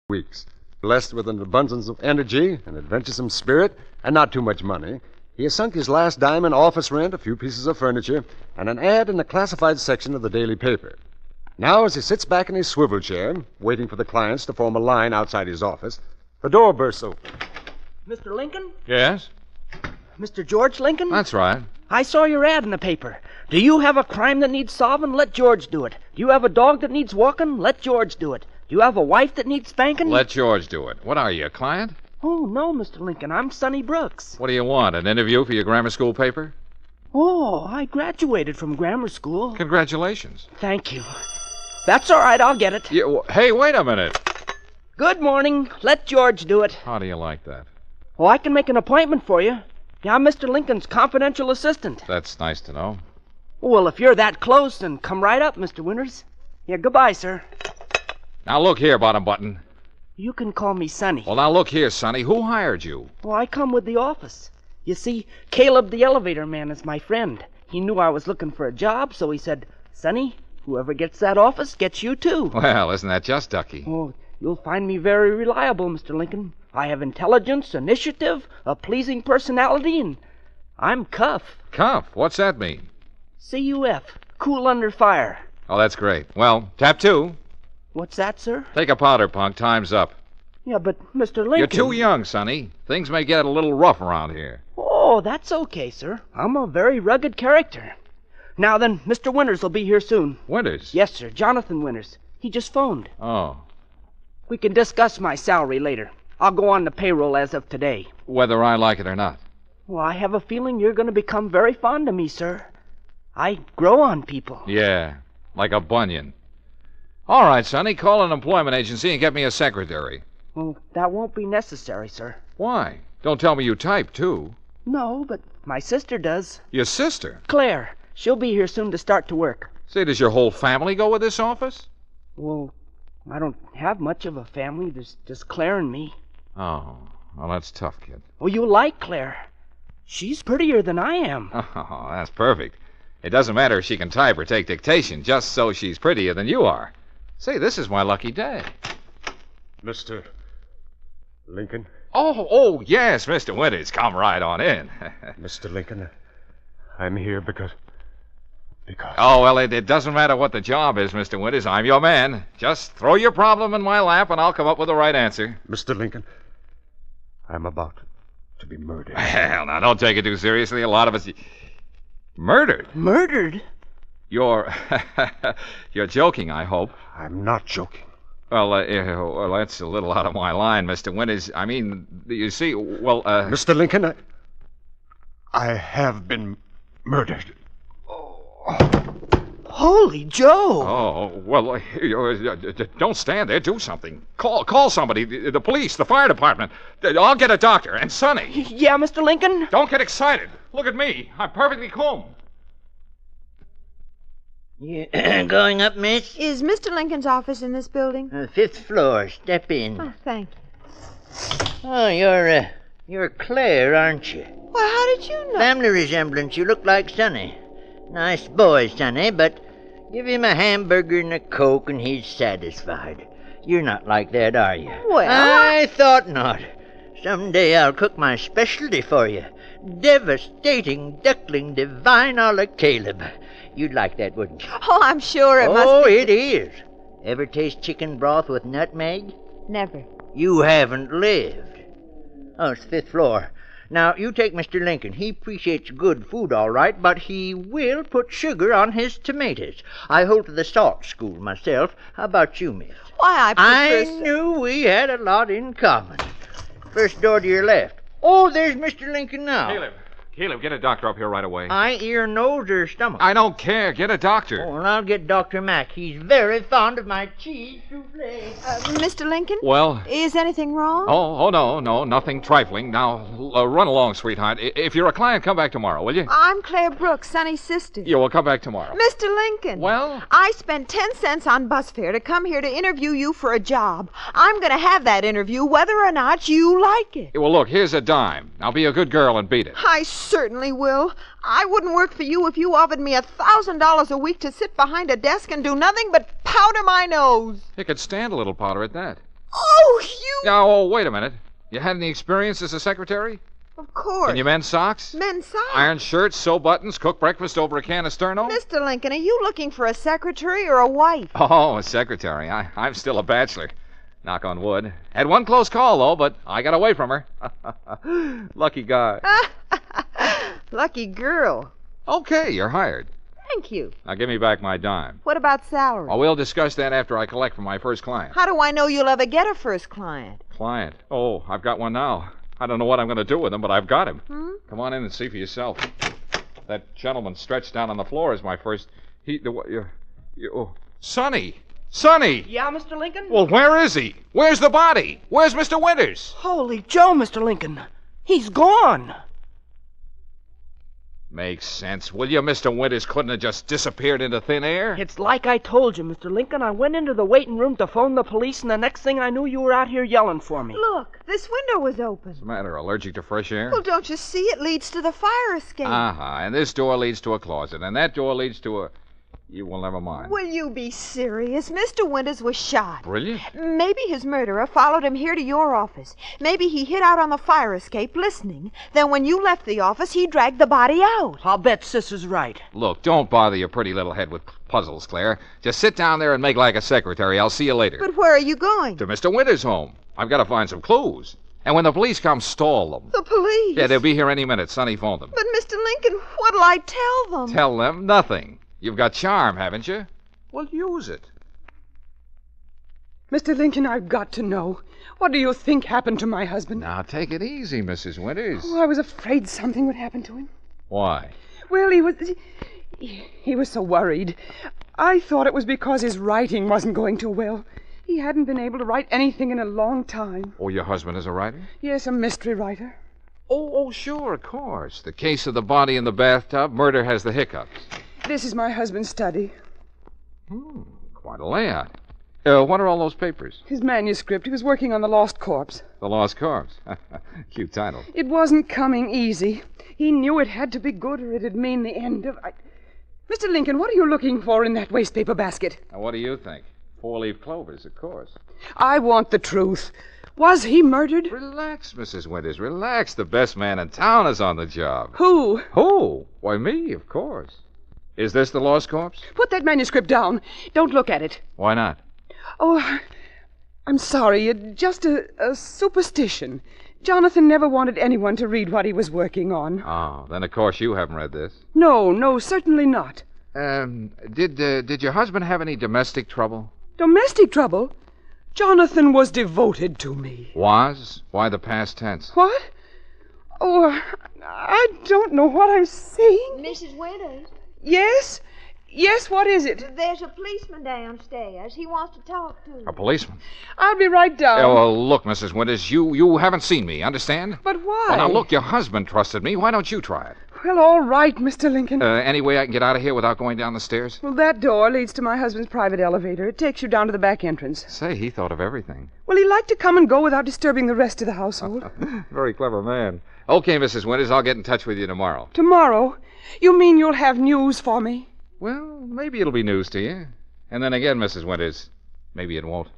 weeks. Blessed with an abundance of energy, an adventuresome spirit, and not too much money, he has sunk his last dime in office rent, a few pieces of furniture, and an ad in the classified section of the daily paper. Now, as he sits back in his swivel chair, waiting for the clients to form a line outside his office, the door bursts open. Mr. Lincoln? Yes? Mr. George Lincoln? That's right. I saw your ad in the paper. Do you have a crime that needs solving? Let George do it. Do you have a dog that needs walking? Let George do it. Do you have a wife that needs spanking? Let George do it. What are you, a client? Oh, no, Mr. Lincoln. I'm Sonny Brooks. What do you want, an interview for your grammar school paper? Oh, I graduated from grammar school. Congratulations. Thank you. That's all right. I'll get it. Hey, wait a minute. Good morning. Let George do it. How do you like that? Oh, I can make an appointment for you. Yeah, I'm Mr. Lincoln's confidential assistant. That's nice to know. Well, if you're that close, then come right up, Mr. Winters. Yeah, goodbye, sir. Now, look here, Bottom Button. You can call me Sonny. Well, now, look here, Sonny. Who hired you? Well, I come with the office. You see, Caleb the elevator man is my friend. He knew I was looking for a job, so he said, Sonny, whoever gets that office gets you, too. Well, isn't that just ducky? Oh, you'll find me very reliable, Mr. Lincoln. I have intelligence, initiative, a pleasing personality, and I'm Cuff. Cuff? What's that mean? C-U-F. Cool under fire. Oh, that's great. Well, tap two. What's that, sir? Take a powder, punk. Time's up. Yeah, but Mr. Lincoln... You're too young, Sonny. Things may get a little rough around here. Oh, that's okay, sir. I'm a very rugged character. Now then, Mr. Winters will be here soon. Winters? Yes, sir. Jonathan Winters. He just phoned. Oh. We can discuss my salary later. I'll go on the payroll as of today. Whether I like it or not. Well, I have a feeling you're going to become very fond of me, sir. I grow on people. Yeah, like a bunion. All right, Sonny, call an employment agency and get me a secretary. Well, that won't be necessary, sir. Why? Don't tell me you type, too. No, but my sister does. Your sister? Claire. She'll be here soon to start to work. Say, does your whole family go with this office? Well, I don't have much of a family. There's just Claire and me. Oh, well, that's tough, kid. Well, you like Claire. She's prettier than I am. Oh, that's perfect. It doesn't matter if she can type or take dictation, just so she's prettier than you are. Say, this is my lucky day. Mr. Lincoln? Oh, yes, Mr. Winters. Come right on in. Mr. Lincoln, I'm here because... Oh, well, it doesn't matter what the job is, Mr. Winters. I'm your man. Just throw your problem in my lap and I'll come up with the right answer. Mr. Lincoln, I'm about to be murdered. Well, now, don't take it too seriously. A lot of us... Murdered? Murdered? You're joking, I hope. I'm not joking. Well, that's a little out of my line, Mr. Winters. I mean, you see, Mr. Lincoln, I have been murdered. Holy Joe! Oh, well, don't stand there. Do something. Call somebody. The police, the fire department. I'll get a doctor. And Sonny. Yeah, Mr. Lincoln? Don't get excited. Look at me. I'm perfectly calm. You going up, miss? Is Mr. Lincoln's office in this building? 5th floor. Step in. Oh, thank you. Oh, you're Claire, aren't you? Well, how did you know? Family resemblance. You look like Sonny. Nice boy, Sonny, but give him a hamburger and a Coke and he's satisfied. You're not like that, are you? Well, I thought not. Someday I'll cook my specialty for you. Devastating duckling divine a la Caleb. You'd like that, wouldn't you? oh, I'm sure it must Oh, be. it is. Ever taste chicken broth with nutmeg? Never. You haven't lived. Oh, it's 5th floor. Now, you take Mr. Lincoln. He appreciates good food, all right, but he will put sugar on his tomatoes. I hold to the salt school myself. How about you, miss? Why, I knew we had a lot in common. First door to your left. Oh, there's Mr. Lincoln now. Caleb, get a doctor up here right away. Eye, ear, nose, or stomach? I don't care. Get a doctor. Oh, and I'll get Dr. Mack. He's very fond of my cheese souffle. Mr. Lincoln? Well... Is anything wrong? Oh, no, nothing trifling. Now, run along, sweetheart. If you're a client, come back tomorrow, will you? I'm Claire Brooks, Sonny's sister. You will come back tomorrow. Mr. Lincoln. Well? I spent 10 cents on bus fare to come here to interview you for a job. I'm going to have that interview whether or not you like it. Well, look, here's a dime. Now be a good girl and beat it. I certainly will. I wouldn't work for you if you offered me $1,000 a week to sit behind a desk and do nothing but powder my nose. You could stand a little powder at that. Oh, Now, oh, wait a minute. You had any experience as a secretary? Of course. Can you mend socks? Men's socks. Iron shirts, sew buttons, cook breakfast over a can of Sterno? Mr. Lincoln, are you looking for a secretary or a wife? Oh, a secretary. I'm still a bachelor. Knock on wood. Had one close call, though, but I got away from her. Lucky guy. Lucky girl. Okay, you're hired. Thank you. Now give me back my dime. What about salary? Oh, we'll discuss that after I collect from my first client. How do I know you'll ever get a first client? Client? Oh, I've got one now. I don't know what I'm going to do with him, but I've got him. Come on in and see for yourself. That gentleman stretched down on the floor is my first... Sonny! Sonny! Yeah, Mr. Lincoln? Well, where is he? Where's the body? Where's Mr. Winters? Holy Joe, Mr. Lincoln. He's gone. Makes sense. Will you, Mr. Winters couldn't have just disappeared into thin air? It's like I told you, Mr. Lincoln. I went into the waiting room to phone the police, and the next thing I knew, you were out here yelling for me. Look, this window was open. What's the matter? Allergic to fresh air? Well, don't you see? It leads to the fire escape. And this door leads to a closet, and that door leads to a... Well, never mind. Will you be serious? Mr. Winters was shot. Brilliant. Maybe his murderer followed him here to your office. Maybe he hid out on the fire escape listening. Then when you left the office, he dragged the body out. I'll bet Sis is right. Look, don't bother your pretty little head with puzzles, Claire. Just sit down there and make like a secretary. I'll see you later. But where are you going? To Mr. Winters' home. I've got to find some clues. And when the police come, stall them. The police? Yeah, they'll be here any minute. Sonny phoned them. But, Mr. Lincoln, what'll I tell them? Tell them nothing. You've got charm, haven't you? Well, use it. Mr. Lincoln, I've got to know. What do you think happened to my husband? Now, take it easy, Mrs. Winters. Oh, I was afraid something would happen to him. Why? Well, he was so worried. I thought it was because his writing wasn't going too well. He hadn't been able to write anything in a long time. Oh, your husband is a writer? Yes, a mystery writer. Oh, sure, of course. The case of the body in the bathtub, murder has the hiccups. This is my husband's study. Quite a layout. What are all those papers? His manuscript. He was working on The Lost Corpse. The Lost Corpse. Cute title. It wasn't coming easy. He knew it had to be good or it'd mean the end of... Mr. Lincoln, what are you looking for in that wastepaper basket? Now, what do you think? 4-leaf clovers, of course. I want the truth. Was he murdered? Relax, Mrs. Winters, relax. The best man in town is on the job. Who? Who? Why, me, of course. Is this the Lost Corpse? Put that manuscript down. Don't look at it. Why not? Oh, I'm sorry. Just a superstition. Jonathan never wanted anyone to read what he was working on. Oh, then of course you haven't read this. No, certainly not. Did your husband have any domestic trouble? Domestic trouble? Jonathan was devoted to me. Was? Why the past tense? What? Oh, I don't know what I'm saying. Mrs. Winters, Yes? Yes, what is it? there's a policeman downstairs. He wants to talk to you. A policeman? I'll be right down. Oh, well, look, Mrs. Winters, you haven't seen me, understand? But why? Well, now, look, your husband trusted me. Why don't you try it? Well, all right, Mr. Lincoln. Any way I can get out of here without going down the stairs? Well, that door leads to my husband's private elevator. It takes you down to the back entrance. Say, he thought of everything. Well, he liked to come and go without disturbing the rest of the household. Very clever man. Okay, Mrs. Winters, I'll get in touch with you tomorrow. Tomorrow? You mean you'll have news for me? Well, maybe it'll be news to you. And then again, Mrs. Winters, maybe it won't.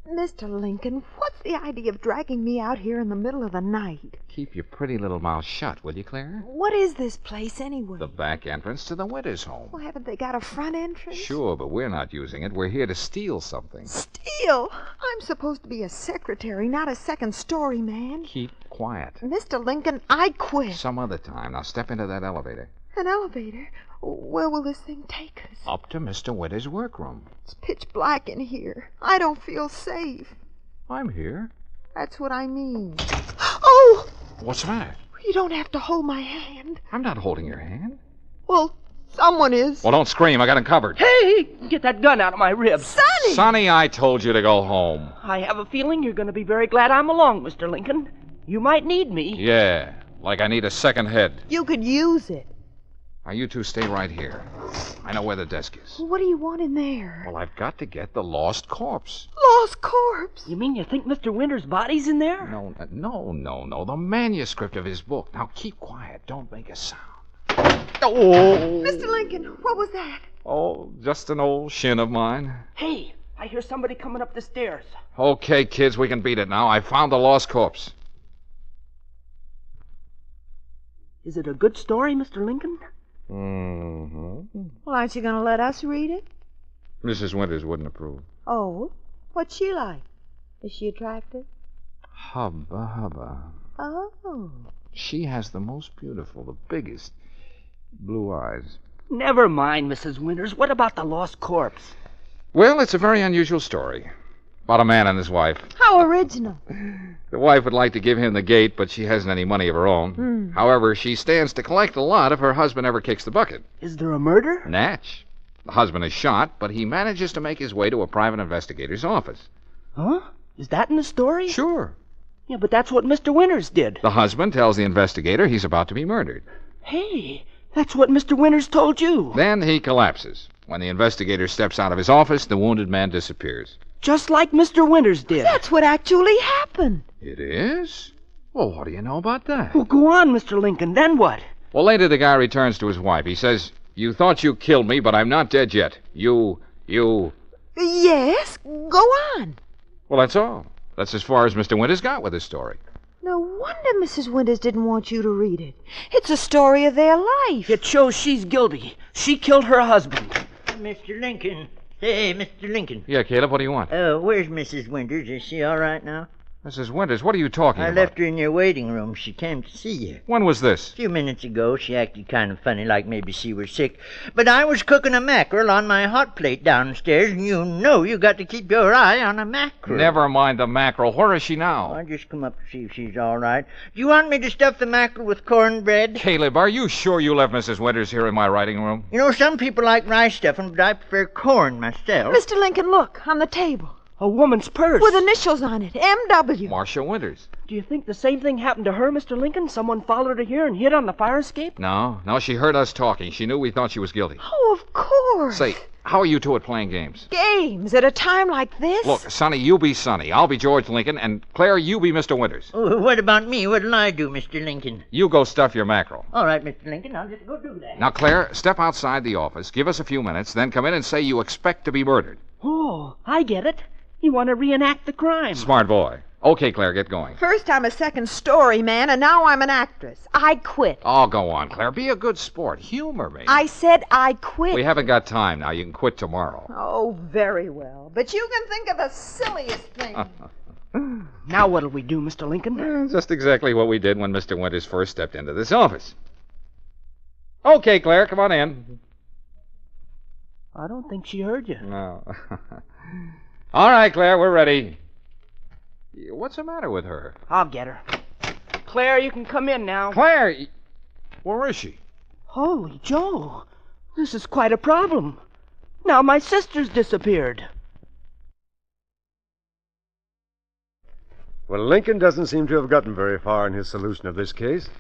Mr. Lincoln, what's the idea of dragging me out here in the middle of the night? Keep your pretty little mouth shut, will you, Claire? What is this place, anyway? The back entrance to the Winters home. Well, haven't they got a front entrance? Sure, but we're not using it. We're here to steal something. Steal? I'm supposed to be a secretary, not a second-story man. Keep quiet. Mr. Lincoln, I quit. Some other time. Now step into that elevator. An elevator? Where will this thing take us? Up to Mr. Winters' workroom. It's pitch black in here. I don't feel safe. I'm here. That's what I mean. Oh! What's the matter? You don't have to hold my hand. I'm not holding your hand. Well, someone is. Well, don't scream. I got him covered. Hey, get that gun out of my ribs. Sonny! Sonny, I told you to go home. I have a feeling you're going to be very glad I'm along, Mr. Lincoln. You might need me. Yeah, like I need a second head. You could use it. Now, you two stay right here. I know where the desk is. What do you want in there? Well, I've got to get the lost corpse. Lost corpse. You mean you think Mr. Winters' body's in there? No. The manuscript of his book. Now, keep quiet. Don't make a sound. Oh! Mr. Lincoln, what was that? Oh, just an old shin of mine. Hey, I hear somebody coming up the stairs. Okay, kids, we can beat it now. I found the lost corpse. Is it a good story, Mr. Lincoln? Mm-hmm. Well, aren't you going to let us read it? Mrs. Winters wouldn't approve. Oh, what's she like? Is she attractive? Hubba. Oh. She has the most beautiful, the biggest blue eyes. Never mind, Mrs. Winters. What about the lost corpse? Well, it's a very unusual story. About a man and his wife. How original. The wife would like to give him the gate, but she hasn't any money of her own. However, she stands to collect a lot if her husband ever kicks the bucket. Is there a murder? Natch. The husband is shot, but he manages to make his way to a private investigator's office. Huh? Is that in the story? Sure. Yeah, but that's what Mr. Winters did. The husband tells the investigator he's about to be murdered. Hey, that's what Mr. Winters told you. Then he collapses. When the investigator steps out of his office, the wounded man disappears. Just like Mr. Winters did. That's what actually happened. It is? Well, what do you know about that? Well, go on, Mr. Lincoln. Then what? Well, later the guy returns to his wife. He says, "You thought you killed me, but I'm not dead yet. You... Yes, go on. Well, that's all. That's as far as Mr. Winters got with his story. No wonder Mrs. Winters didn't want you to read it. It's a story of their life. It shows she's guilty. She killed her husband. Mr. Lincoln. Hey, Mr. Lincoln. Yeah, Caleb, what do you want? Where's Mrs. Winters? Is she all right now? Mrs. Winters, what are you talking I about? left her in your waiting room. She came to see you. When was this? A few minutes ago, she acted kind of funny, like maybe she was sick. But I was cooking a mackerel on my hot plate downstairs, and you know you got to keep your eye on a mackerel. Never mind the mackerel. Where is she now? I just come up to see if she's all right. Do you want me to stuff the mackerel with cornbread? Caleb, are you sure you left Mrs. Winters here in my writing room? You know, some people like rice stuffing, but I prefer corn myself. Mr. Lincoln, look, on the table. A woman's purse. With initials on it. M.W. Marcia Winters. Do you think the same thing happened to her, Mr. Lincoln? Someone followed her here and hid on the fire escape? No, she heard us talking. She knew we thought she was guilty. Oh, of course. Say, how are you two at playing games? Games at a time like this? Look, Sonny, you be Sonny. I'll be George Lincoln, and Claire, you be Mr. Winters. Oh, what about me? What'll I do, Mr. Lincoln? You go stuff your mackerel. All right, Mr. Lincoln, I'll just go do that. Now, Claire, step outside the office, give us a few minutes, then come in and say you expect to be murdered. Oh, I get it. You want to reenact the crime. Smart boy. Okay, Claire, get going. First I'm a second story man, and now I'm an actress. I quit. Oh, go on, Claire. Be a good sport. Humor me. I said I quit. We haven't got time now. You can quit tomorrow. Oh, very well. But you can think of the silliest thing. Now what'll we do, Mr. Lincoln? Just exactly what we did when Mr. Winters first stepped into this office. Okay, Claire, come on in. I don't think she heard you. No. All right, Claire, we're ready. What's the matter with her? I'll get her. Claire, you can come in now. Claire! Where is she? Holy Joe. This is quite a problem. Now my sister's disappeared. Well, Lincoln doesn't seem to have gotten very far in his solution of this case.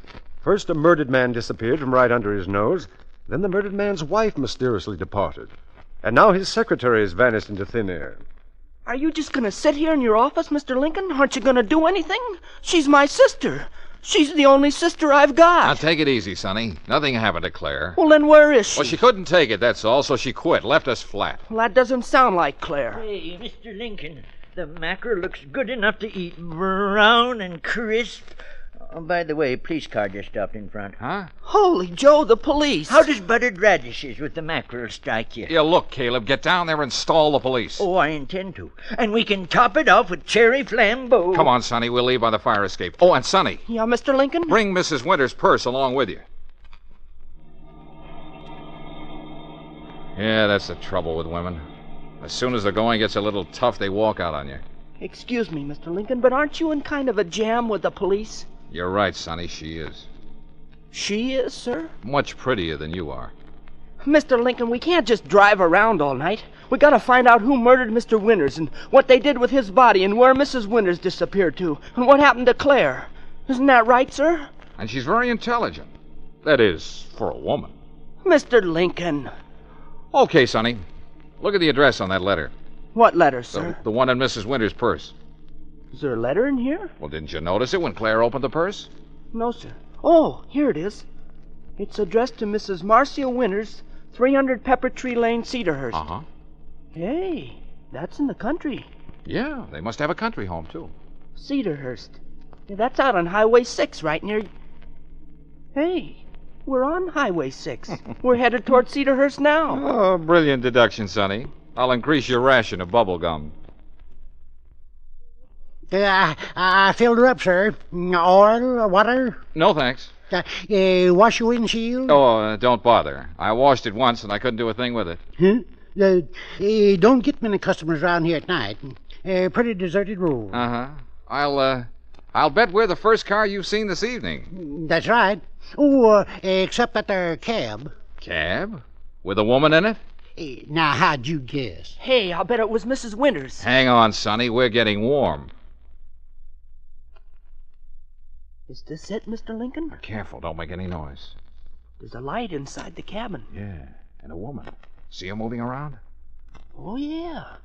First, a murdered man disappeared from right under his nose. Then the murdered man's wife mysteriously departed. And now his secretary has vanished into thin air. Are you just going to sit here in your office, Mr. Lincoln? Aren't you going to do anything? She's my sister. She's the only sister I've got. Now, take it easy, Sonny. Nothing happened to Claire. Well, then where is she? Well, she couldn't take it, that's all, so she quit, left us flat. Well, that doesn't sound like Claire. Hey, Mr. Lincoln, the mackerel looks good enough to eat, brown and crisp. Oh, by the way, police car just stopped in front. Huh? Holy Joe, the police. How does buttered radishes with the mackerel strike you? Yeah, look, Caleb, get down there and stall the police. Oh, I intend to. And we can top it off with cherry flambeau. Come on, Sonny, we'll leave by the fire escape. Oh, and Sonny, Yeah, Mr. Lincoln? bring Mrs. Winters' purse along with you. Yeah, that's the trouble with women. As soon as the going gets a little tough, they walk out on you. Excuse me, Mr. Lincoln, but aren't you in kind of a jam with the police? You're right, Sonny, she is. She is, sir? Much prettier than you are. Mr. Lincoln, we can't just drive around all night. We gotta find out who murdered Mr. Winters and what they did with his body and where Mrs. Winters disappeared to and what happened to Claire. Isn't that right, sir? And she's very intelligent. That is, for a woman. Mr. Lincoln. Okay, Sonny. Look at the address on that letter. What letter, sir? The one in Mrs. Winters' purse. Is there a letter in here? Well, didn't you notice it when Claire opened the purse? No, sir. Oh, here it is. It's addressed to Mrs. Marcia Winters, 300 Pepper Tree Lane, Cedarhurst. Uh-huh. Hey, That's in the country. Yeah, they must have a country home, too. Cedarhurst. Yeah, that's out on Highway 6, right near... Hey, we're on Highway 6. We're headed toward Cedarhurst now. Oh, brilliant deduction, Sonny. I'll increase your ration of bubble gum. I filled her up, sir. Oil, water, No, thanks. wash your windshield. Oh, don't bother. I washed it once and I couldn't do a thing with it. Huh? Don't get many customers around here at night. Pretty deserted road. Uh-huh. I'll bet we're the first car you've seen this evening. That's right. Oh, except that there cab. Cab? With a woman in it? Now, how'd you guess? Hey, I'll bet it was Mrs. Winters. Hang on, Sonny. We're getting warm. Is this it, Mr. Lincoln? Careful, don't make any noise. There's a light inside the cabin. Yeah, and a woman. See her moving around? Oh, yeah.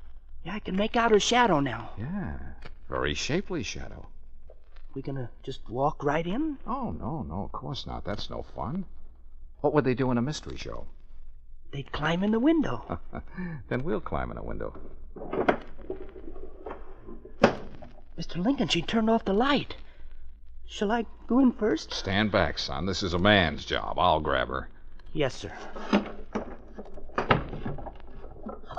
Yeah, I can make out her shadow now. Yeah, very shapely shadow. We gonna just walk right in? Oh, no, of course not. That's no fun. What would they do in a mystery show? They'd climb in the window. Then we'll climb in a window. Mr. Lincoln, she turned off the light. Shall I go in first? Stand back, son. This is a man's job. I'll grab her. Yes, sir.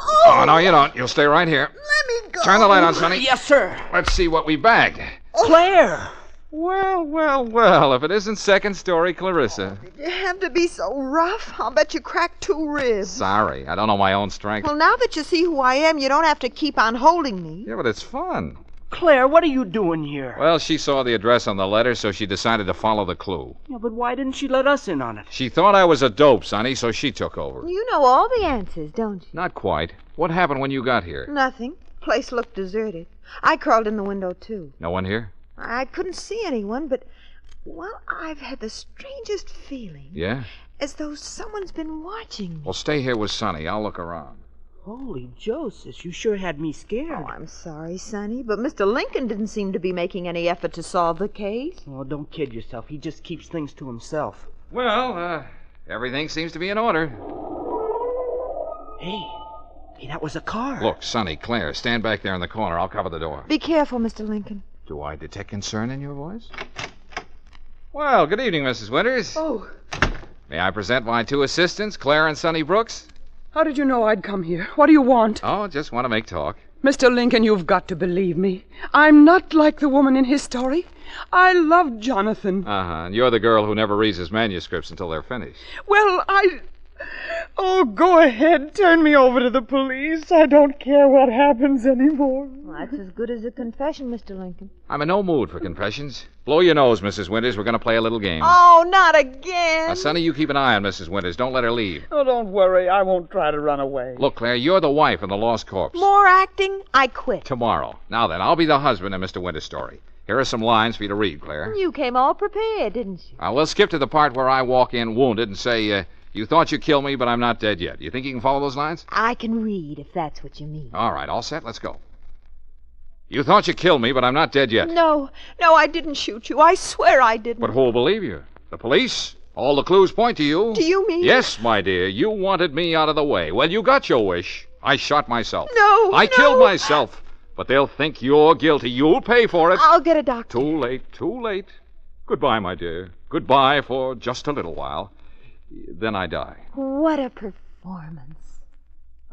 Oh, no, you don't. You'll stay right here. Let me go. Turn the light on, Sonny. Yes, sir. Let's see what we bagged. Claire! Well, if it isn't second story Clarissa. Did you have to be so rough? I'll bet you cracked 2 ribs. Sorry, I don't know my own strength. Well, now that you see who I am, you don't have to keep on holding me. Yeah, but it's fun. Claire, what are you doing here? Well, she saw the address on the letter, so she decided to follow the clue. Yeah, but why didn't she let us in on it? She thought I was a dope, Sonny, so she took over. You know all the answers, don't you? Not quite. What happened when you got here? Nothing. Place looked deserted. I crawled in the window, too. No one here? I couldn't see anyone, but, well, I've had the strangest feeling. Yeah? As though someone's been watching me. Well, stay here with Sonny. I'll look around. Holy Joseph, you sure had me scared. Oh, I'm sorry, Sonny, but Mr. Lincoln didn't seem to be making any effort to solve the case. Oh, don't kid yourself. He just keeps things to himself. Well, everything seems to be in order. Hey, that was a car. Look, Sonny, Claire, stand back there in the corner. I'll cover the door. Be careful, Mr. Lincoln. Do I detect concern in your voice? Well, good evening, Mrs. Winters. Oh, May I present my 2 assistants, Claire and Sonny Brooks? how did you know I'd come here? What do you want? Oh, just want to make talk. Mr. Lincoln, you've got to believe me. I'm not like the woman in his story. I love Jonathan. Uh-huh, and you're the girl who never reads his manuscripts until they're finished. Well, Oh, go ahead. Turn me over to the police. I don't care what happens anymore. Well, that's as good as a confession, Mr. Lincoln. I'm in no mood for confessions. Blow your nose, Mrs. Winters. We're going to play a little game. Oh, not again. Now, Sonny, you keep an eye on Mrs. Winters. Don't let her leave. Oh, don't worry. I won't try to run away. Look, Claire, you're the wife in the lost corpse. More acting? I quit. Tomorrow. Now then, I'll be the husband in Mr. Winters' story. Here are some lines for you to read, Claire. You came all prepared, didn't you? We'll skip to the part where I walk in wounded and say, you thought you killed me, but I'm not dead yet. You think you can follow those lines? I can read, if that's what you mean. All right, all set? Let's go. You thought you killed me, but I'm not dead yet. No, I didn't shoot you. I swear I didn't. But who'll believe you? The police? All the clues point to you. Do you mean? Yes, my dear. You wanted me out of the way. Well, you got your wish. I shot myself. No, I killed myself. But they'll think you're guilty. You'll pay for it. I'll get a doctor. Too late, too late. Goodbye, my dear. Goodbye for just a little while. Then I die. What a performance.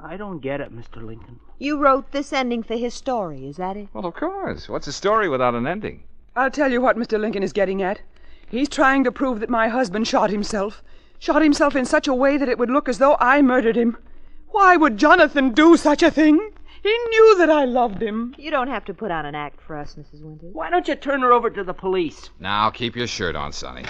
I don't get it, Mr. Lincoln. You wrote this ending for his story, is that it? Well, of course. What's a story without an ending? I'll tell you what Mr. Lincoln is getting at. He's trying to prove that my husband shot himself. Shot himself in such a way that it would look as though I murdered him. Why would Jonathan do such a thing? He knew that I loved him. You don't have to put on an act for us, Mrs. Winters. Why don't you turn her over to the police? Now, keep your shirt on, Sonny.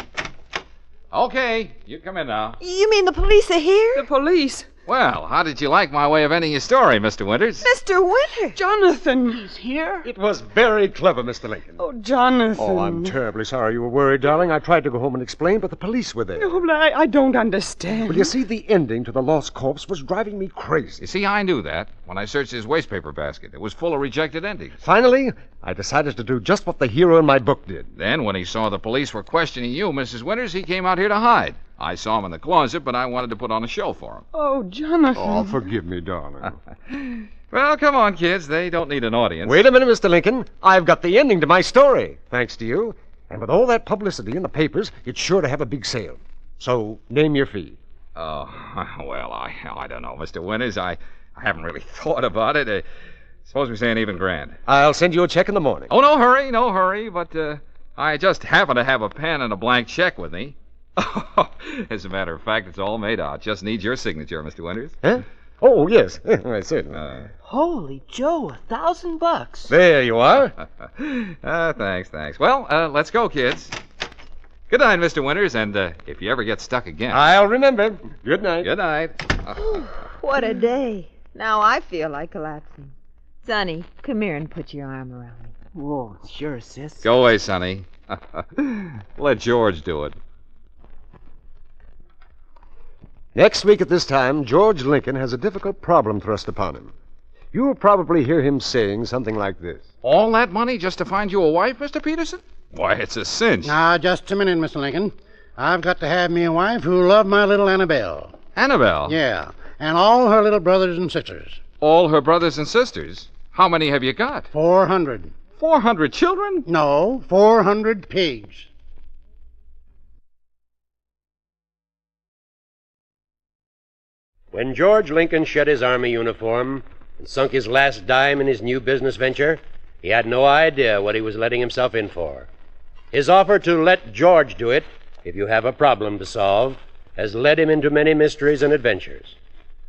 Okay, you come in now. You mean the police are here? The police? Well, how did you like my way of ending your story, Mr. Winters? Mr. Winters! Jonathan! He's here? It was very clever, Mr. Lincoln. Oh, Jonathan. Oh, I'm terribly sorry you were worried, darling. I tried to go home and explain, but the police were there. No, but I don't understand. Well, you see, the ending to The Lost Corpse was driving me crazy. You see, I knew that. when I searched his wastepaper basket. It was full of rejected endings. Finally, I decided to do just what the hero in my book did. Then, when he saw the police were questioning you, Mrs. Winters, he came out here to hide. I saw him in the closet, but I wanted to put on a show for him. Oh, Jonathan. Oh, forgive me, darling. Well, come on, kids. They don't need an audience. Wait a minute, Mr. Lincoln. I've got the ending to my story, thanks to you. And with all that publicity in the papers, it's sure to have a big sale. So, name your fee. Oh, well, I don't know, Mr. Winters. I haven't really thought about it. Suppose we say an even grand. I'll send you a check in the morning. Oh, no hurry. But I just happen to have a pen and a blank check with me. As a matter of fact, it's all made out. Just needs your signature, Mr. Winters. Huh? Oh, yes. I certainly. Holy Joe, $1,000. There you are. Thanks. Well, let's go, kids. Good night, Mr. Winters, and if you ever get stuck again... I'll remember. Good night. Good night. What a day. Now I feel like collapsing. Sonny, come here and put your arm around me. Whoa, sure, sis. Go away, Sonny. Let George do it. Next week at this time, George Lincoln has a difficult problem thrust upon him. You'll probably hear him saying something like this. All that money just to find you a wife, Mr. Peterson? Why, it's a cinch. Now, just a minute, Mr. Lincoln. I've got to have me a wife who'll love my little Annabelle. Annabelle? Yeah, and all her little brothers and sisters. All her brothers and sisters? How many have you got? 400. 400 children? No, 400 pigs. When George Lincoln shed his Army uniform and sunk his last dime in his new business venture, he had no idea what he was letting himself in for. His offer to let George do it, if you have a problem to solve, has led him into many mysteries and adventures.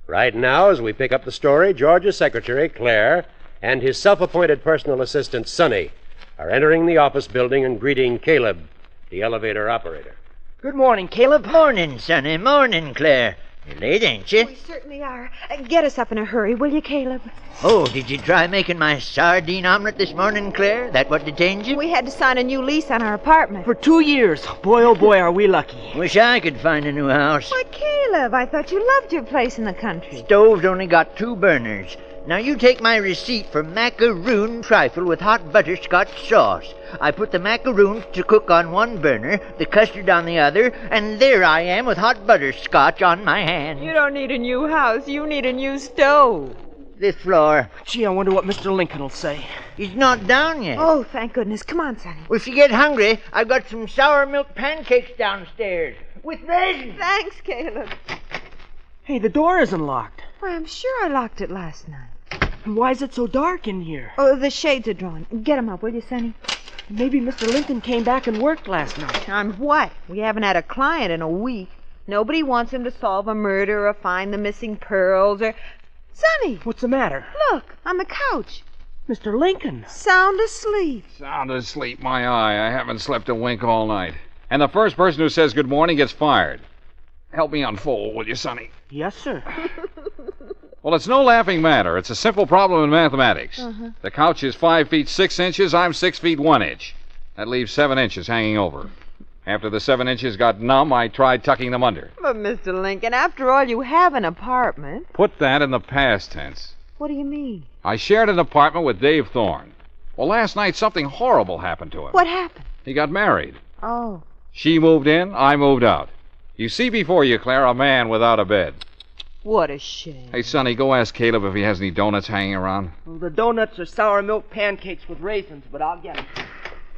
Right now, as we pick up the story, George's secretary, Claire, and his self-appointed personal assistant, Sonny, are entering the office building and greeting Caleb, the elevator operator. Good morning, Caleb. Morning, Sonny. Morning, Claire. You're late, ain't you? We certainly are. Get us up in a hurry, will you, Caleb? Oh, did you try making my sardine omelet this morning, Claire? That what detained you? We had to sign a new lease on our apartment. For 2 years. Boy, oh boy, are we lucky. Wish I could find a new house. Why, Caleb, I thought you loved your place in the country. Stove's only got 2 burners. Now you take my receipt for macaroon trifle with hot butterscotch sauce. I put the macaroons to cook on one burner, the custard on the other, and there I am with hot butterscotch on my hands. You don't need a new house. You need a new stove. 5th floor. Gee, I wonder what Mr. Lincoln will say. He's not down yet. Oh, thank goodness. Come on, Sonny. Well, if you get hungry, I've got some sour milk pancakes downstairs with raisins. Thanks, Caleb. Hey, the door isn't locked. Why, I'm sure I locked it last night. And why is it so dark in here? Oh, the shades are drawn. Get 'em up, will you, Sonny? Maybe Mr. Lincoln came back and worked last night. On what? We haven't had a client in a week. Nobody wants him to solve a murder or find the missing pearls or... Sonny! What's the matter? Look, on the couch. Mr. Lincoln. Sound asleep. Sound asleep, my eye. I haven't slept a wink all night. And the first person who says good morning gets fired. Help me unfold, will you, Sonny? Yes, sir. Well, it's no laughing matter. It's a simple problem in mathematics. The couch is 5 feet 6 inches. I'm 6 feet 1 inch. That leaves 7 inches hanging over. After the 7 inches got numb, I tried tucking them under. But, Mr. Lincoln, after all, you have an apartment. Put that in the past tense. What do you mean? I shared an apartment with Dave Thorne. Well, last night something horrible happened to him. What happened? He got married. Oh. She moved in, I moved out. You see before you, Claire, a man without a bed. What a shame. Hey, Sonny, go ask Caleb if he has any donuts hanging around. Well, the donuts are sour milk pancakes with raisins, but I'll get them.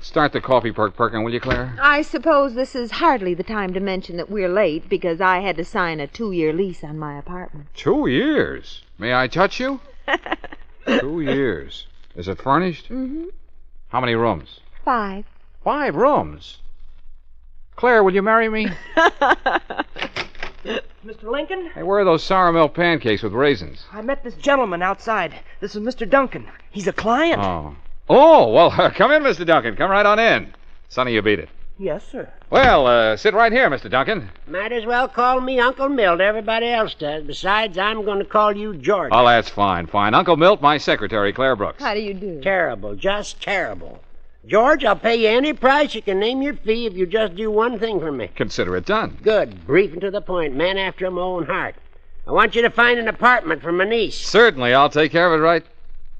Start the coffee perking, will you, Claire? I suppose this is hardly the time to mention that we're late because I had to sign a 2-year lease on my apartment. 2 years? May I touch you? 2 years. Is it furnished? Mm-hmm. How many rooms? 5. 5 rooms? Claire, will you marry me? Mr. Lincoln? Hey, where are those sour milk pancakes with raisins? I met this gentleman outside. This is Mr. Duncan. He's a client. Oh, well, come in, Mr. Duncan. Come right on in. Sonny, you beat it. Yes, sir. Well, sit right here, Mr. Duncan. Might as well call me Uncle Milt. Everybody else does. Besides, I'm going to call you George. Oh, that's fine. Uncle Milt, my secretary, Claire Brooks. How do you do? Terrible. Just terrible. George, I'll pay you any price you can name your fee if you just do one thing for me. Consider it done. Good. Brief and to the point. Man after my own heart. I want you to find an apartment for my niece. Certainly, I'll take care of it right.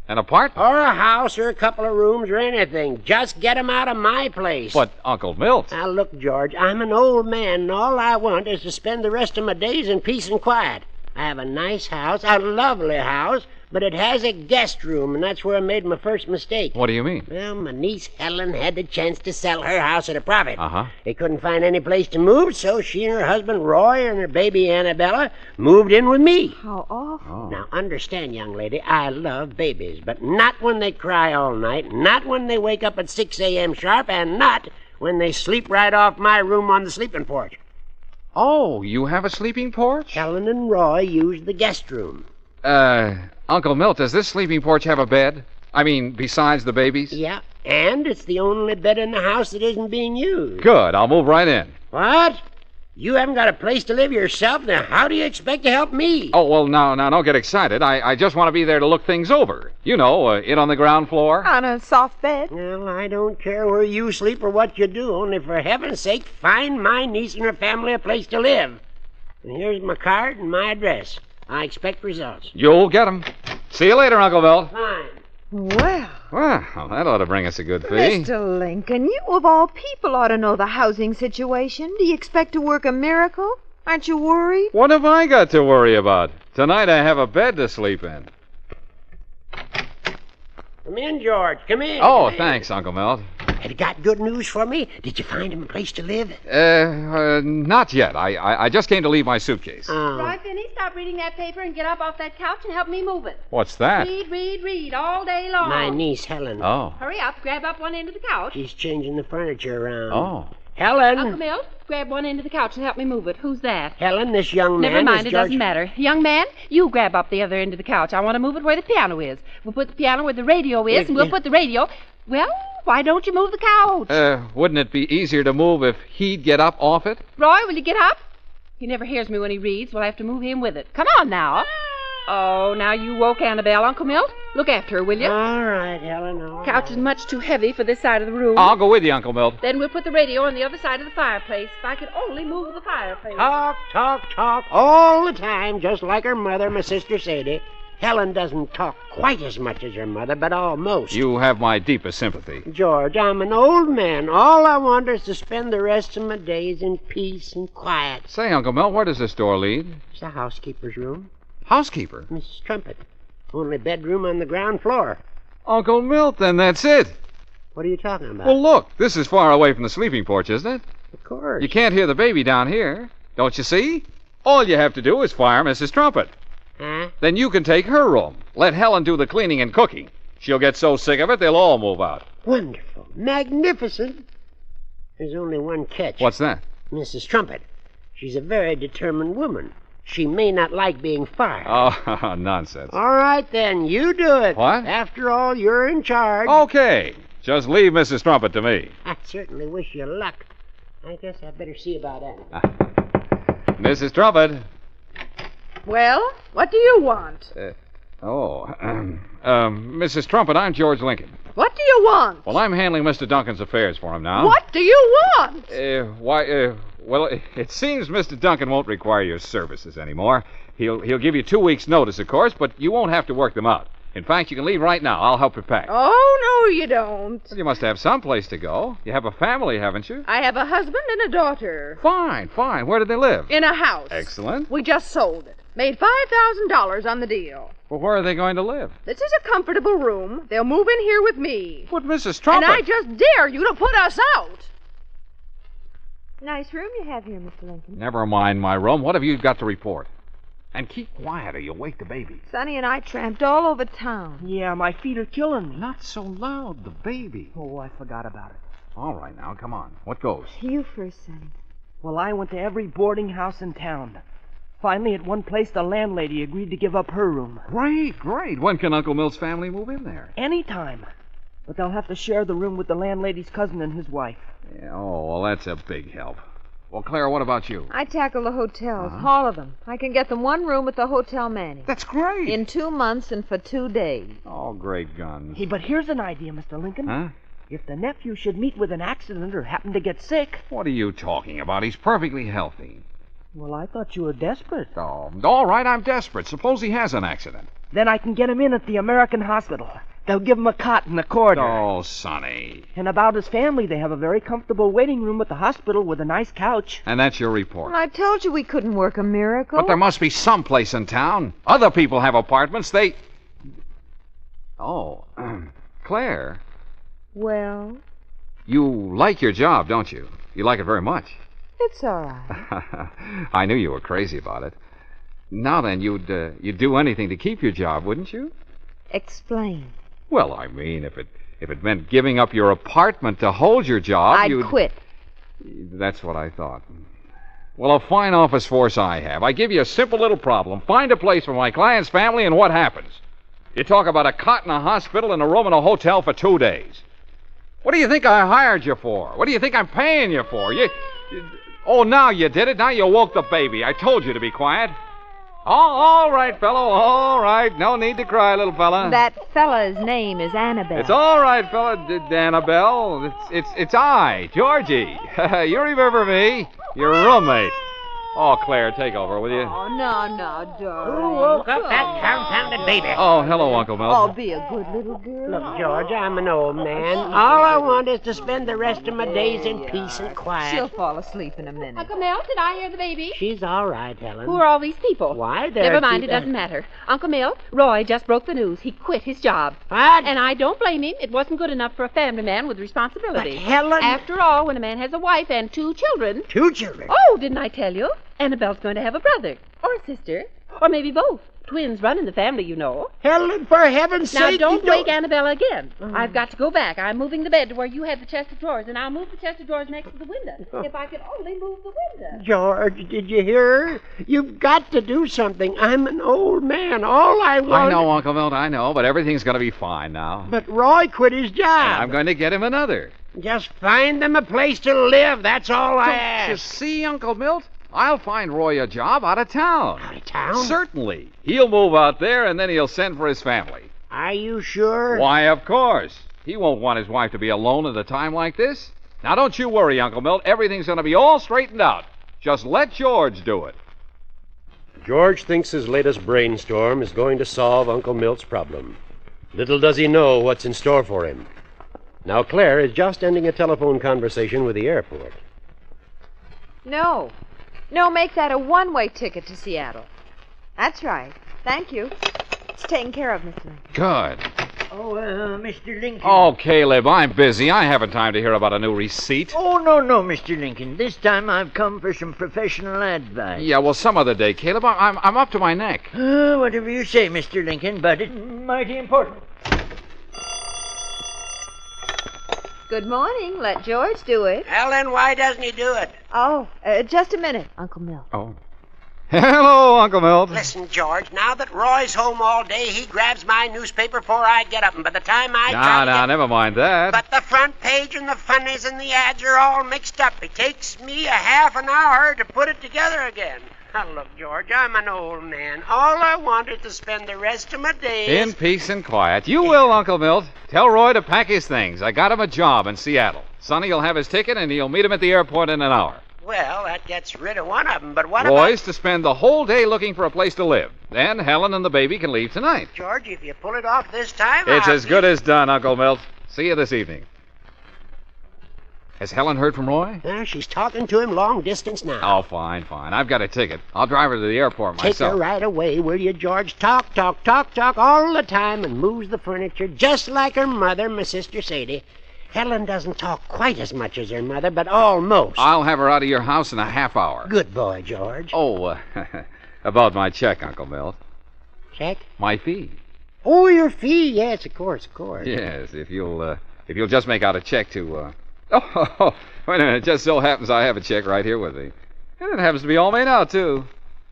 An apartment? Or a house or a couple of rooms or anything. Just get 'em out of my place. But, Uncle Milt. Now, look, George, I'm an old man, and all I want is to spend the rest of my days in peace and quiet. I have a nice house, a lovely house, but it has a guest room, and that's where I made my first mistake. What do you mean? Well, my niece Helen had the chance to sell her house at a profit. Uh-huh. They couldn't find any place to move, so she and her husband Roy and her baby Annabella moved in with me. How awful. Oh. Now, understand, young lady, I love babies, but not when they cry all night, not when they wake up at 6 a.m. sharp, and not when they sleep right off my room on the sleeping porch. Oh, you have a sleeping porch? Helen and Roy used the guest room. Uncle Milt, does this sleeping porch have a bed? I mean, besides the babies? Yeah, and it's the only bed in the house that isn't being used. Good, I'll move right in. What? You haven't got a place to live yourself? Now, how do you expect to help me? Oh, well, now, don't get excited. I just want to be there to look things over. You know, in on the ground floor. On a soft bed. Well, I don't care where you sleep or what you do, only for heaven's sake, find my niece and her family a place to live. And here's my card and my address. I expect results. You'll get 'em. See you later, Uncle Milt. Fine. Well, Well, that ought to bring us a good fee. Mr. Lincoln, you of all people ought to know the housing situation. Do you expect to work a miracle? Aren't you worried? What have I got to worry about? Tonight I have a bed to sleep in. Come in, George. Come in. Oh, Come in. thanks, Uncle Milt. Have you got good news for me? Did you find him a place to live? Not yet. I just came to leave my suitcase. Roy Finney, stop reading that paper and get up off that couch and help me move it. What's that? Read all day long. My niece, Helen. Oh. Hurry up, grab up one end of the couch. She's changing the furniture around. Oh. Helen. Uncle Milt, grab one end of the couch and help me move it. Who's that? Helen, this young man Never mind, is it doesn't George... matter. Young man, you grab up the other end of the couch. I want to move it where the piano is. We'll put the piano where the radio is, and we'll put the radio... Well, why don't you move the couch? Wouldn't it be easier to move if he'd get up off it? Roy, will you get up? He never hears me when he reads. We'll have to move him with it. Come on now. Oh, now you woke Annabelle, Uncle Milt. Look after her, will you? All right, Helen, all Couch right. is much too heavy for this side of the room. I'll go with you, Uncle Milt. Then we'll put the radio on the other side of the fireplace. If I could only move the fireplace. Talk all the time, just like her mother, my sister Sadie. Helen doesn't talk quite as much as her mother, but almost. You have my deepest sympathy. George, I'm an old man. All I want is to spend the rest of my days in peace and quiet. Say, Uncle Milt, where does this door lead? It's the housekeeper's room. Housekeeper? Mrs. Trumpet. Only bedroom on the ground floor. Uncle Milt, then that's it. What are you talking about? Well, look, this is far away from the sleeping porch, isn't it? Of course. You can't hear the baby down here. Don't you see? All you have to do is fire Mrs. Trumpet. Huh? Then you can take her room. Let Helen do the cleaning and cooking. She'll get so sick of it, they'll all move out. Wonderful. Magnificent. There's only one catch. What's that? Mrs. Trumpet. She's a very determined woman. She may not like being fired. Oh, nonsense. All right, then. You do it. What? After all, you're in charge. Okay. Just leave Mrs. Trumpet to me. I certainly wish you luck. I guess I'd better see about that. Mrs. Trumpet. Well, what do you want? Mrs. Trumpet, I'm George Lincoln. What do you want? Well, I'm handling Mr. Duncan's affairs for him now. What do you want? Well, it seems Mr. Duncan won't require your services anymore. He'll give you 2 weeks' notice, of course, but you won't have to work them out. In fact, you can leave right now. I'll help you pack. Oh, no, you don't. Well, you must have some place to go. You have a family, haven't you? I have a husband and a daughter. Fine. Where do they live? In a house. Excellent. We just sold it. Made $5,000 on the deal. Well, where are they going to live? This is a comfortable room. They'll move in here with me. But Mrs. Trumpet... And I just dare you to put us out. Nice room you have here, Mr. Lincoln. Never mind my room. What have you got to report? And keep quiet or you'll wake the baby. Sonny and I tramped all over town. Yeah, my feet are killing me. Not so loud, the baby. Oh, I forgot about it. All right, now, come on. What goes? You first, Sonny. Well, I went to every boarding house in town. Finally, at one place, the landlady agreed to give up her room. Great. When can Uncle Milt's family move in there? Anytime. But they'll have to share the room with the landlady's cousin and his wife. Yeah, well, that's a big help. Well, Clara, what about you? I tackle the hotels, all of them. I can get them one room at the Hotel Manning. That's great. In 2 months and for 2 days. Oh, great guns. Hey, but here's an idea, Mr. Lincoln. Huh? If the nephew should meet with an accident or happen to get sick... What are you talking about? He's perfectly healthy. Well, I thought you were desperate. Oh, all right, I'm desperate. Suppose he has an accident. Then I can get him in at the American hospital. They'll give him a cot in the corridor. Oh, Sonny. And about his family, they have a very comfortable waiting room at the hospital with a nice couch. And that's your report. Well, I told you we couldn't work a miracle. But there must be some place in town. Other people have apartments. They... Oh, Claire, Well, you like your job, don't you? You like it very much. it's all right. I knew you were crazy about it. Now then, you'd do anything to keep your job, wouldn't you? Explain. Well, I mean, if it meant giving up your apartment to hold your job, I'd you'd... quit. That's what I thought. Well, a fine office force I have. I give you a simple little problem. Find a place for my client's family, and what happens? You talk about a cot in a hospital and a room in a hotel for 2 days. What do you think I hired you for? What do you think I'm paying you for? Oh, now you did it. Now you woke the baby. I told you to be quiet. Oh, all right, fellow. All right. No need to cry, little fella. That fella's name is Annabelle. It's all right, fella, Annabelle. It's I, Georgie. You remember me? Your roommate. Oh, Claire, take over, will you? Oh, no, darling. Who woke up that confounded baby? Oh, hello, Uncle Milt. Oh, be a good little girl. Look, George, I'm an old man. All I want is to spend the rest of my days in peace and quiet. She'll fall asleep in a minute. Uncle Milt, did I hear the baby? She's all right, Helen. Who are all these people? Why, they're Never mind, it people- doesn't matter. Uncle Milt, Roy just broke the news. He quit his job. What? And I don't blame him. It wasn't good enough for a family man with responsibility. But, Helen... After all, when a man has a wife and 2 children... 2 children? Oh, didn't I tell you? Annabelle's going to have a brother. Or a sister. Or maybe both. Twins run in the family, you know. Helen, for heaven's Now, sake, don't you wake Annabelle again. I've got to go back. I'm moving the bed to where you had the chest of drawers, and I'll move the chest of drawers next to the window. If I could only move the window. George, did you hear her? You've got to do something. I'm an old man. All I want... I know, Uncle Milt, I know, but everything's going to be fine now. But Roy quit his job. I'm going to get him another. Just find them a place to live. That's all I Don't ask. you see, Uncle Milt? I'll find Roy a job out of town. Out of town? Certainly. He'll move out there, and then he'll send for his family. Are you sure? Why, of course. He won't want his wife to be alone at a time like this. Now, don't you worry, Uncle Milt. Everything's going to be all straightened out. Just let George do it. George thinks his latest brainstorm is going to solve Uncle Milt's problem. Little does he know what's in store for him. Now, Claire is just ending a telephone conversation with the airport. No, make that a one-way ticket to Seattle. That's right. Thank you. It's taken care of, Mr. Lincoln. Good. Oh, Mr. Lincoln. Oh, Caleb, I'm busy. I haven't time to hear about a new receipt. Oh, no, Mr. Lincoln. This time I've come for some professional advice. Yeah, well, some other day, Caleb. I'm up to my neck. Whatever you say, Mr. Lincoln, but it's mighty important. Good morning. Let George do it. Helen, why doesn't he do it? Oh, just a minute, Uncle Milt. Oh. Hello, Uncle Milt. Listen, George, now that Roy's home all day, he grabs my newspaper before I get up, and by the time I try to get... Never mind that. But the front page and the funnies and the ads are all mixed up. It takes me a half an hour to put it together again. Now, look, George, I'm an old man. All I want is to spend the rest of my days... In peace and quiet. You will, Uncle Milt. Tell Roy to pack his things. I got him a job in Seattle. Sonny will have his ticket, and he'll meet him at the airport in an hour. Well, that gets rid of one of them, but what Roy's to spend the whole day looking for a place to live. Then Helen and the baby can leave tonight. George, if you pull it off this time, It's I'll as good as done, Uncle Milt. See you this evening. Has Helen heard from Roy? She's talking to him long distance now. Oh, fine. I've got a ticket. I'll drive her to the airport Take myself. her right away, will you, George? Talk all the time and moves the furniture just like her mother, my sister Sadie. Helen doesn't talk quite as much as her mother, but almost. I'll have her out of your house in a half hour. Good boy, George. Oh, about my check, Uncle Milt. Check? My fee. Oh, your fee. Yes, of course. Yes, if you'll just make out a check to, Oh, wait a minute. It just so happens I have a check right here with me. And it happens to be all made out, too.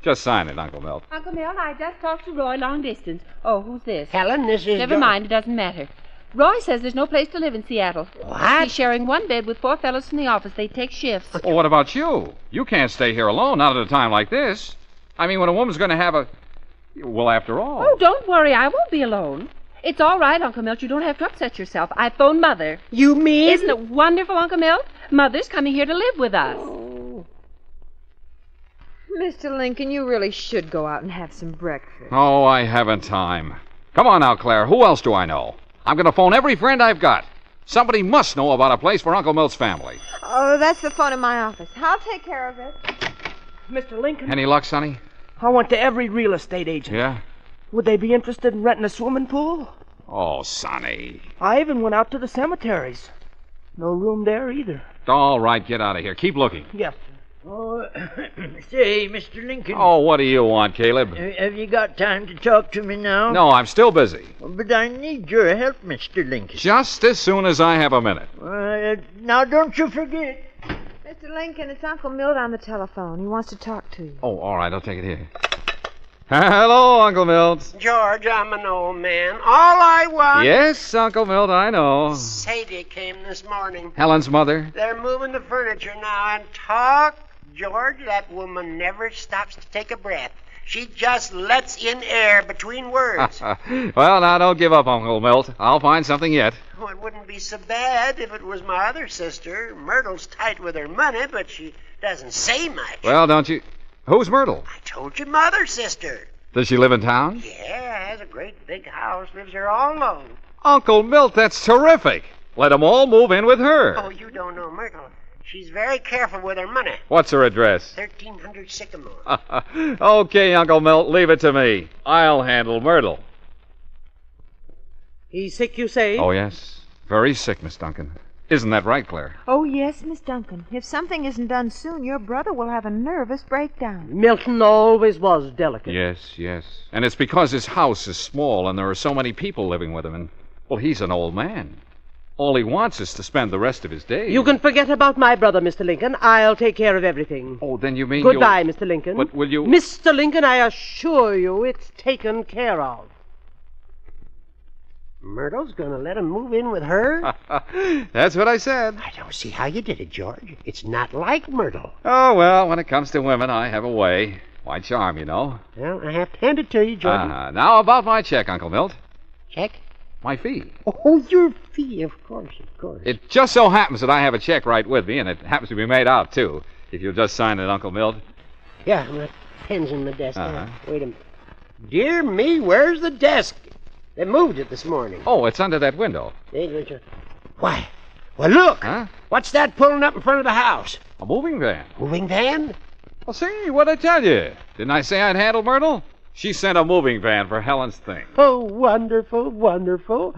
Just sign it, Uncle Milt. Uncle Milt, I just talked to Roy long distance. Oh, who's this? Helen, this is... Never mind, it doesn't matter. Roy says there's no place to live in Seattle. What? He's sharing one bed with 4 fellows from the office. They take shifts. Well, what about you? You can't stay here alone, not at a time like this. I mean, when a woman's going to have a... Well, after all... Oh, don't worry. I won't be alone. It's all right, Uncle Milt. You don't have to upset yourself. I phoned Mother. You mean... Isn't it wonderful, Uncle Milt? Mother's coming here to live with us. Mr. Lincoln, you really should go out and have some breakfast. Oh, I haven't time. Come on now, Claire. Who else do I know? I'm going to phone every friend I've got. Somebody must know about a place for Uncle Milt's family. Oh, that's the phone in my office. I'll take care of it. Mr. Lincoln, Any luck, Sonny? I went to every real estate agent. Yeah? Would they be interested in renting a swimming pool? Oh, Sonny. I even went out to the cemeteries. No room there either. All right, get out of here. Keep looking. Yes. Oh, say, Mr. Lincoln. Oh, what do you want, Caleb? Have you got time to talk to me now? No, I'm still busy. But I need your help, Mr. Lincoln. Just as soon as I have a minute. Now, don't you forget. Mr. Lincoln, it's Uncle Milt on the telephone. He wants to talk to you. Oh, all right, I'll take it here. Hello, Uncle Milt. George, I'm an old man. All I want... Yes, Uncle Milt, I know. Sadie came this morning. Helen's mother? They're moving the furniture now, and talk, George, that woman never stops to take a breath. She just lets in air between words. Well, now, don't give up, Uncle Milt. I'll find something yet. Oh, it wouldn't be so bad if it was my other sister. Myrtle's tight with her money, but she doesn't say much. Well, don't you... Who's Myrtle? I told you, mother sister. Does she live in town? Yeah, has a great big house, lives there all alone. Uncle Milt, that's terrific. Let 'em all move in with her. Oh, you don't know Myrtle. She's very careful with her money. What's her address? 1300 Sycamore. Okay, Uncle Milt, leave it to me. I'll handle Myrtle. He's sick, you say? Oh, yes. Very sick, Miss Duncan. Isn't that right, Claire? Oh, yes, Miss Duncan. If something isn't done soon, your brother will have a nervous breakdown. Milton always was delicate. Yes, yes. And it's because his house is small and there are so many people living with him. And, well, he's an old man. All he wants is to spend the rest of his days. You can forget about my brother, Mr. Lincoln. I'll take care of everything. Oh, then you mean Goodbye, Mr. Lincoln. But will you... Mr. Lincoln, I assure you it's taken care of. Myrtle's gonna let him move in with her? That's what I said. I don't see how you did it, George. It's not like Myrtle. Oh, well, when it comes to women, I have a way. Why, charm, you know. Well, I have to hand it to you, George. Now about my check, Uncle Milt. Check? My fee. Oh, your fee, of course, of course. It just so happens that I have a check right with me, and it happens to be made out, too. If you'll just sign it, Uncle Milt. Yeah, my pen's in the desk. Wait a minute. Dear me, where's the desk? They moved it this morning. Oh, it's under that window. Why? Well, look. Huh? What's that pulling up in front of the house? A moving van. Moving van? Well, see, what'd I tell you? Didn't I say I'd handle Myrtle? She sent a moving van for Helen's things. Oh, wonderful, wonderful.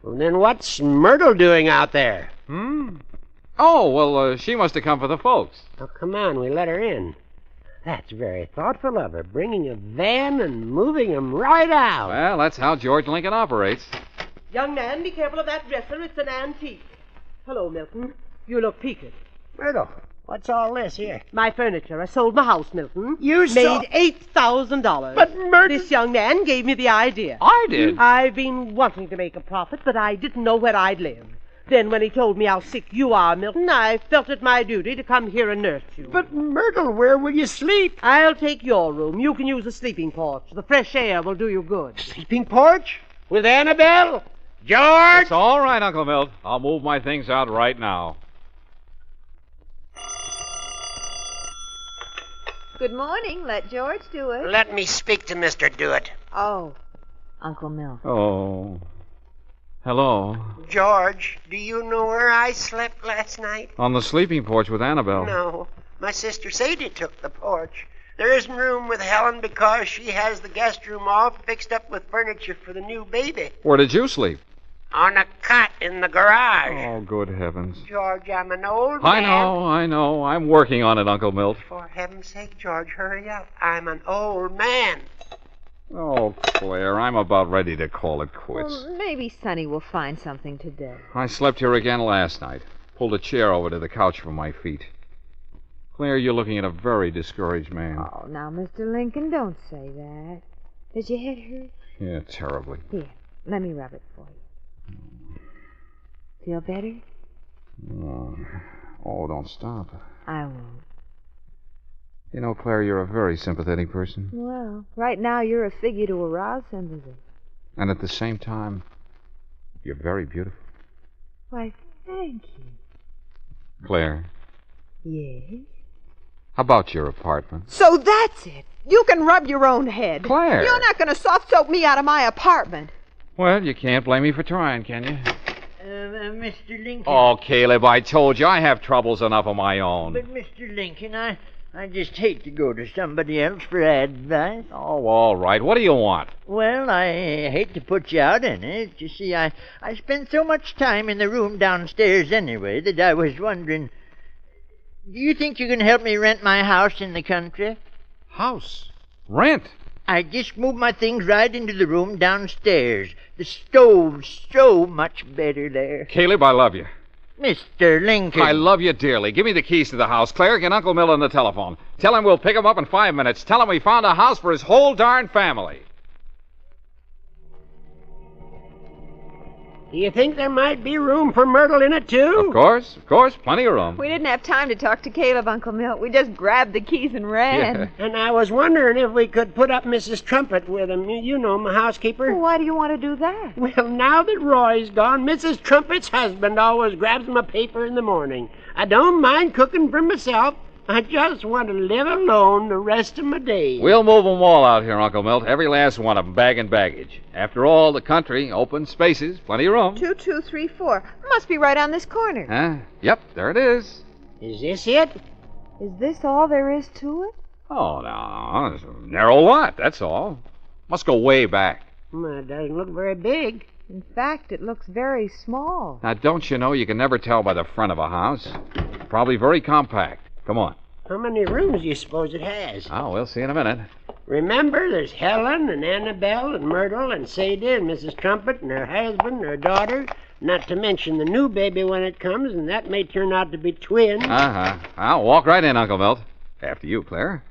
Well, then what's Myrtle doing out there? Oh, well, she must have come for the folks. Oh, come on, we let her in. That's very thoughtful of her, bringing a van and moving 'em right out. Well, that's how George Lincoln operates. Young man, be careful of that dresser. It's an antique. Hello, Milton. You look peaked. Myrtle, what's all this here? My furniture. I sold my house, Milton. You made $8,000. But Myrtle... This young man gave me the idea. I did? I've been wanting to make a profit, but I didn't know where I'd live. Then when he told me how sick you are, Milton, I felt it my duty to come here and nurse you. But, Myrtle, where will you sleep? I'll take your room. You can use the sleeping porch. The fresh air will do you good. Sleeping porch? With Annabelle? George? It's all right, Uncle Milt. I'll move my things out right now. Good morning. Let George do it. Let me speak to Mr. Dewitt. Oh, Uncle Milt. Oh. Hello. George, do you know where I slept last night? On the sleeping porch with Annabelle. No. My sister Sadie took the porch. There isn't room with Helen because she has the guest room all fixed up with furniture for the new baby. Where did you sleep? On a cot in the garage. Oh, good heavens. George, I'm an old man. I know. I'm working on it, Uncle Milt. For heaven's sake, George, hurry up. I'm an old man. Oh, Claire, I'm about ready to call it quits. Well, maybe Sonny will find something today. I slept here again last night. Pulled a chair over to the couch for my feet. Claire, you're looking at a very discouraged man. Oh, now, Mr. Lincoln, don't say that. Does your head hurt? Yeah, terribly. Here, let me rub it for you. Feel better? Oh, don't stop. I won't. You know, Claire, you're a very sympathetic person. Well, right now you're a figure to arouse sympathy. And at the same time, you're very beautiful. Why, thank you. Claire, Yes? How about your apartment? So that's it. You can rub your own head. Claire. You're not going to soft soap me out of my apartment. Well, you can't blame me for trying, can you? Mr. Lincoln. Oh, Caleb, I told you I have troubles enough of my own. But, Mr. Lincoln, I just hate to go to somebody else for advice. Oh, all right. What do you want? Well, I hate to put you out in it. You see, I spend so much time in the room downstairs anyway that I was wondering, do you think you can help me rent my house in the country? House? Rent? I just moved my things right into the room downstairs. The stove's so much better there. Caleb, I love you. Mr. Lincoln. I love you dearly. Give me the keys to the house. Claire, get Uncle Mill on the telephone. Tell him we'll pick him up in 5 minutes. Tell him we found a house for his whole darn family. Do you think there might be room for Myrtle in it, too? Of course. Plenty of room. We didn't have time to talk to Caleb, Uncle Milt. We just grabbed the keys and ran. Yeah. And I was wondering if we could put up Mrs. Trumpet with him. You know, my housekeeper. Well, why do you want to do that? Well, now that Roy's gone, Mrs. Trumpet's husband always grabs my paper in the morning. I don't mind cooking for myself. I just want to live alone the rest of my days. We'll move them all out here, Uncle Milt. Every last one of them, bag and baggage. After all, the country, open spaces, plenty of room. 2234. Must be right on this corner. Huh? Yep, there it is. Is this it? Is this all there is to it? Oh, no. It's a narrow lot, that's all. Must go way back. Well, it doesn't look very big. In fact, it looks very small. Now, don't you know you can never tell by the front of a house? Probably very compact. Come on. How many rooms do you suppose it has? Oh, we'll see in a minute. Remember, there's Helen and Annabelle and Myrtle and Sadie and Mrs. Trumpet and her husband and her daughter, not to mention the new baby when it comes, and that may turn out to be twins. Uh-huh. I'll walk right in, Uncle Milt. After you, Claire.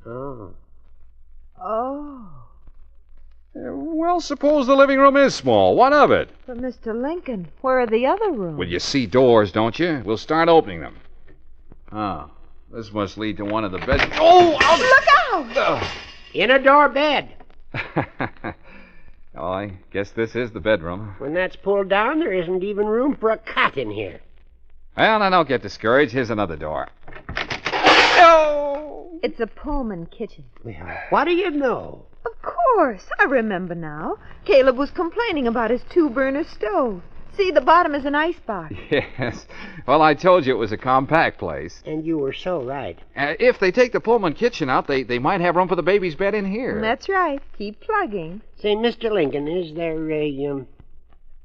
Oh. Oh. Well, suppose the living room is small. What of it? But, Mr. Lincoln, where are the other rooms? Well, you see doors, don't you? We'll start opening them. Oh, this must lead to one of the beds. Oh! Look out! In a door bed. Oh, I guess this is the bedroom. When that's pulled down, there isn't even room for a cot in here. Well, now don't get discouraged. Here's another door. Oh! It's a Pullman kitchen. Well, what do you know? Of course. I remember now. Caleb was complaining about his two-burner stove. See, the bottom is an icebox. Yes. Well, I told you it was a compact place. And you were so right. If they take the Pullman kitchen out, they might have room for the baby's bed in here. That's right. Keep plugging. Say, Mr. Lincoln, is there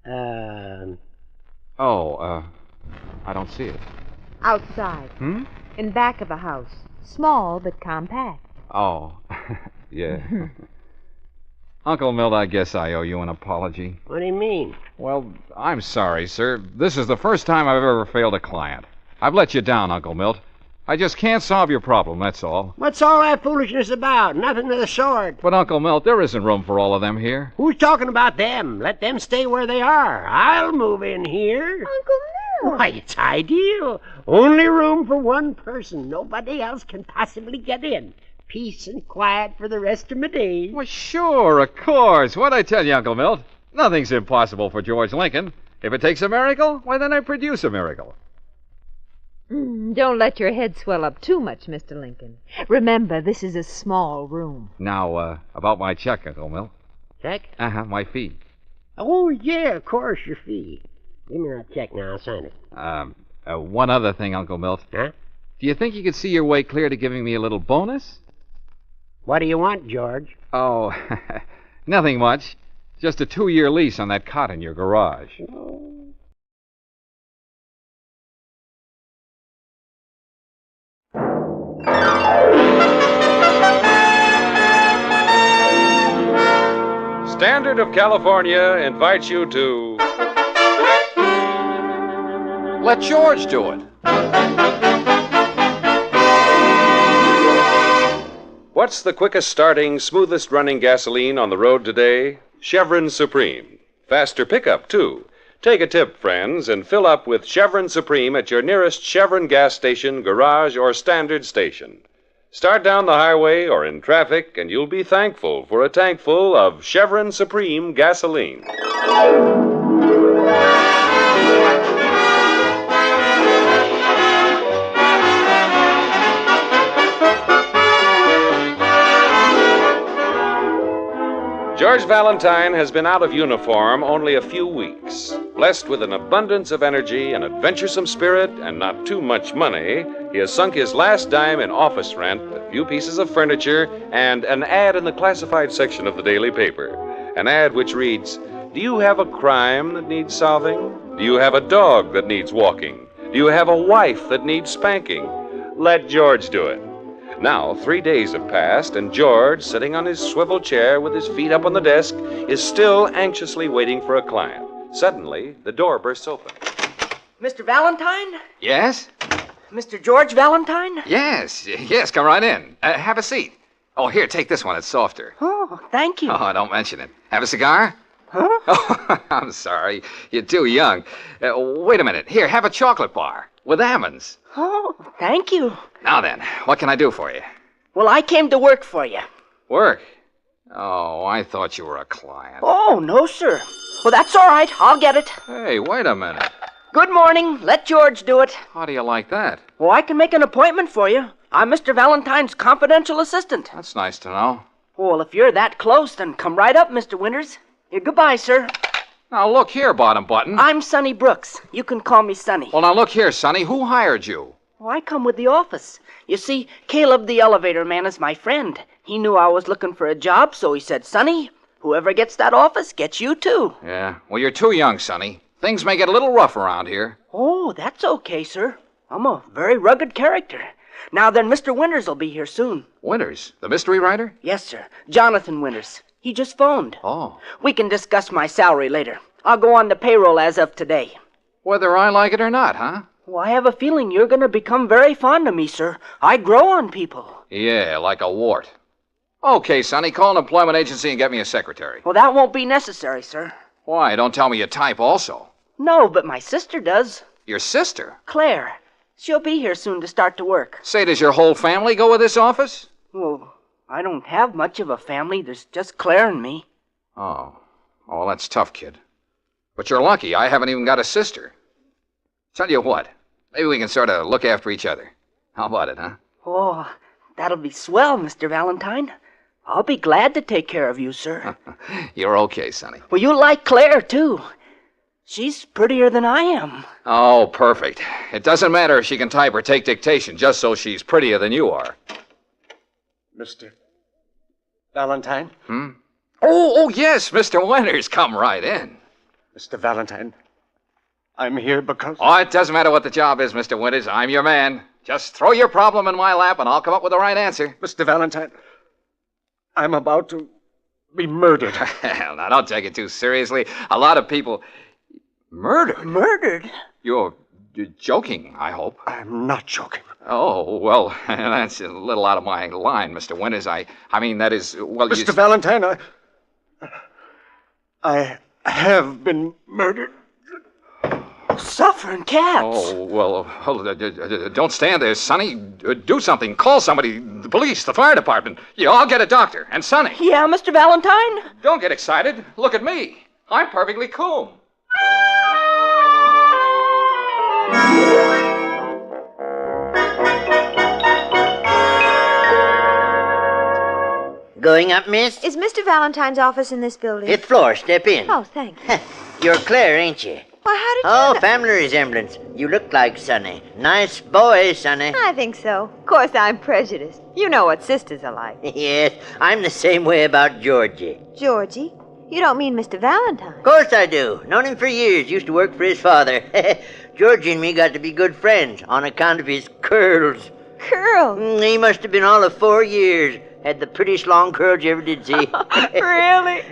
I don't see it. Outside. In back of the house. Small, but compact. Oh, yeah. Uncle Milt, I guess I owe you an apology. What do you mean? Well, I'm sorry, sir. This is the first time I've ever failed a client. I've let you down, Uncle Milt. I just can't solve your problem, that's all. What's all that foolishness about? Nothing of the sort. But, Uncle Milt, there isn't room for all of them here. Who's talking about them? Let them stay where they are. I'll move in here. Uncle Milt! Why, it's ideal. Only room for one person. Nobody else can possibly get in. Peace and quiet for the rest of my days. Well, sure, of course. What'd I tell you, Uncle Milt? Nothing's impossible for George Lincoln. If it takes a miracle, why, then I produce a miracle. Don't let your head swell up too much, Mr. Lincoln. Remember, this is a small room. Now, about my check, Uncle Milt. Check? Uh-huh, my fee. Oh, yeah, of course, your fee. Give me that check now. I'll sign it. One other thing, Uncle Milt. Huh? Do you think you could see your way clear to giving me a little bonus? What do you want, George? Oh, nothing much. Just a 2-year lease on that cot in your garage. Standard of California invites you to... Let George do it. What's the quickest starting, smoothest running gasoline on the road today? Chevron Supreme. Faster pickup, too. Take a tip, friends, and fill up with Chevron Supreme at your nearest Chevron gas station, garage, or standard station. Start down the highway or in traffic, and you'll be thankful for a tank full of Chevron Supreme gasoline. George Valentine has been out of uniform only a few weeks. Blessed with an abundance of energy, an adventuresome spirit, and not too much money, he has sunk his last dime in office rent, a few pieces of furniture, and an ad in the classified section of the daily paper. An ad which reads, "Do you have a crime that needs solving? Do you have a dog that needs walking? Do you have a wife that needs spanking? Let George do it." Now, 3 days have passed, and George, sitting on his swivel chair with his feet up on the desk, is still anxiously waiting for a client. Suddenly, the door bursts open. Mr. Valentine? Yes? Mr. George Valentine? Yes, come right in. Have a seat. Oh, here, take this one. It's softer. Oh, thank you. Oh, don't mention it. Have a cigar? Huh? Oh, I'm sorry. You're too young. Wait a minute. Here, have a chocolate bar with almonds. Oh, thank you. Now then, what can I do for you? Well, I came to work for you. Work? Oh, I thought you were a client. Oh, no, sir. Well, that's all right. I'll get it. Hey, wait a minute. Good morning. Let George do it. How do you like that? Well, I can make an appointment for you. I'm Mr. Valentine's confidential assistant. That's nice to know. Well, if you're that close, then come right up, Mr. Winters. Goodbye, sir. Now, look here, Bottom Button. I'm Sonny Brooks. You can call me Sonny. Well, now, look here, Sonny. Who hired you? Well, I come with the office. You see, Caleb the elevator man is my friend. He knew I was looking for a job, so he said, "Sonny, whoever gets that office gets you, too." Yeah, well, you're too young, Sonny. Things may get a little rough around here. Oh, that's okay, sir. I'm a very rugged character. Now then, Mr. Winters will be here soon. Winters? The mystery writer? Yes, sir. Jonathan Winters. He just phoned. Oh. We can discuss my salary later. I'll go on the payroll as of today. Whether I like it or not, huh? Well, I have a feeling you're going to become very fond of me, sir. I grow on people. Yeah, like a wart. Okay, Sonny, call an employment agency and get me a secretary. Well, that won't be necessary, sir. Why? Don't tell me you type also. No, but my sister does. Your sister? Claire. She'll be here soon to start to work. Say, does your whole family go with this office? Well, I don't have much of a family. There's just Claire and me. Oh. Oh, well, that's tough, kid. But you're lucky. I haven't even got a sister. Tell you what, maybe we can sort of look after each other. How about it, huh? Oh, that'll be swell, Mr. Valentine. I'll be glad to take care of you, sir. You're okay, Sonny. Well, you like Claire, too. She's prettier than I am. Oh, perfect. It doesn't matter if she can type or take dictation, just so she's prettier than you are. Mr. Valentine? Oh, yes, Mr. Winters. Come right in. Mr. Valentine, I'm here because... Oh, it doesn't matter what the job is, Mr. Winters. I'm your man. Just throw your problem in my lap and I'll come up with the right answer. Mr. Valentine, I'm about to be murdered. Now, don't take it too seriously. A lot of people... Murdered? Murdered? You're joking, I hope. I'm not joking. Oh, well, that's a little out of my line, Mr. Winters. I mean, that is, well, Mr. Valentine, I have been murdered. Suffering cats. Oh, well, don't stand there, Sonny. Do something. Call somebody. The police, the fire department. Yeah, I'll get a doctor. And Sonny. Yeah, Mr. Valentine? Don't get excited. Look at me. I'm perfectly cool. Going up, miss? Is Mr. Valentine's office in this building? 5th floor. Step in. Oh, thanks. You're Claire, ain't you? Why, how did you Oh, know? family resemblance. You look like Sonny. Nice boy, Sonny. I think so. Of course, I'm prejudiced. You know what sisters are like. Yes, I'm the same way about Georgie. Georgie? You don't mean Mr. Valentine? Of course I do. Known him for years. Used to work for his father. Georgie and me got to be good friends on account of his curls. Curls? He must have been all of 4 years. Had the prettiest long curls you ever did see. Really?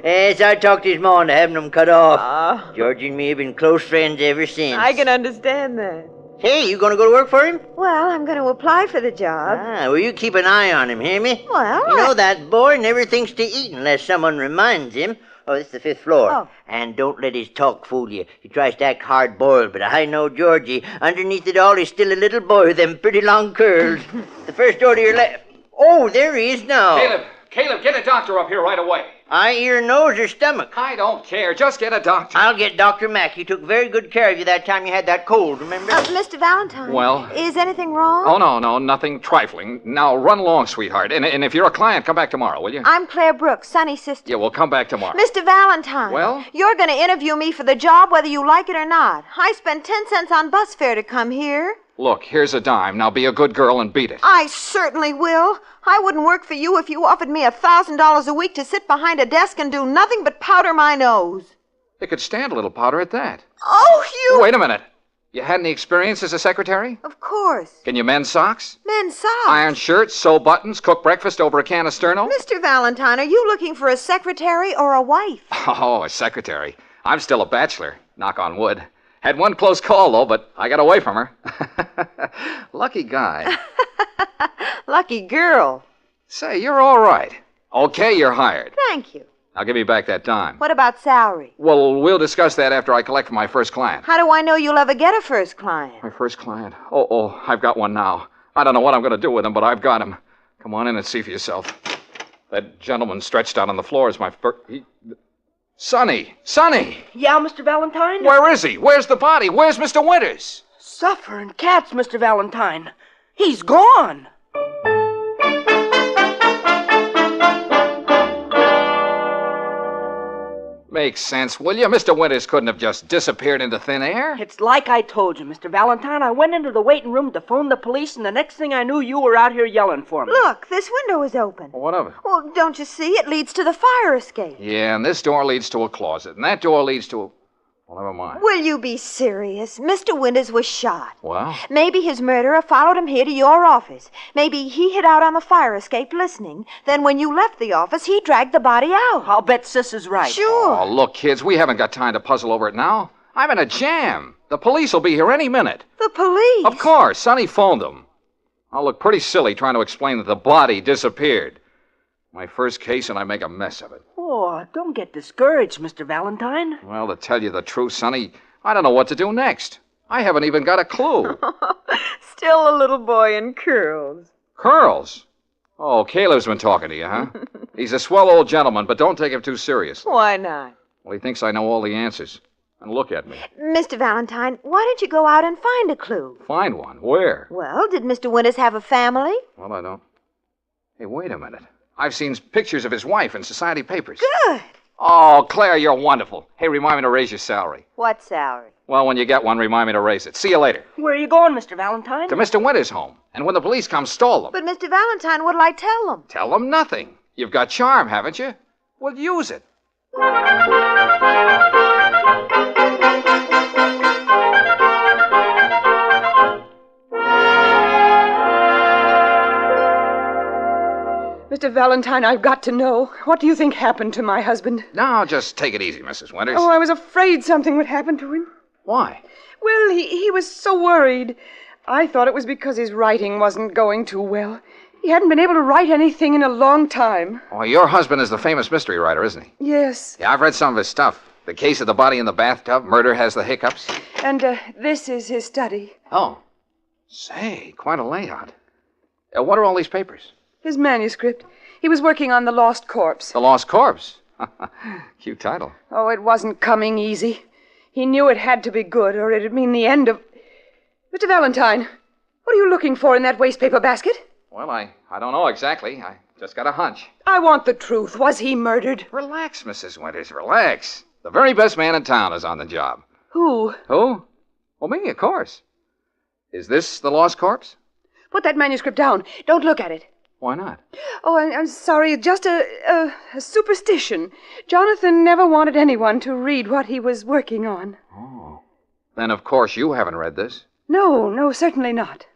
Yes, I talked his ma into having them cut off. Georgie and me have been close friends ever since. I can understand that. Hey, you gonna go to work for him? Well, I'm going to apply for the job. Well, you keep an eye on him, hear me? Well, You know that boy never thinks to eat unless someone reminds him. Oh, this is the 5th floor. Oh. And don't let his talk fool you. He tries to act hard-boiled, but I know Georgie. Underneath it all, he's still a little boy with them pretty long curls. The first door to your left. Oh, there he is now. Caleb, get a doctor up here right away. Eye, ear, nose, or stomach? I don't care. Just get a doctor. I'll get Dr. Mack. He took very good care of you that time you had that cold, remember? Mr. Valentine. Well? Is anything wrong? Oh, no, nothing trifling. Now, run along, sweetheart. And if you're a client, come back tomorrow, will you? I'm Claire Brooks, Sonny's sister. Yeah, we'll come back tomorrow. Mr. Valentine. Well? You're going to interview me for the job whether you like it or not. I spent 10 cents on bus fare to come here. Look, here's a dime. Now be a good girl and beat it. I certainly will. I wouldn't work for you if you offered me $1,000 a week to sit behind a desk and do nothing but powder my nose. You could stand a little powder at that. Oh, you... Wait a minute. You had any experience as a secretary? Of course. Can you mend socks? Men's socks. Iron shirts, sew buttons, cook breakfast over a can of Sterno? Mr. Valentine, are you looking for a secretary or a wife? Oh, a secretary. I'm still a bachelor. Knock on wood. Had one close call, though, but I got away from her. Lucky guy. Lucky girl. Say, you're all right. Okay, you're hired. Thank you. Now give me back that dime. What about salary? Well, we'll discuss that after I collect my first client. How do I know you'll ever get a first client? My first client? Oh, I've got one now. I don't know what I'm going to do with him, but I've got him. Come on in and see for yourself. That gentleman stretched out on the floor is my first... Sonny! Yeah, Mr. Valentine? Where is he? Where's the body? Where's Mr. Winters? Suffering cats, Mr. Valentine. He's gone. Makes sense, will you? Mr. Winters couldn't have just disappeared into thin air. It's like I told you, Mr. Valentine. I went into the waiting room to phone the police, and the next thing I knew, you were out here yelling for me. Look, this window is open. What of it? Well, don't you see? It leads to the fire escape. Yeah, and this door leads to a closet, and that door leads to a... Well, never mind. Will you be serious? Mr. Winters was shot. Well? Maybe his murderer followed him here to your office. Maybe he hid out on the fire escape listening. Then when you left the office, he dragged the body out. I'll bet Sis is right. Sure. Oh, look, kids, we haven't got time to puzzle over it now. I'm in a jam. The police will be here any minute. The police? Of course. Sonny phoned them. I'll look pretty silly trying to explain that the body disappeared. My first case, and I make a mess of it. Oh, don't get discouraged, Mr. Valentine. Well, to tell you the truth, Sonny, I don't know what to do next. I haven't even got a clue. Still a little boy in curls. Curls? Oh, Caleb's been talking to you, huh? He's a swell old gentleman, but don't take him too seriously. Why not? Well, he thinks I know all the answers. And look at me. Mr. Valentine, why don't you go out and find a clue? Find one? Where? Well, did Mr. Winters have a family? Well, I don't. Hey, wait a minute. I've seen pictures of his wife in society papers. Good. Oh, Claire, you're wonderful. Hey, remind me to raise your salary. What salary? Well, when you get one, remind me to raise it. See you later. Where are you going, Mr. Valentine? To Mr. Winters' home. And when the police come, stall them. But, Mr. Valentine, what'll I tell them? Tell them nothing. You've got charm, haven't you? Well, use it. Mr. Valentine, I've got to know. What do you think happened to my husband? Now, just take it easy, Mrs. Winters. Oh, I was afraid something would happen to him. Why? Well, he was so worried. I thought it was because his writing wasn't going too well. He hadn't been able to write anything in a long time. Oh, your husband is the famous mystery writer, isn't he? Yes. Yeah, I've read some of his stuff. The Case of the Body in the Bathtub, Murder Has the Hiccups. And this is his study. Oh. Say, quite a layout. What are all these papers? His manuscript. He was working on The Lost Corpse. The Lost Corpse? Cute title. Oh, it wasn't coming easy. He knew it had to be good, or it'd mean the end of... Mr. Valentine, what are you looking for in that wastepaper basket? Well, I don't know exactly. I just got a hunch. I want the truth. Was he murdered? Relax, Mrs. Winters, relax. The very best man in town is on the job. Who? Who? Well, me, of course. Is this The Lost Corpse? Put that manuscript down. Don't look at it. Why not? Oh, I'm sorry. Just a superstition. Jonathan never wanted anyone to read what he was working on. Oh. Then, of course, you haven't read this. No, certainly not.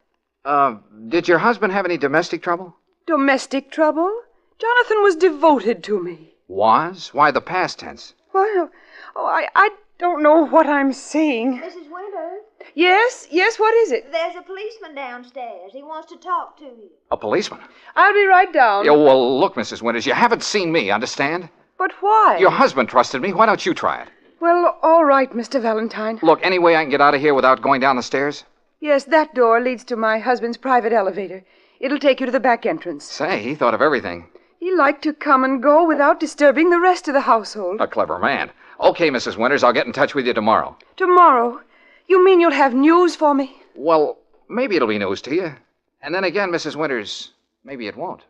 Did your husband have any domestic trouble? Domestic trouble? Jonathan was devoted to me. Was? Why the past tense? Well, I don't know what I'm saying. Mrs. Winters? Yes, what is it? There's a policeman downstairs. He wants to talk to you. A policeman? I'll be right down. Yeah, well, look, Mrs. Winters, you haven't seen me, understand? But why? Your husband trusted me. Why don't you try it? Well, all right, Mr. Valentine. Look, any way I can get out of here without going down the stairs? Yes, that door leads to my husband's private elevator. It'll take you to the back entrance. Say, he thought of everything. He liked to come and go without disturbing the rest of the household. A clever man. Okay, Mrs. Winters, I'll get in touch with you tomorrow. Tomorrow? You mean you'll have news for me? Well, maybe it'll be news to you. And then again, Mrs. Winters, maybe it won't.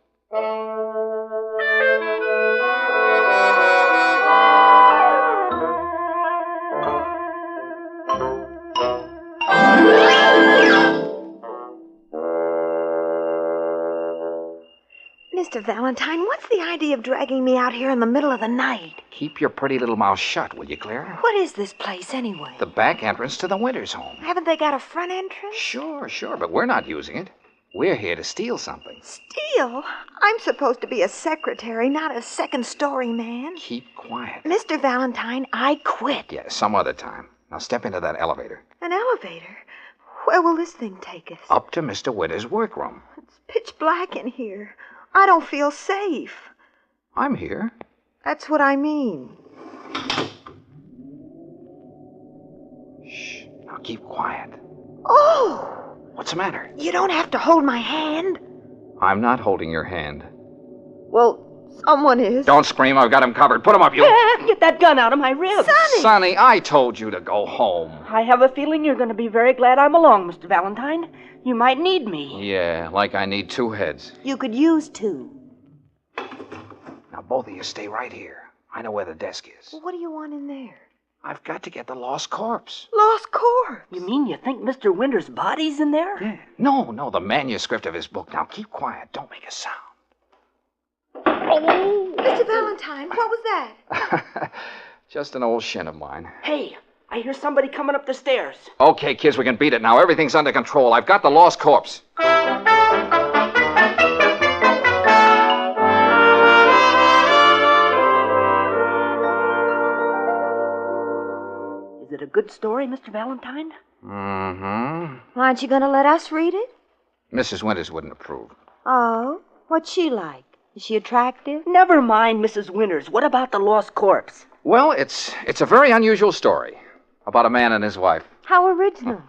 Mr. Valentine, what's the idea of dragging me out here in the middle of the night? Keep your pretty little mouth shut, will you, Claire? What is this place, anyway? The back entrance to the Winters home. Haven't they got a front entrance? Sure, but we're not using it. We're here to steal something. Steal? I'm supposed to be a secretary, not a second-story man. Keep quiet. Mr. Valentine, I quit. Yeah, some other time. Now step into that elevator. An elevator? Where will this thing take us? Up to Mr. Winters' workroom. It's pitch black in here. I don't feel safe. I'm here. That's what I mean. Shh. Now keep quiet. Oh! What's the matter? You don't have to hold my hand. I'm not holding your hand. Well, someone is. Don't scream. I've got him covered. Put him up, you. Get that gun out of my ribs. Sonny, I told you to go home. I have a feeling you're going to be very glad I'm along, Mr. Valentine. You might need me. Yeah, like I need two heads. You could use two. Now, both of you stay right here. I know where the desk is. Well, what do you want in there? I've got to get the lost corpse. Lost corpse? You mean you think Mr. Winters' body's in there? Yeah. No, the manuscript of his book. Now, keep quiet. Don't make a sound. Oh! Mr. Valentine, what was that? Just an old shin of mine. Hey, I hear somebody coming up the stairs. Okay, kids, we can beat it now. Everything's under control. I've got the lost corpse. Is it a good story, Mr. Valentine? Mm-hmm. Aren't you going to let us read it? Mrs. Winters wouldn't approve. Oh? What's she like? Is she attractive? Never mind Mrs. Winters. What about the lost corpse? Well, it's a very unusual story about a man and his wife. How original.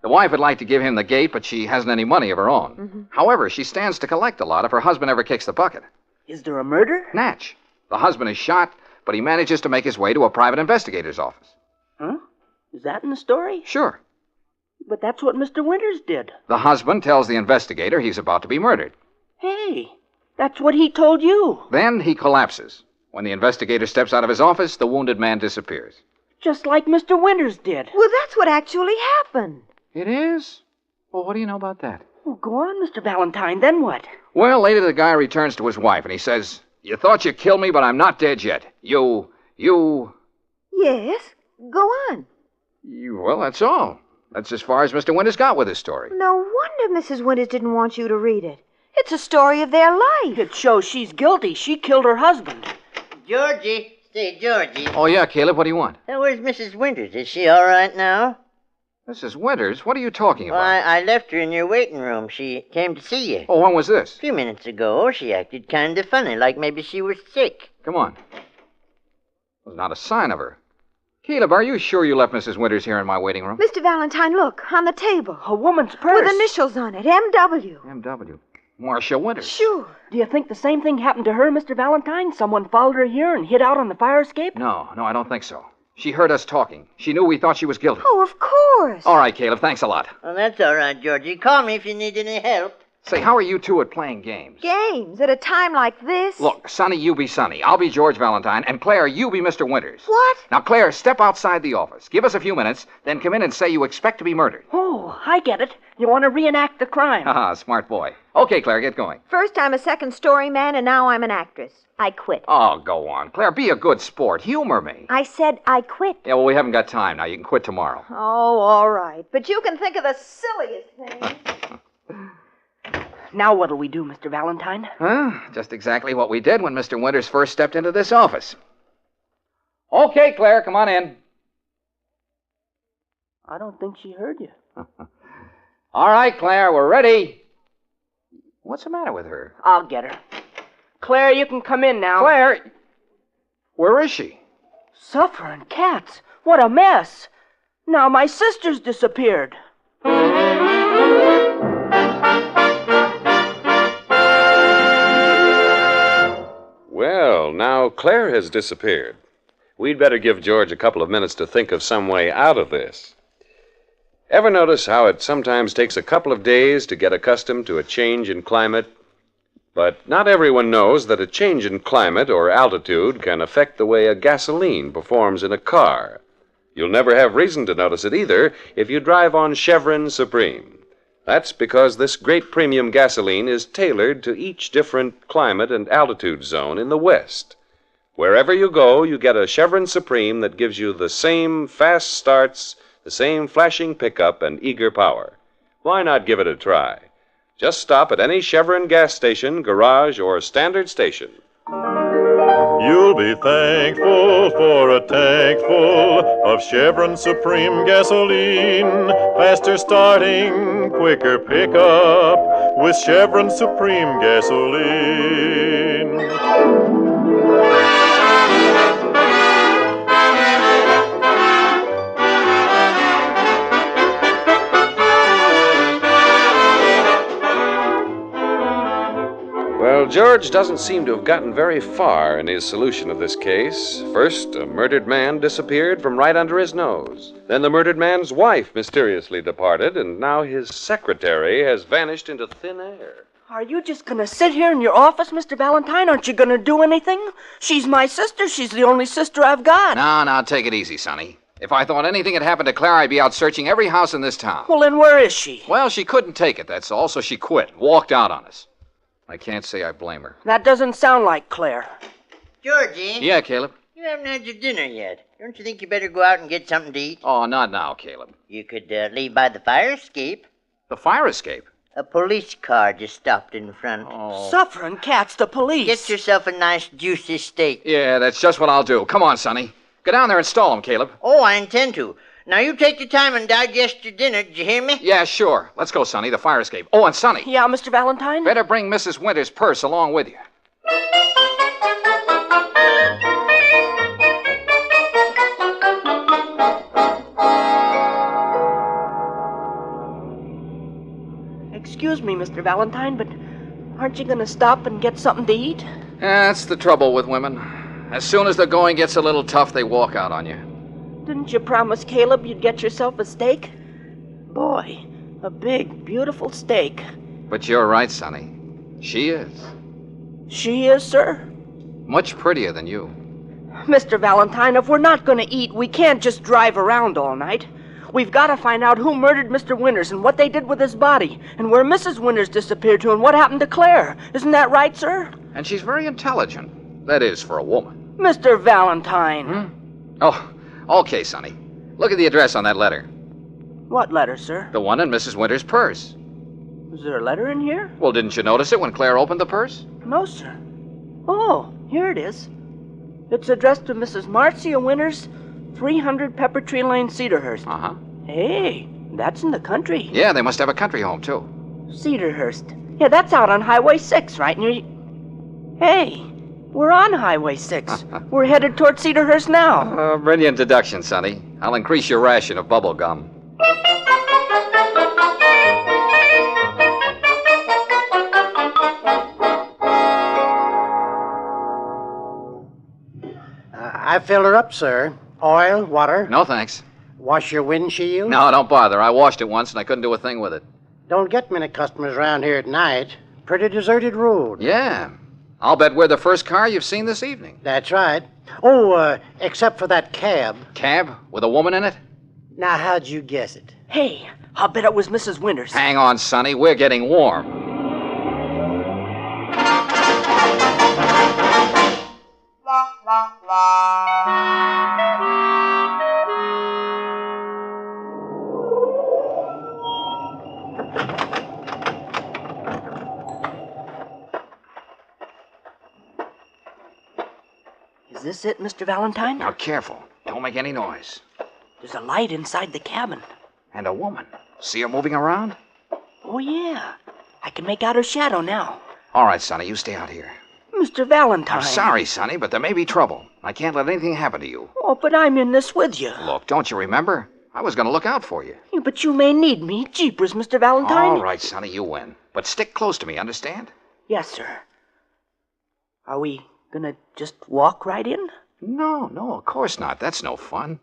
The wife would like to give him the gate, but she hasn't any money of her own. Mm-hmm. However, she stands to collect a lot if her husband ever kicks the bucket. Is there a murder? Natch. The husband is shot, but he manages to make his way to a private investigator's office. Huh? Is that in the story? Sure. But that's what Mr. Winters did. The husband tells the investigator he's about to be murdered. Hey, that's what he told you. Then he collapses. When the investigator steps out of his office, the wounded man disappears. Just like Mr. Winters did. Well, that's what actually happened. It is? Well, what do you know about that? Well, go on, Mr. Valentine. Then what? Well, later the guy returns to his wife, and he says, "You thought you killed me, but I'm not dead yet. You... Yes, go on. Well, that's all. That's as far as Mr. Winters got with his story. No wonder Mrs. Winters didn't want you to read it. It's a story of their life. It shows she's guilty. She killed her husband. Georgie. Say, Georgie. Oh, yeah, Caleb, what do you want? Where's Mrs. Winters? Is she all right now? Mrs. Winters? What are you talking about? Well, I left her in your waiting room. She came to see you. Oh, when was this? A few minutes ago. She acted kind of funny, like maybe she was sick. Come on. There's not a sign of her. Caleb, are you sure you left Mrs. Winters here in my waiting room? Mr. Valentine, look, on the table. A woman's purse. With initials on it, M.W. M.W. Marcia Winters. Sure. Do you think the same thing happened to her, Mr. Valentine? Someone followed her here and hid out on the fire escape? No, I don't think so. She heard us talking. She knew we thought she was guilty. Oh, of course. All right, Caleb, thanks a lot. Well, that's all right, Georgie. Call me if you need any help. Say, how are you two at playing games? Games at a time like this? Look, Sonny, you be Sonny. I'll be George Valentine. And Claire, you be Mr. Winters. What? Now, Claire, step outside the office. Give us a few minutes, then come in and say you expect to be murdered. Oh, I get it. You want to reenact the crime. Haha, smart boy. Okay, Claire, get going. First I'm a second-story man, and now I'm an actress. I quit. Oh, go on. Claire, be a good sport. Humor me. I said I quit. Yeah, well, we haven't got time now. You can quit tomorrow. Oh, all right. But you can think of the silliest thing. Now what'll we do, Mr. Valentine? Huh? Just exactly what we did when Mr. Winters first stepped into this office. Okay, Claire, come on in. I don't think she heard you. All right, Claire, we're ready. What's the matter with her? I'll get her. Claire, you can come in now. Claire, where is she? Suffering cats. What a mess. Now my sister's disappeared. Well, now Claire has disappeared. We'd better give George a couple of minutes to think of some way out of this. Ever notice how it sometimes takes a couple of days to get accustomed to a change in climate? But not everyone knows that a change in climate or altitude can affect the way a gasoline performs in a car. You'll never have reason to notice it either if you drive on Chevron Supreme. That's because this great premium gasoline is tailored to each different climate and altitude zone in the West. Wherever you go, you get a Chevron Supreme that gives you the same fast starts, the same flashing pickup and eager power. Why not give it a try? Just stop at any Chevron gas station, garage, or standard station. You'll be thankful for a tank full of Chevron Supreme gasoline. Faster starting, quicker pickup with Chevron Supreme gasoline. Well, George doesn't seem to have gotten very far in his solution of this case. First, a murdered man disappeared from right under his nose. Then the murdered man's wife mysteriously departed, and now his secretary has vanished into thin air. Are you just going to sit here in your office, Mr. Valentine? Aren't you going to do anything? She's my sister. She's the only sister I've got. No, take it easy, Sonny. If I thought anything had happened to Claire, I'd be out searching every house in this town. Well, then where is she? Well, she couldn't take it, that's all, so she quit, walked out on us. I can't say I blame her. That doesn't sound like Claire. Georgie? Yeah, Caleb? You haven't had your dinner yet. Don't you think you better go out and get something to eat? Oh, not now, Caleb. You could leave by the fire escape. The fire escape? A police car just stopped in front. Oh. Suffering cats, the police. Get yourself a nice, juicy steak. Yeah, that's just what I'll do. Come on, Sonny. Go down there and stall him, Caleb. Oh, I intend to. Now, you take your time and digest your dinner. Did you hear me? Yeah, sure. Let's go, Sonny. The fire escape. Oh, and Sonny. Yeah, Mr. Valentine? Better bring Mrs. Winters' purse along with you. Excuse me, Mr. Valentine, but aren't you going to stop and get something to eat? That's the trouble with women. As soon as the going gets a little tough, they walk out on you. Didn't you promise Caleb you'd get yourself a steak? Boy, a big, beautiful steak. But you're right, Sonny. She is. She is, sir? Much prettier than you. Mr. Valentine, if we're not going to eat, we can't just drive around all night. We've got to find out who murdered Mr. Winters and what they did with his body, and where Mrs. Winters disappeared to and what happened to Claire. Isn't that right, sir? And she's very intelligent. That is, for a woman. Mr. Valentine. Oh, okay, Sonny. Look at the address on that letter. What letter, sir? The one in Mrs. Winters' purse. Is there a letter in here? Well, didn't you notice it when Claire opened the purse? No, sir. Oh, here it is. It's addressed to Mrs. Marcia Winters, 300 Pepper Tree Lane, Cedarhurst. Uh-huh. Hey, that's in the country. Yeah, they must have a country home, too. Cedarhurst. Yeah, that's out on Highway 6, right near... Hey, we're on Highway 6. We're headed toward Cedarhurst now. Brilliant deduction, Sonny. I'll increase your ration of bubble gum. I filled her up, sir. Oil, water. No, thanks. Wash your windshield. No, don't bother. I washed it once and I couldn't do a thing with it. Don't get many customers around here at night. Pretty deserted road. Yeah. I'll bet we're the first car you've seen this evening. That's right. Oh, except for that cab. Cab? With a woman in it? Now, how'd you guess it? Hey, I'll bet it was Mrs. Winters. Hang on, Sonny. We're getting warm. Is this it, Mr. Valentine? Now, careful. Don't make any noise. There's a light inside the cabin. And a woman. See her moving around? Oh, yeah. I can make out her shadow now. All right, Sonny, you stay out here. Mr. Valentine. I'm sorry, Sonny, but there may be trouble. I can't let anything happen to you. Oh, but I'm in this with you. Look, don't you remember? I was going to look out for you. Yeah, but you may need me. Jeepers, Mr. Valentine. All right, Sonny, you win. But stick close to me, understand? Yes, sir. Are we Gonna just walk right in? No, of course not. That's no fun.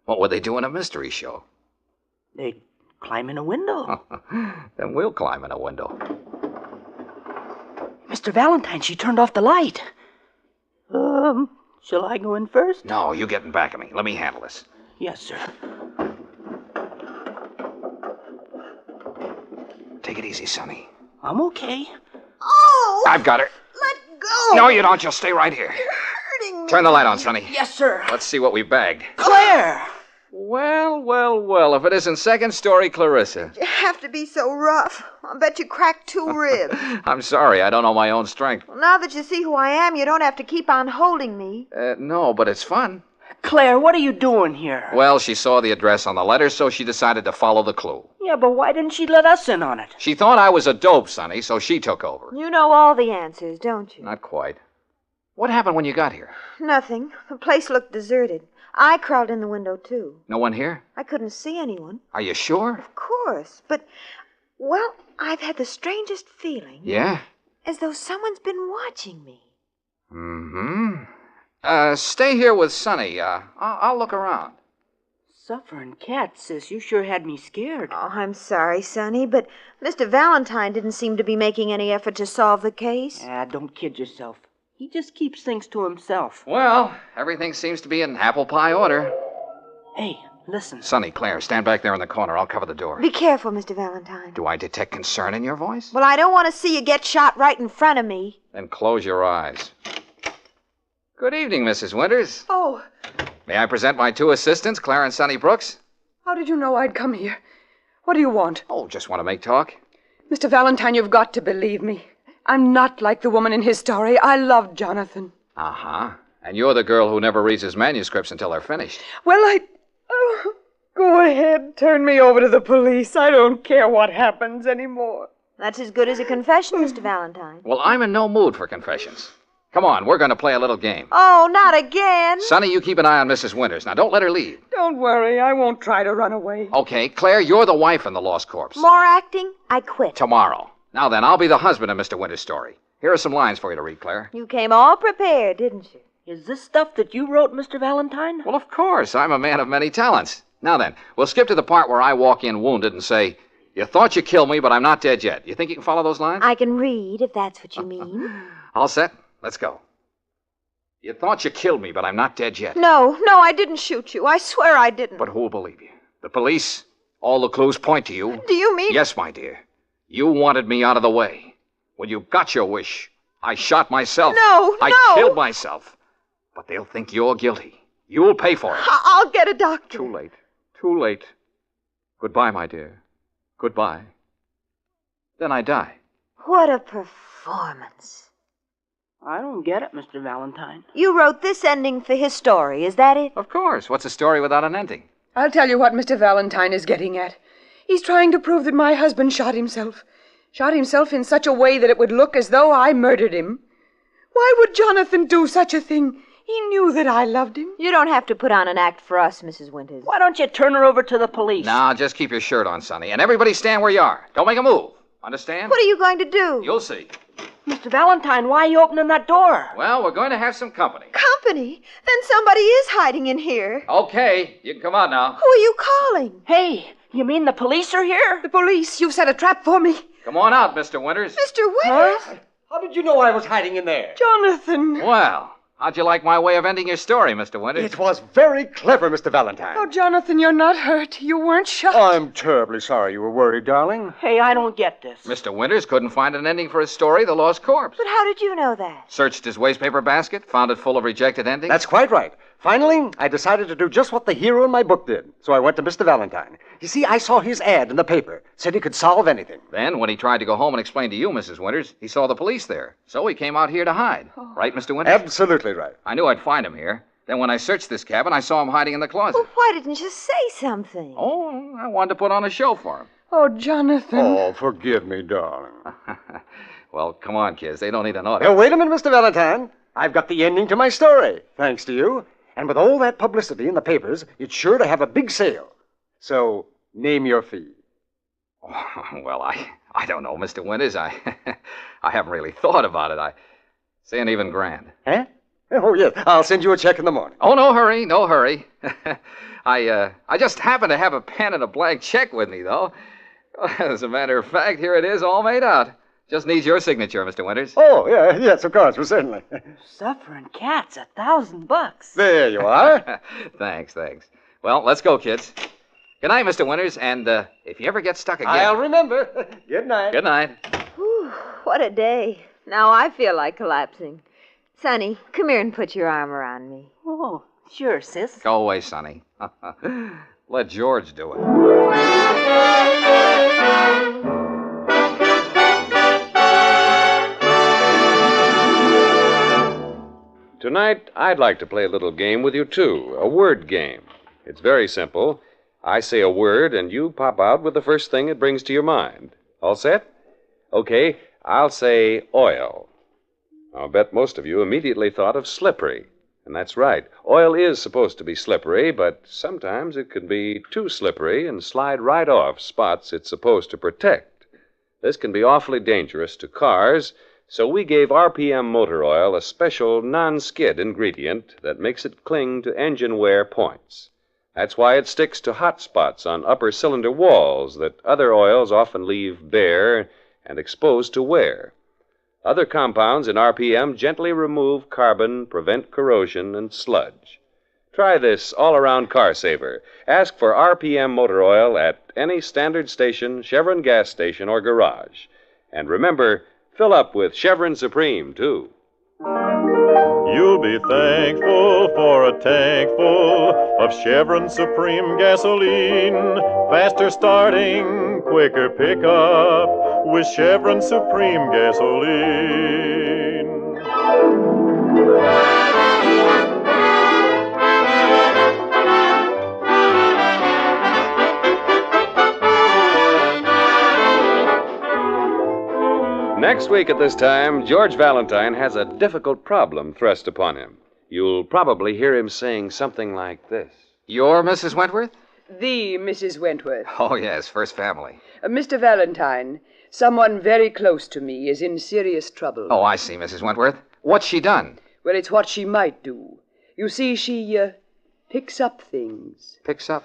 What would they do in a mystery show? They'd climb in a window. Then we'll climb in a window. Mr. Valentine, she turned off the light. Shall I go in first? No, you get in back of me. Let me handle this. Yes, sir. Take it easy, Sonny. I'm okay. Oh! I've got her. Let go! No, you don't. Just stay right here. You're hurting me. Turn the light on, Sonny. Yes, sir. Let's see what we bagged. Claire! Well, if it isn't second-story Clarissa. You have to be so rough. I'll bet you cracked 2 ribs. I'm sorry, I don't know my own strength. Well, now that you see who I am, you don't have to keep on holding me. No, but it's fun. Claire, what are you doing here? Well, she saw the address on the letter, so she decided to follow the clue. Yeah, but why didn't she let us in on it? She thought I was a dope, Sonny, so she took over. You know all the answers, don't you? Not quite. What happened when you got here? Nothing. The place looked deserted. I crawled in the window, too. No one here? I couldn't see anyone. Are you sure? Of course, but, well, I've had the strangest feeling. Yeah? As though someone's been watching me. Mm-hmm. Stay here with Sonny. I'll look around. Suffering cat, sis, you sure had me scared. Oh, I'm sorry, Sonny, but Mr. Valentine didn't seem to be making any effort to solve the case. Don't kid yourself. He just keeps things to himself. Well, everything seems to be in apple pie order. Hey, listen. Sonny, Claire, stand back there in the corner. I'll cover the door. Be careful, Mr. Valentine. Do I detect concern in your voice? Well, I don't want to see you get shot right in front of me. Then close your eyes. Good evening, Mrs. Winters. Oh, May I present my 2 assistants, Claire and Sonny Brooks? how did you know I'd come here? What do you want? Oh, just want to make talk. Mr. Valentine, you've got to believe me. I'm not like the woman in his story. I love Jonathan. Uh-huh. And you're the girl who never reads his manuscripts until they're finished. Well, Oh, go ahead. Turn me over to the police. I don't care what happens anymore. That's as good as a confession, Mr. Valentine. Well, I'm in no mood for confessions. Come on, we're going to play a little game. Oh, not again. Sonny, you keep an eye on Mrs. Winters. Now, don't let her leave. Don't worry. I won't try to run away. Okay, Claire, you're the wife in the lost corpse. More acting? I quit. Tomorrow. Now then, I'll be the husband of Mr. Winters' story. Here are some lines for you to read, Claire. You came all prepared, didn't you? Is this stuff that you wrote, Mr. Valentine? Well, of course. I'm a man of many talents. Now then, we'll skip to the part where I walk in wounded and say, "You thought you killed me, but I'm not dead yet." You think you can follow those lines? I can read, if that's what you mean. All set? Let's go. You thought you killed me, but I'm not dead yet. No, I didn't shoot you. I swear I didn't. But who'll believe you? The police? All the clues point to you. Do you mean... Yes, my dear. You wanted me out of the way. When you got your wish, I shot myself. No. I killed myself. But they'll think you're guilty. You'll pay for it. I'll get a doctor. Too late. Too late. Goodbye, my dear. Goodbye. Then I die. What a performance. I don't get it, Mr. Valentine. You wrote this ending for his story, is that it? Of course. What's a story without an ending? I'll tell you what Mr. Valentine is getting at. He's trying to prove that my husband shot himself. Shot himself in such a way that it would look as though I murdered him. Why would Jonathan do such a thing? He knew that I loved him. You don't have to put on an act for us, Mrs. Winters. Why don't you turn her over to the police? Now, just keep your shirt on, Sonny. And everybody stand where you are. Don't make a move. Understand? What are you going to do? You'll see. Mr. Valentine, why are you opening that door? Well, we're going to have some company. Company? Then somebody is hiding in here. Okay, you can come out now. Who are you calling? Hey, you mean the police are here? The police? You've set a trap for me. Come on out, Mr. Winters. Mr. Winters? Huh? How did you know I was hiding in there? Jonathan. Well, how'd you like my way of ending your story, Mr. Winters? It was very clever, Mr. Valentine. Oh, Jonathan, you're not hurt. You weren't shot. I'm terribly sorry you were worried, darling. Hey, I don't get this. Mr. Winters couldn't find an ending for his story, The Lost Corpse. But how did you know that? Searched his wastepaper basket, found it full of rejected endings. That's quite right. Finally, I decided to do just what the hero in my book did. So I went to Mr. Valentine. You see, I saw his ad in the paper. Said he could solve anything. Then, when he tried to go home and explain to you, Mrs. Winters, he saw the police there. So he came out here to hide. Oh. Right, Mr. Winters? Absolutely right. I knew I'd find him here. Then when I searched this cabin, I saw him hiding in the closet. Well, why didn't you say something? Oh, I wanted to put on a show for him. Oh, Jonathan. Oh, forgive me, darling. Well, come on, kids. They don't need an order. Now, wait a minute, Mr. Valentine. I've got the ending to my story, thanks to you. And with all that publicity in the papers, it's sure to have a big sale. So, name your fee. Oh, well, I don't know, Mr. Winters. I haven't really thought about it. Say an even grand. Huh? Oh, yes. I'll send you a check in the morning. Oh, no hurry, no hurry. I just happen to have a pen and a blank check with me, though. As a matter of fact, here it is, all made out. Just needs your signature, Mr. Winters. Oh, yes, of course, well, certainly. Suffering cats, $1,000. There you are. Thanks. Well, let's go, kids. Good night, Mr. Winters, and if you ever get stuck again... I'll remember. Good night. Good night. Whew, what a day. Now I feel like collapsing. Sonny, come here and put your arm around me. Oh, sure, sis. Go away, Sonny. Let George do it. Tonight, I'd like to play a little game with you, too. A word game. It's very simple. I say a word, and you pop out with the first thing it brings to your mind. All set? Okay, I'll say oil. I'll bet most of you immediately thought of slippery. And that's right. Oil is supposed to be slippery, but sometimes it can be too slippery and slide right off spots it's supposed to protect. This can be awfully dangerous to cars, so we gave RPM motor oil a special non-skid ingredient that makes it cling to engine wear points. That's why it sticks to hot spots on upper cylinder walls that other oils often leave bare and exposed to wear. Other compounds in RPM gently remove carbon, prevent corrosion, and sludge. Try this all-around car saver. Ask for RPM motor oil at any standard station, Chevron gas station, or garage. And remember, fill up with Chevron Supreme, too. You'll be thankful for a tank full of Chevron Supreme gasoline. Faster starting, quicker pickup with Chevron Supreme gasoline. Next week at this time, George Valentine has a difficult problem thrust upon him. You'll probably hear him saying something like this. You're Mrs. Wentworth? The Mrs. Wentworth. Oh, yes, first family. Mr. Valentine, someone very close to me is in serious trouble. Oh, I see, Mrs. Wentworth. What's she done? Well, it's what she might do. You see, she picks up things. Picks up?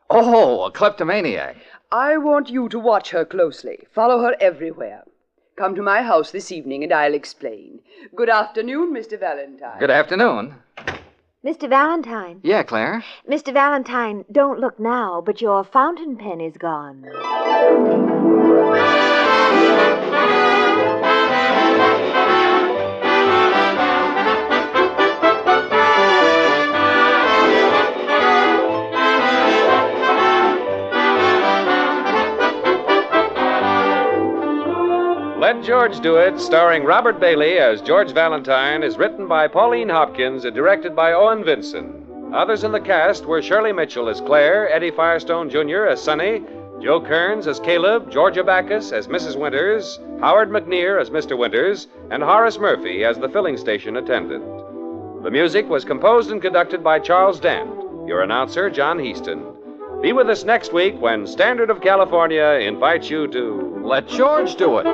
Oh, a kleptomaniac. I want you to watch her closely. Follow her everywhere. Come to my house this evening and I'll explain. Good afternoon, Mr. Valentine. Good afternoon. Mr. Valentine. Yeah, Claire? Mr. Valentine, don't look now, but your fountain pen is gone. Let George Do It, starring Robert Bailey as George Valentine, is written by Pauline Hopkins and directed by Owen Vinson. Others in the cast were Shirley Mitchell as Claire, Eddie Firestone Jr. as Sonny, Joe Kearns as Caleb, Georgia Backus as Mrs. Winters, Howard McNear as Mr. Winters, and Horace Murphy as the filling station attendant. The music was composed and conducted by Charles Dant. Your announcer, John Heaston. Be with us next week when Standard of California invites you to Let George Do It.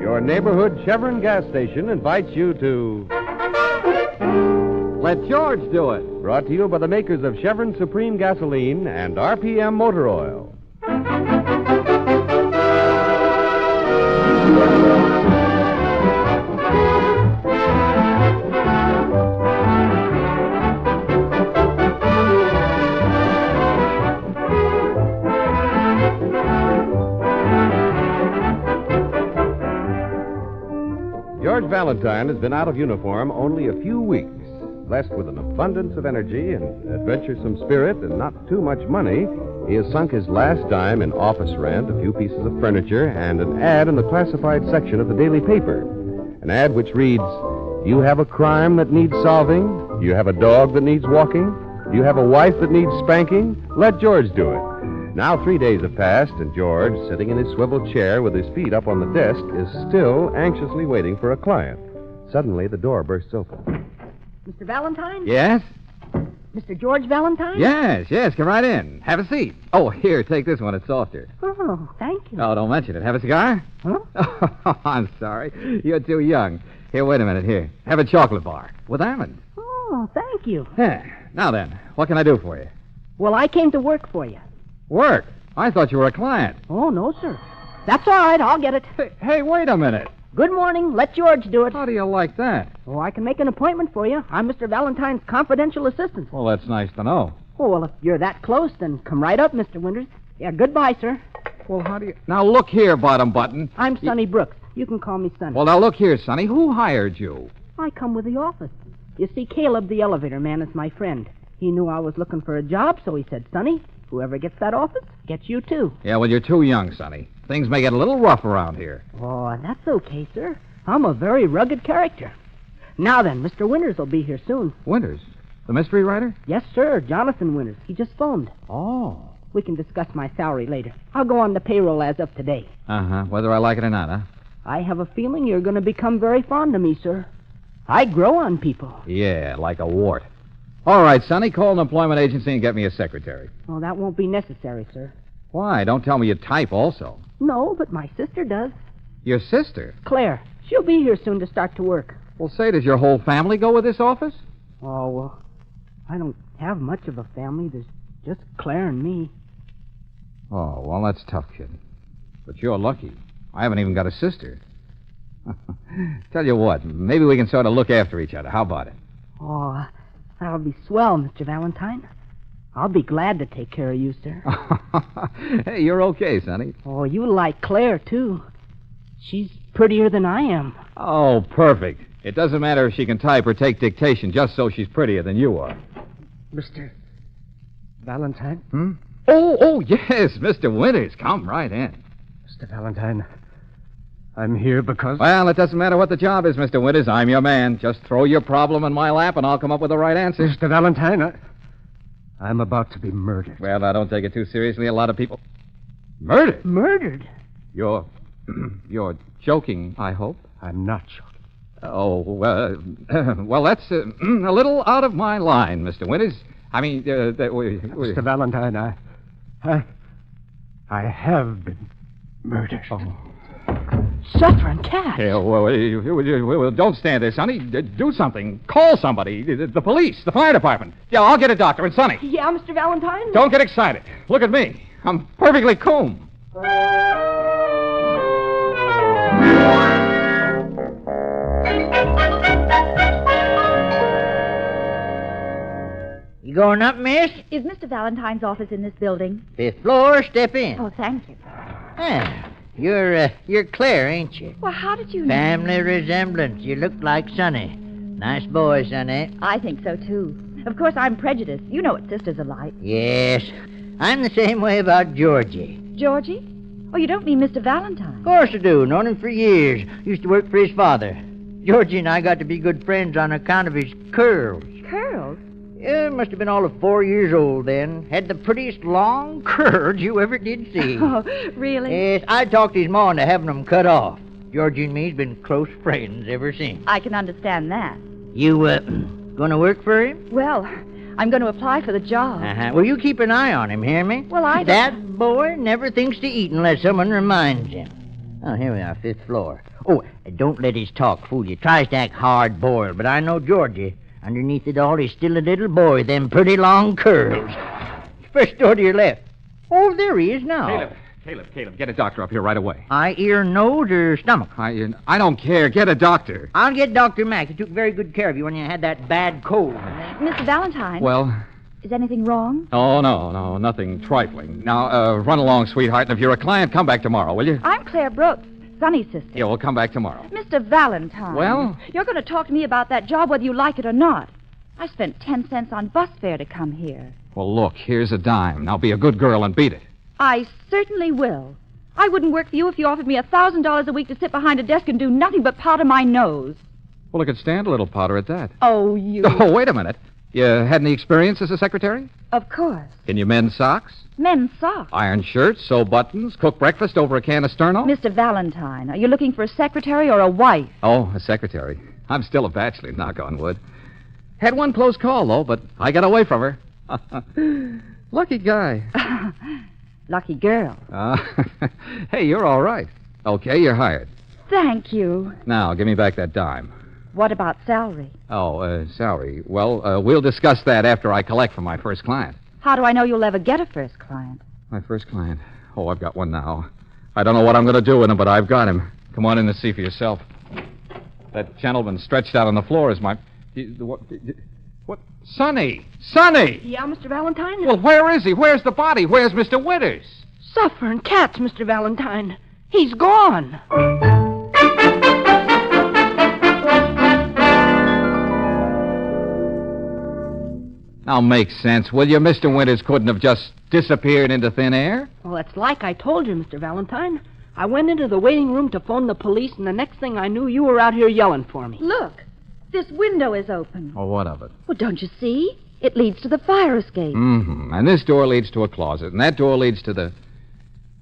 Your neighborhood Chevron gas station invites you to Let George Do It. Brought to you by the makers of Chevron Supreme Gasoline and RPM Motor Oil. George Valentine has been out of uniform only a few weeks. Blessed with an abundance of energy and adventuresome spirit and not too much money, he has sunk his last dime in office rent, a few pieces of furniture, and an ad in the classified section of the daily paper. An ad which reads, "You have a crime that needs solving? You have a dog that needs walking? Do you have a wife that needs spanking? Let George do it. Now 3 days have passed, and George, sitting in his swivel chair with his feet up on the desk, is still anxiously waiting for a client. Suddenly, the door bursts open. Mr. Valentine? Yes? Mr. George Valentine? Yes. Come right in. Have a seat. Oh, here, take this one. It's softer. Oh, thank you. Oh, don't mention it. Have a cigar? Huh? Oh, I'm sorry. You're too young. Here, wait a minute. Here. Have a chocolate bar with almonds. Oh, thank you. Now then, what can I do for you? Well, I came to work for you. Work? I thought you were a client. Oh, no, sir. That's all right. I'll get it. Hey, wait a minute. Good morning. Let George do it. How do you like that? Oh, I can make an appointment for you. I'm Mr. Valentine's confidential assistant. Well, that's nice to know. Oh, well, if you're that close, then come right up, Mr. Winters. Yeah, goodbye, sir. Well, how do you... Now, look here, Bottom Button. I'm Sonny Brooks. You can call me Sonny. Well, now, look here, Sonny. Who hired you? I come with the office. You see, Caleb, the elevator man, is my friend. He knew I was looking for a job, so he said, Sonny, whoever gets that office gets you, too. Yeah, well, you're too young, Sonny. Things may get a little rough around here. Oh, that's okay, sir. I'm a very rugged character. Now then, Mr. Winters will be here soon. Winters? The mystery writer? Yes, sir. Jonathan Winters. He just phoned. Oh. We can discuss my salary later. I'll go on the payroll as of today. Uh-huh. Whether I like it or not, huh? I have a feeling you're going to become very fond of me, sir. I grow on people. Yeah, like a wart. All right, Sonny, call an employment agency and get me a secretary. Oh, that won't be necessary, sir. Why? Don't tell me you type also. No, but my sister does. Your sister? Claire. She'll be here soon to start to work. Well, say, does your whole family go with this office? Oh, well, I don't have much of a family. There's just Claire and me. Oh, well, that's tough, kid. But you're lucky. I haven't even got a sister. Tell you what, maybe we can sort of look after each other. How about it? Oh, that'll be swell, Mr. Valentine. I'll be glad to take care of you, sir. Hey, you're okay, Sonny. Oh, you like Claire, too. She's prettier than I am. Oh, perfect. It doesn't matter if she can type or take dictation, just so she's prettier than you are. Mr. Valentine? Hmm? Oh, yes, Mr. Winters. Come right in. Mr. Valentine, I'm here because... Well, it doesn't matter what the job is, Mr. Winters. I'm your man. Just throw your problem in my lap, and I'll come up with the right answer. Mr. Valentine, I'm about to be murdered. Well, now, don't take it too seriously. A lot of people... Murdered? Murdered? You're joking, I hope. I'm not joking. Oh, well, that's a little out of my line, Mr. Winters. I mean, Mr. Valentine, I have been murdered. Oh. Suffering cat. Yeah, well, don't stand there, Sonny. Do something. Call somebody. The police, the fire department. Yeah, I'll get a doctor. And Sonny. Yeah, Mr. Valentine? Don't get excited. Look at me. I'm perfectly cool. You going up, miss? Is Mr. Valentine's office in this building? 5th floor, step in. Oh, thank you. Ah, you're Claire, ain't you? Well, how did you know? Family resemblance. You look like Sonny. Nice boy, Sonny. I think so, too. Of course, I'm prejudiced. You know what sisters are like. Yes. I'm the same way about Georgie. Georgie? Oh, you don't mean Mr. Valentine? Of course I do. Known him for years. Used to work for his father. Georgie and I got to be good friends on account of his curls. Curls? Yeah, must have been all of 4 years old then. Had the prettiest long curls you ever did see. Oh, really? Yes, I talked his ma into having them cut off. Georgie and me's been close friends ever since. I can understand that. You, gonna work for him? Well, I'm going to apply for the job. Uh-huh. Well, you keep an eye on him, hear me? Well, I don't... That boy never thinks to eat unless someone reminds him. Oh, here we are, 5th floor. Oh, don't let his talk fool you. Tries to act hard-boiled, but I know Georgie. Underneath it all, he's still a little boy with them pretty long curls. First door to your left. Oh, there he is now. Caleb, get a doctor up here right away. Eye, ear, nose, or stomach? I don't care. Get a doctor. I'll get Dr. Mack. He took very good care of you when you had that bad cold. Mr. Valentine? Well? Is anything wrong? Oh, no, nothing trifling. Now, run along, sweetheart, and if you're a client, come back tomorrow, will you? I'm Claire Brooks, Sonny's sister. Yeah, we'll come back tomorrow. Mr. Valentine. Well? You're going to talk to me about that job whether you like it or not. I spent 10 cents on bus fare to come here. Well, look, here's a dime. Now be a good girl and beat it. I certainly will. I wouldn't work for you if you offered me $1,000 a week to sit behind a desk and do nothing but powder my nose. Well, I could stand a little powder at that. Oh, you... Oh, wait a minute. You had any experience as a secretary? Of course. Can you mend socks? Men's socks. Iron shirts, sew buttons, cook breakfast over a can of Sterno? Mr. Valentine, are you looking for a secretary or a wife? Oh, a secretary. I'm still a bachelor, knock on wood. Had one close call, though, but I got away from her. Lucky guy. Lucky girl. Hey, you're all right. Okay, you're hired. Thank you. Now, give me back that dime. What about salary? Oh, salary. Well, we'll discuss that after I collect from my first client. How do I know you'll ever get a first client? My first client? Oh, I've got one now. I don't know what I'm going to do with him, but I've got him. Come on in and see for yourself. That gentleman stretched out on the floor is my... What? Sonny! Sonny! Yeah, Mr. Valentine? Well, where is he? Where's the body? Where's Mr. Winters? Suffering cats, Mr. Valentine. He's gone. Now, make sense, will you? Mr. Winters couldn't have just disappeared into thin air? Well, it's like I told you, Mr. Valentine. I went into the waiting room to phone the police, and the next thing I knew, you were out here yelling for me. Look, this window is open. Oh, what of it? Well, don't you see? It leads to the fire escape. Mm-hmm. And this door leads to a closet, and that door leads to the...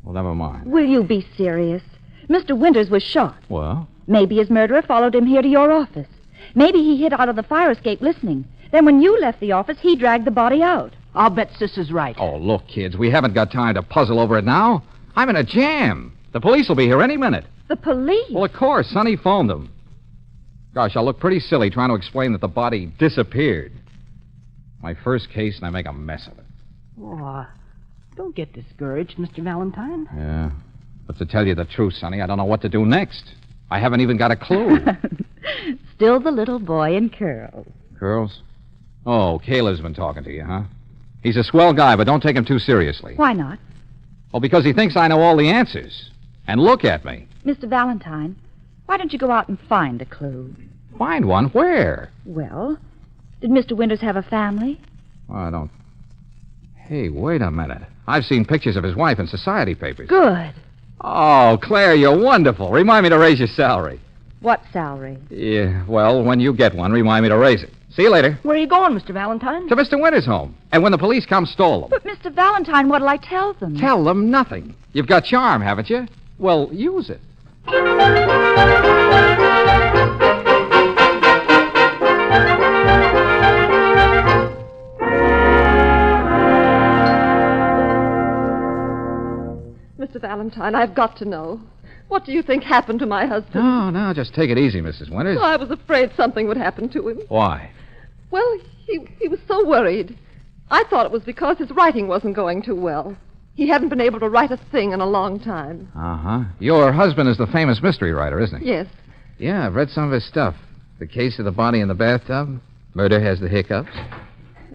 Well, never mind. Will you be serious? Mr. Winters was shot. Well? Maybe his murderer followed him here to your office. Maybe he hid out of the fire escape listening. Then when you left the office, he dragged the body out. I'll bet Sis is right. Oh, look, kids, we haven't got time to puzzle over it now. I'm in a jam. The police will be here any minute. The police? Well, of course. Sonny phoned them. Gosh, I'll look pretty silly trying to explain that the body disappeared. My first case, and I make a mess of it. Oh, don't get discouraged, Mr. Valentine. Yeah. But to tell you the truth, Sonny, I don't know what to do next. I haven't even got a clue. Still the little boy in curls. Curls? Oh, Caleb's been talking to you, huh? He's a swell guy, but don't take him too seriously. Why not? Well, because he thinks I know all the answers. And look at me. Mr. Valentine, why don't you go out and find a clue? Find one? Where? Well, did Mr. Winters have a family? Oh, I don't... Hey, wait a minute. I've seen pictures of his wife in society papers. Good. Oh, Claire, you're wonderful. Remind me to raise your salary. What salary? Yeah, well, when you get one, remind me to raise it. See you later. Where are you going, Mr. Valentine? To Mr. Winters' home. And when the police come, stole them. But, Mr. Valentine, what'll I tell them? Tell them nothing. You've got charm, haven't you? Well, use it. Mr. Valentine, I've got to know. What do you think happened to my husband? No, just take it easy, Mrs. Winters. I was afraid something would happen to him. Why? Well, he was so worried. I thought it was because his writing wasn't going too well. He hadn't been able to write a thing in a long time. Uh-huh. Your husband is the famous mystery writer, isn't he? Yes. Yeah, I've read some of his stuff. The Case of the Body in the Bathtub. Murder Has the Hiccups.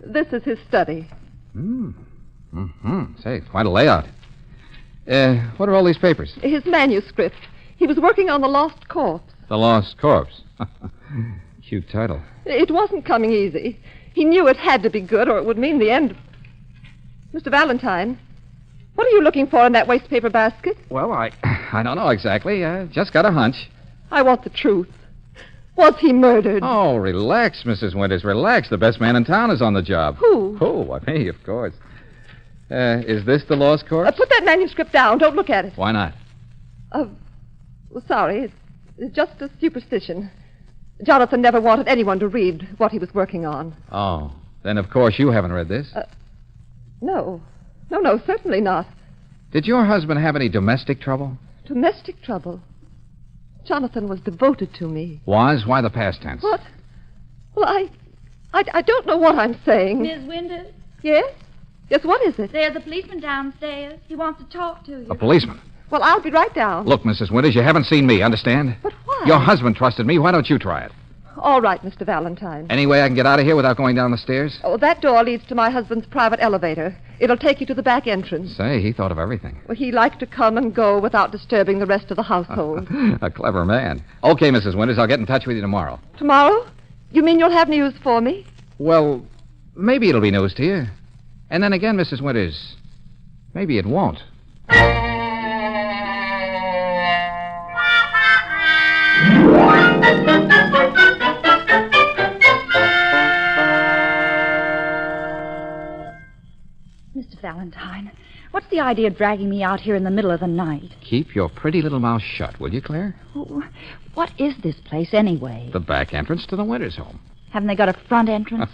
This is his study. Say, quite a layout. What are all these papers? His manuscript. He was working on The Lost Corpse. The Lost Corpse. Cute title. It wasn't coming easy. He knew it had to be good, or it would mean the end. Mr. Valentine, what are you looking for in that wastepaper basket? Well, I don't know exactly. Just got a hunch. I want the truth. Was he murdered? Oh, relax, Mrs. Winters, relax. The best man in town is on the job. Who? Who? Why, me, of course. Is this the Lost Corpse? Put that manuscript down. Don't look at it. Why not? Well, sorry. It's just a superstition. Jonathan never wanted anyone to read what he was working on. Oh, then of course you haven't read this. No, certainly not. Did your husband have any domestic trouble? Domestic trouble? Jonathan was devoted to me. Was? Why the past tense? What? Well, I don't know what I'm saying. Miss Winters? Yes? Yes, what is it? There's a policeman downstairs. He wants to talk to you. A policeman? Well, I'll be right down. Look, Mrs. Winters, you haven't seen me, understand? But why? Your husband trusted me. Why don't you try it? All right, Mr. Valentine. Any way I can get out of here without going down the stairs? Oh, that door leads to my husband's private elevator. It'll take you to the back entrance. Say, he thought of everything. Well, he liked to come and go without disturbing the rest of the household. A clever man. Okay, Mrs. Winters, I'll get in touch with you tomorrow. Tomorrow? You mean you'll have news for me? Well, maybe it'll be news to you. And then again, Mrs. Winters, maybe it won't. What's the idea of dragging me out here in the middle of the night? Keep your pretty little mouth shut, will you, Claire? What is this place, anyway? The back entrance to the Winters home. Haven't they got a front entrance?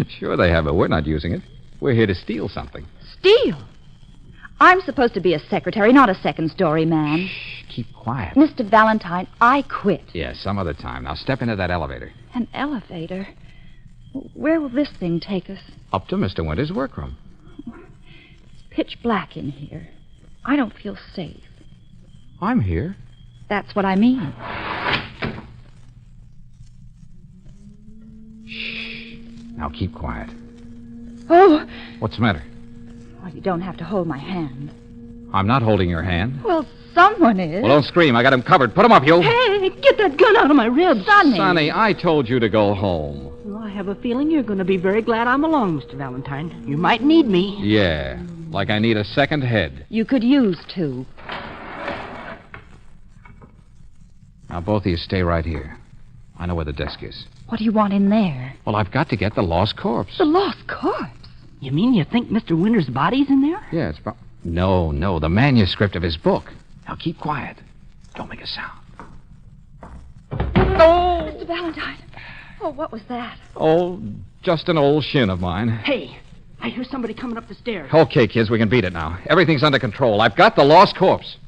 Sure they have, but we're not using it. We're here to steal something. Steal? I'm supposed to be a secretary, not a second-story man. Shh, keep quiet. Mr. Valentine, I quit. Yeah, some other time. Now step into that elevator. An elevator? Where will this thing take us? Up to Mr. Winters' workroom. It's pitch black in here. I don't feel safe. I'm here. That's what I mean. Shh. Now keep quiet. Oh! What's the matter? Oh, you don't have to hold my hand. I'm not holding your hand. Well, someone is. Well, don't scream. I got him covered. Put him up, you. Hey, get that gun out of my ribs. Sonny, I told you to go home. Well, I have a feeling you're going to be very glad I'm along, Mr. Valentine. You might need me. Yeah, like I need a second head. You could use two. Now, both of you stay right here. I know where the desk is. What do you want in there? Well, I've got to get the lost corpse. The lost corpse? You mean you think Mr. Winters' body's in there? Yeah, it's about... No, the manuscript of his book. Now, keep quiet. Don't make a sound. Oh! Mr. Valentine. Oh, what was that? Oh, just an old shin of mine. Hey, I hear somebody coming up the stairs. Okay, kids, we can beat it now. Everything's under control. I've got the lost corpse.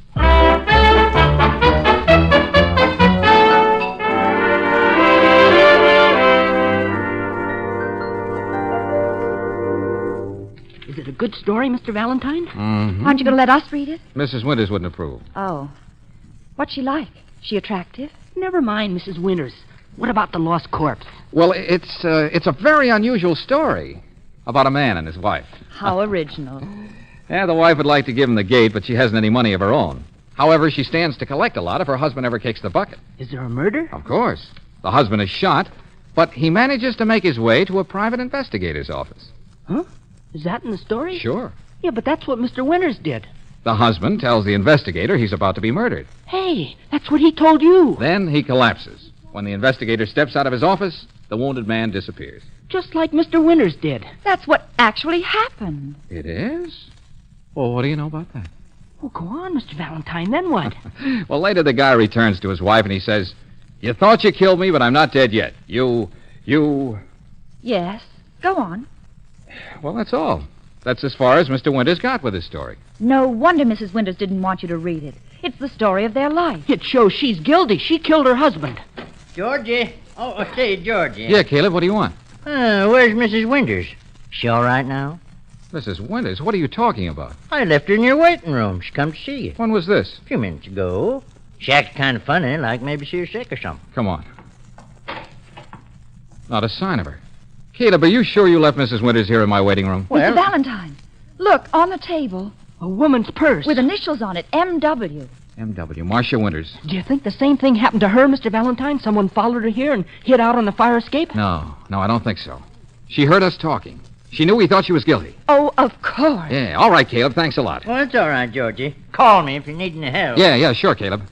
Is it a good story, Mr. Valentine? Mm-hmm. Aren't you going to let us read it? Mrs. Winters wouldn't approve. Oh. What's she like? She attractive? Never mind, Mrs. Winters. What about the lost corpse? Well, it's a very unusual story about a man and his wife. How original. Yeah, the wife would like to give him the gate, but she hasn't any money of her own. However, she stands to collect a lot if her husband ever kicks the bucket. Is there a murder? Of course. The husband is shot, but he manages to make his way to a private investigator's office. Huh? Is that in the story? Sure. Yeah, but that's what Mr. Winters did. The husband tells the investigator he's about to be murdered. Hey, that's what he told you. Then he collapses. When the investigator steps out of his office, the wounded man disappears. Just like Mr. Winters did. That's what actually happened. It is? Well, what do you know about that? Well, go on, Mr. Valentine, then what? Well, later the guy returns to his wife and he says, "You thought you killed me, but I'm not dead yet. You... Yes, go on. Well, that's all. That's as far as Mr. Winters got with his story. No wonder Mrs. Winters didn't want you to read it. It's the story of their life. It shows she's guilty. She killed her husband. Georgie. Oh, say, Georgie. Yeah, Caleb, what do you want? Where's Mrs. Winters? She all right now? Mrs. Winters, what are you talking about? I left her in your waiting room. She come to see you. When was this? A few minutes ago. She acted kind of funny, like maybe she was sick or something. Come on. Not a sign of her. Caleb, are you sure you left Mrs. Winters here in my waiting room? Mr. Valentine, look, on the table. A woman's purse. With initials on it, M.W. M.W., Marcia Winters. Do you think the same thing happened to her, Mr. Valentine? Someone followed her here and hid out on the fire escape? No, I don't think so. She heard us talking. She knew we thought she was guilty. Oh, of course. Yeah, all right, Caleb, thanks a lot. Well, it's all right, Georgie. Call me if you need any help. Yeah, sure, Caleb.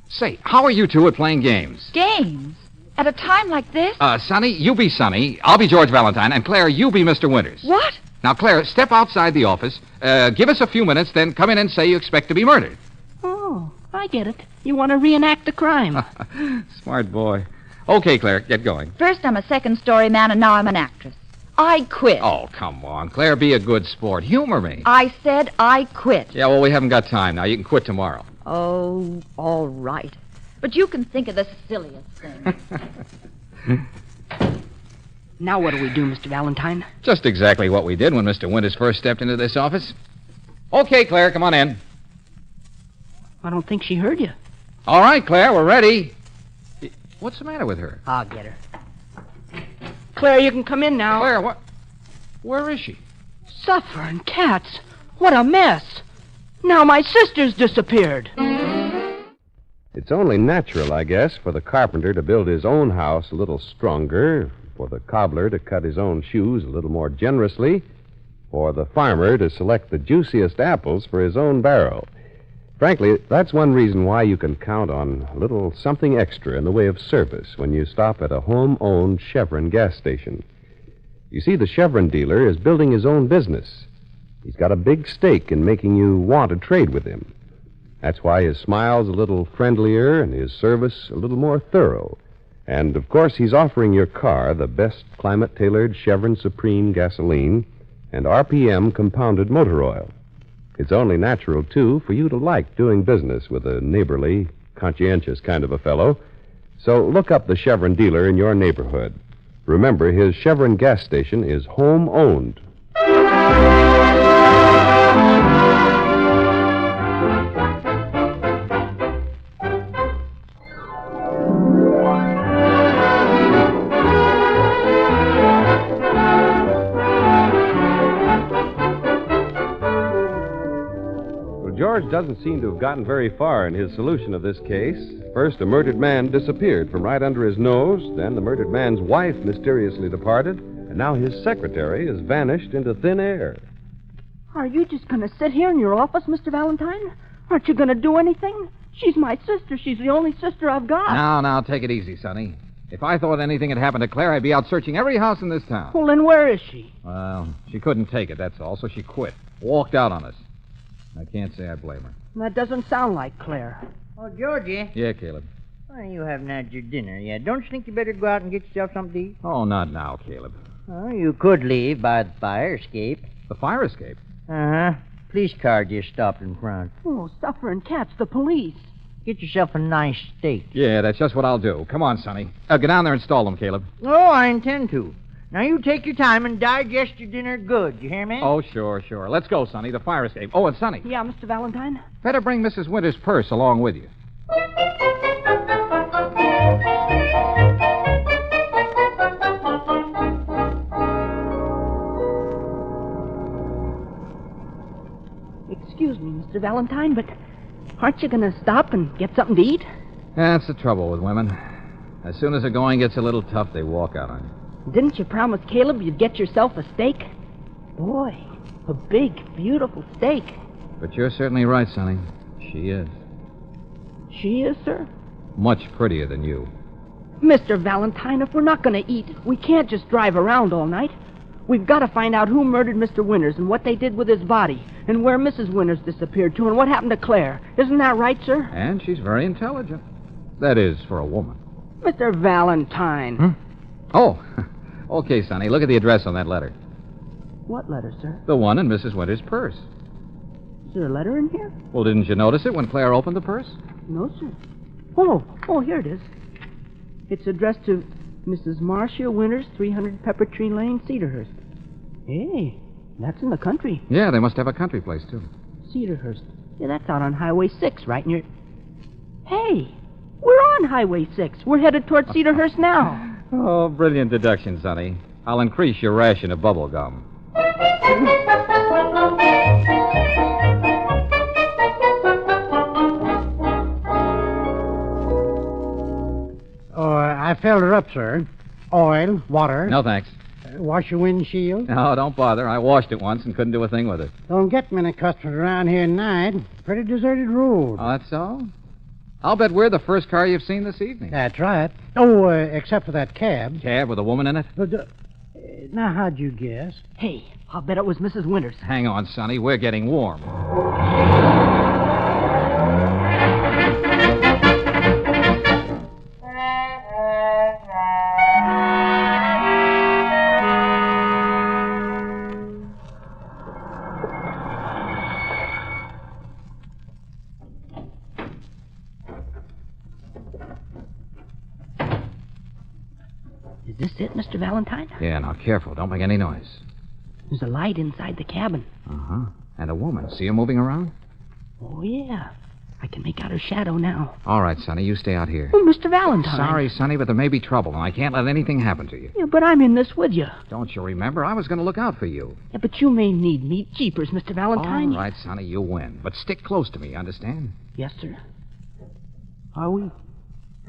Say, how are you two at playing games? Games? At a time like this? Sonny, you be Sonny. I'll be George Valentine. And Claire, you be Mr. Winters. What? Now, Claire, step outside the office. Give us a few minutes, then come in and say you expect to be murdered. Oh, I get it. You want to reenact the crime. Smart boy. Okay, Claire, get going. First I'm a second-story man, and now I'm an actress. I quit. Oh, come on, Claire, be a good sport. Humor me. I said I quit. Yeah, well, we haven't got time now. You can quit tomorrow. Oh, all right. But you can think of the silliest thing. Now what do we do, Mr. Valentine? Just exactly what we did when Mr. Winters first stepped into this office. Okay, Claire, come on in. I don't think she heard you. All right, Claire, we're ready. What's the matter with her? I'll get her. Claire, you can come in now. Claire, what? Where is she? Suffering cats. What a mess. Now my sister's disappeared. It's only natural, I guess, for the carpenter to build his own house a little stronger, for the cobbler to cut his own shoes a little more generously, for the farmer to select the juiciest apples for his own barrel. Frankly, that's one reason why you can count on a little something extra in the way of service when you stop at a home-owned Chevron gas station. You see, the Chevron dealer is building his own business, He's got a big stake in making you want to trade with him. That's why his smile's a little friendlier and his service a little more thorough. And, of course, he's offering your car the best climate-tailored Chevron Supreme gasoline and RPM compounded motor oil. It's only natural, too, for you to like doing business with a neighborly, conscientious kind of a fellow. So look up the Chevron dealer in your neighborhood. Remember, his Chevron gas station is home-owned. George doesn't seem to have gotten very far in his solution of this case. First, a murdered man disappeared from right under his nose. Then the murdered man's wife mysteriously departed. And now his secretary has vanished into thin air. Are you just going to sit here in your office, Mr. Valentine? Aren't you going to do anything? She's my sister. She's the only sister I've got. Now, take it easy, Sonny. If I thought anything had happened to Claire, I'd be out searching every house in this town. Well, then where is she? Well, she couldn't take it, that's all, so she quit. Walked out on us. I can't say I blame her. That doesn't sound like Claire. Oh, Georgie. Yeah, Caleb. Why you haven't had your dinner yet? Don't you think you better go out and get yourself something to eat? Oh, not now, Caleb. Oh, you could leave by the fire escape. The fire escape? Uh-huh. Police car just stopped in front. Oh, suffering cats, the police. Get yourself a nice steak. Yeah, that's just what I'll do. Come on, Sonny. Get down there and stall them, Caleb. Oh, I intend to. Now, you take your time and digest your dinner good. You hear me? Oh, sure. Let's go, Sonny. The fire escape. Oh, and Sonny. Yeah, Mr. Valentine? Better bring Mrs. Winters' purse along with you. Excuse me, Mr. Valentine, but aren't you going to stop and get something to eat? That's the trouble with women. As soon as the going gets a little tough, they walk out on you. Didn't you promise Caleb you'd get yourself a steak? Boy, a big, beautiful steak. But you're certainly right, Sonny. She is. She is, sir? Much prettier than you. Mr. Valentine, if we're not going to eat, we can't just drive around all night. We've got to find out who murdered Mr. Winters and what they did with his body, and where Mrs. Winters disappeared to, and what happened to Claire. Isn't that right, sir? And she's very intelligent. That is, for a woman. Mr. Valentine. Oh, okay, Sonny. Look at the address on that letter. What letter, sir? The one in Mrs. Winters' purse. Is there a letter in here? Well, didn't you notice it when Claire opened the purse? No, sir. Oh, here it is. It's addressed to Mrs. Marcia Winters, 300 Pepper Tree Lane, Cedarhurst. Hey, that's in the country. Yeah, they must have a country place, too. Cedarhurst. Yeah, that's out on Highway 6, right near... Hey, we're on Highway 6. We're headed toward Cedarhurst now. Oh, brilliant deduction, Sonny. I'll increase your ration of bubble gum. Oh, I filled her up, sir. Oil, water. No, thanks. Wash your windshield. No, don't bother. I washed it once and couldn't do a thing with it. Don't get many customers around here at night. Pretty deserted road. Oh, that's so? I'll bet we're the first car you've seen this evening. That's right. Oh, except for that cab. Cab with a woman in it? Now, how'd you guess? Hey, I'll bet it was Mrs. Winters. Hang on, Sonny. We're getting warm. Is this it, Mr. Valentine? Yeah, now careful. Don't make any noise. There's a light inside the cabin. Uh-huh. And a woman. See her moving around? Oh, yeah. I can make out her shadow now. All right, Sonny. You stay out here. Oh, Mr. Valentine. Sorry, Sonny, but there may be trouble, and I can't let anything happen to you. Yeah, but I'm in this with you. Don't you remember? I was going to look out for you. Yeah, but you may need me. Jeepers, Mr. Valentine. All right, Sonny, you win. But stick close to me, understand? Yes, sir. Are we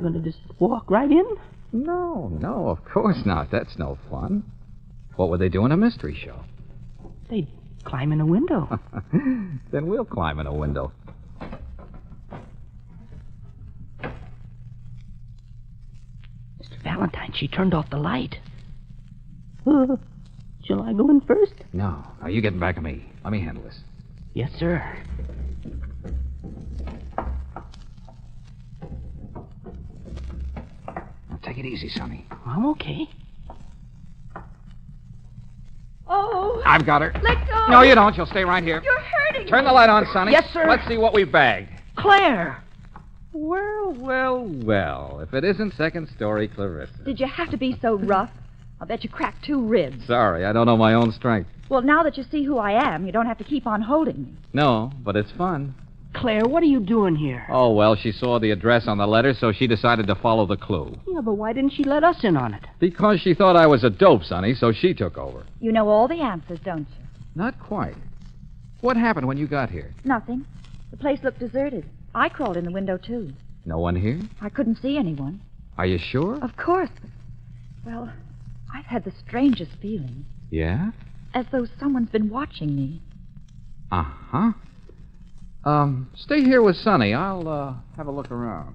going to just walk right in? No, of course not. That's no fun. What would they do in a mystery show? They'd climb in a window. Then we'll climb in a window. Mr. Valentine, she turned off the light. Shall I go in first? No. Now, you get back of me. Let me handle this. Yes, sir. Now, take it easy, Sonny. I'm okay. Oh. I've got her. Let go. No, you don't. You'll stay right here. You're hurting Turn me. the light on, Sonny. Yes, sir. Let's see what we've bagged. Claire! Well, if it isn't second story Clarissa. Did you have to be so rough? I'll bet you cracked 2 ribs. Sorry, I don't know my own strength. Well, now that you see who I am, you don't have to keep on holding me. No, but it's fun. Claire, what are you doing here? Oh, well, she saw the address on the letter, so she decided to follow the clue. Yeah, but why didn't she let us in on it? Because she thought I was a dope, Sonny, so she took over. You know all the answers, don't you? Not quite. What happened when you got here? Nothing. The place looked deserted. I crawled in the window, too. No one here? I couldn't see anyone. Are you sure? Of course. But, well, I've had the strangest feeling. Yeah? As though someone's been watching me. Uh-huh. Stay here with Sonny. I'll, have a look around.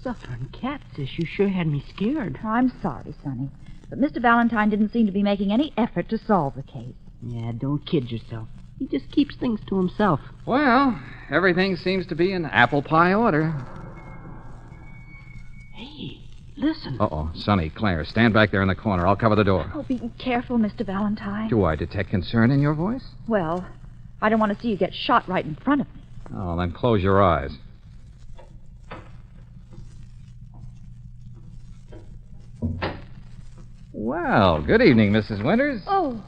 Suffering cat, sis. You sure had me scared. I'm sorry, Sonny. But Mr. Valentine didn't seem to be making any effort to solve the case. Yeah, don't kid yourself. He just keeps things to himself. Well, everything seems to be in apple pie order. Hey, listen. Uh-oh. Sonny, Claire, stand back there in the corner. I'll cover the door. Oh, be careful, Mr. Valentine. Do I detect concern in your voice? Well, I don't want to see you get shot right in front of me. Oh, then close your eyes. Well, good evening, Mrs. Winters. Oh,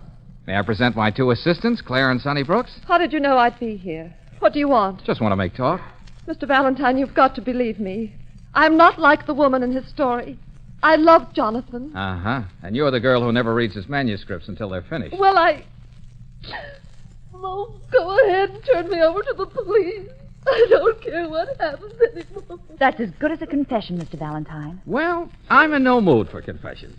May I present my 2 assistants, Claire and Sonny Brooks? how did you know I'd be here? What do you want? Just want to make talk. Mr. Valentine, you've got to believe me. I'm not like the woman in his story. I love Jonathan. Uh-huh. And you're the girl who never reads his manuscripts until they're finished. Well, Oh, go ahead and turn me over to the police. I don't care what happens anymore. That's as good as a confession, Mr. Valentine. Well, I'm in no mood for confessions.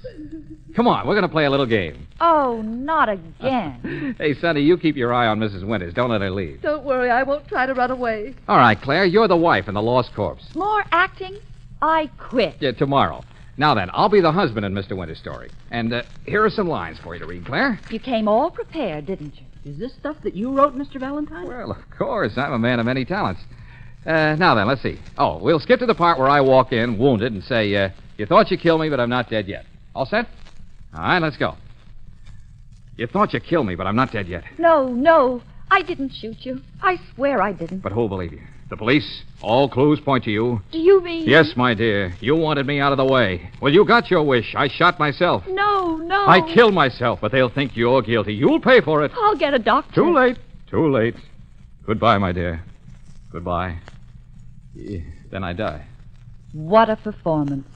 Come on, we're going to play a little game. Oh, not again. Hey, Sonny, you keep your eye on Mrs. Winters. Don't let her leave. Don't worry, I won't try to run away. All right, Claire, you're the wife in the lost corpse. More acting? I quit. Yeah, tomorrow. Now then, I'll be the husband in Mr. Winters' story. And here are some lines for you to read, Claire. You came all prepared, didn't you? Is this stuff that you wrote, Mr. Valentine? Well, of course. I'm a man of many talents. Now then, let's see. Oh, we'll skip to the part where I walk in, wounded, and say, you thought you killed me, but I'm not dead yet. All set? All right, let's go. You thought you killed me, but I'm not dead yet. No. I didn't shoot you. I swear I didn't. But who'll believe you? The police? All clues point to you. Do you mean... Yes, my dear. You wanted me out of the way. Well, you got your wish. I shot myself. No. I killed myself, but they'll think you're guilty. You'll pay for it. I'll get a doctor. Too late. Goodbye, my dear. Goodbye. Then I die. What a performance.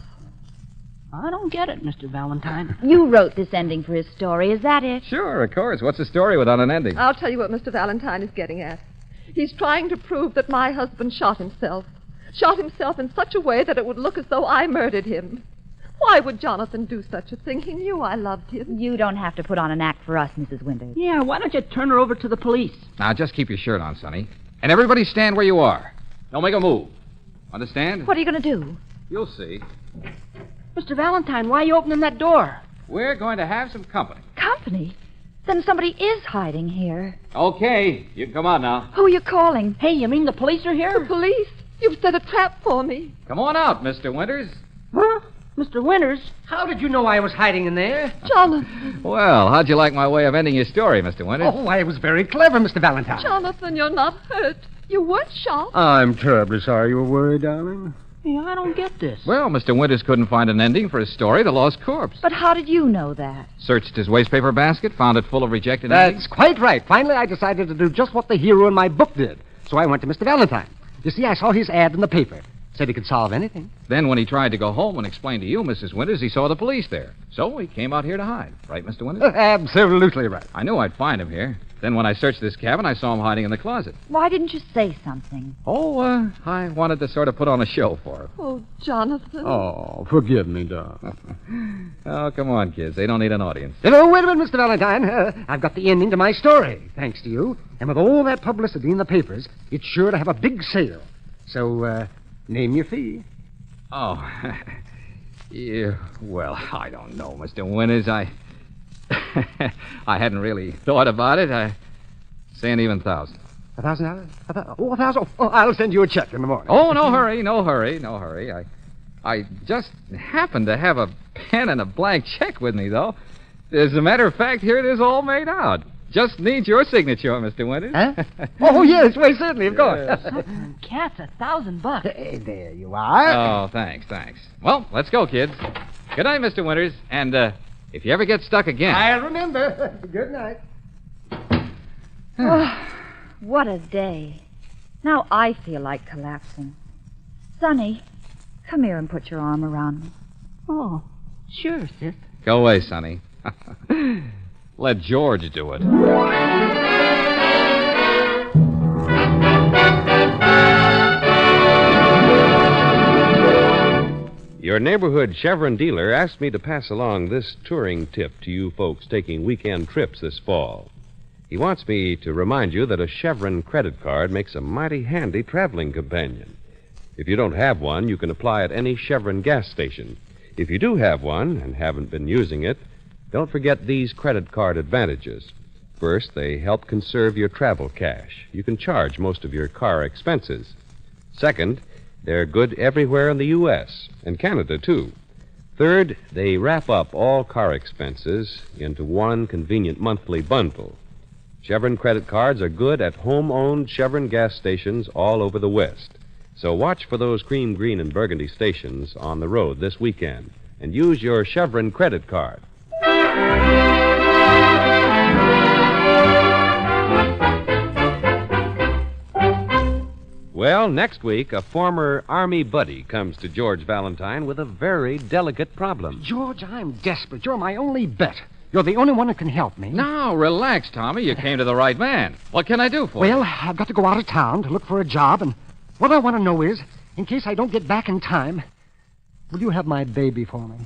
I don't get it, Mr. Valentine. You wrote this ending for his story, is that it? Sure, of course. What's a story without an ending? I'll tell you what Mr. Valentine is getting at. He's trying to prove that my husband shot himself. Shot himself in such a way that it would look as though I murdered him. Why would Jonathan do such a thing? He knew I loved him. You don't have to put on an act for us, Mrs. Winters. Yeah, why don't you turn her over to the police? Now, just keep your shirt on, Sonny. And everybody stand where you are. Don't make a move. Understand? What are you going to do? You'll see. Mr. Valentine, why are you opening that door? We're going to have some company. Company? Then somebody is hiding here. Okay, you can come on now. Who are you calling? Hey, you mean the police are here? The police? You've set a trap for me. Come on out, Mr. Winters. Huh? Mr. Winters? How did you know I was hiding in there? Jonathan. Well, how'd you like my way of ending your story, Mr. Winters? Oh, I was very clever, Mr. Valentine. Jonathan, you're not hurt. You weren't shot. I'm terribly sorry you were worried, darling. Yeah, I don't get this. Well, Mr. Winters couldn't find an ending for his story, The Lost Corpse. But how did you know that? Searched his wastepaper basket, found it full of rejected That's endings. quite right. Finally, I decided to do just what the hero in my book did. So I went to Mr. Valentine. You see, I saw his ad in the paper. Said he could solve anything. Then when he tried to go home and explain to you, Mrs. Winters, he saw the police there. So he came out here to hide. Right, Mr. Winters? Absolutely right. I knew I'd find him here. Then when I searched this cabin, I saw him hiding in the closet. Why didn't you say something? Oh, I wanted to sort of put on a show for him. Oh, Jonathan. Oh, forgive me, darling. Oh, come on, kids. They don't need an audience. Oh, wait a minute, Mr. Valentine. I've got the ending to my story, thanks to you. And with all that publicity in the papers, it's sure to have a big sale. So, name your fee. Oh, yeah, well, I don't know, Mr. Winters. I hadn't really thought about it. I say an even $1,000. $1,000? $1,000? Oh, I'll send you a check in the morning. Oh, no hurry. I just happen to have a pen and a blank check with me, though. As a matter of fact, here it is all made out. Just needs your signature, Mr. Winters. Huh? Oh, yes, why, certainly, of course. Suffering cats, $1,000. There you are. Oh, thanks. Well, let's go, kids. Good night, Mr. Winters. And if you ever get stuck again... I'll remember. Good night. What a day. Now I feel like collapsing. Sonny, come here and put your arm around me. Oh, sure, sis. Go away, Sonny. Let George do it. Your neighborhood Chevron dealer asked me to pass along this touring tip to you folks taking weekend trips this fall. He wants me to remind you that a Chevron credit card makes a mighty handy traveling companion. If you don't have one, you can apply at any Chevron gas station. If you do have one and haven't been using it, don't forget these credit card advantages. First, they help conserve your travel cash. You can charge most of your car expenses. Second, they're good everywhere in the U.S. and Canada, too. Third, they wrap up all car expenses into one convenient monthly bundle. Chevron credit cards are good at home-owned Chevron gas stations all over the West. So watch for those cream, green, and burgundy stations on the road this weekend and use your Chevron credit card. Well, next week, a former Army buddy comes to George Valentine with a very delicate problem. George, I'm desperate. You're my only bet. You're the only one who can help me. Now, relax, Tommy. You came to the right man. What can I do for you? Well, I've got to go out of town to look for a job, and what I want to know is, in case I don't get back in time, will you have my baby for me?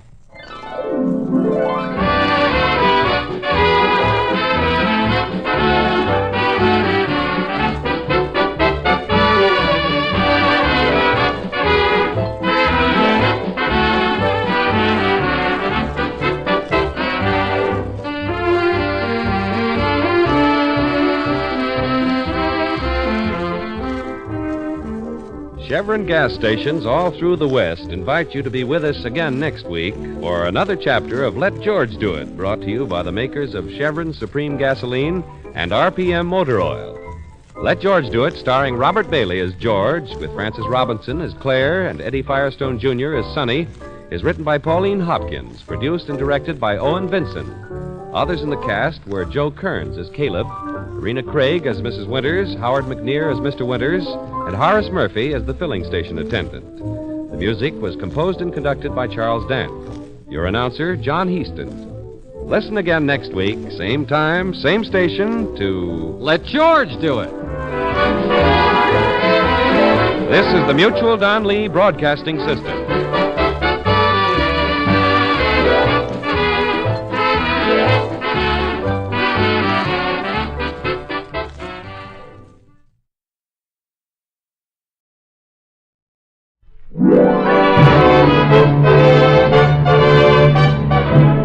Chevron gas stations all through the West invite you to be with us again next week for another chapter of Let George Do It, brought to you by the makers of Chevron Supreme Gasoline and RPM Motor Oil. Let George Do It, starring Robert Bailey as George, with Francis Robinson as Claire and Eddie Firestone Jr. as Sonny, is written by Pauline Hopkins, produced and directed by Owen Vinson. Others in the cast were Joe Kearns as Caleb, Rena Craig as Mrs. Winters, Howard McNear as Mr. Winters, and Horace Murphy as the filling station attendant. The music was composed and conducted by Charles Dant. Your announcer, John Heaston. Listen again next week, same time, same station, to Let George Do It. This is the Mutual Don Lee Broadcasting System.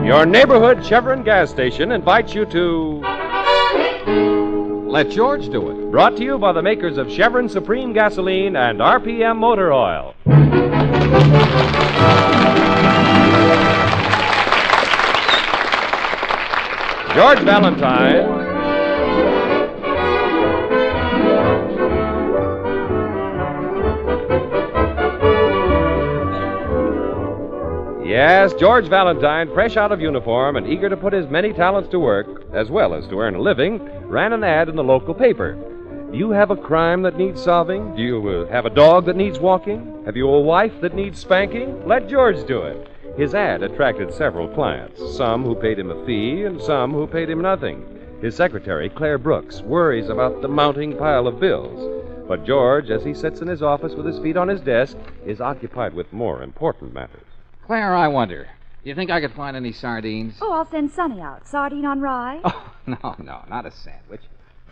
Your neighborhood Chevron gas station invites you to Let George Do It. Brought to you by the makers of Chevron Supreme Gasoline and RPM Motor Oil. George Valentine. Yes, George Valentine, fresh out of uniform and eager to put his many talents to work, as well as to earn a living, ran an ad in the local paper. Do you have a crime that needs solving? Do you have a dog that needs walking? Have you a wife that needs spanking? Let George do it. His ad attracted several clients, some who paid him a fee and some who paid him nothing. His secretary, Claire Brooks, worries about the mounting pile of bills. But George, as he sits in his office with his feet on his desk, is occupied with more important matters. Claire, I wonder, do you think I could find any sardines? Oh, I'll send Sonny out. Sardine on rye? Oh, no, not a sandwich.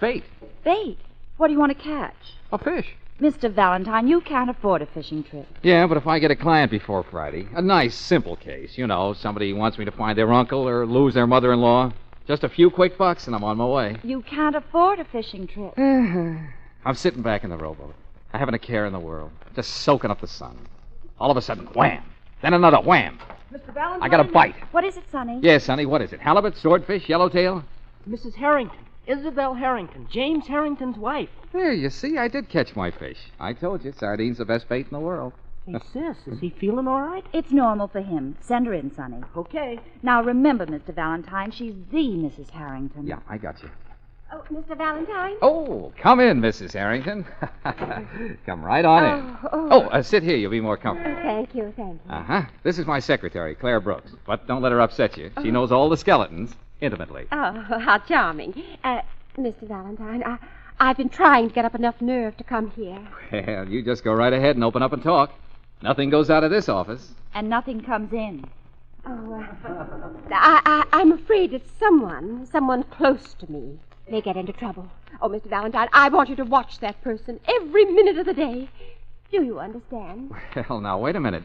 Bait. Bait? What do you want to catch? A fish. Mr. Valentine, you can't afford a fishing trip. Yeah, but if I get a client before Friday, a nice, simple case, somebody wants me to find their uncle or lose their mother-in-law, Just a few quick bucks, and I'm on my way. You can't afford a fishing trip. I'm sitting back in the rowboat. I haven't a care in the world. Just soaking up the sun. All of a sudden, wham! Then another wham! Mr. Valentine? I got a bite. What is it, Sonny? Yes, Sonny, what is it? Halibut, swordfish, yellowtail? Mrs. Harrington. Isabel Harrington. James Harrington's wife. There, you see, I did catch my fish. I told you, sardine's the best bait in the world. Hey, sis, is he feeling all right? It's normal for him. Send her in, Sonny. Okay. Now, remember, Mr. Valentine, she's the Mrs. Harrington. Yeah, I got you. Oh, Mr. Valentine? Oh, come in, Mrs. Harrington. Come right on in. Sit here. You'll be more comfortable. Thank you, thank you. Uh-huh. This is my secretary, Claire Brooks. But don't let her upset you. She knows all the skeletons intimately. Oh, how charming. Mr. Valentine, I've been trying to get up enough nerve to come here. Well, you just go right ahead and open up and talk. Nothing goes out of this office. And nothing comes in. Oh, I'm afraid it's someone close to me may get into trouble. Oh, Mr. Valentine, I want you to watch that person every minute of the day. Do you understand? Well, now, wait a minute.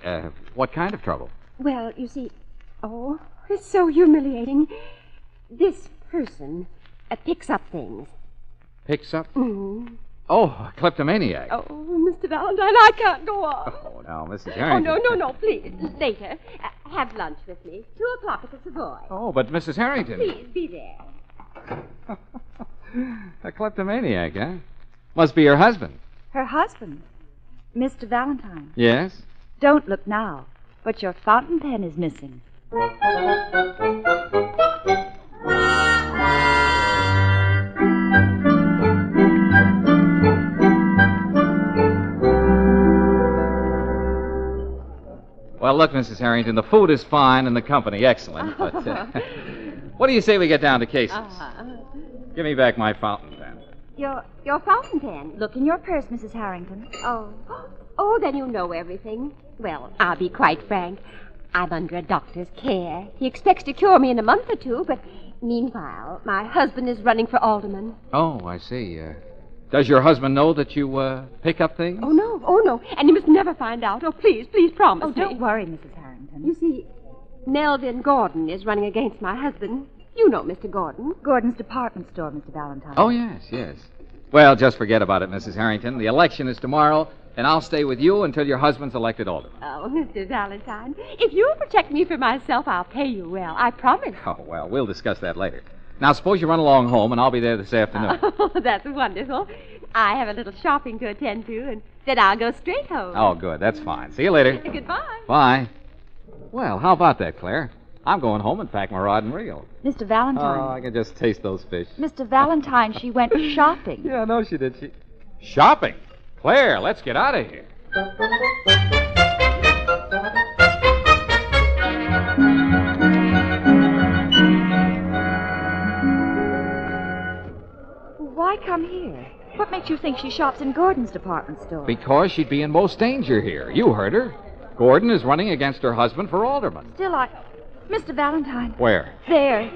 What kind of trouble? Well, you see... Oh, it's so humiliating. This person picks up things. Picks up? Mm-hmm. Oh, a kleptomaniac. Oh, Mr. Valentine, I can't go on. Oh, now, Mrs. Harrington. Oh, no, please. Later. Have lunch with me. 2:00 at the Savoy. Oh, but Mrs. Harrington. Please, be there. A kleptomaniac, huh? Must be her husband. Her husband? Mr. Valentine. Yes? Don't look now, but your fountain pen is missing. Well, look, Mrs. Harrington, the food is fine and the company excellent, but what do you say we get down to cases? Give me back my fountain pen. Your fountain pen? Look in your purse, Mrs. Harrington. Oh, then you know everything. Well, I'll be quite frank. I'm under a doctor's care. He expects to cure me in a month or two, but meanwhile, my husband is running for alderman. Oh, I see. Does your husband know that you pick up things? Oh, no. And you must never find out. Oh, please promise me. Don't worry, Mrs. Harrington. You see, Melvin Gordon is running against my husband. You know Mr. Gordon. Gordon's department store, Mr. Valentine. Oh, yes. Well, just forget about it, Mrs. Harrington. The election is tomorrow, and I'll stay with you until your husband's elected alderman. Oh, Mr. Valentine, if you'll protect me from myself, I'll pay you well. I promise. Oh, well, we'll discuss that later. Now, suppose you run along home, and I'll be there this afternoon. Oh, that's wonderful. I have a little shopping to attend to, and then I'll go straight home. Oh, good. That's fine. See you later. Goodbye. Bye. Well, how about that, Claire? I'm going home and pack my rod and reel. Mr. Valentine. Oh, I can just taste those fish. Mr. Valentine, she went shopping. Yeah, I know she did. Shopping? Claire, let's get out of here. Why come here? What makes you think she shops in Gordon's department store? Because she'd be in most danger here. You heard her. Gordon is running against her husband for alderman. Still, Mr. Valentine. Where? There.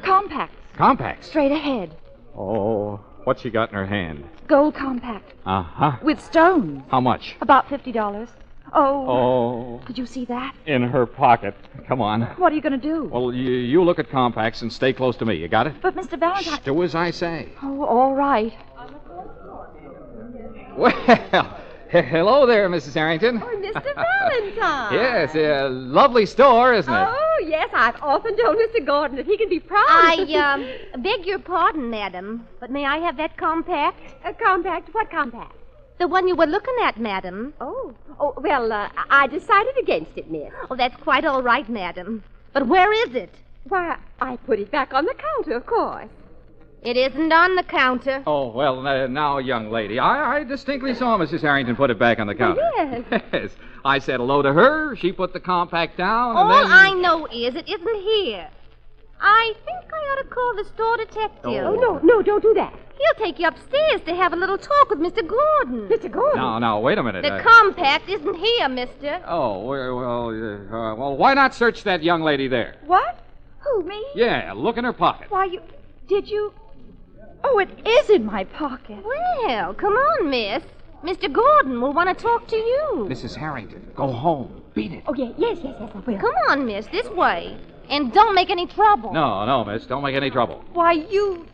Compacts. Compacts? Straight ahead. Oh, what's she got in her hand? Gold compact. Uh-huh. With stones. How much? About $50. Oh. Did you see that? In her pocket. Come on. What are you going to do? Well, you look at compacts and stay close to me. You got it? But, Mr. Valentine... Shh, do as I say. Oh, all right. Well, hello there, Mrs. Harrington. Oh, Mr. Valentine. Yes, a lovely store, isn't it? Oh, yes, I've often told Mr. Gordon that he can be proud. I beg your pardon, madam, but may I have that compact? A compact? What compact? The one you were looking at, madam. Oh, well, I decided against it, miss. Oh, that's quite all right, madam. But where is it? Why, I put it back on the counter, of course. It isn't on the counter. Oh, well, now, young lady, I distinctly saw Mrs. Harrington put it back on the counter. Yes. Yes. I said hello to her. She put the compact down, and All then... I know is it isn't here. I think I ought to call the store detective. Oh, no, don't do that. He'll take you upstairs to have a little talk with Mr. Gordon. Mr. Gordon? Now, wait a minute. The compact isn't here, mister. Oh, well, why not search that young lady there? What? Who, me? Yeah, look in her pocket. Why, did you... Oh, it is in my pocket. Well, come on, miss. Mr. Gordon will want to talk to you. Mrs. Harrington, go home. Beat it. Oh, yes, I will. Come on, miss, this way. And don't make any trouble. No, miss. Don't make any trouble. Why, you...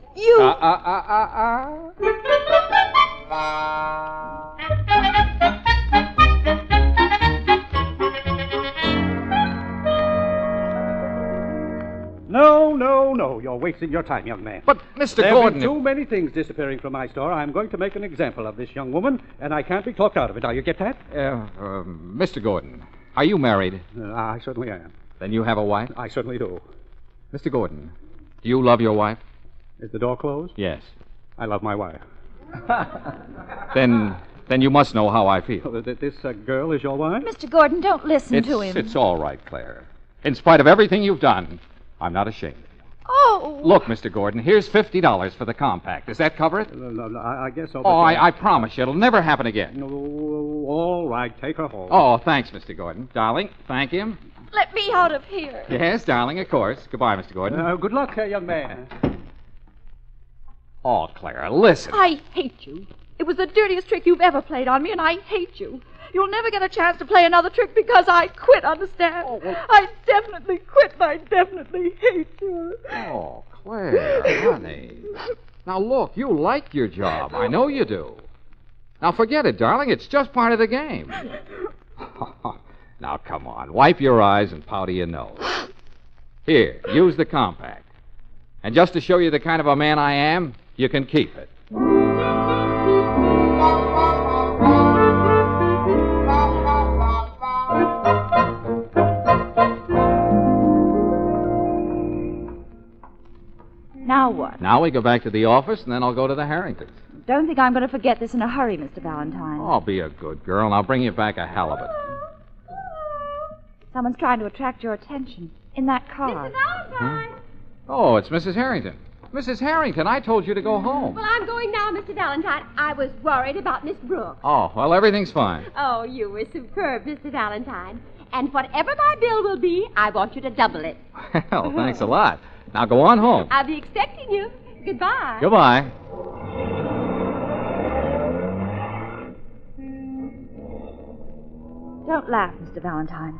No. You're wasting your time, young man. But, Mr. There Gordon... have been too many things disappearing from my store. I'm going to make an example of this young woman, and I can't be talked out of it. Now, you get that? Mr. Gordon, are you married? I certainly am. Then you have a wife? I certainly do. Mr. Gordon, do you love your wife? Is the door closed? Yes. I love my wife. Then you must know how I feel. This girl is your wife? Mr. Gordon, don't listen to him. It's all right, Claire. In spite of everything you've done, I'm not ashamed. Oh! Look, Mr. Gordon, here's $50 for the compact. Does that cover it? I guess so. Oh, I promise you, it'll never happen again. All right, take her home. Oh, thanks, Mr. Gordon. Darling, thank him. Let me out of here. Yes, darling, of course. Goodbye, Mr. Gordon. Good luck, young man. Oh, Clara, listen. I hate you. It was the dirtiest trick you've ever played on me, and I hate you. You'll never get a chance to play another trick because I quit, understand? I definitely quit, and I definitely hate you. Oh, Claire, honey. Now, look, you like your job. I know you do. Now, forget it, darling. It's just part of the game. Now, come on. Wipe your eyes and powder your nose. Here, use the compact. And just to show you the kind of a man I am, you can keep it. Now what? Now we go back to the office, and then I'll go to the Harringtons. Don't think I'm going to forget this in a hurry, Mr. Valentine. Oh, be a good girl, and I'll bring you back a halibut. Someone's trying to attract your attention in that car. Mr. Valentine! Oh, it's Mrs. Harrington. Mrs. Harrington, I told you to go home. Well, I'm going now, Mr. Valentine. I was worried about Miss Brooks. Oh, well, everything's fine. Oh, you were superb, Mr. Valentine. And whatever my bill will be, I want you to double it. Well, thanks a lot. Now go on home. I'll be expecting you. Goodbye. Goodbye. Don't laugh, Mr. Valentine.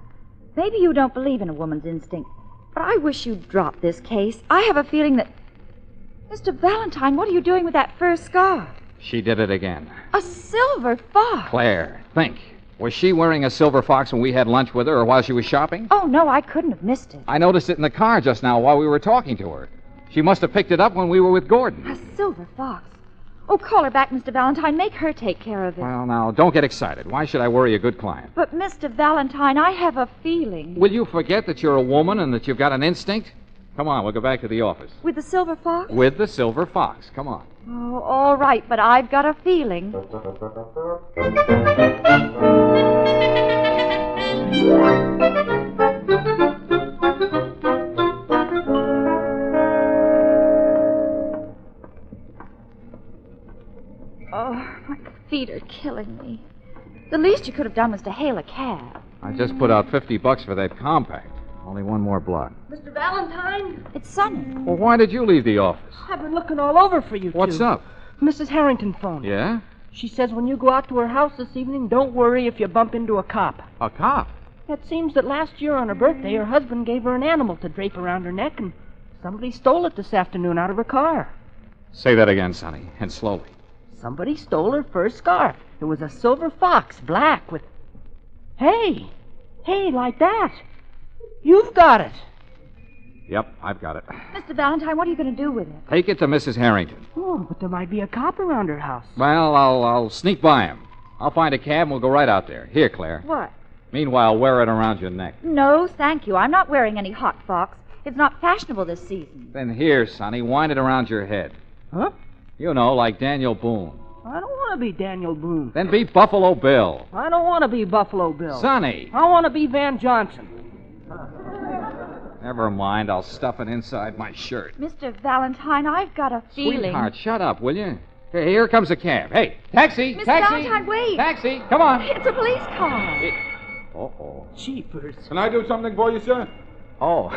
Maybe you don't believe in a woman's instinct, but I wish you'd drop this case. I have a feeling that... Mr. Valentine, what are you doing with that fur scarf? She did it again. A silver fox. Claire, think. Was she wearing a silver fox when we had lunch with her or while she was shopping? Oh, no, I couldn't have missed it. I noticed it in the car just now while we were talking to her. She must have picked it up when we were with Gordon. A silver fox. Oh, call her back, Mr. Valentine. Make her take care of it. Well, now, don't get excited. Why should I worry a good client? But, Mr. Valentine, I have a feeling. Will you forget that you're a woman and that you've got an instinct? Come on, we'll go back to the office. With the silver fox? With the silver fox. Come on. Oh, all right, but I've got a feeling. Oh, my feet are killing me. The least you could have done was to hail a cab. I just put out $50 for that compact. Only one more block. Mr. Valentine? It's Sonny. Well, why did you leave the office? I've been looking all over for you two. What's up? Mrs. Harrington phoned. Yeah? She says when you go out to her house this evening, don't worry if you bump into a cop. A cop? It seems that last year on her birthday, her husband gave her an animal to drape around her neck, and somebody stole it this afternoon out of her car. Say that again, Sonny, and slowly. Somebody stole her fur scarf. It was a silver fox, black, with... Hey, like that. You've got it. Yep, I've got it. Mr. Valentine, what are you going to do with it? Take it to Mrs. Harrington. Oh, but there might be a cop around her house. Well, I'll sneak by him. I'll find a cab and we'll go right out there. Here, Claire. What? Meanwhile, wear it around your neck. No, thank you. I'm not wearing any hot fox. It's not fashionable this season. Then here, Sonny, wind it around your head. Huh? You know, like Daniel Boone. I don't want to be Daniel Boone. Then be Buffalo Bill. I don't want to be Buffalo Bill. Sonny. I want to be Van Johnson. Never mind. I'll stuff it inside my shirt. Mr. Valentine, I've got a feeling... Sweetheart, shut up, will you? Here comes a cab. Hey, taxi! Mr. Taxi! Valentine, wait! Taxi! Come on! It's a police car. Uh-oh. Jeepers. Can I do something for you, sir? Oh,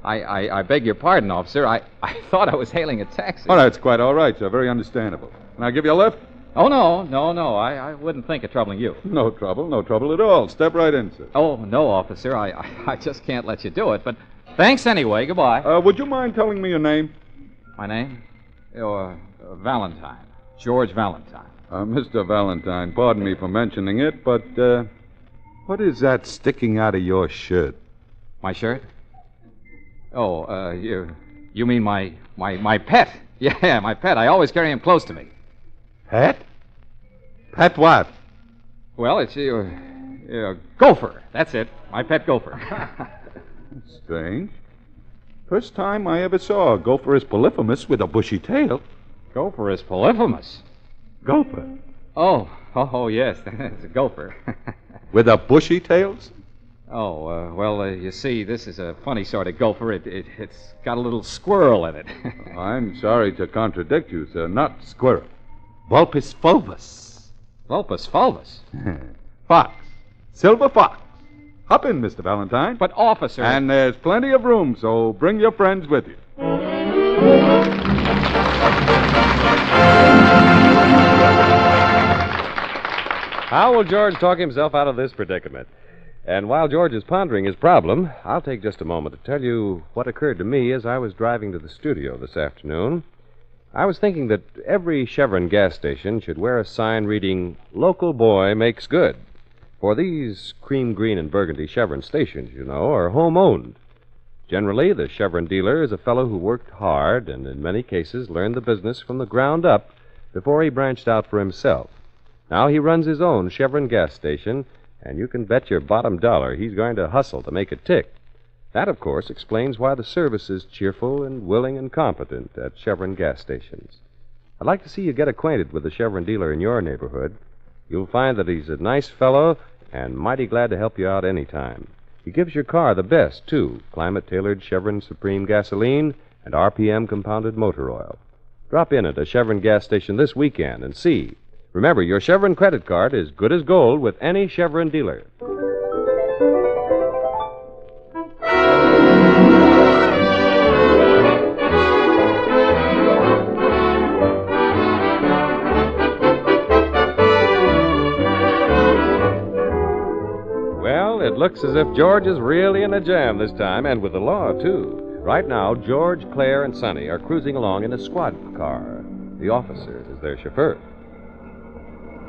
I beg your pardon, officer. I thought I was hailing a taxi. Oh, that's quite all right, sir. Very understandable. Can I give you a lift? Oh, no. I wouldn't think of troubling you. No trouble at all. Step right in, sir. Oh, no, officer. I just can't let you do it, but Thanks anyway. Goodbye. Would you mind telling me your name? My name? Valentine. George Valentine. Mr. Valentine, pardon me for mentioning it, but, what is that sticking out of your shirt? My shirt? Oh, you mean my pet? Yeah, my pet. I always carry him close to me. Pet? Pet what? Well, it's Gopher. That's it. My pet Gopher. Strange. First time I ever saw a Gopherus polyphemus with a bushy tail. Gopherus polyphemus? Gopher. Oh, yes. It's a gopher. With a bushy tails? Oh, well, you see, this is a funny sort of gopher. It's got a little squirrel in it. I'm sorry to contradict you, sir. Not squirrel. Vulpes fulvus. Vulpes fulvus? Fox. Silver fox. Hop in, Mr. Valentine. But, officer... And there's plenty of room, so bring your friends with you. How will George talk himself out of this predicament? And while George is pondering his problem, I'll take just a moment to tell you what occurred to me as I was driving to the studio this afternoon. I was thinking that every Chevron gas station should wear a sign reading, "Local boy makes good." For these cream green and burgundy Chevron stations, you know, are home-owned. Generally, the Chevron dealer is a fellow who worked hard and in many cases learned the business from the ground up before he branched out for himself. Now he runs his own Chevron gas station, and you can bet your bottom dollar he's going to hustle to make it tick. That, of course, explains why the service is cheerful and willing and competent at Chevron gas stations. I'd like to see you get acquainted with the Chevron dealer in your neighborhood. You'll find that he's a nice fellow and mighty glad to help you out any time. He gives your car the best, too, climate-tailored Chevron Supreme gasoline and RPM compounded motor oil. Drop in at a Chevron gas station this weekend and see. Remember, your Chevron credit card is good as gold with any Chevron dealer. Well, it looks as if George is really in a jam this time, and with the law, too. Right now, George, Claire, and Sonny are cruising along in a squad car. The officer is their chauffeur.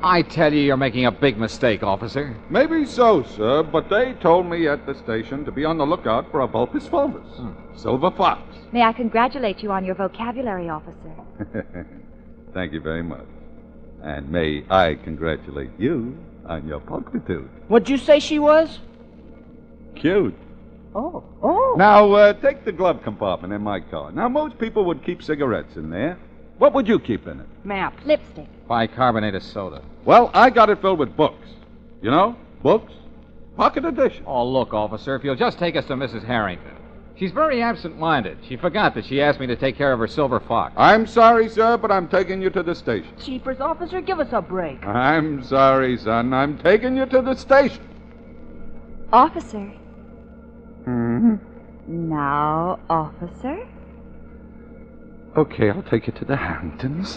I tell you, you're making a big mistake, officer. Maybe so, sir, but they told me at the station to be on the lookout for a Vulpes fulvus. Silver fox. May I congratulate you on your vocabulary, officer? Thank you very much. And may I congratulate you on your pulchritude. What'd you say she was? Cute. Oh. Now, take the glove compartment in my car. Now, most people would keep cigarettes in there. What would you keep in it? Maps. Lipstick. Bicarbonated soda. Well, I got it filled with books. You know, books. Pocket edition. Oh, look, officer, if you'll just take us to Mrs. Harrington. She's very absent-minded. She forgot that she asked me to take care of her silver fox. I'm sorry, sir, but I'm taking you to the station. Cheapers, officer, give us a break. I'm sorry, son. I'm taking you to the station. Officer. Mm-hmm. Now, officer. Okay, I'll take you to the Harringtons.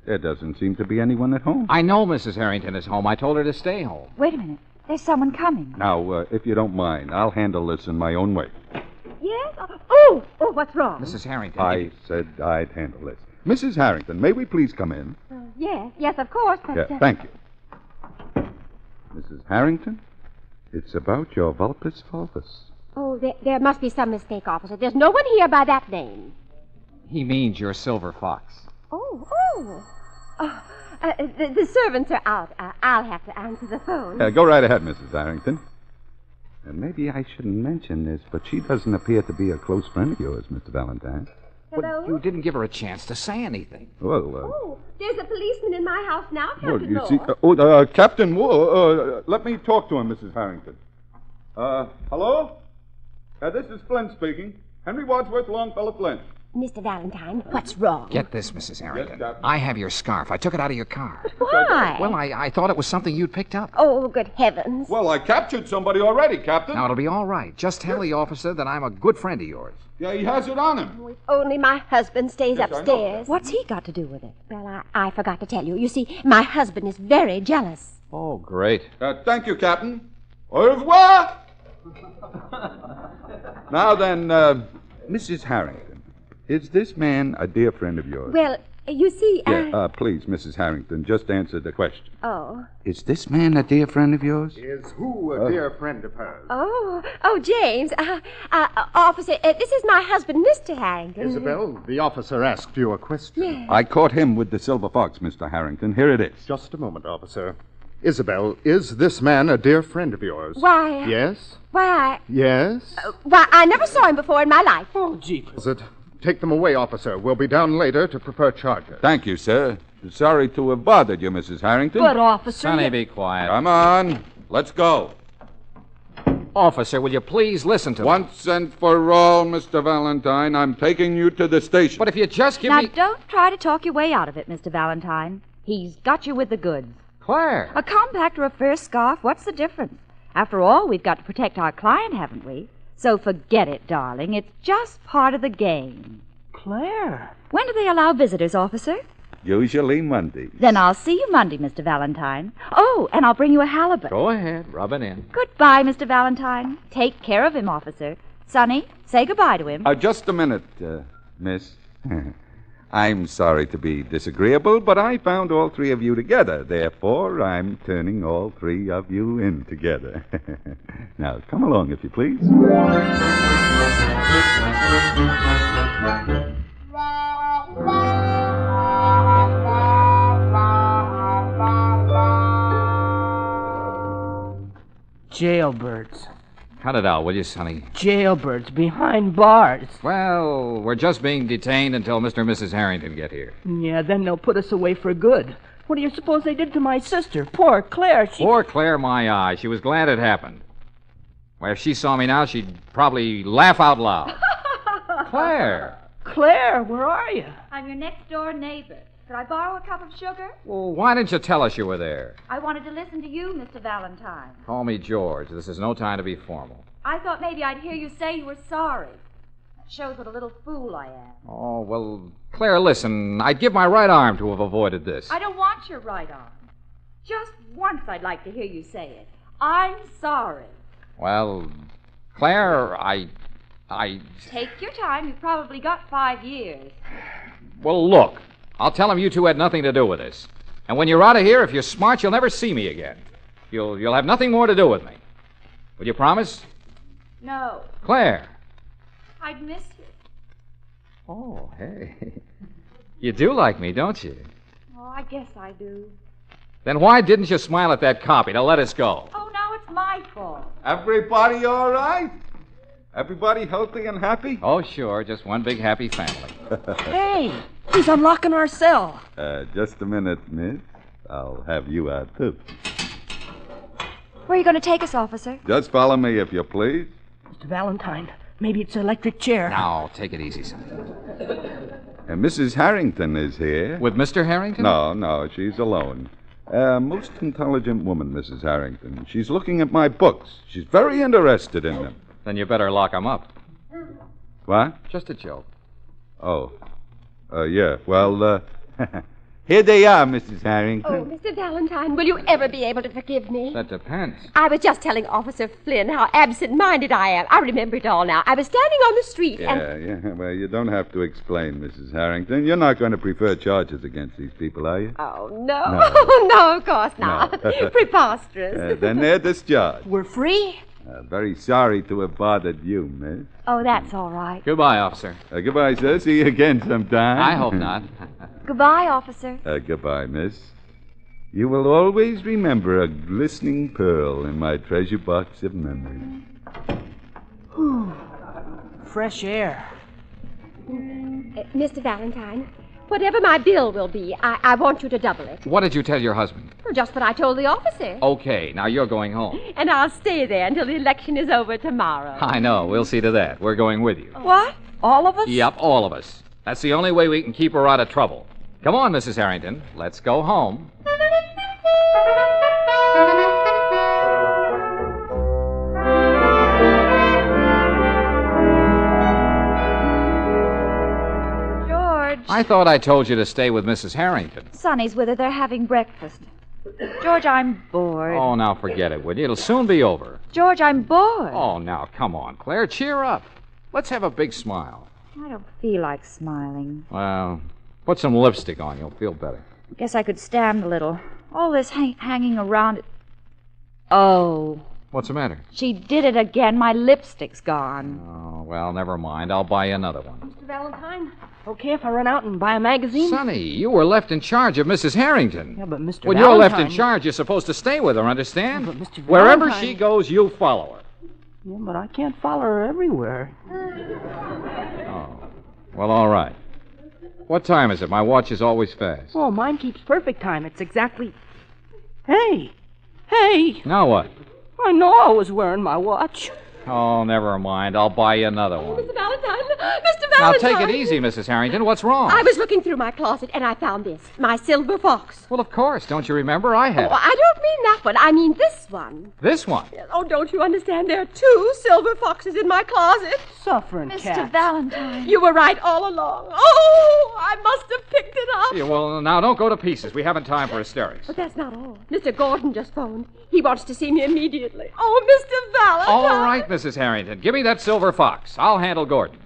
There doesn't seem to be anyone at home. I know Mrs. Harrington is home. I told her to stay home. Wait a minute. There's someone coming. Now, if you don't mind, I'll handle this in my own way. Yes? Oh, what's wrong? Mrs. Harrington. I said I'd handle this. Mrs. Harrington, may we please come in? Yes, of course, but... Yeah, thank you. Mrs. Harrington, it's about your Vulpes fulvus. Oh, there must be some mistake, officer. There's no one here by that name. He means your silver fox. Oh. The servants are out. I'll have to answer the phone. Go right ahead, Mrs. Harrington. Maybe I shouldn't mention this, but she doesn't appear to be a close friend of yours, Mr. Valentine. Hello? But you didn't give her a chance to say anything. Well, there's a policeman in my house now, well, Captain you Moore. see... Captain Moore, let me talk to him, Mrs. Harrington. Hello? This is Flynn speaking. Henry Wadsworth Longfellow Flynn. Mr. Valentine, what's wrong? Get this, Mrs. Harrington. I have your scarf. I took it out of your car. Why? Well, I thought it was something you'd picked up. Oh, good heavens. Well, I captured somebody already, Captain. Now, it'll be all right. Just tell the officer that I'm a good friend of yours. Yeah, he has it on him. If only my husband stays Yes, I know. upstairs. What's he got to do with it? Well, I forgot to tell you. You see, my husband is very jealous. Oh, great. Thank you, Captain. Au revoir. Now then, Mrs. Harrington, is this man a dear friend of yours? Well, you see, Please, Mrs. Harrington, just answer the question. Oh. Is this man a dear friend of yours? Is who a dear friend of hers? Oh, James. Officer, this is my husband, Mr. Harrington. Isabel, the officer asked you a question. Yes. I caught him with the silver fox, Mr. Harrington. Here it is. Just a moment, officer. Isabel, is this man a dear friend of yours? Why? Yes? Why, Yes? I never saw him before in my life. Oh, jeepers. Is it? Take them away, officer. We'll be down later to prepare charges. Thank you, sir. Sorry to have bothered you, Mrs. Harrington. But, officer... Sonny, be quiet. Come on. Let's go. Officer, will you please listen to me? Once and for all, Mr. Valentine, I'm taking you to the station. But if you just give Now, me... don't try to talk your way out of it, Mr. Valentine. He's got you with the goods. Claire. A compact or a fur scarf, what's the difference? After all, we've got to protect our client, haven't we? So forget it, darling. It's just part of the game. Claire. When do they allow visitors, officer? Usually Monday. Then I'll see you Monday, Mr. Valentine. Oh, and I'll bring you a halibut. Go ahead. Rub it in. Goodbye, Mr. Valentine. Take care of him, officer. Sonny, say goodbye to him. Just a minute, miss. I'm sorry to be disagreeable, but I found all three of you together. Therefore, I'm turning all three of you in together. Now, come along, if you please. Jailbirds. Cut it out, will you, Sonny? Jailbirds behind bars. Well, we're just being detained until Mr. and Mrs. Harrington get here. Yeah, then they'll put us away for good. What do you suppose they did to my sister? Poor Claire, Poor Claire, my eye. She was glad it happened. Well, if she saw me now, she'd probably laugh out loud. Claire! Claire, where are you? I'm your next door neighbor. Could I borrow a cup of sugar? Well, why didn't you tell us you were there? I wanted to listen to you, Mr. Valentine. Call me George. This is no time to be formal. I thought maybe I'd hear you say you were sorry. That shows what a little fool I am. Oh, well, Claire, listen. I'd give my right arm to have avoided this. I don't want your right arm. Just once I'd like to hear you say it. I'm sorry. Well, Claire, I... Take your time. You've probably got 5 years. Well, look. I'll tell him you two had nothing to do with this. And when you're out of here, if you're smart, you'll never see me again. You'll have nothing more to do with me. Will you promise? No. Claire. I'd miss you. Oh, hey. You do like me, don't you? Oh, I guess I do. Then why didn't you smile at that copy to let us go? Oh, now it's my fault. Everybody all right? Everybody healthy and happy? Oh, sure. Just one big happy family. Hey, he's unlocking our cell. Just a minute, miss. I'll have you out, too. Where are you going to take us, officer? Just follow me, if you please. Mr. Valentine, maybe it's an electric chair. Now, take it easy, son. Mrs. Harrington is here. With Mr. Harrington? No, she's alone. Most intelligent woman, Mrs. Harrington. She's looking at my books. She's very interested in them. Then you better lock him up. What? Just a joke. Oh. Yeah. Well, here they are, Mrs. Harrington. Oh, Mr. Valentine, will you ever be able to forgive me? That depends. I was just telling Officer Flynn how absent-minded I am. I remember it all now. I was standing on the street and... Yeah. Well, you don't have to explain, Mrs. Harrington. You're not going to prefer charges against these people, are you? Oh, no. No, of course not. No. Preposterous. Then they're discharged. We're free? Very sorry to have bothered you, miss. Oh, that's all right. Goodbye, officer. Goodbye, sir. See you again sometime. I hope not. Goodbye, officer. Goodbye, miss. You will always remember a glistening pearl in my treasure box of memories. Whew. Fresh air. Mr. Valentine, whatever my bill will be, I want you to double it. What did you tell your husband? Just what I told the officer. Okay, now you're going home. And I'll stay there until the election is over tomorrow. I know. We'll see to that. We're going with you. What? All of us? Yep, all of us. That's the only way we can keep her out of trouble. Come on, Mrs. Harrington. Let's go home. George. I thought I told you to stay with Mrs. Harrington. Sonny's with her. They're having breakfast. George, I'm bored. Oh, now forget it, will you? It'll soon be over. George, I'm bored. Oh, now, come on, Claire. Cheer up. Let's have a big smile. I don't feel like smiling. Well, put some lipstick on. You'll feel better. Guess I could stand a little. All this hanging around it. Oh. What's the matter? She did it again. My lipstick's gone. Oh, well, never mind. I'll buy you another one. Mr. Valentine, okay if I run out and buy a magazine? Sonny, you were left in charge of Mrs. Harrington. Yeah, but Mr. When Valentine... you're left in charge, you're supposed to stay with her, understand? Yeah, but Mr. Wherever Valentine... she goes, you follow her. Yeah, but I can't follow her everywhere. Oh. Well, all right. What time is it? My watch is always fast. Oh, mine keeps perfect time. It's exactly... Hey! Hey! Now what? I know I was wearing my watch. Oh, never mind. I'll buy you another one. Mr. Valentine! Mr. Now, Valentine! take it easy, Mrs. Harrington. What's wrong? I was looking through my closet and I found this. My silver fox. Well, of course. Don't you remember? I had Oh, it. I don't mean that one. I mean this one. This one. Oh, don't you understand? There are 2 silver foxes in my closet. Suffering Mr. Valentine. You were right all along. Oh, I must have picked it up. Yeah, well, now, don't go to pieces. We haven't time for hysterics. But that's not all. Mr. Gordon just phoned. He wants to see me immediately. Oh, Mr. Valentine. All right, Mrs. Harrington. Give me that silver fox. I'll handle Gordon.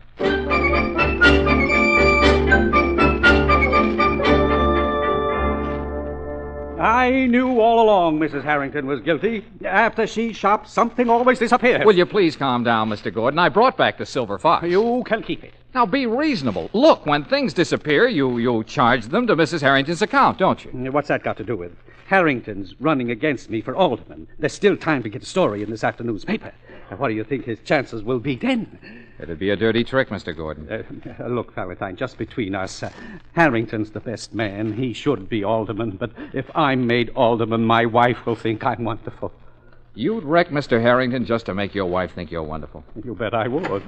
I knew all along Mrs. Harrington was guilty. After she shops, something always disappears. Will you please calm down, Mr. Gordon? I brought back the silver fox. You can keep it. Now, be reasonable. Look, when things disappear, you charge them to Mrs. Harrington's account, don't you? What's that got to do with it? Harrington's running against me for alderman. There's still time to get a story in this afternoon's paper. What do you think his chances will be then? It'd be a dirty trick, Mr. Gordon. Look, Valentine, just between us, Harrington's the best man. He should be alderman, but if I'm made alderman, my wife will think I'm wonderful. You'd wreck Mr. Harrington just to make your wife think you're wonderful. You bet I would.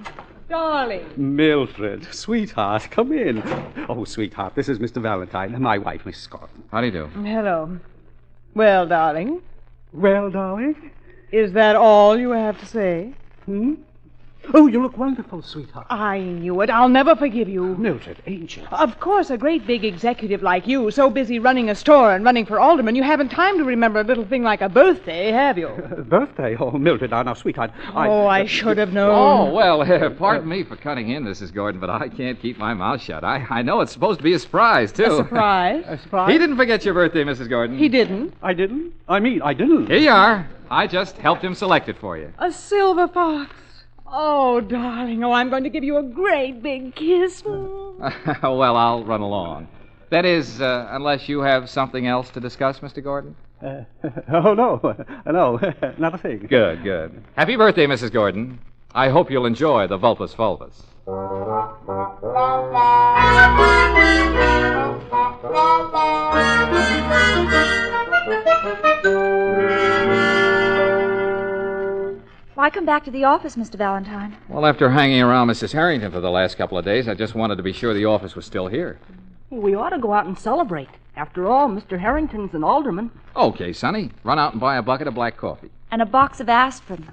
Darling. Mildred, sweetheart, come in. Oh, sweetheart, this is Mr. Valentine and my wife, Miss Gordon. How do you do? Hello. Well, darling. Well, darling? Is that all you have to say? Oh, you look wonderful, sweetheart. I knew it. I'll never forgive you. Mildred, angel. Of course, a great big executive like you, so busy running a store and running for alderman, you haven't time to remember a little thing like a birthday, have you? Birthday? Oh, Mildred, now, sweetheart. I should have known. Oh, well, pardon me for cutting in, Mrs. Gordon, but I can't keep my mouth shut. I know it's supposed to be a surprise, too. A surprise? A surprise? He didn't forget your birthday, Mrs. Gordon. He didn't? I didn't? I didn't. Here you are. I just helped him select it for you. A silver fox. Oh, darling. Oh, I'm going to give you a great big kiss. Well, I'll run along. That is, unless you have something else to discuss, Mr. Gordon? Oh, no. No, not a thing. Good, good. Happy birthday, Mrs. Gordon. I hope you'll enjoy the Vulpus Fulvus. Why come back to the office, Mr. Valentine? Well, after hanging around Mrs. Harrington for the last couple of days, I just wanted to be sure the office was still here. We ought to go out and celebrate. After all, Mr. Harrington's an alderman. Okay, Sonny. Run out and buy a bucket of black coffee. And a box of aspirin.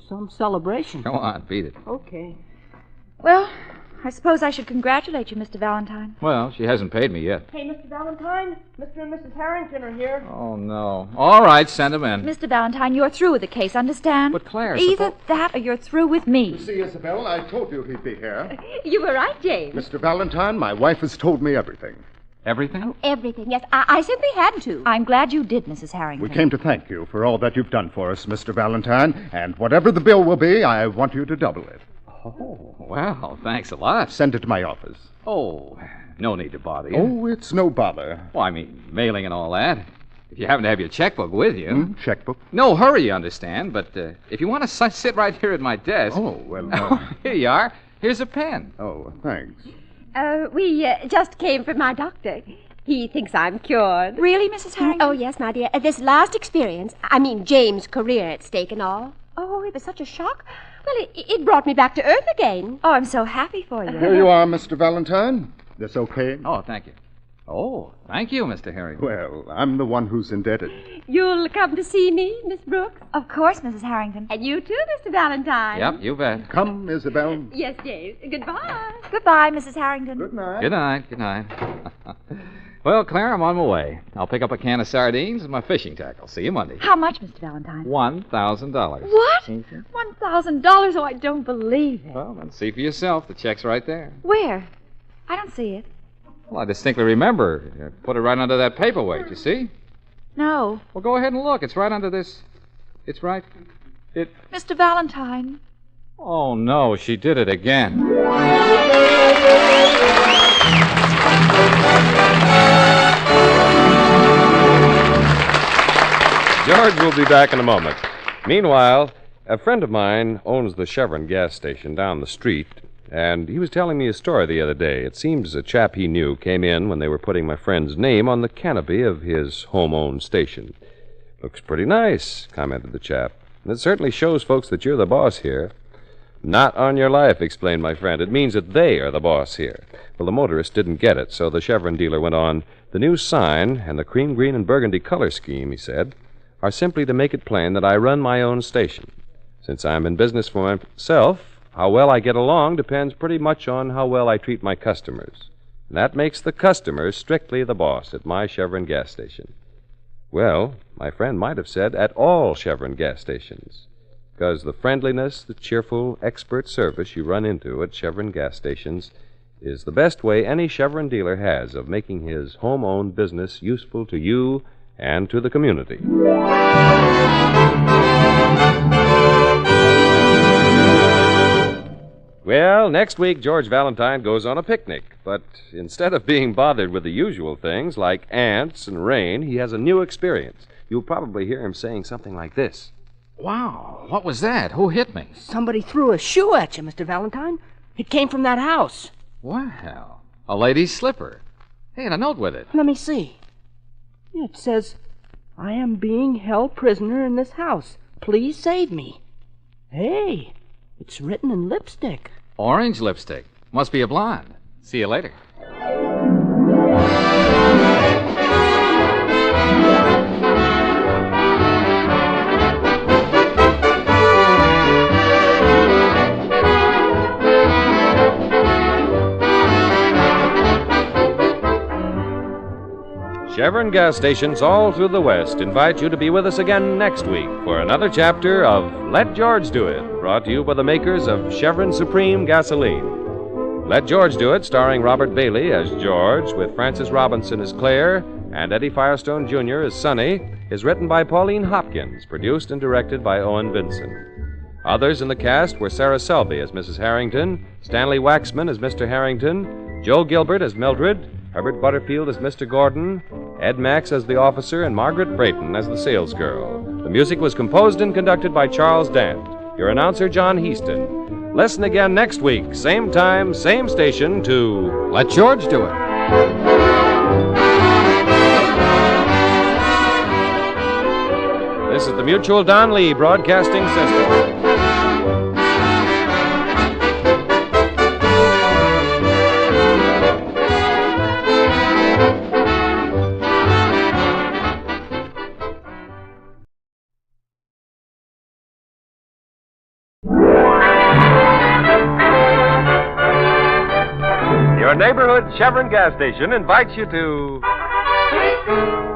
Some celebration. Go on, beat it. Okay. Well, I suppose I should congratulate you, Mr. Valentine. Well, she hasn't paid me yet. Hey, Mr. Valentine, Mr. and Mrs. Harrington are here. Oh, no. All right, send them in. Mr. Valentine, you're through with the case, understand? But, Claire, Either that or you're through with me. You see, Isabel, I told you he'd be here. You were right, James. Mr. Valentine, my wife has told me everything. Everything? Everything, yes. I simply had to. I'm glad you did, Mrs. Harrington. We came to thank you for all that you've done for us, Mr. Valentine, and whatever the bill will be, I want you to double it. Oh, well, thanks a lot. Send it to my office. Oh, no need to bother you. Oh, it's no bother. Well, I mean, mailing and all that. If you happen to have your checkbook with you. Checkbook? No hurry, you understand, but if you want to sit right here at my desk. Oh, well. Here you are. Here's a pen. Oh, thanks. We just came from my doctor. He thinks I'm cured. Really, Mrs. Harrington? Oh, yes, my dear. This last experience, I mean, James' career at stake and all. Oh, it was such a shock. Well, it brought me back to Earth again. Oh, I'm so happy for you. Here you are, Mr. Valentine. This okay? Oh, thank you. Oh, thank you, Mr. Harrington. Well, I'm the one who's indebted. You'll come to see me, Miss Brooks? Of course, Mrs. Harrington. And you too, Mr. Valentine. Yep, you bet. Come, Isabel. Yes, James. Goodbye. Goodbye, Mrs. Harrington. Good night. Good night. Good night. Well, Claire, I'm on my way. I'll pick up a can of sardines and my fishing tackle. See you Monday. How much, Mr. Valentine? $1,000. What? Mhm. $1,000? Oh, I don't believe it. Well, then see for yourself. The check's right there. Where? I don't see it. Well, I distinctly remember. I put it right under that paperweight, you see? No. Well, go ahead and look. It's right under this. It's right. It. Mr. Valentine. Oh, no, she did it again. George will be back in a moment. Meanwhile, a friend of mine owns the Chevron gas station down the street, and he was telling me a story the other day. It seems a chap he knew came in when they were putting my friend's name on the canopy of his home-owned station. Looks pretty nice, commented the chap. And it certainly shows folks that you're the boss here. Not on your life, explained my friend. It means that they are the boss here. Well, the motorist didn't get it, so the Chevron dealer went on. The new sign and the cream, green, and burgundy color scheme, he said, are simply to make it plain that I run my own station. Since I'm in business for myself, how well I get along depends pretty much on how well I treat my customers. And that makes the customer strictly the boss at my Chevron gas station. Well, my friend might have said at all Chevron gas stations, because the friendliness, the cheerful, expert service you run into at Chevron gas stations is the best way any Chevron dealer has of making his home-owned business useful to you and to the community. Well, next week, George Valentine goes on a picnic. But instead of being bothered with the usual things like ants and rain, he has a new experience. You'll probably hear him saying something like this. Wow, what was that? Who hit me? Somebody threw a shoe at you, Mr. Valentine. It came from that house. Wow, a lady's slipper. Hey, and a note with it. Let me see. It says, I am being held prisoner in this house. Please save me. Hey, it's written in lipstick. Orange lipstick. Must be a blonde. See you later. Chevron gas stations all through the West invite you to be with us again next week for another chapter of Let George Do It, brought to you by the makers of Chevron Supreme Gasoline. Let George Do It, starring Robert Bailey as George, with Frances Robinson as Claire, and Eddie Firestone Jr. as Sonny, is written by Pauline Hopkins, produced and directed by Owen Vinson. Others in the cast were Sarah Selby as Mrs. Harrington, Stanley Waxman as Mr. Harrington, Joe Gilbert as Mildred, Herbert Butterfield as Mr. Gordon, Ed Max as the officer, and Margaret Brayton as the salesgirl. The music was composed and conducted by Charles Dant. Your announcer, John Heaston. Listen again next week, same time, same station, to Let George Do It. This is the Mutual Don Lee Broadcasting System. Your neighborhood Chevron gas station invites you to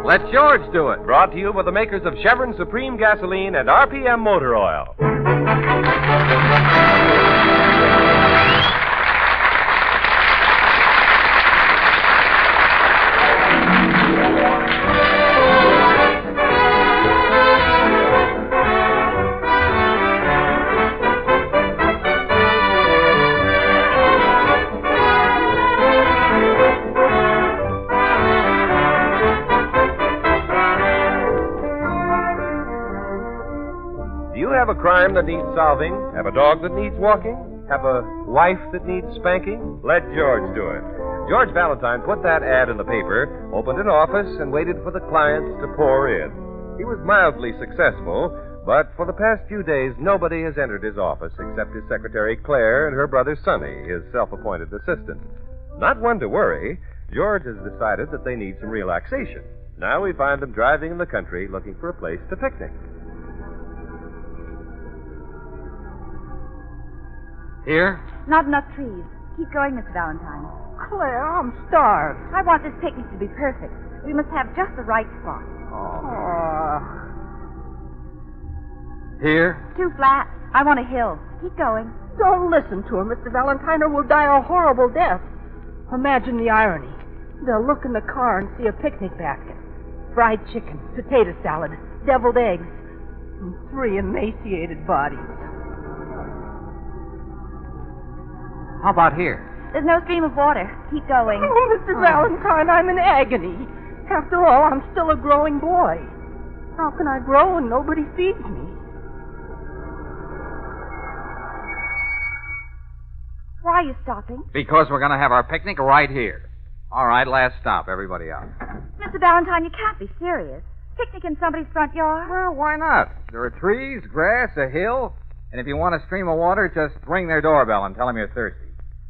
Let George Do It, brought to you by the makers of Chevron Supreme Gasoline and RPM Motor Oil. Have a crime that needs solving? Have a dog that needs walking? Have a wife that needs spanking? Let George do it. George Valentine put that ad in the paper, opened an office, and waited for the clients to pour in. He was mildly successful, But for the past few days, nobody has entered his office except his secretary Claire and her brother Sonny, his self-appointed assistant. Not one to worry. George has decided that they need some relaxation. Now we find them driving in the country looking for a place to picnic. Here? Not enough trees. Keep going, Mr. Valentine. Claire, I'm starved. I want this picnic to be perfect. We must have just the right spot. Here? Too flat. I want a hill. Keep going. Don't listen to her, Mr. Valentine, or we'll die a horrible death. Imagine the irony. They'll look in the car and see a picnic basket. Fried chicken, potato salad, deviled eggs, and 3 emaciated bodies. How about here? There's no stream of water. Keep going. Oh, Mr. Valentine, I'm in agony. After all, I'm still a growing boy. How can I grow when nobody feeds me? Why are you stopping? Because we're going to have our picnic right here. All right, last stop. Everybody out. Mr. Valentine, you can't be serious. Picnic in somebody's front yard? Well, why not? There are trees, grass, a hill, and if you want a stream of water, just ring their doorbell and tell them you're thirsty.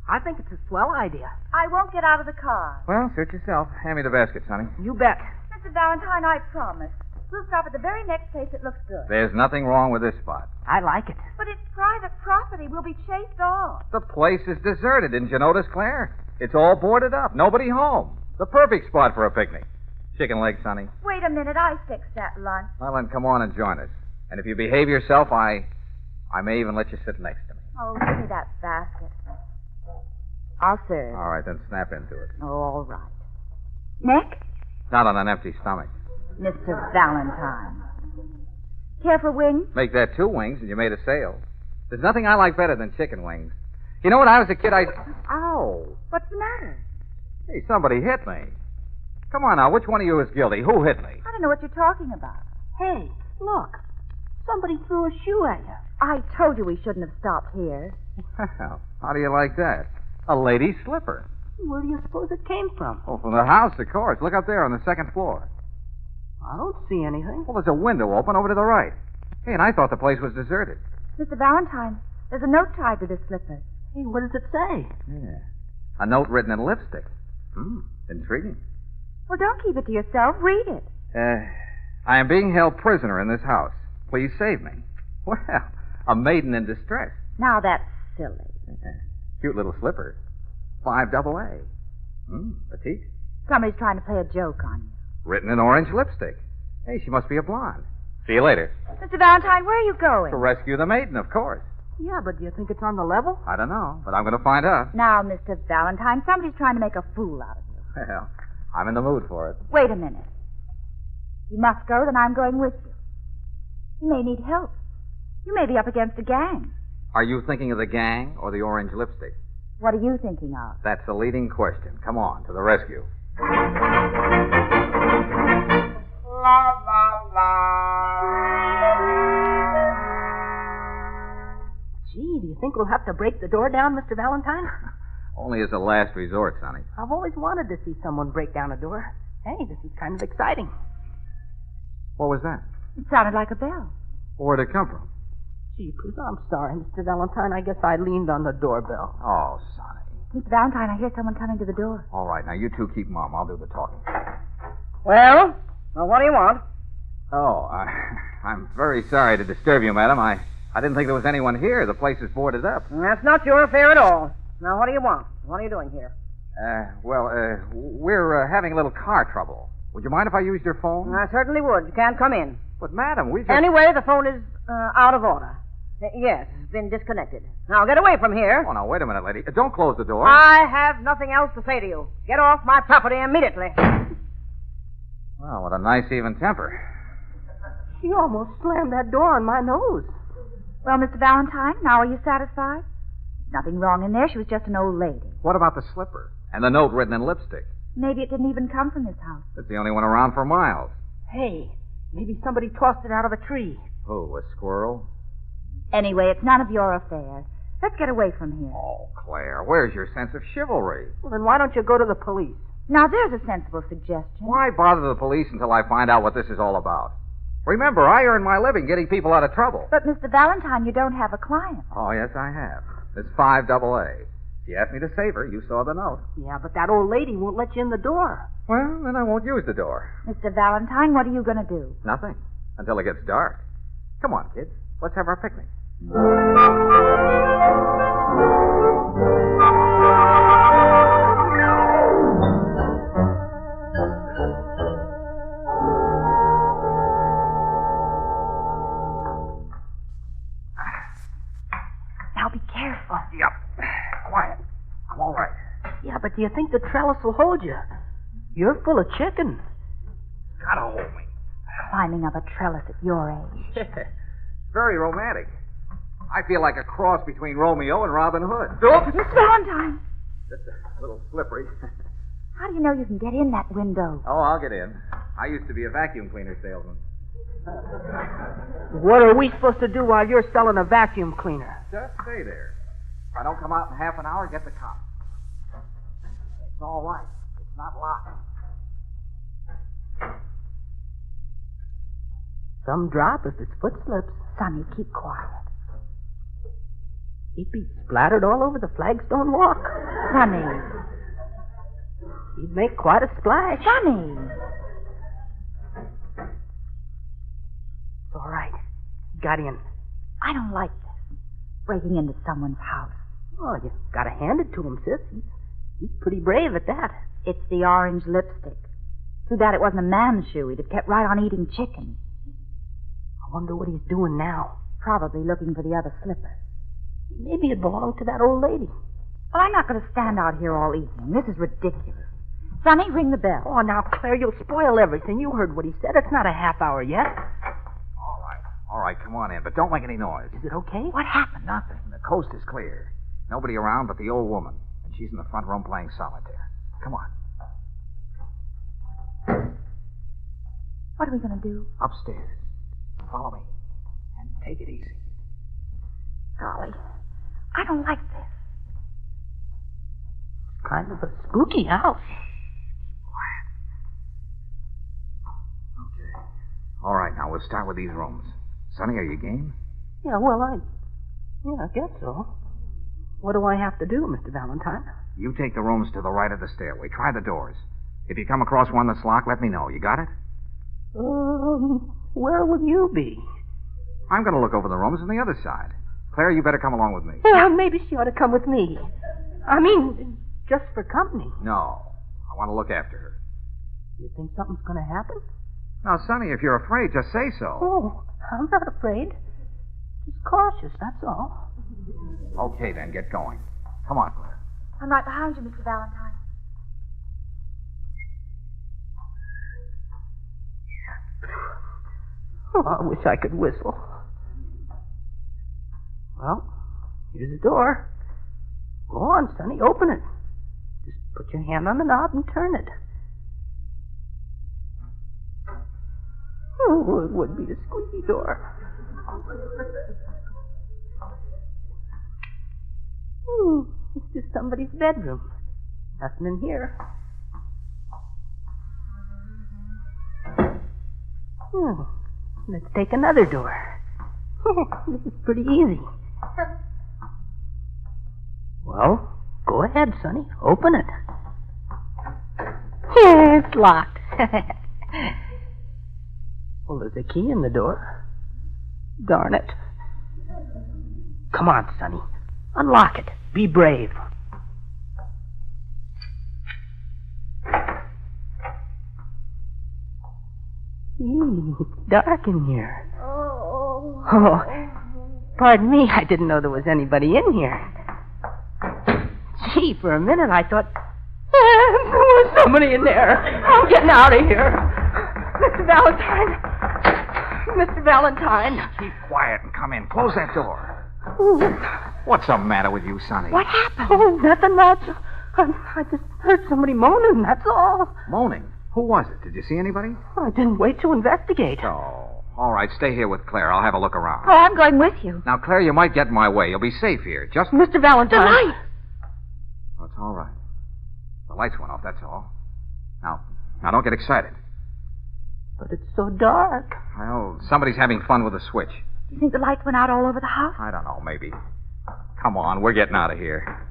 I think it's a swell idea. I won't get out of the car. Well, suit yourself. Hand me the basket, Sonny. You bet. Mr. Valentine, I promise. We'll stop at the very next place that looks good. There's nothing wrong with this spot. I like it. But it's private property. We'll be chased off. The place is deserted. Didn't you notice, Claire? It's all boarded up. Nobody home. The perfect spot for a picnic. Chicken leg, Sonny. Wait a minute. I fixed that lunch. Well, then come on and join us. And if you behave yourself, I may even let you sit next to me. Oh, give me that basket. I'll serve. All right, then snap into it. Oh, all right. Nick? Not on an empty stomach. Mr. Valentine. Care for wings? Make that 2 wings and you made a sale. There's nothing I like better than chicken wings. You know, when I was a kid, Ow! What's the matter? Hey, somebody hit me. Come on now, which one of you is guilty? Who hit me? I don't know what you're talking about. Hey, look. Somebody threw a shoe at you. I told you we shouldn't have stopped here. Well, how do you like that? A lady's slipper. Where do you suppose it came from? Oh, from the house, of course. Look up there on the 2nd floor. I don't see anything. Well, there's a window open over to the right. Hey, and I thought the place was deserted. Mr. Valentine, there's a note tied to this slipper. Hey, what does it say? Yeah. A note written in lipstick. Intriguing. Well, don't keep it to yourself. Read it. I am being held prisoner in this house. Please save me. Well, a maiden in distress. Now that's silly. Cute little slipper. 5 AA. Petite. Somebody's trying to play a joke on you. Written in orange lipstick. Hey, she must be a blonde. See you later. Mr. Valentine, where are you going? To rescue the maiden, of course. Yeah, but do you think it's on the level? I don't know, but I'm going to find out. Now, Mr. Valentine, somebody's trying to make a fool out of you. Well, I'm in the mood for it. Wait a minute. You must go, then I'm going with you. You may need help. You may be up against a gang. Are you thinking of the gang or the orange lipstick? What are you thinking of? That's the leading question. Come on, to the rescue. La, la, la. Gee, do you think we'll have to break the door down, Mr. Valentine? Only as a last resort, Sonny. I've always wanted to see someone break down a door. Hey, this is kind of exciting. What was that? It sounded like a bell. Where'd it come from? Jeepers, I'm sorry, Mr. Valentine. I guess I leaned on the doorbell. Oh, Sonny. Mr. Valentine, I hear someone coming to the door. All right, now you two keep mum. I'll do the talking. Well, what do you want? Oh, I'm very sorry to disturb you, madam. I didn't think there was anyone here. The place is boarded up. That's not your affair at all. Now, what do you want? What are you doing here? We're having a little car trouble. Would you mind if I used your phone? I certainly would. You can't come in. But, madam, we just... Anyway, the phone is out of order. Yes, it's been disconnected. Now, get away from here. Oh, now, wait a minute, lady. Don't close the door. I have nothing else to say to you. Get off my property immediately. Well, what a nice even temper. She almost slammed that door on my nose. Well, Mr. Valentine, now are you satisfied? Nothing wrong in there. She was just an old lady. What about the slipper? And the note written in lipstick? Maybe it didn't even come from this house. It's the only one around for miles. Hey, maybe somebody tossed it out of a tree. Oh, a squirrel? Anyway, it's none of your affair. Let's get away from here. Oh, Claire, where's your sense of chivalry? Well, then why don't you go to the police? Now, there's a sensible suggestion. Why bother the police until I find out what this is all about? Remember, I earn my living getting people out of trouble. But, Mr. Valentine, you don't have a client. Oh, yes, I have. It's 5 AA. She asked me to save her. You saw the note. Yeah, but that old lady won't let you in the door. Well, then I won't use the door. Mr. Valentine, what are you going to do? Nothing. Until it gets dark. Come on, kids. Let's have our picnic. Now be careful. Yep. Quiet. I'm all right. Yeah, but do you think the trellis will hold you? You're full of chicken. Gotta hold me. Climbing up a trellis at your age. Very romantic. I feel like a cross between Romeo and Robin Hood. Mr. Valentine, Just a little slippery. how do you know you can get in that window? Oh, I'll get in. I used to be a vacuum cleaner salesman. What are we supposed to do while you're selling a vacuum cleaner? Just stay there. If I don't come out in half an hour, get the cops. It's all right. It's not locked. Some drop if his foot slips. Sonny, keep quiet. He'd be splattered all over the flagstone walk. Sonny. He'd make quite a splash. Sonny. It's all right. He got in. I don't like this. Breaking into someone's house. Oh, you gotta hand it to him, sis. He's pretty brave at that. It's the orange lipstick. Too bad it wasn't a man's shoe. He'd have kept right on eating chicken. I wonder what he's doing now. Probably looking for the other slipper. Maybe it belonged to that old lady. Well, I'm not going to stand out here all evening. This is ridiculous. Sonny, ring the bell. Oh, now, Claire, you'll spoil everything. You heard what he said. It's not a half hour yet. All right, come on in, but don't make any noise. Is it okay? What happened? Nothing. The coast is clear. Nobody around but the old woman. And she's in the front room playing solitaire. Come on. What are we going to do? Upstairs. Follow me. And take it easy. Golly, I don't like this. Kind of a spooky house. Okay. All right, now we'll start with these rooms. Sonny, are you game? Yeah, well, I guess so. What do I have to do, Mr. Valentine? You take the rooms to the right of the stairway. Try the doors. If you come across one that's locked, let me know. You got it? Where will you be? I'm going to look over the rooms on the other side. Claire, you better come along with me. Well, maybe she ought to come with me. I mean, just for company. No. I want to look after her. You think something's going to happen? Now, Sonny, if you're afraid, just say so. Oh, I'm not afraid. Just cautious, that's all. Okay, then, get going. Come on, Claire. I'm right behind you, Mr. Valentine. Oh, I wish I could whistle. Well, here's the door. Go on, Sonny, open it. Just put your hand on the knob and turn it. Oh, it would be a squeaky door. It's just somebody's bedroom. Nothing in here. Let's take another door. This is pretty easy. Well, go ahead, Sonny. Open it. It's locked. Well, there's a key in the door. Darn it. Come on, Sonny. Unlock it. Be brave. It's dark in here. Oh, pardon me. I didn't know there was anybody in here. Gee, for a minute I thought there was somebody in there. I'm getting out of here. Mr. Valentine. Mr. Valentine. Keep quiet and come in. Close that door. Ooh. What's the matter with you, Sonny? What happened? Oh, nothing much. I just heard somebody moaning, that's all. Moaning? Who was it? Did you see anybody? I didn't wait to investigate. Oh, all right. Stay here with Claire. I'll have a look around. Oh, I'm going with you. Now, Claire, you might get in my way. You'll be safe here. Just... Mr. Valentine. The light. Oh, it's all right. The lights went off, that's all. Now, don't get excited. But it's so dark. Well, somebody's having fun with the switch. You think the lights went out all over the house? I don't know, maybe. Come on, we're getting out of here.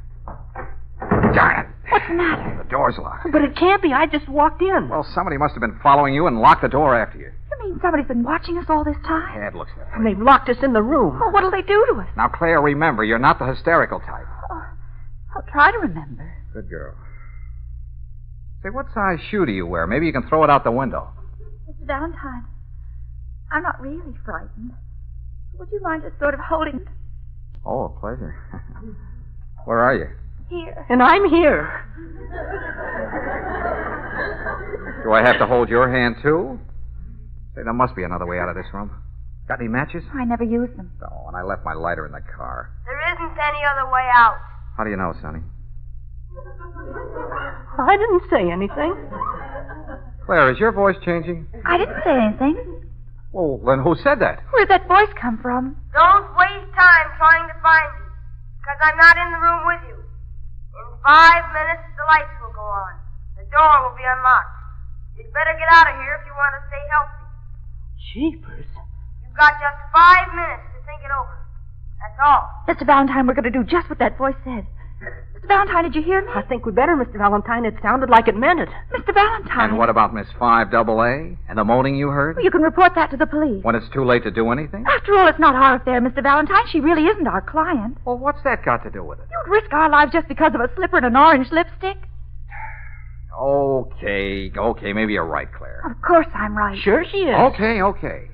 Darn it. What's the matter? The door's locked. But it can't be. I just walked in. Well, somebody must have been following you and locked the door after you. You mean somebody's been watching us all this time? Yeah, it looks that way. And they've locked us in the room. Well, what'll they do to us? Now, Claire, remember, you're not the hysterical type. I'll try to remember. Good girl. Say, what size shoe do you wear? Maybe you can throw it out the window. Mr. Valentine, I'm not really frightened. Would you mind just sort of holding it Oh, a pleasure. Where are you? here? And I'm here. Do I have to hold your hand, too? Say, there must be another way out of this room. Got any matches? I never use them. No, and I left my lighter in the car. There isn't any other way out. How do you know, Sonny? I didn't say anything. Claire, is your voice changing? I didn't say anything. Well, then who said that? Where'd that voice come from? Don't waste time trying to find me, because I'm not in the room with you. In 5 minutes, the lights will go on. The door will be unlocked. You'd better get out of here if you want to stay healthy. Jeepers. You've got just 5 minutes to think it over. That's all. Mr. Valentine, we're going to do just what that voice said. Mr. Valentine, did you hear me? I think we better, Mr. Valentine. It sounded like it meant it. Mr. Valentine. And what about Miss 5AA? And the moaning you heard? You can report that to the police. When it's too late to do anything? After all, it's not our affair, Mr. Valentine. She really isn't our client. Well, what's that got to do with it? You'd risk our lives just because of a slipper and an orange lipstick? Okay, maybe you're right, Claire. Of course I'm right. Sure she is. Okay.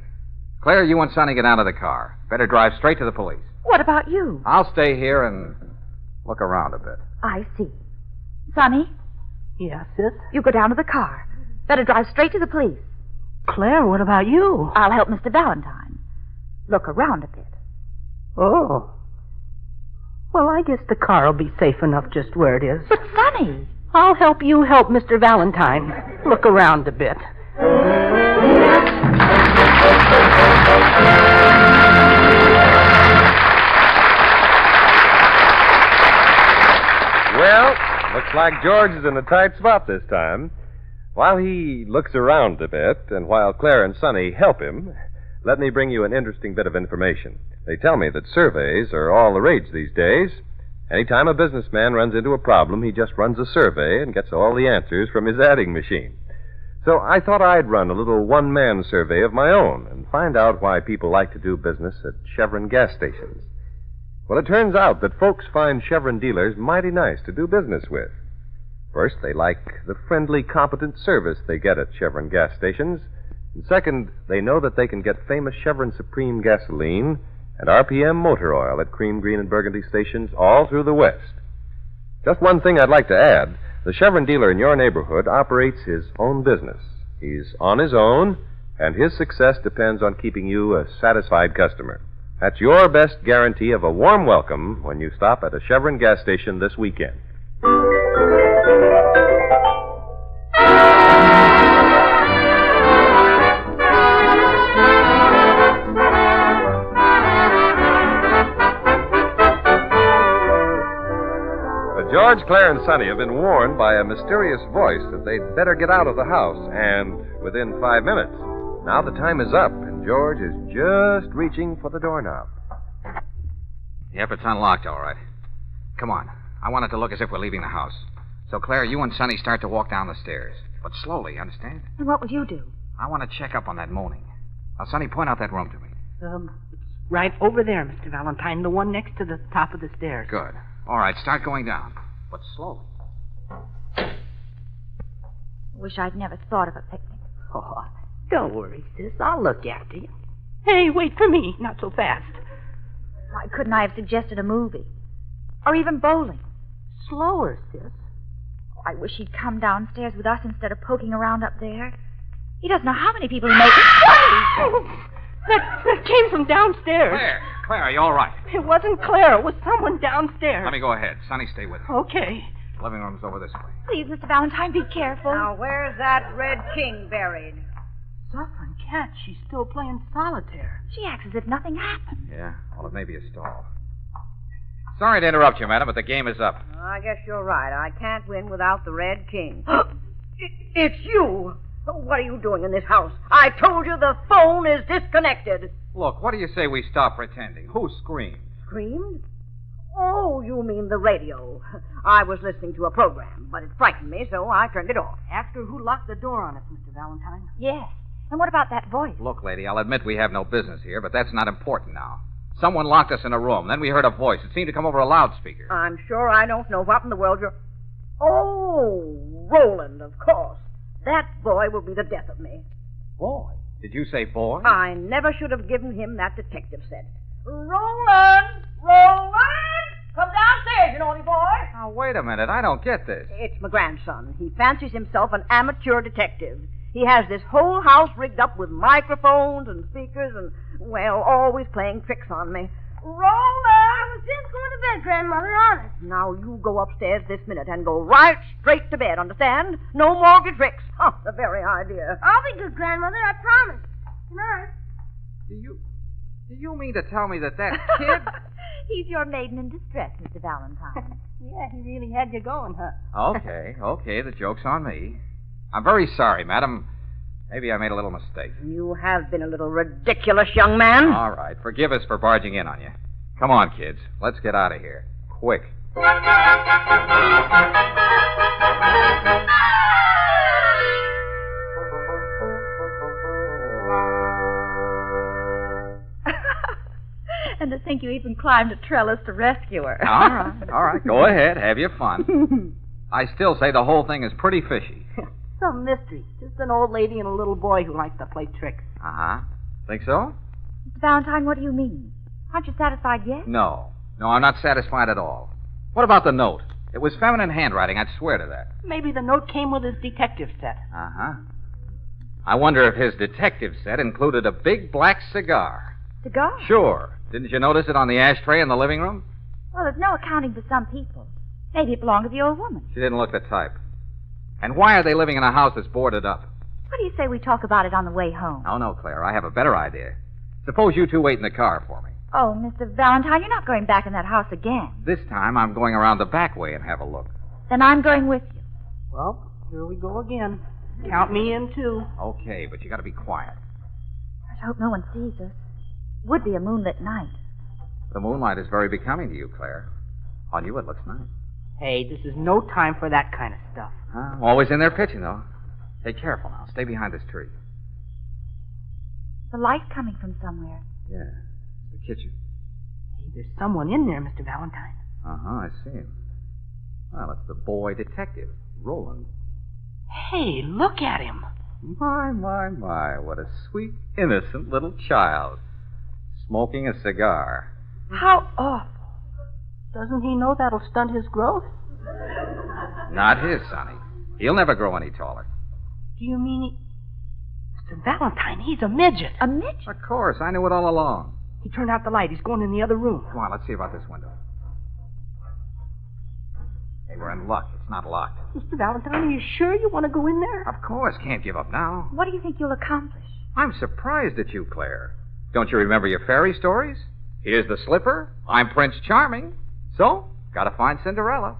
Claire, you and Sonny get out of the car. Better drive straight to the police. What about you? I'll stay here and look around a bit. I see. Sonny, Yes, sis? you go down to the car. Better drive straight to the police. Claire, what about you? I'll help Mr. Valentine. Look around a bit. Oh. Well, I guess the car will be safe enough just where it is. But, Sonny. I'll help you help Mr. Valentine. Look around a bit. Well, looks like George is in a tight spot this time. While he looks around a bit, and while Claire and Sonny help him, let me bring you an interesting bit of information. They tell me that surveys are all the rage these days. Anytime a businessman runs into a problem, he just runs a survey and gets all the answers from his adding machine. So I thought I'd run a little one-man survey of my own and find out why people like to do business at Chevron gas stations. Well, it turns out that folks find Chevron dealers mighty nice to do business with. First, they like the friendly, competent service they get at Chevron gas stations. And second, they know that they can get famous Chevron Supreme gasoline and RPM motor oil at Cream, Green, and Burgundy stations all through the West. Just one thing I'd like to add. The Chevron dealer in your neighborhood operates his own business. He's on his own, and his success depends on keeping you a satisfied customer. That's your best guarantee of a warm welcome when you stop at a Chevron gas station this weekend. George, Claire, and Sonny have been warned by a mysterious voice that they'd better get out of the house, and within 5 minutes. Now the time is up, and George is just reaching for the doorknob. Yep, it's unlocked, all right. Come on. I want it to look as if we're leaving the house. So, Claire, you and Sonny start to walk down the stairs. But slowly, understand? And what would you do? I want to check up on that moaning. Now, Sonny, point out that room to me. It's right over there, Mr. Valentine, the one next to the top of the stairs. Good. All right, start going down. But slowly. Wish I'd never thought of a picnic. Oh, don't worry, sis. I'll look after you. Hey, wait for me. Not so fast. Why couldn't I have suggested a movie? Or even bowling? Slower, sis. Oh, I wish he'd come downstairs with us instead of poking around up there. He doesn't know how many people he makes. That came from downstairs. Claire, are you all right? It wasn't Claire. It was someone downstairs. Let me go ahead. Sonny, stay with me. Okay. The living room's over this way. Please, Mr. Valentine, be careful. Now, where's that Red King buried? Suffering cat. She's still playing solitaire. She acts as if nothing happened. Yeah, well, it may be a stall. Sorry to interrupt you, madam, but the game is up. I guess you're right. I can't win without the Red King. It's you. So what are you doing in this house? I told you the phone is disconnected. Look, what do you say we stop pretending? Who screamed? Screamed? Oh, you mean the radio. I was listening to a program, but it frightened me, so I turned it off. After who locked the door on us, Mr. Valentine? Yes. And what about that voice? Look, lady, I'll admit we have no business here, but that's not important now. Someone locked us in a room. Then we heard a voice. It seemed to come over a loudspeaker. I'm sure I don't know what in the world you're... Oh, Roland, of course. That boy will be the death of me. Boy? Did you say boy? I never should have given him that detective set. Roland! Roland! Come downstairs, you naughty boy. Now, wait a minute. I don't get this. It's my grandson. He fancies himself an amateur detective. He has this whole house rigged up with microphones and speakers and, well, always playing tricks on me. Roland! I was just going to bed, Grandmother, honest. Now, you go upstairs this minute and go right straight to bed, understand? No mortgage tricks. Oh, the very idea. I'll be good, Grandmother, I promise. Good night. Do you mean to tell me that kid... He's your maiden in distress, Mr. Valentine. Yeah, he really had you going, huh? Okay, the joke's on me. I'm very sorry, madam. Maybe I made a little mistake. You have been a little ridiculous, young man. All right, forgive us for barging in on you. Come on, kids. Let's get out of here. Quick. And to think you even climbed a trellis to rescue her. All right. Go ahead. Have your fun. I still say the whole thing is pretty fishy. Some mystery. Just an old lady and a little boy who likes to play tricks. Uh-huh. Think so? Mr. Valentine, what do you mean? Aren't you satisfied yet? No, I'm not satisfied at all. What about the note? It was feminine handwriting, I'd swear to that. Maybe the note came with his detective set. Uh-huh. I wonder if his detective set included a big black cigar. Cigar? Sure. Didn't you notice it on the ashtray in the living room? Well, there's no accounting for some people. Maybe it belonged to the old woman. She didn't look the type. And why are they living in a house that's boarded up? What do you say we talk about it on the way home? Oh, no, Claire. I have a better idea. Suppose you two wait in the car for me. Oh, Mr. Valentine, you're not going back in that house again. This time I'm going around the back way and have a look. Then I'm going with you. Well, here we go again. Count me in, too. Okay, but you got to be quiet. I hope no one sees us. It would be a moonlit night. The moonlight is very becoming to you, Claire. On you, it looks nice. Hey, this is no time for that kind of stuff. I'm always in there pitching, though. Hey, careful now. Stay behind this tree. The light coming from somewhere. Yeah, the kitchen. Hey, there's someone in there, Mr. Valentine. Uh-huh, I see him. Well, it's the boy detective, Roland. Hey, look at him. My, what a sweet, innocent little child. Smoking a cigar. How awful. Doesn't he know that'll stunt his growth? Not his, Sonny. He'll never grow any taller. Do you mean Mr. Valentine, he's a midget. A midget? Of course, I knew it all along. He turned out the light. He's going in the other room. Come on, let's see about this window. Hey, we're in luck. It's not locked. Mr. Valentine, are you sure you want to go in there? Of course, can't give up now. What do you think you'll accomplish? I'm surprised at you, Claire. Don't you remember your fairy stories? Here's the slipper. I'm Prince Charming. So, gotta find Cinderella.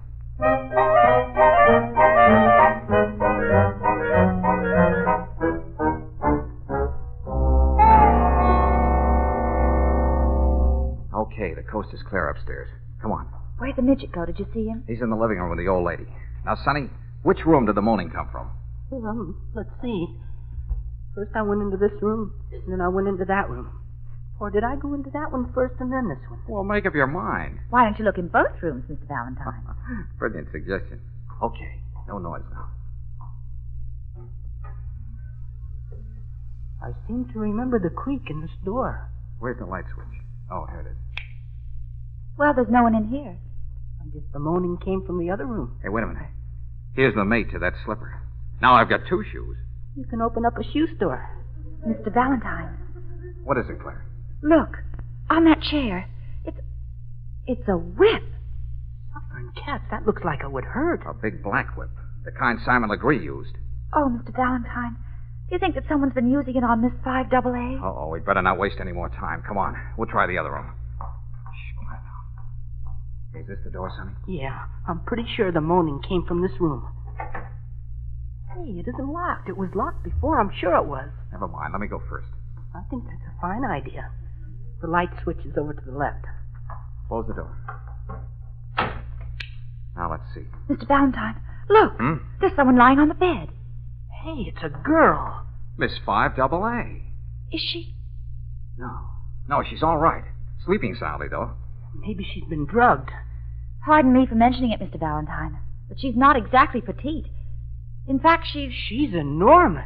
Okay, the coast is clear upstairs. Come on. Where'd the midget go? Did you see him? He's in the living room with the old lady. Now, Sonny, which room did the moaning come from? Let's see. First I went into this room, and then I went into that room. Or did I go into that one first and then this one? Well, make up your mind. Why don't you look in both rooms, Mr. Valentine? Brilliant suggestion. Okay, no noise now. I seem to remember the creak in this door. Where's the light switch? Oh, here it is. Well, there's no one in here. I guess the moaning came from the other room. Hey, wait a minute. Here's the mate to that slipper. Now I've got two shoes. You can open up a shoe store. Mr. Valentine. What is it, Claire? Look, on that chair. It's a whip. Southern cats, that looks like it would hurt. A big black whip. The kind Simon Legree used. Oh, Mr. Valentine. Do you think that someone's been using it on this 5AA? Uh-oh, we'd better not waste any more time. Come on. We'll try the other room. Shh, quiet now. Is this the door, Sonny? Yeah, I'm pretty sure the moaning came from this room. Hey, it isn't locked. It was locked before, I'm sure it was. Never mind. Let me go first. I think that's a fine idea. The light switch is over to the left. Close the door. Now, let's see. Mr. Valentine, look. There's someone lying on the bed. Hey, it's a girl. Miss 5AA. Is she? No, she's all right. Sleeping soundly, though. Maybe she's been drugged. Pardon me for mentioning it, Mr. Valentine, but she's not exactly petite. In fact, She's enormous.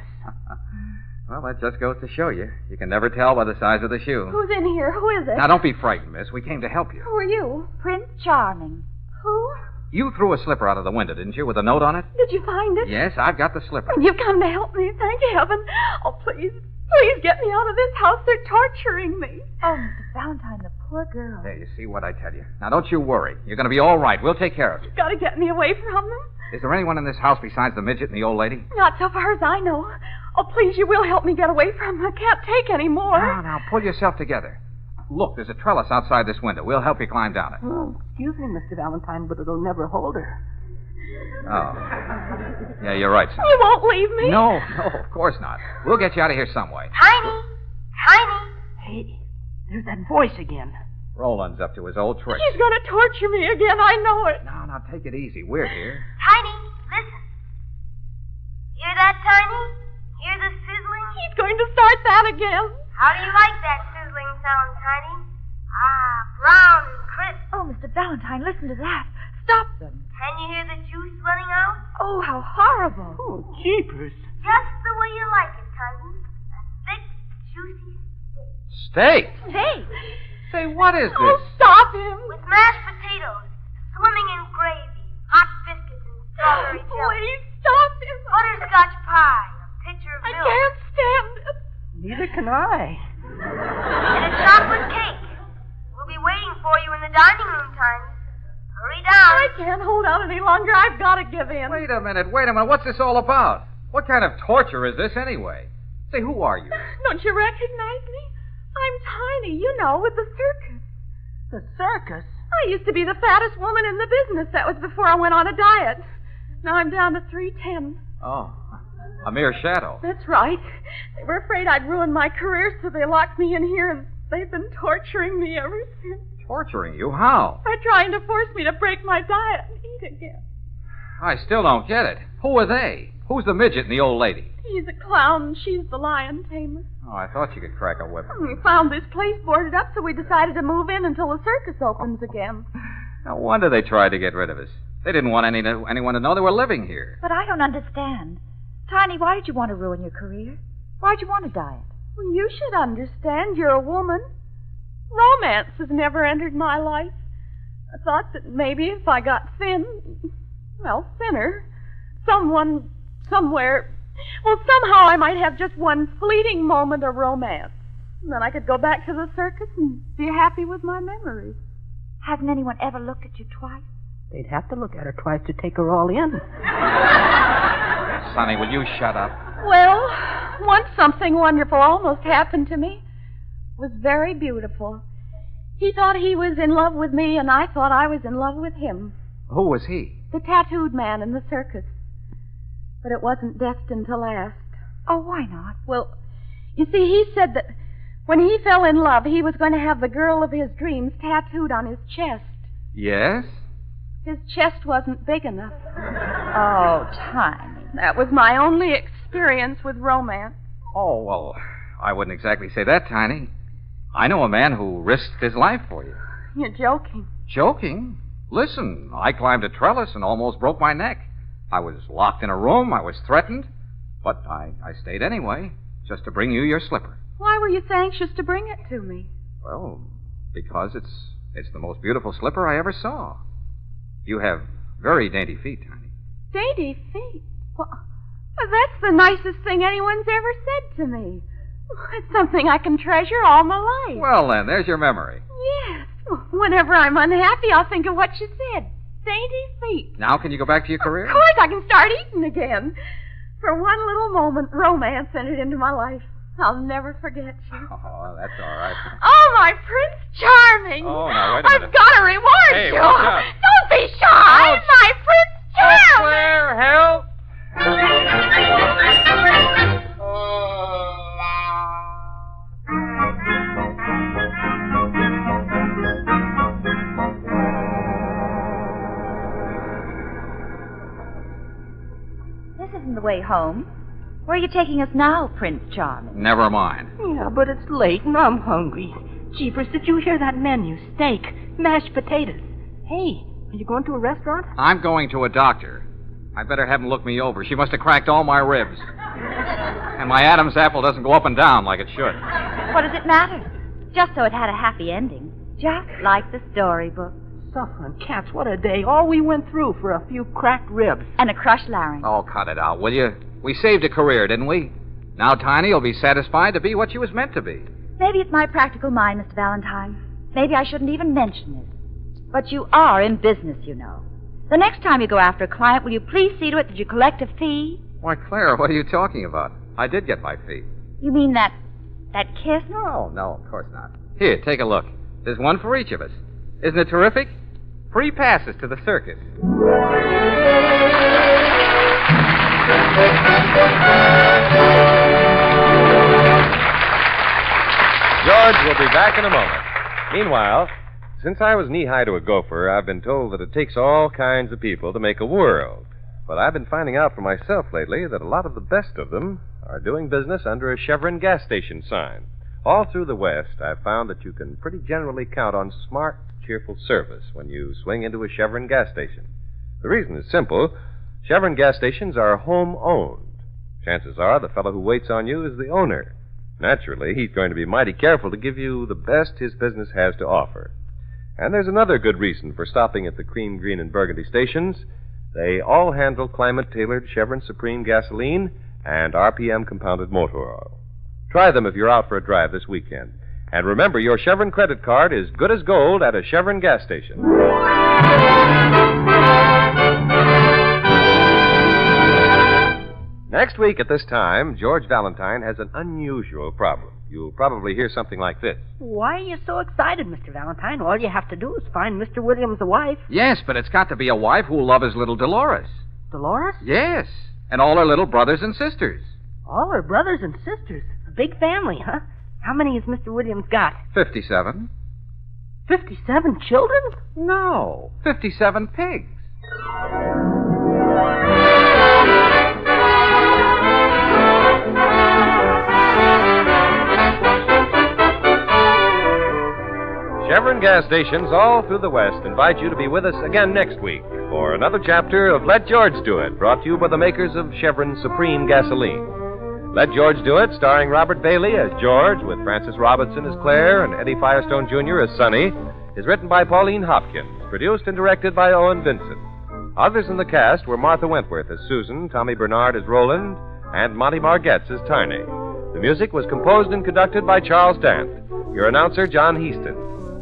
Well, that just goes to show you. You can never tell by the size of the shoe. Who's in here? Who is it? Now, don't be frightened, miss. We came to help you. Who are you? Prince Charming. Who? You threw a slipper out of the window, didn't you, with a note on it? Did you find it? Yes, I've got the slipper. And you've come to help me. Thank heaven. Oh, please get me out of this house. They're torturing me. Oh, Mr. Valentine, the poor girl. There, you see what I tell you. Now, don't you worry. You're going to be all right. We'll take care of you. You've got to get me away from them. Is there anyone in this house besides the midget and the old lady? Not so far as I know. Oh, please, you will help me get away from them. I can't take any more. Now, pull yourself together. Look, there's a trellis outside this window. We'll help you climb down it. Oh, excuse me, Mr. Valentine, but it'll never hold her. Oh. Yeah, you're right, son. You won't leave me? No, of course not. We'll get you out of here some way. Tiny! Hey, there's that voice again. Roland's up to his old trick. He's going to torture me again. I know it. Now, take it easy. We're here. Tiny, listen. Hear that, Tiny? Hear the sizzling? He's going to start that again. How do you like that sizzling sound, Tiny? Ah, brown and crisp. Oh, Mr. Valentine, listen to that. Stop them. Can you hear the juice running out? Oh, how horrible. Oh, jeepers. Just the way you like it, Tiny. A thick, juicy Steak? Hey. Say, what is Oh, this? stop him. with mashed potatoes, swimming in gravy, hot biscuits, and strawberry jelly. Please stop him. Butterscotch pie, a pitcher of I milk, can't stand it. Neither can I. and a chocolate cake. We'll be waiting for you in the dining room, Tiny. Hurry down. I can't hold out any longer. I've got to give in. Wait a minute. What's this all about? What kind of torture is this anyway? Say, who are you? Don't you recognize me? I'm Tiny, you know, with the circus. The circus? I used to be the fattest woman in the business. That was before I went on a diet. Now I'm down to 310. Oh, a mere shadow. That's right. They were afraid I'd ruin my career, so they locked me in here, and they've been torturing me ever since. Torturing you? How? By trying to force me to break my diet and eat again. I still don't get it. Who are they? Who's the midget and the old lady? He's a clown, and she's the lion tamer. Oh, I thought you could crack a whip. We found this place boarded up, so we decided to move in until the circus opens again. No wonder they tried to get rid of us. They didn't want anyone to know they were living here. But I don't understand. Tiny, why did you want to ruin your career? Why'd you want a diet? Well, you should understand. You're a woman. Romance has never entered my life. I thought that maybe if I got thinner, someone, somewhere, somehow I might have just one fleeting moment of romance. And then I could go back to the circus and be happy with my memories. Hasn't anyone ever looked at you twice? They'd have to look at her twice to take her all in. Sonny, will you shut up? Well, once something wonderful almost happened to me. It was very beautiful. He thought he was in love with me, and I thought I was in love with him. Who was he? The tattooed man in the circus. But it wasn't destined to last. Oh, why not? Well, you see, he said that when he fell in love, he was going to have the girl of his dreams tattooed on his chest. Yes? His chest wasn't big enough. Oh, Tiny. That was my only experience with romance. Oh, well, I wouldn't exactly say that, Tiny. I know a man who risked his life for you. You're joking. Joking? Listen, I climbed a trellis and almost broke my neck. I was locked in a room. I was threatened. But I stayed anyway, just to bring you your slipper. Why were you so anxious to bring it to me? Well, because it's the most beautiful slipper I ever saw. You have very dainty feet, Tiny. Dainty feet? Well, that's the nicest thing anyone's ever said to me. It's something I can treasure all my life. Well, then, there's your memory. Yes. Whenever I'm unhappy, I'll think of what you said. Dainty feet. Now can you go back to your career? Of course, I can start eating again. For one little moment, romance entered into my life. I'll never forget you. Oh, that's all right. Oh, my Prince Charming. Oh, now, wait a minute. I've got to reward Hey, you. watch out. Don't be shy. Ouch. My Prince Charming. Claire, help! way home. Where are you taking us now, Prince Charming? Never mind. Yeah, but it's late and I'm hungry. Jeepers, did you hear that menu? Steak, mashed potatoes. Hey, are you going to a restaurant? I'm going to a doctor. I better have him look me over. She must have cracked all my ribs. And my Adam's apple doesn't go up and down like it should. What does it matter? Just so it had a happy ending. Just like the storybook. Suffering cats, what a day. All we went through for a few cracked ribs. And a crushed larynx. Oh, cut it out, will you? We saved a career, didn't we? Now Tiny will be satisfied to be what she was meant to be. Maybe it's my practical mind, Mr. Valentine. Maybe I shouldn't even mention this. But you are in business, you know. The next time you go after a client, will you please see to it that you collect a fee? Why, Clara, what are you talking about? I did get my fee. You mean that kiss? No, of course not. Here, take a look. There's one for each of us. Isn't it terrific? Free passes to the circus. George will be back in a moment. Meanwhile, since I was knee-high to a gopher, I've been told that it takes all kinds of people to make a world. But I've been finding out for myself lately that a lot of the best of them are doing business under a Chevron gas station sign. All through the West, I've found that you can pretty generally count on smart, cheerful service when you swing into a Chevron gas station. The reason is simple. Chevron gas stations are home-owned. Chances are the fellow who waits on you is the owner. Naturally, he's going to be mighty careful to give you the best his business has to offer. And there's another good reason for stopping at the cream, green, and burgundy stations. They all handle climate-tailored Chevron Supreme gasoline and RPM compounded motor oil. Try them if you're out for a drive this weekend. And remember, your Chevron credit card is good as gold at a Chevron gas station. Next week at this time, George Valentine has an unusual problem. You'll probably hear something like this. Why are you so excited, Mr. Valentine? All you have to do is find Mr. Williams a wife. Yes, but it's got to be a wife who'll love his little Dolores. Dolores? Yes, and all her little brothers and sisters. All her brothers and sisters. A big family, huh? How many has Mr. Williams got? 57. 57 children? No, 57 pigs. Chevron gas stations all through the West invite you to be with us again next week for another chapter of Let George Do It, brought to you by the makers of Chevron Supreme Gasoline. Let George Do It, starring Robert Bailey as George, with Frances Robinson as Claire and Eddie Firestone Jr. as Sonny, is written by Pauline Hopkins, produced and directed by Owen Vincent. Others in the cast were Martha Wentworth as Susan, Tommy Bernard as Roland, and Monty Margetts as Tiny. The music was composed and conducted by Charles Dant. Your announcer, John Heaston.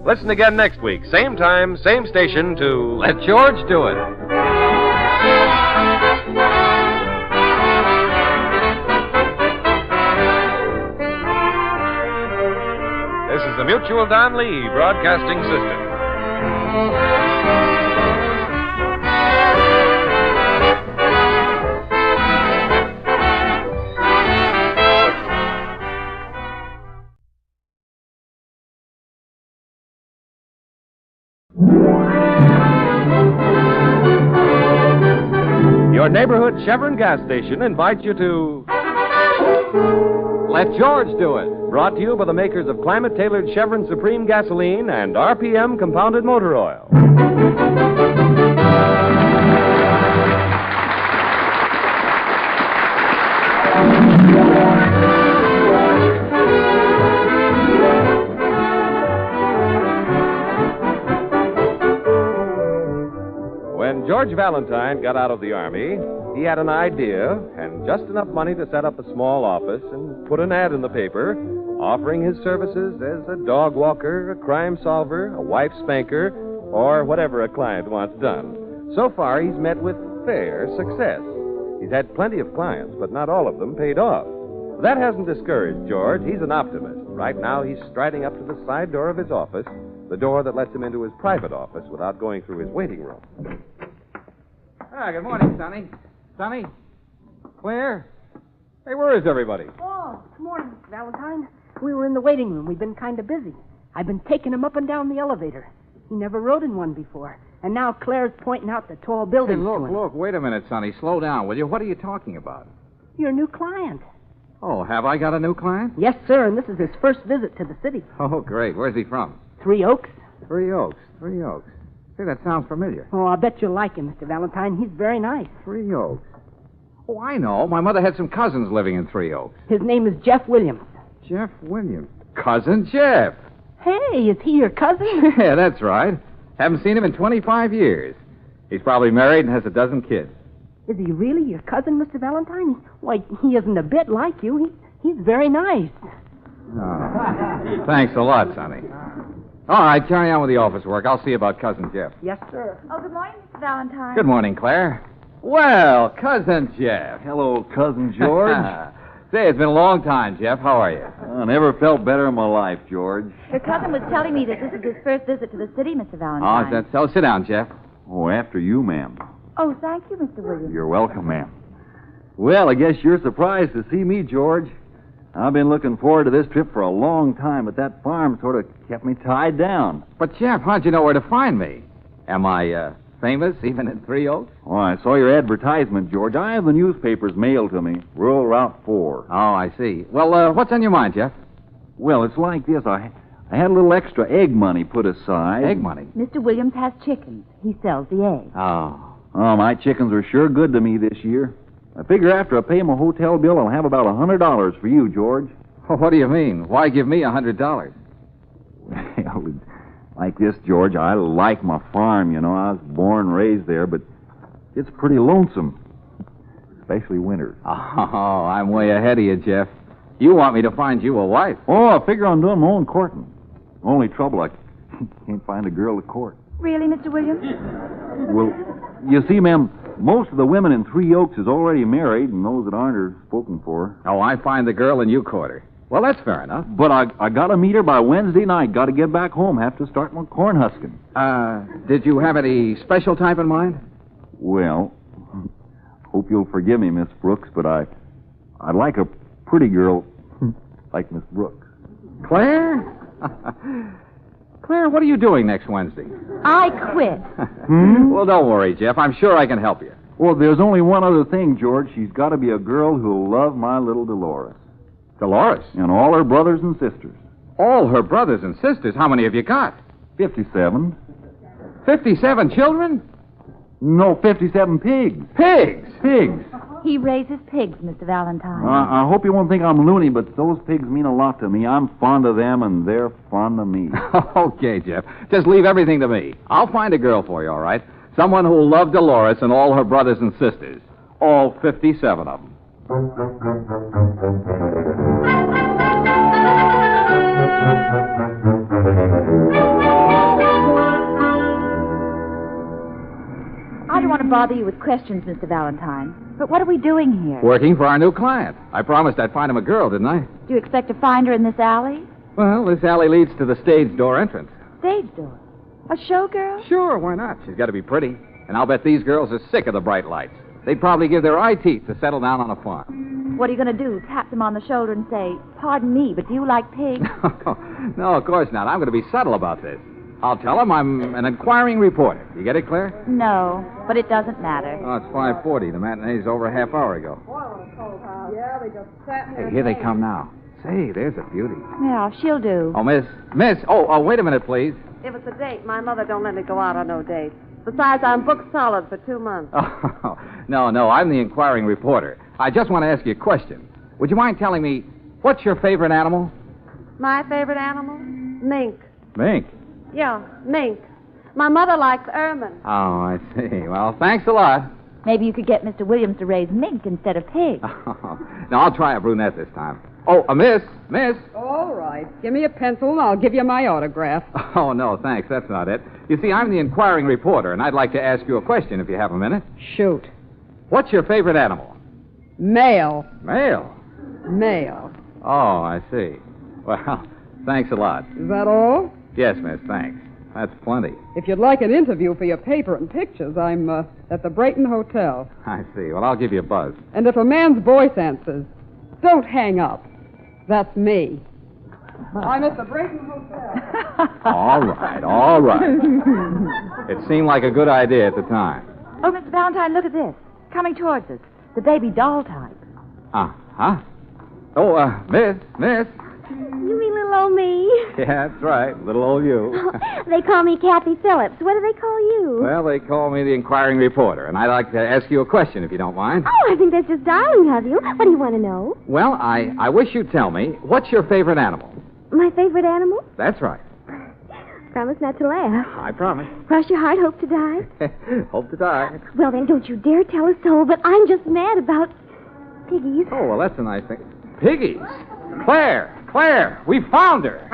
Listen again next week, same time, same station, to Let George Do It. This is the Mutual Don Lee Broadcasting System. Your neighborhood Chevron gas station invites you to Let George Do It. Brought to you by the makers of climate-tailored Chevron Supreme gasoline and RPM compounded motor oil. When George Valentine got out of the Army, he had an idea and just enough money to set up a small office and put an ad in the paper offering his services as a dog walker, a crime solver, a wife spanker, or whatever a client wants done. So far, he's met with fair success. He's had plenty of clients, but not all of them paid off. That hasn't discouraged George. He's an optimist. Right now, he's striding up to the side door of his office, the door that lets him into his private office without going through his waiting room. Good morning, Sonny. Sonny? Claire? Hey, where is everybody? Oh, good morning, Mr. Valentine. We were in the waiting room. We've been kind of busy. I've been taking him up and down the elevator. He never rode in one before. And now Claire's pointing out the tall buildings Hey, to him. look, wait a minute, Sonny. Slow down, will you? What are you talking about? Your new client. Oh, have I got a new client? Yes, sir, and this is his first visit to the city. Oh, great. Where's he from? 3 Oaks. 3 Oaks. 3 Oaks. Hey, that sounds familiar. Oh, I bet you'll like him, Mr. Valentine. He's very nice. 3 Oaks. Oh, I know. My mother had some cousins living in 3 Oaks. His name is Jeff Williams. Jeff Williams. Cousin Jeff. Hey, is he your cousin? Yeah, that's right. Haven't seen him in 25 years. He's probably married and has a dozen kids. Is he really your cousin, Mr. Valentine? Why, he isn't a bit like you. He's very nice. Oh. Thanks a lot, Sonny. All right, carry on with the office work. I'll see about Cousin Jeff. Yes, sir. Oh, good morning, Mr. Valentine. Good morning, Claire. Well, Cousin Jeff. Hello, Cousin George. Say, it's been a long time, Jeff. How are you? I never felt better in my life, George. Your cousin was telling me that this is his first visit to the city, Mr. Oh, Valentine. is that so? Sit down, Jeff. Oh, after you, ma'am. Oh, thank you, Mr. Williams. You're welcome, ma'am. Well, I guess you're surprised to see me, George. I've been looking forward to this trip for a long time, but that farm sort of kept me tied down. But, Jeff, how'd you know where to find me? Am I, famous, even in 3 Oaks? Oh, I saw your advertisement, George. I have the newspapers mailed to me. Rural Route 4. Oh, I see. Well, what's on your mind, Jeff? Well, it's like this. I had a little extra egg money put aside. Egg money? Mr. Williams has chickens. He sells the eggs. Oh. Oh, my chickens are sure good to me this year. I figure after I pay my hotel bill, I'll have about $100 for you, George. What do you mean? Why give me $100? Well, like this, George, I like my farm, you know. I was born and raised there, but it's pretty lonesome, especially winters. Oh, I'm way ahead of you, Jeff. You want me to find you a wife. Oh, I figure on doing my own courting. Only trouble, I can't find a girl to court. Really, Mr. Williams? Well, you see, ma'am, most of the women in 3 Oaks is already married, and those that aren't are spoken for. Oh, I find the girl and you court her. Well, that's fair enough. But I got to meet her by Wednesday night. Got to get back home. Have to start my corn husking. Did you have any special type in mind? Well, hope you'll forgive me, Miss Brooks, but I'd like a pretty girl like Miss Brooks. Claire? Claire, what are you doing next Wednesday? I quit. Well, don't worry, Jeff. I'm sure I can help you. Well, there's only one other thing, George. She's got to be a girl who'll love my little Dolores. Dolores? And all her brothers and sisters. All her brothers and sisters? How many have you got? 57. 57 children? No, 57 pigs. Pigs? Pigs. He raises pigs, Mr. Valentine. I hope you won't think I'm loony, but those pigs mean a lot to me. I'm fond of them, and they're fond of me. Okay, Jeff. Just leave everything to me. I'll find a girl for you, all right? Someone who'll love Dolores and all her brothers and sisters. All 57 of them. I don't want to bother you with questions, Mr. Valentine, but what are we doing here? Working for our new client. I promised I'd find him a girl, didn't I? Do you expect to find her in this alley? Well, this alley leads to the stage door entrance. Stage door? A showgirl? Sure, why not? She's got to be pretty. And I'll bet these girls are sick of the bright lights. They'd probably give their eye teeth to settle down on a farm. What are you going to do? Tap them on the shoulder and say, "Pardon me, but do you like pigs?" No, of course not. I'm going to be subtle about this. I'll tell them I'm an inquiring reporter. You get it, Claire? No, but it doesn't matter. Oh, it's 5:40. The matinee's over a half hour ago. Yeah, they just sat in Hey, here they come now. Say, there's a beauty. Yeah, she'll do. Oh, Miss. Oh, wait a minute, please. If it's a date, my mother don't let me go out on no dates. Besides, I'm booked solid for 2 months. Oh, no, I'm the inquiring reporter. I just want to ask you a question. Would you mind telling me, what's your favorite animal? My favorite animal? Mink. Mink. Yeah, mink. My mother likes ermine. Oh, I see. Well, thanks a lot. Maybe you could get Mr. Williams to raise mink instead of pigs. No, I'll try a brunette this time. Oh, Miss. All right. Give me a pencil and I'll give you my autograph. Oh, no, thanks. That's not it. You see, I'm the inquiring reporter, and I'd like to ask you a question if you have a minute. Shoot. What's your favorite animal? Male. Male? Male. Oh, I see. Well, thanks a lot. Is that all? Yes, miss, thanks. That's plenty. If you'd like an interview for your paper and pictures, I'm at the Brayton Hotel. I see. Well, I'll give you a buzz. And if a man's voice answers, don't hang up. That's me. I'm at the Brayton Hotel. All right. It seemed like a good idea at the time. Oh, Mr. Valentine, look at this. Coming towards us. The baby doll type. Huh? Oh, miss. You mean little old me? Yeah, that's right. Little old you. They call me Kathy Phillips. What do they call you? Well, they call me the inquiring reporter, and I'd like to ask you a question, if you don't mind. Oh, I think that's just darling of you. What do you want to know? Well, I wish you'd tell me, what's your favorite animal? My favorite animal? That's right. Promise not to laugh. I promise. Cross your heart, hope to die. Hope to die. Well, then, don't you dare tell a soul, but I'm just mad about piggies. Oh, well, that's a nice thing. Piggies. Claire, we found her.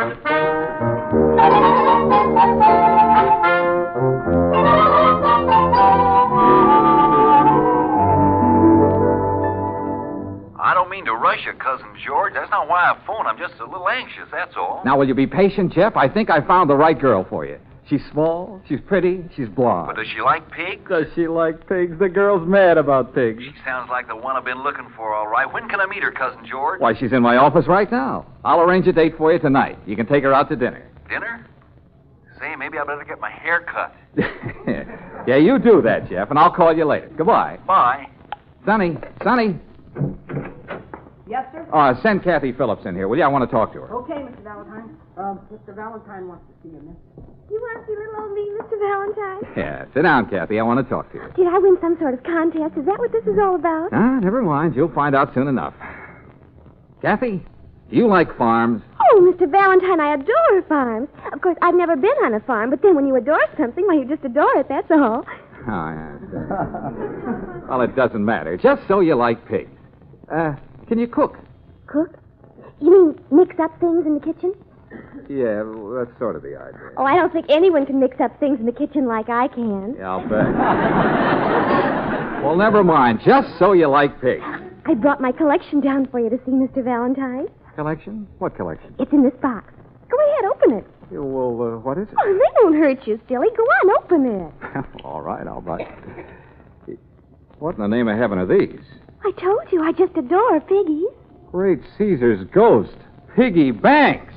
I don't mean to rush you, Cousin George. That's not why I phoned. I'm just a little anxious, that's all. Now, will you be patient, Jeff? I think I found the right girl for you. She's small, she's pretty, she's blonde. But does she like pigs? Does she like pigs? The girl's mad about pigs. She sounds like the one I've been looking for, all right. When can I meet her, Cousin George? Why, she's in my office right now. I'll arrange a date for you tonight. You can take her out to dinner. Dinner? Say, maybe I better get my hair cut. Yeah, you do that, Jeff, and I'll call you later. Goodbye. Bye. Sonny. Yes, sir? Send Kathy Phillips in here, will you? I want to talk to her. Okay, Mr. Valentine. Mr. Valentine wants to see you, miss. You want to see little old me, Mr. Valentine? Yeah, sit down, Kathy. I want to talk to you. Did I win some sort of contest? Is that what this is all about? Never mind. You'll find out soon enough. Kathy, do you like farms? Oh, Mr. Valentine, I adore farms. Of course, I've never been on a farm, but then when you adore something, well, you just adore it, that's all. Oh, yeah. Well, it doesn't matter. Just so you like pigs. Can you cook? Cook? You mean mix up things in the kitchen? Yeah, well, that's sort of the idea. Oh, I don't think anyone can mix up things in the kitchen like I can. Yeah, I'll bet. Well, never mind. Just so you like pigs. I brought my collection down for you to see, Mr. Valentine. Collection? What collection? It's in this box. Go ahead, open it. Yeah, well, what is it? Oh, they don't hurt you, silly. Go on, open it. All right, I'll buy it. What in the name of heaven are these? I told you, I just adore piggies. Great Caesar's ghost. Piggy Banks.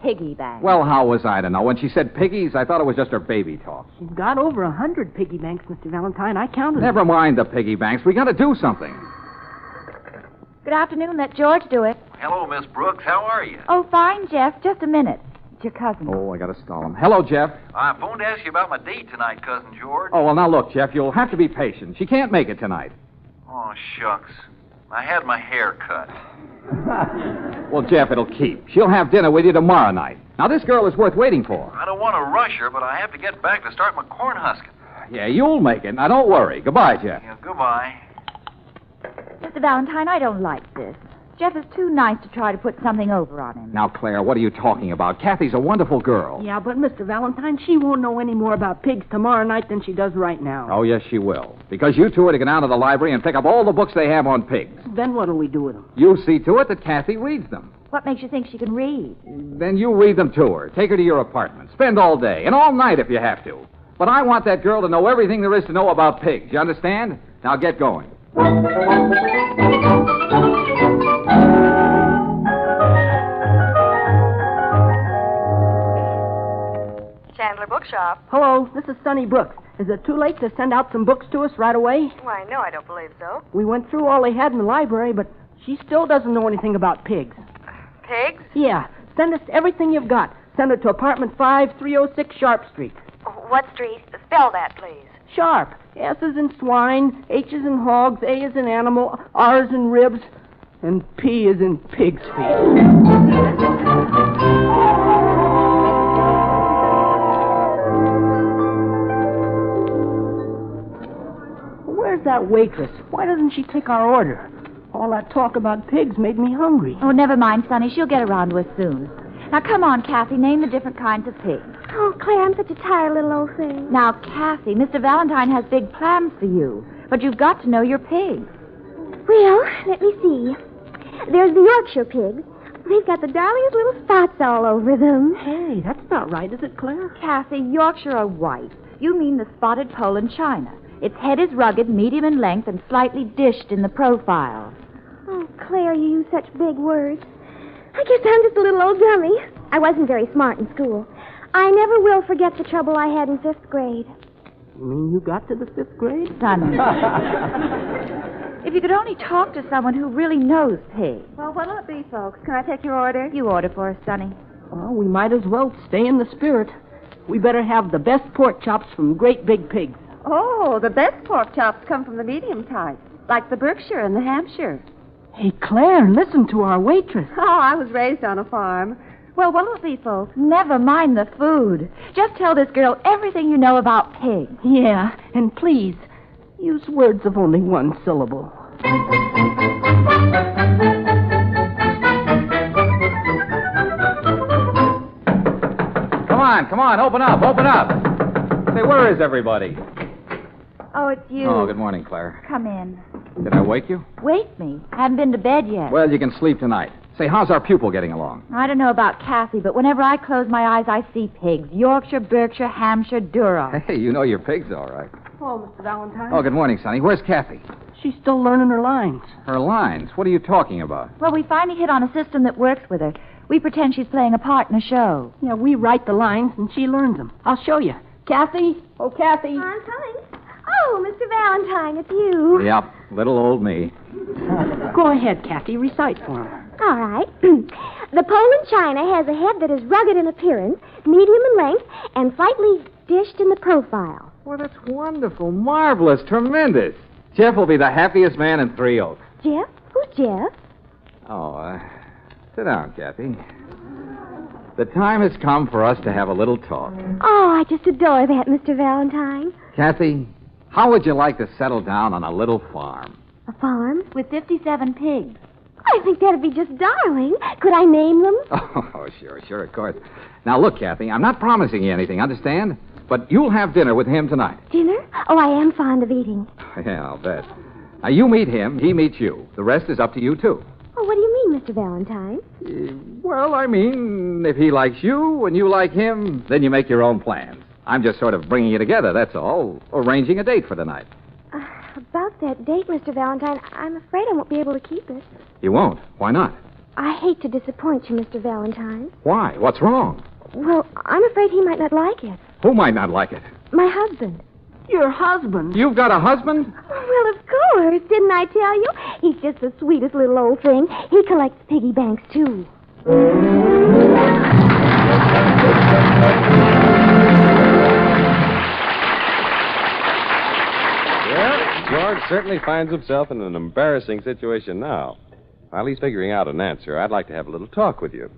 Piggy bank. Well, how was I to know? When she said piggies, I thought it was just her baby talk. She's got over 100 piggy banks, Mr. Valentine. I counted them. Never mind the piggy banks. We got to do something. Good afternoon. Let George do it. Hello, Miss Brooks. How are you? Oh, fine, Jeff. Just a minute. It's your cousin. Oh, I got to stall him. Hello, Jeff. I phoned to ask you about my date tonight, Cousin George. Oh, well, now look, Jeff, you'll have to be patient. She can't make it tonight. Oh, shucks. I had my hair cut. Well, Jeff, it'll keep. She'll have dinner with you tomorrow night. Now, this girl is worth waiting for. I don't want to rush her, but I have to get back to start my corn husking. Yeah, you'll make it. Now, don't worry. Goodbye, Jeff. Yeah, goodbye. Mr. Valentine, I don't like this. Jeff is too nice to try to put something over on him. Now, Claire, what are you talking about? Kathy's a wonderful girl. Yeah, but Mr. Valentine, she won't know any more about pigs tomorrow night than she does right now. Oh, yes, she will. Because you two are to go down to the library and pick up all the books they have on pigs. Then what'll we do with them? You see to it that Kathy reads them. What makes you think she can read? Then you read them to her. Take her to your apartment. Spend all day, and all night if you have to. But I want that girl to know everything there is to know about pigs. You understand? Now get going. Chandler Bookshop. Hello, this is Sonny Brooks. Is it too late to send out some books to us right away? Why, no, I don't believe so. We went through all they had in the library, but she still doesn't know anything about pigs. Pigs? Yeah. Send us everything you've got. Send it to apartment 5306 Sharp Street. What street? Spell that, please. Sharp. S is in swine, H is in hogs, A is in animal, R is in ribs, and P is in pig's feet. Where's that waitress? Why doesn't she take our order? All that talk about pigs made me hungry. Oh, never mind, Sonny. She'll get around to us soon. Now, come on, Kathy. Name the different kinds of pigs. Oh, Claire, I'm such a tired little old thing. Now, Kathy, Mr. Valentine has big plans for you, but you've got to know your pigs. Well, let me see. There's the Yorkshire pig. They've got the darlingest little spots all over them. Hey, that's not right, is it, Claire? Kathy, Yorkshire are white. You mean the spotted Poland China. Its head is rugged, medium in length, and slightly dished in the profile. Oh, Claire, you use such big words. I guess I'm just a little old dummy. I wasn't very smart in school. I never will forget the trouble I had in 5th grade. You mean you got to the 5th grade? Sonny. If you could only talk to someone who really knows pigs. Well, what'll it be, folks? Can I take your order? You order for us, Sonny. Well, we might as well stay in the spirit. We better have the best pork chops from Great Big Pigs. Oh, the best pork chops come from the medium type, like the Berkshire and the Hampshire. Hey, Claire, listen to our waitress. Oh, I was raised on a farm. Well, what'll it be, folks? Never mind the food. Just tell this girl everything you know about pigs. Yeah, and please, use words of only one syllable. Come on, open up. Say, where is everybody? Oh, it's you. Oh, good morning, Claire. Come in. Did I wake you? Wake me. I haven't been to bed yet. Well, you can sleep tonight. Say, how's our pupil getting along? I don't know about Kathy, but whenever I close my eyes, I see pigs. Yorkshire, Berkshire, Hampshire, Durham. Hey, you know your pigs, all right. Hello, Mr. Valentine. Oh, good morning, Sonny. Where's Kathy? She's still learning her lines. Her lines? What are you talking about? Well, we finally hit on a system that works with her. We pretend she's playing a part in a show. Yeah, we write the lines, and she learns them. I'll show you. Kathy? Oh, Kathy. I'm coming. Oh, Mr. Valentine, it's you. Yep, little old me. Go ahead, Kathy. Recite for him. All right. The Poland China has a head that is rugged in appearance, medium in length, and slightly dished in the profile. Well, that's wonderful, marvelous, tremendous. Jeff will be the happiest man in Three Oaks. Jeff? Who's Jeff? Oh, sit down, Kathy. The time has come for us to have a little talk. Oh, I just adore that, Mr. Valentine. Kathy, how would you like to settle down on a little farm? A farm? With 57 pigs. I think that'd be just darling. Could I name them? Oh, sure, of course. Now, look, Kathy, I'm not promising you anything, understand? But you'll have dinner with him tonight. Dinner? Oh, I am fond of eating. Yeah, I'll bet. Now, you meet him, he meets you. The rest is up to you, too. Oh, what do you mean, Mr. Valentine? Well, I mean, if he likes you and you like him, then you make your own plans. I'm just sort of bringing you together, that's all. Arranging a date for tonight. About that date, Mr. Valentine, I'm afraid I won't be able to keep it. You won't? Why not? I hate to disappoint you, Mr. Valentine. Why? What's wrong? Well, I'm afraid he might not like it. Who might not like it? My husband. Your husband? You've got a husband? Well, of course. Didn't I tell you? He's just the sweetest little old thing. He collects piggy banks, too. Well, George certainly finds himself in an embarrassing situation now. While he's figuring out an answer, I'd like to have a little talk with you.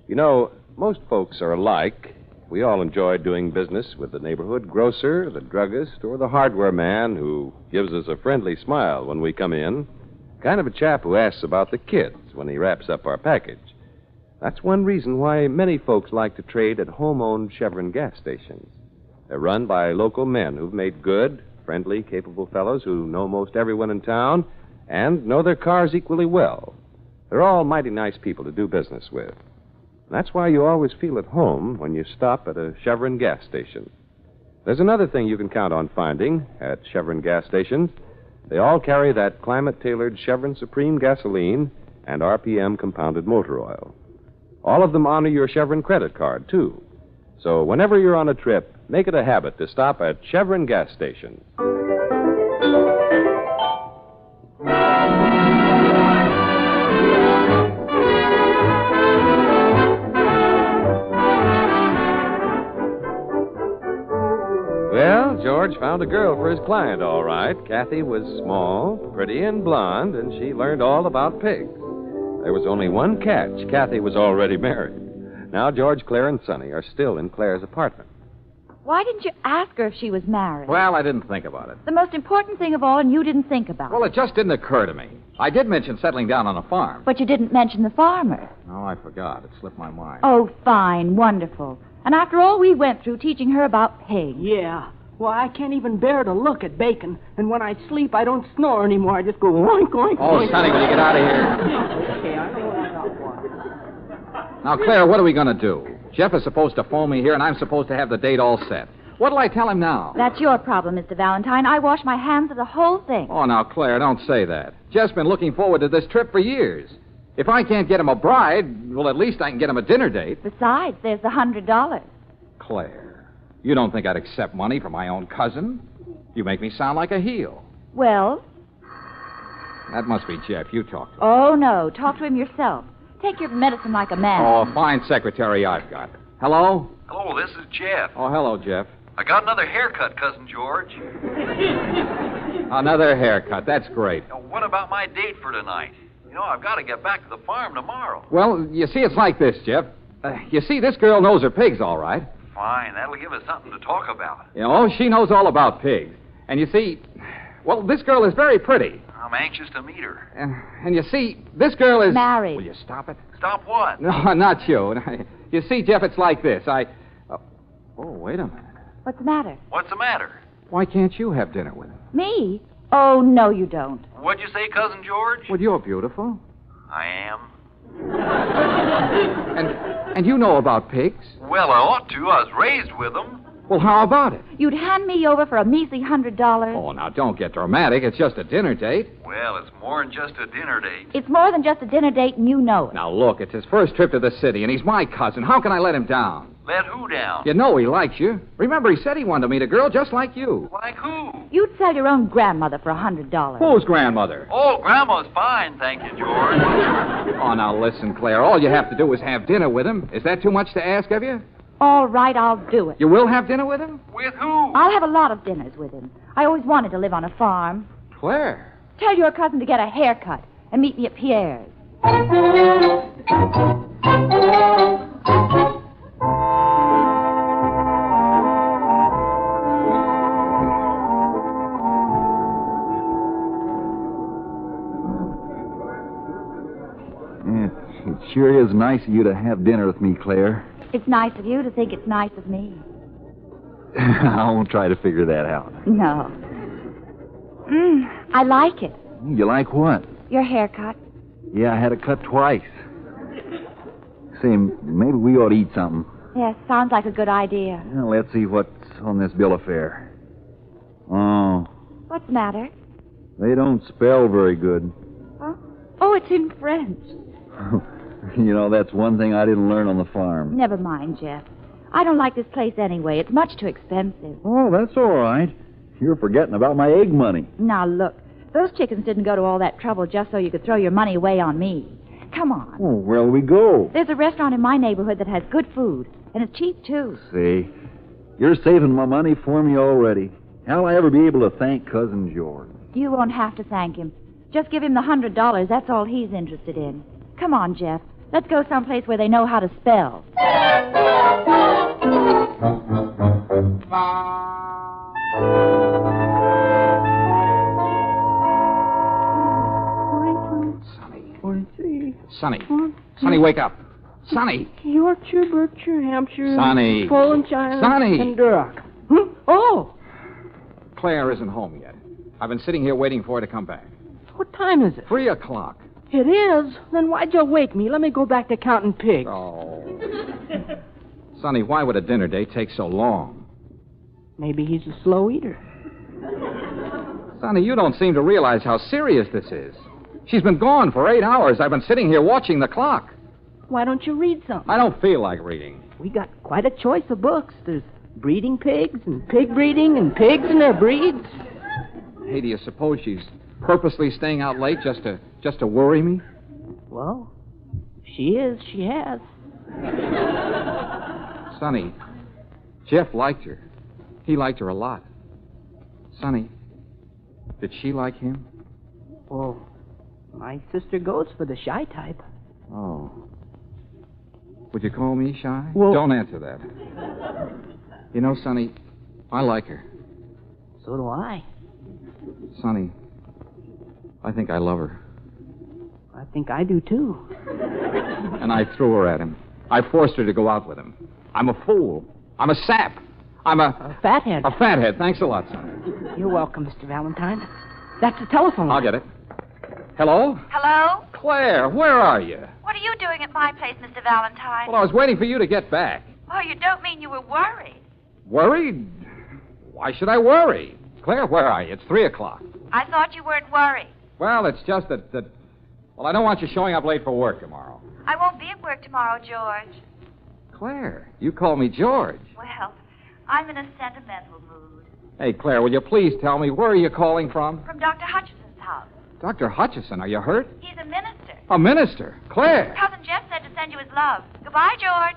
You know, most folks are alike. We all enjoy doing business with the neighborhood grocer, the druggist, or the hardware man who gives us a friendly smile when we come in. Kind of a chap who asks about the kids when he wraps up our package. That's one reason why many folks like to trade at home-owned Chevron gas stations. They're run by local men who've made good, friendly, capable fellows who know most everyone in town and know their cars equally well. They're all mighty nice people to do business with. That's why you always feel at home when you stop at a Chevron gas station. There's another thing you can count on finding at Chevron gas stations. They all carry that climate-tailored Chevron Supreme gasoline and RPM compounded motor oil. All of them honor your Chevron credit card, too. So whenever you're on a trip, make it a habit to stop at Chevron gas stations. Well, George found a girl for his client, all right. Kathy was small, pretty, and blonde, and she learned all about pigs. There was only one catch. Kathy was already married. Now George, Claire, and Sonny are still in Claire's apartment. Why didn't you ask her if she was married? Well, I didn't think about it. The most important thing of all, and you didn't think about Well, it. it just didn't occur to me. I did mention settling down on a farm. But you didn't mention the farmer. Oh, I forgot. It slipped my mind. Oh, fine, wonderful. And after all we went through teaching her about pigs. Yeah. Well, I can't even bear to look at bacon. And when I sleep, I don't snore anymore. I just go oink, oink, Oh, oink. Sonny, will you get out of here? Okay, I know what I'm out for. Now, Claire, what are we going to do? Jeff is supposed to phone me here, and I'm supposed to have the date all set. What'll I tell him now? That's your problem, Mr. Valentine. I wash my hands of the whole thing. Oh, now, Claire, don't say that. Jeff's been looking forward to this trip for years. If I can't get him a bride, well, at least I can get him a dinner date. Besides, there's the $100. Claire, you don't think I'd accept money from my own cousin? You make me sound like a heel. Well? That must be Jeff. You talk to him. Oh, no. Talk to him yourself. Take your medicine like a man. Oh, a fine secretary I've got. Hello? Hello, this is Jeff. Oh, hello, Jeff. I got another haircut, Cousin George. Another haircut. That's great. Now, what about my date for tonight? You know, I've got to get back to the farm tomorrow. Well, you see, it's like this, Jeff. You see, this girl knows her pigs all right. Fine, that'll give us something to talk about. You know, she knows all about pigs. And you see, well, this girl is very pretty. I'm anxious to meet her. And you see, this girl is... Married. Will you stop it? Stop what? No, not you. You see, Jeff, it's like this. Oh, wait a minute. What's the matter? What's the matter? Why can't you have dinner with him? Me? Oh, no, you don't. What'd you say, Cousin George? Well, you're beautiful. I am. And you know about pigs. Well, I ought to. I was raised with them. Well, how about it? You'd hand me over for a measly $100. Oh, now, don't get dramatic. It's just a dinner date. Well, it's more than just a dinner date. It's more than just a dinner date, and you know it. Now, look, it's his first trip to the city, and he's my cousin. How can I let him down? Let who down? You know he likes you. Remember, he said he wanted to meet a girl just like you. Like who? You'd sell your own grandmother for $100. Whose grandmother? Oh, Grandma's fine, thank you, George. Oh, now, listen, Claire. All you have to do is have dinner with him. Is that too much to ask of you? All right, I'll do it. You will have dinner with him? With who? I'll have a lot of dinners with him. I always wanted to live on a farm. Claire. Tell your cousin to get a haircut and meet me at Pierre's. It sure is nice of you to have dinner with me, Claire. It's nice of you to think it's nice of me. I won't try to figure that out. No. I like it. You like what? Your haircut. Yeah, I had it cut twice. Say, maybe we ought to eat something. Yes, sounds like a good idea. Well, let's see what's on this bill of fare. Oh, What's the matter? they don't spell very good. Huh? Oh, it's in French. You know, that's one thing I didn't learn on the farm. Never mind, Jeff. I don't like this place anyway. It's much too expensive. Oh, that's all right. You're forgetting about my egg money. Now, look. Those chickens didn't go to all that trouble just so you could throw your money away on me. Come on. Oh, where'll we go? There's a restaurant in my neighborhood that has good food. And it's cheap, too. See, you're saving my money for me already. How'll I ever be able to thank Cousin George? You won't have to thank him. Just give him the $100. That's all he's interested in. Come on, Jeff. Let's go someplace where they know how to spell. Sonny. Sonny, wake up. Sonny. Yorkshire, Berkshire, Hampshire, Sonny. Polandshire, Sonny. and Duroc. Oh, Claire isn't home yet. I've been sitting here waiting for her to come back. what time is it? 3 o'clock. It is? Then why'd you wake me? Let me go back to counting pigs. Oh. Sonny, why would a dinner date take so long? Maybe he's a slow eater. Sonny, you don't seem to realize how serious this is. She's been gone for 8 hours. I've been sitting here watching the clock. Why don't you read something? I don't feel like reading. We got quite a choice of books. There's breeding pigs and pig breeding and pigs and their breeds. Hey, do you suppose she's purposely staying out late just to worry me? Well, she is. She has. Sonny, Jeff liked her. He liked her a lot. Sonny, did she like him? Well, my sister goes for the shy type. Oh. Would you call me shy? Well- Don't answer that. You know, Sonny, I like her. So do I. Sonny, I think I love her. I think I do, too. And I threw her at him. I forced her to go out with him. I'm a fool. I'm a sap. I'm a fathead. A fathead. Thanks a lot, Sonny. You're welcome, Mr. Valentine. That's the telephone. I'll get it. Hello? Hello? Claire, where are you? What are you doing at my place, Mr. Valentine? Well, I was waiting for you to get back. Oh, you don't mean you were worried. Worried? Why should I worry? Claire, where are you? It's 3 o'clock. I thought you weren't worried. Well, it's just that... Well, I don't want you showing up late for work tomorrow. I won't be at work tomorrow, George. Claire, you call me George. Well, I'm in a sentimental mood. Hey, Claire, will you please tell me, where are you calling from? From Dr. Hutchison's house. Dr. Hutchison, are you hurt? He's a minister. A minister? Claire! Cousin Jeff said to send you his love. Goodbye, George.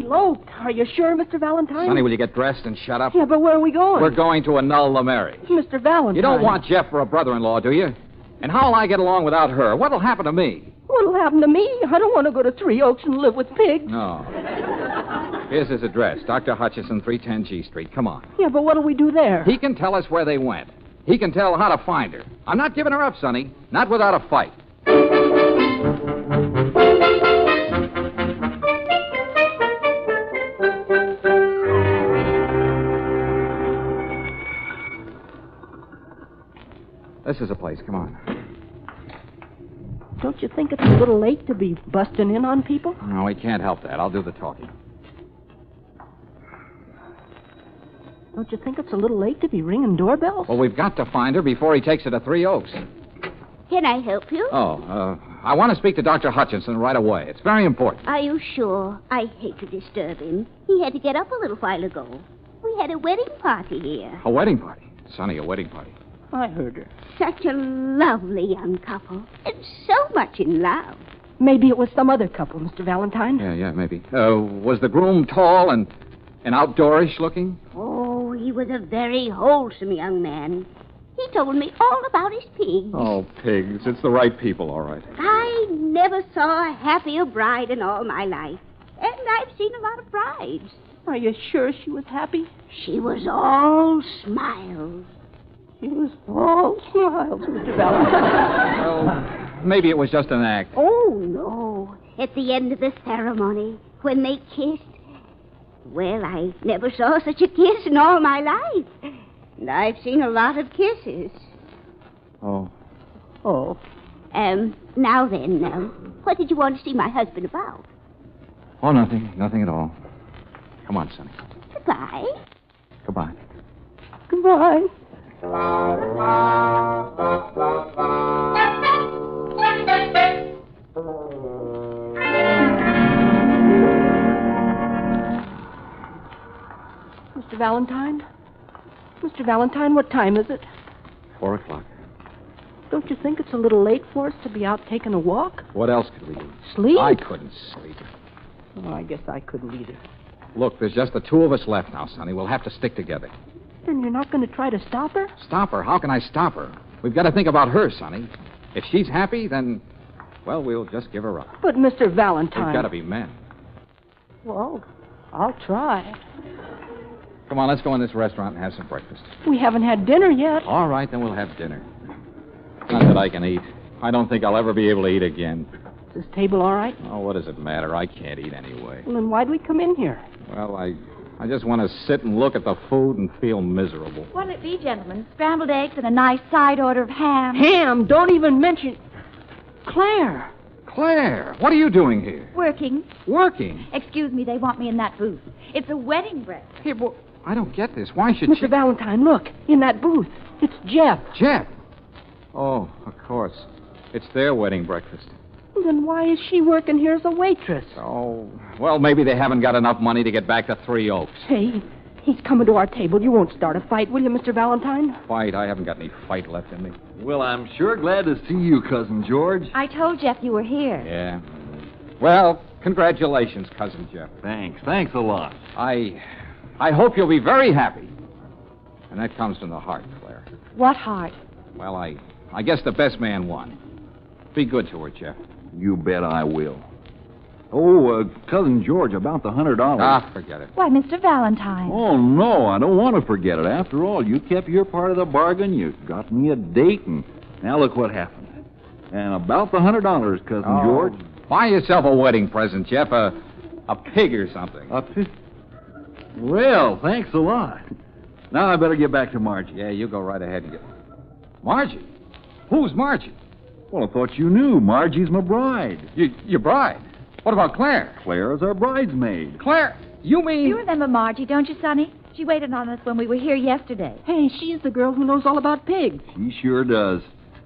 Eloped. Are you sure, Mr. Valentine? Sonny, will you get dressed and shut up? Yeah, but where are we going? We're going to annul the marriage. Mr. Valentine. You don't want Jeff for a brother-in-law, do you? And how'll I get along without her? What'll happen to me? What'll happen to me? I don't want to go to Three Oaks and live with pigs. No. Here's his address, Dr. Hutchison, 310 G Street. Come on. Yeah, but what'll we do there? He can tell us where they went. He can tell how to find her. I'm not giving her up, Sonny. Not without a fight. This is a place. Come on. Don't you think it's a little late to be busting in on people? No, we can't help that. I'll do the talking. Don't you think it's a little late to be ringing doorbells? Well, we've got to find her before he takes her to Three Oaks. Can I help you? I want to speak to Dr. Hutchinson right away. It's very important. Are you sure? I hate to disturb him. He had to get up a little while ago. We had a wedding party here. A wedding party? Sonny, a wedding party. I heard her. Such a lovely young couple. And so much in love. Maybe it was some other couple, Mr. Valentine. Yeah, maybe. Was the groom tall and outdoorish looking? Oh, he was a very wholesome young man. He told me all about his pigs. Oh, pigs. It's the right people, all right. I never saw a happier bride in all my life. And I've seen a lot of brides. Are you sure she was happy? She was all smiles. She was all smiles, Mr. Valentine. Well, maybe it was just an act. Oh, no. At the end of the ceremony, when they kissed, well, I never saw such a kiss in all my life. And I've seen a lot of kisses. Oh. Now then, what did you want to see my husband about? Oh, nothing. Nothing at all. Come on, Sonny. Goodbye. Goodbye. Goodbye. Mr. Valentine? Mr. Valentine, what time is it? 4 o'clock. Don't you think it's a little late for us to be out taking a walk? What else could we do? Sleep? I couldn't sleep. Oh, I guess I couldn't either. Look, there's just the two of us left now, Sonny. We'll have to stick together. Then you're not going to try to stop her? Stop her? How can I stop her? We've got to think about her, Sonny. If she's happy, then, well, we'll just give her up. But, Mr. Valentine... We've got to be men. Well, I'll try. Come on, let's go in this restaurant and have some breakfast. We haven't had dinner yet. All right, then we'll have dinner. Not that I can eat. I don't think I'll ever be able to eat again. Is this table all right? Oh, what does it matter? I can't eat anyway. Well, then why'd we come in here? Well, I just want to sit and look at the food and feel miserable. What'll it be, gentlemen? Scrambled eggs and a nice side order of ham. Ham? Don't even mention... Claire! Claire, what are you doing here? Working. Working? Excuse me, they want me in that booth. It's a wedding breakfast. Here, well, I don't get this. Why should Mr. Valentine, look. In that booth. It's Jeff. Jeff? Oh, of course. It's their wedding breakfast. Then why is she working here as a waitress? Oh, well, maybe they haven't got enough money to get back to Three Oaks. Hey, he's coming to our table. You won't start a fight, will you, Mr. Valentine? Fight? I haven't got any fight left in me. Well, I'm sure glad to see you, Cousin George. I told Jeff you were here. Yeah. Well, congratulations, Cousin Jeff. Thanks a lot. I hope you'll be very happy. And that comes from the heart, Claire. What heart? Well, I guess the best man won. Be good to her, Jeff. You bet I will. Oh, Cousin George, about the $100. Ah, forget it. Why, Mr. Valentine. Oh, no, I don't want to forget it. After all, you kept your part of the bargain. You got me a date, and now look what happened. And about the $100, Cousin George. Buy yourself a wedding present, Jeff. A pig or something. A pig? Well, thanks a lot. Now I better get back to Margie. Yeah, you go right ahead and get... Margie? Who's Margie? Well, I thought you knew. Margie's my bride. Your bride? What about Claire? Claire is our bridesmaid. Claire? You mean... You remember Margie, don't you, Sonny? She waited on us when we were here yesterday. Hey, she's the girl who knows all about pigs. She sure does.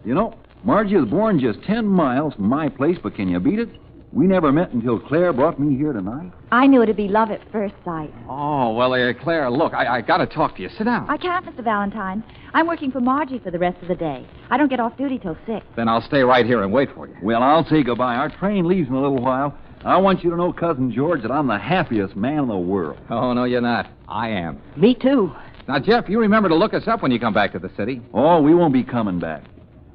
You know, Margie was born just 10 miles from my place, but can you beat it? We never met until Claire brought me here tonight. I knew it'd be love at first sight. Oh, well, Claire, look, I got to talk to you. Sit down. I can't, Mr. Valentine. I'm working for Margie for the rest of the day. I don't get off duty till 6. Then I'll stay right here and wait for you. Well, I'll say goodbye. Our train leaves in a little while. I want you to know, Cousin George, that I'm the happiest man in the world. Oh, no, you're not. I am. Me too. Now, Jeff, you remember to look us up when you come back to the city. Oh, we won't be coming back.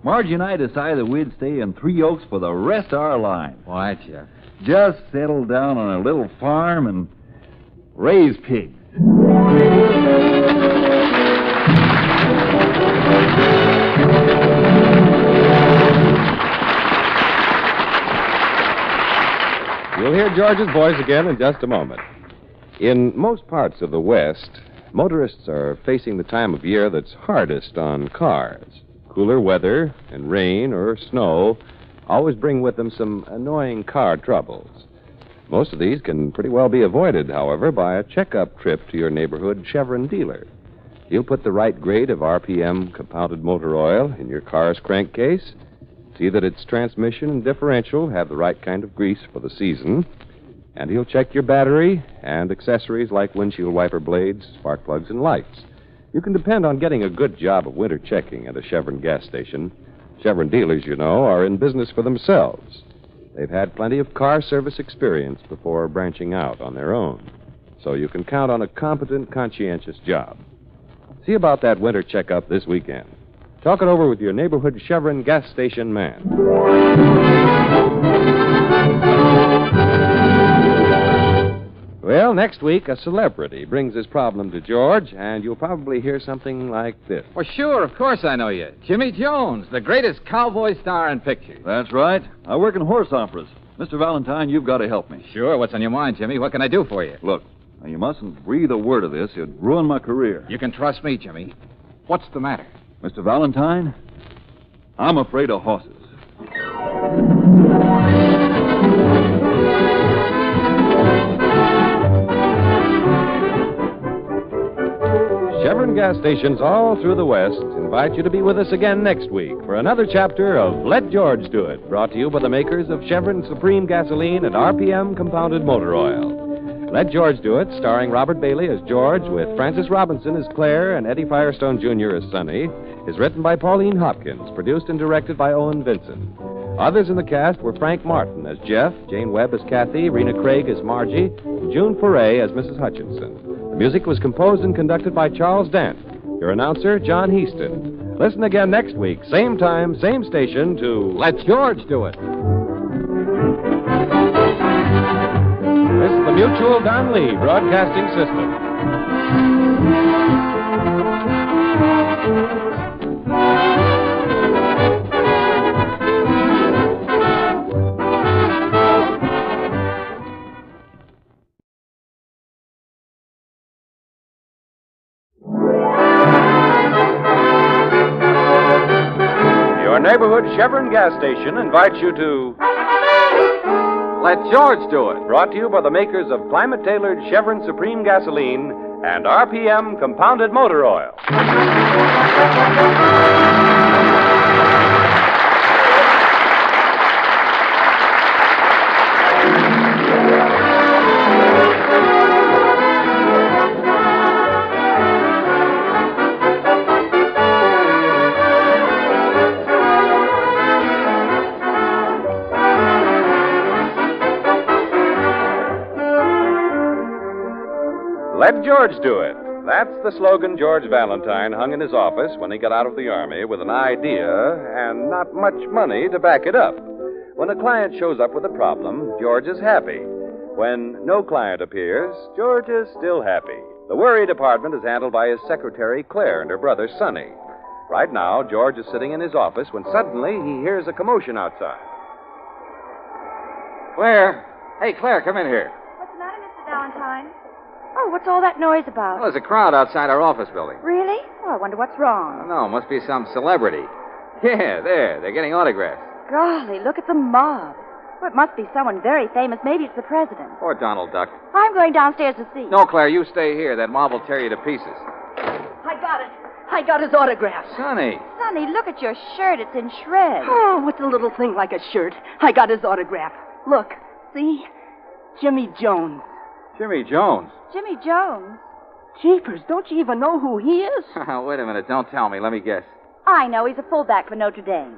Margie and I decided that we'd stay in Three Oaks for the rest of our lives. Why, Jeff? Just settle down on a little farm and raise pigs. You'll hear George's voice again in just a moment. In most parts of the West, motorists are facing the time of year that's hardest on cars. Cooler weather and rain or snow always bring with them some annoying car troubles. Most of these can pretty well be avoided, however, by a checkup trip to your neighborhood Chevron dealer. He'll put the right grade of RPM compounded motor oil in your car's crankcase, see that its transmission and differential have the right kind of grease for the season, and he'll check your battery and accessories like windshield wiper blades, spark plugs, and lights. You can depend on getting a good job of winter checking at a Chevron gas station. Chevron dealers, you know, are in business for themselves. They've had plenty of car service experience before branching out on their own. So you can count on a competent, conscientious job. See about that winter checkup this weekend. Talk it over with your neighborhood Chevron gas station man. Well, next week, a celebrity brings his problem to George, and you'll probably hear something like this. Well, sure, of course I know you. Jimmy Jones, the greatest cowboy star in pictures. That's right. I work in horse operas. Mr. Valentine, you've got to help me. Sure, what's on your mind, Jimmy? What can I do for you? Look, now you mustn't breathe a word of this. It'd ruin my career. You can trust me, Jimmy. What's the matter? Mr. Valentine, I'm afraid of horses. Chevron gas stations all through the West invite you to be with us again next week for another chapter of Let George Do It, brought to you by the makers of Chevron Supreme Gasoline and RPM Compounded Motor Oil. Let George Do It, starring Robert Bailey as George, with Francis Robinson as Claire and Eddie Firestone Jr. as Sonny, is written by Pauline Hopkins, produced and directed by Owen Vinson. Others in the cast were Frank Martin as Jeff, Jane Webb as Kathy, Rena Craig as Margie, and June Foray as Mrs. Hutchinson. The music was composed and conducted by Charles Dant. Your announcer, John Heaston. Listen again next week, same time, same station, to Let George Do It. This is the Mutual Don Lee Broadcasting System. Your neighborhood Chevron gas station invites you to Let George Do It, brought to you by the makers of climate-tailored Chevron Supreme Gasoline and RPM Compounded Motor Oil. Let George do it. That's the slogan George Valentine hung in his office when he got out of the Army with an idea and not much money to back it up. When a client shows up with a problem, George is happy. When no client appears, George is still happy. The worry department is handled by his secretary, Claire, and her brother, Sonny. Right now, George is sitting in his office when suddenly he hears a commotion outside. Claire. Hey, Claire, come in here. What's the Valentine. Oh, what's all that noise about? Well, there's a crowd outside our office building. Really? Oh, I wonder what's I wrong. don't know. Must be some celebrity. Yeah, there. They're getting autographs. Golly, look at the mob. Well, it must be someone very famous. Maybe it's the president. Or Donald Duck. I'm going downstairs to see. No, Claire, you stay here. That mob will tear you to pieces. I got it. I got his autograph. Sonny. Sonny, look at your shirt. It's in shreds. Oh, what's a little thing like a shirt? I got his autograph. Look, see? Jimmy Jones. Jimmy Jones. Jimmy Jones? Jeepers, don't you even know who he is? Wait a minute. Don't tell me. Let me guess. I know. He's a fullback for Notre Dame.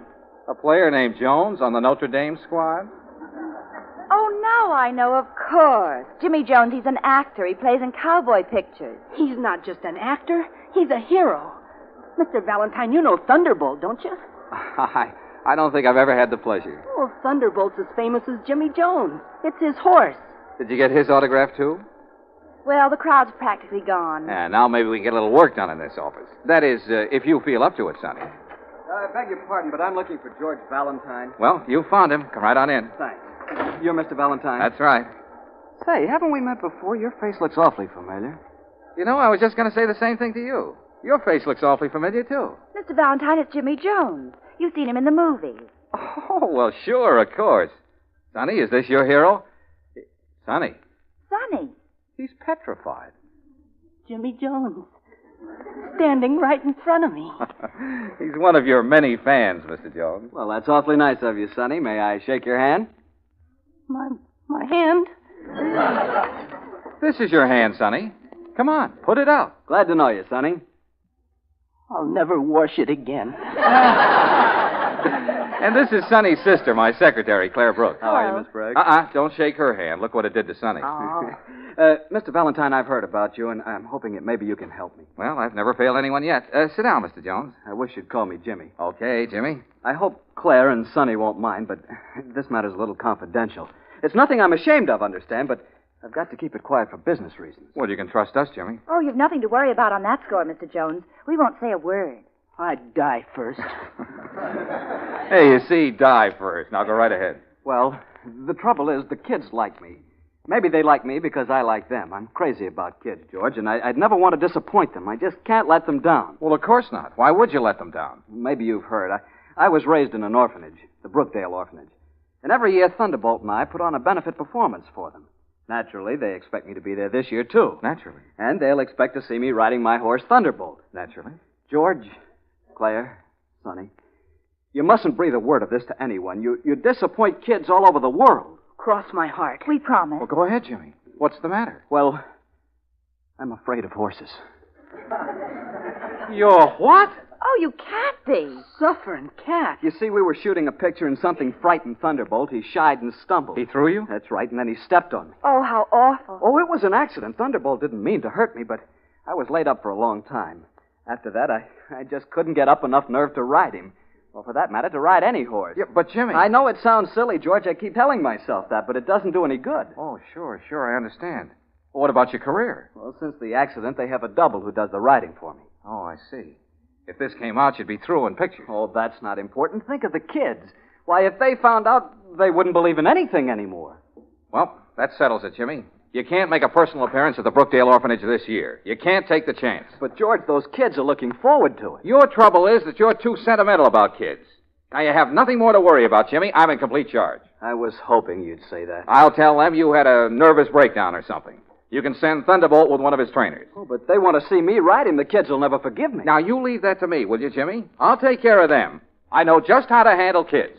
A player named Jones on the Notre Dame squad? Oh, now I know, of course. Jimmy Jones, he's an actor. He plays in cowboy pictures. He's not just an actor. He's a hero. Mr. Valentine, you know Thunderbolt, don't you? I don't think I've ever had the pleasure. Well, Thunderbolt's as famous as Jimmy Jones. It's his horse. Did you get his autograph, too? Well, the crowd's practically gone. Yeah, now maybe we can get a little work done in this office. That is, if you feel up to it, Sonny. I beg your pardon, but I'm looking for George Valentine. Well, you found him. Come right on in. Thanks. You're Mr. Valentine? That's right. Say, haven't we met before? Your face looks awfully familiar. You know, I was just going to say the same thing to you. Your face looks awfully familiar, too. Mr. Valentine, it's Jimmy Jones. You've seen him in the movies. Oh, well, sure, of course. Sonny, is this your hero? Sonny. Sonny. He's petrified. Jimmy Jones. Standing right in front of me. He's one of your many fans, Mr. Jones. Well, that's awfully nice of you, Sonny. May I shake your hand? My hand? This is your hand, Sonny. Come on, put it out. Glad to know you, Sonny. I'll never wash it again. And this is Sonny's sister, my secretary, Claire Brooks. How are you, Miss Brooks? Don't shake her hand. Look what it did to Sonny. Mr. Valentine, I've heard about you, and I'm hoping that maybe you can help me. Well, I've never failed anyone yet. Sit down, Mr. Jones. I wish you'd call me Jimmy. Okay, Jimmy. I hope Claire and Sonny won't mind, but this matter's a little confidential. It's nothing I'm ashamed of, understand, but I've got to keep it quiet for business reasons. Well, you can trust us, Jimmy. Oh, you've nothing to worry about on that score, Mr. Jones. We won't say a word. I'd die first. Hey, you see, die first. Now go right ahead. Well, the trouble is the kids like me. Maybe they like me because I like them. I'm crazy about kids, George, and I'd never want to disappoint them. I just can't let them down. Well, of course not. Why would you let them down? Maybe you've heard. I was raised in an orphanage, the Brookdale Orphanage. And every year, Thunderbolt and I put on a benefit performance for them. Naturally, they expect me to be there this year, too. Naturally. And they'll expect to see me riding my horse, Thunderbolt. Naturally. George, Claire, Sonny, you mustn't breathe a word of this to anyone. You disappoint kids all over the world. Cross my heart. We promise. Well, go ahead, Jimmy. What's the matter? Well, I'm afraid of horses. You're what? Oh, you can't be. Suffering cat. You see, we were shooting a picture and something frightened Thunderbolt. He shied and stumbled. He threw you? That's right, and then he stepped on me. Oh, how awful. Oh, it was an accident. Thunderbolt didn't mean to hurt me, but I was laid up for a long time. After that, I just couldn't get up enough nerve to ride him. Or for that matter, to ride any horse. Yeah, but Jimmy... I know it sounds silly, George. I keep telling myself that, but it doesn't do any good. Oh, sure, I understand. Well, what about your career? Well, since the accident, they have a double who does the riding for me. Oh, I see. If this came out, you'd be through in pictures. Oh, that's not important. Think of the kids. Why, if they found out, they wouldn't believe in anything anymore. Well, that settles it, Jimmy. You can't make a personal appearance at the Brookdale Orphanage this year. You can't take the chance. But, George, those kids are looking forward to it. Your trouble is that you're too sentimental about kids. Now, you have nothing more to worry about, Jimmy. I'm in complete charge. I was hoping you'd say that. I'll tell them you had a nervous breakdown or something. You can send Thunderbolt with one of his trainers. Oh, but they want to see me ride him. The kids will never forgive me. Now, you leave that to me, will you, Jimmy? I'll take care of them. I know just how to handle kids.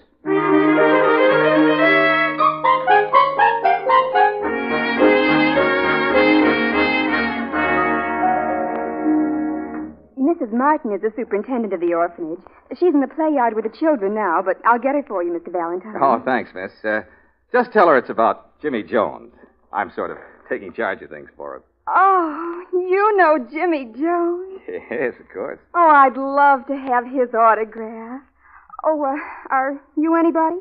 Mrs. Martin is the superintendent of the orphanage. She's in the play yard with the children now, but I'll get her for you, Mr. Valentine. Oh, thanks, miss. Just tell her it's about Jimmy Jones. I'm sort of taking charge of things for her. Oh, you know Jimmy Jones. Yes, of course. Oh, I'd love to have his autograph. Oh, are you anybody?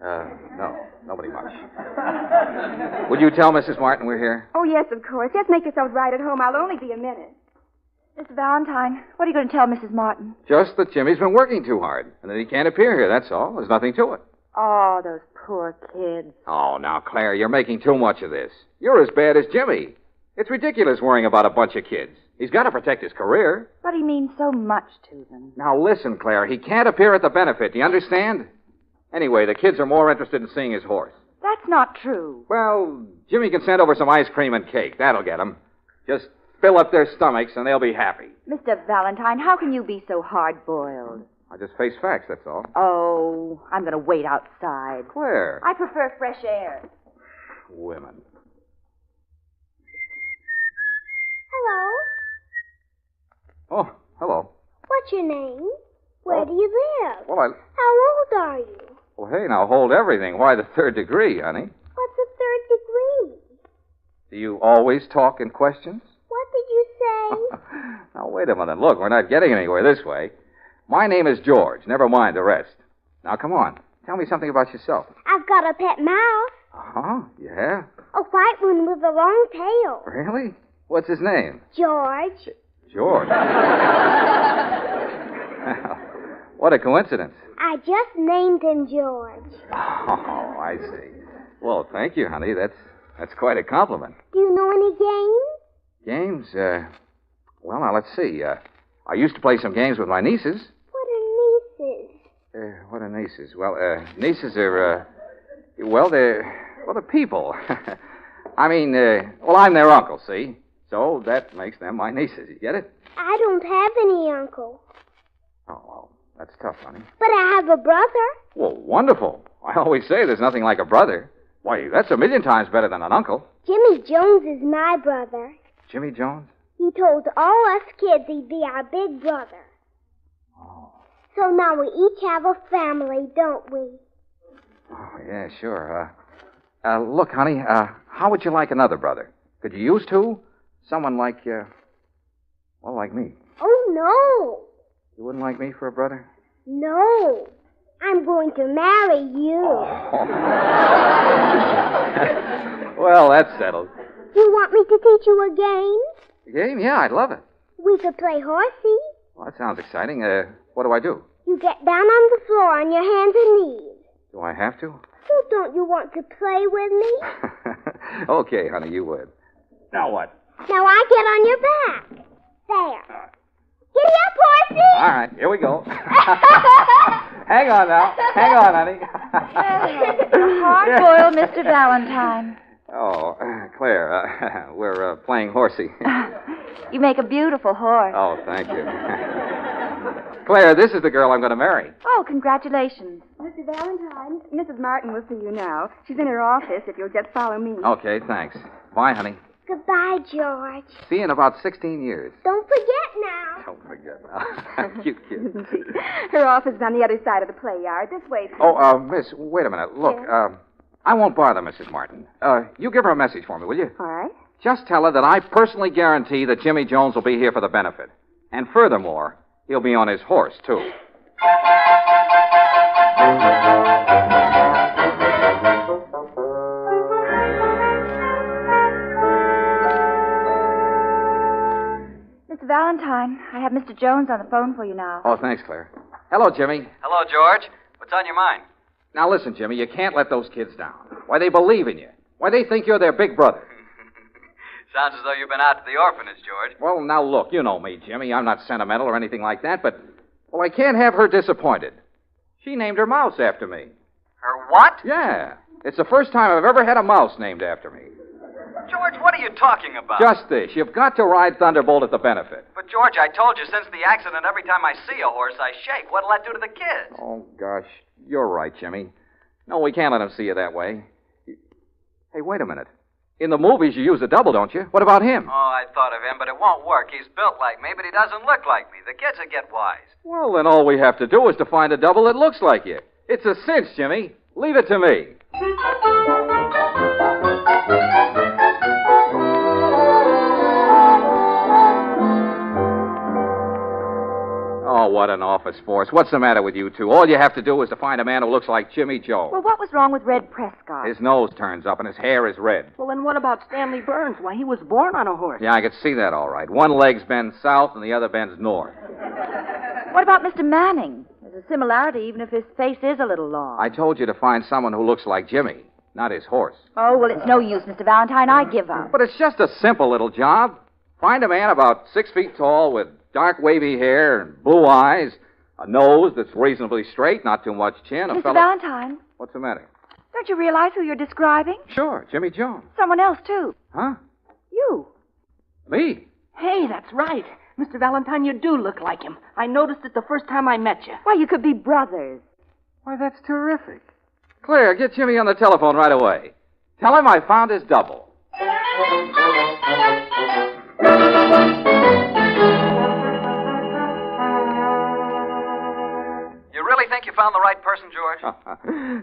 No, nobody much. Would you tell Mrs. Martin we're here? Oh, yes, of course. Just make yourselves right at home. I'll only be a minute. Mr. Valentine, what are you going to tell Mrs. Martin? Just that Jimmy's been working too hard, and that he can't appear here, that's all. There's nothing to it. Oh, those poor kids. Oh, now, Claire, you're making too much of this. You're as bad as Jimmy. It's ridiculous worrying about a bunch of kids. He's got to protect his career. But he means so much to them. Now, listen, Claire. He can't appear at the benefit. Do you understand? Anyway, the kids are more interested in seeing his horse. That's not true. Well, Jimmy can send over some ice cream and cake. That'll get them. Just fill up their stomachs and they'll be happy. Mr. Valentine, how can you be so hard-boiled? I just face facts, that's all. Oh, I'm going to wait outside. Claire. I prefer fresh air. Women. Hello. Oh, hello. What's your name? Where do you live? Well, How old are you? Well, hey, now hold everything. Why the third degree, honey? What's a third degree? Do you always talk in questions? What did you say? Now, wait a minute. Look, we're not getting anywhere this way. My name is George. Never mind the rest. Now, come on. Tell me something about yourself. I've got a pet mouse. Uh-huh. Yeah? A white one with a long tail. Really? What's his name? George. George. What a coincidence. I just named him George. Oh, I see. Well, thank you, honey. That's quite a compliment. Do you know any games? Games? Well, now, let's see. I used to play some games with my nieces. What are nieces? What are nieces? Well, nieces are, they're people. I mean, I'm their uncle, see? So that makes them my nieces. You get it? I don't have any uncle. Oh, well, that's tough, honey. But I have a brother. Well, wonderful. I always say there's nothing like a brother. Why, that's a million times better than an uncle. Jimmy Jones is my brother. Jimmy Jones? He told all us kids he'd be our big brother. Oh. So now we each have a family, don't we? Oh, yeah, sure. Look, honey, how would you like another brother? Could you use two? Someone like, like me. Oh, no. You wouldn't like me for a brother? No. I'm going to marry you. Oh. Well, that's settled. You want me to teach you a game? A game? Yeah, I'd love it. We could play horsey. Well, that sounds exciting. What do I do? You get down on the floor on your hands and knees. Do I have to? Oh, don't you want to play with me? Okay, honey, you would. Now what? Now I get on your back. There. Giddy up, horsey! All right, here we go. Hang on now. Hang on, honey. Hard-boiled Mr. Valentine. Oh, Claire, we're playing horsey. You make a beautiful horse. Oh, thank you. Claire, this is the girl I'm going to marry. Oh, congratulations. Mr. Valentine, Mrs. Martin will see you now. She's in her office if you'll just follow me. Okay, thanks. Bye, honey. Goodbye, George. See you in about 16 years. Don't forget now. Don't forget now. Cute kid. Isn't she? Her office is on the other side of the play yard. This way. Oh, miss, wait a minute. Look, I won't bother Mrs. Martin. You give her a message for me, will you? All right. Just tell her that I personally guarantee that Jimmy Jones will be here for the benefit. And furthermore, he'll be on his horse, too. Mr. Valentine, I have Mr. Jones on the phone for you now. Oh, thanks, Claire. Hello, Jimmy. Hello, George. What's on your mind? Now, listen, Jimmy, you can't let those kids down. Why, they believe in you. Why, they think you're their big brother. Sounds as though you've been out to the orphanage, George. Well, now, look, you know me, Jimmy. I'm not sentimental or anything like that, but, well, I can't have her disappointed. She named her mouse after me. Her what? Yeah. It's the first time I've ever had a mouse named after me. George, what are you talking about? Just this. You've got to ride Thunderbolt at the benefit. But, George, I told you since the accident, every time I see a horse, I shake. What'll that do to the kids? Oh, gosh. You're right, Jimmy. No, we can't let them see you that way. Hey, wait a minute. In the movies, you use a double, don't you? What about him? Oh, I thought of him, but it won't work. He's built like me, but he doesn't look like me. The kids will get wise. Well, then all we have to do is to find a double that looks like you. It's a cinch, Jimmy. Leave it to me. Oh, what an office force. What's the matter with you two? All you have to do is to find a man who looks like Jimmy Jones. Well, what was wrong with Red Prescott? His nose turns up and his hair is red. Well, then what about Stanley Burns? Why, he was born on a horse. Yeah, I could see that all right. One leg's bends south and the other bends north. What about Mr. Manning? There's a similarity, even if his face is a little long. I told you to find someone who looks like Jimmy, not his horse. Oh, well, it's no use, Mr. Valentine. I give up. But it's just a simple little job. Find a man about 6 feet tall with dark wavy hair and blue eyes, a nose that's reasonably straight, not too much chin. Mr. Valentine, What's the matter? don't you realize who you're describing? Sure, Jimmy Jones. Someone else, too. Huh? You. Me? Hey, that's right. Mr. Valentine, you do look like him. I noticed it the first time I met you. Why, you could be brothers. Why, that's terrific. Claire, get Jimmy on the telephone right away. Tell him I found his double. You really think you found the right person, George?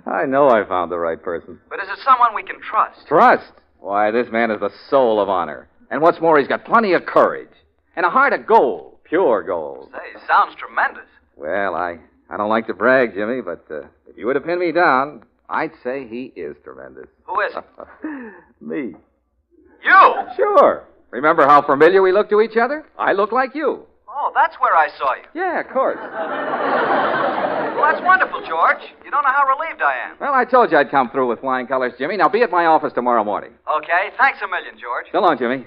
I know I found the right person. But is it someone we can trust? Trust? Why, this man is the soul of honor. And what's more, he's got plenty of courage. And a heart of gold. Pure gold. Say, sounds tremendous. Well, I don't like to brag, Jimmy, but if you were to pin me down, I'd say he is tremendous. Who is it? Me. You! Sure. Remember how familiar we look to each other? I look like you. Oh, that's where I saw you. Yeah, of course. Well, that's wonderful, George. You don't know how relieved I am. Well, I told you I'd come through with flying colors, Jimmy. Now be at my office tomorrow morning. Okay, thanks a million, George. So long, Jimmy.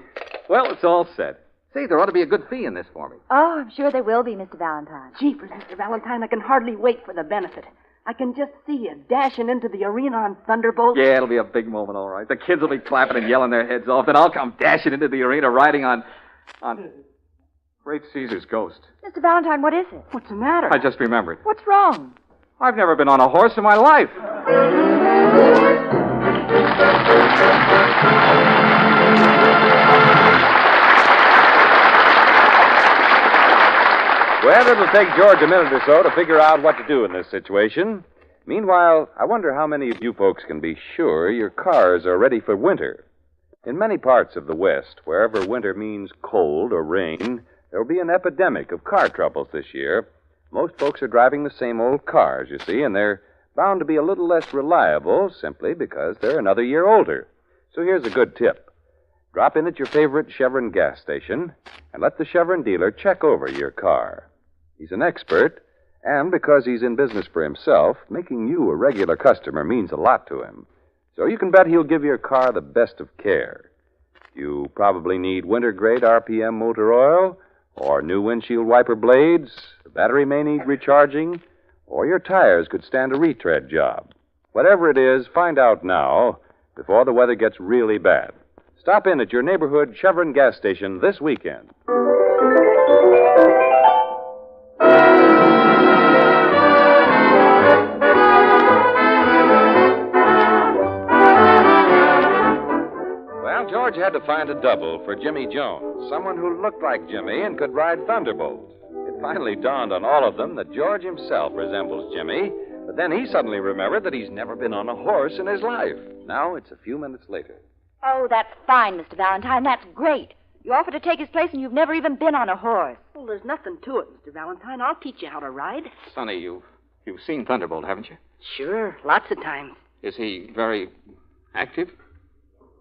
Well, it's all set. See, there ought to be a good fee in this for me. Oh, I'm sure there will be, Mr. Valentine. Jeepers, Mr. Valentine, I can hardly wait for the benefit. I can just see you dashing into the arena on Thunderbolt. Yeah, it'll be a big moment, all right. The kids will be clapping and yelling their heads off. Then I'll come dashing into the arena riding on Great Caesar's ghost. Mr. Valentine, what is it? What's the matter? I just remembered. What's wrong? I've never been on a horse in my life. Well, it'll take George a minute or so to figure out what to do in this situation. Meanwhile, I wonder how many of you folks can be sure your cars are ready for winter. In many parts of the West, wherever winter means cold or rain, there will be an epidemic of car troubles this year. Most folks are driving the same old cars, you see, and they're bound to be a little less reliable simply because they're another year older. So here's a good tip. Drop in at your favorite Chevron gas station and let the Chevron dealer check over your car. He's an expert, and because he's in business for himself, making you a regular customer means a lot to him. So you can bet he'll give your car the best of care. You probably need winter-grade RPM motor oil, or new windshield wiper blades. The battery may need recharging, or your tires could stand a retread job. Whatever it is, find out now before the weather gets really bad. Stop in at your neighborhood Chevron gas station this weekend. Well, George had to find a double for Jimmy Jones, someone who looked like Jimmy and could ride Thunderbolt. It finally dawned on all of them that George himself resembles Jimmy, but then he suddenly remembered that he's never been on a horse in his life. Now it's a few minutes later. Oh, that's fine, Mr. Valentine. That's great. You offer to take his place and you've never even been on a horse. Well, there's nothing to it, Mr. Valentine. I'll teach you how to ride. Sonny, you've seen Thunderbolt, haven't you? Sure, lots of times. Is he very active?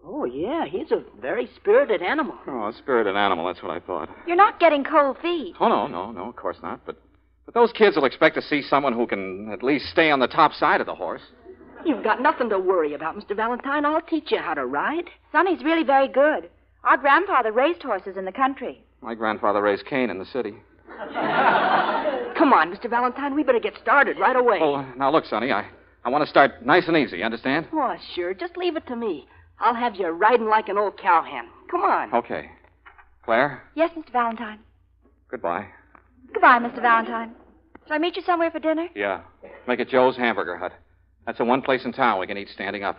Oh, yeah, he's a very spirited animal. Oh, a spirited animal, that's what I thought. You're not getting cold feet. Oh, no, of course not. But those kids will expect to see someone who can at least stay on the top side of the horse. You've got nothing to worry about, Mr. Valentine. I'll teach you how to ride. Sonny's really very good. Our grandfather raised horses in the country. My grandfather raised Cain in the city. Come on, Mr. Valentine. We better get started right away. Oh, now look, Sonny, I want to start nice and easy, understand? Oh, sure. Just leave it to me. I'll have you riding like an old cowhand. Come on. Okay. Claire? Yes, Mr. Valentine. Goodbye. Goodbye, Mr. Valentine. Shall I meet you somewhere for dinner? Yeah. Make it Joe's Hamburger Hut. That's the one place in town we can eat standing up.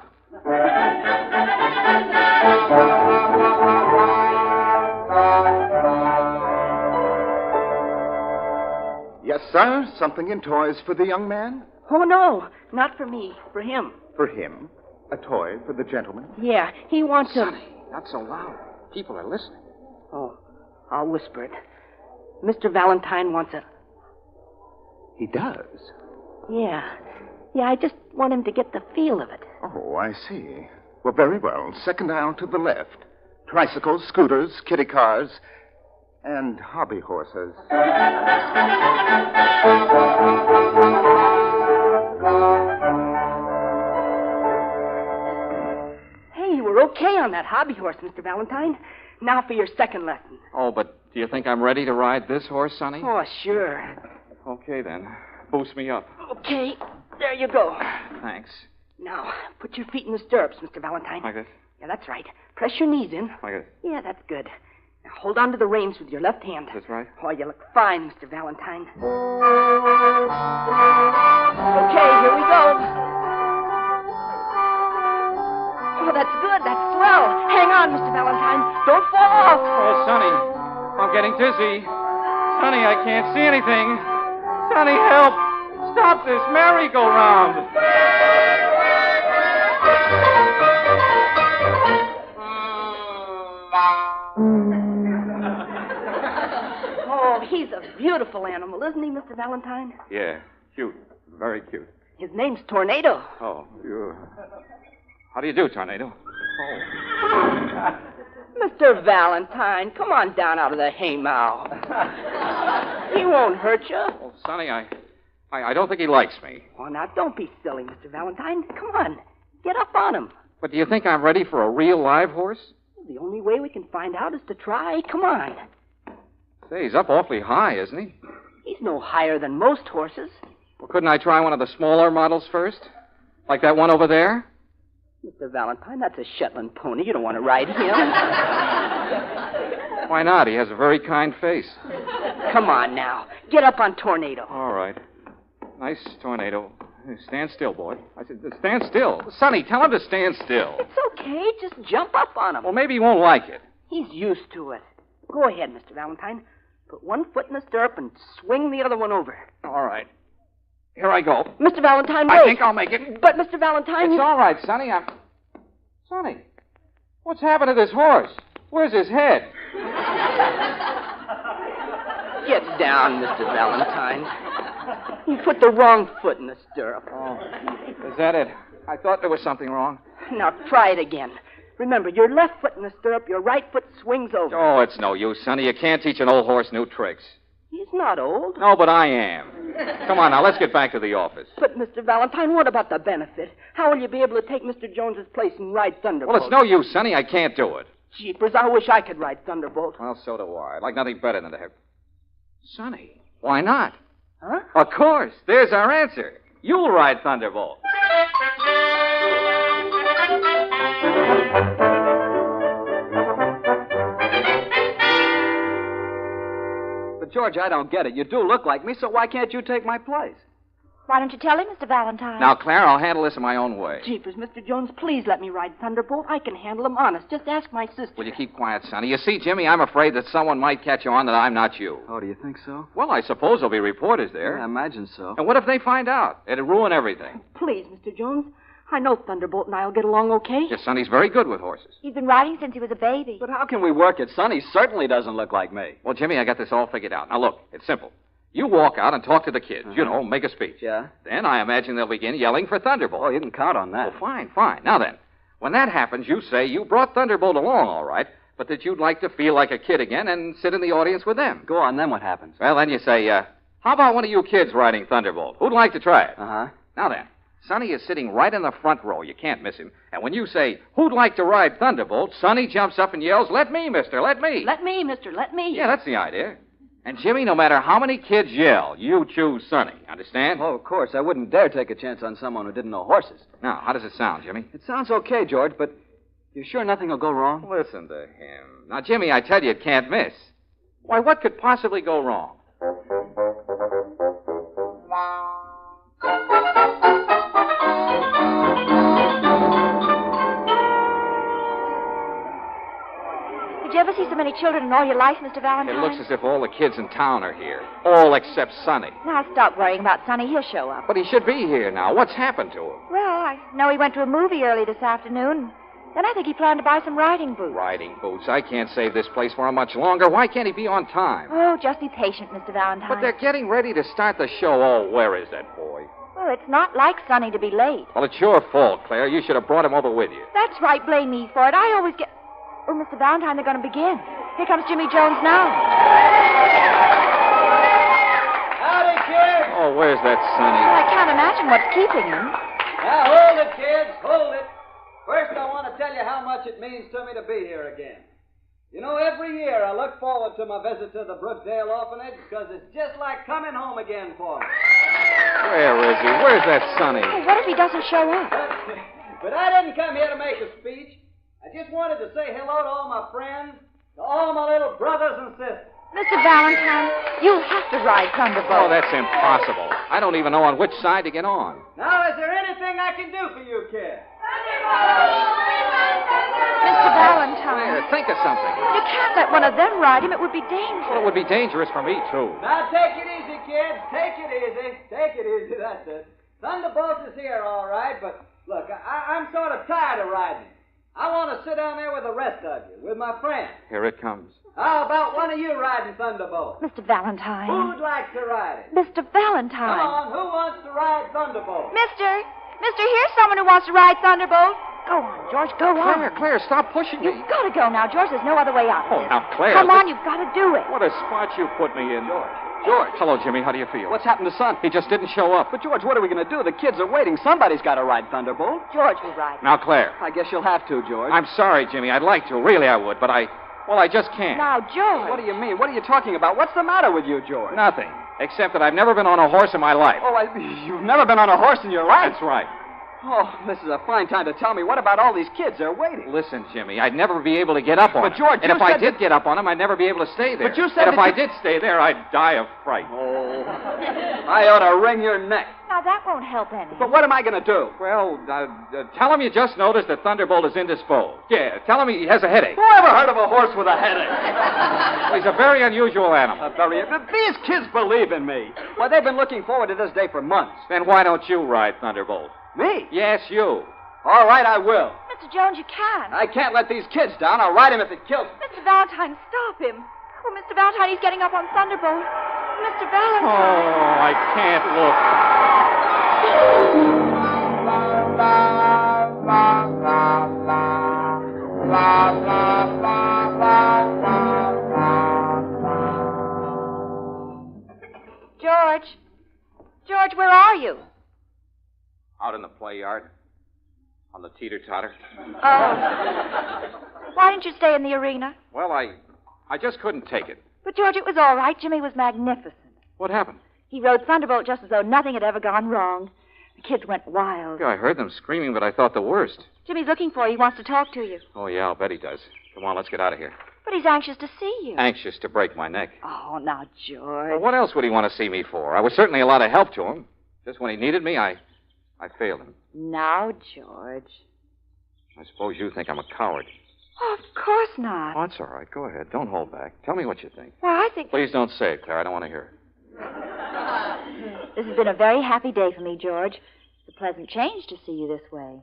Yes, sir. Something in toys for the young man? Oh, no. Not for me. For him. For him? A toy for the gentleman? Yeah, he wants a... Sonny, not so loud. People are listening. Oh, I'll whisper it. Mr. Valentine wants a... He does? Yeah, I just want him to get the feel of it. Oh, I see. Well, very well. Second aisle to the left. Tricycles, scooters, kiddie cars, and hobby horses. hobby horse, Mr. Valentine. Now for your second lesson. Oh, but do you think I'm ready to ride this horse, Sonny? Oh, sure. Okay, then. Boost me up. Okay, there you go. Thanks. Now, put your feet in the stirrups, Mr. Valentine. Like this? Yeah, that's right. Press your knees in. Like this? Yeah, that's good. Now, hold on to the reins with your left hand. That's right. Oh, you look fine, Mr. Valentine. Okay, here we go. Oh, that's good. That's swell. Hang on, Mr. Valentine. Don't fall off. Oh, Sonny, I'm getting dizzy. Sonny, I can't see anything. Sonny, help. Stop this merry-go-round. Oh, he's a beautiful animal, isn't he, Mr. Valentine? Yeah, cute. Very cute. His name's Tornado. Oh, you... How do you do, Tornado? Mr. Valentine, come on down out of the haymow. He won't hurt you. Oh, Sonny, I don't think he likes me. Oh, now, don't be silly, Mr. Valentine. Come on. Get up on him. But do you think I'm ready for a real live horse? The only way we can find out is to try. Come on. Say, he's up awfully high, isn't he? He's no higher than most horses. Well, couldn't I try one of the smaller models first? Like that one over there? Mr. Valentine, that's a Shetland pony. You don't want to ride him. Why not? He has a very kind face. Come on now. Get up on Tornado. All right. Nice Tornado. Stand still, boy. I said, stand still. Sonny, tell him to stand still. It's okay. Just jump up on him. Well, maybe he won't like it. He's used to it. Go ahead, Mr. Valentine. Put one foot in the stirrup and swing the other one over. All right. Here I go. Mr. Valentine, wait. I think I'll make it. But, Mr. Valentine... It's all right, Sonny. Sonny, what's happened to this horse? Where's his head? Get down, Mr. Valentine. You put the wrong foot in the stirrup. Oh, is that it? I thought there was something wrong. Now, try it again. Remember, your left foot in the stirrup, your right foot swings over. Oh, it's no use, Sonny. You can't teach an old horse new tricks. He's not old. No, but I am. Come on, now, let's get back to the office. But, Mr. Valentine, what about the benefit? How will you be able to take Mr. Jones's place and ride Thunderbolt? Well, it's no use, Sonny. I can't do it. Jeepers, I wish I could ride Thunderbolt. Well, so do I. I'd like nothing better than to have... Sonny, why not? Huh? Of course. There's our answer. You'll ride Thunderbolt. But, George, I don't get it. You do look like me, so why can't you take my place? Why don't you tell him, Mr. Valentine? Now, Claire, I'll handle this in my own way. Jeepers, Mr. Jones, please let me ride Thunderbolt. I can handle him honest. Just ask my sister. Will you keep quiet, Sonny? You see, Jimmy, I'm afraid that someone might catch on that I'm not you. Oh, do you think so? Well, I suppose there'll be reporters there. Yeah, I imagine so. And what if they find out? It'd ruin everything. Please, Mr. Jones. I know Thunderbolt and I'll get along okay. Yes, Sonny's very good with horses. He's been riding since he was a baby. But how can we work it? Sonny certainly doesn't look like me. Well, Jimmy, I got this all figured out. Now, look, it's simple. You walk out and talk to the kids. You know, make a speech. Yeah? Then I imagine they'll begin yelling for Thunderbolt. Oh, you can count on that. Well, fine, fine. Now then, when that happens, you say you brought Thunderbolt along, all right, but that you'd like to feel like a kid again and sit in the audience with them. Go on, then what happens? Well, then you say, how about one of you kids riding Thunderbolt? Who'd like to try it? Uh-huh. Now then, Sonny is sitting right in the front row. You can't miss him. And when you say, who'd like to ride Thunderbolt, Sonny jumps up and yells, let me, mister, let me. Let me, mister, let me. Yeah, that's the idea. And, Jimmy, no matter how many kids yell, you choose Sonny. Understand? Oh, of course. I wouldn't dare take a chance on someone who didn't know horses. Now, how does it sound, Jimmy? It sounds okay, George, but you're sure nothing will go wrong? Listen to him. Now, Jimmy, I tell you, it can't miss. Why, what could possibly go wrong? Did you ever see so many children in all your life, Mr. Valentine? It looks as if all the kids in town are here. All except Sonny. Now, stop worrying about Sonny. He'll show up. But he should be here now. What's happened to him? Well, I know he went to a movie early this afternoon. Then I think he planned to buy some riding boots. Riding boots? I can't save this place for him much longer. Why can't he be on time? Oh, just be patient, Mr. Valentine. But they're getting ready to start the show. Oh, where is that boy? Well, it's not like Sonny to be late. Well, it's your fault, Claire. You should have brought him over with you. That's right. Blame me for it. I always get... Oh, Mr. Valentine, they're going to begin. Here comes Jimmy Jones now. Howdy, kids. Oh, where's that Sonny? Well, I can't imagine what's keeping him. Now, hold it, kids. Hold it. First, I want to tell you how much it means to me to be here again. You know, every year I look forward to my visit to the Brookdale Orphanage because it's just like coming home again for me. Where is he? Where's that Sonny? Oh, what if he doesn't show up? But I didn't come here to make a speech. I just wanted to say hello to all my friends, to all my little brothers and sisters. Mr. Valentine, you'll have to ride Thunderbolt. Oh, that's impossible. I don't even know on which side to get on. Now, is there anything I can do for you, kid? Mr. Valentine. Claire, think of something. You can't let one of them ride him. It would be dangerous. Well, it would be dangerous for me, too. Now, take it easy, kids. Take it easy. Take it easy. That's it. Thunderbolt is here, all right, but look, I'm sort of tired of riding. I want to sit down there with the rest of you, with my friends. Here it comes. How about one of you riding Thunderbolt? Mr. Valentine. Who'd like to ride it? Mr. Valentine. Come on, who wants to ride Thunderbolt? Mister, here's someone who wants to ride Thunderbolt. Go on, George, go on. Claire, stop pushing me. You've got to go now, George. There's no other way out. Oh, now, Claire. Come on, you've got to do it. What a spot you put me in. George. Hello, Jimmy. How do you feel? What's happened to Son? He just didn't show up. But, George, what are we going to do? The kids are waiting. Somebody's got to ride Thunderbolt. George will ride. Now, Claire. I guess you'll have to, George. I'm sorry, Jimmy. I'd like to. Really, I would. But I just can't. Now, George. What do you mean? What are you talking about? What's the matter with you, George? Nothing. Except that I've never been on a horse in my life. Oh, you've never been on a horse in your life? That's right. Oh, this is a fine time to tell me. What about all these kids? They're waiting. Listen, Jimmy, I'd never be able to get up on But, George, and you if I said did get up on him, I'd never be able to stay there. But you said and if that I did stay there, I'd die of fright. Oh, I ought to wring your neck. Now, that won't help any. But what am I going to do? Well, tell him you just noticed that Thunderbolt is indisposed. Yeah, tell him he has a headache. Who ever heard of a horse with a headache? Well, he's a very unusual animal. These kids believe in me. Why, they've been looking forward to this day for months. Then why don't you ride Thunderbolt? Me? Yes, you. All right, I will. Mr. Jones, you can't. I can't let these kids down. I'll ride him if it kills me. Mr. Valentine, stop him. Oh, Mr. Valentine, he's getting up on Thunderbolt. Mr. Valentine. Oh, I can't look. George, where are you? Out in the play yard. On the teeter-totter. Oh. Why didn't you stay in the arena? Well, I just couldn't take it. But, George, it was all right. Jimmy was magnificent. What happened? He rode Thunderbolt just as though nothing had ever gone wrong. The kids went wild. Yeah, I heard them screaming, but I thought the worst. Jimmy's looking for you. He wants to talk to you. Oh, yeah, I'll bet he does. Come on, let's get out of here. But he's anxious to see you. Anxious to break my neck. Oh, now, George. Well, what else would he want to see me for? I was certainly a lot of help to him. Just when he needed me, I failed him. Now, George. I suppose you think I'm a coward. Oh, of course not. Oh, that's all right. Go ahead. Don't hold back. Tell me what you think. Well, I think... Please don't say it, Claire. I don't want to hear it. This has been a very happy day for me, George. It's a pleasant change to see you this way.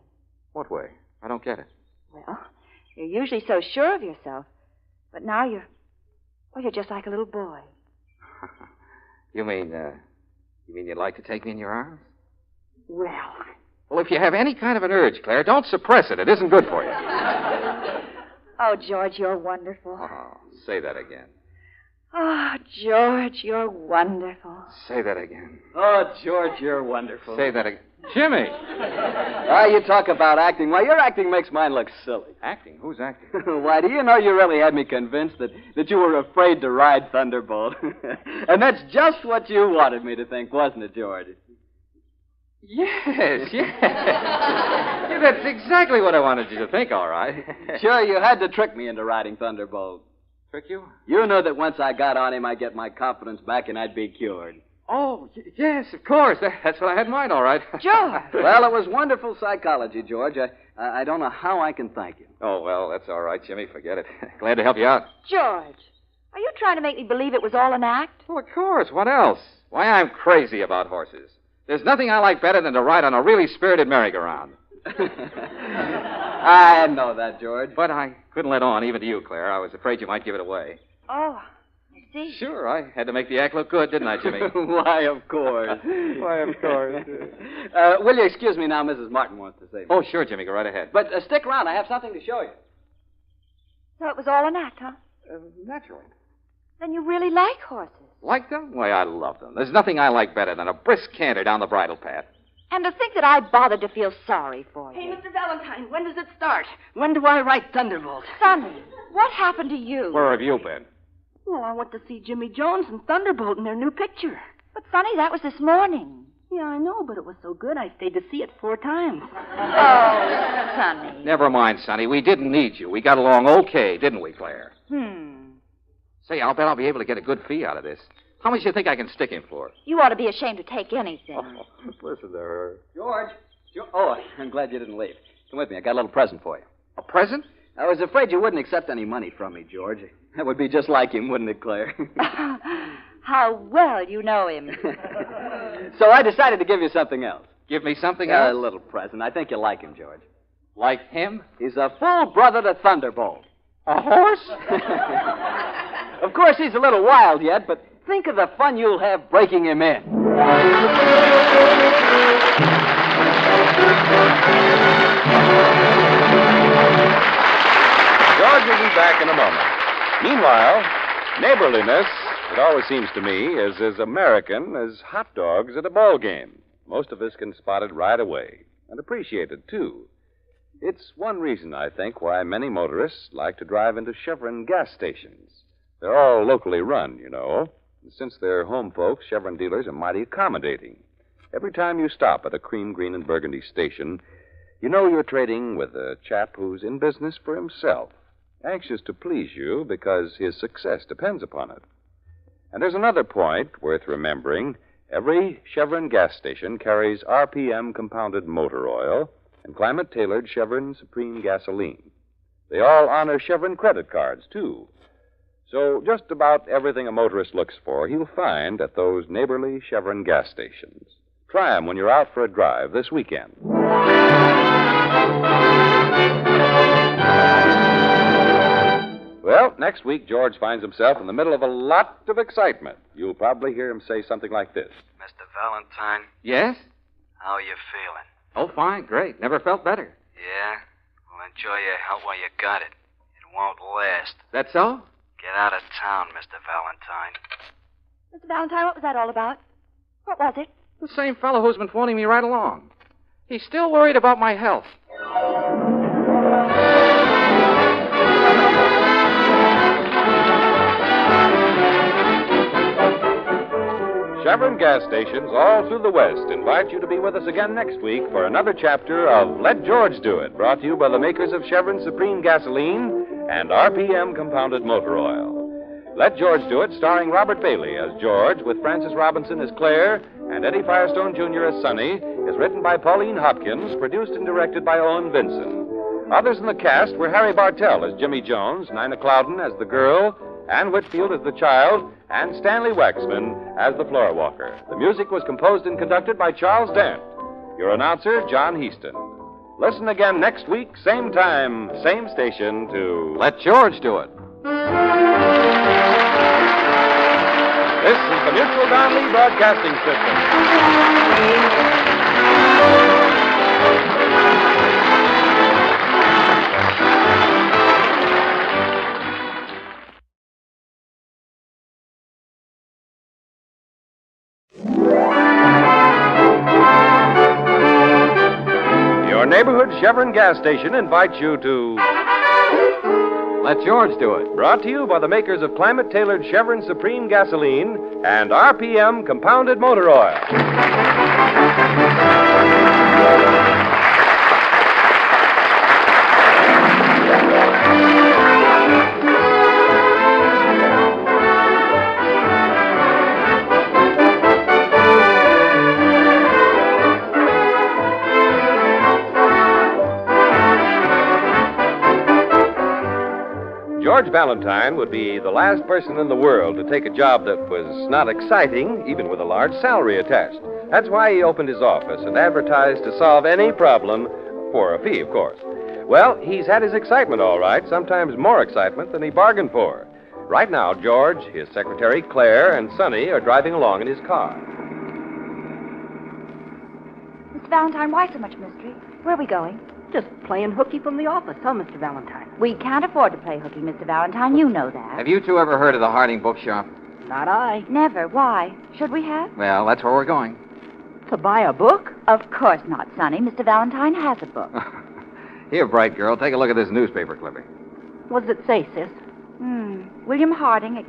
What way? I don't get it. Well, you're usually so sure of yourself. But now you're just like a little boy. You mean you'd like to take me in your arms? Well, if you have any kind of an urge, Claire, don't suppress it. It isn't good for you. Oh, George, you're wonderful. Oh, say that again. Oh, George, you're wonderful. Say that again. Oh, George, you're wonderful. Say that again. Jimmy! You talk about acting. Why, your acting makes mine look silly. Acting? Who's acting? Why, do you know you really had me convinced that you were afraid to ride Thunderbolt? And that's just what you wanted me to think, wasn't it, George? Yes. Yeah, that's exactly what I wanted you to think, all right. Sure, you had to trick me into riding Thunderbolt. Trick you? You knew that once I got on him, I'd get my confidence back and I'd be cured. Oh, yes, of course. That's what I had in mind, all right. George! Well, it was wonderful psychology, George. I don't know how I can thank you. Oh, well, that's all right, Jimmy. Forget it. Glad to help you out. George, are you trying to make me believe it was all an act? Well, of course. What else? Why, I'm crazy about horses. There's nothing I like better than to ride on a really spirited merry-go-round. I know that, George. But I couldn't let on, even to you, Claire. I was afraid you might give it away. Oh, I see. Sure, I had to make the act look good, didn't I, Jimmy? Why, of course. Why, of course. Will you excuse me now? Mrs. Martin wants to say something. Oh, sure, Jimmy. Go right ahead. But stick around. I have something to show you. So it was all an act, huh? Naturally. Then you really like horses. Like them? Why, I love them. There's nothing I like better than a brisk canter down the bridle path. And to think that I bothered to feel sorry for you. Hey, Mr. Valentine, when does it start? When do I write Thunderbolt? Sonny, what happened to you? Where have you been? Well, I went to see Jimmy Jones and Thunderbolt in their new picture. But, Sonny, that was this morning. Yeah, I know, but it was so good I stayed to see it 4 times. Oh, Sonny. Never mind, Sonny. We didn't need you. We got along okay, didn't we, Claire? Say, I'll bet I'll be able to get a good fee out of this. How much do you think I can stick him for? You ought to be ashamed to take anything. Listen to her. George. Oh, I'm glad you didn't leave. Come with me. I got a little present for you. A present? I was afraid you wouldn't accept any money from me, George. That would be just like him, wouldn't it, Claire? How well you know him. So I decided to give you something else. Give me something else? A little present. I think you'll like him, George. Like him? He's a full brother to Thunderbolt. A horse? Of course, he's a little wild yet, but think of the fun you'll have breaking him in. George will be back in a moment. Meanwhile, neighborliness, it always seems to me, is as American as hot dogs at a ball game. Most of us can spot it right away and appreciate it, too. It's one reason, I think, why many motorists like to drive into Chevron gas stations. They're all locally run, you know. And since they're home folks, Chevron dealers are mighty accommodating. Every time you stop at a cream, green, and burgundy station, you know you're trading with a chap who's in business for himself, anxious to please you because his success depends upon it. And there's another point worth remembering. Every Chevron gas station carries RPM compounded motor oil and climate-tailored Chevron Supreme gasoline. They all honor Chevron credit cards, too. So just about everything a motorist looks for, he'll find at those neighborly Chevron gas stations. Try them when you're out for a drive this weekend. Well, next week, George finds himself in the middle of a lot of excitement. You'll probably hear him say something like this. Mr. Valentine, Yes? how are you feeling? Oh, fine, great. Never felt better. Yeah? Well, enjoy your health while you got it. It won't last. That so? Get out of town, Mr. Valentine. Mr. Valentine, what was that all about? What was it? The same fellow who's been phoning me right along. He's still worried about my health. Chevron gas stations all through the West invite you to be with us again next week for another chapter of Let George Do It, brought to you by the makers of Chevron Supreme Gasoline and RPM Compounded Motor Oil. Let George Do It, starring Robert Bailey as George, with Francis Robinson as Claire, and Eddie Firestone Jr. as Sonny, is written by Pauline Hopkins, produced and directed by Owen Vinson. Others in the cast were Harry Bartell as Jimmy Jones, Nina Clouden as the girl, Ann Whitfield as the child, and Stanley Waxman as the floor walker. The music was composed and conducted by Charles Dant. Your announcer, John Heaston. Listen again next week, same time, same station, to Let George Do It. This is the Mutual Don Lee Broadcasting System. Your neighborhood Chevron gas station invites you to Let George Do It. Brought to you by the makers of climate-tailored Chevron Supreme Gasoline and RPM Compounded Motor Oil. George Valentine would be the last person in the world to take a job that was not exciting, even with a large salary attached. That's why he opened his office and advertised to solve any problem, for a fee, of course. Well, he's had his excitement, all right, sometimes more excitement than he bargained for. Right now, George, his secretary, Claire, and Sonny are driving along in his car. Mr. Valentine, why so much mystery? Where are we going? Just playing hooky from the office, huh, Mr. Valentine? We can't afford to play hooky, Mr. Valentine. You know that. Have you two ever heard of the Harding Bookshop? Not I. Never. Why? Should we have? Well, that's where we're going. To buy a book? Of course not, Sonny. Mr. Valentine has a book. Here, bright girl, take a look at this newspaper clipping. What does it say, sis? William Harding,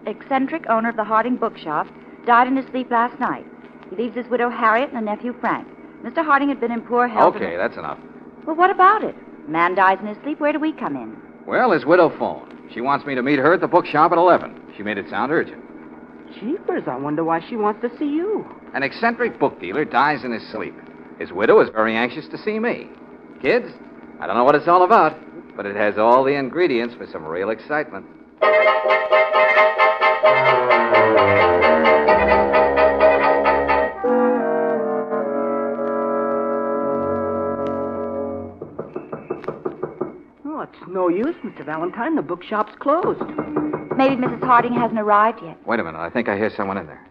eccentric owner of the Harding Bookshop, died in his sleep last night. He leaves his widow Harriet and a nephew Frank. Mr. Harding had been in poor health. Okay, that's enough. Well, what about it? Man dies in his sleep. Where do we come in? Well, his widow phoned. She wants me to meet her at the bookshop at 11. She made it sound urgent. Jeepers, I wonder why she wants to see you. An eccentric book dealer dies in his sleep. His widow is very anxious to see me. Kids, I don't know what it's all about, but it has all the ingredients for some real excitement. Oh, it's no use, Mr. Valentine. The bookshop's closed. Maybe Mrs. Harding hasn't arrived yet. Wait a minute. I think I hear someone in there.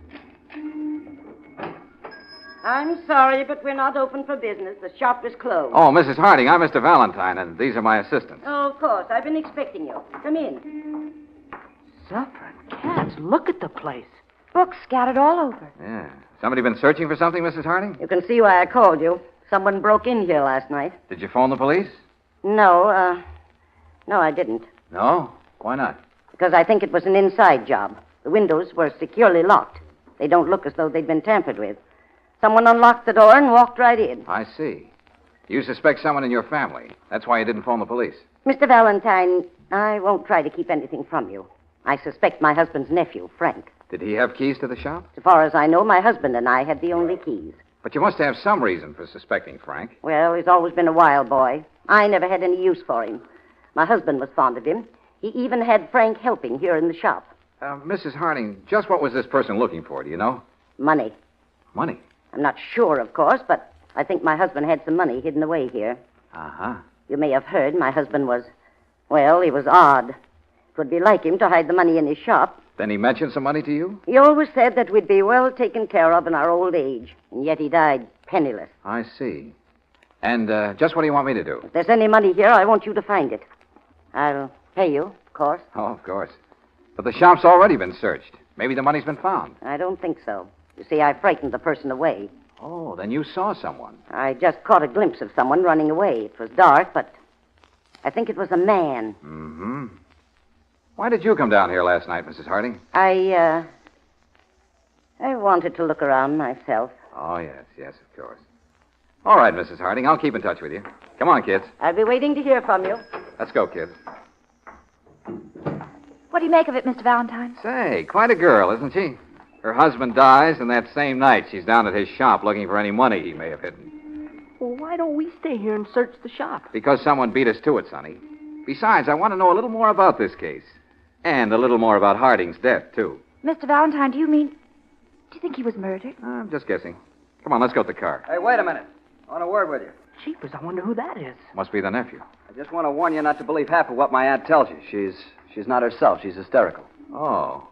I'm sorry, but we're not open for business. The shop is closed. Oh, Mrs. Harding, I'm Mr. Valentine, and these are my assistants. Oh, of course. I've been expecting you. Come in. Suffering cats, look at the place. Books scattered all over. Yeah. Somebody been searching for something, Mrs. Harding? You can see why I called you. Someone broke in here last night. Did you phone the police? No, no, I didn't. No? Why not? Because I think it was an inside job. The windows were securely locked. They don't look as though they'd been tampered with. Someone unlocked the door and walked right in. I see. You suspect someone in your family. That's why you didn't phone the police. Mr. Valentine, I won't try to keep anything from you. I suspect my husband's nephew, Frank. Did he have keys to the shop? As far as I know, my husband and I had the only keys. But you must have some reason for suspecting Frank. Well, he's always been a wild boy. I never had any use for him. My husband was fond of him. He even had Frank helping here in the shop. Mrs. Harding, just what was this person looking for, do you know? Money. Money? I'm not sure, of course, but I think my husband had some money hidden away here. Uh-huh. You may have heard my husband was, well, he was odd. It would be like him to hide the money in his shop. Then he mentioned some money to you? He always said that we'd be well taken care of in our old age, and yet he died penniless. I see. And just what do you want me to do? If there's any money here, I want you to find it. I'll pay you, of course. Oh, of course. But the shop's already been searched. Maybe the money's been found. I don't think so. You see, I frightened the person away. Oh, then you saw someone. I just caught a glimpse of someone running away. It was dark, but I think it was a man. Mm-hmm. Why did you come down here last night, Mrs. Harding? I wanted to look around myself. Oh, yes, of course. All right, Mrs. Harding, I'll keep in touch with you. Come on, kids. I'll be waiting to hear from you. Let's go, kids. What do you make of it, Mr. Valentine? Say, quite a girl, isn't she? Her husband dies, and that same night she's down at his shop looking for any money he may have hidden. Well, why don't we stay here and search the shop? Because someone beat us to it, Sonny. Besides, I want to know a little more about this case. And a little more about Harding's death, too. Mr. Valentine, do you think he was murdered? I'm just guessing. Come on, let's go to the car. Hey, wait a minute. I want a word with you. Jeepers, I wonder who that is. Must be the nephew. I just want to warn you not to believe half of what my aunt tells you. She's not herself. She's hysterical. Oh.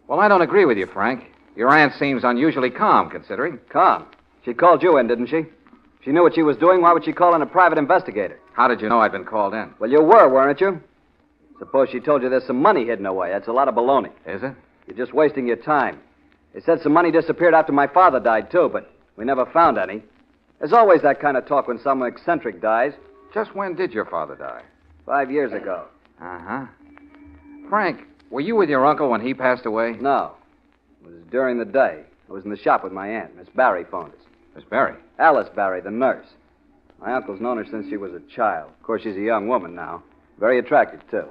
Well, I don't agree with you, Frank. Your aunt seems unusually calm, considering. Calm? She called you in, didn't she? She knew what she was doing. Why would she call in a private investigator? How did you know I'd been called in? Well, you were, weren't you? Suppose she told you there's some money hidden away. That's a lot of baloney. Is it? You're just wasting your time. They said some money disappeared after my father died, too, but we never found any. There's always that kind of talk when someone eccentric dies. Just when did your father die? 5 years ago. Uh-huh. Frank, were you with your uncle when he passed away? No. It was during the day. I was in the shop with my aunt. Miss Barry phoned us. Miss Barry? Alice Barry, the nurse. My uncle's known her since she was a child. Of course, she's a young woman now. Very attractive, too.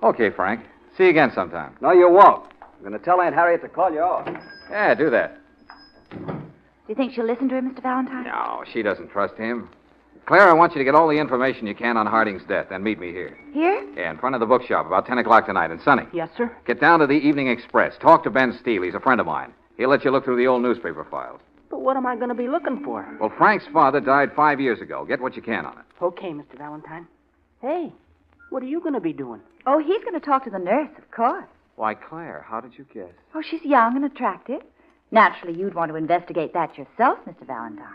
Okay, Frank. See you again sometime. No, you won't. I'm going to tell Aunt Harriet to call you off. Yeah, do that. Do you think she'll listen to him, Mr. Valentine? No, she doesn't trust him. Claire, I want you to get all the information you can on Harding's death, then meet me here. Here? Yeah, in front of the bookshop, about 10 o'clock tonight. And Sonny. Yes, sir? Get down to the Evening Express. Talk to Ben Steele. He's a friend of mine. He'll let you look through the old newspaper files. But what am I going to be looking for? Well, Frank's father died 5 years ago. Get what you can on it. Okay, Mr. Valentine. Hey, what are you going to be doing? Oh, he's going to talk to the nurse, of course. Why, Claire, how did you guess? Oh, she's young and attractive. Naturally, you'd want to investigate that yourself, Mr. Valentine.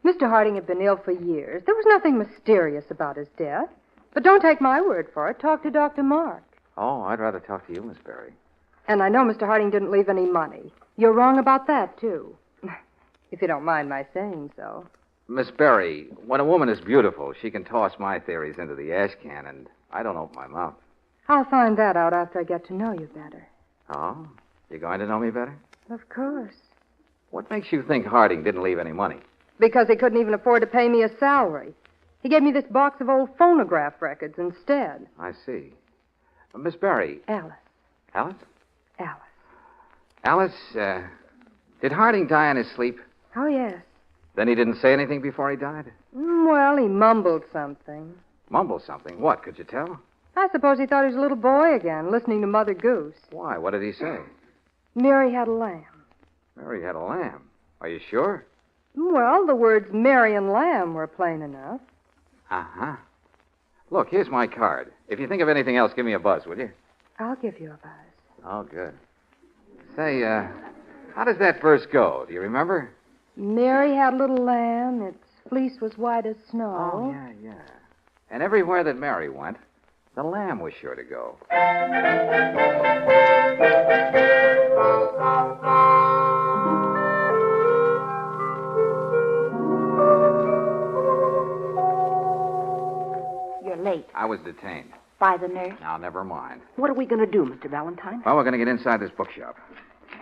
Mr. Mr. Harding had been ill for years. There was nothing mysterious about his death. But don't take my word for it. Talk to Dr. Mark. Oh, I'd rather talk to you, Miss Berry. And I know Mr. Harding didn't leave any money. You're wrong about that, too. If you don't mind my saying so. Miss Berry, when a woman is beautiful, she can toss my theories into the ash can, and I don't open my mouth. I'll find that out after I get to know you better. Oh? You're going to know me better? Of course. What makes you think Harding didn't leave any money? Because he couldn't even afford to pay me a salary. He gave me this box of old phonograph records instead. I see. Miss Berry. Alice. Alice? Alice. Alice, did Harding die in his sleep? Oh, yes. Then he didn't say anything before he died? Well, he mumbled something. Mumbled something? What, could you tell? I suppose he thought he was a little boy again, listening to Mother Goose. Why? What did he say? Mary had a lamb. Mary had a lamb. Are you sure? Well, the words Mary and lamb were plain enough. Uh-huh. Look, here's my card. If you think of anything else, give me a buzz, will you? I'll give you a buzz. Oh, good. Say, how does that verse go? Do you remember? Mary had a little lamb. Its fleece was white as snow. Oh, yeah. And everywhere that Mary went, the lamb was sure to go. You're late. I was detained. By the nurse? Now, never mind. What are we going to do, Mr. Valentine? Well, we're going to get inside this bookshop.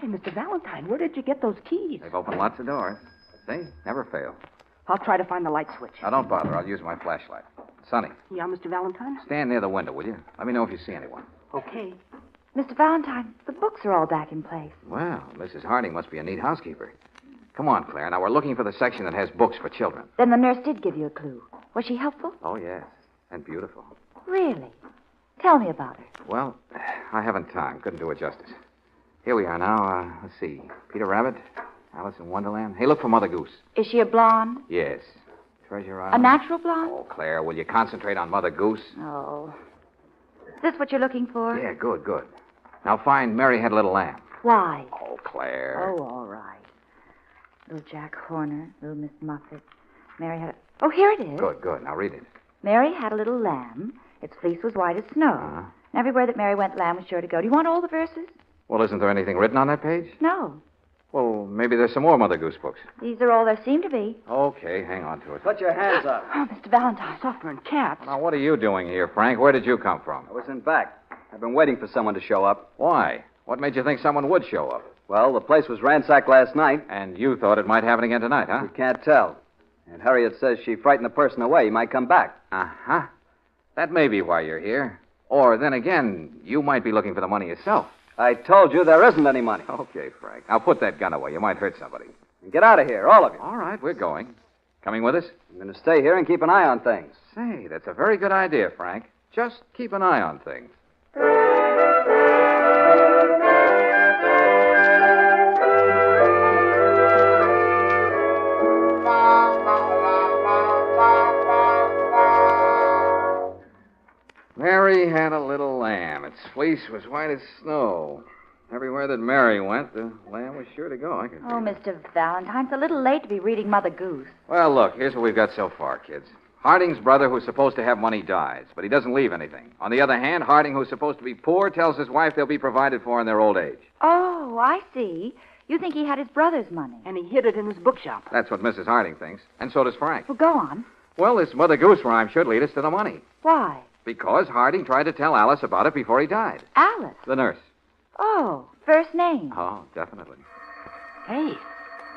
Hey, Mr. Valentine, where did you get those keys? They've opened lots of doors. See? Never fail. I'll try to find the light switch. Now, don't bother. I'll use my flashlight. Sonny, Yeah, Mr. Valentine? stand near the window, will you? Let me know if you see anyone. Okay. Mr. Valentine, the books are all back in place. Well, Mrs. Harding must be a neat housekeeper. Come on, Claire. Now, we're looking for the section that has books for children. Then the nurse did give you a clue. Was she helpful? Oh, yes. And beautiful. Really? Tell me about her. Well, I haven't time. Couldn't do it justice. Here we are now. Let's see. Peter Rabbit, Alice in Wonderland. Hey, look for Mother Goose. Is she a blonde? Yes. Treasure A Island. natural blonde? Oh, Claire, will you concentrate on Mother Goose? Oh. Is this what you're looking for? Yeah, good. Now find Mary Had a Little Lamb. Why? Oh, Claire. Oh, all right. Little Jack Horner, little Miss Muffet. Mary had a... Oh, here it is. Good. Now read it. Mary had a little lamb. Its fleece was white as snow. Uh-huh. And everywhere that Mary went, the lamb was sure to go. Do you want all the verses? Well, isn't there anything written on that page? No. Well, maybe there's some more Mother Goose books. These are all there seem to be. Okay, hang on to it. Put your hands up. Oh, Mr. Valentine. Suffering cats. Now, what are you doing here, Frank? Where did you come from? I was in back. I've been waiting for someone to show up. Why? What made you think someone would show up? Well, the place was ransacked last night. And you thought it might happen again tonight, huh? You can't tell. And Harriet says she frightened the person away. He might come back. Uh-huh. That may be why you're here. Or then again, you might be looking for the money yourself. I told you there isn't any money. Okay, Frank. Now put that gun away. You might hurt somebody. And get out of here, all of you. All right, we're going. Coming with us? I'm going to stay here and keep an eye on things. Say, that's a very good idea, Frank. Just keep an eye on things. Mary had a little lamb. Its fleece was white as snow. Everywhere that Mary went, the lamb was sure to go. I can see. Oh, Mr. Valentine, it's a little late to be reading Mother Goose. Well, look, here's what we've got so far, kids. Harding's brother, who's supposed to have money, dies, but he doesn't leave anything. On the other hand, Harding, who's supposed to be poor, tells his wife they'll be provided for in their old age. Oh, I see. You think he had his brother's money. And he hid it in his bookshop. That's what Mrs. Harding thinks, and so does Frank. Well, go on. Well, this Mother Goose rhyme should lead us to the money. Why? Because Harding tried to tell Alice about it before he died. Alice? The nurse. Oh, first name. Oh, definitely. Hey,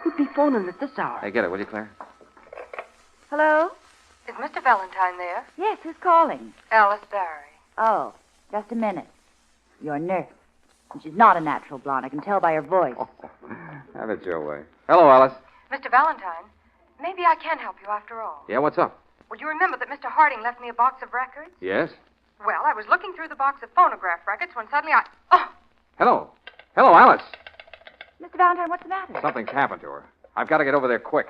who'd be phoning at this hour? Hey, get it, will you, Claire? Hello? Is Mr. Valentine there? Yes, who's calling? Alice Barry. Oh, just a minute. Your nurse. And she's not a natural blonde. I can tell by her voice. Have it your way. Hello, Alice. Mr. Valentine, maybe I can help you after all. Yeah, what's up? Would you remember that Mr. Harding left me a box of records? Yes? Well, I was looking through the box of phonograph records when suddenly I... Oh! Hello, Alice. Mr. Valentine, what's the matter? Something's happened to her. I've got to get over there quick.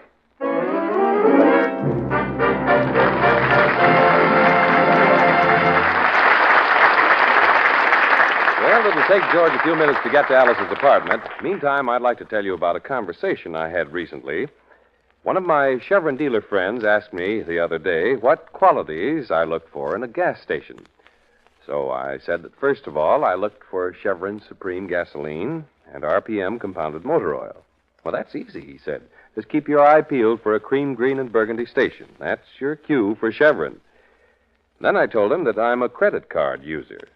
Well, it'll take George a few minutes to get to Alice's apartment. Meantime, I'd like to tell you about a conversation I had recently. One of my Chevron dealer friends asked me the other day what qualities I look for in a gas station. So I said that first of all, I looked for Chevron Supreme gasoline and RPM compounded motor oil. Well, that's easy, he said. Just keep your eye peeled for a cream, green, and burgundy station. That's your cue for Chevron. Then I told him that I'm a credit card user.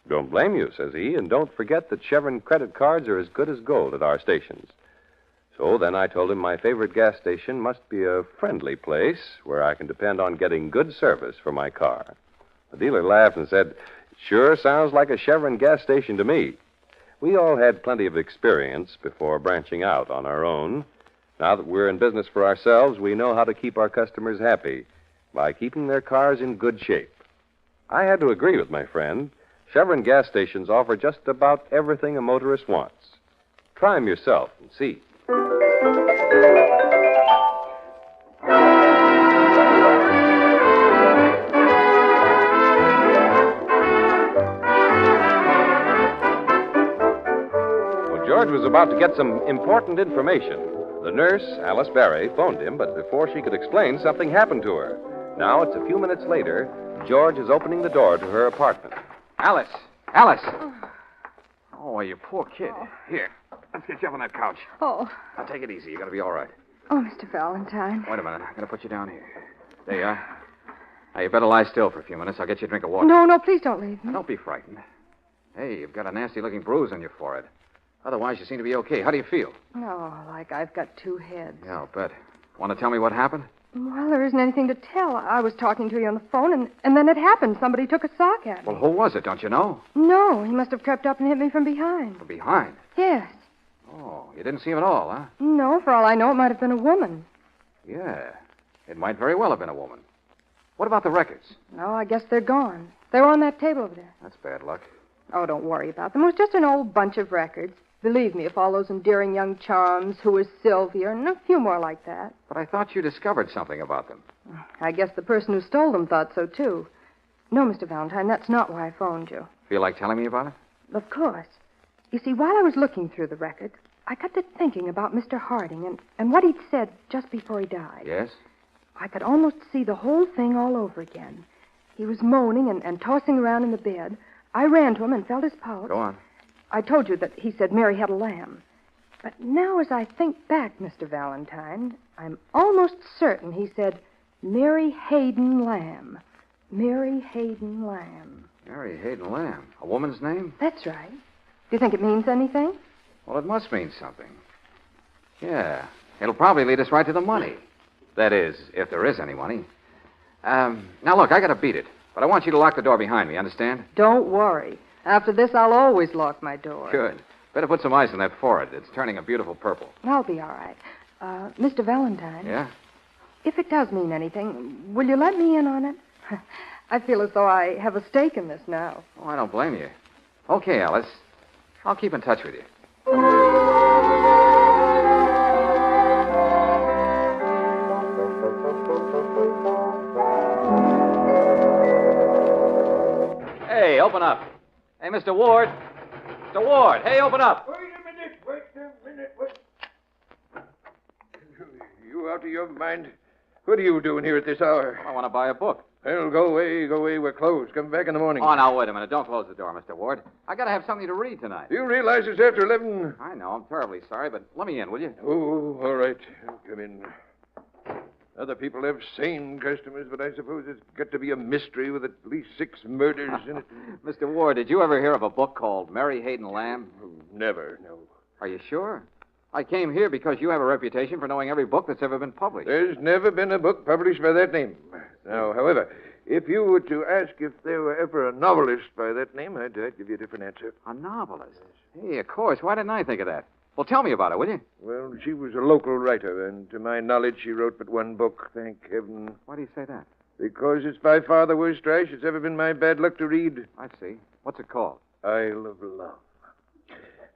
Don't blame you, says he, and don't forget that Chevron credit cards are as good as gold at our stations. So then I told him my favorite gas station must be a friendly place where I can depend on getting good service for my car. The dealer laughed and said, "It sure sounds like a Chevron gas station to me." We all had plenty of experience before branching out on our own. Now that we're in business for ourselves, we know how to keep our customers happy by keeping their cars in good shape. I had to agree with my friend. Chevron gas stations offer just about everything a motorist wants. Try them yourself and see. George was about to get some important information. The nurse, Alice Barry, phoned him, but before she could explain, something happened to her. Now it's a few minutes later. George is opening the door to her apartment. Alice! Alice! Oh, you poor kid. Here, let's get you up on that couch. Oh. Now, take it easy. You're going to be all right. Oh, Mr. Valentine. Wait a minute. I'm going to put you down here. There you are. Now, you better lie still for a few minutes. I'll get you a drink of water. No, please don't leave me. Now, don't be frightened. Hey, you've got a nasty-looking bruise on your forehead. Otherwise, you seem to be okay. How do you feel? Oh, like I've got two heads. Yeah, I'll bet. Want to tell me what happened? Well, there isn't anything to tell. I was talking to you on the phone, and then it happened. Somebody took a sock at me. Well, who was it? Don't you know? No, he must have crept up and hit me from behind. From behind? Yes. Oh, you didn't see him at all, huh? No, for all I know, it might have been a woman. Yeah, it might very well have been a woman. What about the records? No, I guess they're gone. They were on that table over there. That's bad luck. Oh, don't worry about them. It was just an old bunch of records. Believe me, if all those endearing young charms, Who is Sylvia, and a few more like that. But I thought you discovered something about them. I guess the person who stole them thought so, too. No, Mr. Valentine, that's not why I phoned you. Feel like telling me about it? Of course. You see, while I was looking through the records, I got to thinking about Mr. Harding and what he'd said just before he died. Yes? I could almost see the whole thing all over again. He was moaning and tossing around in the bed. I ran to him and felt his pulse. Go on. I told you that he said Mary had a lamb. But now as I think back, Mr. Valentine, I'm almost certain he said Mary Hayden Lamb. Mary Hayden Lamb. Mary Hayden Lamb. A woman's name? That's right. Do you think it means anything? Well, it must mean something. Yeah. It'll probably lead us right to the money. That is, if there is any money. Now, look, I gotta beat it. But I want you to lock the door behind me, understand? Don't worry. After this, I'll always lock my door. Good. Better put some ice on that forehead. It's turning a beautiful purple. I'll be all right. Mr. Valentine. Yeah? If it does mean anything, will you let me in on it? I feel as though I have a stake in this now. Oh, I don't blame you. Okay, Alice. I'll keep in touch with you. Hey, open up. Hey, Mr. Ward. Mr. Ward, hey, open up. Wait a minute. You out of your mind? What are you doing here at this hour? I want to buy a book. Well, go away. We're closed. Come back in the morning. Oh, now, wait a minute. Don't close the door, Mr. Ward. I got to have something to read tonight. You realize it's after 11? I know. I'm terribly sorry, but let me in, will you? Oh, all right. Come in. Other people have sane customers, but I suppose it's got to be a mystery with at least 6 murders in it. Mr. Ward, did you ever hear of a book called Mary Hayden Lamb? Never, no. Are you sure? I came here because you have a reputation for knowing every book that's ever been published. There's never been a book published by that name. Now, however, if you were to ask if there were ever a novelist by that name, I'd give you a different answer. A novelist? Hey, of course. Why didn't I think of that? Well, tell me about it, will you? Well, she was a local writer, and to my knowledge, she wrote but one book, thank heaven. Why do you say that? Because it's by far the worst trash it's ever been my bad luck to read. I see. What's it called? Isle of Love.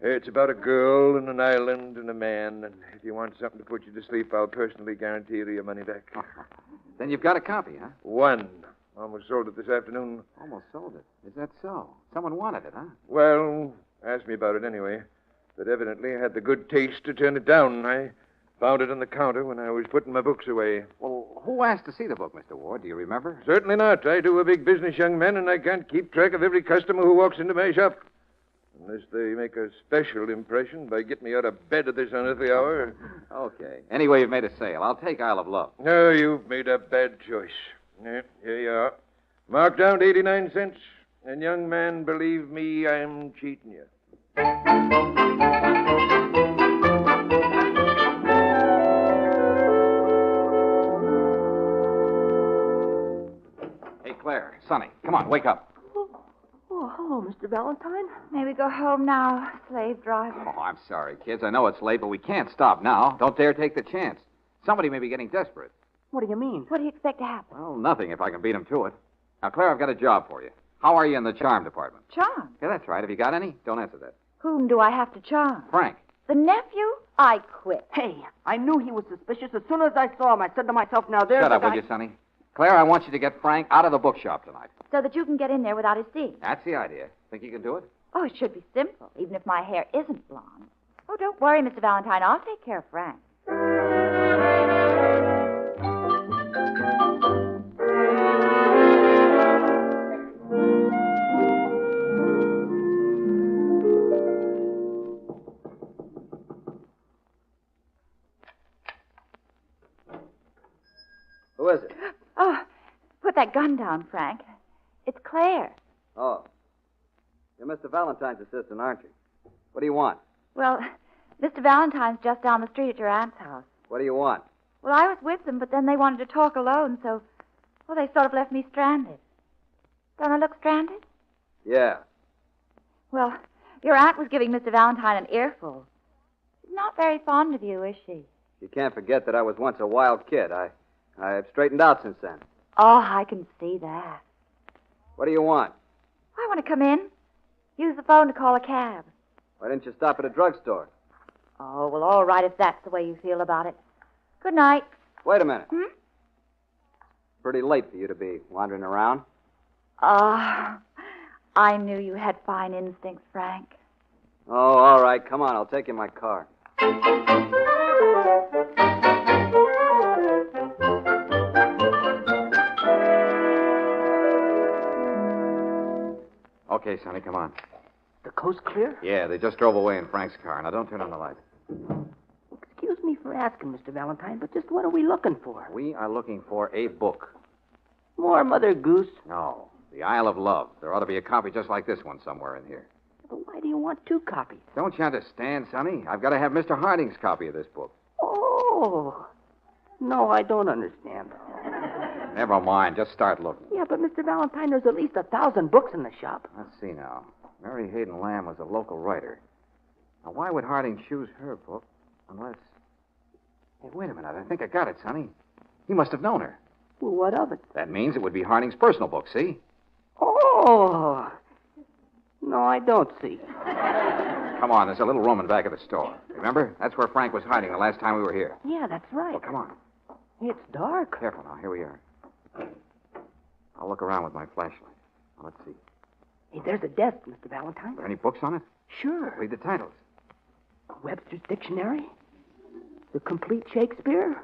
It's about a girl and an island and a man, and if you want something to put you to sleep, I'll personally guarantee you your money back. Then you've got a copy, huh? One. Almost sold it this afternoon. Almost sold it? Is that so? Someone wanted it, huh? Well, asked me about it anyway. But evidently I had the good taste to turn it down. I Found it on the counter when I was putting my books away. Well, who asked to see the book, Mr. Ward? Do you remember? Certainly not. I do a big business, young man, and I can't keep track of every customer who walks into my shop. Unless they make a special impression by getting me out of bed at this unearthly hour. Okay. Anyway, you've made a sale. I'll take Isle of Love. No, you've made a bad choice. Yeah, here you are. Marked down to 89 cents. And, young man, believe me, I'm cheating you. Hey, Claire, Sonny, come on, wake up. Oh, hello, Mr. Valentine. May we go home now, slave driver? Oh, I'm sorry, kids. I know it's late, but we can't stop now. Don't dare take the chance. Somebody may be getting desperate. What do you mean? What do you expect to happen? Well, nothing if I can beat them to it. Now, Claire, I've got a job for you. How are you in the charm department? Charm? Yeah, that's right. Have you got any? Don't answer that. Whom do I have to charm? Frank. The nephew? I quit. Hey, I knew he was suspicious. As soon as I saw him, I said to myself, now there's Shut up, a guy... will you, Sonny? Claire, I want you to get Frank out of the bookshop tonight. So that you can get in there without his seeing. That's the idea. Think you can do it? Oh, it should be simple, even if my hair isn't blonde. Oh, don't worry, Mr. Valentine. I'll take care of Frank. Who is it? Oh, put that gun down, Frank. It's Claire. Oh. You're Mr. Valentine's assistant, aren't you? What do you want? Well, Mr. Valentine's just down the street at your aunt's house. What do you want? Well, I was with them, but then they wanted to talk alone, so, well, they sort of left me stranded. Don't I look stranded? Yeah. Well, your aunt was giving Mr. Valentine an earful. She's not very fond of you, is she? You can't forget that I was once a wild kid. I've straightened out since then. Oh, I can see that. What do you want? I want to come in. Use the phone to call a cab. Why didn't you stop at a drugstore? Oh, well, all right if that's the way you feel about it. Good night. Wait a minute. Hmm? Pretty late for you to be wandering around. Ah, I knew you had fine instincts, Frank. Oh, all right. Come on. I'll take you in my car. Okay, Sonny, come on. The coast clear? Yeah, they just drove away in Frank's car. Now, don't turn on the light. Excuse me for asking, Mr. Valentine, but just what are we looking for? We are looking for a book. More Mother Goose? No, The Isle of Love. There ought to be a copy just like this one somewhere in here. But why do you want two copies? Don't you understand, Sonny? I've got to have Mr. Harding's copy of this book. Oh. No, I don't understand. Never mind. Just start looking. Yeah, but Mr. Valentine, there's at least 1,000 books in the shop. Let's see now. Mary Hayden Lamb was a local writer. Now, why would Harding choose her book unless... Hey, wait a minute. I think I got it, Sonny. He must have known her. Well, what of it? That means it would be Harding's personal book, see? Oh. No, I don't see. Come on. There's a little room in back of the store. Remember? That's where Frank was hiding the last time we were here. Yeah, that's right. Well, come on. It's dark. Careful now. Here we are. I'll look around with my flashlight. Now, let's see. Hey, there's a desk, Mr. Valentine. Are there any books on it? Sure. Read the titles. Webster's Dictionary, The Complete Shakespeare,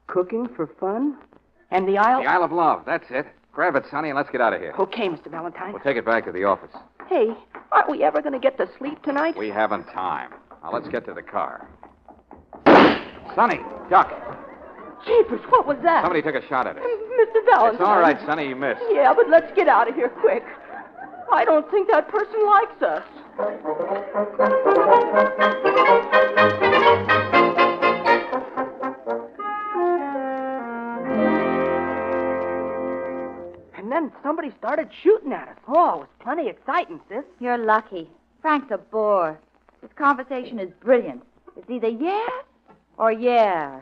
Cooking for Fun, and The Isle... The Isle of Love. That's it. Grab it, Sonny, and let's get out of here. Okay, Mr. Valentine. We'll take it back to the office. Hey, aren't we ever going to get to sleep tonight? We haven't time. Now, let's get to the car. Sonny, duck. Jeepers, what was that? Somebody took a shot at it. Mr. Valentine. It's all right, Sonny. You missed. Yeah, but let's get out of here quick. I don't think that person likes us. And then somebody started shooting at us. Oh, it was plenty exciting, sis. You're lucky. Frank's a bore. This conversation is brilliant. It's either yes or yeah.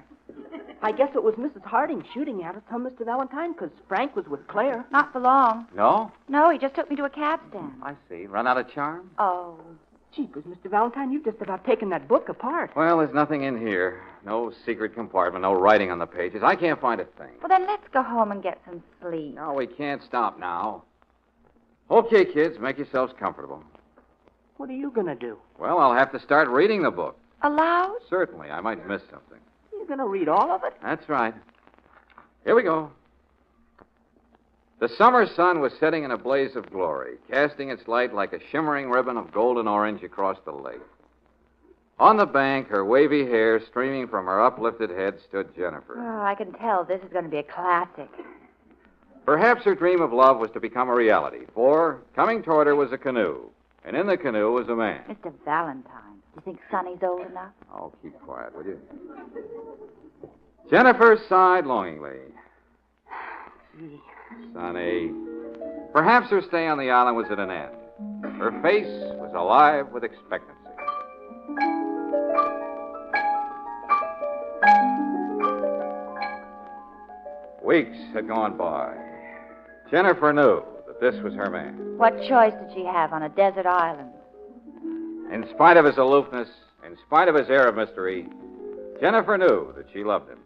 I guess it was Mrs. Harding shooting at us, huh, Mr. Valentine? Because Frank was with Claire. Not for long. No? No, he just took me to a cab stand. I see. Run out of charm? Oh. Jeepers, Mr. Valentine, you've just about taken that book apart. Well, there's nothing in here. No secret compartment, no writing on the pages. I can't find a thing. Well, then let's go home and get some sleep. No, we can't stop now. Okay, kids, make yourselves comfortable. What are you going to do? Well, I'll have to start reading the book. Aloud? Certainly. I might miss something. You gonna read all of it? That's right. Here we go. The summer sun was setting in a blaze of glory, casting its light like a shimmering ribbon of golden orange across the lake. On the bank, her wavy hair streaming from her uplifted head, stood Jennifer. Oh, I can tell this is going to be a classic. Perhaps her dream of love was to become a reality, for coming toward her was a canoe, and in the canoe was a man. Mr. Valentine, do you think Sonny's old enough? Oh, keep quiet, will you? Jennifer sighed longingly. Sonny. Perhaps her stay on the island was at an end. Her face was alive with expectancy. Weeks had gone by. Jennifer knew that this was her man. What choice did she have on a desert island? In spite of his aloofness, in spite of his air of mystery, Jennifer knew that she loved him.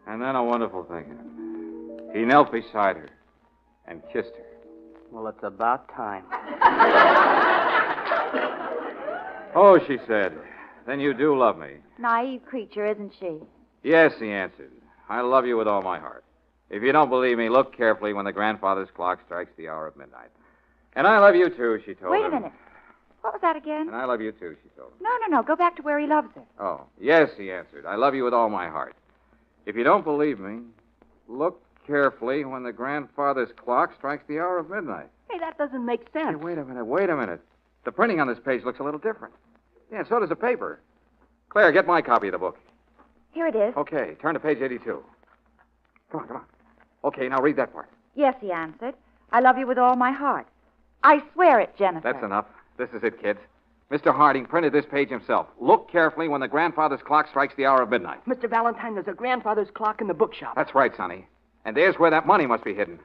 And then a wonderful thing happened. He knelt beside her and kissed her. Well, it's about time. Oh, she said, then you do love me. Naive creature, isn't she? Yes, he answered. I love you with all my heart. If you don't believe me, look carefully when the grandfather's clock strikes the hour of midnight. And I love you, too, she told him. Wait a minute. What was that again? And I love you, too, she told him. No. Go back to where he loves her. Oh, yes, he answered. I love you with all my heart. If you don't believe me, look carefully when the grandfather's clock strikes the hour of midnight. Hey, that doesn't make sense. Hey, wait a minute. The printing on this page looks a little different. Yeah, and so does the paper. Claire, get my copy of the book. Here it is. Okay, turn to page 82. Come on. Okay, now read that part. Yes, he answered. I love you with all my heart. I swear it, Jennifer. That's enough. This is it, kids. Mr. Harding printed this page himself. Look carefully when the grandfather's clock strikes the hour of midnight. Mr. Valentine, there's a grandfather's clock in the bookshop. That's right, Sonny. And there's where that money must be hidden.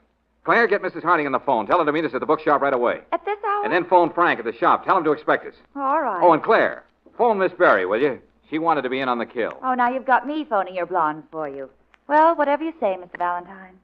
Claire, get Mrs. Harding on the phone. Tell her to meet us at the bookshop right away. At this hour? And then phone Frank at the shop. Tell him to expect us. All right. Oh, and Claire, phone Miss Berry, will you? She wanted to be in on the kill. Oh, now you've got me phoning your blondes for you. Well, whatever you say, Mr. Valentine.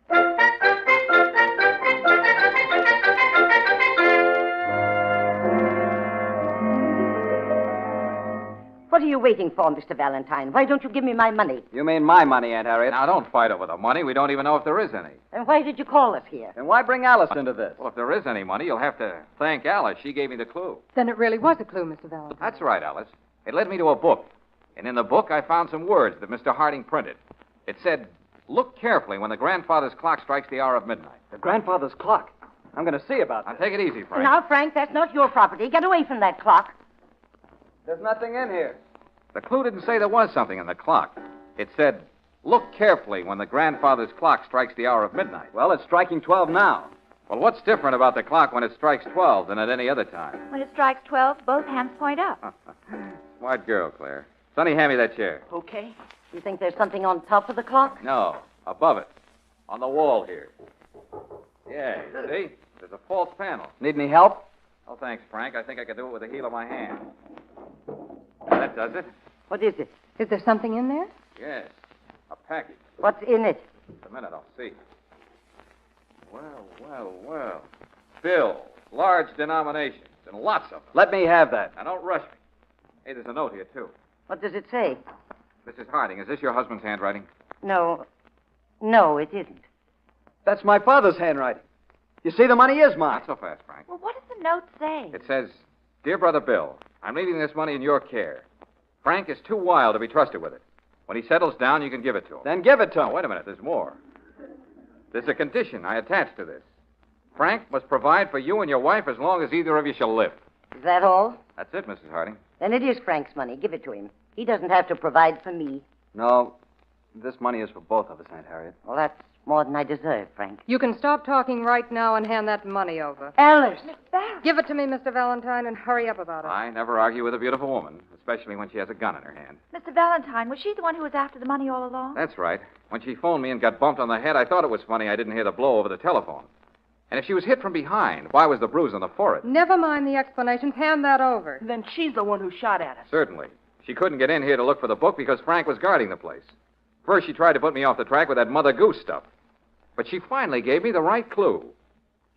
What are you waiting for, Mr. Valentine? Why don't you give me my money? You mean my money, Aunt Harriet? Now, don't fight over the money. We don't even know if there is any. Then why did you call us here? And why bring Alice into this? Well, if there is any money, you'll have to thank Alice. She gave me the clue. Then it really was a clue, Mr. Valentine. That's right, Alice. It led me to a book. And in the book, I found some words that Mr. Harding printed. It said, look carefully when the grandfather's clock strikes the hour of midnight. The grandfather's clock. I'm going to see about that. Now, take it easy, Frank. Now, Frank, that's not your property. Get away from that clock. There's nothing in here. The clue didn't say there was something in the clock. It said, look carefully when the grandfather's clock strikes the hour of midnight. Well, it's striking 12 now. Well, what's different about the clock when it strikes 12 than at any other time? When it strikes 12, both hands point up. Smart girl, Claire. Sonny, hand me that chair. Okay. You think there's something on top of the clock? No, above it. On the wall here. Yeah, you see? There's a false panel. Need any help? Oh, thanks, Frank. I think I can do it with the heel of my hand. That does it. What is it? Is there something in there? Yes, a package. What's in it? Just a minute, I'll see. Well. Bills, large denominations, and lots of them. Let me have that. Now, don't rush me. Hey, there's a note here, too. What does it say? Mrs. Harding, is this your husband's handwriting? No, it isn't. That's my father's handwriting. You see, the money is mine. Not so fast, Frank. Well, what does the note say? It says, Dear Brother Bill, I'm leaving this money in your care. Frank is too wild to be trusted with it. When he settles down, you can give it to him. Then give it to him. Now, wait a minute. There's more. There's a condition I attach to this. Frank must provide for you and your wife as long as either of you shall live. Is that all? That's it, Mrs. Harding. Then it is Frank's money. Give it to him. He doesn't have to provide for me. No, this money is for both of us, Aunt Harriet. Well, that's more than I deserve, Frank. You can stop talking right now and hand that money over. Alice! Give it to me, Mr. Valentine, and hurry up about it. I never argue with a beautiful woman, especially when she has a gun in her hand. Mr. Valentine, was she the one who was after the money all along? That's right. When she phoned me and got bumped on the head, I thought it was funny I didn't hear the blow over the telephone. And if she was hit from behind, why was the bruise on the forehead? Never mind the explanations. Hand that over. Then she's the one who shot at us. Certainly. She couldn't get in here to look for the book because Frank was guarding the place. First, she tried to put me off the track with that Mother Goose stuff. But she finally gave me the right clue.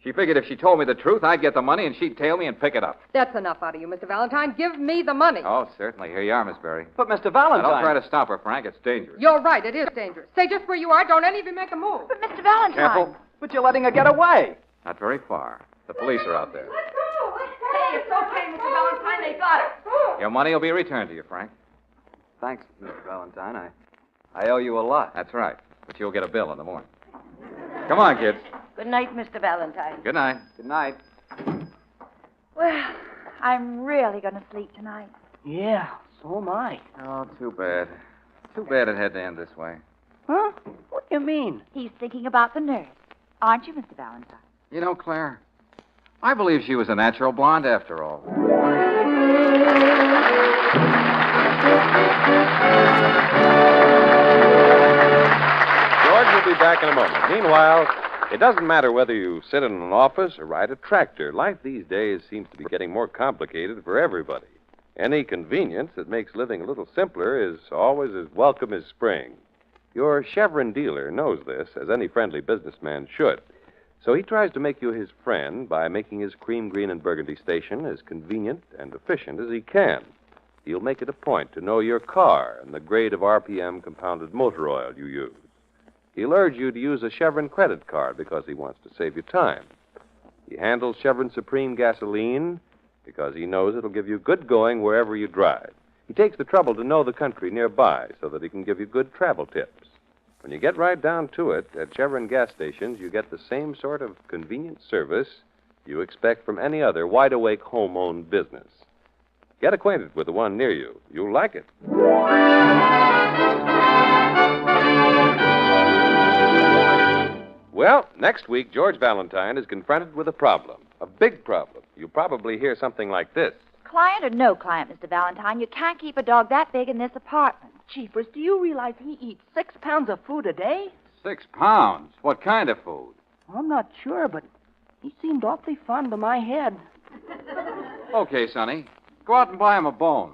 She figured if she told me the truth, I'd get the money and she'd tail me and pick it up. That's enough out of you, Mr. Valentine. Give me the money. Oh, certainly. Here you are, Miss Berry. But, Mr. Now, Valentine... don't try to stop her, Frank. It's dangerous. You're right. It is dangerous. Stay just where you are. Don't any of you make a move. But, Mr. Valentine... Careful. But you're letting her get away. Not very far. The police are out there. Hey, it's okay, Mr. Valentine. They got her. Your money will be returned to you, Frank. Thanks, Mr. Valentine. I owe you a lot. That's right. But you'll get a bill in the morning. Come on, kids. Good night, Mr. Valentine. Good night. Good night. Well, I'm really going to sleep tonight. Yeah, so am I. Oh, too bad. Too bad it had to end this way. Huh? What do you mean? He's thinking about the nurse. Aren't you, Mr. Valentine? You know, Claire, I believe she was a natural blonde after all. George will be back in a moment. Meanwhile, it doesn't matter whether you sit in an office or ride a tractor. Life these days seems to be getting more complicated for everybody. Any convenience that makes living a little simpler is always as welcome as spring. Your Chevron dealer knows this, as any friendly businessman should. So he tries to make you his friend by making his cream, green, and burgundy station as convenient and efficient as he can. He'll make it a point to know your car and the grade of RPM compounded motor oil you use. He'll urge you to use a Chevron credit card because he wants to save you time. He handles Chevron Supreme gasoline because he knows it'll give you good going wherever you drive. He takes the trouble to know the country nearby so that he can give you good travel tips. When you get right down to it, at Chevron gas stations, you get the same sort of convenient service you expect from any other wide-awake home-owned business. Get acquainted with the one near you. You'll like it. Well, next week, George Valentine is confronted with a problem, a big problem. You'll probably hear something like this. Client or no client, Mr. Valentine, you can't keep a dog that big in this apartment. Jeepers, do you realize he eats 6 pounds of food a day? 6 pounds? What kind of food? I'm not sure, but he seemed awfully fond of my head. Okay, Sonny. Go out and buy him a bone.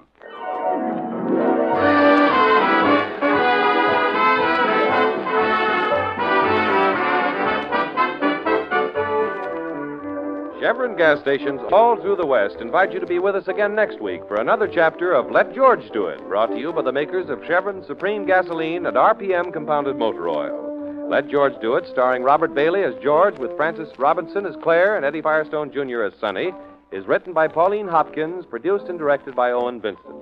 Chevron gas stations all through the West invite you to be with us again next week for another chapter of Let George Do It, brought to you by the makers of Chevron Supreme Gasoline and RPM Compounded Motor Oil. Let George Do It, starring Robert Bailey as George with Francis Robinson as Claire and Eddie Firestone Jr. as Sonny, is written by Pauline Hopkins, produced and directed by Owen Vincent.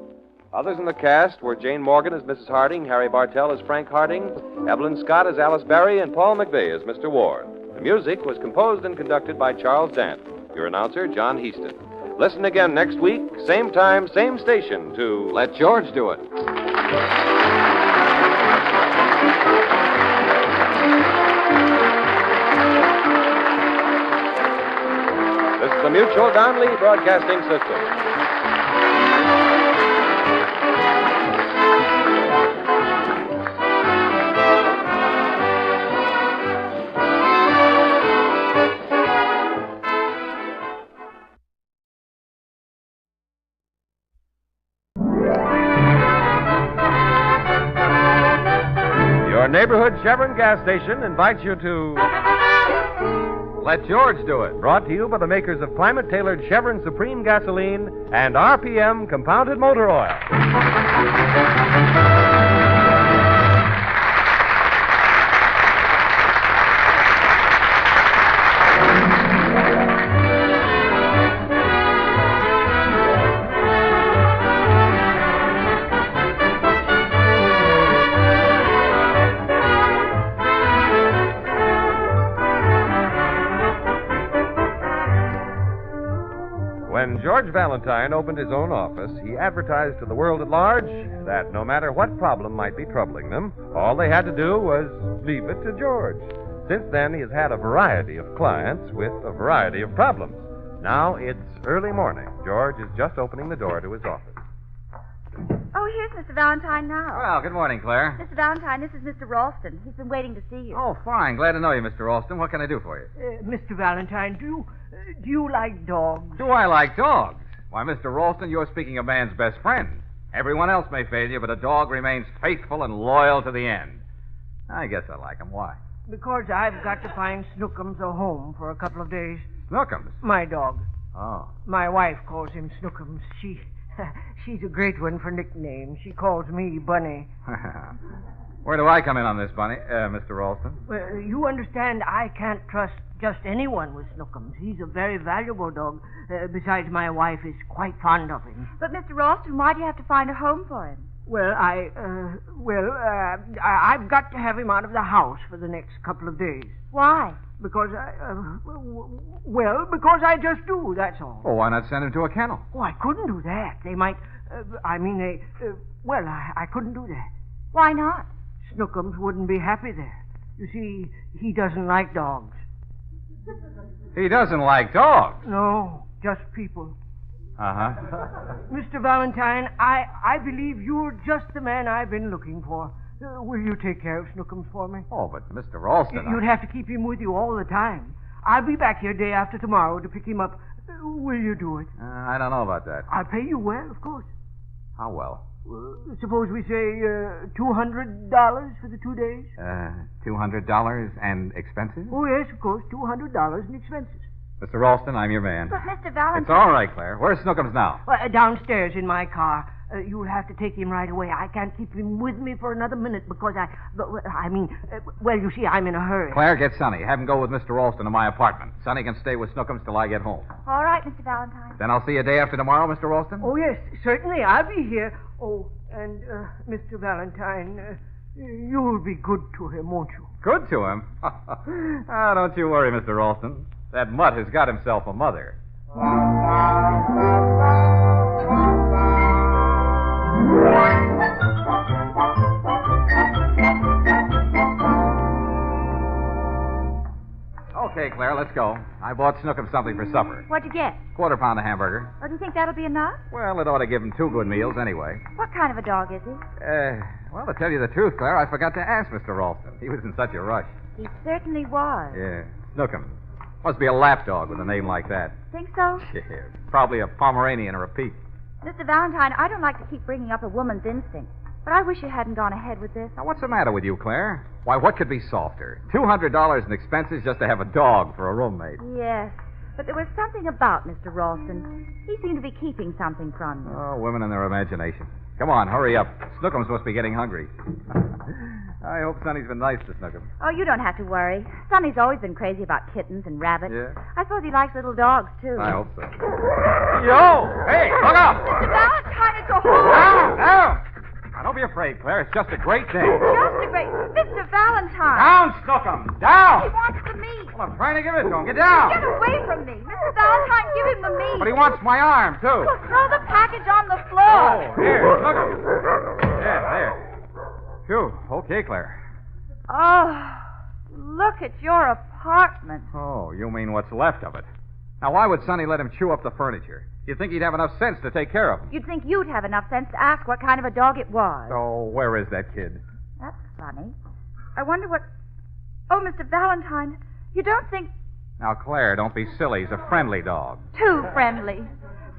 Others in the cast were Jane Morgan as Mrs. Harding, Harry Bartell as Frank Harding, Evelyn Scott as Alice Barry, and Paul McVeigh as Mr. Ward. The music was composed and conducted by Charles Dant. Your announcer, John Heaston. Listen again next week, same time, same station, to Let George Do It. This is the Mutual Donley Broadcasting System. Your neighborhood Chevron gas station invites you to Let George Do It, brought to you by the makers of climate-tailored Chevron Supreme Gasoline and RPM Compounded Motor Oil. When George Valentine opened his own office, he advertised to the world at large that no matter what problem might be troubling them, all they had to do was leave it to George. Since then, he has had a variety of clients with a variety of problems. Now it's early morning. George is just opening the door to his office. Oh, here's Mr. Valentine now. Well, good morning, Claire. Mr. Valentine, this is Mr. Ralston. He's been waiting to see you. Oh, fine. Glad to know you, Mr. Ralston. What can I do for you? Mr. Valentine, do you like dogs? Do I like dogs? Why, Mr. Ralston, you're speaking of man's best friend. Everyone else may fail you, but a dog remains faithful and loyal to the end. I guess I like him. Why? Because I've got to find Snookums a home for a couple of days. Snookums? My dog. Oh. My wife calls him Snookums. She's a great one for nicknames. She calls me Bunny. Where do I come in on this, Bunny? Mr. Ralston? Well, you understand I can't trust just anyone with Snookums. He's a very valuable dog. Besides, my wife is quite fond of him. But, Mr. Ralston, why do you have to find a home for him? Well, I've got to have him out of the house for the next couple of days. Why? Because because I just do, that's all. Well, why not send him to a kennel? Oh, I couldn't do that. They might, I couldn't do that. Why not? Snookums wouldn't be happy there. You see, he doesn't like dogs. He doesn't like dogs? No, just people. Uh-huh. Mr. Valentine, I believe you're just the man I've been looking for. Will you take care of Snookums for me? Oh, but Mr. Ralston... You'd have to keep him with you all the time. I'll be back here day after tomorrow to pick him up. Will you do it? I don't know about that. I'll pay you well, of course. How well? Suppose we say $200 for the 2 days? $200 and expenses? Oh, yes, of course, $200 and expenses. Mr. Ralston, I'm your man. But, Mr. Valentine... It's all right, Claire. Where's Snookums now? Downstairs in my car. You'll have to take him right away. I can't keep him with me for another minute because you see, I'm in a hurry. Claire, get Sonny. Have him go with Mr. Ralston to my apartment. Sonny can stay with Snookums till I get home. All right, Mr. Valentine. Then I'll see you day after tomorrow, Mr. Ralston? Oh, yes, certainly. I'll be here. Oh, and, Mr. Valentine, you'll be good to him, won't you? Good to him? Don't you worry, Mr. Ralston. That mutt has got himself a mother. Okay, Claire, let's go. I bought Snookums something for supper. What'd you get? Quarter pound of hamburger. Oh, do you think that'll be enough? Well, it ought to give him 2 good meals anyway. What kind of a dog is he? Well, to tell you the truth, Claire, I forgot to ask Mr. Ralston. He was in such a rush. He certainly was. Yeah. Snookums. Must be a lap dog with a name like that. Think so? Yeah. Probably a Pomeranian or a Pete. Mr. Valentine, I don't like to keep bringing up a woman's instinct, but I wish you hadn't gone ahead with this. Now, what's the matter with you, Claire? Why, what could be softer? $200 in expenses just to have a dog for a roommate. Yes, but there was something about Mr. Ralston. He seemed to be keeping something from you. Oh, women and their imagination. Come on, hurry up. Snookums must be getting hungry. I hope Sonny's been nice to Snookums. Oh, you don't have to worry. Sonny's always been crazy about kittens and rabbits. Yeah? I suppose he likes little dogs, too. I hope so. Yo! Hey, look out! Mr. Valentine, it's a horse! Down! Now, don't be afraid, Claire. It's just a great day. Just a great... Mr. Valentine! Down, Snookums! Down! He wants the meat. Well, I'm trying to give it to him. Get down! Get away from me. Mr. Valentine, give him the meat. But he wants my arm, too. Well, throw the package on the floor. Oh, here, Snookums. Yeah, there. Phew. Okay, Claire. Oh, look at your apartment. Oh, you mean what's left of it. Now, why would Sonny let him chew up the furniture? You'd think he'd have enough sense to take care of him. You'd think you'd have enough sense to ask what kind of a dog it was. Oh, where is that kid? That's funny. I wonder what... Oh, Mr. Valentine, you don't think... Now, Claire, don't be silly. He's a friendly dog. Too friendly.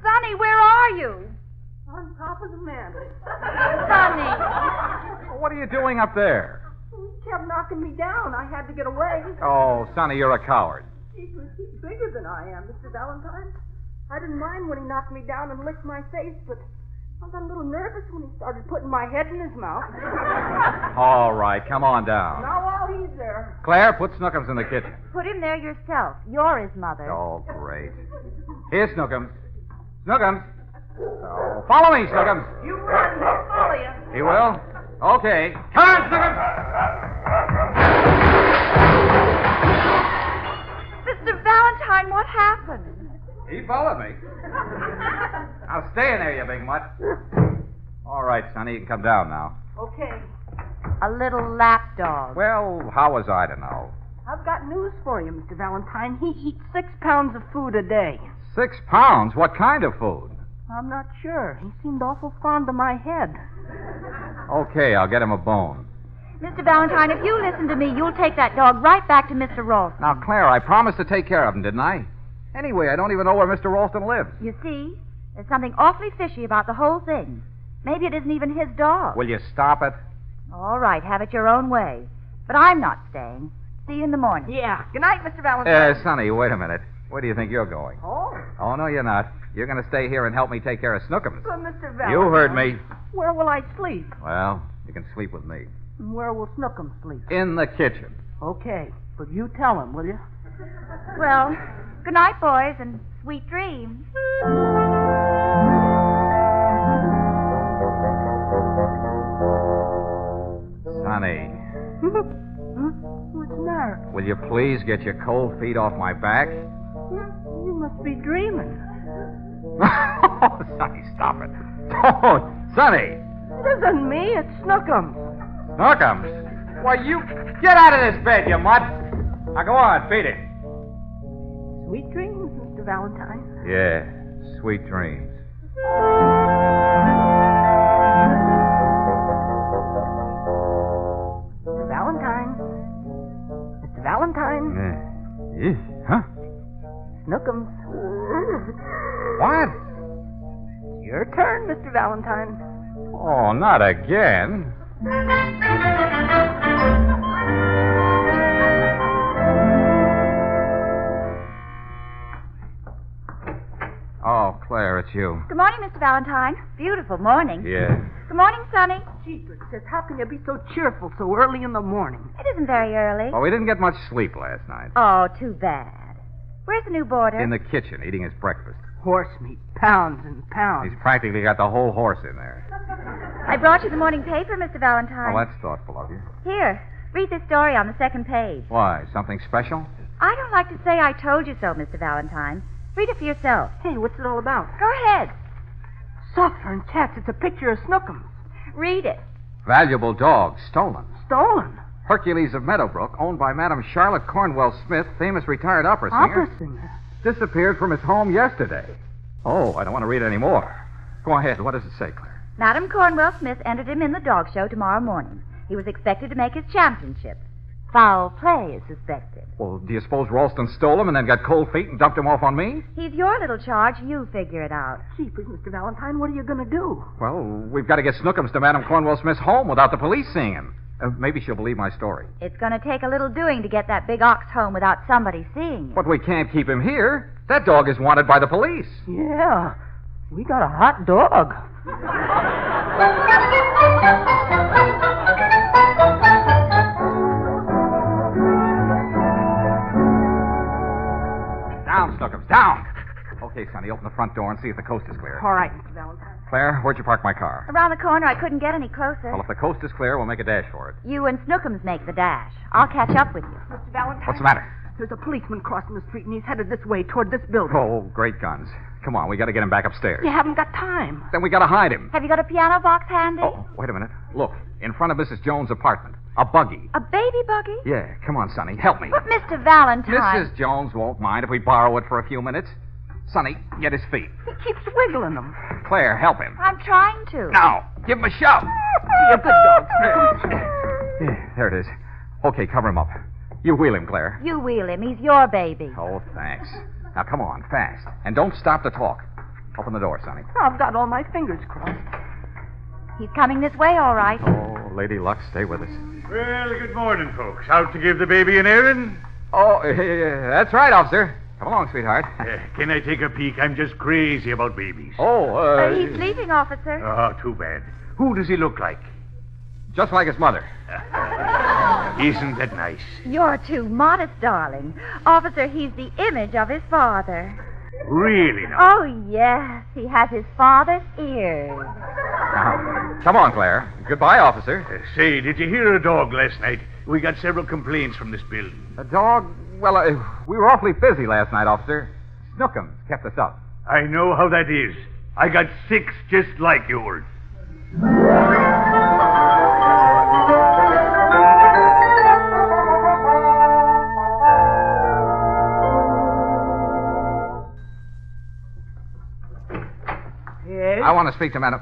Sonny, where are you? On top of the mantel. Sonny. Well, what are you doing up there? He kept knocking me down. I had to get away. Oh, Sonny, you're a coward. He's bigger than I am, Mr. Valentine. I didn't mind when he knocked me down and licked my face, but I got a little nervous when he started putting my head in his mouth. All right, come on down. Now while he's there. Claire, put Snookums in the kitchen. Put him there yourself. You're his mother. Oh, great. Here, Snookums. Snookums. Oh, follow me, Snookums. You run, he'll follow you. He will? Okay. Come on, Snookums. Mr. Valentine, what happened? He followed me. Now stay in there, you big mutt. All right, Sonny, you can come down now. Okay. A little lap dog. Well, how was I to know? I've got news for you, Mr. Valentine. He eats 6 pounds of food a day. 6 pounds? What kind of food? I'm not sure. He seemed awful fond of my head. Okay, I'll get him a bone. Mr. Valentine, if you listen to me, you'll take that dog right back to Mr. Ralston. Now, Claire, I promised to take care of him, didn't I? Anyway, I don't even know where Mr. Ralston lives. You see, there's something awfully fishy about the whole thing. Maybe it isn't even his dog. Will you stop it? All right, have it your own way. But I'm not staying. See you in the morning. Yeah. Good night, Mr. Valentine. Sonny, wait a minute. Where do you think you're going? Oh. Oh, no, you're not. You're going to stay here and help me take care of Snookums. But, Mr. Valentine. You heard me. Where will I sleep? Well, you can sleep with me. And where will Snookum sleep? In the kitchen. Okay. But you tell him, will you? Well, good night, boys, and sweet dreams. Sonny, What's the matter? will you please get your cold feet off my back? You must be dreaming. Oh, Sonny, stop it. Don't. Sonny. It isn't me. It's Snookums. Snookums. Why, you get out of this bed, you mutt. Now go on, feed it. Sweet dreams, Mr. Valentine. Yeah, sweet dreams. Mr. Valentine. Mr. Valentine. Huh? Snookums. What? It's your turn, Mr. Valentine. Oh, not again. Oh, Claire, it's you. Good morning, Mr. Valentine. Beautiful morning. Yeah. Good morning, Sonny. Jeepers, says, how can you be so cheerful so early in the morning? It isn't very early. Well, we didn't get much sleep last night. Oh, too bad. Where's the new boarder? In the kitchen, eating his breakfast. Horse meat, pounds and pounds. He's practically got the whole horse in there. I brought you the morning paper, Mr. Valentine. Well, that's thoughtful of you. Here, read this story on the second page. Why? Something special? I don't like to say I told you so, Mr. Valentine. Read it for yourself. Hey, what's it all about? Go ahead. Suffering cats. It's a picture of Snookums. Read it. Valuable dog stolen. Stolen? Hercules of Meadowbrook, owned by Madam Charlotte Cornwell Smith, famous retired opera singer. Opera singer? Disappeared from his home yesterday. Oh, I don't want to read any more. Go ahead. What does it say, Claire? Madam Cornwell Smith entered him in the dog show tomorrow morning. He was expected to make his championship. Foul play is suspected. Well, do you suppose Ralston stole him and then got cold feet and dumped him off on me? He's your little charge. You figure it out. Jeepers, Mr. Valentine, what are you going to do? Well, we've got to get Snookums to Madam Cornwell Smith's home without the police seeing him. Maybe she'll believe my story. It's going to take a little doing to get that big ox home without somebody seeing it. But we can't keep him here. That dog is wanted by the police. Yeah, we got a hot dog. Down, Snookums, down. Okay, Sonny, open the front door and see if the coast is clear. All right, Mr. Valentine. Claire, where'd you park my car? Around the corner, I couldn't get any closer. Well, if the coast is clear, we'll make a dash for it. You and Snookums make the dash. I'll catch up with you. Mr. Valentine. What's the matter? There's a policeman crossing the street, and he's headed this way, toward this building. Oh, great guns. Come on, we got to get him back upstairs. You haven't got time. Then we got to hide him. Have you got a piano box handy? Oh, wait a minute. Look, in front of Mrs. Jones' apartment. A buggy. A baby buggy? Yeah, come on, Sonny, help me. But, Mr. Valentine... Mrs. Jones won't mind if we borrow it for a few minutes. Sonny, get his feet. He keeps wiggling them. Claire, help him. I'm trying to. Now, give him a shove. Be a good dog. Yeah, there it is. Okay, cover him up. You wheel him, Claire. You wheel him. He's your baby. Oh, thanks. Now, come on, fast. And don't stop to talk. Open the door, Sonny. I've got all my fingers crossed. He's coming this way, all right. Oh, Lady Luck, stay with us. Well, good morning, folks. Out to give the baby an airing? Oh, that's right, officer. Come along, sweetheart. Can I take a peek? I'm just crazy about babies. Oh, He's sleeping, officer. Oh, too bad. Who does he look like? Just like his mother. Isn't that nice? You're too modest, darling. Officer, he's the image of his father. Really now? Oh, yes. He has his father's ears. Now, come on, Claire. Goodbye, officer. Say, did you hear a dog last night? We got several complaints from this building. A dog? Well, we were awfully busy last night, officer. Snookums kept us up. I know how that is. I got 6 just like yours. Yes? I want to speak to Madam...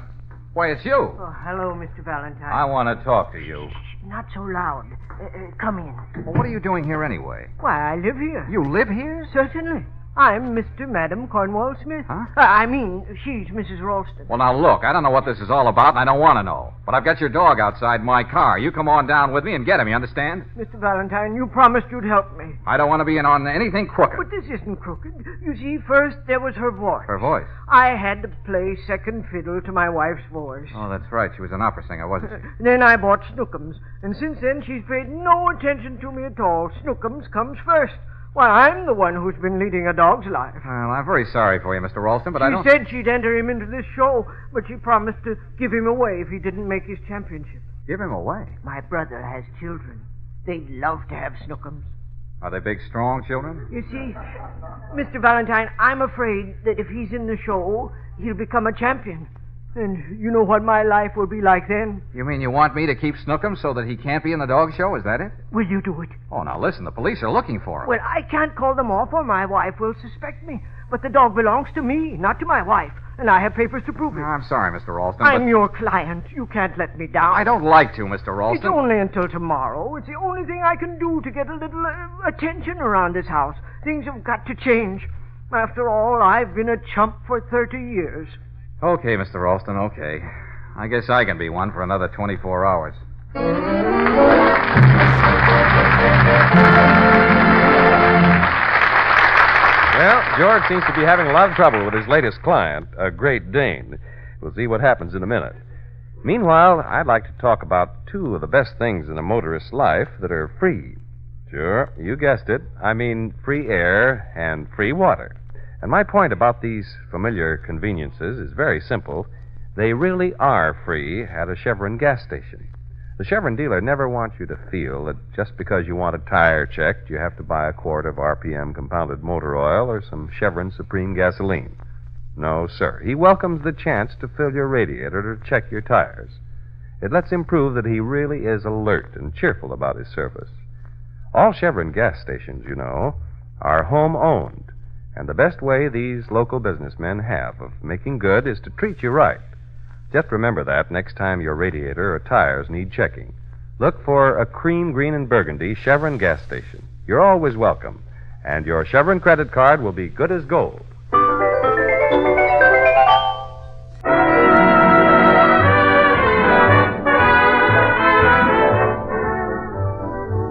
Why, it's you. Oh, hello, Mr. Valentine. I want to talk to you. Not so loud. Come in. Well, what are you doing here anyway? Why, I live here. You live here? Certainly. I'm Mr. Madam Cornwall Smith. Huh? I mean, she's Mrs. Ralston. Well, now, look, I don't know what this is all about, and I don't want to know. But I've got your dog outside my car. You come on down with me and get him, you understand? Mr. Valentine, you promised you'd help me. I don't want to be in on anything crooked. But this isn't crooked. You see, first there was her voice. Her voice? I had to play second fiddle to my wife's voice. Oh, that's right. She was an opera singer, wasn't she? Then I bought Snookums, and since then she's paid no attention to me at all. Snookums comes first. Why, I'm the one who's been leading a dog's life. Well, I'm very sorry for you, Mr. Ralston, but I don't... She said she'd enter him into this show, but she promised to give him away if he didn't make his championship. Give him away? My brother has children. They'd love to have Snookums. Are they big, strong children? You see, Mr. Valentine, I'm afraid that if he's in the show, he'll become a champion. And you know what my life will be like then? You mean you want me to keep Snookums so that he can't be in the dog show? Is that it? Will you do it? Oh, now listen, the police are looking for him. Well, I can't call them off or my wife will suspect me. But the dog belongs to me, not to my wife. And I have papers to prove it. No, I'm sorry, Mr. Ralston, I'm your client. You can't let me down. I don't like to, Mr. Ralston. It's only until tomorrow. It's the only thing I can do to get a little attention around this house. Things have got to change. After all, I've been a chump for 30 years. Okay, Mr. Ralston, okay. I guess I can be one for another 24 hours. Well, George seems to be having a lot of trouble with his latest client, a Great Dane. We'll see what happens in a minute. Meanwhile, I'd like to talk about two of the best things in a motorist's life that are free. Sure, you guessed it. I mean free air and free water. And my point about these familiar conveniences is very simple. They really are free at a Chevron gas station. The Chevron dealer never wants you to feel that just because you want a tire checked, you have to buy a quart of RPM compounded motor oil or some Chevron Supreme gasoline. No, sir. He welcomes the chance to fill your radiator to check your tires. It lets him prove that he really is alert and cheerful about his service. All Chevron gas stations, you know, are home-owned. And the best way these local businessmen have of making good is to treat you right. Just remember that next time your radiator or tires need checking. Look for a cream, green, and burgundy Chevron gas station. You're always welcome. And your Chevron credit card will be good as gold.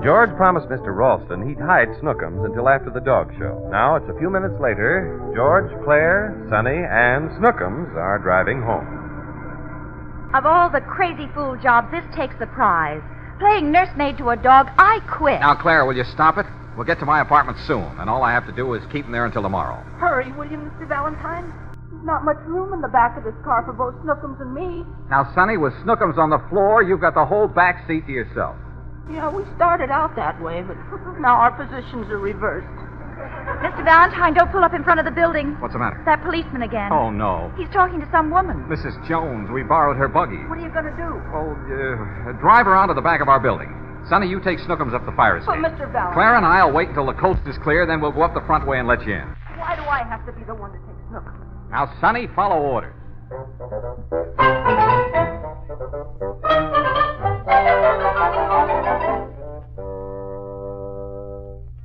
George promised Mr. Ralston he'd hide Snookums until after the dog show. Now, it's a few minutes later. George, Claire, Sonny, and Snookums are driving home. Of all the crazy fool jobs, this takes the prize. Playing nursemaid to a dog, I quit. Now, Claire, will you stop it? We'll get to my apartment soon, and all I have to do is keep him there until tomorrow. Hurry, will you, Mr. Valentine? There's not much room in the back of this car for both Snookums and me. Now, Sonny, with Snookums on the floor, you've got the whole back seat to yourself. Yeah, we started out that way, but now our positions are reversed. Mr. Valentine, don't pull up in front of the building. What's the matter? That policeman again. Oh, no. He's talking to some woman. Mrs. Jones, we borrowed her buggy. What are you going to do? Oh, drive around to the back of our building. Sonny, you take Snookums up the fire escape. But, Mr. Valentine... Claire and I'll wait until the coast is clear, then we'll go up the front way and let you in. Why do I have to be the one to take Snookums? Now, Sonny, follow orders.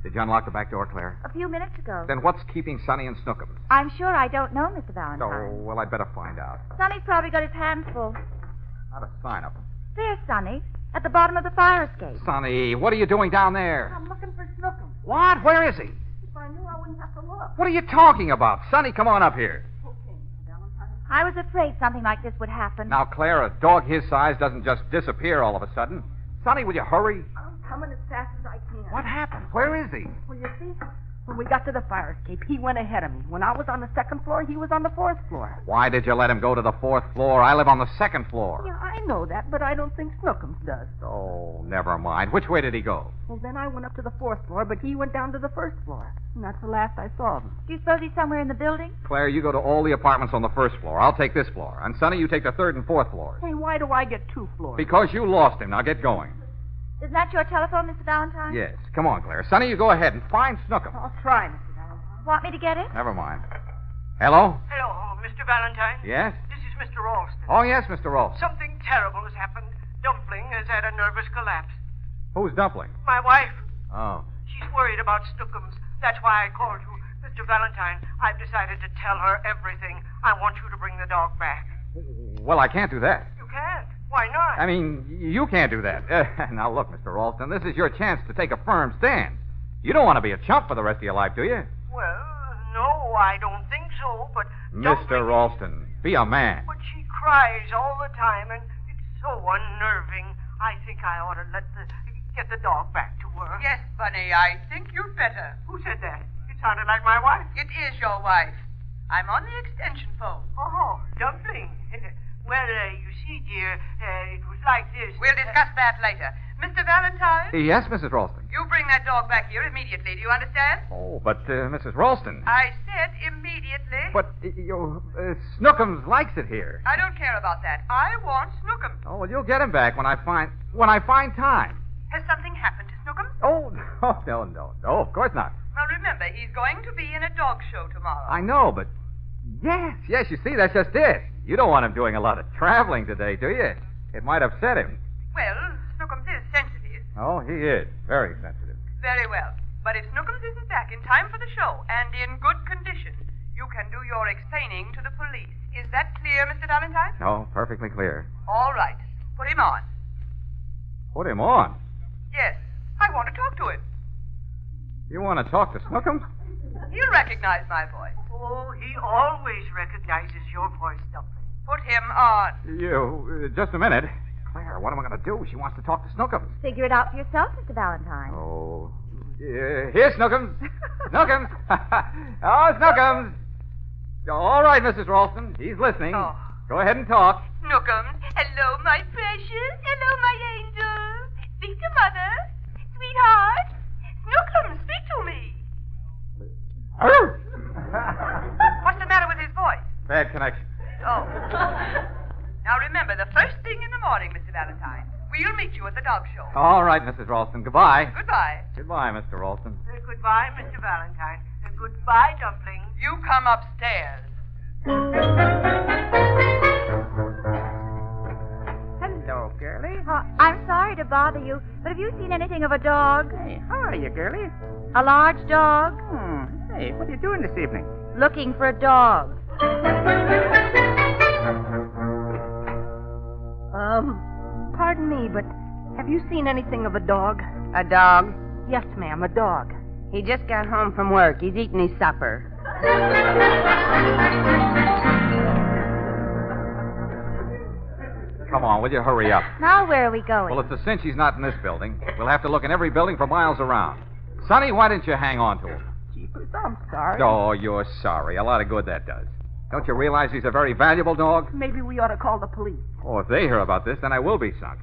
Did you unlock the back door, Claire? A few minutes ago. Then what's keeping Sonny and Snookums? I'm sure I don't know, Mr. Valentine. Oh, well, I'd better find out. Sonny's probably got his hands full. Not a sign of him. There's Sonny, at the bottom of the fire escape. Sonny, what are you doing down there? I'm looking for Snookums. What? Where is he? If I knew, I wouldn't have to look. What are you talking about? Sonny, come on up here. Okay, Mr. Valentine. I was afraid something like this would happen. Now, Claire, a dog his size doesn't just disappear all of a sudden. Sonny, will you hurry? I'm coming as fast as I can. What happened? Where is he? Well, you see, when we got to the fire escape, he went ahead of me. When I was on the second floor, he was on the fourth floor. Why did you let him go to the fourth floor? I live on the second floor. Yeah, I know that, but I don't think Snookums does. Oh, never mind. Which way did he go? Well, then I went up to the fourth floor, but he went down to the first floor. And that's the last I saw of him. Do you suppose he's somewhere in the building? Claire, you go to all the apartments on the first floor. I'll take this floor. And Sonny, you take the third and fourth floors. Hey, why do I get 2 floors? Because you lost him. Now get going. Isn't that your telephone, Mr. Valentine? Yes. Come on, Claire. Sonny, you go ahead and find Snookums. I'll try, Mr. Valentine. Want me to get it? Never mind. Hello? Hello, Mr. Valentine. Yes? This is Mr. Ralston. Oh, yes, Mr. Ralston. Something terrible has happened. Dumpling has had a nervous collapse. Who's Dumpling? My wife. Oh. She's worried about Snookums. That's why I called you. Mr. Valentine, I've decided to tell her everything. I want you to bring the dog back. Well, I can't do that. You can't. Why not? I mean, you can't do that. Now, look, Mr. Ralston, this is your chance to take a firm stand. You don't want to be a chump for the rest of your life, do you? Well, no, I don't think so, but... Mr. Ralston, be a man. But she cries all the time, and it's so unnerving. I think I ought to get the dog back to her. Yes, Bunny, I think you'd better. Who said that? It sounded like my wife. It is your wife. I'm on the extension phone. Oh, Dumpling. Well, you see, dear, it was like this. We'll discuss that later. Mr. Valentine? Yes, Mrs. Ralston. You bring that dog back here immediately. Do you understand? Oh, but, Mrs. Ralston. I said immediately. But, Snookums likes it here. I don't care about that. I want Snookum. Oh, well, you'll get him back when I find time. Has something happened to Snookum? Oh, no, of course not. Well, remember, he's going to be in a dog show tomorrow. I know, but... Yes, you see, that's just it. You don't want him doing a lot of traveling today, do you? It might upset him. Well, Snookums is sensitive. Oh, he is. Very sensitive. Very well. But if Snookums isn't back in time for the show and in good condition, you can do your explaining to the police. Is that clear, Mr. Valentine? No, perfectly clear. All right. Put him on. Put him on? Yes. I want to talk to him. You want to talk to Snookums? He'll recognize my voice. Oh, he always recognizes your voice, Dumpling. Put him on. Just a minute. Claire, what am I going to do? She wants to talk to Snookums. Figure it out for yourself, Mr. Valentine. Oh, here's Snookums. Snookums. Oh, Snookums. All right, Mrs. Ralston. He's listening. Oh. Go ahead and talk. Snookums. Hello, my precious. Hello, my angel. Speak to Mother. Sweetheart. Snookums, speak to me. What's the matter with his voice? Bad connection. Oh. Now remember, the first thing in the morning, Mr. Valentine, we'll meet you at the dog show. All right, Mrs. Ralston. Goodbye. Goodbye. Goodbye, Mr. Ralston. Goodbye, Mr. Valentine. Goodbye, Dumpling. You come upstairs. Hello, girlie. I'm sorry to bother you, but have you seen anything of a dog? Hey, how are you, girlie? A large dog? Hey, what are you doing this evening? Looking for a dog. Pardon me, but have you seen anything of a dog? A dog? Yes, ma'am, a dog. He just got home from work. He's eating his supper. Come on, will you hurry up? Now where are we going? Well, it's a cinch he's not in this building. We'll have to look in every building for miles around. Sonny, why didn't you hang on to him? Jeepers, I'm sorry. Oh, you're sorry. A lot of good that does. Don't you realize he's a very valuable dog? Maybe we ought to call the police. Oh, if they hear about this, then I will be sunk.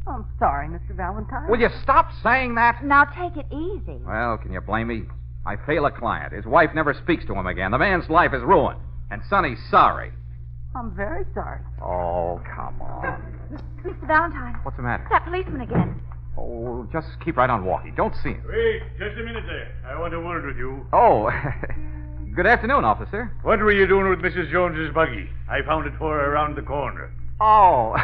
I'm sorry, Mr. Valentine. Will you stop saying that? Now take it easy. Well, can you blame me? I fail a client. His wife never speaks to him again. The man's life is ruined. And Sonny's sorry. I'm very sorry. Oh, come on. Mr. Valentine. What's the matter? That policeman again. Oh, just keep right on walking. Don't see him. Wait, just a minute there. I want a word with you. Oh, good afternoon, officer. What were you doing with Mrs. Jones's buggy? I found it for her around the corner. Oh,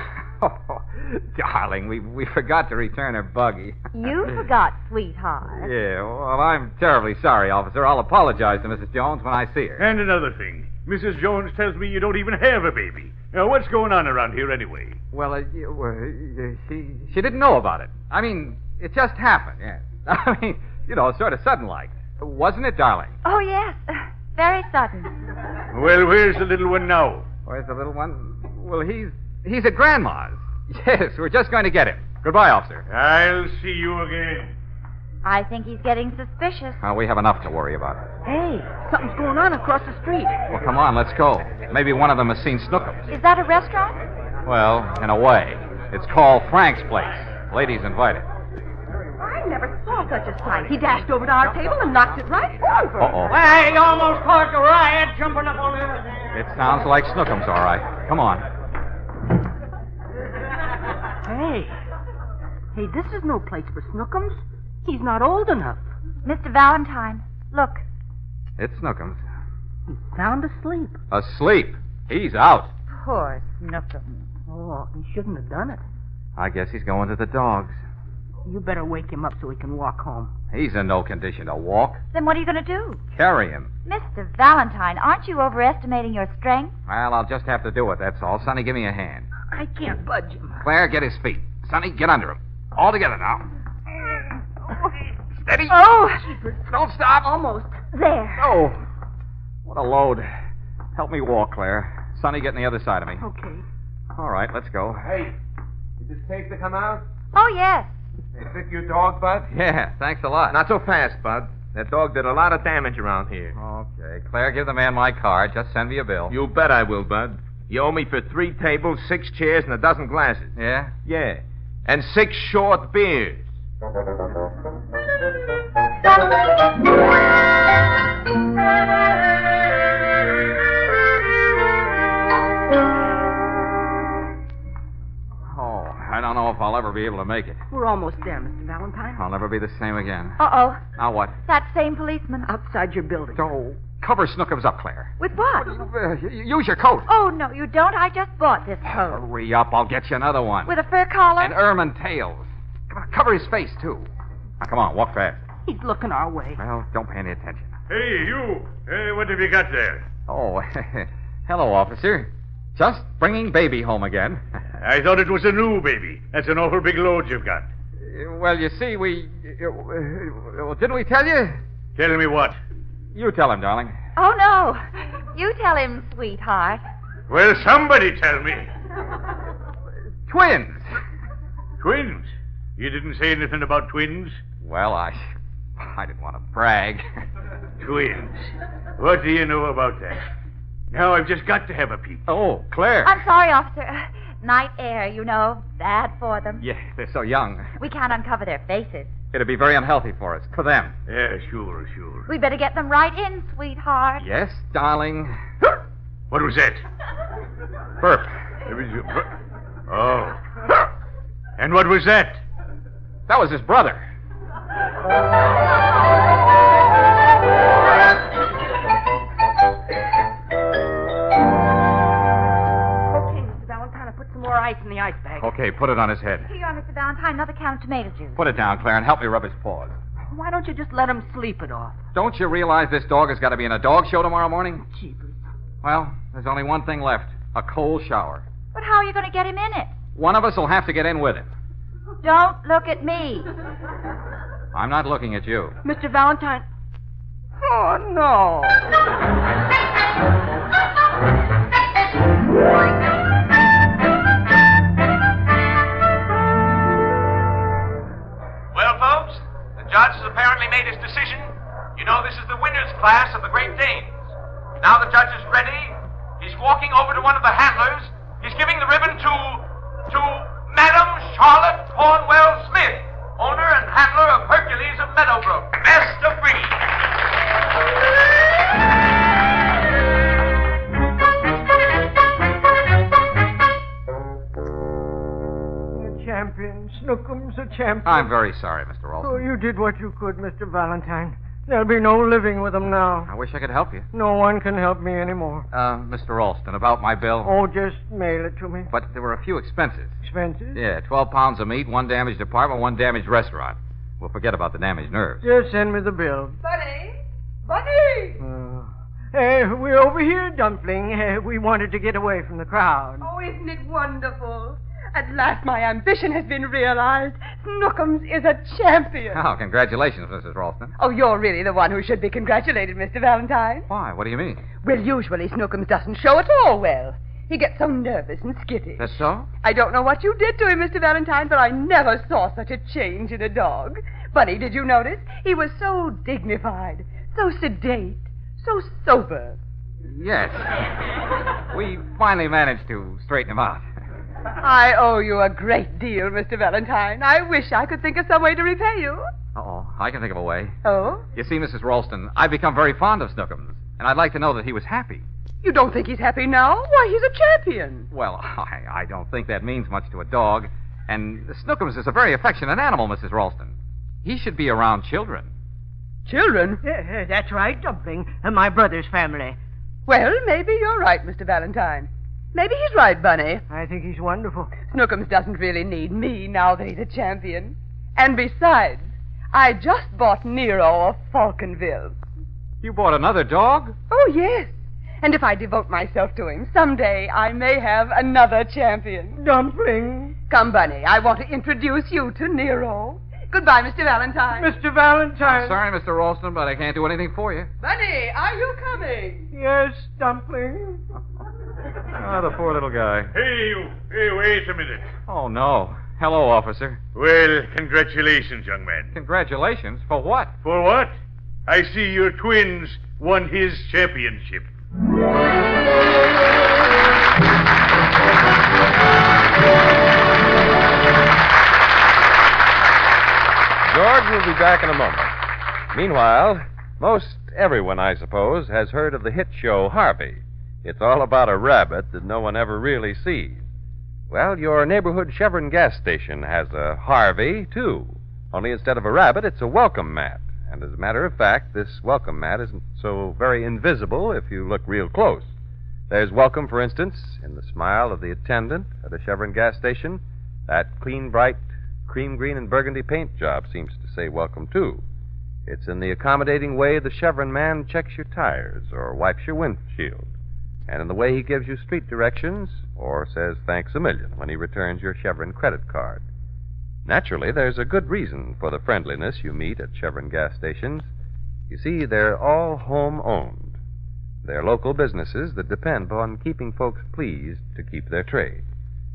darling, we forgot to return her buggy. You forgot, sweetheart. Yeah, well, I'm terribly sorry, officer. I'll apologize to Mrs. Jones when I see her. And another thing. Mrs. Jones tells me you don't even have a baby. Now, what's going on around here anyway? Well, she didn't know about it. I mean, it just happened, yes. I mean, sort of sudden-like. Wasn't it, darling? Oh, yes. Very sudden. Well, where's the little one now? Where's the little one? Well, he's at Grandma's. Yes, we're just going to get him. Goodbye, officer. I'll see you again. I think he's getting suspicious. Well, we have enough to worry about. Hey, something's going on across the street. Well, come on, let's go. Maybe one of them has seen Snookums. Is that a restaurant? Well, in a way. It's called Frank's Place. Ladies invited. I never saw such a sight. He dashed over to our table and knocked it right over. Uh-oh. Hey, you almost caused a riot jumping up on everything. It sounds like Snookums, all right. Come on. Hey, this is no place for Snookums. He's not old enough. Mr. Valentine, look. It's Snookums. He's sound asleep. Asleep? He's out. Poor Snookums. Oh, he shouldn't have done it. I guess he's going to the dogs. You better wake him up so he can walk home. He's in no condition to walk. Then what are you going to do? Carry him. Mr. Valentine, aren't you overestimating your strength? Well, I'll just have to do it, that's all. Sonny, give me a hand. I can't budge him. Claire, get his feet. Sonny, get under him. All together now. Steady. Oh! Don't stop. Almost. There. Oh, what a load. Help me walk, Claire. Sonny, get on the other side of me. Okay. All right, let's go. Hey, is this safe to come out? Oh, yes. They fit your dog, Bud? Yeah, thanks a lot. Not so fast, Bud. That dog did a lot of damage around here. Okay. Claire, give the man my card. Just send me a bill. You bet I will, Bud. You owe me for 3 tables, 6 chairs, and a dozen glasses. Yeah? Yeah. And 6 short beers. Oh, I don't know if I'll ever be able to make it. We're almost there, Mr. Valentine. I'll never be the same again. Uh-oh. Now what? That same policeman. Outside your building. Oh, cover Snookums up, Claire. With what? Use your coat. Oh, no, you don't. I just bought this coat. Hurry up. I'll get you another one. With a fur collar? And ermine tails. Come on, cover his face, too. Now, come on, walk fast. He's looking our way. Well, don't pay any attention. Hey, you. What have you got there? Oh, hello, officer. Just bringing baby home again. I thought it was a new baby. That's an awful big load you've got. Well, you see, didn't we tell you? Tell me what? You tell him, darling. Oh, no. You tell him, sweetheart. Well, somebody tell me. Twins. Twins? You didn't say anything about twins? Well, I didn't want to brag. Twins. What do you know about that? Now I've just got to have a peep. Oh, Claire. I'm sorry, officer. Night air, you know. Bad for them. Yeah, they're so young. We can't uncover their faces. It'd be very unhealthy for us. For them. Yeah, sure. We better get them right in, sweetheart. Yes, darling. What was that? Burp. It was Oh. And what was that? That was his brother. Okay, Mr. Valentine, I put some more ice in the ice bag. Okay, put it on his head. Here you are, Mr. Valentine. Another can of tomato juice. Put it down, Claire, and help me rub his paws. Why don't you just let him sleep it off? Don't you realize this dog has got to be in a dog show tomorrow morning? Jeepers. Well, there's only one thing left. A cold shower. But how are you going to get him in it? One of us will have to get in with him. Don't look at me. I'm not looking at you. Mr. Valentine. Oh, no. Well, folks, the judge has apparently made his decision. You know, this is the winner's class of the Great Danes. Now the judge is ready. He's walking over to one of the handlers. He's giving the ribbon to Madam Charlotte Cornwell Smith, owner and handler of Hercules of Meadowbrook. Best of breed. A champion. Snookums, a champion. I'm very sorry, Mr. Ralston. Oh, you did what you could, Mr. Valentine. There'll be no living with them now. I wish I could help you. No one can help me anymore. Mr. Ralston, about my bill. Oh, just mail it to me. But there were a few expenses. Expenses? Yeah, 12 pounds of meat, 1 damaged apartment, 1 damaged restaurant. We'll forget about the damaged nerves. Just send me the bill. Bunny! Bunny! We're over here, Dumpling. We wanted to get away from the crowd. Oh, isn't it wonderful? At last my ambition has been realized. Snookums is a champion. Oh, congratulations, Mrs. Ralston. Oh, you're really the one who should be congratulated, Mr. Valentine. Why? What do you mean? Well, usually Snookums doesn't show at all well. He gets so nervous and skittish. That's so? I don't know what you did to him, Mr. Valentine, but I never saw such a change in a dog. Bunny, did you notice? He was so dignified, so sedate, so sober. Yes. We finally managed to straighten him out. I owe you a great deal, Mr. Valentine. I wish I could think of some way to repay you. Uh-oh. I can think of a way. Oh? You see, Mrs. Ralston, I've become very fond of Snookums, and I'd like to know that he was happy. You don't think he's happy now? Why, he's a champion. Well, I don't think that means much to a dog. And Snookums is a very affectionate animal, Mrs. Ralston. He should be around children. Children? Yeah, that's right, Dumpling. My brother's family. Well, maybe you're right, Mr. Valentine. Maybe he's right, Bunny. I think he's wonderful. Snookums doesn't really need me now that he's a champion. And besides, I just bought Nero of Falconville. You bought another dog? Oh, yes. And if I devote myself to him, someday I may have another champion. Dumpling. Come, Bunny, I want to introduce you to Nero. Goodbye, Mr. Valentine. Mr. Valentine. Sorry, Mr. Ralston, but I can't do anything for you. Bunny, are you coming? Yes, Dumpling. Oh, the poor little guy. Hey, you. Hey, wait a minute. Oh, no. Hello, officer. Well, congratulations, young man. Congratulations? For what? For what? I see your twins won his championship. George will be back in a moment. Meanwhile, most everyone, I suppose, has heard of the hit show Harvey. It's all about a rabbit that no one ever really sees. Well, your neighborhood Chevron gas station has a Harvey, too. Only instead of a rabbit, it's a welcome mat. And as a matter of fact, this welcome mat isn't so very invisible if you look real close. There's welcome, for instance, in the smile of the attendant at a Chevron gas station. That clean, bright, cream green and burgundy paint job seems to say welcome, too. It's in the accommodating way the Chevron man checks your tires or wipes your windshield. And in the way he gives you street directions or says thanks a million when he returns your Chevron credit card. Naturally, there's a good reason for the friendliness you meet at Chevron gas stations. You see, they're all home-owned. They're local businesses that depend upon keeping folks pleased to keep their trade.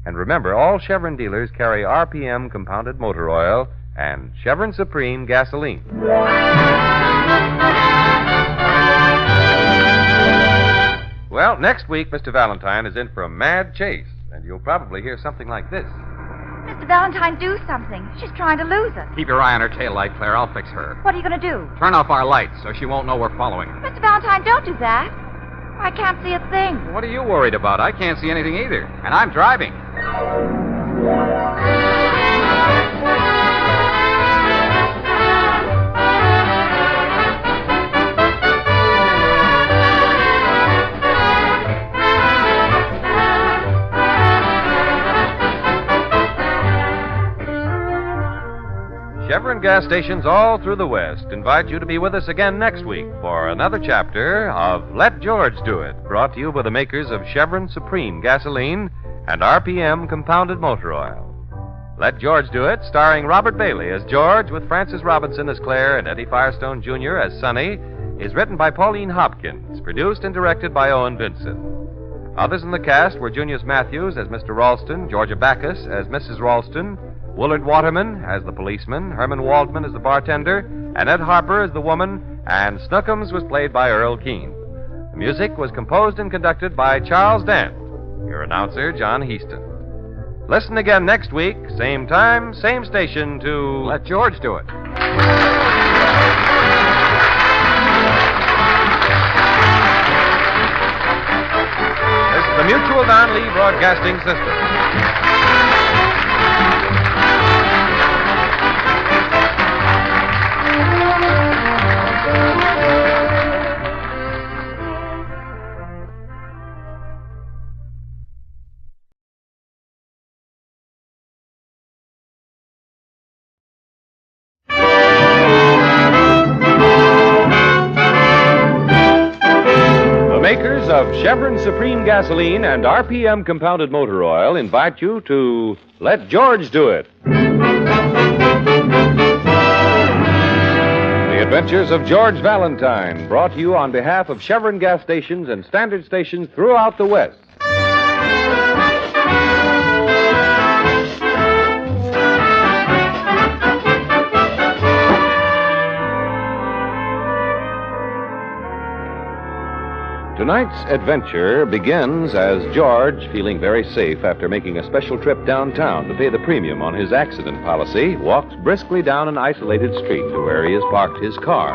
And remember, all Chevron dealers carry RPM compounded motor oil and Chevron Supreme gasoline. Well, next week, Mr. Valentine is in for a mad chase, and you'll probably hear something like this. Mr. Valentine, do something. She's trying to lose us. Keep your eye on her tail light, Claire. I'll fix her. What are you going to do? Turn off our lights so she won't know we're following her. Mr. Valentine, don't do that. I can't see a thing. What are you worried about? I can't see anything either. And I'm driving. Chevron gas stations all through the West invite you to be with us again next week for another chapter of Let George Do It, brought to you by the makers of Chevron Supreme gasoline and RPM compounded motor oil. Let George Do It, starring Robert Bailey as George with Francis Robinson as Claire and Eddie Firestone Jr. as Sonny, is written by Pauline Hopkins, produced and directed by Owen Vincent. Others in the cast were Junius Matthews as Mr. Ralston, Georgia Backus as Mrs. Ralston, Willard Waterman as the policeman, Herman Waldman as the bartender, and Ed Harper as the woman, and Snookums was played by Earl Keane. The music was composed and conducted by Charles Dant. Your announcer, John Heaston. Listen again next week, same time, same station, to Let George Do It. This is the Mutual Don Lee Broadcasting System. Of Chevron Supreme gasoline and RPM compounded motor oil invite you to Let George Do It. The Adventures of George Valentine, brought to you on behalf of Chevron gas stations and standard stations throughout the West. Tonight's adventure begins as George, feeling very safe after making a special trip downtown to pay the premium on his accident policy, walks briskly down an isolated street to where he has parked his car.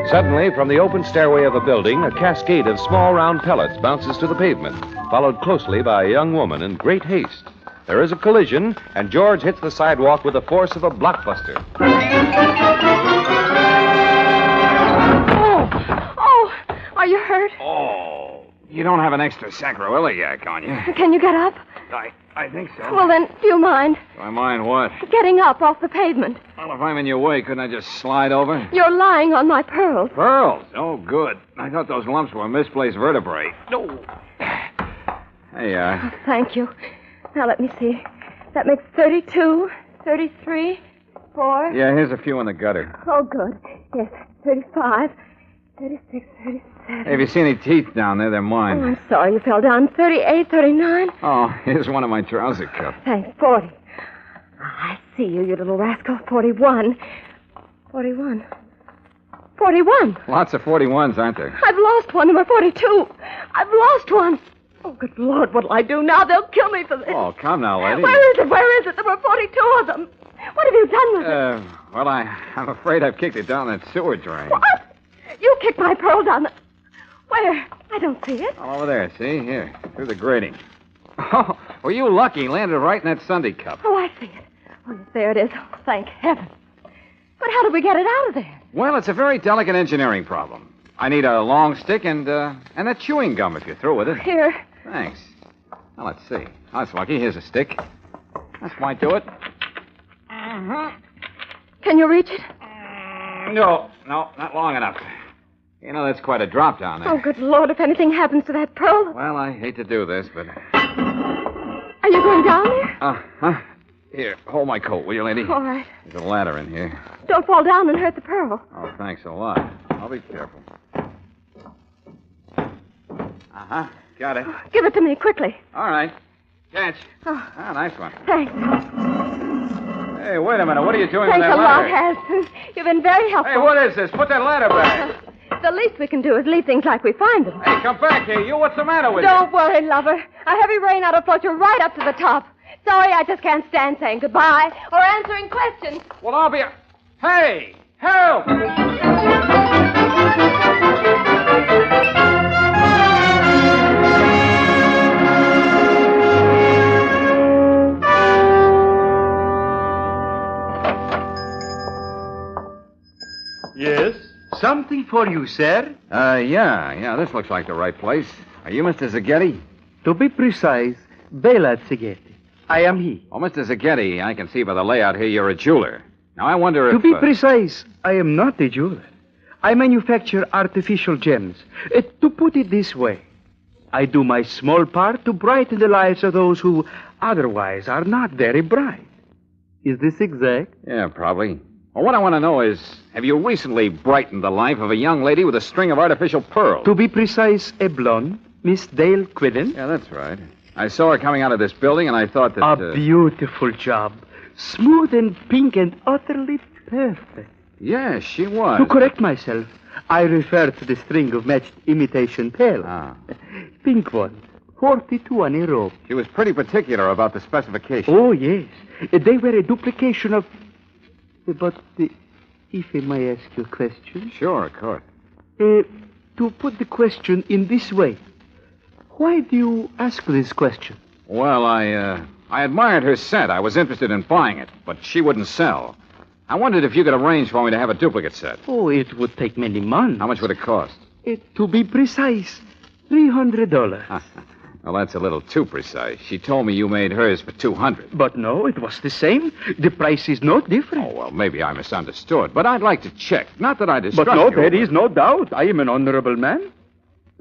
Suddenly, from the open stairway of a building, a cascade of small round pellets bounces to the pavement, followed closely by a young woman in great haste. There is a collision, and George hits the sidewalk with the force of a blockbuster. Are you hurt? Oh, You don't have an extra sacroiliac yak on you. Can you get up? I think so. Well, then, do you mind Do I mind what? getting up off the pavement? Well, if I'm in your way, couldn't I just slide over? You're lying on my pearls. Pearls? Oh, good. I thought those lumps were misplaced vertebrae. No. Hey, Thank you. Now, let me see. That makes 32, 33, 4. yeah, here's a few in the gutter. Oh, good. Yes, 35, 36, 37. Hey, if you see any teeth down there, they're Oh, mine. I'm sorry you fell down. 38, 39. Oh, here's one of my trouser cuffs. Thanks, 40. I see you, you little rascal. 41. 41. 41. Lots of 41s, aren't there? I've lost one, number 42. I've lost one. Oh, good Lord, what'll I do now? They'll kill me for this. Oh, come now, lady. Where is it? Where is it? There were 42 of them. What have you done with it? Well, I'm afraid I've kicked it down that sewer drain. What? You kicked my pearl down the... Where? I don't see it. All over there, see? Here, through the grating. Oh, well, you lucky. Landed right in that Sunday cup. Oh, I see it. Oh, yes, there it is. Oh, thank heaven. But how did we get it out of there? Well, it's a very delicate engineering problem. I need a long stick and a chewing gum if you're through with it. Here. Thanks. Now, let's see. Oh, that's lucky. Here's a stick. That might do it. Can you reach it? No, not long enough. You know, that's quite a drop down there. Oh, good Lord, if anything happens to that pearl. Well, I hate to do this, but... Are you going down there? Here, hold my coat, will you, lady? All right. There's a ladder in here. Don't fall down and hurt the pearl. Oh, thanks a lot. I'll be careful. Got it. Give it to me, quickly. All right. Catch. Oh, Nice one. thanks. Hey, wait a minute. What are you doing Thanks with that a lot, ladder? Harrison. You've been very helpful. Hey, what is this? Put that ladder back. The least we can do is leave things like we find them. Hey, come back here. You, what's the matter with you? Don't worry, lover. A heavy rain ought to float you right up to the top. Sorry, I just can't stand saying goodbye or answering questions. Well, I'll be... Hey! Help! Yes? Something for you, sir? Yeah. This looks like the right place. Are you Mr. Zaghetti? To be precise, Bela Zaghetti. I am he. Oh, Mr. Zaghetti, I can see by the layout here you're a jeweler. Now, I wonder if... To be precise, I am not a jeweler. I manufacture artificial gems. To put it this way, I do my small part to brighten the lives of those who otherwise are not very bright. Is this exact? Yeah, probably. Well, what I want to know is, have you recently brightened the life of a young lady with a string of artificial pearls? To be precise, a blonde, Miss Dale Quidden. Yeah, that's right. I saw her coming out of this building, and I thought that... A beautiful job. Smooth and pink and utterly perfect. Yes, she was. To correct myself, I refer to the string of matched imitation pearls. Pink ones. 42 on a rope. She was pretty particular about the specifications. Oh, yes. They were a duplication of... But if I may ask you a question? Sure, of course. To put the question in this way, why do you ask this question? Well, I admired her set. I was interested in buying it, but she wouldn't sell. I wondered if you could arrange for me to have a duplicate set. Oh, it would take many months. How much would it cost? To be precise, $300. Well, that's a little too precise. She told me you made hers for $200. But no, it was the same. The price is not different. Oh, well, maybe I misunderstood. But I'd like to check. Not that I distrust But no, you. there is no doubt. I am an honorable man.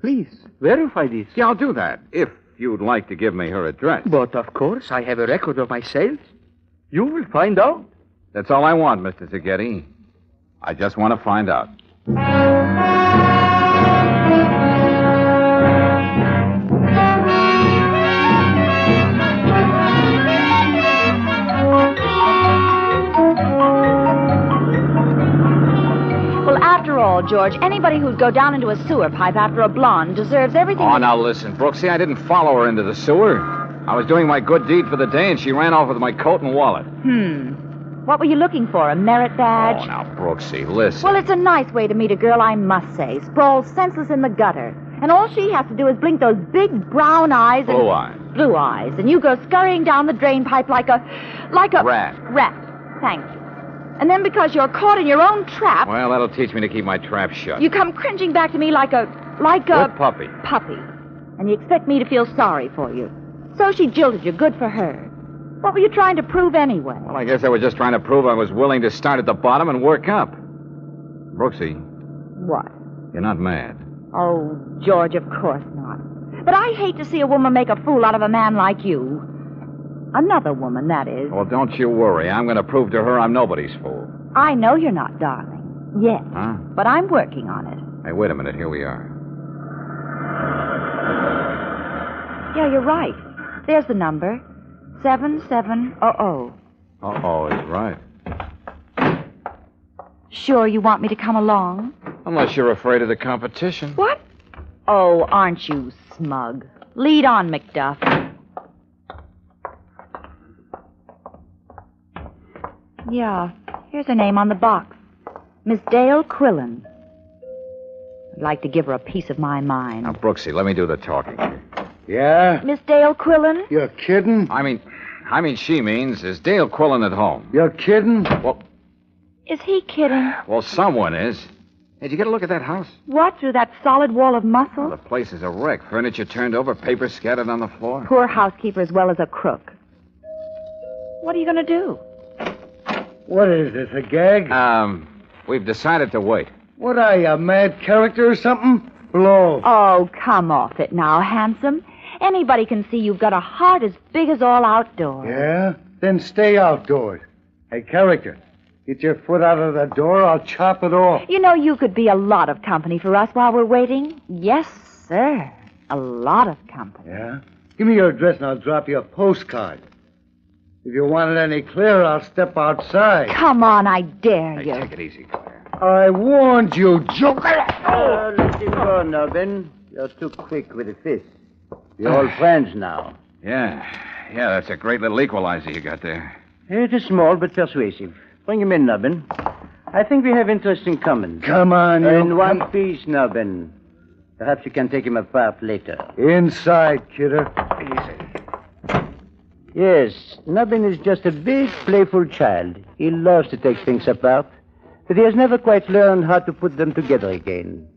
Please, verify this. Yeah, I'll do that, if you'd like to give me her address. But, of course, I have a record of my sales. You will find out. That's all I want, Mr. Zaghetti. I just want to find out. George, anybody who'd go down into a sewer pipe after a blonde deserves everything... Oh, now listen, Brooksy, I didn't follow her into the sewer. I was doing my good deed for the day, and she ran off with my coat and wallet. What were you looking for, a merit badge? Oh, now, Brooksy, listen. Well, it's a nice way to meet a girl, I must say. Sprawled senseless in the gutter. And all she has to do is blink those big brown eyes and... Blue eyes. Blue eyes. And you go scurrying down the drain pipe like a... Rat. Rat. Thank you. And then because you're caught in your own trap... Well, that'll teach me to keep my trap shut. You come cringing back to me like a... Good puppy. Puppy. And you expect me to feel sorry for you. So she jilted you. Good for her. What were you trying to prove anyway? Well, I guess I was just trying to prove I was willing to start at the bottom and work up. Brooksy, What? you're not mad. Oh, George, of course not. But I hate to see a woman make a fool out of a man like you. Another woman, that is. Well, don't you worry. I'm going to prove to her I'm nobody's fool. I know you're not, darling. Yet. Huh? But I'm working on it. Hey, wait a minute. Here we are. Yeah, you're right. There's the number. 7700. Uh-oh, he's right. Sure you want me to come along? Unless you're afraid of the competition. What? Oh, aren't you smug? Lead on, McDuff. Yeah, here's her name on the box. Miss Dale Quillen. I'd like to give her a piece of my mind. Now, Brooksy, let me do the talking. Yeah? Miss Dale Quillen? You're kidding? I mean, she means, is Dale Quillen at home? You're kidding? Is he kidding? Well, someone is. Hey, did you get a look at that house? What, through that solid wall of muscle? The place is a wreck. Furniture turned over, paper scattered on the floor. Poor housekeeper as well as a crook. What are you going to do? What is this, a gag? We've decided to wait. What are you, a mad character or something? Blow. Oh, come off it now, handsome. Anybody can see you've got a heart as big as all outdoors. Yeah? Then stay outdoors. Hey, character, get your foot out of the door, I'll chop it off. You know, you could be a lot of company for us while we're waiting. Yes, sir. A lot of company. Yeah? Give me your address and I'll drop you a postcard. If you want it any clearer, I'll step outside. Come on, I dare you. Take it easy, Claire. I warned you, joker. Let him go, Nubbin. You're too quick with the fist. You're old friends now. Yeah, that's a great little equalizer you got there. It is small but persuasive. Bring him in, Nubbin. I think we have interest in common. Come on, you. In one piece, Nubbin. Perhaps you can take him apart later. Inside, kidder. Yes, Nubbin is just a big, playful child. He loves to take things apart, but he has never quite learned how to put them together again.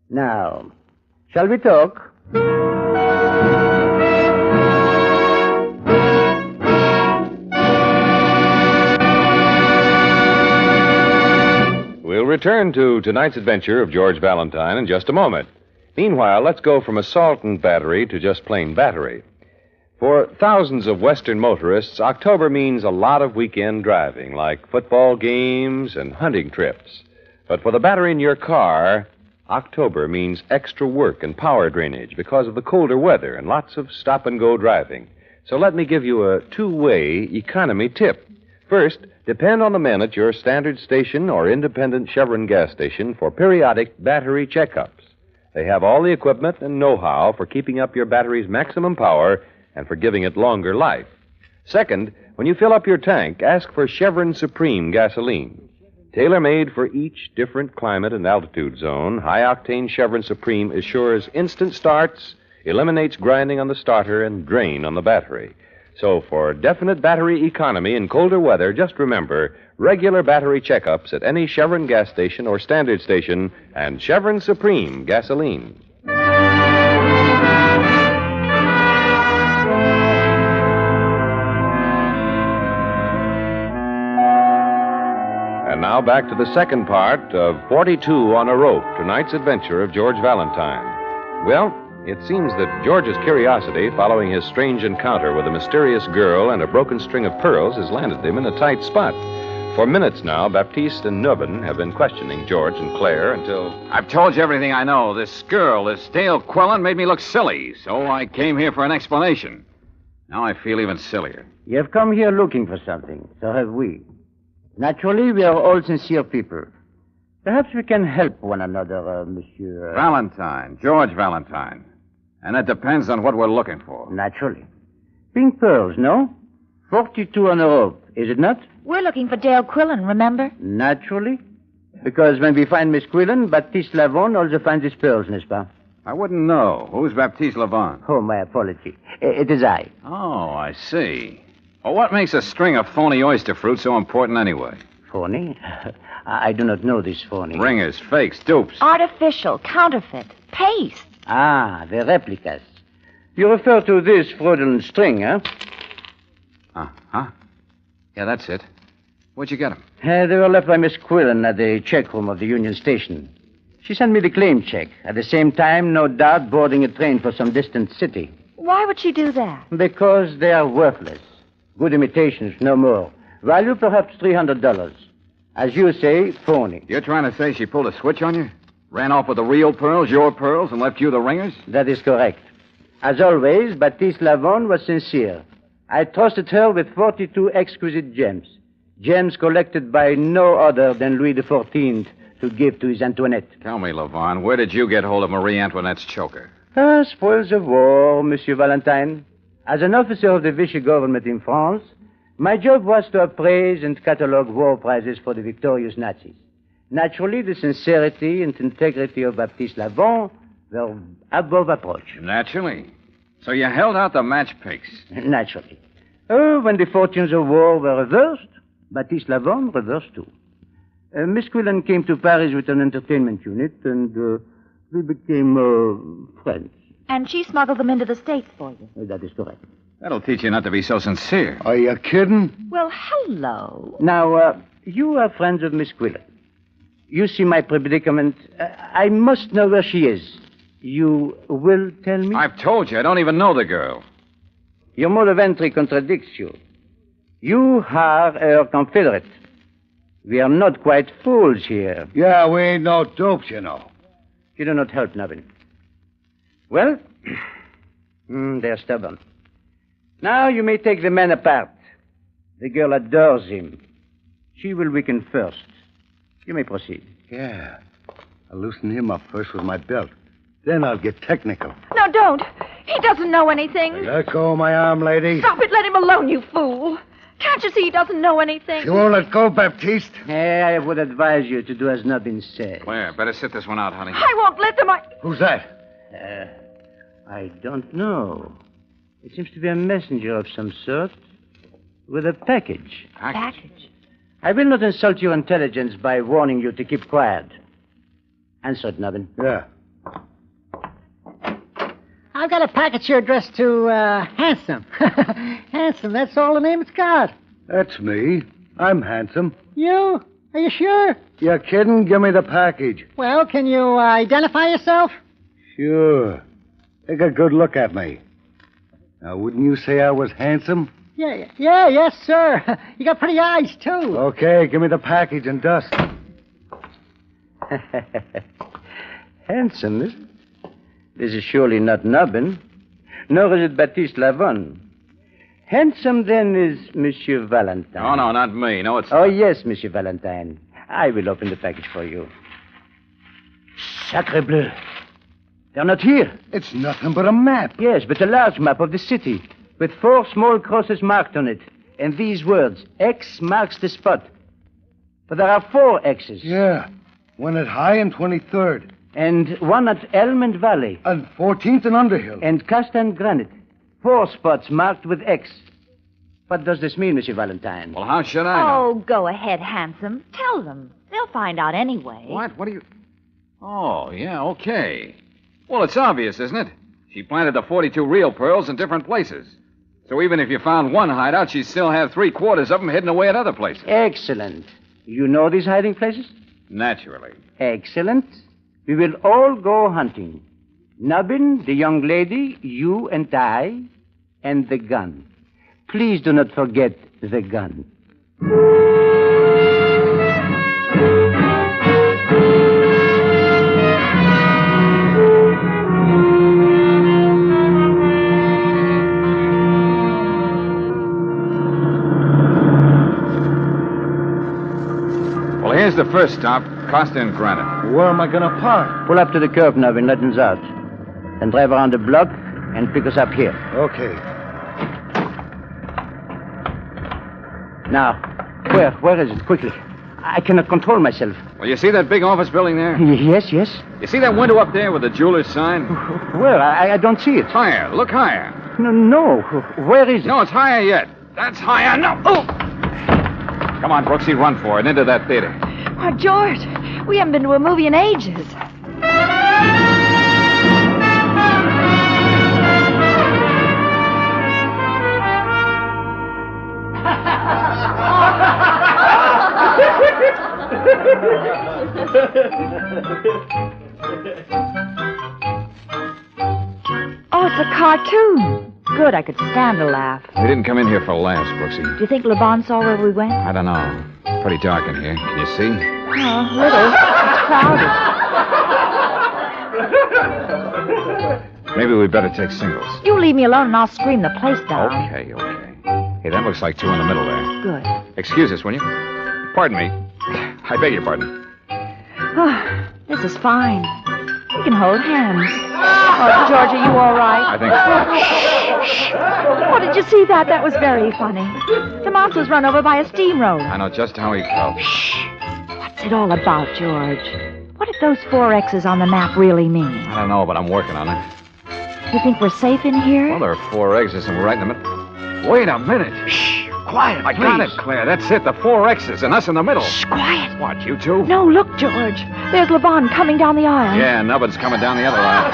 Now, shall we talk? We'll return to tonight's adventure of George Valentine in just a moment. Meanwhile, let's go from assault and battery to just plain battery. For thousands of Western motorists, October means a lot of weekend driving, like football games and hunting trips. But for the battery in your car, October means extra work and power drainage because of the colder weather and lots of stop-and-go driving. So let me give you a two-way economy tip. First, depend on the men at your standard station or independent Chevron gas station for periodic battery checkups. They have all the equipment and know-how for keeping up your battery's maximum power and for giving it longer life. Second, when you fill up your tank, ask for Chevron Supreme gasoline. Tailor-made for each different climate and altitude zone, high-octane Chevron Supreme assures instant starts, eliminates grinding on the starter, and drain on the battery. So for definite battery economy in colder weather, just remember regular battery checkups at any Chevron gas station or standard station and Chevron Supreme gasoline. And now back to the second part of 42 on a Rope, tonight's adventure of George Valentine. Well, it seems that George's curiosity following his strange encounter with a mysterious girl and a broken string of pearls has landed him in a tight spot. For minutes now, Baptiste and Nubbin have been questioning George and Claire until... I've told you everything I know. This girl, this Dale Quillen, made me look silly, so I came here for an explanation. Now I feel even sillier. You have come here looking for something. So have we. Naturally, we are all sincere people. Perhaps we can help one another, Monsieur... Valentine. George Valentine. And that depends on what we're looking for. Naturally. Pink pearls, no? 42 on a rope, is it not? We're looking for Dale Quillen, remember? Naturally. Because when we find Miss Quillen, Baptiste Lavon also finds his pearls, n'est-ce pas? I wouldn't know. Who's Baptiste Lavon? Oh, my apology. It is I. Oh, I see. Well, what makes a string of phony oyster fruit so important anyway? Phony? I do not know this phony. Ringers, fakes, dupes. Artificial, counterfeit, paste. Ah, the replicas. You refer to this fraudulent string, huh? Huh? Yeah, that's it. Where'd you get them? They were left by Miss Quillen at the check room of the Union Station. She sent me the claim check. At the same time, no doubt, boarding a train for some distant city. Why would she do that? Because they are worthless. Good imitations, no more. Value perhaps $300. As you say, phony. You're trying to say she pulled a switch on you? Ran off with the real pearls, your pearls, and left you the ringers? That is correct. As always, Baptiste Lavon was sincere. I trusted her with 42 exquisite gems. Gems collected by no other than Louis XIV to give to his Antoinette. Tell me, Lavon, where did you get hold of Marie Antoinette's choker? Spoils of war, Monsieur Valentine. As an officer of the Vichy government in France, my job was to appraise and catalogue war prizes for the victorious Nazis. Naturally, the sincerity and integrity of Baptiste Lavon were above approach. Naturally. So you held out the match picks? Naturally. Oh, when the fortunes of war were reversed, Baptiste Lavon reversed too. Miss Quillen came to Paris with an entertainment unit, and we became friends. And she smuggled them into the States for you. That is correct. That'll teach you not to be so sincere. Are you kidding? Well, hello. Now, you are friends of Miss Quillen. You see my predicament. I must know where she is. You will tell me? I've told you. I don't even know the girl. Your mode of entry contradicts you. You are her confederate. We are not quite fools here. Yeah, we ain't no dopes, you know. You do not help, Navin. Well, they're stubborn. Now you may take the man apart. The girl adores him. She will weaken first. You may proceed. Yeah. I'll loosen him up first with my belt. Then I'll get technical. No, don't. He doesn't know anything. Let go of my arm, lady. Stop it. Let him alone, you fool. Can't you see he doesn't know anything? You won't let go, Baptiste? I would advise you to do as Nabin said. Claire, better sit this one out, honey. I won't let them. Who's that? I don't know. It seems to be a messenger of some sort with a package. Package? I will not insult your intelligence by warning you to keep quiet. Answer it, Nabin. Yeah. I've got a package here addressed to Handsome. Handsome, that's all the name it's got. That's me. I'm handsome. You? Are you sure? You kidding? Give me the package. Well, can you identify yourself? Sure. Take a good look at me. Now, wouldn't you say I was handsome? Yes, sir. You got pretty eyes, too. Okay, give me the package and dust. Handsome, is it? This is surely not Nabin, nor is it Baptiste Lavon. Handsome, then, is Monsieur Valentine. Oh, no, not me. No, it's... Oh, yes, Monsieur Valentine. I will open the package for you. Sacre bleu. They're not here. It's nothing but a map. Yes, but a large map of the city, with 4 small crosses marked on it, and these words, X marks the spot. But there are 4 X's. Yeah, one at High and 23rd. And one at Elm and Valley. And 14th and Underhill. And Cast and Granite. 4 spots marked with X. What does this mean, Monsieur Valentine? Well, how should I know? Oh, go ahead, Handsome. Tell them. They'll find out anyway. What? What do you... Oh, yeah, okay. Well, it's obvious, isn't it? She planted the 42 real pearls in different places. So even if you found one hideout, she'd still have 3/4 of them hidden away at other places. Excellent. You know these hiding places? Naturally. Excellent. We will all go hunting. Nabin, the young lady, you and I, and the gun. Please do not forget the gun. Well, here's the first stop, Costa and Granite. Where am I going to park? Pull up to the curb, Nabin. Let us out. Then drive around the block and pick us up here. Okay. Now, where is it? Quickly. I cannot control myself. Well, you see that big office building there? Yes. You see that window up there with the jeweler's sign? Where? I don't see it. Higher. Look higher. No. Where is it? No, it's higher yet. That's higher. No. Oh! Come on, Brooksy, run for it. Into that theater. Why, George, we haven't been to a movie in ages. Oh, it's a cartoon. Good, I could stand a laugh. We didn't come in here for laughs, Brooksy. Do you think LeBon saw where we went? I don't know. Pretty dark in here. Can you see? Oh, a little. It's crowded. Maybe we'd better take singles. You leave me alone and I'll scream the place down. Okay. Hey, that looks like two in the middle there. Good. Excuse us, will you? Pardon me. I beg your pardon. Oh, this is fine. We can hold hands. Oh, George, are you all right? I think so. Oh, did you see that? That was very funny. The mouse was run over by a steamroller. I know just how he felt. What's it all about, George? What did those 4 X's on the map really mean? I don't know, but I'm working on it. You think we're safe in here? Well, there are 4 exits, and we're right in the middle. Wait a minute. Shh. Quiet, I got it, Claire. That's it. The 4 X's and us in the middle. Shh, quiet. What, you two? No, look, George. There's LeBon coming down the aisle. Yeah, Nubbin's coming down the other aisle.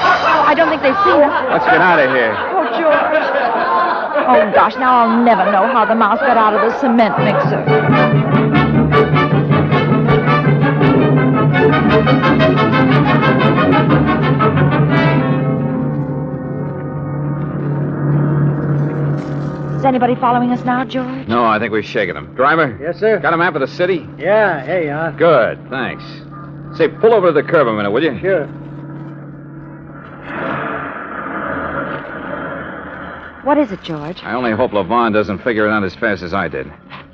I don't think they've seen us. Let's get out of here. Oh, George. Oh, gosh, now I'll never know how the mouse got out of the cement mixer. Is anybody following us now, George? No, I think we've shaken him. Driver? Yes, sir. Got a map of the city? Yeah, here you are. Good, thanks. Say, pull over to the curb a minute, will you? Sure. What is it, George? I only hope LeVon doesn't figure it out as fast as I did.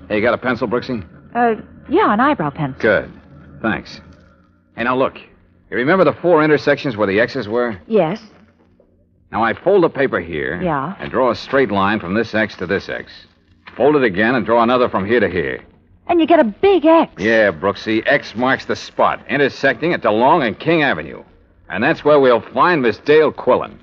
Hey, you got a pencil, Brooksy? Yeah, an eyebrow pencil. Good. Thanks. Hey, now look. You remember the 4 intersections where the X's were? Yes. Now, I fold the paper here. Yeah. And draw a straight line from this X to this X. Fold it again and draw another from here to here. And you get a big X. Yeah, Brooksy. X marks the spot, intersecting at DeLong and King Avenue. And that's where we'll find Miss Dale Quillen.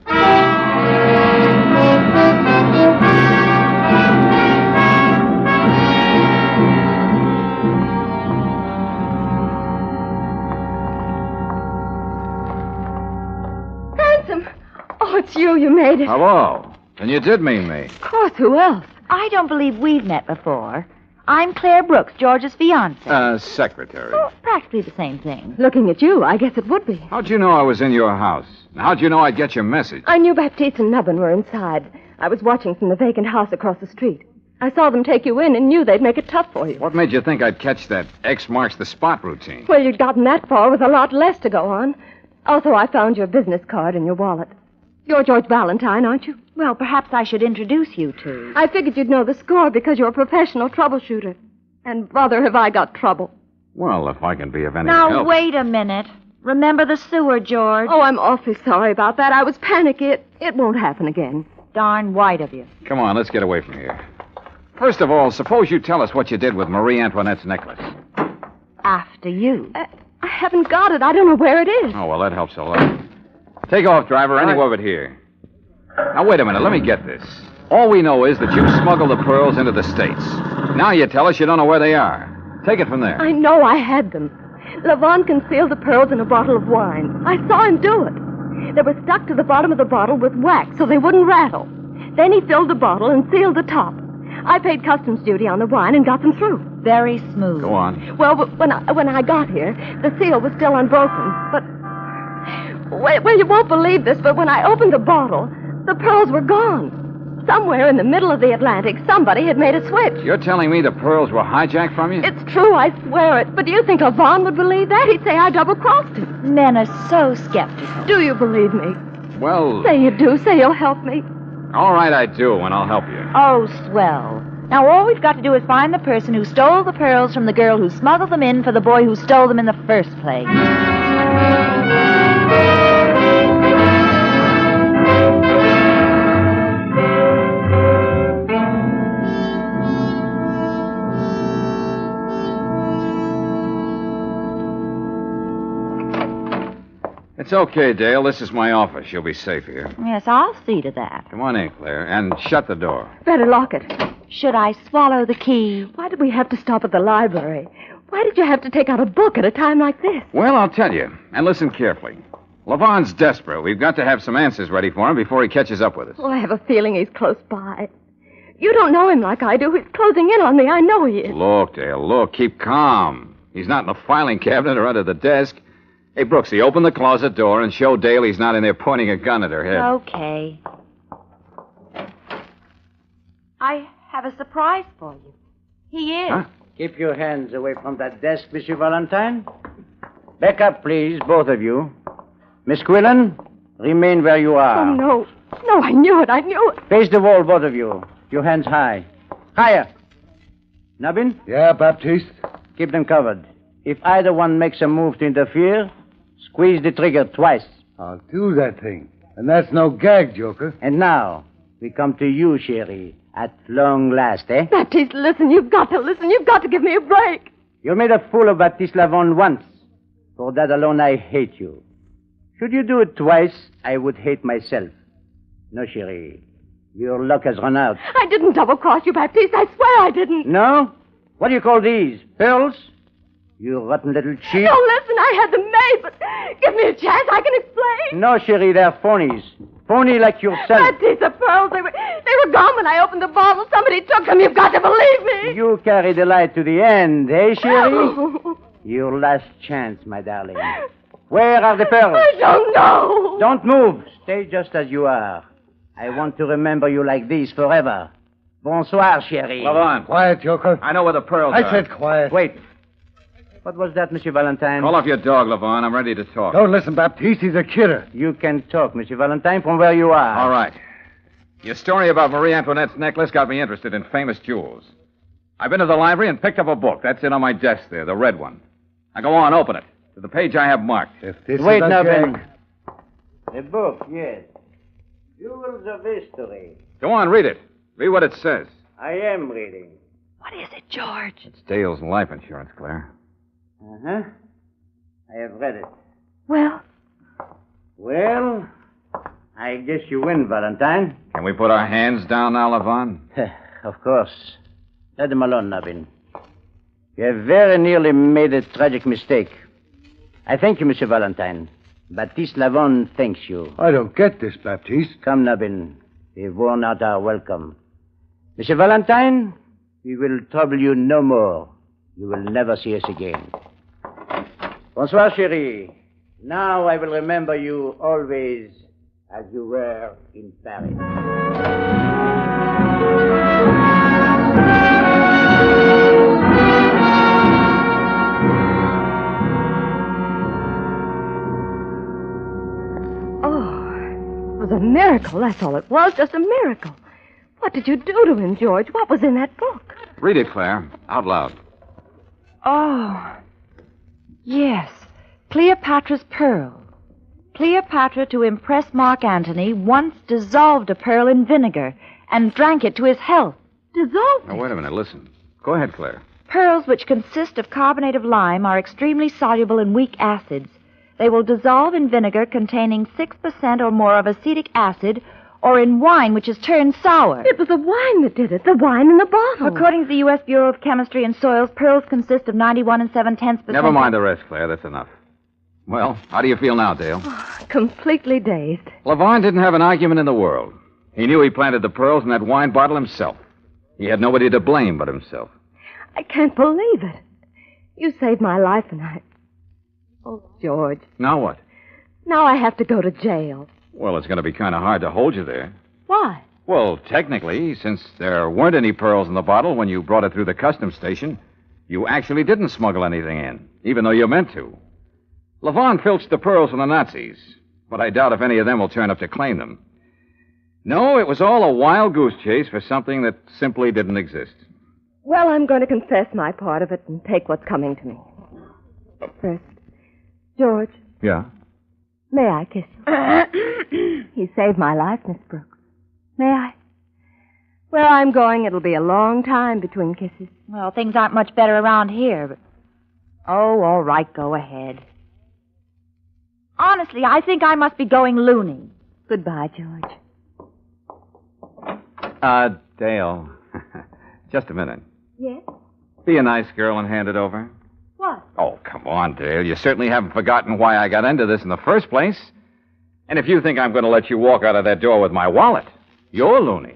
Oh, it's you. You made it. Hello. And you did mean me. Of course, who else? I don't believe we've met before. I'm Claire Brooks, George's fiancée. Secretary. Oh, practically the same thing. Looking at you, I guess it would be. How'd you know I was in your house? And how'd you know I'd get your message? I knew Baptiste and Nubbin were inside. I was watching from the vacant house across the street. I saw them take you in and knew they'd make it tough for you. What made you think I'd catch that X marks the spot routine? Well, you'd gotten that far with a lot less to go on. Also, I found your business card in your wallet. You're George Valentine, aren't you? Well, perhaps I should introduce you two. I figured you'd know the score because you're a professional troubleshooter. And brother, have I got trouble. Well, if I can be of any Now, help. wait a minute. Remember the sewer, George. Oh, I'm awfully sorry about that. I was panicky. It won't happen again. Darn white of you. Come on, let's get away from here. First of all, suppose you tell us what you did with Marie Antoinette's necklace. After you. I haven't got it. I don't know where it is. Oh, well, that helps a lot. Take off, driver, anywhere but here. Now, wait a minute. Let me get this. All we know is that you smuggled the pearls into the States. Now you tell us you don't know where they are. Take it from there. I know I had them. LeVon concealed the pearls in a bottle of wine. I saw him do it. They were stuck to the bottom of the bottle with wax so they wouldn't rattle. Then he filled the bottle and sealed the top. I paid customs duty on the wine and got them through. Very smooth. Go on. Well, when I got here, the seal was still unbroken. But, well, you won't believe this, but when I opened the bottle, the pearls were gone. Somewhere in the middle of the Atlantic, somebody had made a switch. You're telling me the pearls were hijacked from you? It's true, I swear it. But do you think LeVon would believe that? He'd say I double-crossed him. Men are so skeptical. Do you believe me? Well... Say you do. Say you'll help me. All right, I do, and I'll help you. Oh, swell. Now, all we've got to do is find the person who stole the pearls from the girl who smuggled them in for the boy who stole them in the first place. It's okay, Dale. This is my office. You'll be safe here. Yes, I'll see to that. Come on in, Claire, and shut the door. Better lock it. Should I swallow the key? Why did we have to stop at the library? Why did you have to take out a book at a time like this? Well, I'll tell you, and listen carefully. LeVon's desperate. We've got to have some answers ready for him before he catches up with us. Oh, I have a feeling he's close by. You don't know him like I do. He's closing in on me. I know he is. Look, Dale, look. Keep calm. He's not in the filing cabinet or under the desk. Hey, Brooksy, open the closet door and show Dale he's not in there pointing a gun at her head. Okay. I have a surprise for you. He is. Huh? Keep your hands away from that desk, Monsieur Valentine. Back up, please, both of you. Miss Quillen, remain where you are. Oh, no. No, I knew it. I knew it. Face the wall, both of you. Your hands high. Higher. Nubbin? Yeah, Baptiste? Keep them covered. If either one makes a move to interfere, squeeze the trigger twice. I'll do that thing. And that's no gag, Joker. And now, we come to you, Sherry. At long last, eh? Baptiste, listen. You've got to listen. You've got to give me a break. You made a fool of Baptiste Lavon once. For that alone, I hate you. Should you do it twice, I would hate myself. No, Sherry. Your luck has run out. I didn't double-cross you, Baptiste. I swear I didn't. No? What do you call these? Pearls? You rotten little cheat. No, listen. I had them made, but give me a chance. I can explain. No, Sherry, they're phonies. Phony like yourself. Baptiste, the pearls, they were gone when I opened the bottle. Somebody took them. You've got to believe me. You carry the light to the end, eh, Sherry? Your last chance, my darling. Where are the pearls? I don't know. Don't move. Stay just as you are. I want to remember you like this forever. Bonsoir, Sherry. Lavon. Quiet, Joker. I know where the pearls I are. said quiet. Wait. What was that, Monsieur Valentine? Call off your dog, Lavon. I'm ready to talk. Don't listen, Baptiste. He's a kidder. You can talk, Monsieur Valentine, from where you are. All right. Your story about Marie Antoinette's necklace got me interested in famous jewels. I've been to the library and picked up a book. That's it on my desk there, the red one. Now go on, open it. To the page I have marked. If this Wait is now, a Ben. gag. The book, yes. Jewels of History. Go on, read it. Read what it says. I am reading. What is it, George? It's Dale's life insurance, Claire. Uh-huh. I have read it. Well? Well, I guess you win, Valentine. Can we put our hands down now, Lavon? Of course. Let them alone, Nabin. You have very nearly made a tragic mistake. I thank you, Monsieur Valentine. Baptiste Lavon thanks you. I don't get this, Baptiste. Come, Nabin. We've worn out our welcome. Monsieur Valentine, we will trouble you no more. You will never see us again. Bonsoir, chérie. Now I will remember you always as you were in Paris. It was a miracle, that's all it was, just a miracle. What did you do to him, George? What was in that book? Read it, Claire, out loud. Oh, yes. Cleopatra's Pearl. Cleopatra, to impress Mark Antony, once dissolved a pearl in vinegar and drank it to his health. Dissolved? Now, wait a minute, listen. Go ahead, Claire. Pearls which consist of carbonate of lime are extremely soluble in weak acids. They will dissolve in vinegar containing 6% or more of acetic acid, or in wine which is turned sour. It was the wine that did it, the wine in the bottle. According to the U.S. Bureau of Chemistry and Soils, pearls consist of 91 7/10%. Never mind the rest, Claire. That's enough. Well, how do you feel now, Dale? Completely dazed. Lavon didn't have an argument in the world. He knew he planted the pearls in that wine bottle himself. He had nobody to blame but himself. I can't believe it. You saved my life, and Oh, George. Now what? Now I have to go to jail. Well, it's going to be kind of hard to hold you there. Why? Well, technically, since there weren't any pearls in the bottle when you brought it through the customs station, you actually didn't smuggle anything in, even though you meant to. Lavon filched the pearls from the Nazis, but I doubt if any of them will turn up to claim them. No, it was all a wild goose chase for something that simply didn't exist. Well, I'm going to confess my part of it and take what's coming to me. But first, George, Yeah? may I kiss you? He saved my life, Miss Brooks. May I? Where I'm going, it'll be a long time between kisses. Well, things aren't much better around here, but... Oh, all right, go ahead. Honestly, I think I must be going loony. Goodbye, George. Dale. Just a minute. Yes? Be a nice girl and hand it over. What? Oh, come on, Dale. You certainly haven't forgotten why I got into this in the first place. And if you think I'm going to let you walk out of that door with my wallet, you're loony.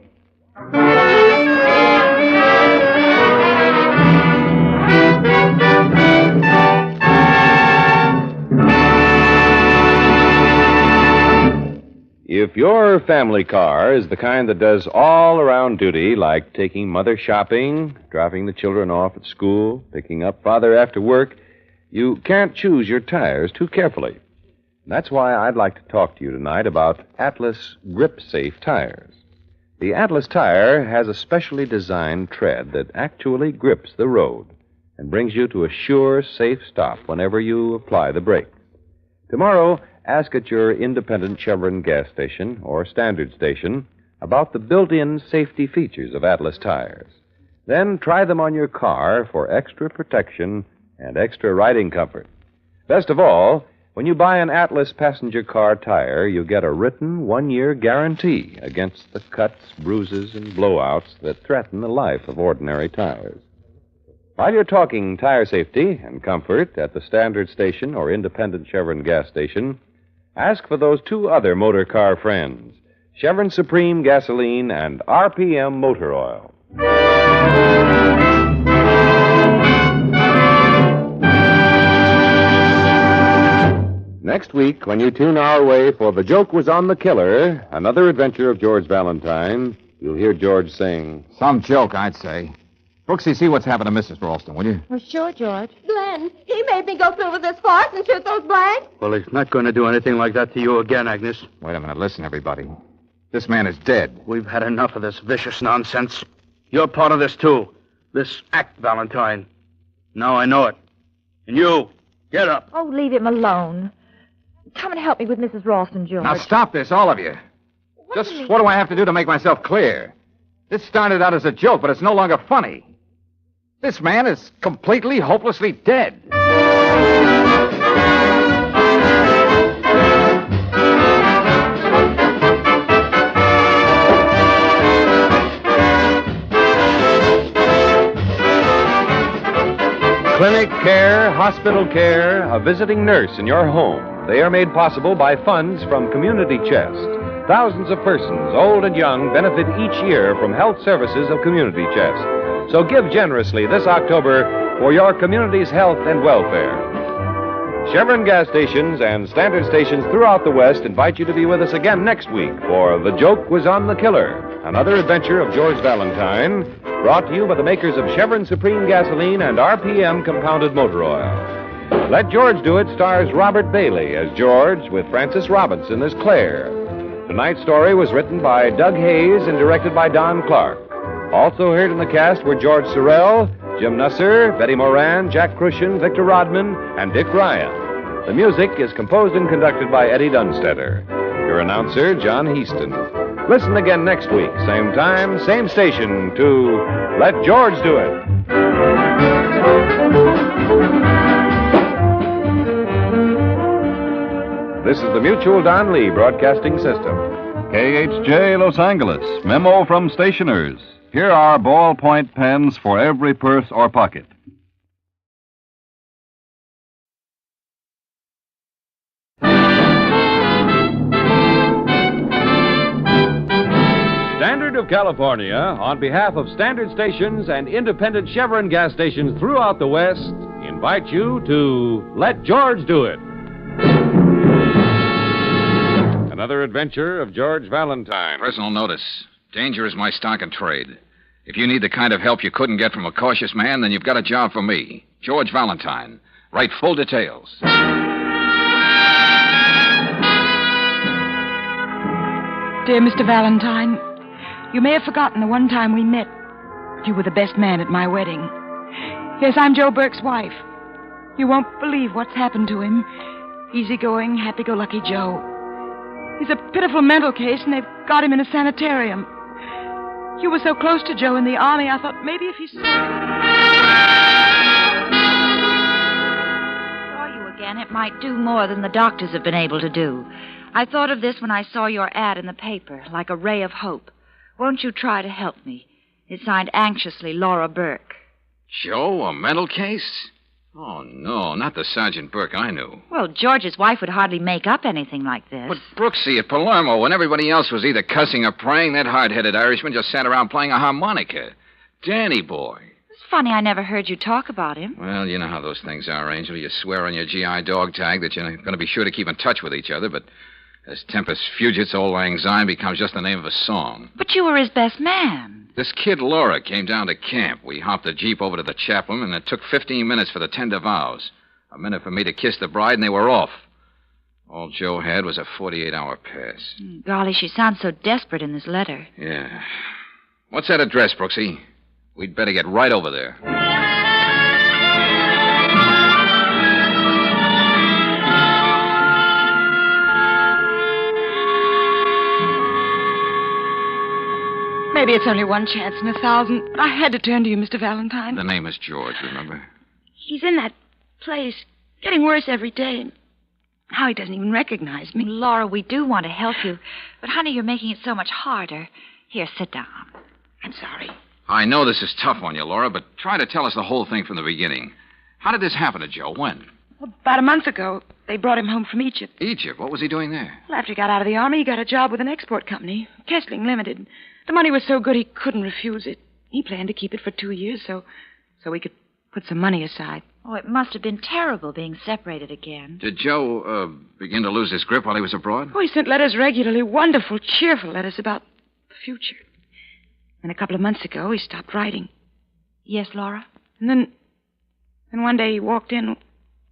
If your family car is the kind that does all-around duty, like taking mother shopping, dropping the children off at school, picking up father after work, you can't choose your tires too carefully. That's why I'd like to talk to you tonight about Atlas Grip Safe tires. The Atlas tire has a specially designed tread that actually grips the road and brings you to a sure, safe stop whenever you apply the brakes. Tomorrow, ask at your independent Chevron gas station or standard station about the built-in safety features of Atlas tires. Then try them on your car for extra protection and extra riding comfort. Best of all, when you buy an Atlas passenger car tire, you get a written 1-year guarantee against the cuts, bruises, and blowouts that threaten the life of ordinary tires. While you're talking tire safety and comfort at the standard station or independent Chevron gas station, ask for those two other motor car friends, Chevron Supreme Gasoline and RPM Motor Oil. Next week, when you tune our way for The Joke Was on the Killer, another adventure of George Valentine, you'll hear George saying, Some joke, I'd say. Brooksy, see what's happened to Mrs. Ralston, will you? Well, sure, George. Glenn, he made me go through with this farce and shoot those blanks. Well, he's not going to do anything like that to you again, Agnes. Wait a minute. Listen, everybody. This man is dead. We've had enough of this vicious nonsense. You're part of this, too. This act, Valentine. Now I know it. And you, get up. Oh, leave him alone. Come and help me with Mrs. Ralston, George. Now stop this, all of you. Just what do I have to do to make myself clear? This started out as a joke, but it's no longer funny. This man is completely, hopelessly dead. Clinic care, hospital care, a visiting nurse in your home. They are made possible by funds from Community Chest. Thousands of persons, old and young, benefit each year from health services of Community Chest. So give generously this October for your community's health and welfare. Chevron gas stations and standard stations throughout the West invite you to be with us again next week for The Joke Was on the Killer, another adventure of George Valentine, brought to you by the makers of Chevron Supreme Gasoline and RPM Compounded Motor Oil. Let George Do It stars Robert Bailey as George with Frances Robinson as Claire. Tonight's story was written by Doug Hayes and directed by Don Clark. Also heard in the cast were George Sorrell, Jim Nusser, Betty Moran, Jack Crucian, Victor Rodman, and Dick Ryan. The music is composed and conducted by Eddie Dunstetter. Your announcer, John Heaston. Listen again next week, same time, same station, to Let George Do It. This is the Mutual Don Lee Broadcasting System. KHJ Los Angeles. Memo from stationers. Here are ballpoint pens for every purse or pocket. Standard of California, on behalf of standard stations and independent Chevron gas stations throughout the West, invite you to Let George Do It. Another adventure of George Valentine. Personal notice. Danger is my stock and trade. If you need the kind of help you couldn't get from a cautious man, then you've got a job for me. George Valentine. Write full details. Dear Mr. Valentine, you may have forgotten the one time we met. You were the best man at my wedding. Yes, I'm Joe Burke's wife. You won't believe what's happened to him. Easygoing, happy-go-lucky Joe. He's a pitiful mental case, and they've got him in a sanitarium. You were so close to Joe in the Army, I thought maybe if he saw you again, it might do more than the doctors have been able to do. I thought of this when I saw your ad in the paper, like a ray of hope. Won't you try to help me? It's signed anxiously, Laura Burke. Joe, a mental case? Oh, no, not the Sergeant Burke I knew. Well, George's wife would hardly make up anything like this. But Brooksy at Palermo, when everybody else was either cussing or praying, that hard-headed Irishman just sat around playing a harmonica. Danny boy. It's funny I never heard you talk about him. Well, you know how those things are, Angel. You swear on your GI dog tag that you're going to be sure to keep in touch with each other, but As Tempest Fugit's Old Lang Syne becomes just the name of a song. But you were his best man. This kid Laura came down to camp. We hopped the Jeep over to the chaplain, and it took 15 minutes for the tender vows. A minute for me to kiss the bride, and they were off. All Joe had was a 48-hour pass. Golly, she sounds so desperate in this letter. Yeah. What's that address, Brooksy? We'd better get right over there. Maybe it's only one chance in 1,000, but I had to turn to you, Mr. Valentine. The name is George, remember? He's in that place, getting worse every day, and now he doesn't even recognize me. Laura, we do want to help you, but, honey, you're making it so much harder. Here, sit down. I'm sorry. I know this is tough on you, Laura, but try to tell us the whole thing from the beginning. How did this happen to Joe? When? About a month ago, they brought him home from Egypt. Egypt? What was he doing there? Well, after he got out of the army, he got a job with an export company, Kessling Limited. The money was so good he couldn't refuse it. He planned to keep it for 2 years so we could put some money aside. Oh, it must have been terrible being separated again. Did Joe begin to lose his grip while he was abroad? Oh, he sent letters regularly, wonderful, cheerful letters about the future. And a couple of months ago, he stopped writing. Yes, Laura? And then one day he walked in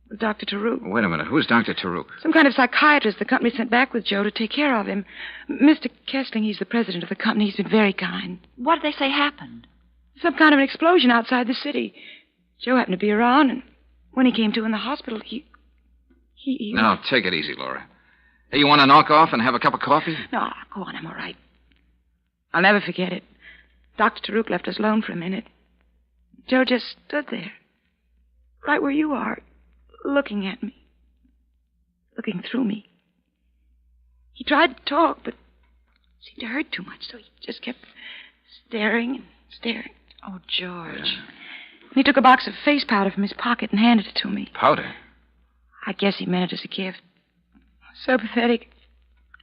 with Dr. Taruk. Wait a minute. Who's Dr. Taruk? Some kind of psychiatrist the company sent back with Joe to take care of him. Mr. Kessling, he's the president of the company. He's been very kind. What did they say happened? Some kind of an explosion outside the city. Joe happened to be around, and when he came to in the hospital, he... Now, take it easy, Laura. Hey, you want to knock off and have a cup of coffee? No, go on, I'm all right. I'll never forget it. Dr. Taruk left us alone for a minute. Joe just stood there, right where you are, looking at me, looking through me. He tried to talk, but it seemed to hurt too much, so he just kept staring and staring. Oh, George. Yeah. He took a box of face powder from his pocket and handed it to me. Powder? I guess he meant it as a gift. So pathetic.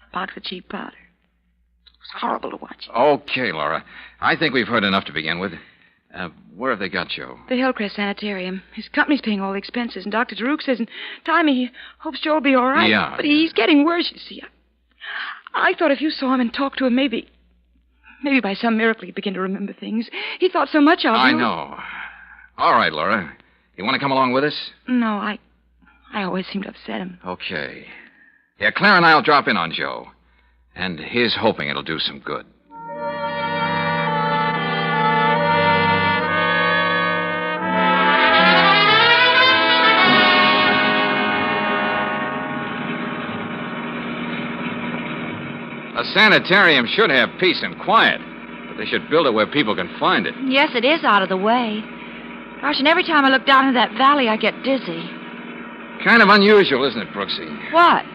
A box of cheap powder. It was horrible to watch. Okay, Laura. I think we've heard enough to begin with. Where have they got Joe? The Hillcrest Sanitarium. His company's paying all the expenses, and Dr. Taruk says in time he hopes Joe will be all right. Yeah. But he's getting worse, you see. I thought if you saw him and talked to him, maybe by some miracle he'd begin to remember things. He thought so much of you. I know. All right, Laura. You want to come along with us? No, I always seem to upset him. Okay. Yeah, Claire and I'll drop in on Joe. And here's hoping it'll do some good. A sanitarium should have peace and quiet, but they should build it where people can find it. Yes, it is out of the way. Gosh, and every time I look down into that valley, I get dizzy. Kind of unusual, isn't it, Brooksy? What?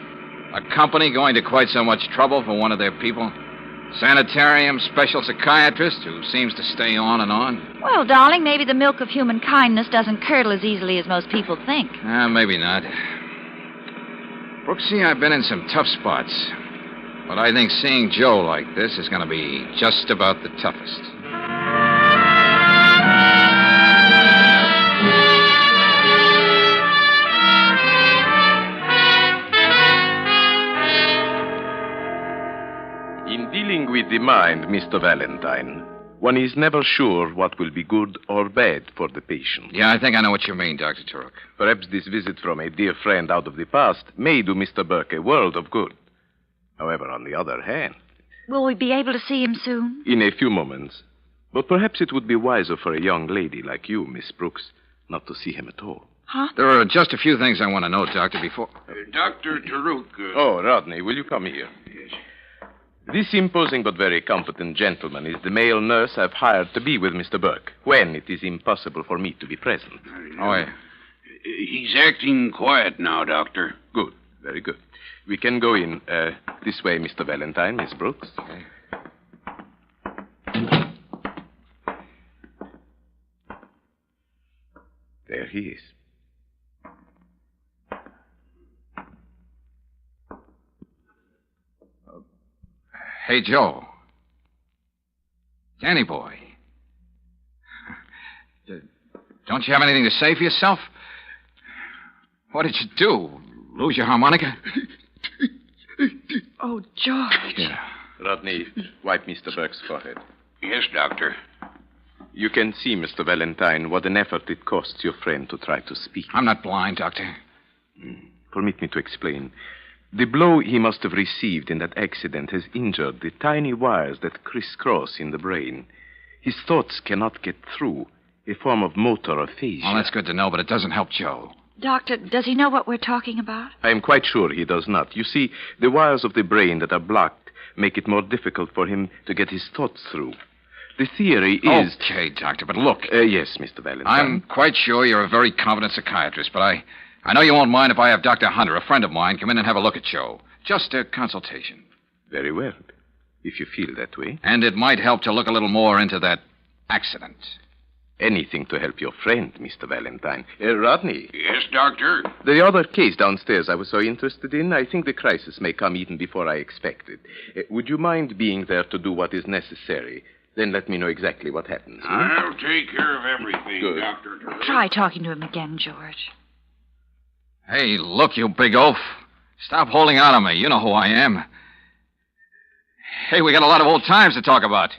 A company going to quite so much trouble for one of their people? Sanitarium special psychiatrist who seems to stay on and on? Well, darling, maybe the milk of human kindness doesn't curdle as easily as most people think. Maybe not. Brooksy, I've been in some tough spots. But I think seeing Joe like this is going to be just about the toughest. In dealing with the mind, Mr. Valentine, one is never sure what will be good or bad for the patient. Yeah, I think I know what you mean, Dr. Turok. Perhaps this visit from a dear friend out of the past may do Mr. Burke a world of good. However, on the other hand... Will we be able to see him soon? In a few moments. But perhaps it would be wiser for a young lady like you, Miss Brooks, not to see him at all. Huh? There are just a few things I want to know, Doctor, before... Dr. Taruk... Oh, Rodney, will you come here? Yes. This imposing but very competent gentleman is the male nurse I've hired to be with Mr. Burke, when it is impossible for me to be present. Oh, yeah. He's acting quiet now, Doctor. Good, very good. We can go in this way, Mr. Valentine, Miss Brooks. Okay. There he is. Hey, Joe. Danny boy. Don't you have anything to say for yourself? What did you do? Lose your harmonica? Oh, George. Yeah. Rodney, wipe Mr. Burke's forehead. Yes, Doctor. You can see, Mr. Valentine, what an effort it costs your friend to try to speak. I'm not blind, Doctor. Permit me to explain. The blow he must have received in that accident has injured the tiny wires that crisscross in the brain. His thoughts cannot get through, a form of motor aphasia. Well, that's good to know, but it doesn't help Joe. Doctor, does he know what we're talking about? I am quite sure he does not. You see, the wires of the brain that are blocked make it more difficult for him to get his thoughts through. The theory is... Okay, Doctor, but look. Yes, Mr. Valentine. I'm quite sure you're a very competent psychiatrist, but I know you won't mind if I have Dr. Hunter, a friend of mine, come in and have a look at Joe. Just a consultation. Very well, if you feel that way. And it might help to look a little more into that accident. Anything to help your friend, Mr. Valentine. Rodney. Yes, Doctor? The other case downstairs I was so interested in, I think the crisis may come even before I expected. Would you mind being there to do what is necessary? Then let me know exactly what happens. I'll take care of everything, Good. Dr. Turtle. Try talking to him again, George. Hey, look, you big oaf. Stop holding out on me. You know who I am. Hey, we got a lot of old times to talk about.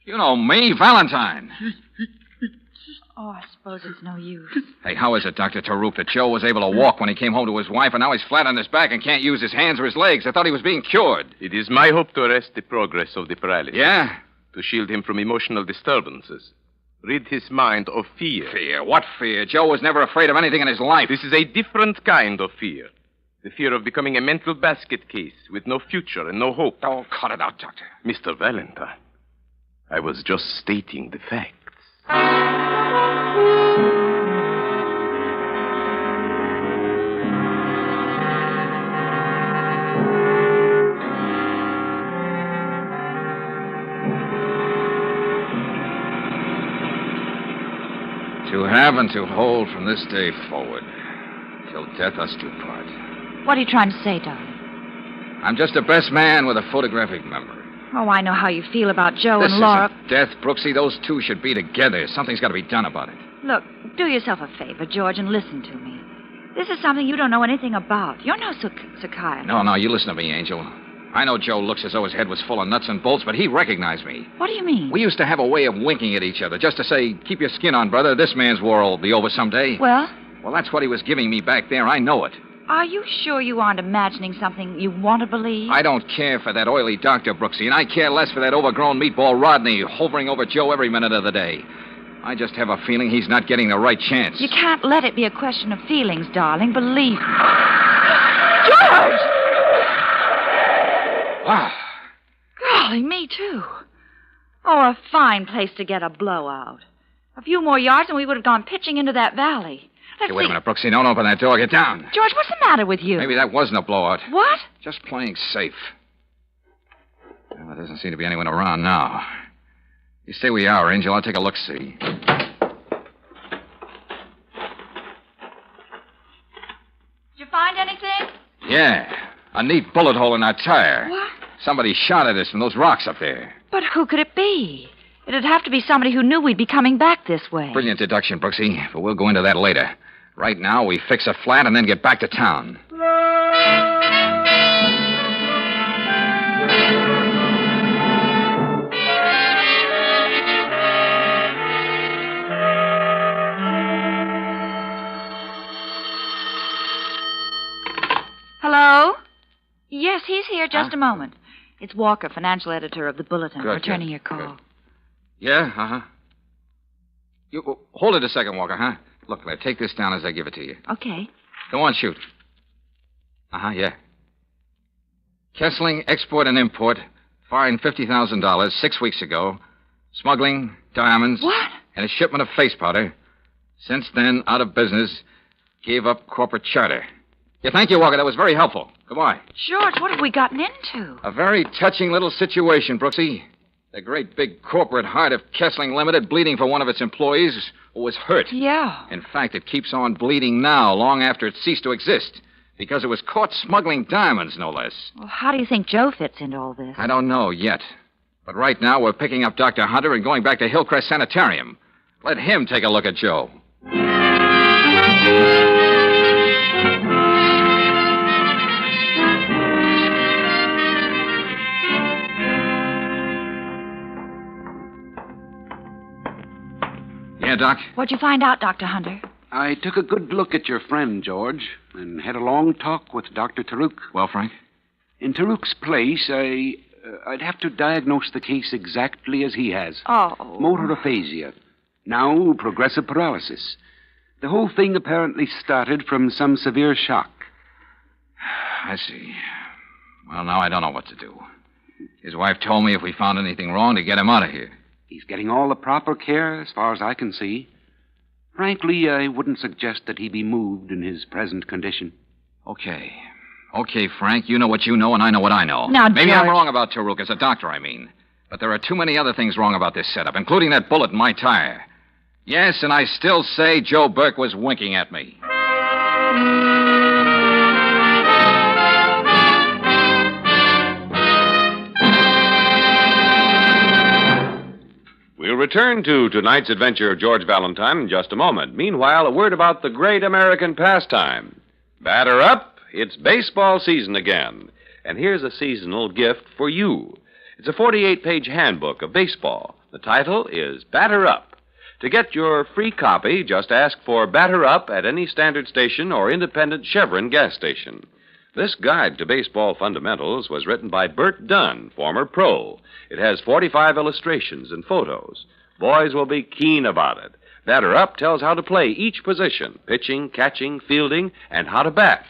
You know me, Valentine. Oh, I suppose it's no use. Hey, how is it, Dr. Taruk, that Joe was able to walk when he came home to his wife, and now he's flat on his back and can't use his hands or his legs? I thought he was being cured. It is my hope to arrest the progress of the paralysis. Yeah? To shield him from emotional disturbances. Rid his mind of fear. Fear? What fear? Joe was never afraid of anything in his life. This is a different kind of fear. The fear of becoming a mental basket case with no future and no hope. Oh, cut it out, Doctor. Mr. Valentine, I was just stating the facts. To have and to hold from this day forward, till death us do part. What are you trying to say, darling? I'm just a best man with a photographic memory. Oh, I know how you feel about Joe This and Laura. isn't death, Brooksy. Those two should be together. Something's got to be done about it. Look, do yourself a favor, George, and listen to me. This is something you don't know anything about. You're no psychiatrist. No, you listen to me, Angel. I know Joe looks as though his head was full of nuts and bolts, but he recognized me. What do you mean? We used to have a way of winking at each other, just to say, keep your skin on, brother. This man's war will be over someday. Well? Well, that's what he was giving me back there. I know it. Are you sure you aren't imagining something you want to believe? I don't care for that oily doctor, Brooksy, and I care less for that overgrown meatball Rodney hovering over Joe every minute of the day. I just have a feeling he's not getting the right chance. You can't let it be a question of feelings, darling. Believe me. George! Wow. Golly, me too. Oh, a fine place to get a blowout. A few more yards and we would have gone pitching into that valley. Hey, wait a minute, Brooksy. Don't open that door. Get down. George, what's the matter with you? Maybe that wasn't a blowout. What? Just playing safe. Well, there doesn't seem to be anyone around now. You stay where you are, Angel. I'll take a look-see. Did you find anything? Yeah. A neat bullet hole in our tire. What? Somebody shot at us from those rocks up there. But who could it be? It'd have to be somebody who knew we'd be coming back this way. Brilliant deduction, Brooksy, but we'll go into that later. Right now, we fix a flat and then get back to town. Hello? Yes, he's here. Just a moment. It's Walker, financial editor of the Bulletin, returning your call. Good. Yeah, uh-huh. You hold it a second, Walker, huh? Look, take this down as I give it to you. Okay. Go on, shoot. Uh-huh, yeah. Kessling, export and import, fined $50,000 6 weeks ago. Smuggling, diamonds. What? And a shipment of face powder. Since then, out of business, gave up corporate charter. Yeah, thank you, Walker. That was very helpful. Goodbye. George, what have we gotten into? A very touching little situation, Brooksy. The great big corporate heart of Kessling Limited bleeding for one of its employees who was hurt. Yeah. In fact, it keeps on bleeding now, long after it ceased to exist. Because it was caught smuggling diamonds, no less. Well, how do you think Joe fits into all this? I don't know yet. But right now, we're picking up Dr. Hunter and going back to Hillcrest Sanitarium. Let him take a look at Joe. Doc? What'd you find out, Dr. Hunter? I took a good look at your friend, George, and had a long talk with Dr. Taruk. Well, Frank? In Taruk's place, I'd have to diagnose the case exactly as he has. Oh. Motor aphasia. Now, progressive paralysis. The whole thing apparently started from some severe shock. I see. Well, now I don't know what to do. His wife told me if we found anything wrong to get him out of here. He's getting all the proper care as far as I can see. Frankly, I wouldn't suggest that he be moved in his present condition. Okay. Okay, Frank, you know what you know, and I know what I know. Now, Maybe George... I'm wrong about Taruk as a doctor, I mean. But there are too many other things wrong about this setup, including that bullet in my tire. Yes, and I still say Joe Burke was winking at me. We'll return to tonight's adventure of George Valentine in just a moment. Meanwhile, a word about the great American pastime. Batter up, it's baseball season again. And here's a seasonal gift for you. It's a 48-page handbook of baseball. The title is Batter Up. To get your free copy, just ask for Batter Up at any standard station or independent Chevron gas station. This guide to baseball fundamentals was written by Bert Dunn, former pro. It has 45 illustrations and photos. Boys will be keen about it. Batter Up tells how to play each position, pitching, catching, fielding, and how to bat.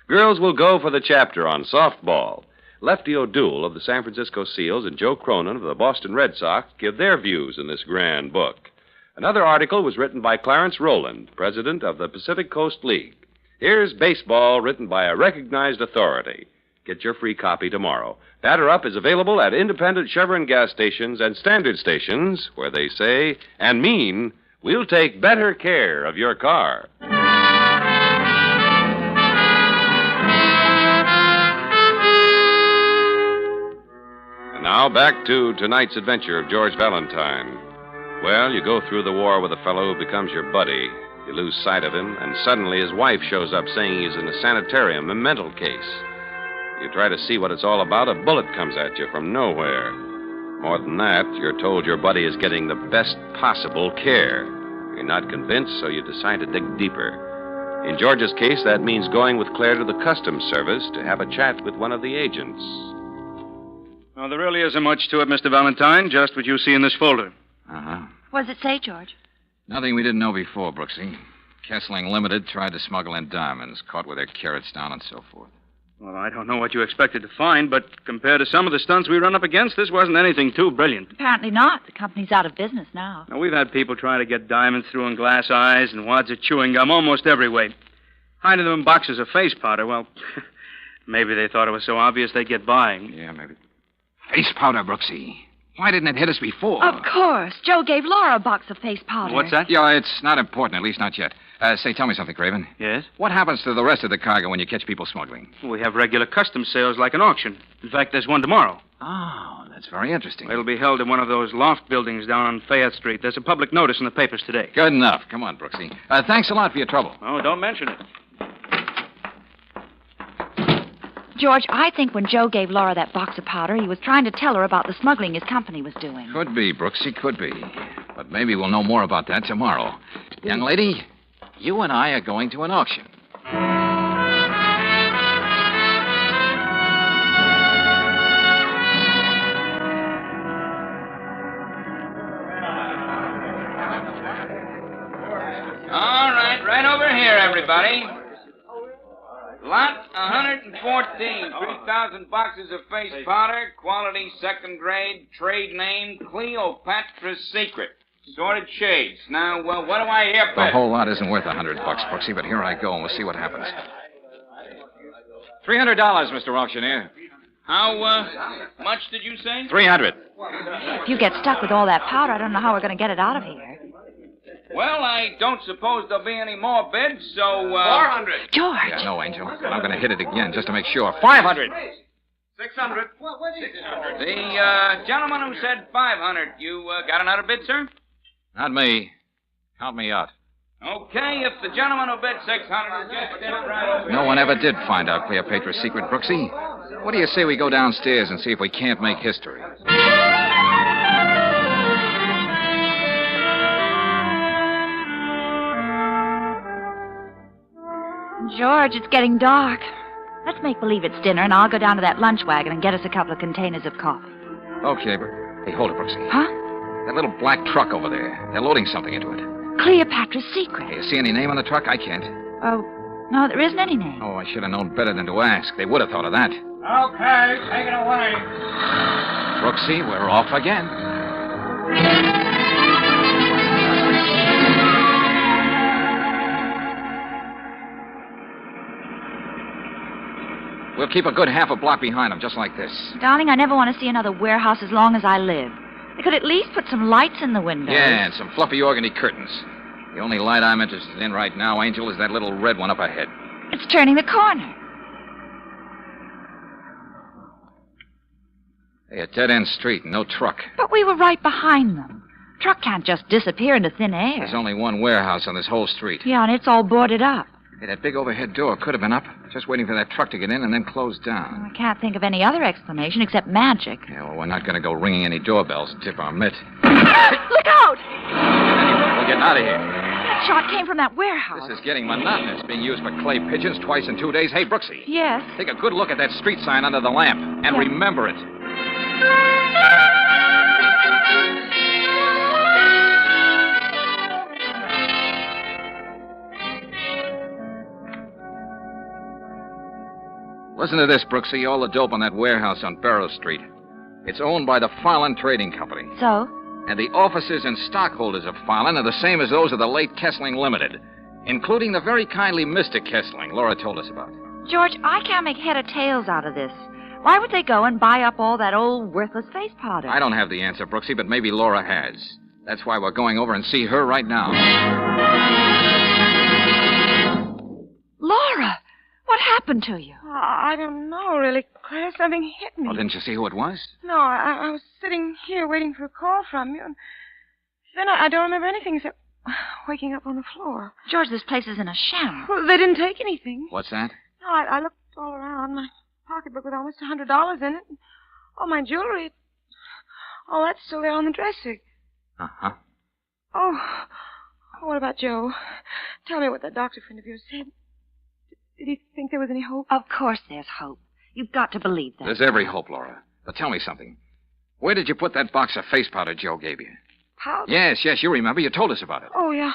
Girls will go for the chapter on softball. Lefty O'Doul of the San Francisco Seals and Joe Cronin of the Boston Red Sox give their views in this grand book. Another article was written by Clarence Rowland, president of the Pacific Coast League. Here's baseball written by a recognized authority. Get your free copy tomorrow. Batter Up is available at independent Chevron gas stations and standard stations where they say and mean, we'll take better care of your car. And now back to tonight's adventure of George Valentine. Well, you go through the war with a fellow who becomes your buddy. You lose sight of him, and suddenly his wife shows up saying he's in a sanitarium, a mental case. You try to see what it's all about, a bullet comes at you from nowhere. More than that, you're told your buddy is getting the best possible care. You're not convinced, so you decide to dig deeper. In George's case, that means going with Claire to the Customs Service to have a chat with one of the agents. Well, there really isn't much to it, Mr. Valentine, just what you see in this folder. Uh-huh. What does it say, George? Nothing we didn't know before, Brooksy. Kessling Limited tried to smuggle in diamonds, caught with their carrots down and so forth. Well, I don't know what you expected to find, but compared to some of the stunts we run up against, this wasn't anything too brilliant. Apparently not. The company's out of business now. Now, we've had people try to get diamonds through in glass eyes and wads of chewing gum almost every way. Hiding them in boxes of face powder, well, maybe they thought it was so obvious they'd get by. Yeah, maybe. Face powder, Brooksy. Why didn't it hit us before? Of course. Joe gave Laura a box of face powder. What's that? Yeah, it's not important, at least not yet. Say, tell me something, Craven. Yes? What happens to the rest of the cargo when you catch people smuggling? We have regular customs sales like an auction. In fact, there's one tomorrow. Oh, that's very interesting. It'll be held in one of those loft buildings down on Fayette Street. There's a public notice in the papers today. Good enough. Come on, Brooksy. Thanks a lot for your trouble. Oh, don't mention it. George, I think when Joe gave Laura that box of powder, he was trying to tell her about the smuggling his company was doing. Could be, Brooksy, could be. But maybe we'll know more about that tomorrow. Young lady, you and I are going to an auction. All right over here, everybody. Lot 114, 3,000 boxes of face powder, quality second grade, trade name Cleopatra's Secret. Sorted shades. Now, what do I hear for? The whole lot isn't worth $100, Brooksy, but here I go, and we'll see what happens. $300, Mr. Auctioneer. How much did you say? $300. If you get stuck with all that powder, I don't know how we're going to get it out of here. Well, I don't suppose there'll be any more bids, so, 400. George. Yeah, no, Angel. I'm going to hit it again just to make sure. 500. 600. The gentleman who said 500, you got another bid, sir? Not me. Count me out. Okay, if the gentleman who bid 600 will just stand right over No one ever did find out Cleopatra's secret, Brooksy. What do you say we go downstairs and see if we can't make history? George, it's getting dark. Let's make believe it's dinner, and I'll go down to that lunch wagon and get us a couple of containers of coffee. Okay, but... Hey, hold it, Brooksy. Huh? That little black truck over there. They're loading something into it. Cleopatra's Secret. Hey, you see any name on the truck? I can't. Oh, no, there isn't any name. Oh, I should have known better than to ask. They would have thought of that. Okay, take it away. Brooksy, we're off again. We'll keep a good half a block behind them, just like this. Darling, I never want to see another warehouse as long as I live. They could at least put some lights in the windows. Yeah, and some fluffy organdy curtains. The only light I'm interested in right now, Angel, is that little red one up ahead. It's turning the corner. Hey, a dead-end street, no truck. But we were right behind them. Truck can't just disappear into thin air. There's only one warehouse on this whole street. Yeah, and it's all boarded up. Hey, that big overhead door could have been up, just waiting for that truck to get in and then closed down. I can't think of any other explanation except magic. Yeah, well, we're not going to go ringing any doorbells and tip our mitt. Look out! Anyway, we're getting out of here. That shot came from that warehouse. This is getting monotonous, being used for clay pigeons twice in 2 days. Hey, Brooksy. Yes? Take a good look at that street sign under the lamp, and remember it. Listen to this, Brooksy. All the dope on that warehouse on Barrow Street. It's owned by the Farland Trading Company. So? And the officers and stockholders of Farland are the same as those of the late Kessling Limited, including the very kindly Mr. Kessling Laura told us about. George, I can't make head or tails out of this. Why would they go and buy up all that old worthless face powder? I don't have the answer, Brooksy, but maybe Laura has. That's why we're going over and see her right now. Laura! What happened to you? I don't know, really, Claire. Something hit me. Oh, didn't you see who it was? No, I was sitting here waiting for a call from you, and then I don't remember anything except waking up on the floor. George, this place is in a sham. Well, they didn't take anything. What's that? No, I looked all around. My pocketbook with almost $100 in it. And all my jewelry. All that's still there on the dresser. Uh-huh. Oh, what about Joe? Tell me what that doctor friend of yours said. Did he think there was any hope? Of course there's hope. You've got to believe that. There's every hope, Laura. But tell me something. Where did you put that box of face powder Joe gave you? Powder? Yes, you remember. You told us about it. Oh, yeah.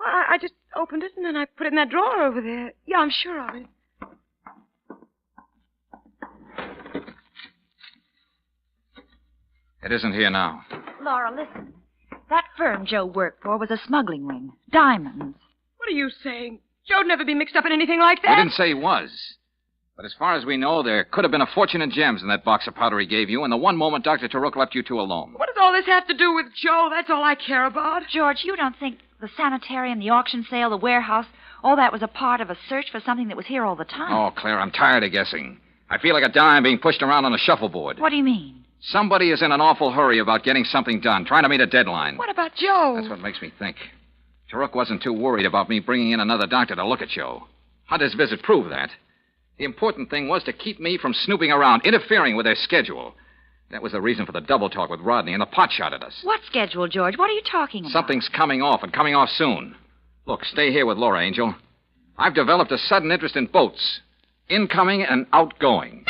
Well, I just opened it and then I put it in that drawer over there. Yeah, I'm sure of it. It isn't here now. Laura, listen. That firm Joe worked for was a smuggling ring. Diamonds. What are you saying? Joe'd never be mixed up in anything like that. We didn't say he was. But as far as we know, there could have been a fortune in gems in that box of powder he gave you, and the one moment Dr. Taruk left you two alone. What does all this have to do with Joe? That's all I care about. George, you don't think the sanitarium, the auction sale, the warehouse, all that was a part of a search for something that was here all the time? Oh, Claire, I'm tired of guessing. I feel like a dime being pushed around on a shuffleboard. What do you mean? Somebody is in an awful hurry about getting something done, trying to meet a deadline. What about Joe? That's what makes me think. Taruk wasn't too worried about me bringing in another doctor to look at Joe. Hunter's visit proved that. The important thing was to keep me from snooping around, interfering with their schedule. That was the reason for the double talk with Rodney and the pot shot at us. What schedule, George? What are you talking about? Something's coming off, and coming off soon. Look, stay here with Laura, Angel. I've developed a sudden interest in boats, incoming and outgoing.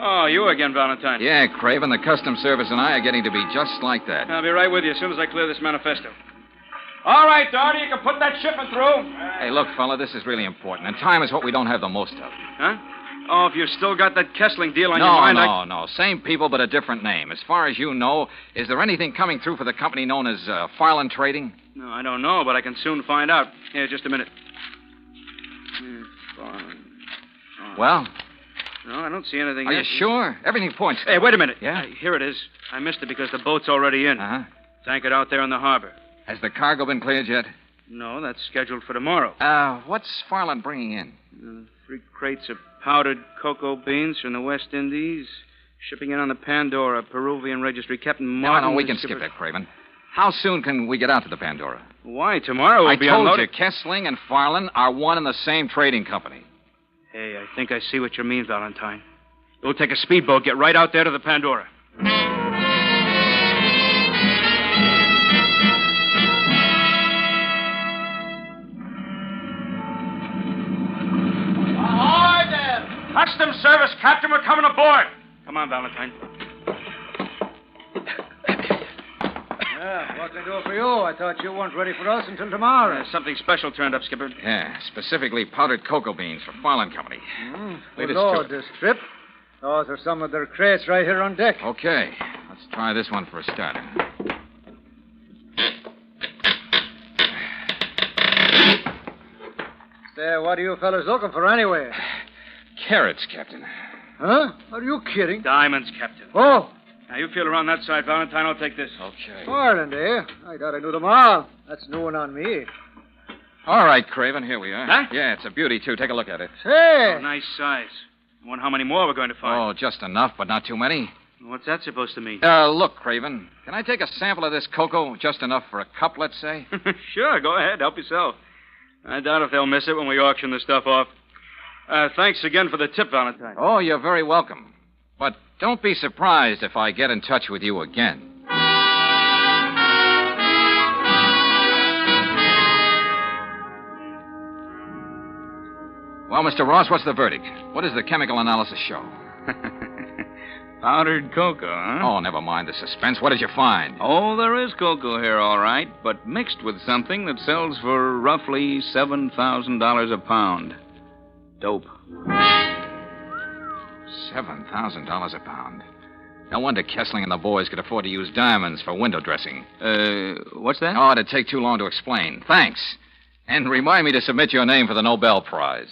Oh, you again, Valentine. Yeah, Craven, the Customs Service and I are getting to be just like that. I'll be right with you as soon as I clear this manifesto. All right, Doherty, you can put that shipment through. Hey, look, fella, this is really important, and time is what we don't have the most of. Huh? Oh, if you've still got that Kessling deal on your mind, No. Same people, but a different name. As far as you know, is there anything coming through for the company known as Farland Trading? No, I don't know, but I can soon find out. Here, just a minute. Farland. Oh. Well? No, I don't see anything Are yet. you sure? Everything points. Hey, wait a minute. Yeah? Here it is. I missed it because the boat's already in. Uh-huh. It's anchored out there in the harbor. Has the cargo been cleared yet? No, that's scheduled for tomorrow. What's Farland bringing in? 3 crates of powdered cocoa beans from the West Indies. Shipping in on the Pandora, Peruvian registry. Captain Martin... No, we can skip that, Craven. How soon can we get out to the Pandora? Why, tomorrow we'll be I told unloading. you, Kessling and Farland are one and the same trading company. Hey, I think I see what you mean, Valentine. We'll take a speedboat, get right out there to the Pandora. Ahoy there! Custom service, Captain. We're coming aboard. Come on, Valentine. Yeah, what can I do for you? I thought you weren't ready for us until tomorrow. Something special turned up, Skipper. Yeah, specifically powdered cocoa beans for Farland Company. Lead us Lord, to it. this trip. Those are some of their crates right here on deck. Okay, let's try this one for a starter. Say, what are you fellas looking for anyway? Carrots, Captain. Huh? Are you kidding? Diamonds, Captain. Oh, Now, you feel around that side, Valentine. I'll take this. Okay. Ireland, eh? I thought I knew them all. That's new one on me. All right, Craven, here we are. Huh? Yeah, it's a beauty, too. Take a look at it. Hey! Oh, nice size. I wonder how many more we're going to find. Oh, just enough, but not too many. What's that supposed to mean? Look, Craven, can I take a sample of this cocoa? Just enough for a cup, let's say? Sure, go ahead. Help yourself. I doubt if they'll miss it when we auction the stuff off. Thanks again for the tip, Valentine. Oh, you're very welcome. But don't be surprised if I get in touch with you again. Well, Mr. Ross, what's the verdict? What does the chemical analysis show? Powdered cocoa, huh? Oh, never mind the suspense. What did you find? Oh, there is cocoa here, all right, but mixed with something that sells for roughly $7,000 a pound. Dope. $7,000 a pound. No wonder Kessling and the boys could afford to use diamonds for window dressing. What's that? Oh, it'd take too long to explain. Thanks. And remind me to submit your name for the Nobel Prize.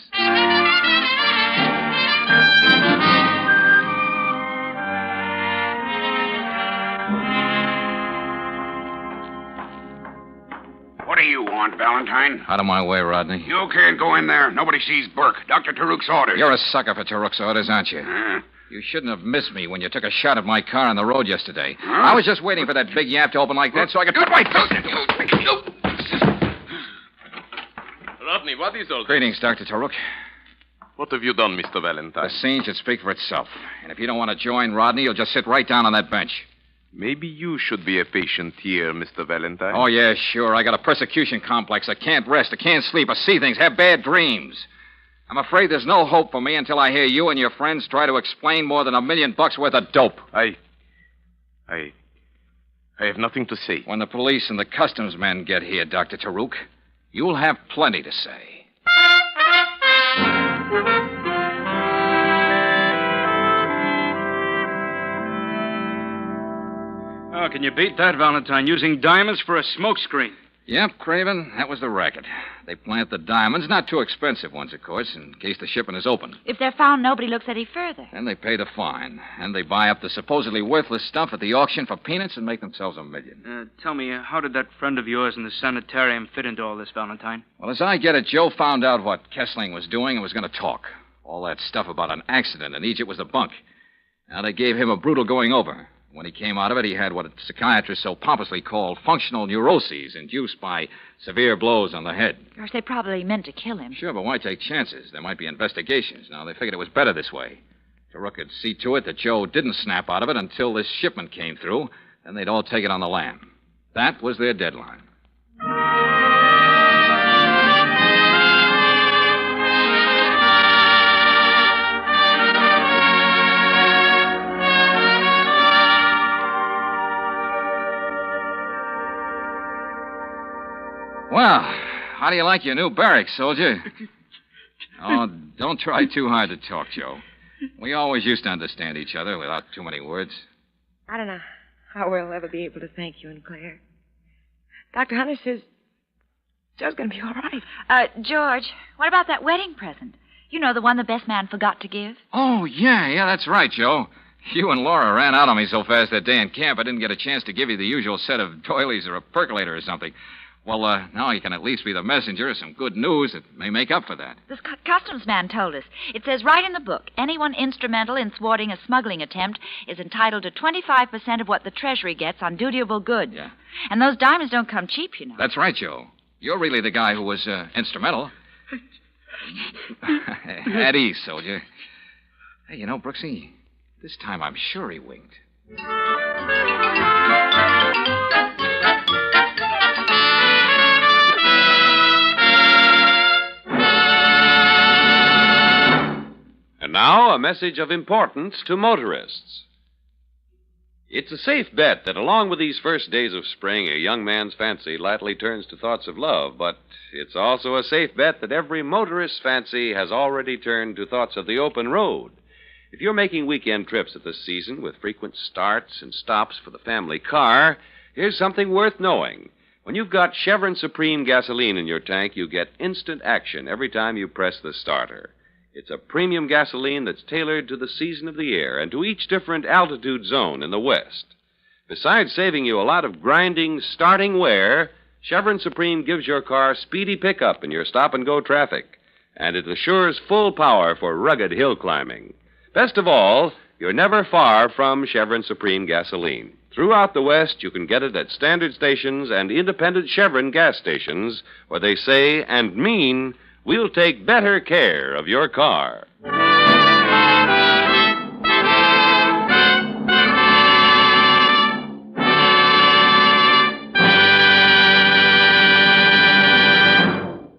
What do you want, Valentine? Out of my way, Rodney. You can't go in there. Nobody sees Burke. Dr. Taruk's orders. You're a sucker for Taruk's orders, aren't you? You shouldn't have missed me when you took a shot at my car on the road yesterday. Huh? I was just waiting for that big yap to open like that so I could... Wait! Rodney, what is all this? Greetings, Dr. Taruk. What have you done, Mr. Valentine? The scene should speak for itself. And if you don't want to join Rodney, you'll just sit right down on that bench. Maybe you should be a patient here, Mr. Valentine. Oh, yeah, sure. I got a persecution complex. I can't rest. I can't sleep. I see things, have bad dreams. I'm afraid there's no hope for me until I hear you and your friends try to explain more than $1 million worth of dope. I have nothing to say. When the police and the customs men get here, Dr. Taruk, you'll have plenty to say. Oh, can you beat that, Valentine? Using diamonds for a smokescreen. Yep, Craven, that was the racket. They plant the diamonds, not too expensive ones, of course, in case the shipment is open. If they're found, nobody looks any further. Then they pay the fine. And they buy up the supposedly worthless stuff at the auction for peanuts and make themselves $1 million. Tell me, how did that friend of yours in the sanitarium fit into all this, Valentine? Well, as I get it, Joe found out what Kessling was doing and was going to talk. All that stuff about an accident in Egypt was a bunk. Now, they gave him a brutal going over. When he came out of it, he had what psychiatrists so pompously call functional neuroses induced by severe blows on the head. Of course, they probably meant to kill him. Sure, but why take chances? There might be investigations. Now, they figured it was better this way. Taruk could see to it that Joe didn't snap out of it until this shipment came through, then they'd all take it on the lam. That was their deadline. Well, how do you like your new barracks, soldier? Oh, don't try too hard to talk, Joe. We always used to understand each other without too many words. I don't know how we'll ever be able to thank you and Claire. Dr. Hunter says Joe's going to be all right. George, what about that wedding present? You know, the one the best man forgot to give? Oh, yeah, that's right, Joe. You and Laura ran out on me so fast that day in camp, I didn't get a chance to give you the usual set of doilies or a percolator or something. Well, now you can at least be the messenger of some good news that may make up for that. This customs man told us. It says right in the book, anyone instrumental in thwarting a smuggling attempt is entitled to 25% of what the Treasury gets on dutiable goods. Yeah. And those diamonds don't come cheap, you know. That's right, Joe. You're really the guy who was instrumental. At ease, soldier. Hey, you know, Brooksy, this time I'm sure he winked. And now, a message of importance to motorists. It's a safe bet that along with these first days of spring, a young man's fancy lightly turns to thoughts of love, but it's also a safe bet that every motorist's fancy has already turned to thoughts of the open road. If you're making weekend trips at this season with frequent starts and stops for the family car, here's something worth knowing. When you've got Chevron Supreme gasoline in your tank, you get instant action every time you press the starter. It's a premium gasoline that's tailored to the season of the year and to each different altitude zone in the West. Besides saving you a lot of grinding, starting wear, Chevron Supreme gives your car speedy pickup in your stop-and-go traffic, and it assures full power for rugged hill climbing. Best of all, you're never far from Chevron Supreme gasoline. Throughout the West, you can get it at standard stations and independent Chevron gas stations, where they say and mean, we'll take better care of your car.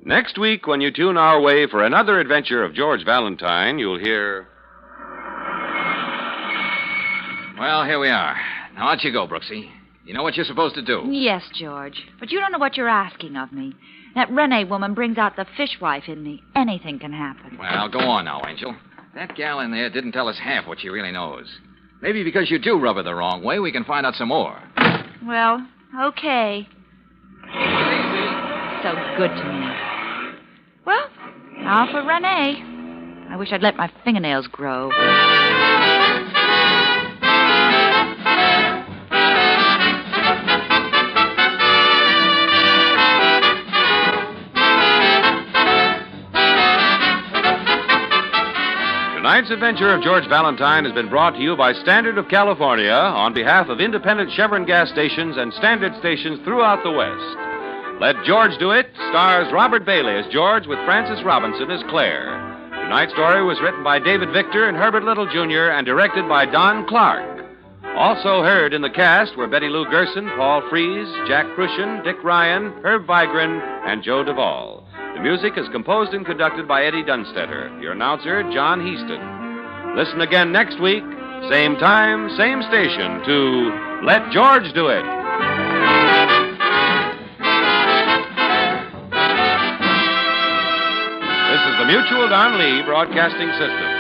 Next week, when you tune our way for another adventure of George Valentine, you'll hear... Well, here we are. Now, out you go, Brooksy. You know what you're supposed to do. Yes, George. But you don't know what you're asking of me. That Renee woman brings out the fishwife in me. Anything can happen. Well, go on now, Angel. That gal in there didn't tell us half what she really knows. Maybe because you do rub her the wrong way, we can find out some more. Well, okay. So good to me. Well, now for Renee. I wish I'd let my fingernails grow. Tonight's adventure of George Valentine has been brought to you by Standard of California on behalf of independent Chevron gas stations and standard stations throughout the West. Let George Do It stars Robert Bailey as George with Frances Robinson as Claire. Tonight's story was written by David Victor and Herbert Little, Jr. and directed by Don Clark. Also heard in the cast were Betty Lou Gerson, Paul Frees, Jack Crucian, Dick Ryan, Herb Vigran, and Joe Duvall. The music is composed and conducted by Eddie Dunstetter. Your announcer, John Heaston. Listen again next week, same time, same station, to Let George Do It. This is the Mutual Don Lee Broadcasting System.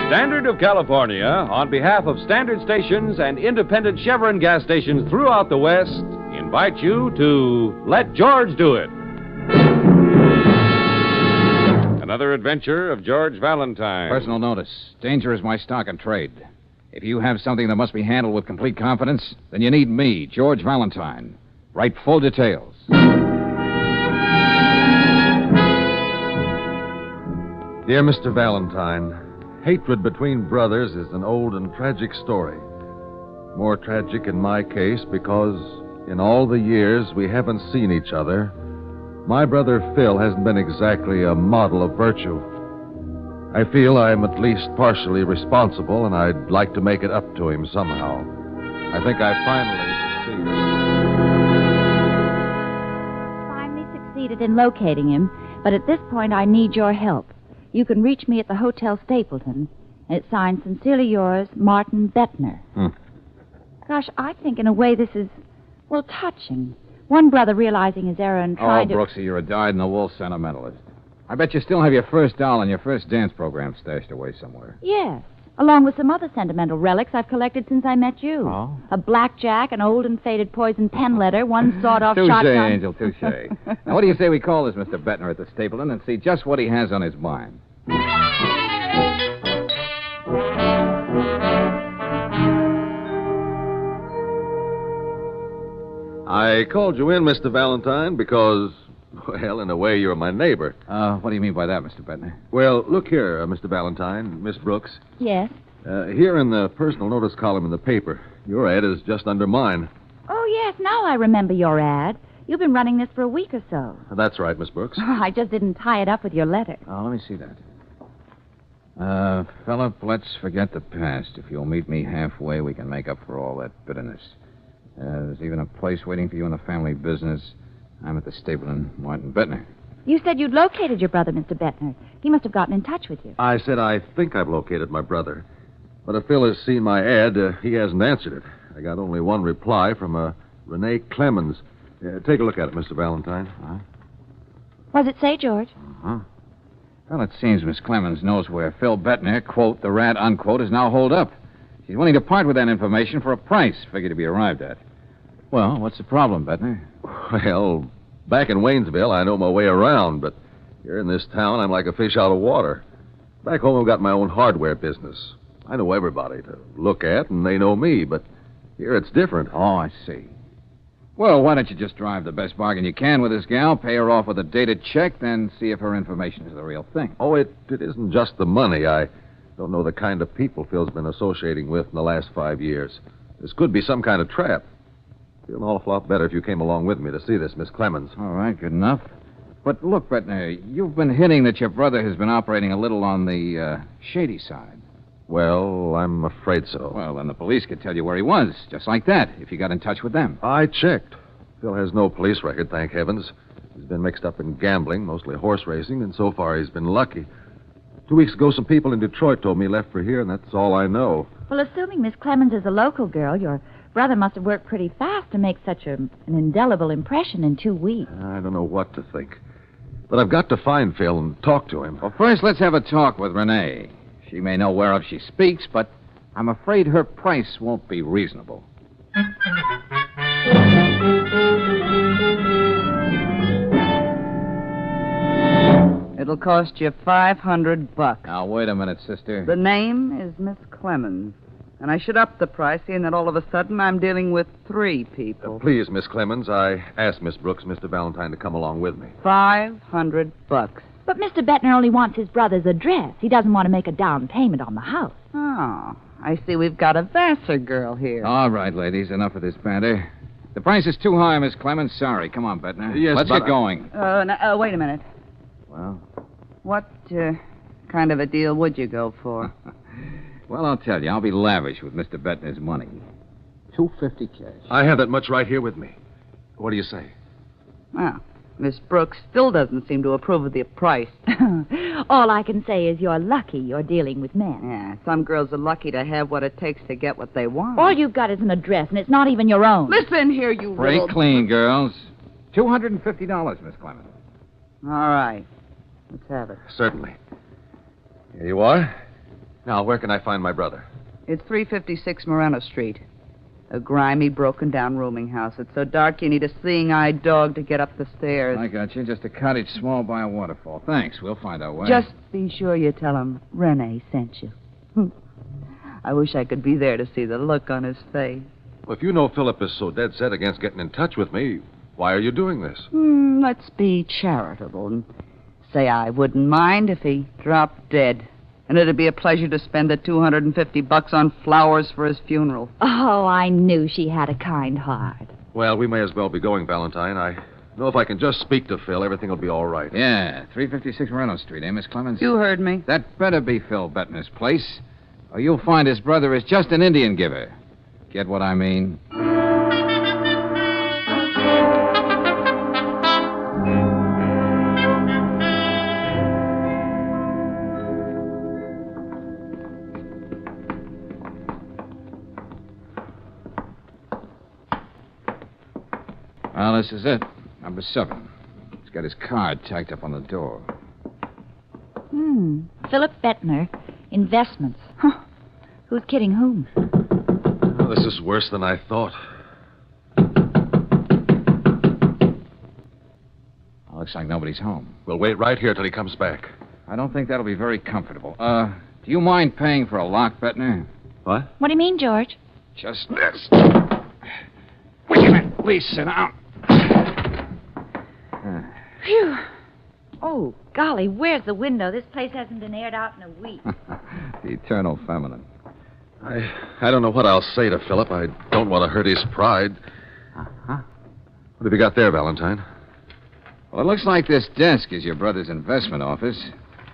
Standard of California, on behalf of standard stations and independent Chevron gas stations throughout the West, invite you to Let George Do It. Another adventure of George Valentine. Personal notice. Danger is my stock and trade. If you have something that must be handled with complete confidence, then you need me, George Valentine. Write full details. Dear Mr. Valentine, hatred between brothers is an old and tragic story. More tragic in my case because in all the years we haven't seen each other, my brother Phil hasn't been exactly a model of virtue. I feel I'm at least partially responsible, and I'd like to make it up to him somehow. I think I Finally succeeded in locating him, but at this point I need your help. You can reach me at the Hotel Stapleton, and it's signed Sincerely Yours, Martin Bettner. Gosh, I think in a way this is, well, touching. One brother realizing his error and trying to... Brooksy, you're a dyed-in-the-wool sentimentalist. I bet you still have your first doll and your first dance program stashed away somewhere. Yes, along with some other sentimental relics I've collected since I met you. Oh? A blackjack, an old and faded poison pen letter, one sawed-off Touche, shotgun. Angel, touche. Now, what do you say we call this Mr. Bettner at the Stapleton and see just what he has on his mind? I called you in, Mr. Valentine, because, well, in a way, you're my neighbor. What do you mean by that, Mr. Bettner? Well, look here, Mr. Valentine, Miss Brooks. Yes? Here in the personal notice column in the paper, your ad is just under mine. Oh, yes, now I remember your ad. You've been running this for a week or so. That's right, Miss Brooks. I just didn't tie it up with your letter. Oh, let me see that. Philip, let's forget the past. If you'll meet me halfway, we can make up for all that bitterness. There's even a place waiting for you in the family business. I'm at the Stapleton, Martin Bettner. You said you'd located your brother, Mr. Bettner. He must have gotten in touch with you. I said I think I've located my brother. But if Phil has seen my ad, he hasn't answered it. I got only one reply from Renee Clemens. Take a look at it, Mr. Valentine. What does it say, George? Uh-huh. Well, it seems Miss Clemens knows where Phil Bettner, quote, the rat, unquote, is now holed up. She's willing to part with that information for a price figure to be arrived at. Well, what's the problem, Bettner? Well, back in Waynesville, I know my way around, but here in this town, I'm like a fish out of water. Back home, I've got my own hardware business. I know everybody to look at, and they know me, but here it's different. Oh, I see. Well, why don't you just drive the best bargain you can with this gal, pay her off with a dated check, then see if her information is the real thing. Oh, it isn't just the money. I don't know the kind of people Phil's been associating with in the last 5 years. This could be some kind of trap. Feel an awful lot better if you came along with me to see this, Miss Clemens. All right, good enough. But look, Bettner, you've been hinting that your brother has been operating a little on the shady side. Well, I'm afraid so. Well, then the police could tell you where he was, just like that, if you got in touch with them. I checked. Phil has no police record, thank heavens. He's been mixed up in gambling, mostly horse racing, and so far he's been lucky. 2 weeks ago, some people in Detroit told me he left for here, and that's all I know. Well, assuming Miss Clemens is a local girl, your brother must have worked pretty fast to make such an indelible impression in 2 weeks. I don't know what to think. But I've got to find Phil and talk to him. Well, first, let's have a talk with Renee. She may know whereof she speaks, but I'm afraid her price won't be reasonable. It'll cost you $500. Now, wait a minute, sister. The name is Miss Clemens. And I should up the price, seeing that all of a sudden I'm dealing with 3 people. Please, Miss Clemens, I asked Miss Brooks, Mr. Valentine, to come along with me. $500. But Mr. Bettner only wants his brother's address. He doesn't want to make a down payment on the house. Oh, I see we've got a Vassar girl here. All right, ladies, enough of this banter. The price is too high, Miss Clemens. Sorry. Come on, Bettner. Yes, Let's but get going. Wait a minute. Well? What kind of a deal would you go for? Well, I'll tell you. I'll be lavish with Mr. Bettner's money. $250 cash. I have that much right here with me. What do you say? Well, Miss Brooks still doesn't seem to approve of the price. All I can say is you're lucky you're dealing with men. Yeah, some girls are lucky to have what it takes to get what they want. All you've got is an address, and it's not even your own. Listen here, you Break clean, girls. $250, Miss Clemens. All right. Let's have it. Certainly. Here you are. Now, where can I find my brother? It's 356 Moreno Street. A grimy, broken-down rooming house. It's so dark you need a seeing-eyed dog to get up the stairs. I got you. Just a cottage small by a waterfall. Thanks. We'll find our way. Just be sure you tell him Renee sent you. I wish I could be there to see the look on his face. Well, if you know Philip is so dead set against getting in touch with me, why are you doing this? Let's be charitable and say I wouldn't mind if he dropped dead. And it'd be a pleasure to spend the $250 on flowers for his funeral. Oh, I knew she had a kind heart. Well, we may as well be going, Valentine. I know if I can just speak to Phil, everything will be all right. Yeah, 356 Moreno Street, eh, Miss Clemens? You heard me. That better be Phil Bettner's place, or you'll find his brother is just an Indian giver. Get what I mean? Well, this is it. Number 7. He's got his card tacked up on the door. Philip Bettner, investments. Who's kidding whom? Oh, this is worse than I thought. Looks like nobody's home. We'll wait right here till he comes back. I don't think that'll be very comfortable. Do you mind paying for a lock, Bettner? What? What do you mean, George? Just this. Wait a minute. Please sit down. Phew. Oh, golly, where's the window? This place hasn't been aired out in a week. The eternal feminine. I don't know what I'll say to Philip. I don't want to hurt his pride. Uh-huh. What have you got there, Valentine? Well, it looks like this desk is your brother's investment office.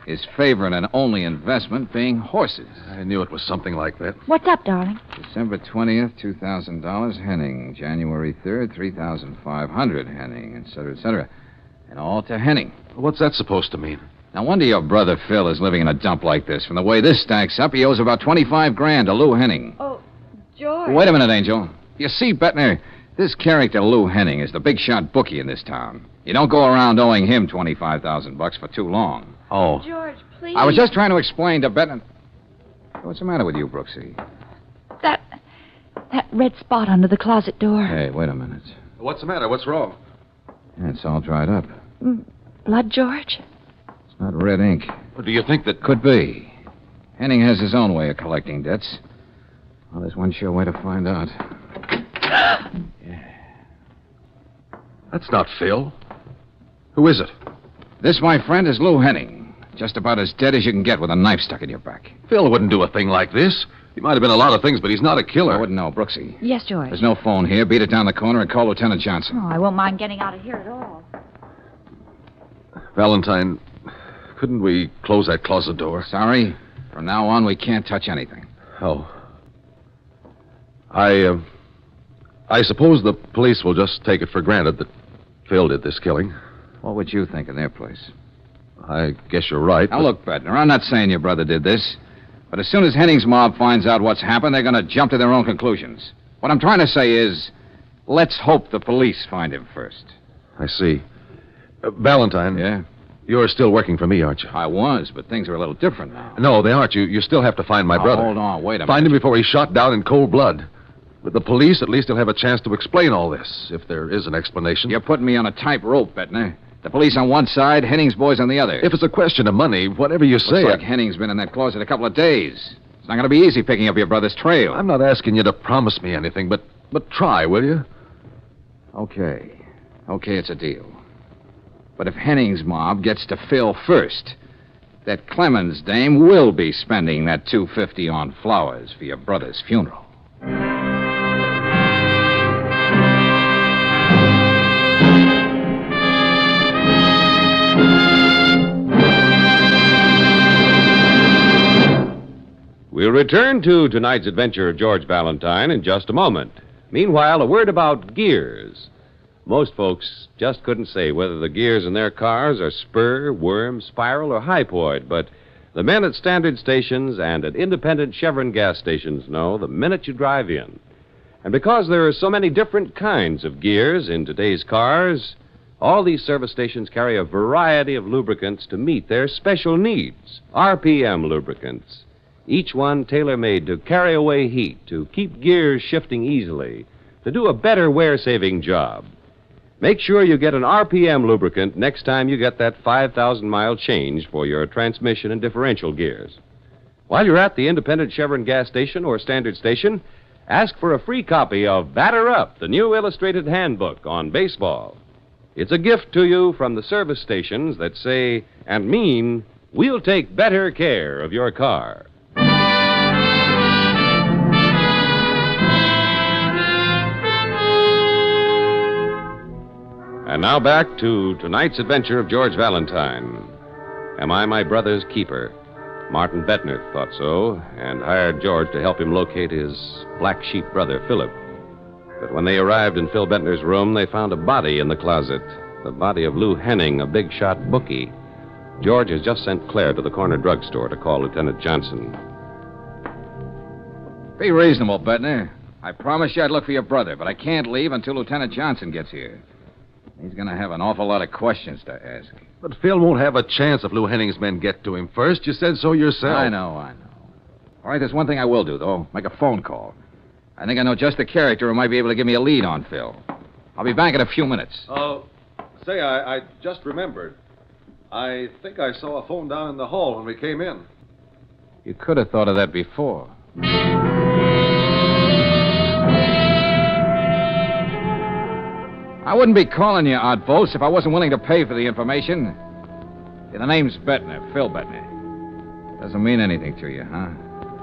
His favorite and only investment being horses. I knew it was something like that. What's up, darling? December 20th, $2,000, Henning. January 3rd, $3,500, Henning, et cetera, and all to Henning. What's that supposed to mean? No wonder your brother Phil is living in a dump like this. From the way this stacks up, he owes about $25,000 to Lou Henning. Oh, George. Wait a minute, Angel. You see, Bettner, this character Lou Henning is the big shot bookie in this town. You don't go around owing him $25,000 for too long. Oh. George, please. I was just trying to explain to Bettner. What's the matter with you, Brooksy? That red spot under the closet door. Hey, wait a minute. What's the matter? What's wrong? Yeah, it's all dried up. Blood, George? It's not red ink. Well, do you think that... Could be. Henning has his own way of collecting debts. Well, there's one sure way to find out. That's not Phil. Who is it? This, my friend, is Lou Henning. Just about as dead as you can get with a knife stuck in your back. Phil wouldn't do a thing like this. He might have been a lot of things, but he's not a killer. I wouldn't know, Brooksy. Yes, George. There's no phone here. Beat it down the corner and call Lieutenant Johnson. Oh, I won't mind getting out of here at all. Valentine, couldn't we close that closet door? Sorry. From now on, we can't touch anything. Oh. I suppose the police will just take it for granted that Phil did this killing. What would you think in their place? I guess you're right. Now, look, Bettner, I'm not saying your brother did this. But as soon as Henning's mob finds out what's happened, they're going to jump to their own conclusions. What I'm trying to say is, let's hope the police find him first. I see. Valentine. Yeah? You're still working for me, aren't you? I was, but things are a little different now. No, they aren't. You still have to find my brother. Hold on, wait a minute. Find him before he's shot down in cold blood. With the police, at least he'll have a chance to explain all this, if there is an explanation. You're putting me on a tightrope, Bettner. The police on one side, Henning's boys on the other. If it's a question of money, whatever you say... Looks like Henning's been in that closet a couple of days. It's not going to be easy picking up your brother's trail. I'm not asking you to promise me anything, but try, will you? Okay. Okay, it's a deal. But if Henning's mob gets to Phil first, that Clemens dame will be spending that $250 on flowers for your brother's funeral. We'll return to tonight's adventure of George Valentine in just a moment. Meanwhile, a word about gears. Most folks just couldn't say whether the gears in their cars are spur, worm, spiral, or hypoid, but the men at standard stations and at independent Chevron gas stations know the minute you drive in. And because there are so many different kinds of gears in today's cars, all these service stations carry a variety of lubricants to meet their special needs. RPM lubricants. Each one tailor-made to carry away heat, to keep gears shifting easily, to do a better wear-saving job. Make sure you get an RPM lubricant next time you get that 5,000-mile change for your transmission and differential gears. While you're at the independent Chevron gas station or standard station, ask for a free copy of Batter Up, the new illustrated handbook on baseball. It's a gift to you from the service stations that say and mean, we'll take better care of your car. And now back to tonight's adventure of George Valentine. Am I my brother's keeper? Martin Bettner thought so, and hired George to help him locate his black sheep brother, Philip. But when they arrived in Phil Bettner's room, they found a body in the closet. The body of Lou Henning, a big shot bookie. George has just sent Claire to the corner drugstore to call Lieutenant Johnson. Be reasonable, Bettner. I promised you I'd look for your brother, but I can't leave until Lieutenant Johnson gets here. He's going to have an awful lot of questions to ask. But Phil won't have a chance if Lou Henning's men get to him first. You said so yourself. I know. All right, there's one thing I will do, though. Make a phone call. I think I know just the character who might be able to give me a lead on Phil. I'll be back in a few minutes. Oh, say, I just remembered. I think I saw a phone down in the hall when we came in. You could have thought of that before. I wouldn't be calling you, Outpost, if I wasn't willing to pay for the information. Yeah, the name's Bettner, Phil Bettner. Doesn't mean anything to you, huh?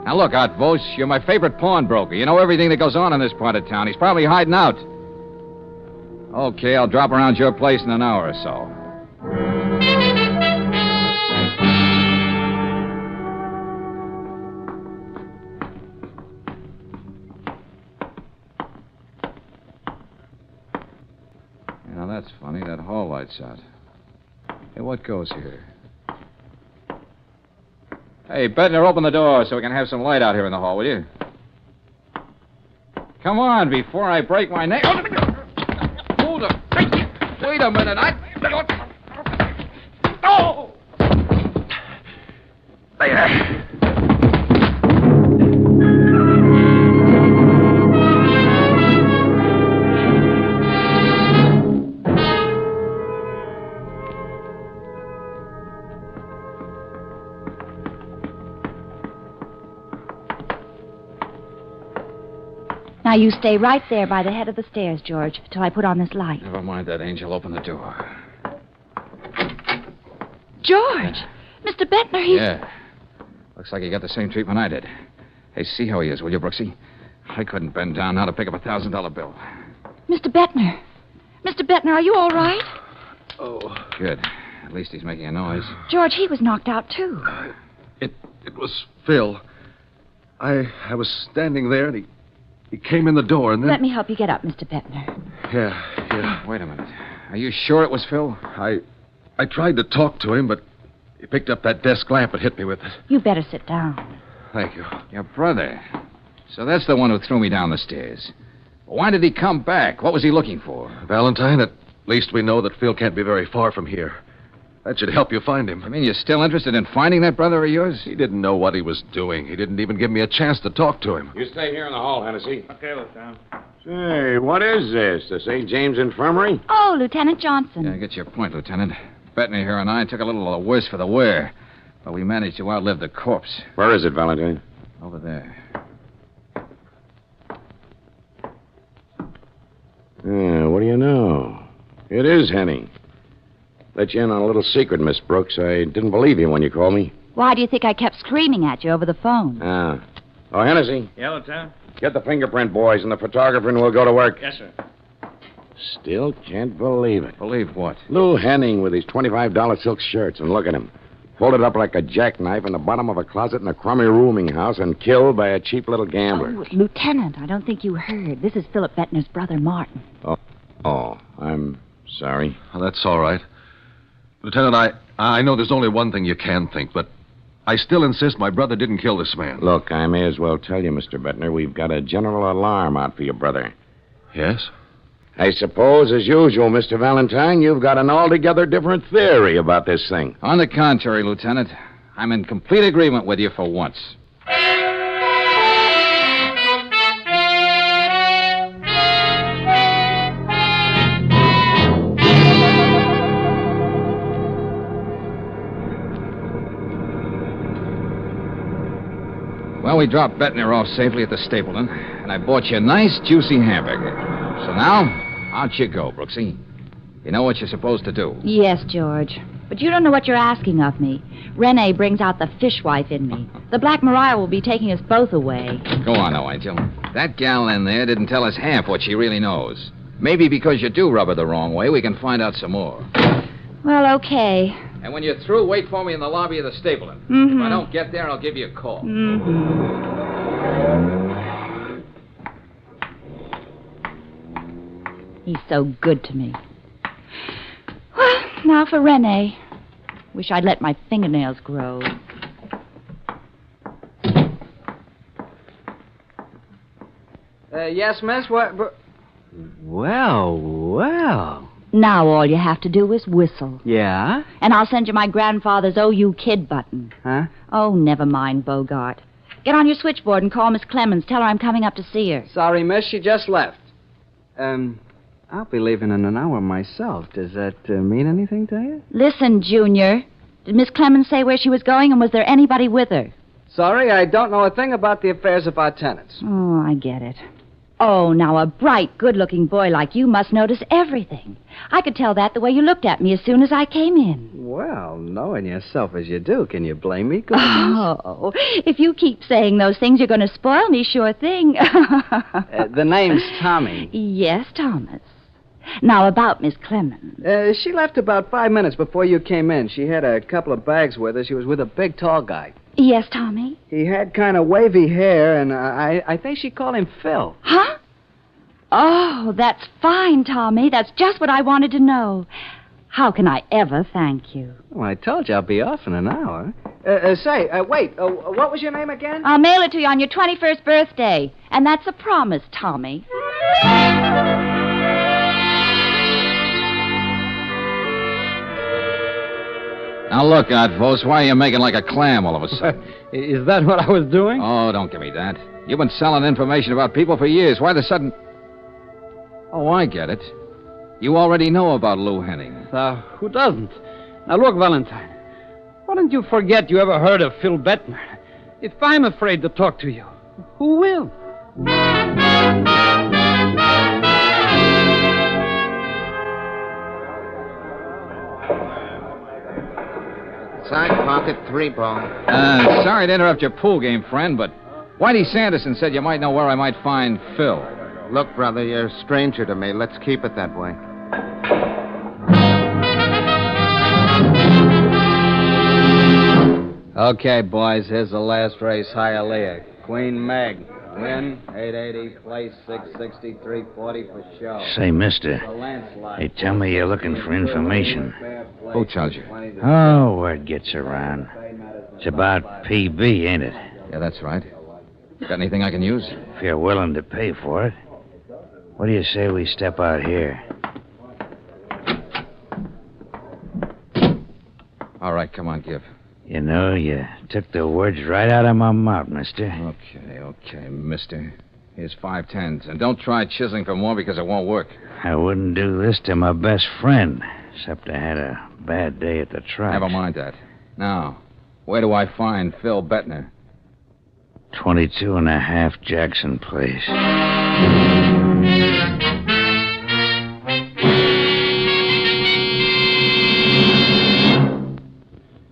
Now, look, Outpost, you're my favorite pawnbroker. You know everything that goes on in this part of town. He's probably hiding out. Okay, I'll drop around your place in an hour or so. Now, that's funny. That hall light's out. Hey, what goes here? Hey, Bettner, open the door so we can have some light out here in the hall, will you? Come on, before I break my neck. Hold up. Wait a minute. Oh! There. Now, you stay right there by the head of the stairs, George, till I put on this light. Never mind that, Angel. Open the door. George! Mr. Bettner, he's... Yeah. Looks like he got the same treatment I did. Hey, see how he is, will you, Brooksy? I couldn't bend down now to pick up a $1,000 bill. Mr. Bettner. Mr. Bettner, are you all right? Oh. Good. At least he's making a noise. George, he was knocked out, too. It was Phil. I was standing there, and he came in the door, and then... Let me help you get up, Mr. Bettner. Yeah. Wait a minute. Are you sure it was Phil? I tried to talk to him, but he picked up that desk lamp and hit me with it. You better sit down. Thank you. Your brother. So that's the one who threw me down the stairs. Why did he come back? What was he looking for? Valentine, at least we know that Phil can't be very far from here. That should help you find him. I mean, you're still interested in finding that brother of yours? He didn't know what he was doing. He didn't even give me a chance to talk to him. You stay here in the hall, Hennessy. Okay, Lieutenant. Say, what is this? The St. James Infirmary? Oh, Lieutenant Johnson. Yeah, I get your point, Lieutenant. Bettner here and I took a little of the worse for the wear. But we managed to outlive the corpse. Where is it, Valentine? Over there. Yeah, what do you know? It is Henny. Let you in on a little secret, Miss Brooks. I didn't believe you when you called me. Why do you think I kept screaming at you over the phone? Oh, Hennessy. Yeah, Lieutenant? Get the fingerprint boys and the photographer, and we'll go to work. Yes, sir. Still can't believe it. Believe what? Lou Henning with his $25 silk shirts, and look at him. Folded up like a jackknife in the bottom of a closet in a crummy rooming house and killed by a cheap little gambler. Oh, Lieutenant, I don't think you heard. This is Philip Bettner's brother, Martin. Oh, I'm sorry. Well, that's all right. Lieutenant, I know there's only one thing you can think, but I still insist my brother didn't kill this man. Look, I may as well tell you, Mr. Bettner, we've got a general alarm out for your brother. Yes? I suppose, as usual, Mr. Valentine, you've got an altogether different theory about this thing. On the contrary, Lieutenant, I'm in complete agreement with you for once. Well, we dropped Bettner off safely at the Stapleton, and I bought you a nice, juicy hamburger. So now, out you go, Brooksy. You know what you're supposed to do. Yes, George. But you don't know what you're asking of me. Renee brings out the fishwife in me. The Black Maria will be taking us both away. Go on, now, Angel. That gal in there didn't tell us half what she really knows. Maybe because you do rub her the wrong way, we can find out some more. Well, okay. And when you're through, wait for me in the lobby of the Stapleton. Mm-hmm. If I don't get there, I'll give you a call. Mm-hmm. He's so good to me. Well, now for Renee. Wish I'd let my fingernails grow. Yes, miss? What? Well. Now all you have to do is whistle. Yeah? And I'll send you my grandfather's OU Kid button. Huh? Oh, never mind, Bogart. Get on your switchboard and call Miss Clemens. Tell her I'm coming up to see her. Sorry, miss, she just left. I'll be leaving in an hour myself. Does that mean anything to you? Listen, Junior. Did Miss Clemens say where she was going, and was there anybody with her? Sorry, I don't know a thing about the affairs of our tenants. Oh, I get it. Oh, now a bright, good-looking boy like you must notice everything. I could tell that the way you looked at me as soon as I came in. Well, knowing yourself as you do, can you blame me? Oh, if you keep saying those things, you're going to spoil me, sure thing. The name's Tommy. Yes, Thomas. Now, about Miss Clemens. She left about 5 minutes before you came in. She had a couple of bags with her. She was with a big, tall guy. Yes, Tommy? He had kind of wavy hair, and I think she called him Phil. Huh? Oh, that's fine, Tommy. That's just what I wanted to know. How can I ever thank you? Well, I told you I'll be off in an hour. Wait. What was your name again? I'll mail it to you on your 21st birthday. And that's a promise, Tommy. Now look, Atvos, why are you making like a clam all of a sudden? Is that what I was doing? Oh, don't give me that. You've been selling information about people for years. Why the sudden... Oh, I get it. You already know about Lou Henning. Who doesn't? Now look, Valentine. Why don't you forget you ever heard of Phil Bettner? If I'm afraid to talk to you, who will? Side pocket, 3-ball. Sorry to interrupt your pool game, friend, but Whitey Sanderson said you might know where I might find Phil. Look, brother, you're a stranger to me. Let's keep it that way. Okay, boys, here's the last race, Hialeah. Queen Meg. Win, 880, place 660, 340 for show. Say, mister, they tell me you're looking for information. Who tells you? Oh, word gets around. It's about PB, ain't it? Yeah, that's right. Got anything I can use? If you're willing to pay for it. What do you say we step out here? All right, come on, give. You know, you took the words right out of my mouth, mister. Okay, mister. Here's 5 tens. And don't try chiseling for more because it won't work. I wouldn't do this to my best friend, except I had a bad day at the track. Never mind that. Now, where do I find Phil Bettner? 22.5 Jackson Place.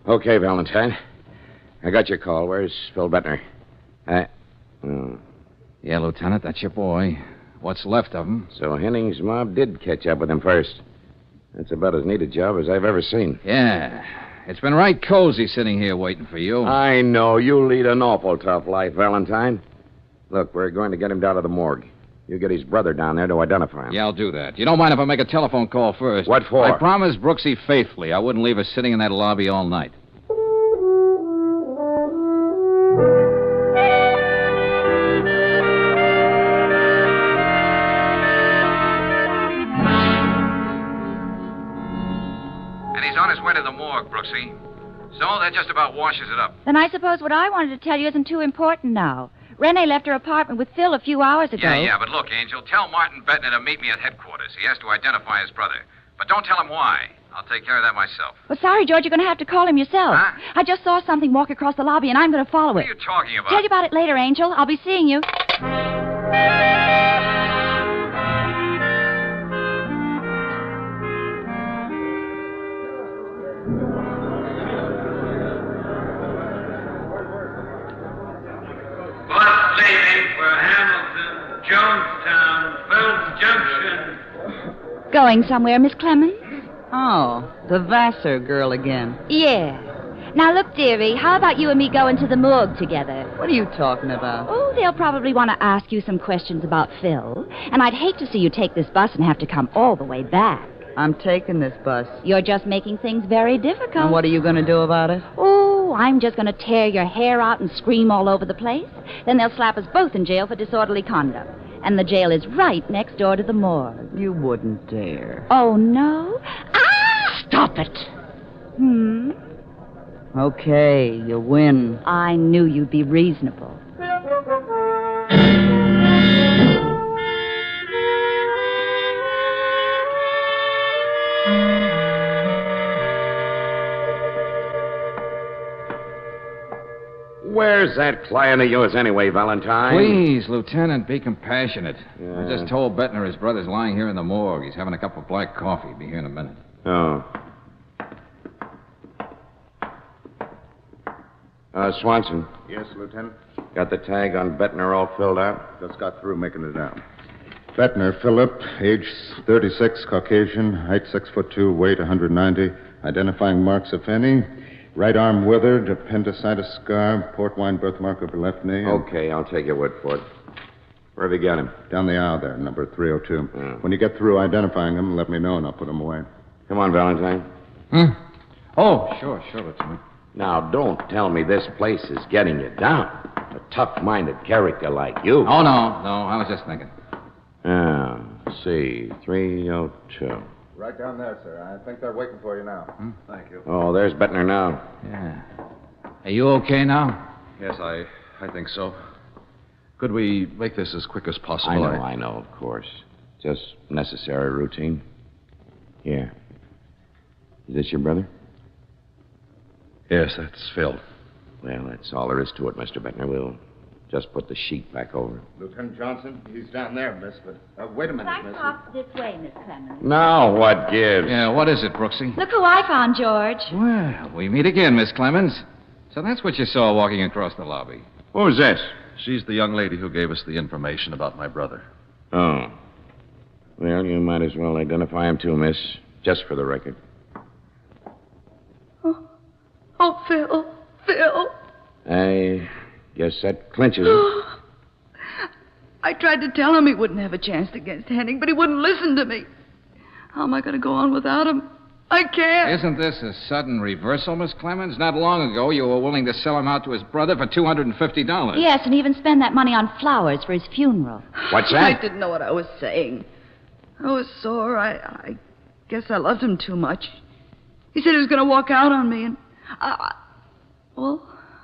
Okay, Valentine. I got your call. Where's Phil Bettner? Yeah, Lieutenant, that's your boy. What's left of him. So Henning's mob did catch up with him first. That's about as neat a job as I've ever seen. Yeah. It's been right cozy sitting here waiting for you. I know. You lead an awful tough life, Valentine. Look, we're going to get him down to the morgue. You get his brother down there to identify him. Yeah, I'll do that. You don't mind if I make a telephone call first? What for? I promised Brooksy faithfully I wouldn't leave her sitting in that lobby all night. And he's on his way to the morgue, Brooksy. So that just about washes it up. Then I suppose what I wanted to tell you isn't too important now. Renee left her apartment with Phil a few hours ago. Yeah, but look, Angel, tell Martin Bettner to meet me at headquarters. He has to identify his brother. But don't tell him why. I'll take care of that myself. Well, sorry, George, you're going to have to call him yourself. Huh? I just saw something walk across the lobby, and I'm going to follow What it. are you talking about? Tell you about it later, Angel. I'll be seeing you. Bus leaving for Hamilton, Jonestown, Phil's Junction. Going somewhere, Miss Clemens? Oh, the Vassar girl again. Yeah. Now, look, dearie, how about you and me going to the morgue together? What are you talking about? Oh, they'll probably want to ask you some questions about Phil. And I'd hate to see you take this bus and have to come all the way back. I'm taking this bus. You're just making things very difficult. And what are you going to do about it? Oh, I'm just going to tear your hair out and scream all over the place. Then they'll slap us both in jail for disorderly conduct. And the jail is right next door to the morgue. You wouldn't dare. Oh, no? Ah! Stop it. Okay, you win. I knew you'd be reasonable. Where's that client of yours anyway, Valentine? Please, Lieutenant, be compassionate. I just told Bettner his brother's lying here in the morgue. He's having a cup of black coffee. Be here in a minute. Oh. Swanson. Yes, Lieutenant? Got the tag on Bettner all filled out? Just got through making it out. Bettner Philip, age 36, Caucasian, height 6'2", weight 190, identifying marks, if any. Right arm withered, appendicitis scar, port wine birthmark over left knee. Okay, I'll take your word for it. Where have you got him? Down the aisle there, number 302. When you get through identifying him, let me know and I'll put him away. Come on, Valentine. Oh, sure, Lieutenant. Now, don't tell me this place is getting you down. A tough-minded character like you. Oh, no, I was just thinking. Let's see, 302. Right down there, sir. I think they're waiting for you now. Thank you. Oh, there's Bettner now. Yeah. Are you okay now? Yes, I think so. Could we make this as quick as possible? I know, of course. Just necessary routine. Here. Is this your brother? Yes, that's Phil. Well, that's all there is to it, Mr. Bettner. We'll just put the sheet back over. Lieutenant Johnson, he's down there, miss, but... wait a minute, miss. Talk this way, Miss Clemens. Now what gives? Yeah, what is it, Brooksy? Look who I found, George. Well, we meet again, Miss Clemens. So that's what you saw walking across the lobby. Who's this? She's the young lady who gave us the information about my brother. Oh. Well, you might as well identify him too, miss. Just for the record. Oh, Phil. I guess that clinches it. I tried to tell him he wouldn't have a chance against Henning, but he wouldn't listen to me. How am I going to go on without him? I can't. Isn't this a sudden reversal, Miss Clemens? Not long ago, you were willing to sell him out to his brother for $250. Yes, and even spend that money on flowers for his funeral. What's that? I didn't know what I was saying. I was sore. I guess I loved him too much. He said he was going to walk out on me, and... well,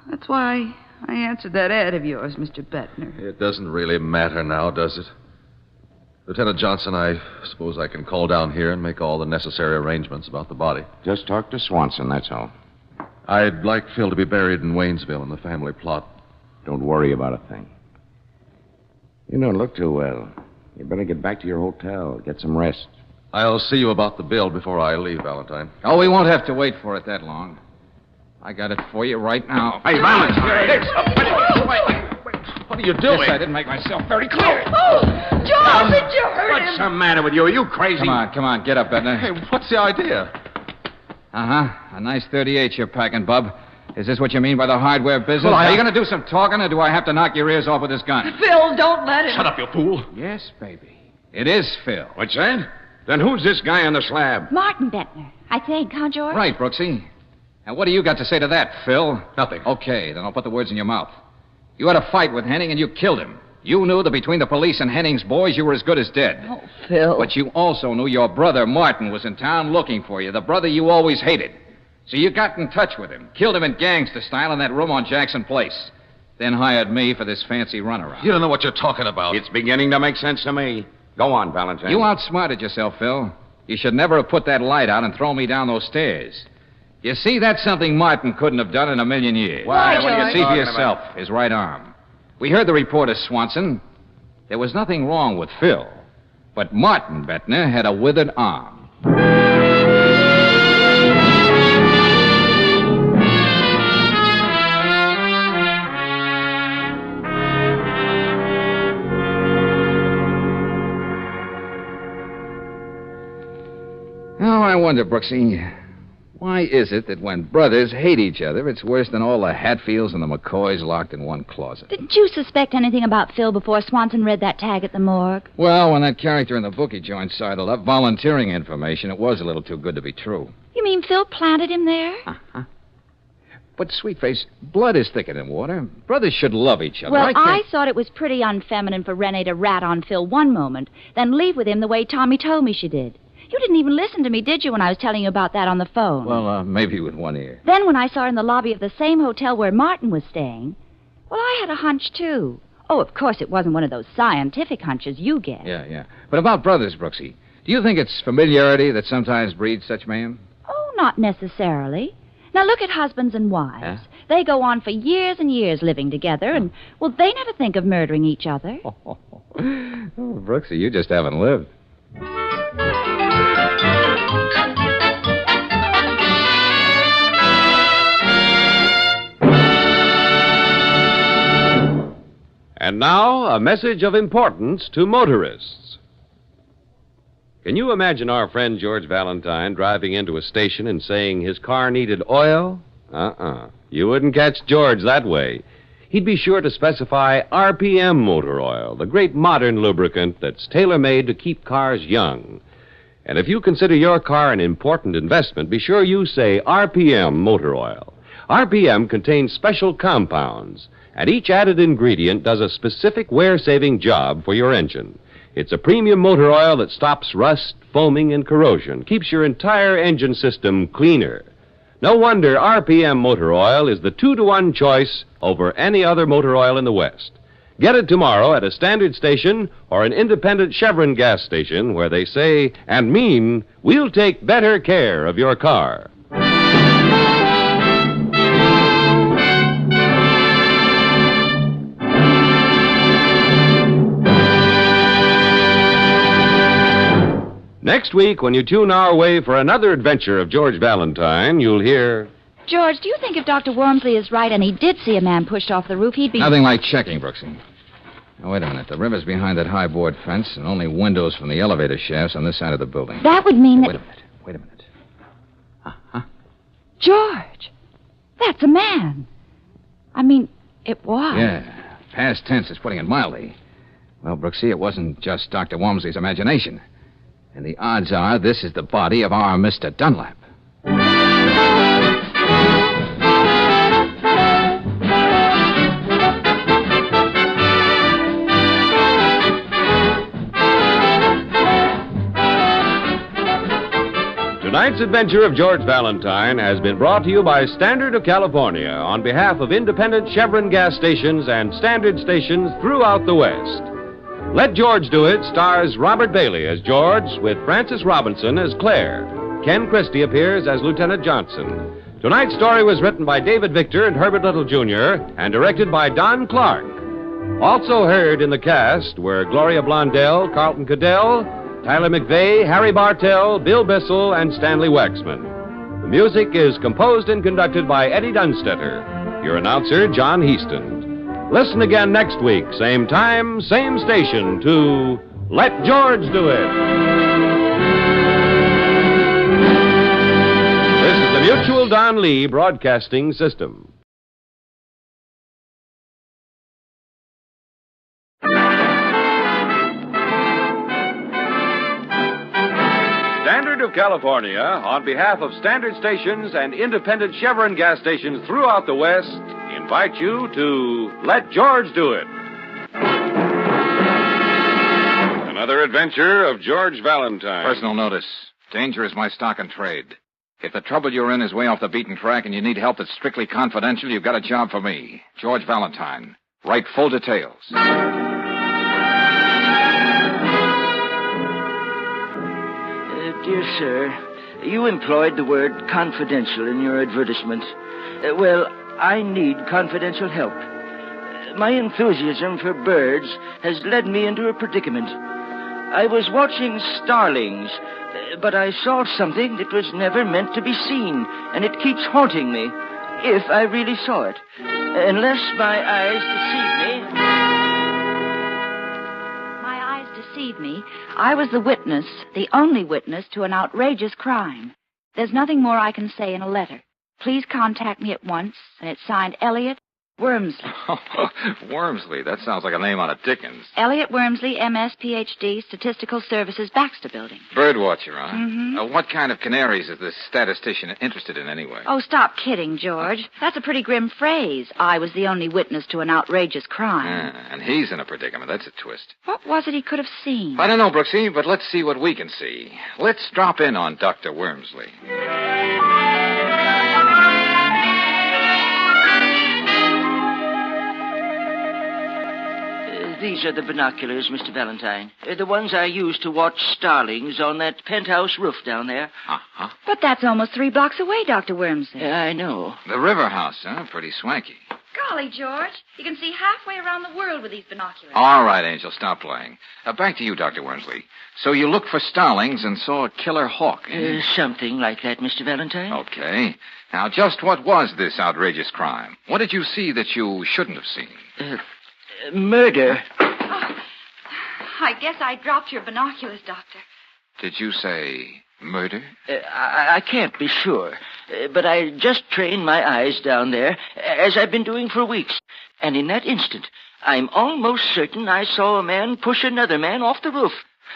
that's why I answered that ad of yours, Mr. Bettner. It doesn't really matter now, does it? Lieutenant Johnson, I suppose I can call down here and make all the necessary arrangements about the body. Just talk to Swanson, that's all. I'd like Phil to be buried in Waynesville in the family plot. Don't worry about a thing. You don't look too well. You better get back to your hotel. Get some rest. I'll see you about the bill before I leave, Valentine. Oh, we won't have to wait for it that long. I got it for you right now. Hey, Valentine! What are you doing? Yes, I didn't make myself very clear. Oh, George, did you hurt him? What's the matter with you? Are you crazy? Come on, get up, Bettner. Hey, what's the idea? A nice 38 you're packing, bub. Is this what you mean by the hardware business? Well, Are you going to do some talking, or do I have to knock your ears off with this gun? Phil, don't let him. Shut up, you fool. Yes, baby. It is Phil. What's that? Then who's this guy on the slab? Martin Bettner, I think, huh, George? Right, Brooksy. And what do you got to say to that, Phil? Nothing. Okay, then I'll put the words in your mouth. You had a fight with Henning and you killed him. You knew that between the police and Henning's boys, you were as good as dead. Oh, Phil. But you also knew your brother, Martin, was in town looking for you, the brother you always hated. So you got in touch with him, killed him in gangster style in that room on Jackson Place, then hired me for this fancy runaround. You don't know what you're talking about. It's beginning to make sense to me. Go on, Valentine. You outsmarted yourself, Phil. You should never have put that light out and thrown me down those stairs. You see, that's something Martin couldn't have done in a million years. Why, what are you See for talking yourself, about? his right arm. We heard the report of Swanson. There was nothing wrong with Phil, but Martin Bettner had a withered arm. Oh, I wonder, Brooksy, why is it that when brothers hate each other, it's worse than all the Hatfields and the McCoys locked in one closet? Didn't you suspect anything about Phil before Swanson read that tag at the morgue? Well, when that character in the bookie joint sidled up volunteering information, it was a little too good to be true. You mean Phil planted him there? But, Sweetface, blood is thicker than water. Brothers should love each other. Well, I can't- thought it was pretty unfeminine for Renee to rat on Phil one moment, then leave with him the way Tommy told me she did. You didn't even listen to me, did you, when I was telling you about that on the phone? Well, maybe with one ear. Then when I saw her in the lobby of the same hotel where Martin was staying, well, I had a hunch, too. Oh, of course, it wasn't one of those scientific hunches you get. Yeah. But about brothers, Brooksy, do you think it's familiarity that sometimes breeds such mayhem? Oh, not necessarily. Now, look at husbands and wives. Huh? They go on for years and years living together, and, well, they never think of murdering each other. Oh, Brooksy, you just haven't lived. And now, a message of importance to motorists. Can you imagine our friend George Valentine driving into a station and saying his car needed oil? You wouldn't catch George that way. He'd be sure to specify RPM motor oil, the great modern lubricant that's tailor-made to keep cars young. And if you consider your car an important investment, be sure you say RPM motor oil. RPM contains special compounds, and each added ingredient does a specific wear-saving job for your engine. It's a premium motor oil that stops rust, foaming, and corrosion, keeps your entire engine system cleaner. No wonder RPM motor oil is the 2-to-1 choice over any other motor oil in the West. Get it tomorrow at a standard station or an independent Chevron gas station where they say and mean, we'll take better care of your car. Next week, when you tune our way for another adventure of George Valentine, you'll hear... George, do you think if Dr. Wormsley is right and he did see a man pushed off the roof, he'd be... Nothing like checking, Brooksy. Now, wait a minute. The river's behind that high board fence and only windows from the elevator shafts on this side of the building. That would mean that... Wait a minute. George, that's a man. I mean, it was. Yeah. Past tense is putting it mildly. Well, Brooksy, it wasn't just Dr. Wormsley's imagination. And the odds are this is the body of our Mr. Dunlap. Tonight's adventure of George Valentine has been brought to you by Standard of California on behalf of independent Chevron gas stations and standard stations throughout the West. Let George Do It stars Robert Bailey as George with Frances Robinson as Claire. Ken Christie appears as Lieutenant Johnson. Tonight's story was written by David Victor and Herbert Little, Jr. and directed by Don Clark. Also heard in the cast were Gloria Blondell, Carlton Cadell, Tyler McVeigh, Harry Bartell, Bill Bissell, and Stanley Waxman. The music is composed and conducted by Eddie Dunstetter. Your announcer, John Heaston. Listen again next week, same time, same station, to Let George Do It. This is the Mutual Don Lee Broadcasting System. Standard of California, on behalf of standard stations and independent Chevron gas stations throughout the West, invite you to Let George Do It. Another adventure of George Valentine. Personal notice. Danger is my stock and trade. If the trouble you're in is way off the beaten track and you need help that's strictly confidential, you've got a job for me. George Valentine. Write full details. Dear sir, you employed the word confidential in your advertisement. Well, I need confidential help. My enthusiasm for birds has led me into a predicament. I was watching starlings, but I saw something that was never meant to be seen, and it keeps haunting me, if I really saw it. Unless my eyes deceive me... Deceive me. I was the witness, the only witness to an outrageous crime. There's nothing more I can say in a letter. Please contact me at once, and it's signed Elliot, Wormsley. Wormsley. That sounds like a name out of Dickens. Elliot Wormsley, MS, PhD, Statistical Services, Baxter Building. Birdwatcher, huh? Mm-hmm. What kind of canaries is this statistician interested in anyway? Oh, stop kidding, George. That's a pretty grim phrase. I was the only witness to an outrageous crime. Yeah, and he's in a predicament. That's a twist. What was it he could have seen? I don't know, Brooksy, but let's see what we can see. Let's drop in on Dr. Wormsley. These are the binoculars, Mr. Valentine. The ones I used to watch starlings on that penthouse roof down there. Uh-huh. But that's almost 3 blocks away, Dr. Wormsley. I know. The river house, huh? Pretty swanky. Golly, George. You can see halfway around the world with these binoculars. All right, Angel, stop playing. Back to you, Dr. Wormsley. So you looked for starlings and saw a killer hawk. Something like that, Mr. Valentine. Okay. Now, just what was this outrageous crime? What did you see that you shouldn't have seen? Murder. Oh, I guess I dropped your binoculars, Doctor. Did you say murder? I can't be sure, but I just trained my eyes down there, as I've been doing for weeks. And in that instant, I'm almost certain I saw a man push another man off the roof.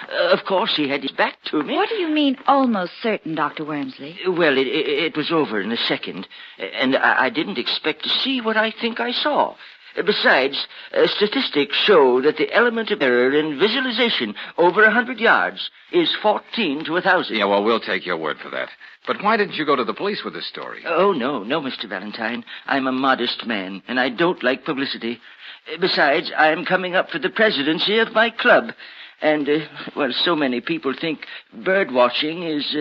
Of course, he had his back to me. What do you mean, almost certain, Dr. Wormsley? Well, it was over in a second, and I didn't expect to see what I think I saw. Besides, statistics show that the element of error in visualization over 100 yards is 14 to 1,000. Yeah, well, we'll take your word for that. But why didn't you go to the police with this story? Oh, no, Mr. Valentine. I'm a modest man, and I don't like publicity. Besides, I'm coming up for the presidency of my club. And, so many people think bird watching is,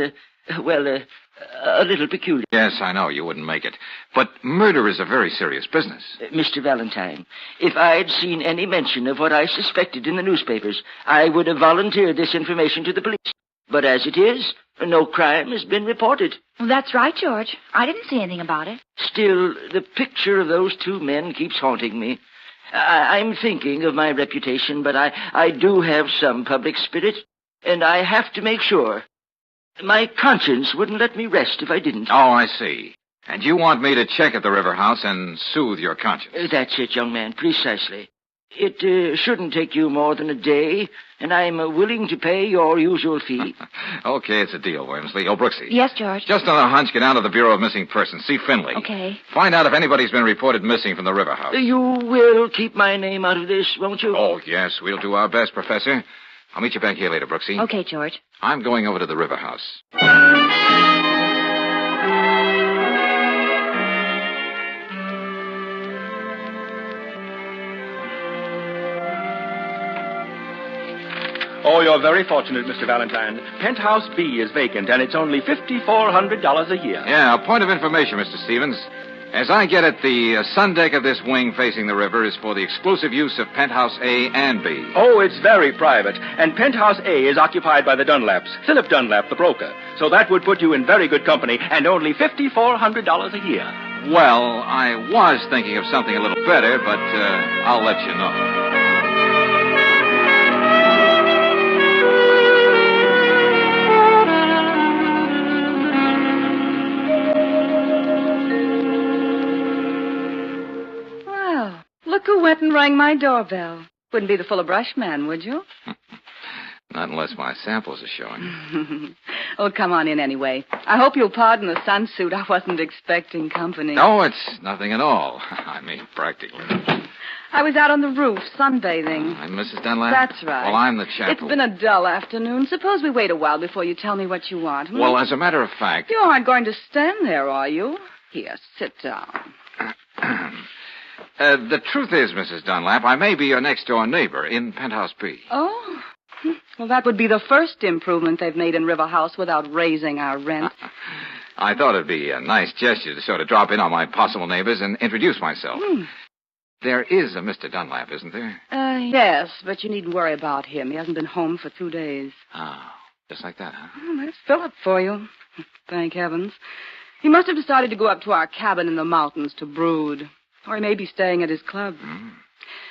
a little peculiar. Yes, I know. You wouldn't make it. But murder is a very serious business. Mr. Valentine, if I'd seen any mention of what I suspected in the newspapers, I would have volunteered this information to the police. But as it is, no crime has been reported. Well, that's right, George. I didn't see anything about it. Still, the picture of those 2 men keeps haunting me. I'm thinking of my reputation, but I do have some public spirit, and I have to make sure. My conscience wouldn't let me rest if I didn't. Oh, I see. And you want me to check at the river house and soothe your conscience? That's it, young man, precisely. It shouldn't take you more than a day, and I'm willing to pay your usual fee. Okay, it's a deal, Wormsley. Oh, Brooksy. Yes, George? Just on a hunch, get down to the Bureau of Missing Persons. See Finley. Okay. Find out if anybody's been reported missing from the river house. You will keep my name out of this, won't you? Oh, yes, we'll do our best, Professor. I'll meet you back here later, Brooksy. Okay, George. I'm going over to the river house. Oh, you're very fortunate, Mr. Valentine. Penthouse B is vacant, and it's only $5,400 a year. Yeah, a point of information, Mr. Stevens. As I get it, the sun deck of this wing facing the river is for the exclusive use of Penthouse A and B. Oh, it's very private. And Penthouse A is occupied by the Dunlaps, Philip Dunlap, the broker. So that would put you in very good company, and only $5,400 a year. Well, I was thinking of something a little better, but I'll let you know. Look who went and rang my doorbell. Wouldn't be the full of brush man, would you? Not unless my samples are showing. Oh, come on in anyway. I hope you'll pardon the sunsuit. I wasn't expecting company. No, it's nothing at all. I mean, practically. I was out on the roof, sunbathing. I'm Mrs. Dunlap? That's right. Well, I'm the chap It's been a dull afternoon. Suppose we wait a while before you tell me what you want. Well, as a matter of fact... You aren't going to stand there, are you? Here, sit down. The truth is, Mrs. Dunlap, I may be your next-door neighbor in Penthouse B. Oh? Well, that would be the first improvement they've made in River House without raising our rent. I thought it'd be a nice gesture to sort of drop in on my possible neighbors and introduce myself. There is a Mr. Dunlap, isn't there? Yes, but you needn't worry about him. He hasn't been home for 2 days. Oh, just like that, huh? Oh, there's Philip for you. Thank heavens. He must have decided to go up to our cabin in the mountains to brood. Or he may be staying at his club.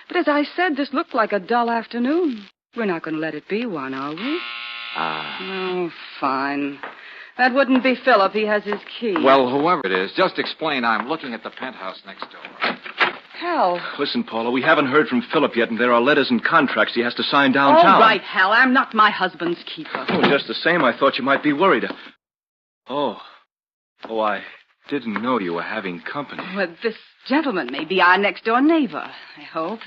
But as I said, this looked like a dull afternoon. We're not going to let it be one, are we? Oh, fine. That wouldn't be Philip. He has his key. Well, whoever it is, just explain I'm looking at the penthouse next door. Hal. Listen, Paula, we haven't heard from Philip yet, and there are letters and contracts he has to sign downtown. All right, Hal. I'm not my husband's keeper. Oh, just the same, I thought you might be worried. Oh, I didn't know you were having company. Well, this gentleman may be our next-door neighbor, I hope.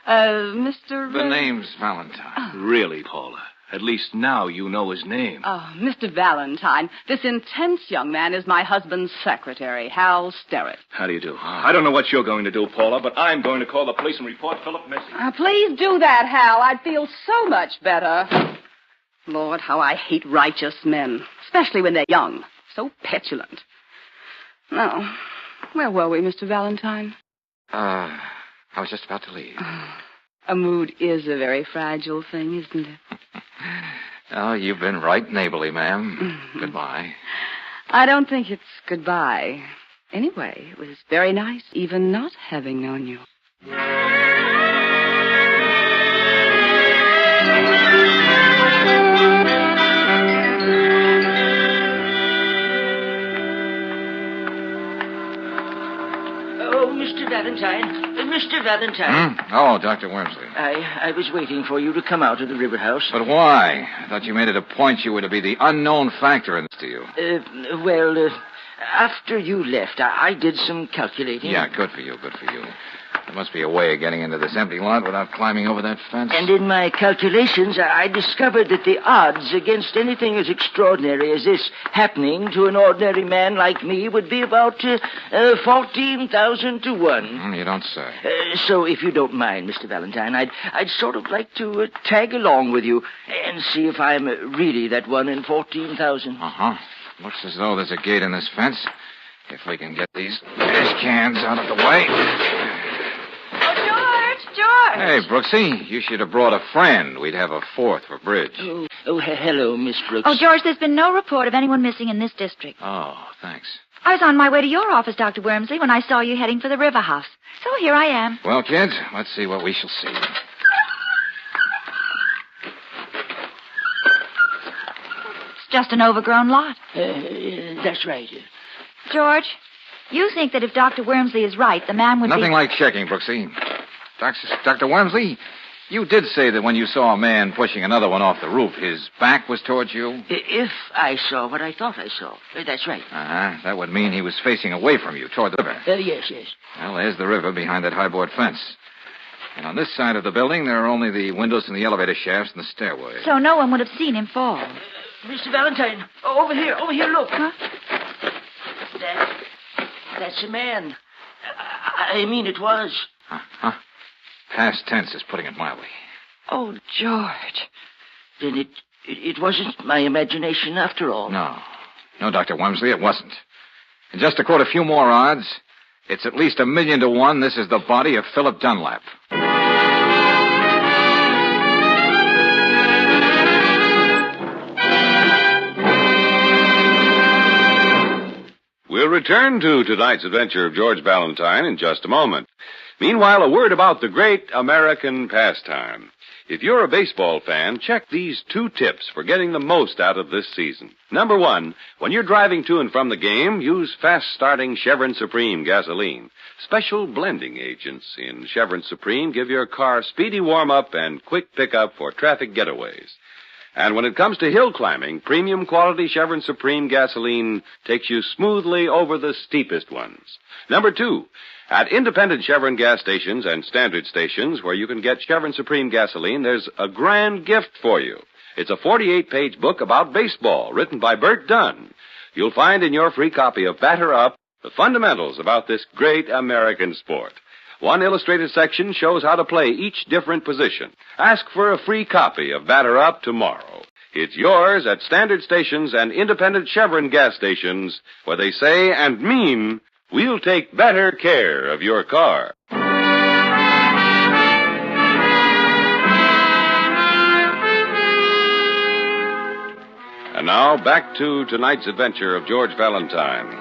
Mr. The name's Valentine. Really, Paula? At least now you know his name. Oh, Mr. Valentine, this intense young man is my husband's secretary, Hal Sterrett. How do you do? I don't know what you're going to do, Paula, but I'm going to call the police and report Philip missing. Please do that, Hal. I'd feel so much better. Lord, how I hate righteous men, especially when they're young. So petulant. Now, where were we, Mr. Valentine? I was just about to leave. A mood is a very fragile thing, isn't it? Oh, you've been right neighborly, ma'am. Goodbye. I don't think it's goodbye. Anyway, it was very nice, even not having known you. Oh, Mr. Valentine. Mr. Valentine. Oh, Dr. Wormsley. I was waiting for you to come out of the river house. But why? I thought you made it a point you were to be the unknown factor in this to you. After you left, I did some calculating. Yeah, good for you, good for you. There must be a way of getting into this empty lot without climbing over that fence. And in my calculations, I discovered that the odds against anything as extraordinary as this happening to an ordinary man like me would be about 14,000 to 1. You don't say. So if you don't mind, Mr. Valentine, I'd sort of like to tag along with you and see if I'm really that 1 in 14,000. Uh-huh. Looks as though there's a gate in this fence. If we can get these trash cans out of the way. George! Hey, Brooksy, you should have brought a friend. We'd have a fourth for bridge. Hello, Miss Brooks. Oh, George, there's been no report of anyone missing in this district. Oh, thanks. I was on my way to your office, Dr. Wormsley, when I saw you heading for the river house. So here I am. Well, kids, let's see what we shall see. It's just an overgrown lot. That's right. George, you think that if Dr. Wormsley is right, the man would Nothing like checking, Brooksy. Dr. Wormsley, you did say that when you saw a man pushing another one off the roof, his back was towards you? If I saw what I thought I saw. That's right. Uh-huh. That would mean he was facing away from you, toward the river. Yes. Well, there's the river behind that high board fence. And on this side of the building, there are only the windows and the elevator shafts and the stairway. So no one would have seen him fall. Mr. Valentine, over here, look. Huh? That's a man. I mean, it was. Uh-huh. Past tense is putting it mildly. Oh, George. Then it wasn't my imagination after all. No, Dr. Wormsley, it wasn't. And just to quote a few more odds, it's at least 1,000,000 to 1 this is the body of Philip Dunlap. We'll return to tonight's adventure of George Valentine in just a moment. Meanwhile, a word about the great American pastime. If you're a baseball fan, check these 2 tips for getting the most out of this season. Number 1, when you're driving to and from the game, use fast-starting Chevron Supreme gasoline. Special blending agents in Chevron Supreme give your car speedy warm-up and quick pickup for traffic getaways. And when it comes to hill climbing, premium quality Chevron Supreme gasoline takes you smoothly over the steepest ones. Number 2, at independent Chevron gas stations and standard stations where you can get Chevron Supreme gasoline, there's a grand gift for you. It's a 48-page book about baseball written by Bert Dunn. You'll find in your free copy of Batter Up the fundamentals about this great American sport. One illustrated section shows how to play each different position. Ask for a free copy of Batter Up tomorrow. It's yours at standard stations and independent Chevron gas stations where they say and mean, we'll take better care of your car. And now, back to tonight's adventure of George Valentine.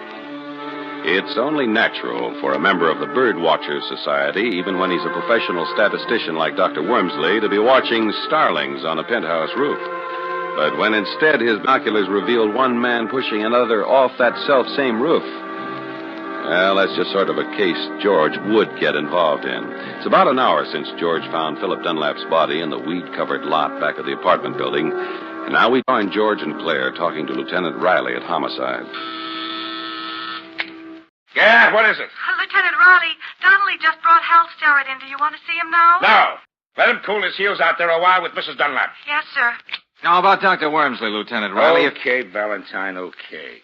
It's only natural for a member of the Bird Watchers Society, even when he's a professional statistician like Dr. Wormsley, to be watching starlings on a penthouse roof. But when instead his binoculars revealed one man pushing another off that self-same roof, Well, that's just sort of a case George would get involved in. It's about an hour since George found Philip Dunlap's body in the weed-covered lot back of the apartment building. And now we find George and Claire talking to Lieutenant Riley at Homicide. Yeah, what is it? Lieutenant Riley, Donnelly just brought Hal Starrett in. Do you want to see him now? No. Let him cool his heels out there a while with Mrs. Dunlap. Yes, sir. How about Dr. Wormsley, Lieutenant Riley? Okay, Valentine, okay.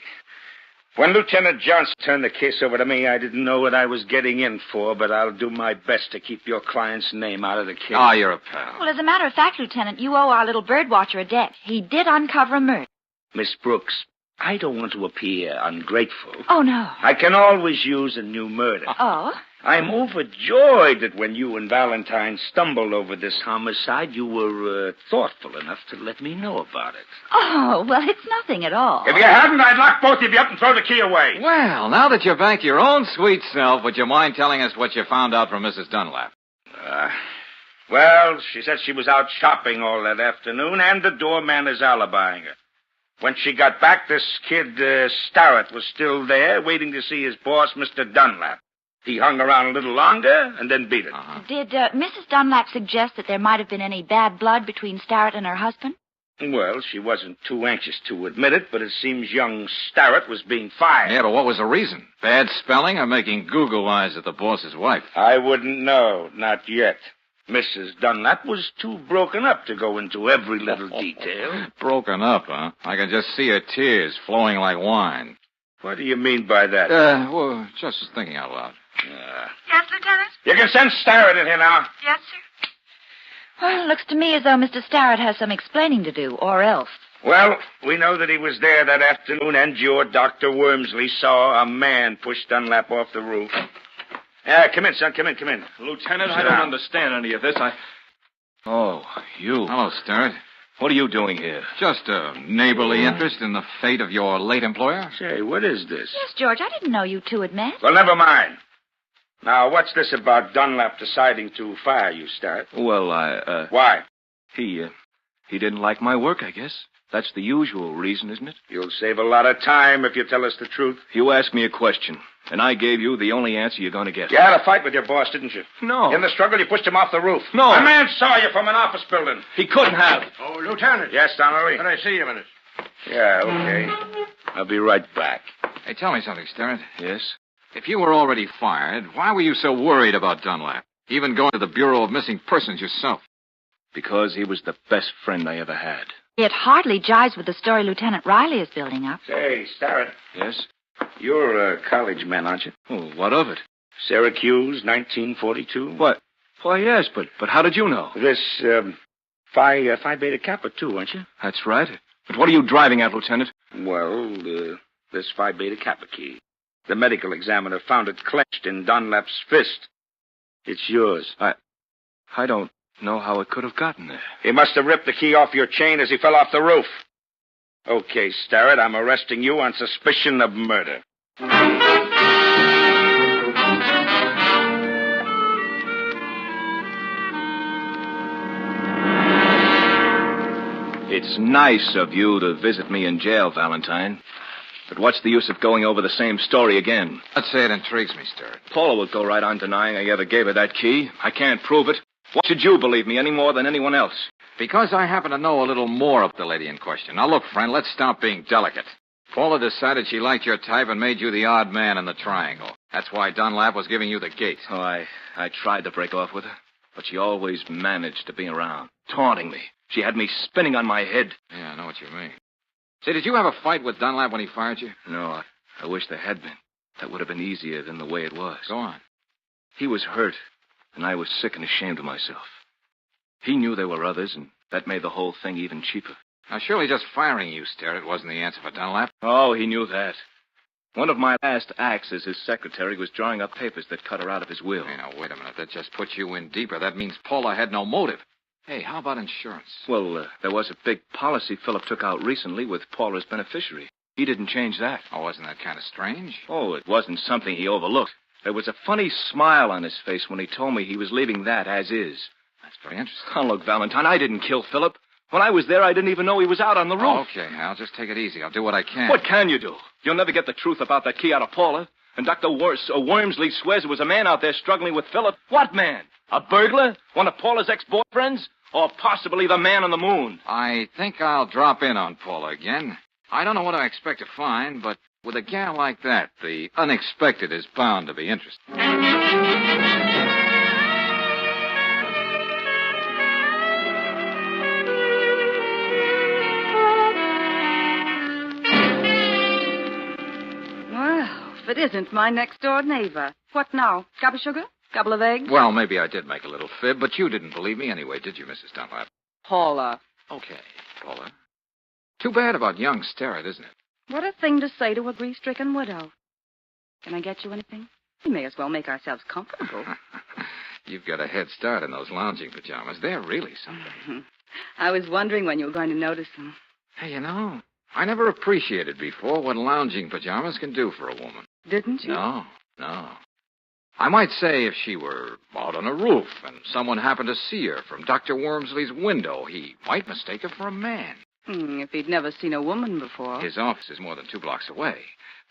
When Lieutenant Johnson turned the case over to me, I didn't know what I was getting in for, but I'll do my best to keep your client's name out of the case. Oh, you're a pal. Well, as a matter of fact, Lieutenant, you owe our little bird watcher a debt. He did uncover a murder. Miss Brooks, I don't want to appear ungrateful. Oh, no. I can always use a new murder. Oh? I'm overjoyed that when you and Valentine stumbled over this homicide, you were thoughtful enough to let me know about it. Oh, well, it's nothing at all. If you hadn't, I'd lock both of you up and throw the key away. Well, now that you're back your own sweet self, would you mind telling us what you found out from Mrs. Dunlap? Well, she said she was out shopping all that afternoon, and the doorman is alibying her. When she got back, this kid, Starrett, was still there, waiting to see his boss, Mr. Dunlap. He hung around a little longer and then beat it. Did Mrs. Dunlap suggest that there might have been any bad blood between Starrett and her husband? Well, she wasn't too anxious to admit it, but it seems young Starrett was being fired. Yeah, but what was the reason? Bad spelling or making Google eyes at the boss's wife? I wouldn't know, not yet. Mrs. Dunlap was too broken up to go into every little detail. Broken up, huh? I can just see her tears flowing like wine. What do you mean by that? Well, just thinking out loud. Yes, Lieutenant? You can send Starrett in here now. Yes, sir. Well, it looks to me as though Mr. Starrett has some explaining to do, or else. Well, we know that he was there that afternoon, and your Dr. Wormsley saw a man push Dunlap off the roof. Come in, son. Come in. Lieutenant, I don't understand any of this. Oh, you. Hello, Starrett. What are you doing here? Just a neighborly interest in the fate of your late employer. Say, what is this? Yes, George, I didn't know you two had met. Well, never mind. Now, what's this about Dunlap deciding to fire you, Starrett? Well, Why? He didn't like my work, I guess. That's the usual reason, isn't it? You'll save a lot of time if you tell us the truth. You asked me a question, and I gave you the only answer you're going to get. You had a fight with your boss, didn't you? No. In the struggle, you pushed him off the roof. No. A man saw you from an office building. He couldn't have. Oh, Lieutenant. Yes, Donnelly? Can I see you a minute? Yeah, okay. I'll be right back. Hey, tell me something, Starrett. Yes? If you were already fired, why were you so worried about Dunlap? Even going to the Bureau of Missing Persons yourself? Because he was the best friend I ever had. It hardly jives with the story Lieutenant Riley is building up. Say, Starrett. Yes? You're a college man, aren't you? Oh, what of it? Syracuse, 1942. What? Why, yes, but how did you know? This, Phi Beta Kappa, too, aren't you? That's right. But what are you driving at, Lieutenant? Well, this Phi Beta Kappa key. The medical examiner found it clenched in Dunlap's fist. It's yours. I don't know how it could have gotten there. He must have ripped the key off your chain as he fell off the roof. Okay, Starrett, I'm arresting you on suspicion of murder. It's nice of you to visit me in jail, Valentine. But what's the use of going over the same story again? Let's say it intrigues me, Starrett. Paula would go right on denying I ever gave her that key. I can't prove it. Why should you believe me any more than anyone else? Because I happen to know a little more of the lady in question. Now, look, friend, let's stop being delicate. Paula decided she liked your type and made you the odd man in the triangle. That's why Dunlap was giving you the gate. Oh, I tried to break off with her, but she always managed to be around, taunting me. She had me spinning on my head. Yeah, I know what you mean. Say, did you have a fight with Dunlap when he fired you? No, I wish there had been. That would have been easier than the way it was. Go on. He was hurt, and I was sick and ashamed of myself. He knew there were others, and that made the whole thing even cheaper. Now, surely just firing you, Starrett, wasn't the answer for Dunlap. Oh, he knew that. One of my last acts as his secretary was drawing up papers that cut her out of his will. Hey, now, wait a minute. That just puts you in deeper. That means Paula had no motive. Hey, how about insurance? Well, there was a big policy Philip took out recently with Paula's beneficiary. He didn't change that. Oh, wasn't that kind of strange? Oh, it wasn't something he overlooked. There was a funny smile on his face when he told me he was leaving that as is. That's very interesting. Oh, look, Valentine, I didn't kill Philip. When I was there, I didn't even know he was out on the roof. Okay, I'll just take it easy. I'll do what I can. What can you do? You'll never get the truth about that key out of Paula. And Dr. Wormsley swears there was a man out there struggling with Philip. What man? A burglar? One of Paula's ex-boyfriends? Or possibly the man on the moon? I think I'll drop in on Paula again. I don't know what I expect to find, but with a gal like that, the unexpected is bound to be interesting. Well, if it isn't my next-door neighbor. What now? Cup of sugar? Couple of eggs? Well, maybe I did make a little fib, but you didn't believe me anyway, did you, Mrs. Dunlap? Paula. Okay, Paula. Too bad about young Sterrett, isn't it? What a thing to say to a grief-stricken widow. Can I get you anything? We may as well make ourselves comfortable. You've got a head start in those lounging pajamas. They're really something. I was wondering when you were going to notice them. Hey, you know, I never appreciated before what lounging pajamas can do for a woman. Didn't you? No. I might say if she were out on a roof and someone happened to see her from Dr. Wormsley's window, he might mistake her for a man. If he'd never seen a woman before. His office is more than 2 blocks away.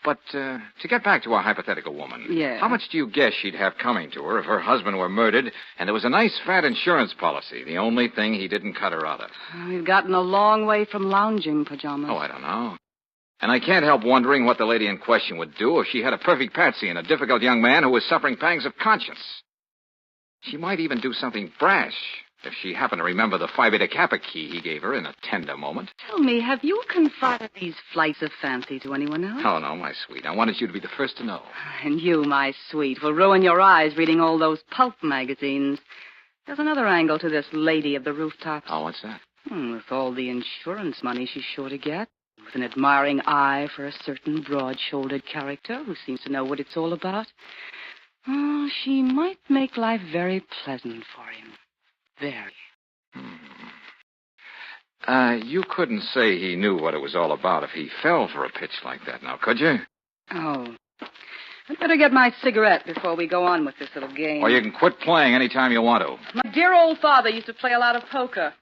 But to get back to our hypothetical woman, yeah. How much do you guess she'd have coming to her if her husband were murdered and there was a nice fat insurance policy, the only thing he didn't cut her out of? We've gotten a long way from lounging pajamas. Oh, I don't know. And I can't help wondering what the lady in question would do if she had a perfect patsy in a difficult young man who was suffering pangs of conscience. She might even do something brash if she happened to remember the Phi Beta Kappa key he gave her in a tender moment. Tell me, have you confided these flights of fancy to anyone else? Oh, no, my sweet. I wanted you to be the first to know. And you, my sweet, will ruin your eyes reading all those pulp magazines. There's another angle to this lady of the rooftops. Oh, what's that? With all the insurance money she's sure to get. With an admiring eye for a certain broad-shouldered character who seems to know what it's all about. Oh, she might make life very pleasant for him. Very. You couldn't say he knew what it was all about if he fell for a pitch like that, now, could you? Oh. I'd better get my cigarette before we go on with this little game. Or you can quit playing any time you want to. My dear old father used to play a lot of poker.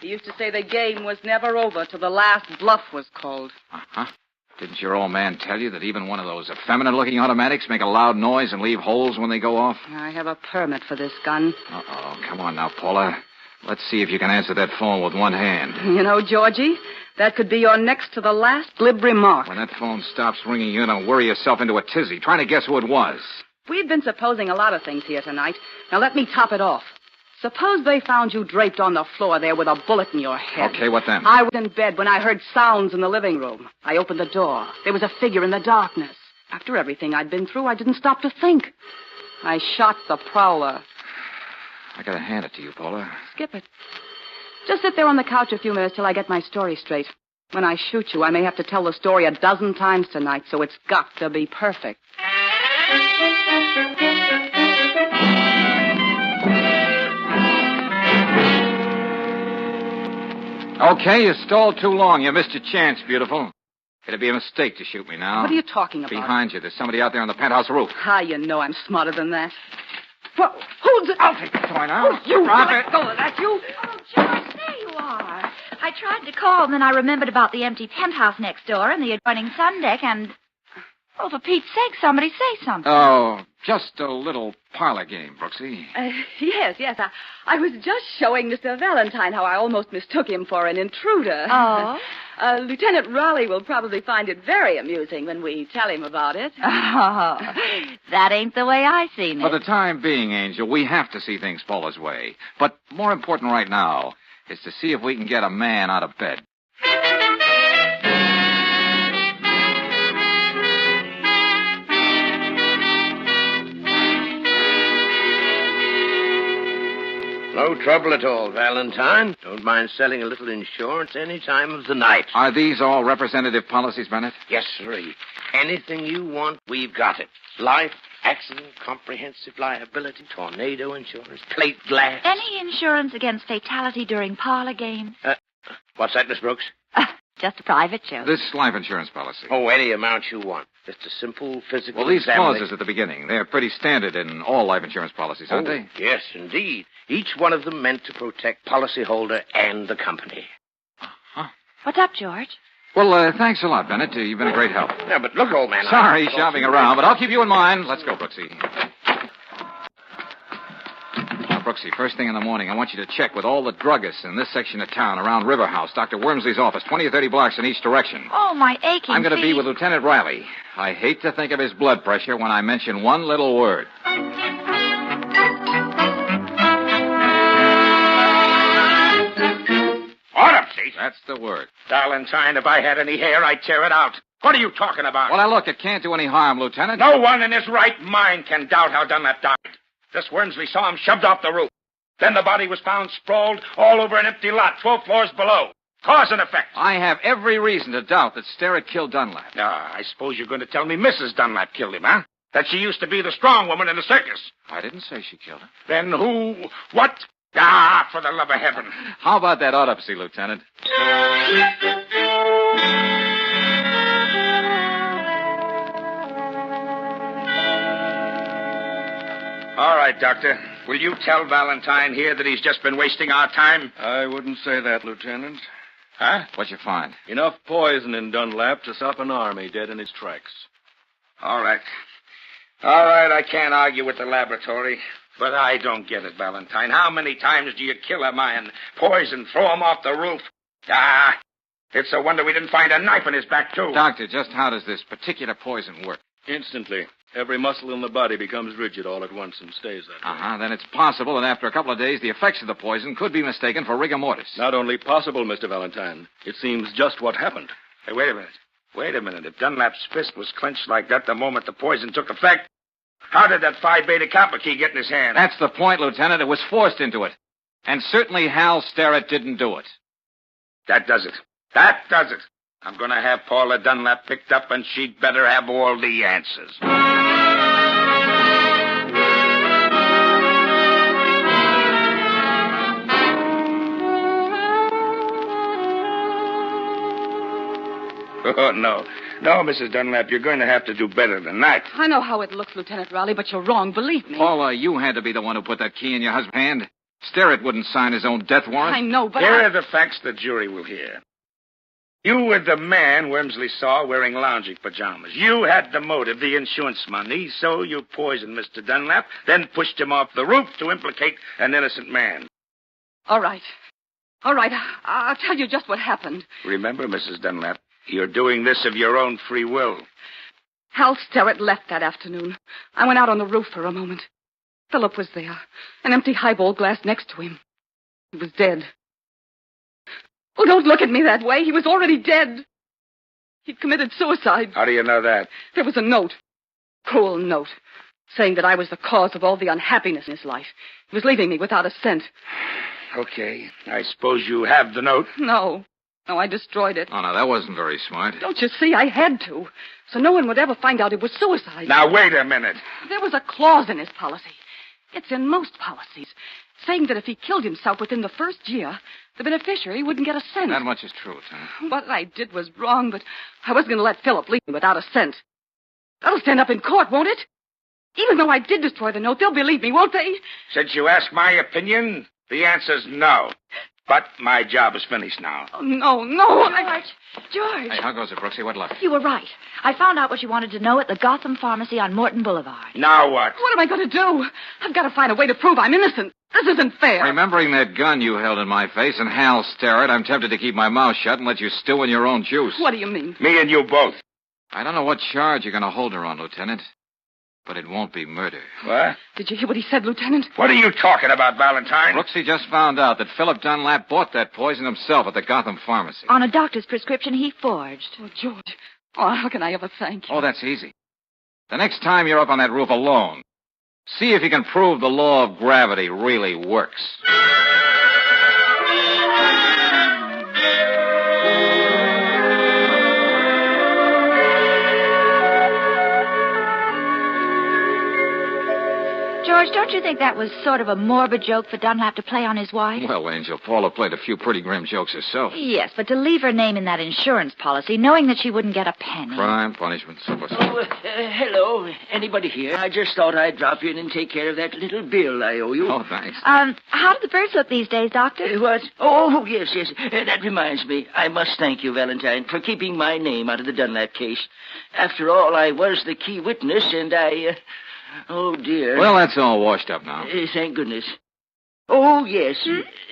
He used to say the game was never over till the last bluff was called. Uh-huh. Didn't your old man tell you that even one of those effeminate-looking automatics make a loud noise and leave holes when they go off? I have a permit for this gun. Uh-oh. Come on now, Paula. Let's see if you can answer that phone with one hand. You know, Georgie, that could be your next to the last glib remark. When that phone stops ringing, you're going to worry yourself into a tizzy, trying to guess who it was. We've been supposing a lot of things here tonight. Now let me top it off. Suppose they found you draped on the floor there with a bullet in your head. Okay, what then? I was in bed when I heard sounds in the living room. I opened the door. There was a figure in the darkness. After everything I'd been through, I didn't stop to think. I shot the prowler. I gotta hand it to you, Paula. Skip it. Just sit there on the couch a few minutes till I get my story straight. When I shoot you, I may have to tell the story 12 times tonight, so it's got to be perfect. Okay, you stalled too long. You missed your chance, beautiful. It'd be a mistake to shoot me now. What are you talking about? Behind you. There's somebody out there on the penthouse roof. You know I'm smarter than that. Whoa, who's it? I'll take the toy now. Oh, you Drop let it. go of that, you. Oh, George, there you are. I tried to call, and then I remembered about the empty penthouse next door and the adjoining sun deck, and... Oh, for Pete's sake, somebody say something. Oh, just a little parlor game, Brooksy. Yes. I was just showing Mr. Valentine how I almost mistook him for an intruder. Oh? Lieutenant Raleigh will probably find it very amusing when we tell him about it. Oh, that ain't the way I seen it. For the time being, Angel, we have to see things Paula's way. But more important right now is to see if we can get a man out of bed. No trouble at all, Valentine. Don't mind selling a little insurance any time of the night. Are these all representative policies, Bennett? Yes, sirree. Anything you want, we've got it. Life, accident, comprehensive liability, tornado insurance, plate glass. Any insurance against fatality during parlor games? What's that, Miss Brooks? Just a private joke. This life insurance policy. Oh, any amount you want. Just a simple physical Well, these examination. clauses at the beginning, they're pretty standard in all life insurance policies, aren't they? Yes, indeed. Each one of them meant to protect policyholder and the company. What's up, George? Well, thanks a lot, Bennett. You've been a great help. Yeah, but look, old man. Sorry, shopping around, but I'll keep you in mind. Let's go, Brooksy. Now, Brooksy, first thing in the morning, I want you to check with all the druggists in this section of town around River House, Dr. Wormsley's office, 20 or 30 blocks in each direction. Oh, my aching I'm going to be feet. with Lieutenant Riley. I hate to think of his blood pressure when I mention one little word. Autopsy? That's the word. Valentine, if I had any hair, I'd tear it out. What are you talking about? Well, now, look, it can't do any harm, Lieutenant. No one in his right mind can doubt how Dunlap died. This Wormsley saw him shoved off the roof. Then the body was found sprawled all over an empty lot 12 floors below. Cause and effect. I have every reason to doubt that Sterrett killed Dunlap. I suppose you're going to tell me Mrs. Dunlap killed him, huh? That she used to be the strong woman in the circus. I didn't say she killed him. Then who? What? Ah, for the love of heaven. How about that autopsy, Lieutenant? All right, Doctor. Will you tell Valentine here that he's just been wasting our time? I wouldn't say that, Lieutenant. Huh? What'd you find? Enough poison in Dunlap to stop an army dead in its tracks. All right. All right, I can't argue with the laboratory. But I don't get it, Valentine. How many times do you kill a man, poison, throw him off the roof? Ah, it's a wonder we didn't find a knife in his back, too. Doctor, just how does this particular poison work? Instantly. Every muscle in the body becomes rigid all at once and stays that way. Uh-huh. Then it's possible that after a couple of days, the effects of the poison could be mistaken for rigor mortis. Not only possible, Mr. Valentine. It seems just what happened. Hey, wait a minute. Wait a minute. If Dunlap's fist was clenched like that the moment the poison took effect, how did that Phi Beta Kappa key get in his hand? That's the point, Lieutenant. It was forced into it. And certainly Hal Sterrett didn't do it. That does it. That does it. I'm going to have Paula Dunlap picked up, and she'd better have all the answers. Oh, no. No, Mrs. Dunlap, you're going to have to do better than that. I know how it looks, Lieutenant Riley, but you're wrong, believe me. Paula, you had to be the one who put that key in your husband's hand. Sterrett wouldn't sign his own death warrant. I know, but Here are the facts the jury will hear. You were the man Wormsley saw wearing lounging pajamas. You had the motive, the insurance money, so you poisoned Mr. Dunlap, then pushed him off the roof to implicate an innocent man. All right. All right, I'll tell you just what happened. Remember, Mrs. Dunlap, you're doing this of your own free will. Hal Sterrett left that afternoon. I went out on the roof for a moment. Philip was there, an empty highball glass next to him. He was dead. Oh, don't look at me that way. He was already dead. He'd committed suicide. How do you know that? There was a note, cruel note, saying that I was the cause of all the unhappiness in his life. He was leaving me without a cent. Okay, I suppose you have the note. No, I destroyed it. Oh, no, that wasn't very smart. Don't you see? I had to, so no one would ever find out it was suicide. Now, wait a minute. There was a clause in his policy. It's in most policies, saying that if he killed himself within the first year, the beneficiary wouldn't get a cent. That much is true, Lieutenant. What I did was wrong, but I wasn't going to let Philip leave me without a cent. That'll stand up in court, won't it? Even though I did destroy the note, they'll believe me, won't they? Since you asked my opinion, the answer's no. But my job is finished now. Oh, no. George. Hey, how goes it, Brooksy? What luck? You were right. I found out what you wanted to know at the Gotham Pharmacy on Morton Boulevard. Now what? What am I going to do? I've got to find a way to prove I'm innocent. This isn't fair. Remembering that gun you held in my face and Hal Sterrett, I'm tempted to keep my mouth shut and let you stew in your own juice. What do you mean? Me and you both. I don't know what charge you're going to hold her on, Lieutenant, but it won't be murder. What? Did you hear what he said, Lieutenant? What are you talking about, Valentine? Brooksy just found out that Philip Dunlap bought that poison himself at the Gotham Pharmacy. On a doctor's prescription he forged. Oh, George. Oh, how can I ever thank you? Oh, that's easy. The next time you're up on that roof alone, see if you can prove the law of gravity really works. George, George, don't you think that was sort of a morbid joke for Dunlap to play on his wife? Well, Angel, Paula played a few pretty grim jokes herself. Yes, but to leave her name in that insurance policy, knowing that she wouldn't get a penny. Crime, punishment, so forth. Hello. Anybody here? I just thought I'd drop in and take care of that little bill I owe you. Oh, thanks. How do the birds look these days, Doctor? What? Oh, yes. That reminds me. I must thank you, Valentine, for keeping my name out of the Dunlap case. After all, I was the key witness, and I... Oh, dear. Well, that's all washed up now. Thank goodness. Oh, yes.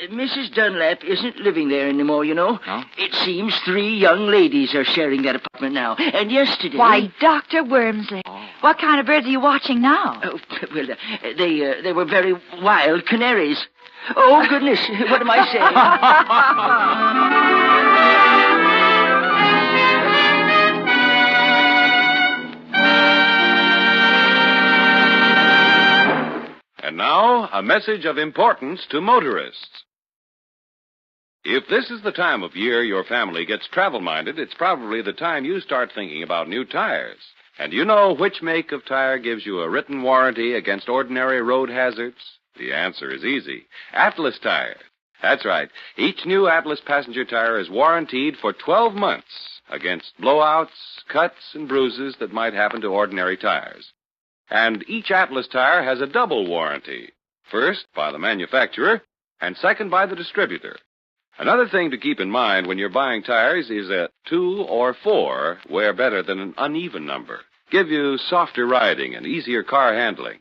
Mrs. Dunlap isn't living there anymore, you know. No? It seems 3 young ladies are sharing that apartment now. And yesterday... Why, Dr. Wormsley, what kind of birds are you watching now? Oh, well, they were very wild canaries. Oh, goodness, what am I saying? And now, a message of importance to motorists. If this is the time of year your family gets travel-minded, it's probably the time you start thinking about new tires. And you know which make of tire gives you a written warranty against ordinary road hazards? The answer is easy. Atlas Tire. That's right. Each new Atlas passenger tire is warranted for 12 months against blowouts, cuts, and bruises that might happen to ordinary tires. And each Atlas tire has a double warranty. First, by the manufacturer, and second, by the distributor. Another thing to keep in mind when you're buying tires is that 2 or 4 wear better than an uneven number. Give you softer riding and easier car handling.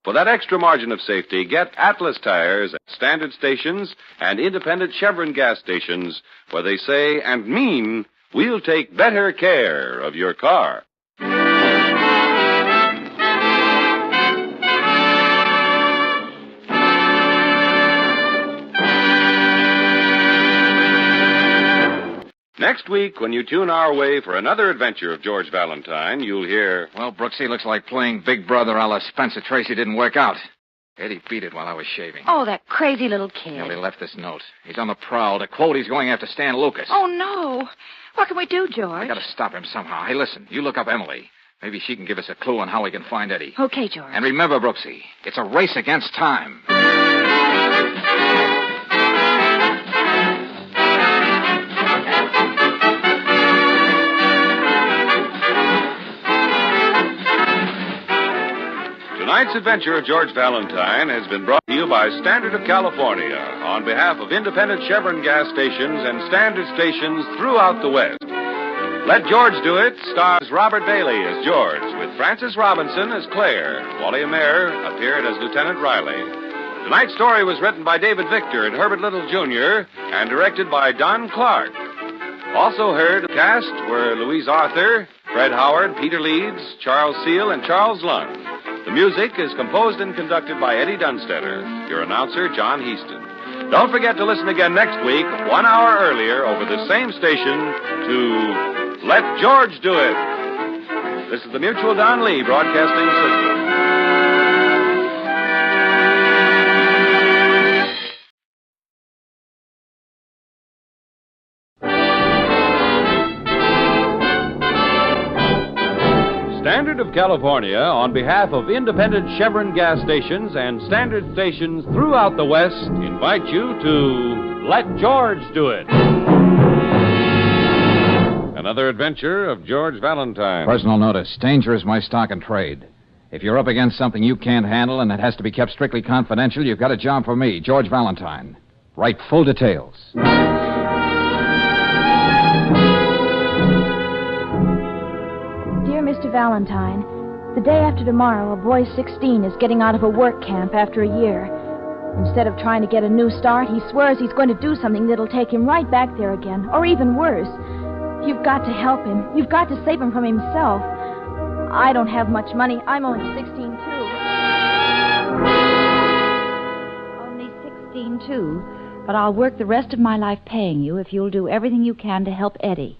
For that extra margin of safety, get Atlas tires at standard stations and independent Chevron gas stations where they say and mean, we'll take better care of your car. Next week, when you tune our way for another adventure of George Valentine, you'll hear... Well, Brooksy, looks like playing Big Brother a la Spencer Tracy didn't work out. Eddie beat it while I was shaving. Oh, that crazy little kid. He left this note. He's on the prowl. To quote, he's going after Stan Lucas. Oh, no. What can we do, George? I gotta stop him somehow. Hey, listen, you look up Emily. Maybe she can give us a clue on how we can find Eddie. Okay, George. And remember, Brooksy, it's a race against time. Tonight's adventure of George Valentine has been brought to you by Standard of California on behalf of independent Chevron gas stations and standard stations throughout the West. Let George Do It stars Robert Bailey as George, with Frances Robinson as Claire. Wally Mayer appeared as Lieutenant Riley. Tonight's story was written by David Victor and Herbert Little, Jr., and directed by Don Clark. Also heard cast were Louise Arthur, Fred Howard, Peter Leeds, Charles Seal, and Charles Lund. The music is composed and conducted by Eddie Dunstetter. Your announcer, John Heaston. Don't forget to listen again next week, 1 hour earlier, over the same station, to Let George Do It. This is the Mutual Don Lee Broadcasting System. Standard of California, on behalf of independent Chevron gas stations and standard stations throughout the West, invite you to Let George Do It. Another adventure of George Valentine. Personal notice. Danger is my stock and trade. If you're up against something you can't handle and it has to be kept strictly confidential, you've got a job for me, George Valentine. Write full details. Dear Mr. Valentine, the day after tomorrow, a boy 16 is getting out of a work camp after a year. Instead of trying to get a new start, he swears he's going to do something that'll take him right back there again, or even worse. You've got to help him. You've got to save him from himself. I don't have much money. I'm only 16, too. Only 16, too. But I'll work the rest of my life paying you if you'll do everything you can to help Eddie.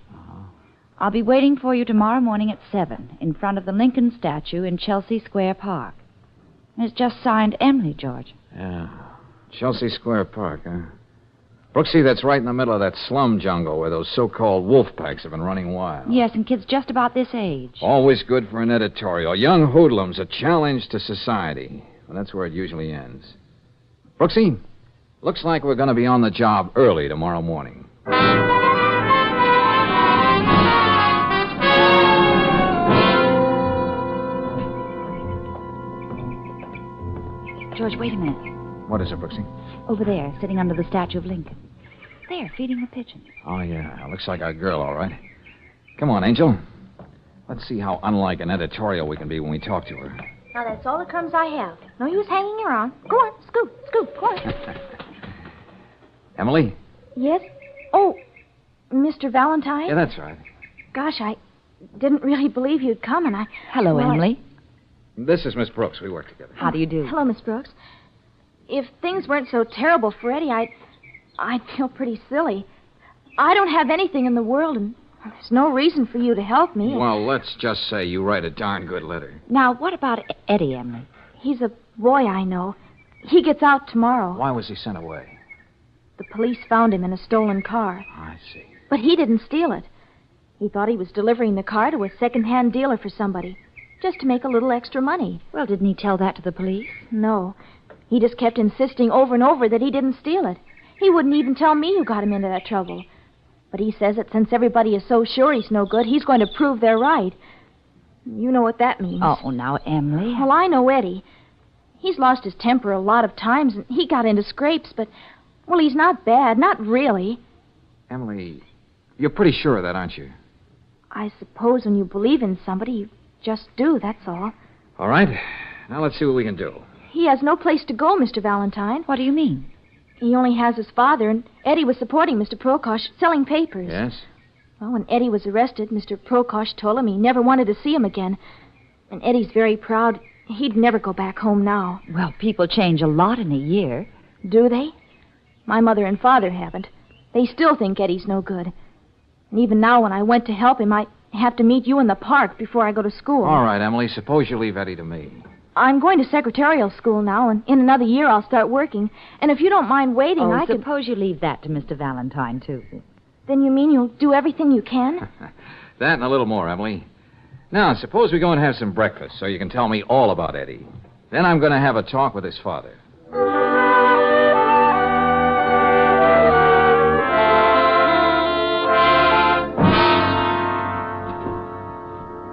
I'll be waiting for you tomorrow morning at 7 in front of the Lincoln statue in Chelsea Square Park. It's just signed Emily, George. Yeah. Chelsea Square Park, huh? Brooksy, that's right in the middle of that slum jungle where those so-called wolf packs have been running wild. Yes, and kids just about this age. Always good for an editorial. Young hoodlums, a challenge to society. And that's where it usually ends. Brooksy, looks like we're going to be on the job early tomorrow morning. George, wait a minute. What is it, Brooksy? Over there, sitting under the statue of Lincoln. There, feeding the pigeons. Oh, yeah. Looks like our girl, all right. Come on, Angel. Let's see how unlike an editorial we can be when we talk to her. Now, that's all the crumbs I have. No use hanging around. Go on, scoop, go on. Emily? Yes? Oh, Mr. Valentine? Yeah, that's right. Gosh, I didn't really believe you'd come, and I... Hello, well, Emily. This is Miss Brooks. We work together. How do you do? Hello, Miss Brooks. If things weren't so terrible for Eddie, I'd feel pretty silly. I don't have anything in the world, and there's no reason for you to help me. Well, let's just say you write a darn good letter. Now, what about Eddie, Emily? He's a boy I know. He gets out tomorrow. Why was he sent away? The police found him in a stolen car. I see. But he didn't steal it. He thought he was delivering the car to a second-hand dealer for somebody, just to make a little extra money. Well, didn't he tell that to the police? No. He just kept insisting over and over that he didn't steal it. He wouldn't even tell me who got him into that trouble. But he says that since everybody is so sure he's no good, he's going to prove they're right. You know what that means. Oh, now, Emily. Well, I know Eddie. He's lost his temper a lot of times, and he got into scrapes, but, well, he's not bad. Not really. Emily, you're pretty sure of that, aren't you? I suppose when you believe in somebody, you just do, that's all. All right. Now let's see what we can do. He has no place to go, Mr. Valentine. What do you mean? He only has his father, and Eddie was supporting Mr. Prokosh, selling papers. Yes? Well, when Eddie was arrested, Mr. Prokosh told him he never wanted to see him again. And Eddie's very proud. He'd never go back home now. Well, people change a lot in a year. Do they? My mother and father haven't. They still think Eddie's no good. And even now, when I went to help him, I have to meet you in the park before I go to school. All right, Emily, suppose you leave Eddie to me. I'm going to secretarial school now, and in another year I'll start working. And if you don't mind waiting, I could... suppose you leave that to Mr. Valentine, too. Then you mean you'll do everything you can? That and a little more, Emily. Now, suppose we go and have some breakfast so you can tell me all about Eddie. Then I'm going to have a talk with his father.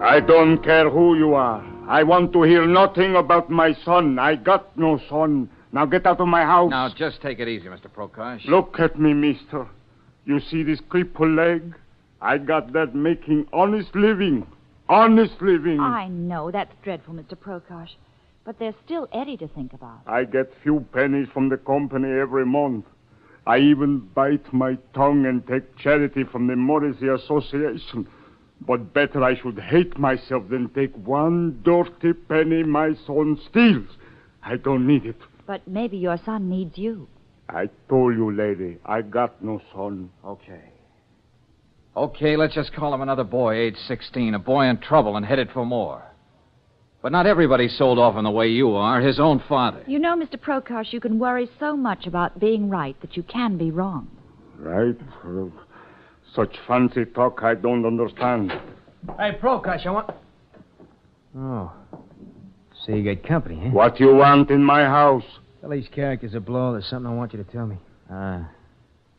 I don't care who you are. I want to hear nothing about my son. I got no son. Now get out of my house. Now, just take it easy, Mr. Prokosh. Look at me, mister. You see this crippled leg? I got that making honest living. Honest living. I know. That's dreadful, Mr. Prokosh. But there's still Eddie to think about. I get few pennies from the company every month. I even bite my tongue and take charity from the Morrissey Association. But better I should hate myself than take one dirty penny my son steals. I don't need it. But maybe your son needs you. I told you, lady, I got no son. Okay, let's just call him another boy, age 16, a boy in trouble and headed for more. But not everybody's sold off in the way you are, his own father. You know, Mr. Prokosh, you can worry so much about being right that you can be wrong. Right? Such fancy talk I don't understand. Hey, Prokosh, I want... Oh. So you got company, huh? What you want in my house? Tell these characters a blow. There's something I want you to tell me.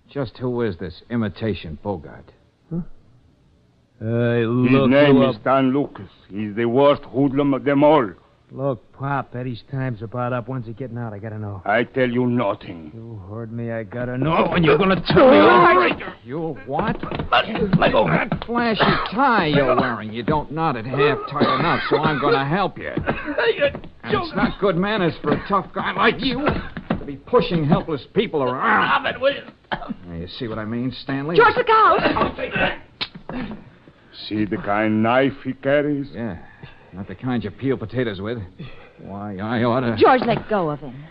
Just who is this imitation Bogart? His name is Dan Lucas. He's the worst hoodlum of them all. Look, Pop, Eddie's time's about up. When's he getting out? I gotta know. I tell you nothing. You heard me. I gotta know, and you're gonna tell me all right. You what? Let go. That flashy tie you're wearing. You don't knot it half tight enough, so I'm gonna help you. And it's not good manners for a tough guy like you to be pushing helpless people around. Stop it, will you? Now, you see what I mean, Stanley? George, look out! I'll take that. See the kind knife he carries? Yeah. Not the kind you peel potatoes with. Why, I ought to... George, let go of him.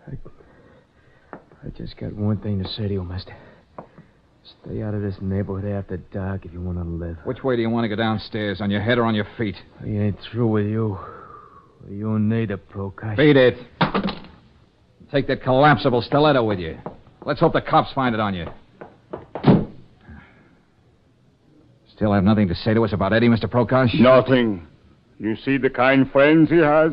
I just got one thing to say to you, mister. Stay out of this neighborhood after dark if you want to live. Which way do you want to go downstairs, on your head or on your feet? I ain't through with you. You need a Prokosh. Beat it. Take that collapsible stiletto with you. Let's hope the cops find it on you. Still have nothing to say to us about Eddie, Mr. Prokosh? Nothing. You see the kind friends he has?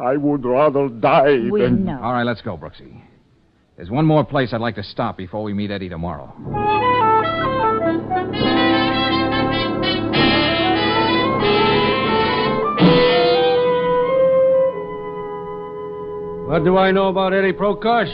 I would rather die We than... know. All right, let's go, Brooksy. There's one more place I'd like to stop before we meet Eddie tomorrow. What do I know about Eddie Prokosh?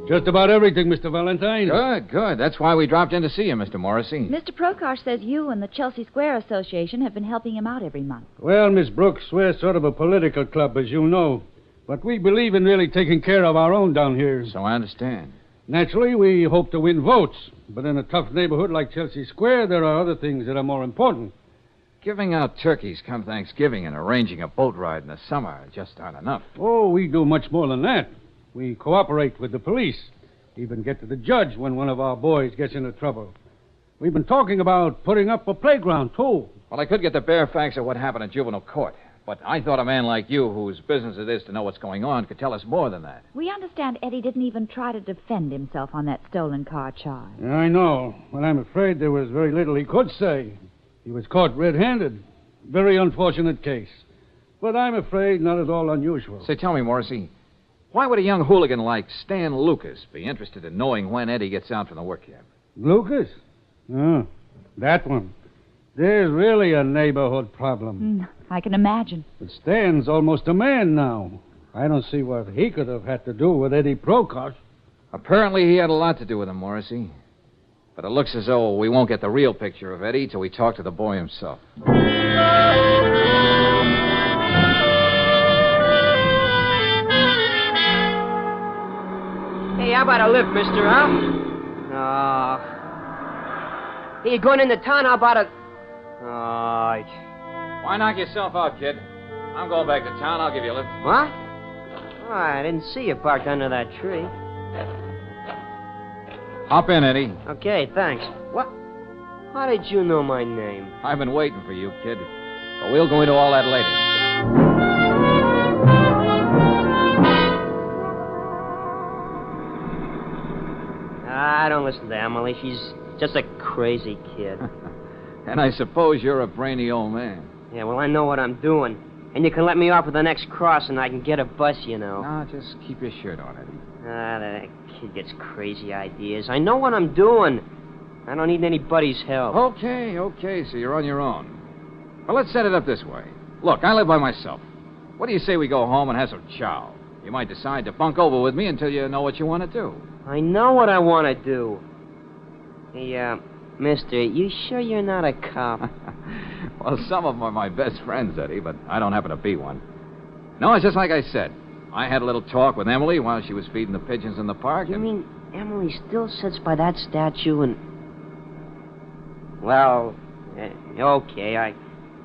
Just about everything, Mr. Valentine. Good, good. That's why we dropped in to see you, Mr. Morrissey. Mr. Prokosh says you and the Chelsea Square Association have been helping him out every month. Well, Miss Brooks, we're sort of a political club, as you know. But we believe in really taking care of our own down here. So I understand. Naturally, we hope to win votes. But in a tough neighborhood like Chelsea Square, there are other things that are more important. Giving out turkeys come Thanksgiving and arranging a boat ride in the summer just aren't enough. Oh, we do much more than that. We cooperate with the police. Even get to the judge when one of our boys gets into trouble. We've been talking about putting up a playground, too. Well, I could get the bare facts of what happened at juvenile court. But I thought a man like you, whose business it is to know what's going on, could tell us more than that. We understand Eddie didn't even try to defend himself on that stolen car charge. Yeah, I know, but I'm afraid there was very little he could say. He was caught red-handed. Very unfortunate case. But I'm afraid not at all unusual. Say, tell me, Morrissey, why would a young hooligan like Stan Lucas be interested in knowing when Eddie gets out from the work camp? Lucas? Oh, that one. There's really a neighborhood problem. I can imagine. But Stan's almost a man now. I don't see what he could have had to do with Eddie Prokosh. Apparently he had a lot to do with him, Morrissey. But it looks as though we won't get the real picture of Eddie till we talk to the boy himself. Hey, how about a lift, mister, huh? Hey, you going into town? How about a... All right. Why knock yourself out, kid? I'm going back to town. I'll give you a lift. What? Oh, I didn't see you parked under that tree. Hop in, Eddie. Okay, thanks. What? How did you know my name? I've been waiting for you, kid. But we'll go into all that later. I don't listen to Emily. She's just a crazy kid. And I suppose you're a brainy old man. Yeah, well, I know what I'm doing. And you can let me off at the next cross and I can get a bus, you know. No, just keep your shirt on, Eddie. That kid gets crazy ideas. I know what I'm doing. I don't need anybody's help. Okay, so you're on your own. Well, let's set it up this way. Look, I live by myself. What do you say we go home and have some chow? You might decide to bunk over with me until you know what you want to do. I know what I want to do. Hey, mister, you sure you're not a cop? Well, some of them are my best friends, Eddie, but I don't happen to be one. No, it's just like I said. I had a little talk with Emily while she was feeding the pigeons in the park. You mean Emily still sits by that statue and... Well, okay, I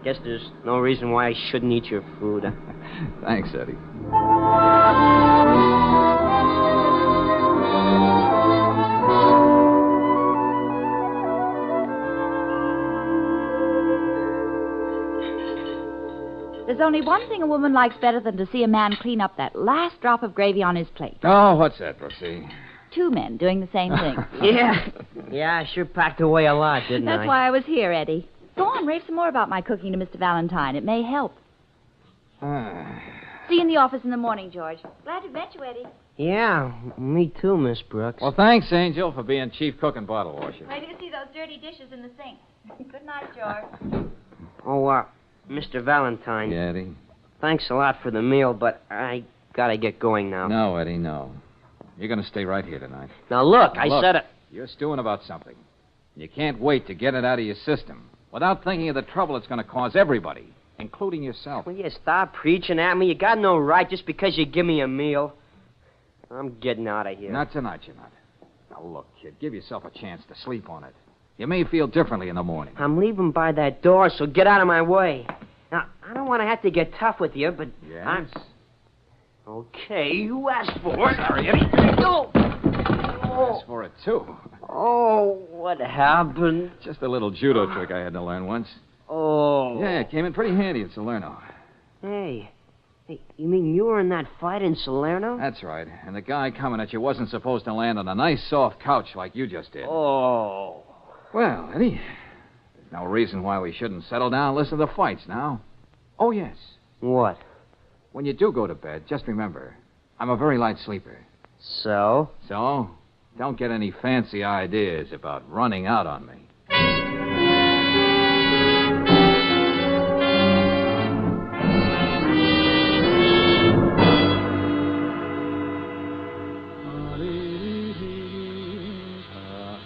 guess there's no reason why I shouldn't eat your food. Thanks, Eddie. There's only one thing a woman likes better than to see a man clean up that last drop of gravy on his plate. Oh, what's that, Brooksy? Two men doing the same thing. Yeah, I sure packed away a lot, didn't I? That's why I was here, Eddie. Go on, rave some more about my cooking to Mr. Valentine. It may help. See you in the office in the morning, George. Glad to met you, Eddie. Yeah, me too, Miss Brooks. Well, thanks, Angel, for being chief cook and bottle washer. Where do you see those dirty dishes in the sink? Good night, George. Oh, Mr. Valentine. Yeah, Eddie? Thanks a lot for the meal, but I gotta get going now. No, Eddie, no. You're going to stay right here tonight. Now, look, I said it. You're stewing about something. You can't wait to get it out of your system without thinking of the trouble it's going to cause everybody, including yourself. Will you stop preaching at me? You got no right just because you give me a meal. I'm getting out of here. Not tonight, you're not. Now, look, kid, give yourself a chance to sleep on it. You may feel differently in the morning. I'm leaving by that door, so get out of my way. Now, I don't want to have to get tough with you, but... Yes? Okay, you asked for it. Sorry, Eddie. Oh. Asked for it, too. Oh, what happened? Just a little judo trick I had to learn once. Oh. Yeah, it came in pretty handy at Salerno. Hey, you mean you were in that fight in Salerno? That's right. And the guy coming at you wasn't supposed to land on a nice, soft couch like you just did. Oh. Well, Eddie, there's no reason why we shouldn't settle down and listen to the fights now. Oh, yes. What? when you do go to bed, just remember, I'm a very light sleeper. So? So, don't get any fancy ideas about running out on me.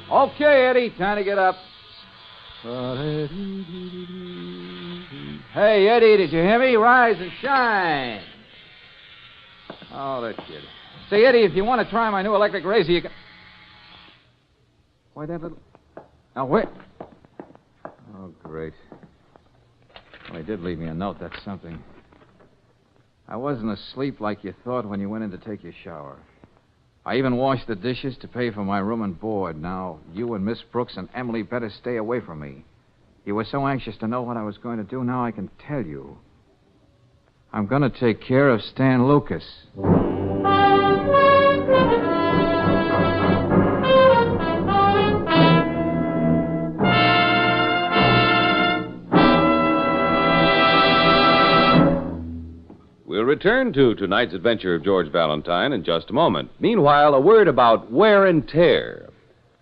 Okay, Eddie, time to get up. Hey, Eddie, did you hear me? Rise and shine. Oh, that kid. Say, Eddie, if you want to try my new electric razor, you can... Why, that little... Now, wait. Oh, great. Well, he did leave me a note. That's something. I wasn't asleep like you thought when you went in to take your shower. I even washed the dishes to pay for my room and board. Now, you and Miss Brooks and Emily better stay away from me. You were so anxious to know what I was going to do. Now I can tell you. I'm going to take care of Stan Lucas. We'll return to tonight's adventure of George Valentine in just a moment. Meanwhile, a word about wear and tear.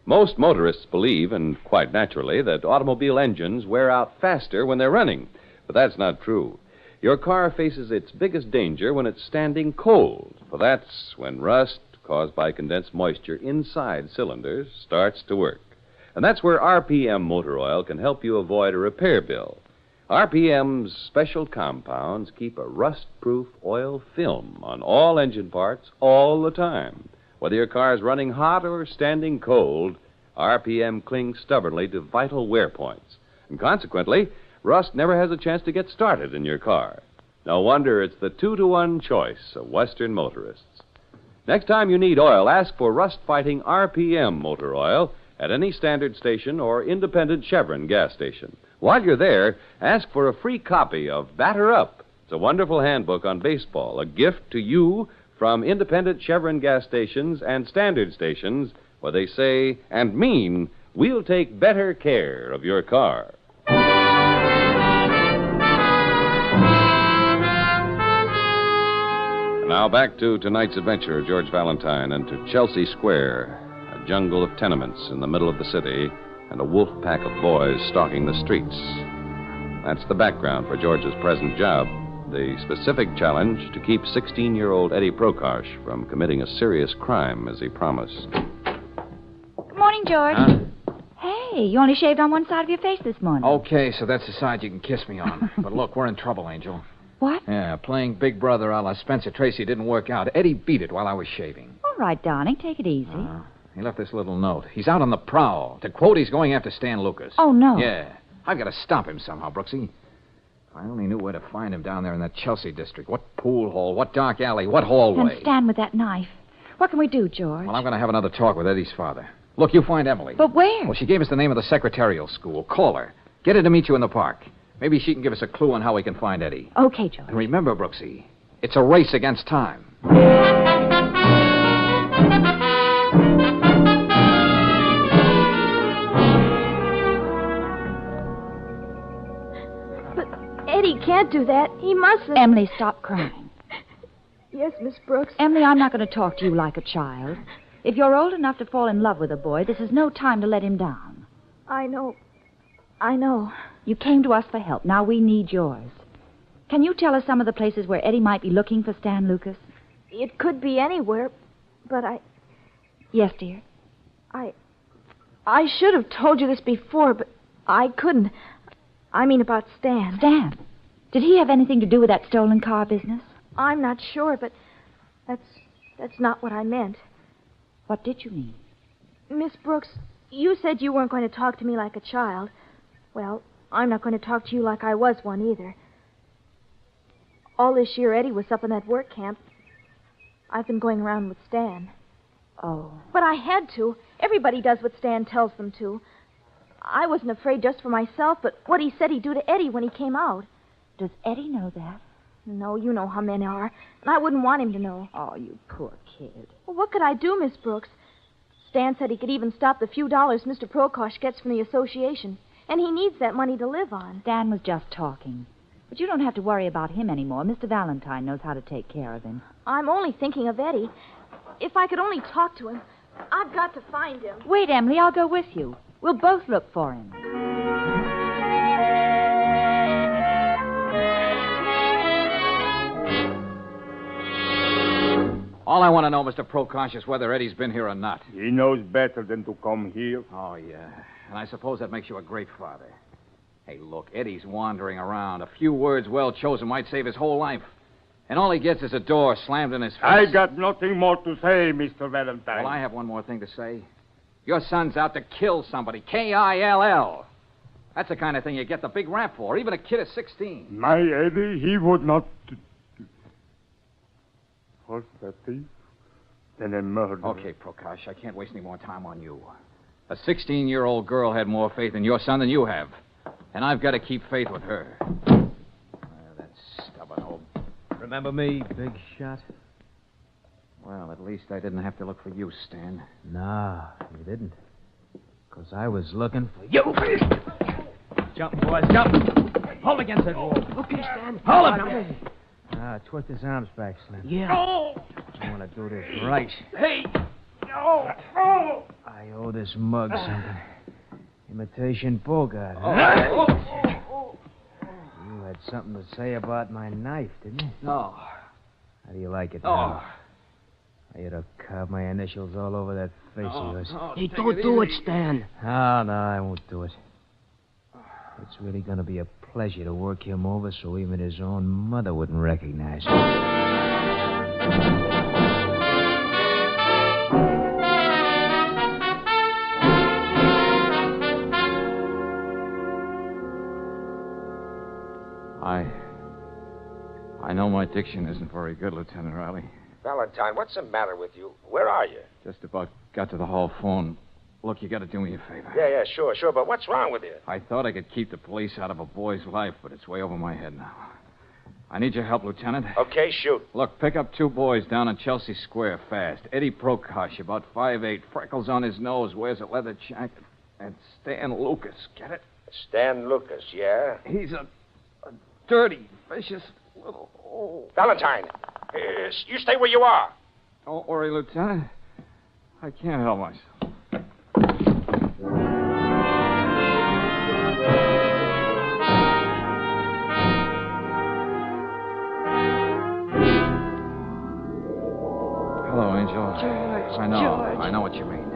Most motorists believe, and quite naturally, that automobile engines wear out faster when they're running. But that's not true. Your car faces its biggest danger when it's standing cold, for that's when rust caused by condensed moisture inside cylinders starts to work. And that's where RPM motor oil can help you avoid a repair bill. RPM's special compounds keep a rust-proof oil film on all engine parts all the time. Whether your car is running hot or standing cold, RPM clings stubbornly to vital wear points. And consequently, rust never has a chance to get started in your car. No wonder it's the 2-to-1 choice of Western motorists. Next time you need oil, ask for rust-fighting RPM motor oil at any standard station or independent Chevron gas station. While you're there, ask for a free copy of Batter Up. It's a wonderful handbook on baseball, a gift to you from independent Chevron gas stations and standard stations where they say and mean, we'll take better care of your car. Now back to tonight's adventure of George Valentine and to Chelsea Square, a jungle of tenements in the middle of the city and a wolf pack of boys stalking the streets. That's the background for George's present job. The specific challenge to keep 16-year-old Eddie Prokosh from committing a serious crime as he promised. Good morning, George. Huh? Hey, you only shaved on one side of your face this morning. Okay, so that's the side you can kiss me on. But look, we're in trouble, Angel. What? Yeah, playing Big Brother a la Spencer Tracy didn't work out. Eddie beat it while I was shaving. All right, darling, take it easy. He left this little note. He's out on the prowl. To quote, he's going after Stan Lucas. Oh, no. Yeah. I've got to stop him somehow, Brooksy. If I only knew where to find him down there in that Chelsea district. What pool hall, what dark alley, what hallway. And Stan with that knife. What can we do, George? Well, I'm going to have another talk with Eddie's father. Look, you find Emily. But where? Well, she gave us the name of the secretarial school. Call her. Get her to meet you in the park. Maybe she can give us a clue on how we can find Eddie. Okay, George. And remember, Brooksy, it's a race against time. Eddie can't do that. He mustn't. Emily, stop crying. Yes, Miss Brooks. Emily, I'm not going to talk to you like a child. If you're old enough to fall in love with a boy, this is no time to let him down. I know. I know. You came to us for help. Now we need yours. Can you tell us some of the places where Eddie might be looking for Stan Lucas? It could be anywhere, but Yes, dear? I should have told you this before, but I couldn't. I mean about Stan. Stan? Did he have anything to do with that stolen car business? I'm not sure, but that's not what I meant. What did you mean? Miss Brooks, you said you weren't going to talk to me like a child. Well, I'm not going to talk to you like I was one either. All this year, Eddie was up in that work camp. I've been going around with Stan. Oh. But I had to. Everybody does what Stan tells them to. I wasn't afraid just for myself, but what he said he'd do to Eddie when he came out. Does Eddie know that? No, you know how men are. And I wouldn't want him to know. Oh, you poor kid. Well, what could I do, Miss Brooks? Stan said he could even stop the few dollars Mr. Prokosh gets from the association. And he needs that money to live on. Stan was just talking. But you don't have to worry about him anymore. Mr. Valentine knows how to take care of him. I'm only thinking of Eddie. If I could only talk to him. I've got to find him. Wait, Emily, I'll go with you. We'll both look for him. All I want to know, Mr. Prokosh, is whether Eddie's been here or not. He knows better than to come here. Oh, yeah. And I suppose that makes you a great father. Hey, look, Eddie's wandering around. A few words well chosen might save his whole life. And all he gets is a door slammed in his face. I got nothing more to say, Mr. Valentine. Well, I have one more thing to say. Your son's out to kill somebody. K-I-L-L. That's the kind of thing you get the big rap for, even a kid of 16. My Eddie, he would not... What's that thief? Then a murderer. Okay, Prokosh, I can't waste any more time on you. A 16-year-old girl had more faith in your son than you have. And I've got to keep faith with her. That stubborn old... Remember me, big shot? Well, at least I didn't have to look for you, Stan. No, you didn't. Because I was looking for you. Jump, boys, jump. Hold against that wall. Okay, Stan. Hold him. Twist his arms back, Slim. Yeah. I want to do this right. Hey! No! I owe this mug something. Imitation Bogart. Huh? You had something to say about my knife, didn't you? No. How do you like it now? I ought to carve my initials all over that face of yours. Hey, don't do it, Stan. No, I won't do it. It's really going to be a pleasure to work him over so even his own mother wouldn't recognize him. I know my diction isn't very good, Lieutenant Riley. Valentine, what's the matter with you? Where are you? Just about got to the hall phone. Look, you got to do me a favor. Yeah, sure. But what's wrong with you? I thought I could keep the police out of a boy's life, but it's way over my head now. I need your help, Lieutenant. Okay, shoot. Look, pick up 2 boys down on Chelsea Square fast. Eddie Prokosh, about 5'8", freckles on his nose, wears a leather jacket. And Stan Lucas, get it? Stan Lucas, yeah? He's a dirty, vicious little... Oh. Valentine, you stay where you are. Don't worry, Lieutenant. I can't help myself. Hello, Angel. George, I know. George. I know what you mean.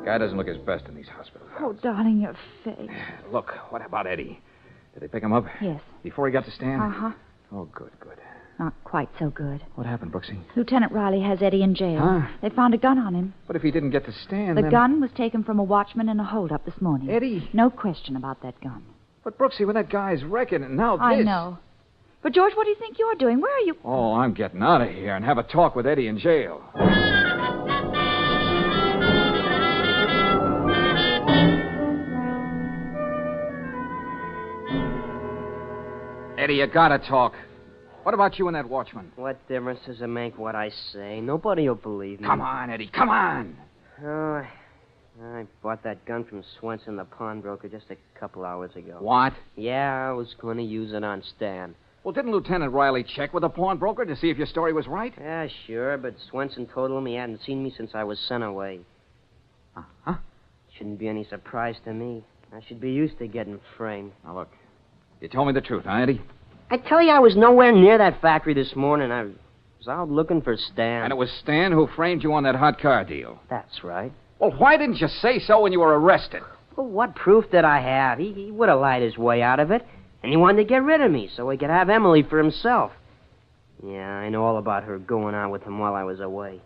Guy doesn't look his best in these hospitals. Oh, darling, your face. Look, what about Eddie? Did they pick him up? Yes. Before he got to Stan? Uh-huh. Oh, good. Not quite so good. What happened, Brooksy? Lieutenant Riley has Eddie in jail. Huh? They found a gun on him. But if he didn't get to Stan, The then... gun was taken from a watchman in a holdup this morning. Eddie? No question about that gun. But, Brooksy, when that guy's wrecking and now this... I know. But, George, what do you think you're doing? Where are you... Oh, I'm getting out of here and have a talk with Eddie in jail. Eddie, you gotta talk. What about you and that watchman? What difference does it make what I say? Nobody will believe me. Come on, Eddie, come on. Oh, I bought that gun from Swenson, the pawnbroker, just a couple hours ago. What? Yeah, I was going to use it on Stan. Well, didn't Lieutenant Riley check with the pawnbroker to see if your story was right? Yeah, sure, but Swenson told him he hadn't seen me since I was sent away. Uh-huh. Shouldn't be any surprise to me. I should be used to getting framed. Now, look, you told me the truth, huh, Eddie? I tell you, I was nowhere near that factory this morning. I was out looking for Stan. And it was Stan who framed you on that hot car deal. That's right. Well, why didn't you say so when you were arrested? Well, what proof did I have? He would have lied his way out of it. And he wanted to get rid of me so he could have Emily for himself. Yeah, I know all about her going on with him while I was away.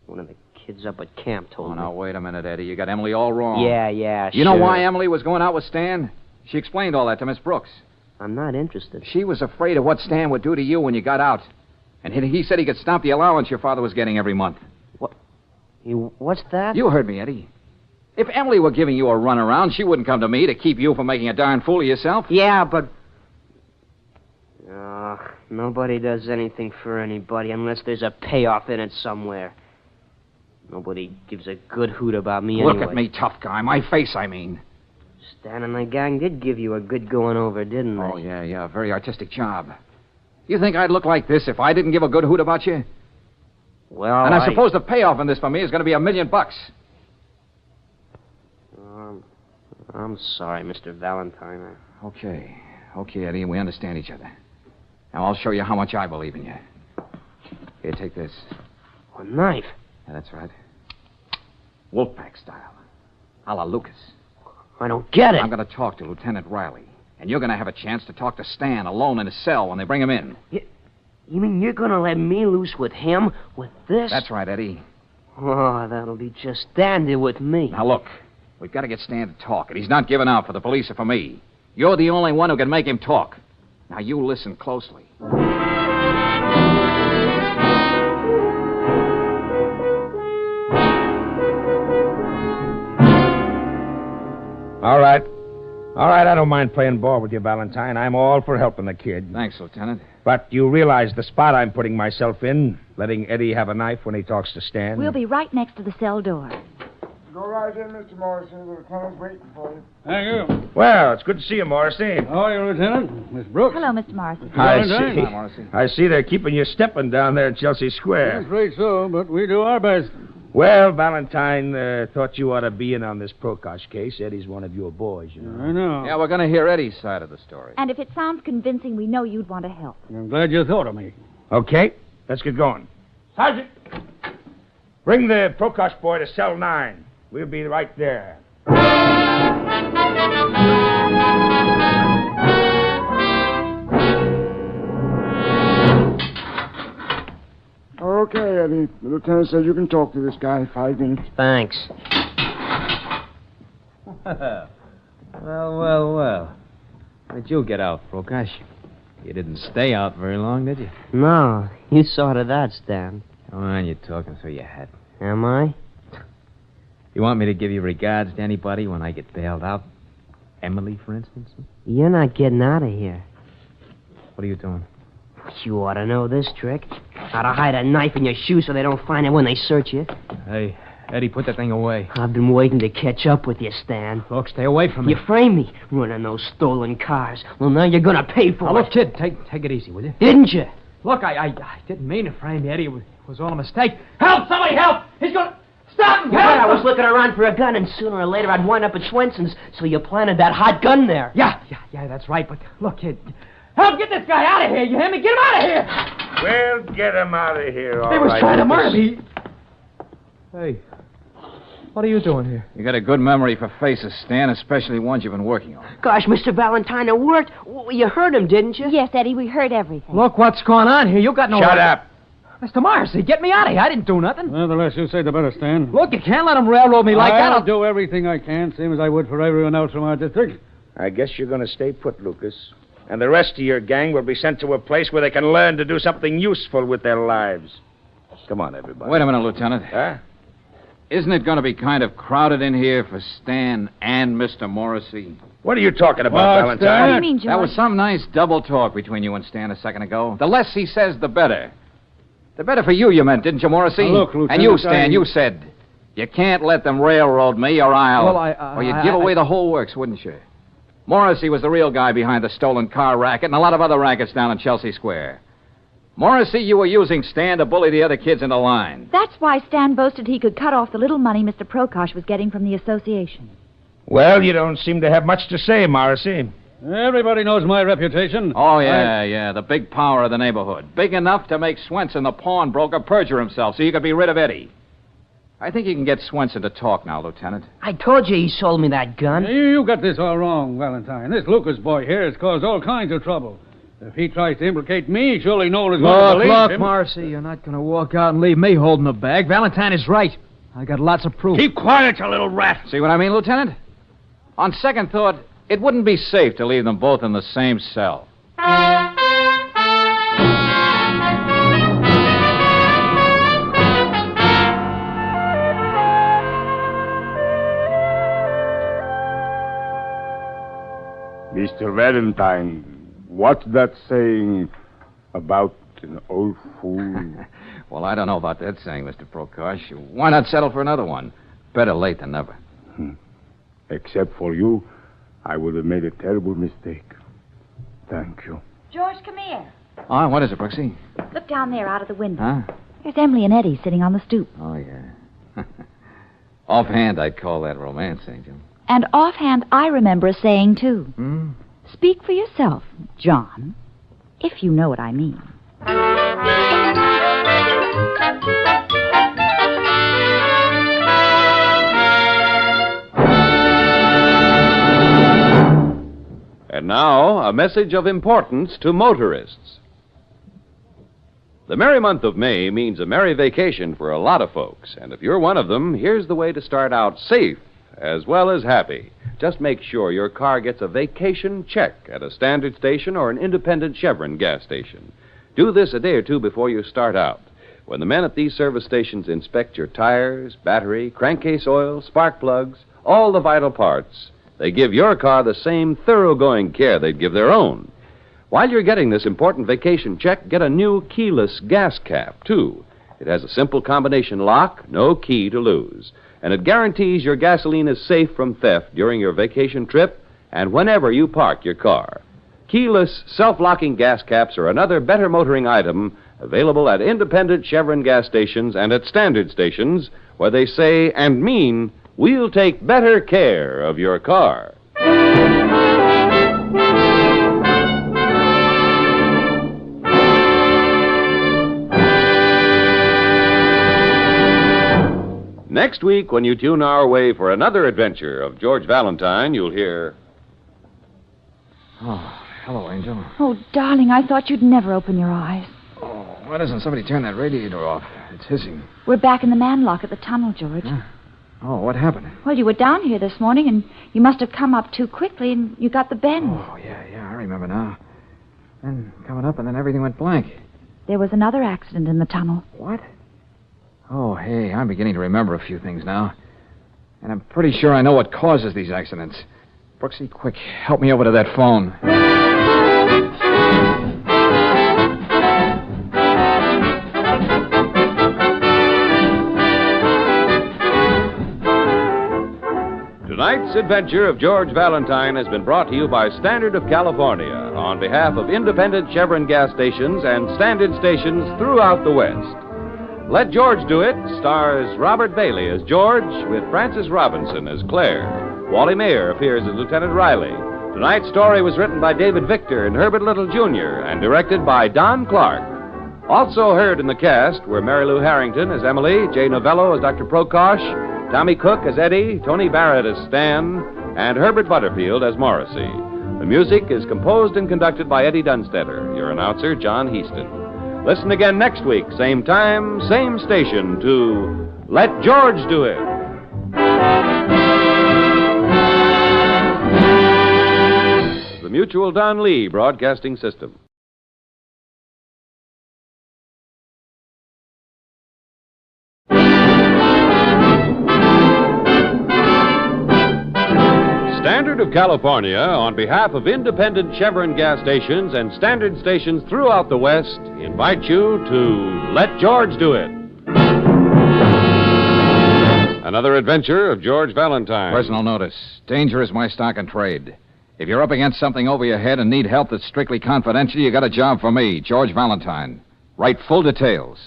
One of the kids up at camp told me. Now, wait a minute, Eddie. You got Emily all wrong. Yeah, You know why Emily was going out with Stan? She explained all that to Miss Brooks. I'm not interested. She was afraid of what Stan would do to you when you got out. And he said he could stop the allowance your father was getting every month. What? What's that? You heard me, Eddie. If Emily were giving you a runaround, she wouldn't come to me to keep you from making a darn fool of yourself. Yeah, but... nobody does anything for anybody unless there's a payoff in it somewhere. Nobody gives a good hoot about me anyway. Look at me, tough guy. My face, I mean. Stan and the gang did give you a good going over, didn't they? Oh, yeah. Very artistic job. You think I'd look like this if I didn't give a good hoot about you? Well, And I suppose the payoff in this for me is going to be $1 million. I'm sorry, Mr. Valentine. Okay, Eddie, we understand each other. Now, I'll show you how much I believe in you. Here, take this. A knife? Yeah, that's right. Wolfpack style. A la Lucas. I don't get it. I'm going to talk to Lieutenant Riley. And you're going to have a chance to talk to Stan alone in his cell when they bring him in. You mean you're going to let me loose with him? With this? That's right, Eddie. Oh, that'll be just dandy with me. Now, look. We've got to get Stan to talk, and he's not giving out for the police or for me. You're the only one who can make him talk. Now, you listen closely. All right, I don't mind playing ball with you, Valentine. I'm all for helping the kid. Thanks, Lieutenant. But you realize the spot I'm putting myself in, letting Eddie have a knife when he talks to Stan? We'll be right next to the cell door. Go right in, Mr. Morrissey. The lieutenant's waiting for you. Thank you. Well, it's good to see you, Morrissey. How are you, Lieutenant? Miss Brooks? Hello, Mr. Morrissey. I see they're keeping you stepping down there in Chelsea Square. I'm afraid so, but we do our best. Well, Valentine thought you ought to be in on this Prokosh case. Eddie's one of your boys, you know. I know. Yeah, we're going to hear Eddie's side of the story. And if it sounds convincing, we know you'd want to help. I'm glad you thought of me. Okay, let's get going. Sergeant, bring the Prokosh boy to cell 9. We'll be right there. Okay, Eddie. The lieutenant says you can talk to this guy 5 minutes. Thanks. Well. How did you get out, Prokosh? You didn't stay out very long, did you? No, you saw to that, Stan. Come on, you're talking through your head. Am I? You want me to give your regards to anybody when I get bailed out? Emily, for instance? You're not getting out of here. What are you doing? You ought to know this trick. How to hide a knife in your shoe so they don't find it when they search you. Hey, Eddie, put that thing away. I've been waiting to catch up with you, Stan. Look, stay away from me. You framed me running those stolen cars. Well, now you're going to pay for it. Look, kid, take it easy, will you? Didn't you? Look, I didn't mean to frame you, Eddie. It was all a mistake. Help! Somebody help! He's going to... Stop him! Help! I was looking around for a gun, and sooner or later I'd wind up at Swenson's, so you planted that hot gun there. Yeah, that's right. But look, kid, help get this guy out of here. You hear me? Get him out of here! Well, get him out of here, all right. They was trying to murder me. Hey, what are you doing here? You got a good memory for faces, Stan, especially ones you've been working on. Gosh, Mr. Valentine, it worked. You heard him, didn't you? Yes, Eddie, we heard everything. Look what's going on here. You got no... Shut up. Mr. Morrissey, get me out of here. I didn't do nothing. Well, the less you say, the better, Stan. Look, you can't let them railroad me like that. I'll do everything I can, same as I would for everyone else from our district. I guess you're going to stay put, Lucas. And the rest of your gang will be sent to a place where they can learn to do something useful with their lives. Come on, everybody. Wait a minute, Lieutenant. Huh? Isn't it going to be kind of crowded in here for Stan and Mr. Morrissey? What are you talking about, Valentine? What do you mean, George? That was some nice double talk between you and Stan a second ago. The less he says, the better. The better for you meant, didn't you, Morrissey? Now, look, Lieutenant, and you, Stan, you said, you can't let them railroad me or I'll... Well, or you'd give away the whole works, wouldn't you? Morrissey was the real guy behind the stolen car racket and a lot of other rackets down in Chelsea Square. Morrissey, you were using Stan to bully the other kids into line. That's why Stan boasted he could cut off the little money Mr. Prokosh was getting from the association. Well, you don't seem to have much to say, Morrissey. Everybody knows my reputation. Oh, yeah, the big power of the neighborhood. Big enough to make Swenson, the pawnbroker, perjure himself so you could be rid of Eddie. I think you can get Swenson to talk now, Lieutenant. I told you he sold me that gun. You got this all wrong, Valentine. This Lucas boy here has caused all kinds of trouble. If he tries to implicate me, surely no one is going to believe him. Look, Morrissey, you're not going to walk out and leave me holding the bag. Valentine is right. I got lots of proof. Keep quiet, you little rat. See what I mean, Lieutenant? On second thought, it wouldn't be safe to leave them both in the same cell. Mr. Valentine, what's that saying about an old fool? Well, I don't know about that saying, Mr. Prokosh. Why not settle for another one? Better late than never. Except for you, I would have made a terrible mistake. Thank you. George, come here. Oh, what is it, Brooksy? Look down there out of the window. Huh? There's Emily and Eddie sitting on the stoop. Oh, yeah. Offhand, I'd call that romance, Angel. And offhand, I remember a saying, too. Hmm? Speak for yourself, John, if you know what I mean. And now, a message of importance to motorists. The merry month of May means a merry vacation for a lot of folks. And if you're one of them, here's the way to start out safe as well as happy. Just make sure your car gets a vacation check at a standard station or an independent Chevron gas station. Do this a day or two before you start out. When the men at these service stations inspect your tires, battery, crankcase oil, spark plugs, all the vital parts, they give your car the same thoroughgoing care they'd give their own. While you're getting this important vacation check, get a new keyless gas cap, too. It has a simple combination lock, no key to lose. And it guarantees your gasoline is safe from theft during your vacation trip and whenever you park your car. Keyless, self-locking gas caps are another better motoring item available at independent Chevron gas stations and at standard stations where they say and mean, we'll take better care of your car. Next week, when you tune our way for another adventure of George Valentine, you'll hear... Oh, hello, Angel. Oh, darling, I thought you'd never open your eyes. Oh, why doesn't somebody turn that radiator off? It's hissing. We're back in the manlock at the tunnel, George. Huh? Oh, what happened? Well, you were down here this morning, and you must have come up too quickly, and you got the bend. Oh, yeah, I remember now. Then coming up, and then everything went blank. There was another accident in the tunnel. What? Oh, hey, I'm beginning to remember a few things now. And I'm pretty sure I know what causes these accidents. Brooksy, quick, help me over to that phone. Tonight's adventure of George Valentine has been brought to you by Standard of California on behalf of independent Chevron gas stations and standard stations throughout the West. Let George Do It stars Robert Bailey as George with Frances Robinson as Claire. Wally Mayer appears as Lieutenant Riley. Tonight's story was written by David Victor and Herbert Little, Jr. and directed by Don Clark. Also heard in the cast were Mary Lou Harrington as Emily, Jay Novello as Dr. Prokosh, Tommy Cook as Eddie, Tony Barrett as Stan, and Herbert Butterfield as Morrissey. The music is composed and conducted by Eddie Dunstetter. Your announcer, John Heaston. Listen again next week, same time, same station, to Let George Do It. The Mutual Don Lee Broadcasting System. Standard of California, on behalf of independent Chevron gas stations and standard stations throughout the West, invite you to Let George Do It. Another adventure of George Valentine. Personal notice. Danger is my stock and trade. If you're up against something over your head and need help that's strictly confidential, you got a job for me, George Valentine. Write full details.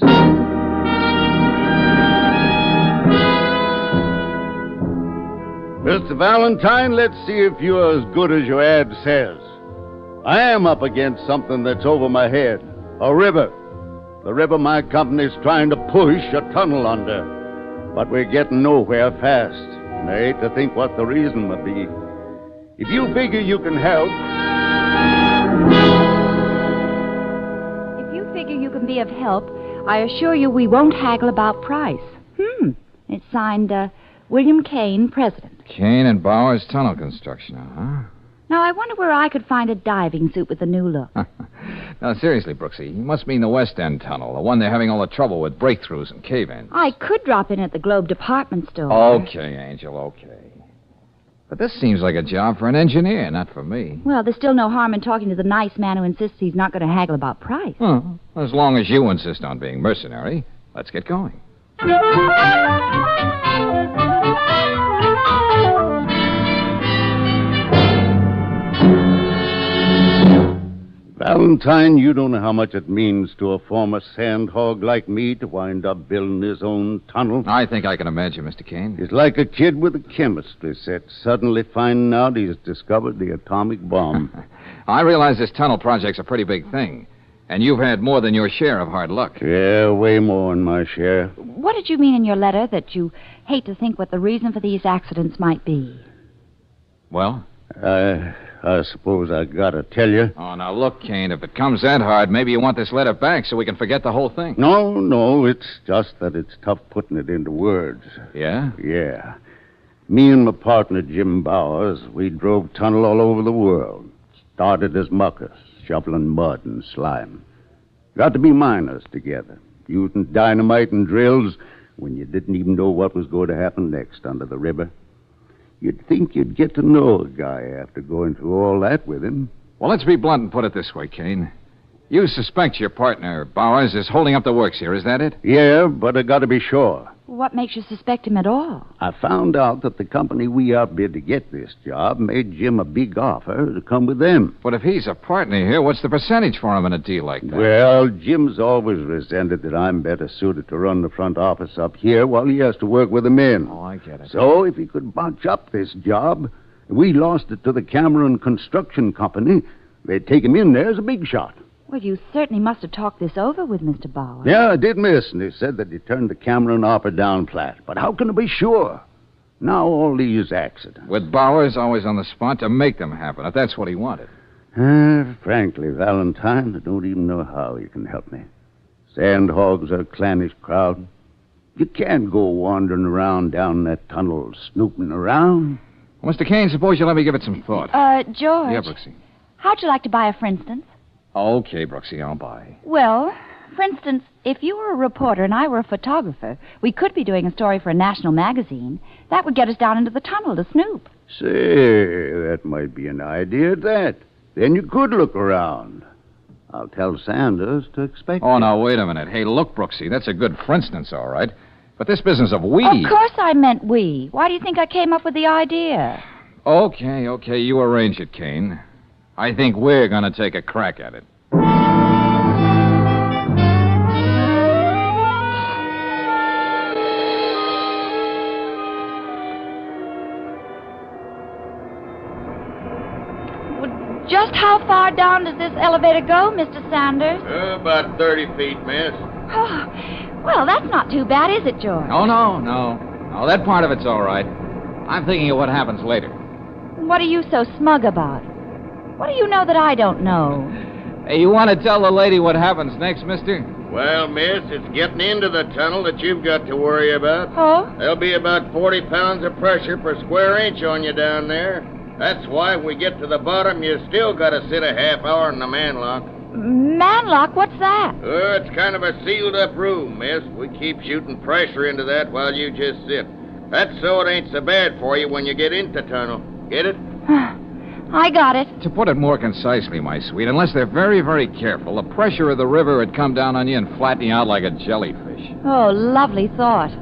Mr. Valentine, let's see if you're as good as your ad says. I am up against something that's over my head. A river. The river my company's trying to push a tunnel under. But we're getting nowhere fast. And I hate to think what the reason would be. If you figure you can help... If you figure you can be of help, I assure you we won't haggle about price. It's signed, William Kane, President. Kane and Bowers Tunnel Construction, huh? Now, I wonder where I could find a diving suit with the new look. Now, seriously, Brooksy, you must mean the West End Tunnel, the one they're having all the trouble with breakthroughs and cave-ins. I could drop in at the Globe department store. Okay, Angel, okay. But this seems like a job for an engineer, not for me. Well, there's still no harm in talking to the nice man who insists he's not going to haggle about price. As long as you insist on being mercenary, let's get going. Valentine, you don't know how much it means to a former sandhog like me to wind up building his own tunnel. I think I can imagine, Mr. Kane. It's like a kid with a chemistry set suddenly finding out he's discovered the atomic bomb. I realize this tunnel project's a pretty big thing, and you've had more than your share of hard luck. Yeah, way more than my share. What did you mean in your letter that you hate to think what the reason for these accidents might be? Well? I suppose I gotta tell you. Oh, now look, Kane, if it comes that hard, maybe you want this letter back so we can forget the whole thing. No, it's just that it's tough putting it into words. Yeah? Yeah. Me and my partner, Jim Bowers, we drove tunnel all over the world. Started as muckers, shoveling mud and slime. Got to be miners together, using dynamite and drills when you didn't even know what was going to happen next under the river. You'd think you'd get to know a guy after going through all that with him. Well, let's be blunt and put it this way, Kane. You suspect your partner, Bowers, is holding up the works here, is that it? Yeah, but I gotta be sure. What makes you suspect him at all? I found out that the company we outbid to get this job made Jim a big offer to come with them. But if he's a partner here, what's the percentage for him in a deal like that? Well, Jim's always resented that I'm better suited to run the front office up here while he has to work with the men. Oh, I get it. So if he could bunch up this job, we lost it to the Cameron Construction Company, they'd take him in there as a big shot. Well, you certainly must have talked this over with Mr. Bowers. Yeah, I did, miss, and he said that he turned the Cameron offer down flat. But how can I be sure? Now all these accidents. With Bowers always on the spot to make them happen, if that's what he wanted. Frankly, Valentine, I don't even know how you can help me. Sandhogs are a clannish crowd. You can't go wandering around down that tunnel snooping around. Well, Mr. Kane, suppose you let me give it some thought. George. Yeah, Brooksy. How'd you like to buy a for instance? Okay, Brooksy, I'll buy. Well, for instance, if you were a reporter and I were a photographer, we could be doing a story for a national magazine. That would get us down into the tunnel to snoop. Say, that might be an idea at that. Then you could look around. I'll tell Sanders to expect Oh, you. now, wait a minute. Hey, look, Brooksy, that's a good for instance, all right. But this business of we... Of course I meant we. Why do you think I came up with the idea? Okay, you arrange it, Kane. I think we're going to take a crack at it. Just how far down does this elevator go, Mr. Sanders? About 30 feet, miss. Oh, well, that's not too bad, is it, George? Oh, no, that part of it's all right. I'm thinking of what happens later. What are you so smug about? What do you know that I don't know? Hey, you want to tell the lady what happens next, mister? Well, miss, it's getting into the tunnel that you've got to worry about. Oh? There'll be about 40 pounds of pressure per square inch on you down there. That's why when we get to the bottom, you still got to sit a half hour in the manlock. Manlock? What's that? It's kind of a sealed-up room, miss. We keep shooting pressure into that while you just sit. That's so it ain't so bad for you when you get into tunnel. Get it? I got it. To put it more concisely, my sweet, unless they're very, very careful, the pressure of the river would come down on you and flatten you out like a jellyfish. Oh, lovely thought.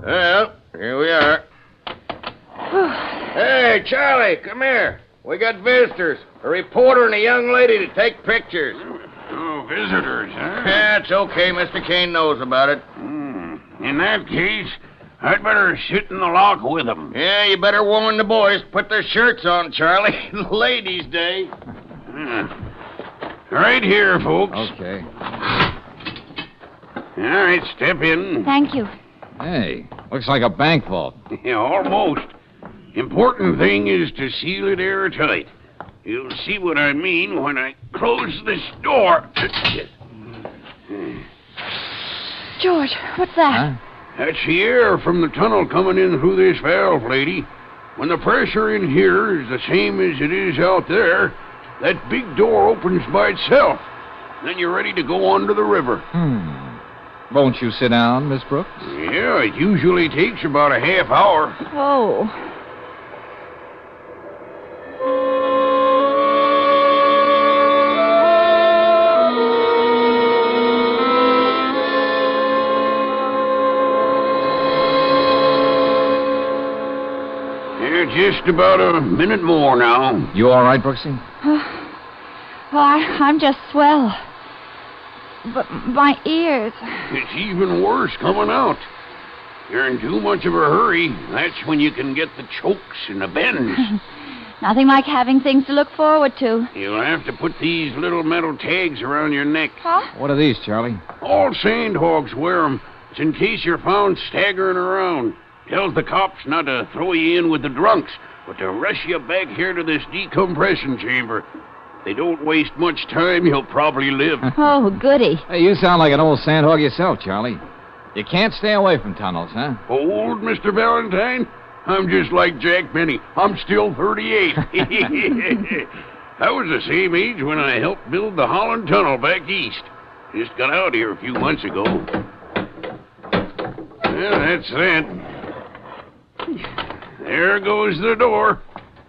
Well, here we are. Hey, Charlie, come here. We got visitors. A reporter and a young lady to take pictures. Oh, visitors, huh? Yeah, it's okay. Mr. Kane knows about it. In that case, I'd better sit in the lock with them. Yeah, you better warn the boys. Put their shirts on, Charlie. Ladies' Day. Right here, folks. Okay. All right, step in. Thank you. Hey, looks like a bank vault. Yeah, almost. Important thing is to seal it airtight. You'll see what I mean when I close this door. George, what's that? That's the air from the tunnel coming in through this valve, lady. When the pressure in here is the same as it is out there, that big door opens by itself. Then you're ready to go under the river. Won't you sit down, Miss Brooks? Yeah, it usually takes about a half hour. Oh. Just about a minute more now. You all right, Brooksy? Well, I'm just swell. But my ears. It's even worse coming out. You're in too much of a hurry. That's when you can get the chokes and the bends. Nothing like having things to look forward to. You'll have to put these little metal tags around your neck. Huh? What are these, Charlie? All sandhogs wear 'em. It's in case you're found staggering around. Tells the cops not to throw you in with the drunks, but to rush you back here to this decompression chamber. If they don't waste much time, you'll probably live. Oh, goody. Hey, you sound like an old sandhog yourself, Charlie. You can't stay away from tunnels, huh? Old, Mr. Valentine? I'm just like Jack Benny. I'm still 38. I was the same age when I helped build the Holland Tunnel back east. Just got out here a few months ago. Well, that's that. There goes the door.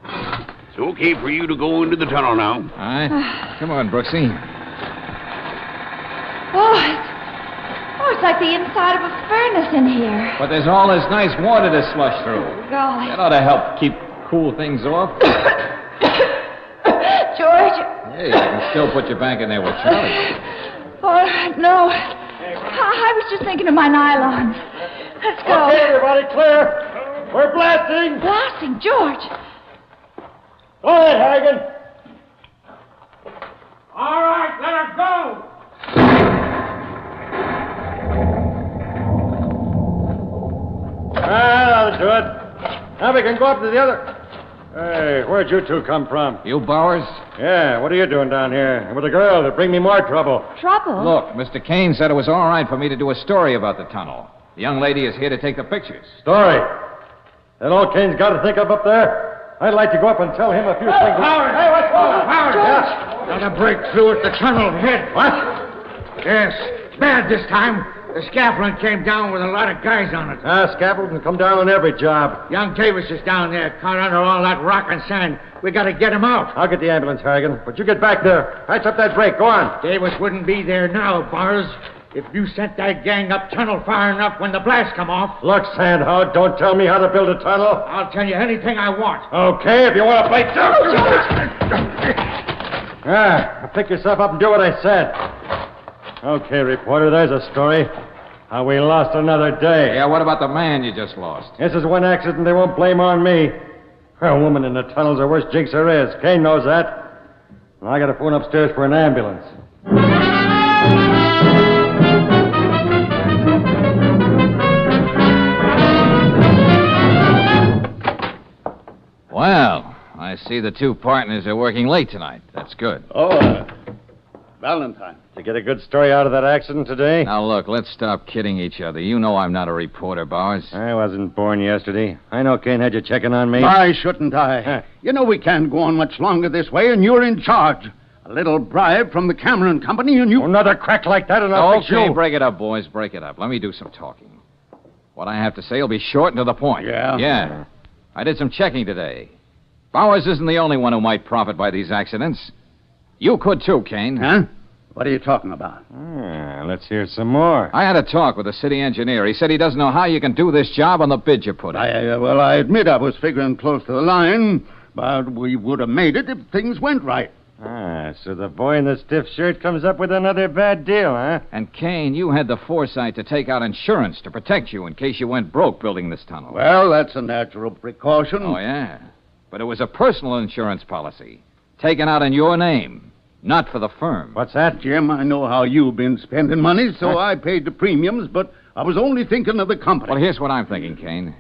It's okay for you to go into the tunnel now. All right. Come on, Brooksy. It's like the inside of a furnace in here. But there's all this nice water to slush through. Golly. That ought to help keep cool things off. George. Hey, you can still put your back in there with Charlie. Oh, no. I was just thinking of my nylons. Let's go. Okay, everybody, clear. We're blasting. Blasting, George. Go ahead, Hagen. All right, let her go. That'll do it. Now we can go up to the other. Hey, where'd you two come from? You Bowers? Yeah, what are you doing down here? And with a girl to bring me more trouble. Trouble? Look, Mr. Kane said it was all right for me to do a story about the tunnel. The young lady is here to take the pictures. Story? That old Kane's got to think of up there? I'd like to go up and tell him a few things. Howard! Hey, what's going on? Howard! Yes? Got a breakthrough at the tunnel head. What? Yes. It's bad this time. The scaffolding came down with a lot of guys on it. Scaffolding come down on every job. Young Davis is down there, caught under all that rock and sand. We got to get him out. I'll get the ambulance, Harrigan. But you get back there. Patch up that break. Go on. Davis wouldn't be there now, Bars, if you sent that gang up tunnel far enough when the blast come off. Look, Sandhog, don't tell me how to build a tunnel. I'll tell you anything I want. Okay, if you want to play tough. Pick yourself up and do what I said. Okay, reporter, there's a story. How we lost another day. Yeah, what about the man you just lost? This is one accident they won't blame on me. A woman in the tunnel's the worst jinx there is. Kane knows that. And I got to phone upstairs for an ambulance. Well, I see the two partners are working late tonight. That's good. Valentine. Did you get a good story out of that accident today? Now, look, let's stop kidding each other. You know I'm not a reporter, Bowers. I wasn't born yesterday. I know Kane had you checking on me. Why shouldn't I? You know we can't go on much longer this way, and you're in charge. A little bribe from the Cameron Company, and you... Another crack like that, and I'll fix you. Okay, break it up, boys. Break it up. Let me do some talking. What I have to say will be short and to the point. Yeah? Yeah. I did some checking today. Bowers isn't the only one who might profit by these accidents. You could too, Kane. Huh? What are you talking about? Let's hear some more. I had a talk with the city engineer. He said he doesn't know how you can do this job on the bid you put in. I admit I was figuring close to the line, but we would have made it if things went right. So the boy in the stiff shirt comes up with another bad deal, huh? And, Kane, you had the foresight to take out insurance to protect you in case you went broke building this tunnel. Well, that's a natural precaution. Oh, yeah. But it was a personal insurance policy, taken out in your name. Not for the firm. What's that, Jim? I know how you've been spending money, so I paid the premiums, but I was only thinking of the company. Well, here's what I'm thinking, Kane.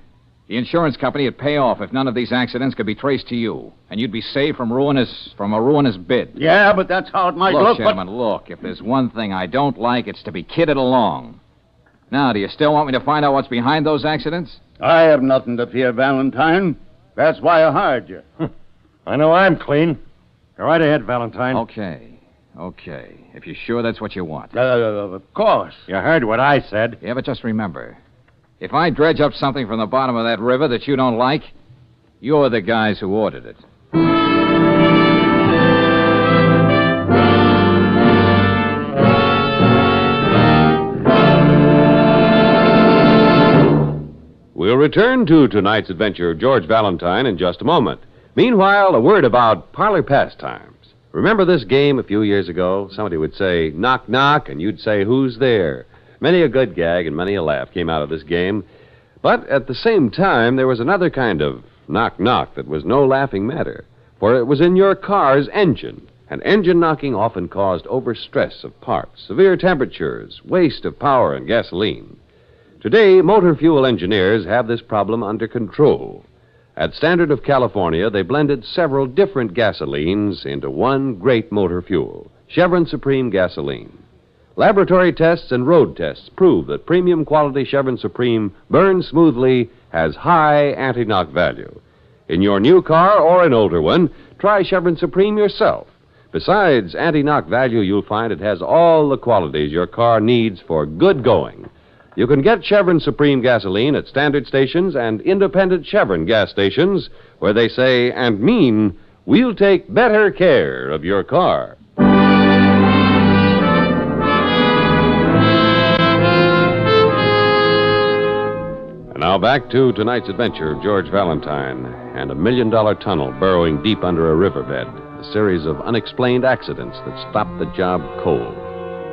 The insurance company would pay off if none of these accidents could be traced to you, and you'd be saved from a ruinous bid. Yeah, but that's how it might look. Gentlemen, look, if there's one thing I don't like, it's to be kidded along. Now, do you still want me to find out what's behind those accidents? I have nothing to fear, Valentine. That's why I hired you. I know I'm clean. Go right ahead, Valentine. Okay. If you're sure that's what you want. Of course. You heard what I said. Yeah, but just remember, if I dredge up something from the bottom of that river that you don't like, you're the guys who ordered it. We'll return to tonight's adventure of George Valentine in just a moment. Meanwhile, a word about parlor pastimes. Remember this game a few years ago? Somebody would say, knock, knock, and you'd say, who's there? Many a good gag and many a laugh came out of this game. But at the same time, there was another kind of knock, knock that was no laughing matter. For it was in your car's engine. And engine knocking often caused overstress of parts, severe temperatures, waste of power and gasoline. Today, motor fuel engineers have this problem under control. At Standard of California, they blended several different gasolines into one great motor fuel, Chevron Supreme gasoline. Laboratory tests and road tests prove that premium quality Chevron Supreme burns smoothly, has high anti-knock value. In your new car or an older one, try Chevron Supreme yourself. Besides anti-knock value, you'll find it has all the qualities your car needs for good going. You can get Chevron Supreme gasoline at standard stations and independent Chevron gas stations where they say and mean, we'll take better care of your car. And now back to tonight's adventure of George Valentine and a $1 million tunnel burrowing deep under a riverbed, a series of unexplained accidents that stopped the job cold.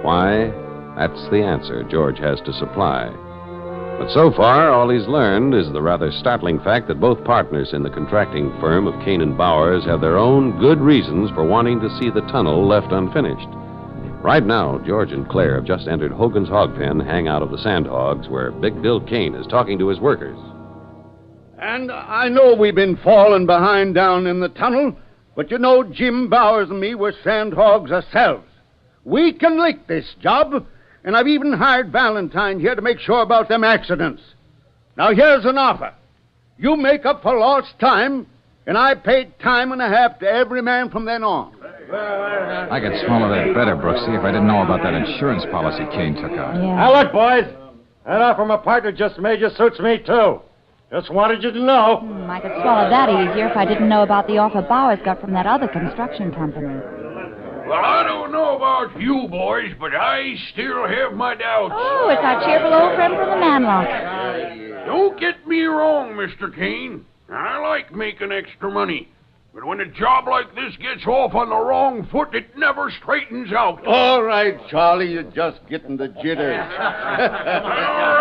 Why? That's the answer George has to supply. But so far, all he's learned is the rather startling fact that both partners in the contracting firm of Kane and Bowers have their own good reasons for wanting to see the tunnel left unfinished. Right now, George and Claire have just entered Hogan's Hog Pen, hangout of the Sandhogs, where Big Bill Kane is talking to his workers. And I know we've been falling behind down in the tunnel, but you know Jim Bowers and me were Sandhogs ourselves. We can lick this job. And I've even hired Valentine here to make sure about them accidents. Now, here's an offer. You make up for lost time, and I pay time and a half to every man from then on. I could swallow that better, Brooksy, if I didn't know about that insurance policy Kane took out. Yeah. Now, look, boys. That offer my partner just made you suits me, too. Just wanted you to know. I could swallow that easier if I didn't know about the offer Bowers got from that other construction company. Well, I don't know about you boys, but I still have my doubts. Oh, it's our cheerful old friend from the Manlock. Don't get me wrong, Mr. Kane. I like making extra money. But when a job like this gets off on the wrong foot, it never straightens out. All right, Charlie, you're just getting the jitters. All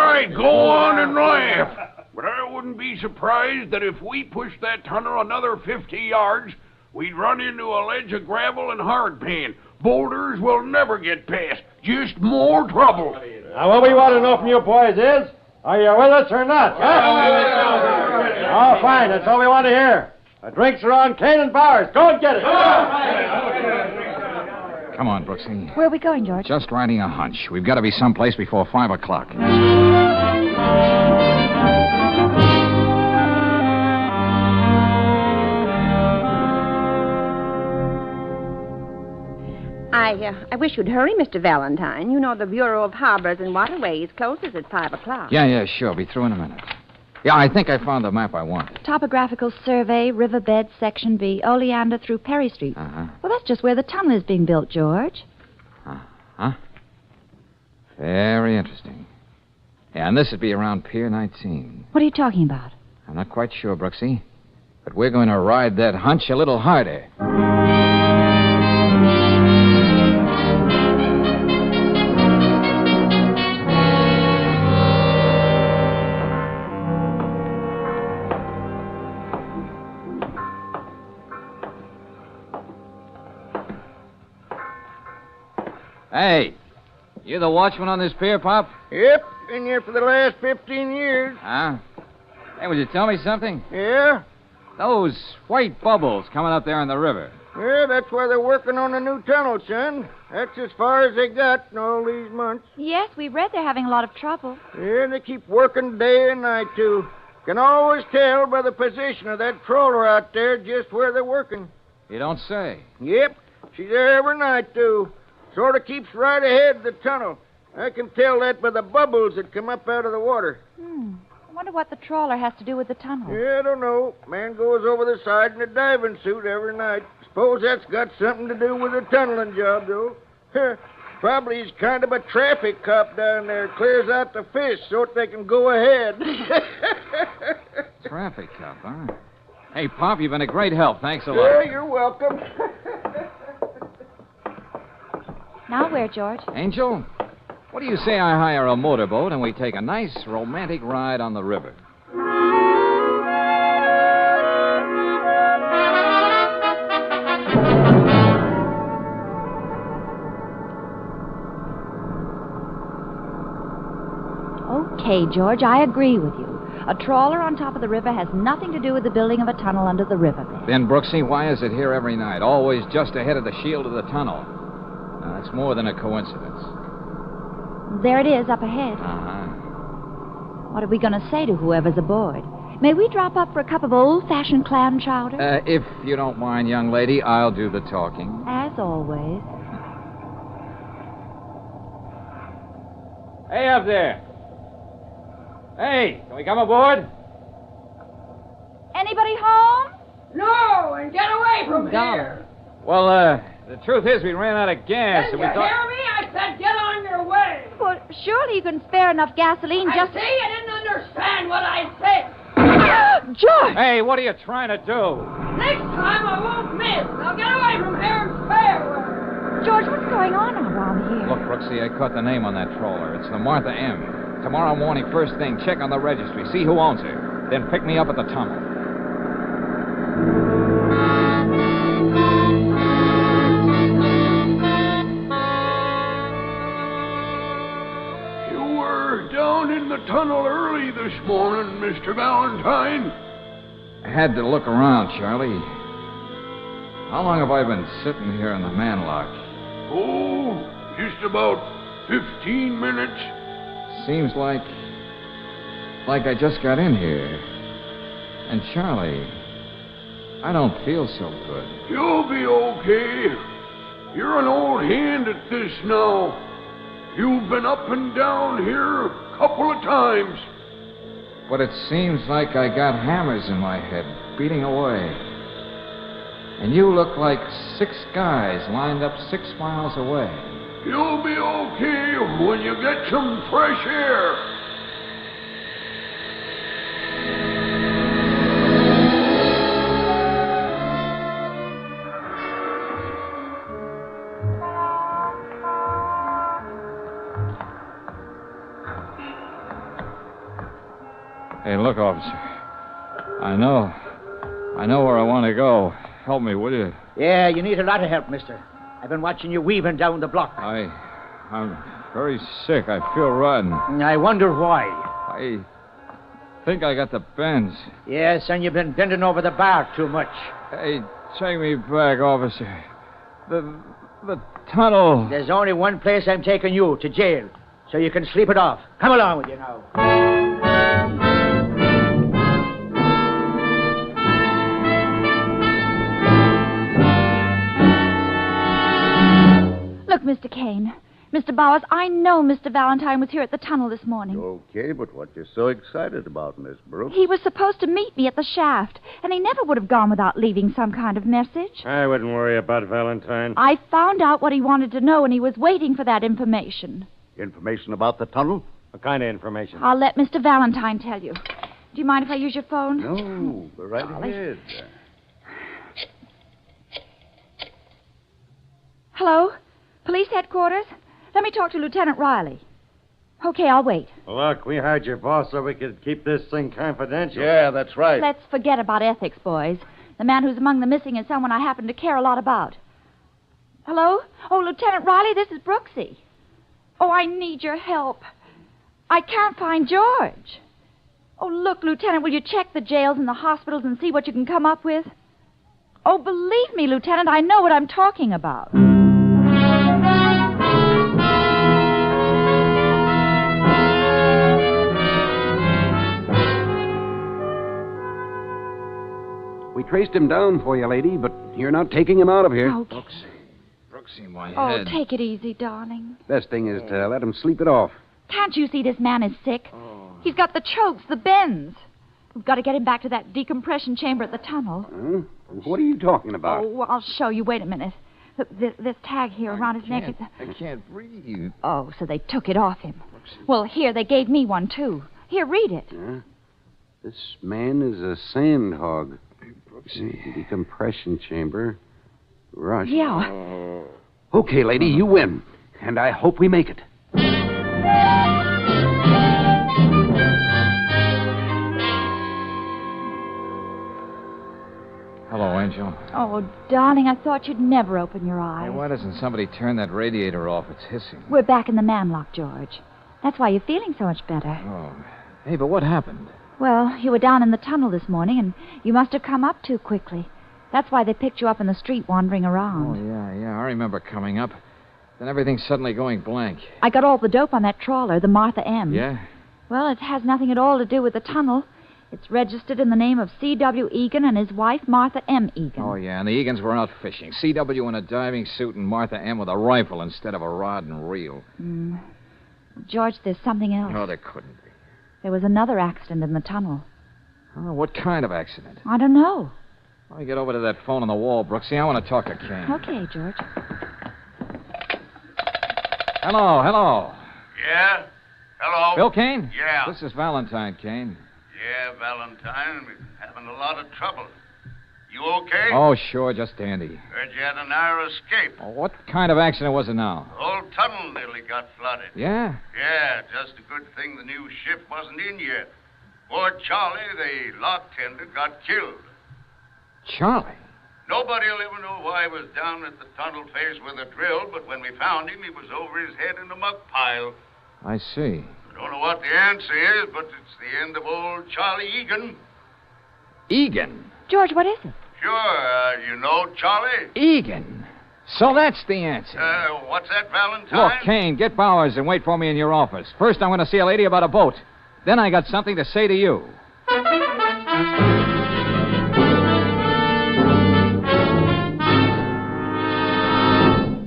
right, go on and laugh. But I wouldn't be surprised that if we pushed that tunnel another 50 yards, we'd run into a ledge of gravel and hardpan. Boulders will never get past. Just more trouble. Now, what we want to know from you boys is, are you with us or not? Huh? Oh, fine. That's all we want to hear. The drinks are on Kane and Bowers. Go and get it. Come on, Brooksy. Where are we going, George? Just riding a hunch. We've got to be someplace before 5 o'clock. I wish you'd hurry, Mr. Valentine. You know the Bureau of Harbors and Waterways closes at 5 o'clock. Yeah, sure. Be through in a minute. Yeah, I think I found the map I wanted. Topographical survey, riverbed, section B, Oleander through Perry Street. Uh-huh. Well, that's just where the tunnel is being built, George. Huh? Very interesting. Yeah, and this would be around Pier 19. What are you talking about? I'm not quite sure, Brooksy. But we're going to ride that hunch a little harder. Hey, you the watchman on this pier, Pop? Yep, been here for the last 15 years. Huh? Hey, would you tell me something? Yeah? Those white bubbles coming up there in the river. Yeah, that's where they're working on the new tunnel, son. That's as far as they got in all these months. Yes, we read they're having a lot of trouble. Yeah, they keep working day and night, too. Can always tell by the position of that trawler out there just where they're working. You don't say. Yep, she's there every night, too. Sort of keeps right ahead of the tunnel. I can tell that by the bubbles that come up out of the water. I wonder what the trawler has to do with the tunnel. Yeah, I don't know. Man goes over the side in a diving suit every night. Suppose that's got something to do with the tunneling job, though. Probably he's kind of a traffic cop down there. Clears out the fish so that they can go ahead. Traffic cop, huh? Hey, Pop, you've been a great help. Thanks a lot. Yeah, you're welcome. Now where, George? Angel, what do you say I hire a motorboat and we take a nice romantic ride on the river? Okay, George, I agree with you. A trawler on top of the river has nothing to do with the building of a tunnel under the riverbed. Then, Brooksy, why is it here every night? Always just ahead of the shield of the tunnel. Now, that's more than a coincidence. There it is, up ahead. Uh-huh. What are we going to say to whoever's aboard? May we drop up for a cup of old-fashioned clam chowder? If you don't mind, young lady, I'll do the talking. As always. Hey, up there. Hey, can we come aboard? Anybody home? No, and get away from here. Well, the truth is we ran out of gas, Did and you we thought... hear me? I said get on your way. Well, surely you can spare enough gasoline just... I see you didn't understand what I said. George! Hey, what are you trying to do? Next time I won't miss. Now get away from here and spare. George, what's going on around here? Look, Brooksy, I caught the name on that trawler. It's the Martha M. Tomorrow morning, first thing, check on the registry, see who owns her. Then pick me up at the tunnel. You were down in the tunnel early this morning, Mr. Valentine. I had to look around, Charlie. How long have I been sitting here in the manlock? Oh, just about 15 minutes. Seems like I just got in here. And Charlie, I don't feel so good. You'll be okay. You're an old hand at this now. You've been up and down here a couple of times. But it seems like I got hammers in my head, beating away. And you look like 6 guys lined up 6 miles away. You'll be okay when you get some fresh air. Hey, look, officer. I know where I want to go. Help me, will you? Yeah, you need a lot of help, mister. I've been watching you weaving down the block. I'm very sick. I feel rotten. I wonder why. I think I got the bends. Yes, and you've been bending over the bar too much. Hey, take me back, officer. The tunnel. There's only one place I'm taking you, to jail, so you can sleep it off. Come along with you now. Look, Mr. Kane. Mr. Bowers, I know Mr. Valentine was here at the tunnel this morning. Okay, but what you so excited about, Miss Brooks? He was supposed to meet me at the shaft, and he never would have gone without leaving some kind of message. I wouldn't worry about Valentine. I found out what he wanted to know, and he was waiting for that information. Information about the tunnel? What kind of information? I'll let Mr. Valentine tell you. Do you mind if I use your phone? No, go right ahead. Hello? Police headquarters? Let me talk to Lieutenant Riley. Okay, I'll wait. Look, we hired your boss so we could keep this thing confidential. Yeah, that's right. Let's forget about ethics, boys. The man who's among the missing is someone I happen to care a lot about. Hello? Oh, Lieutenant Riley, this is Brooksy. Oh, I need your help. I can't find George. Oh, look, Lieutenant, will you check the jails and the hospitals and see what you can come up with? Oh, believe me, Lieutenant, I know what I'm talking about. We traced him down for you, lady, but you're not taking him out of here. Oh, Brooksy, my oh, head. take it easy, darling. Best thing is to let him sleep it off. Can't you see this man is sick? He's got the chokes, the bends. We've got to get him back to that decompression chamber at the tunnel. Huh? What are you talking about? Oh, I'll show you. Wait a minute. Look, this tag here around his neck. I can't breathe. Oh, so they took it off him. Well, here, they gave me one, too. Here, read it. This man is a sand hog. Decompression chamber. Rush. Yeah. Okay, lady, you win. And I hope we make it. Hello, Angel. Oh, darling, I thought you'd never open your eyes. Hey, why doesn't somebody turn that radiator off? It's hissing. We're back in the manlock, George. That's why you're feeling so much better. Oh. Hey, but what happened? Well, you were down in the tunnel this morning, and you must have come up too quickly. That's why they picked you up in the street wandering around. Oh, yeah. I remember coming up. Then everything suddenly going blank. I got all the dope on that trawler, the Martha M. Yeah? Well, it has nothing at all to do with the tunnel. It's registered in the name of C.W. Egan and his wife, Martha M. Egan. Oh, yeah, and the Egans were out fishing. C.W. in a diving suit and Martha M. with a rifle instead of a rod and reel. George, there's something else. No, there couldn't be. There was another accident in the tunnel. Oh, what kind of accident? I don't know. Let me get over to that phone on the wall, Brooksy. I want to talk to Kane. Okay, George. Hello. Yeah? Hello? Bill Kane? Yeah. This is Valentine, Kane. Yeah, Valentine. We're having a lot of trouble. You okay? Oh, sure, just dandy. Heard you had a narrow escape. Oh, what kind of accident was it now? The whole tunnel nearly got flooded. Yeah? Yeah, just a good thing the new ship wasn't in yet. Poor Charlie, the lock tender, got killed. Charlie? Nobody'll ever know why he was down at the tunnel face with a drill, but when we found him, he was over his head in a muck pile. I see. I don't know what the answer is, but it's the end of old Charlie Egan. Egan? George, what is it? Sure, you know Charlie? Egan. So that's the answer. What's that, Valentine? Look, Kane, get Bowers and wait for me in your office. First, I'm going to see a lady about a boat. Then I got something to say to you.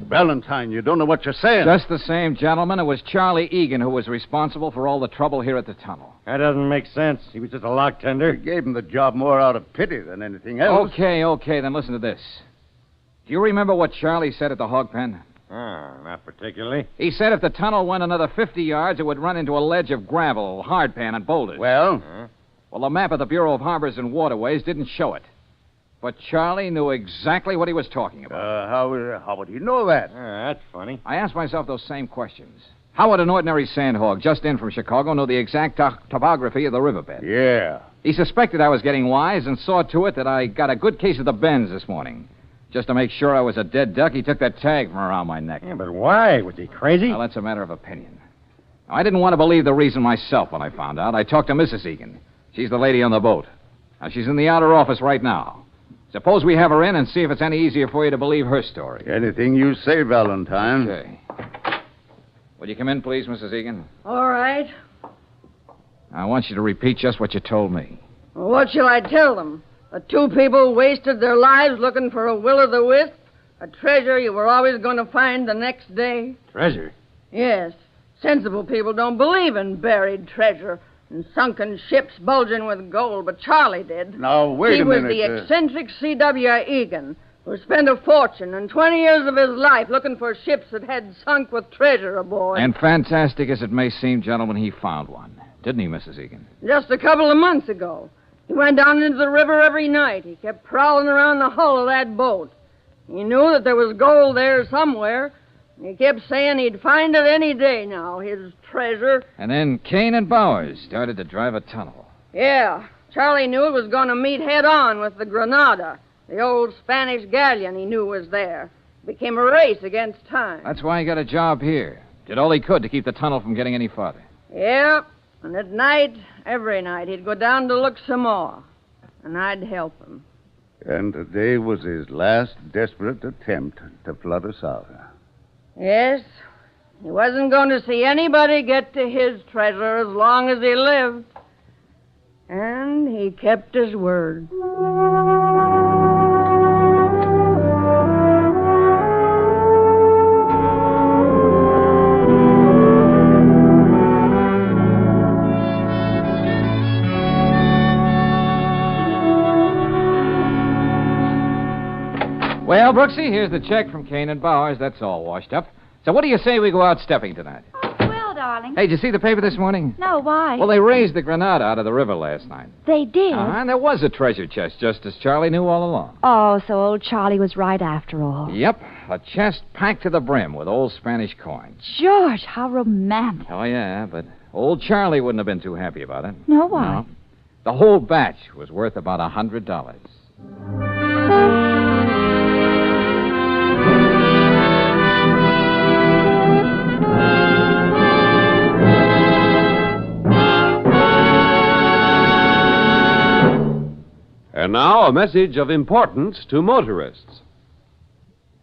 Valentine, you don't know what you're saying. Just the same, gentlemen, it was Charlie Egan who was responsible for all the trouble here at the tunnel. That doesn't make sense. He was just a lock tender. We gave him the job more out of pity than anything else. Okay, then listen to this. Do you remember what Charlie said at the hog pen? Not particularly. He said if the tunnel went another 50 yards, it would run into a ledge of gravel, hardpan, and boulders. Well? Well, the map of the Bureau of Harbors and Waterways didn't show it. But Charlie knew exactly what he was talking about. How would he know that? That's funny. I asked myself those same questions. How would an ordinary sandhog just in from Chicago know the exact topography of the riverbed? Yeah. He suspected I was getting wise and saw to it that I got a good case of the bends this morning. Just to make sure I was a dead duck, he took that tag from around my neck. Yeah, but why? Was he crazy? Well, that's a matter of opinion. Now, I didn't want to believe the reason myself when I found out. I talked to Mrs. Egan. She's the lady on the boat. Now, she's in the outer office right now. Suppose we have her in and see if it's any easier for you to believe her story. Anything you say, Valentine. Okay. Will you come in, please, Mrs. Egan? All right. I want you to repeat just what you told me. Well, what shall I tell them? The two people wasted their lives looking for a will-o'-the-wisp, a treasure you were always going to find the next day. Treasure? Yes. Sensible people don't believe in buried treasure and sunken ships bulging with gold, but Charlie did. Now, wait a minute. He was the eccentric C.W. Egan, who spent a fortune and 20 years of his life looking for ships that had sunk with treasure aboard. And fantastic as it may seem, gentlemen, he found one. Didn't he, Mrs. Egan? Just a couple of months ago. He went down into the river every night. He kept prowling around the hull of that boat. He knew that there was gold there somewhere. He kept saying he'd find it any day now, his treasure. And then Kane and Bowers started to drive a tunnel. Yeah. Charlie knew it was going to meet head-on with the Granada, the old Spanish galleon he knew was there. It became a race against time. That's why he got a job here. Did all he could to keep the tunnel from getting any farther. Yeah. And at night, every night, he'd go down to look some more. And I'd help him. And today was his last desperate attempt to flood us out. Yes. He wasn't going to see anybody get to his treasure as long as he lived. And he kept his word. Well, Brooksy, here's the check from Kane and Bowers. That's all washed up. So what do you say we go out stepping tonight? Well, darling. Hey, did you see the paper this morning? No, why? Well, they raised the Granada out of the river last night. They did? And there was a treasure chest, just as Charlie knew all along. Oh, so old Charlie was right after all. Yep, a chest packed to the brim with old Spanish coins. George, how romantic. Oh, yeah, but old Charlie wouldn't have been too happy about it. No, why? No. The whole batch was worth about $100. And now, a message of importance to motorists.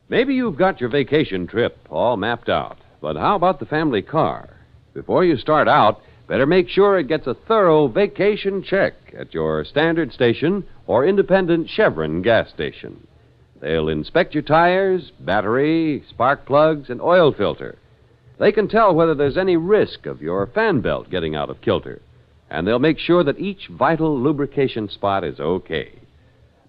Maybe you've got your vacation trip all mapped out, but how about the family car? Before you start out, better make sure it gets a thorough vacation check at your standard station or independent Chevron gas station. They'll inspect your tires, battery, spark plugs, and oil filter. They can tell whether there's any risk of your fan belt getting out of kilter. And they'll make sure that each vital lubrication spot is okay.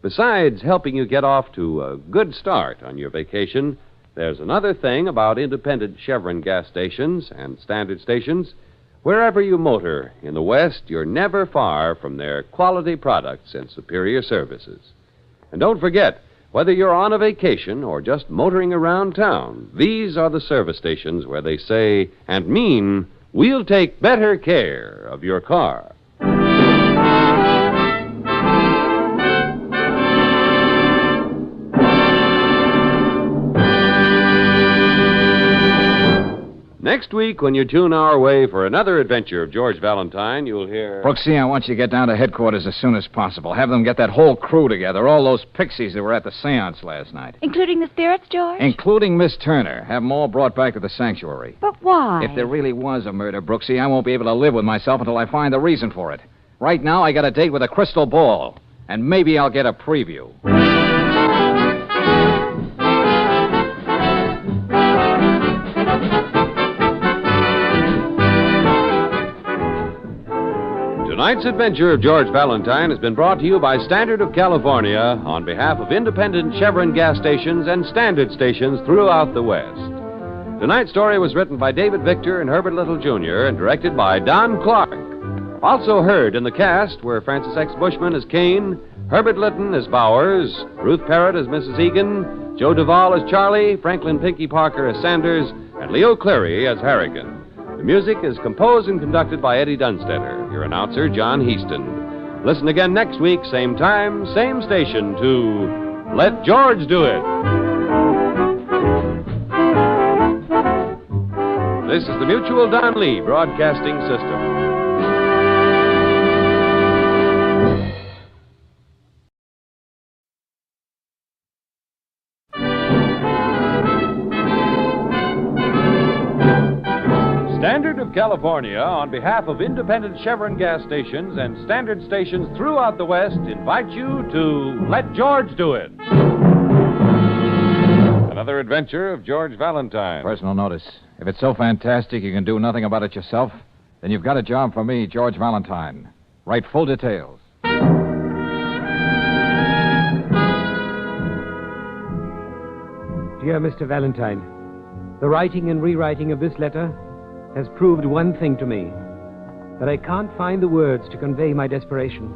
Besides helping you get off to a good start on your vacation, there's another thing about independent Chevron gas stations and standard stations. Wherever you motor in the West, you're never far from their quality products and superior services. And don't forget, whether you're on a vacation or just motoring around town, these are the service stations where they say and mean, we'll take better care of your car. Next week, when you tune our way for another adventure of George Valentine, you'll hear... Brooksy, I want you to get down to headquarters as soon as possible. Have them get that whole crew together, all those pixies that were at the seance last night. Including the spirits, George? Including Miss Turner. Have them all brought back to the sanctuary. But why? If there really was a murder, Brooksy, I won't be able to live with myself until I find the reason for it. Right now, I got a date with a crystal ball, and maybe I'll get a preview. Tonight's adventure of George Valentine has been brought to you by Standard of California on behalf of independent Chevron gas stations and standard stations throughout the West. Tonight's story was written by David Victor and Herbert Little, Jr. and directed by Don Clark. Also heard in the cast were Francis X. Bushman as Kane, Herbert Litton as Bowers, Ruth Parrott as Mrs. Egan, Joe Duvall as Charlie, Franklin Pinky Parker as Sanders, and Leo Cleary as Harrigan. The music is composed and conducted by Eddie Dunstetter. Your announcer, John Heaston. Listen again next week, same time, same station, to Let George Do It. This is the Mutual Don Lee Broadcasting System. Standard of California, on behalf of independent Chevron gas stations and standard stations throughout the West, invite you to Let George Do It. Another adventure of George Valentine. Personal notice. If it's so fantastic you can do nothing about it yourself, then you've got a job for me, George Valentine. Write full details. Dear Mr. Valentine, the writing and rewriting of this letter has proved one thing to me, that I can't find the words to convey my desperation.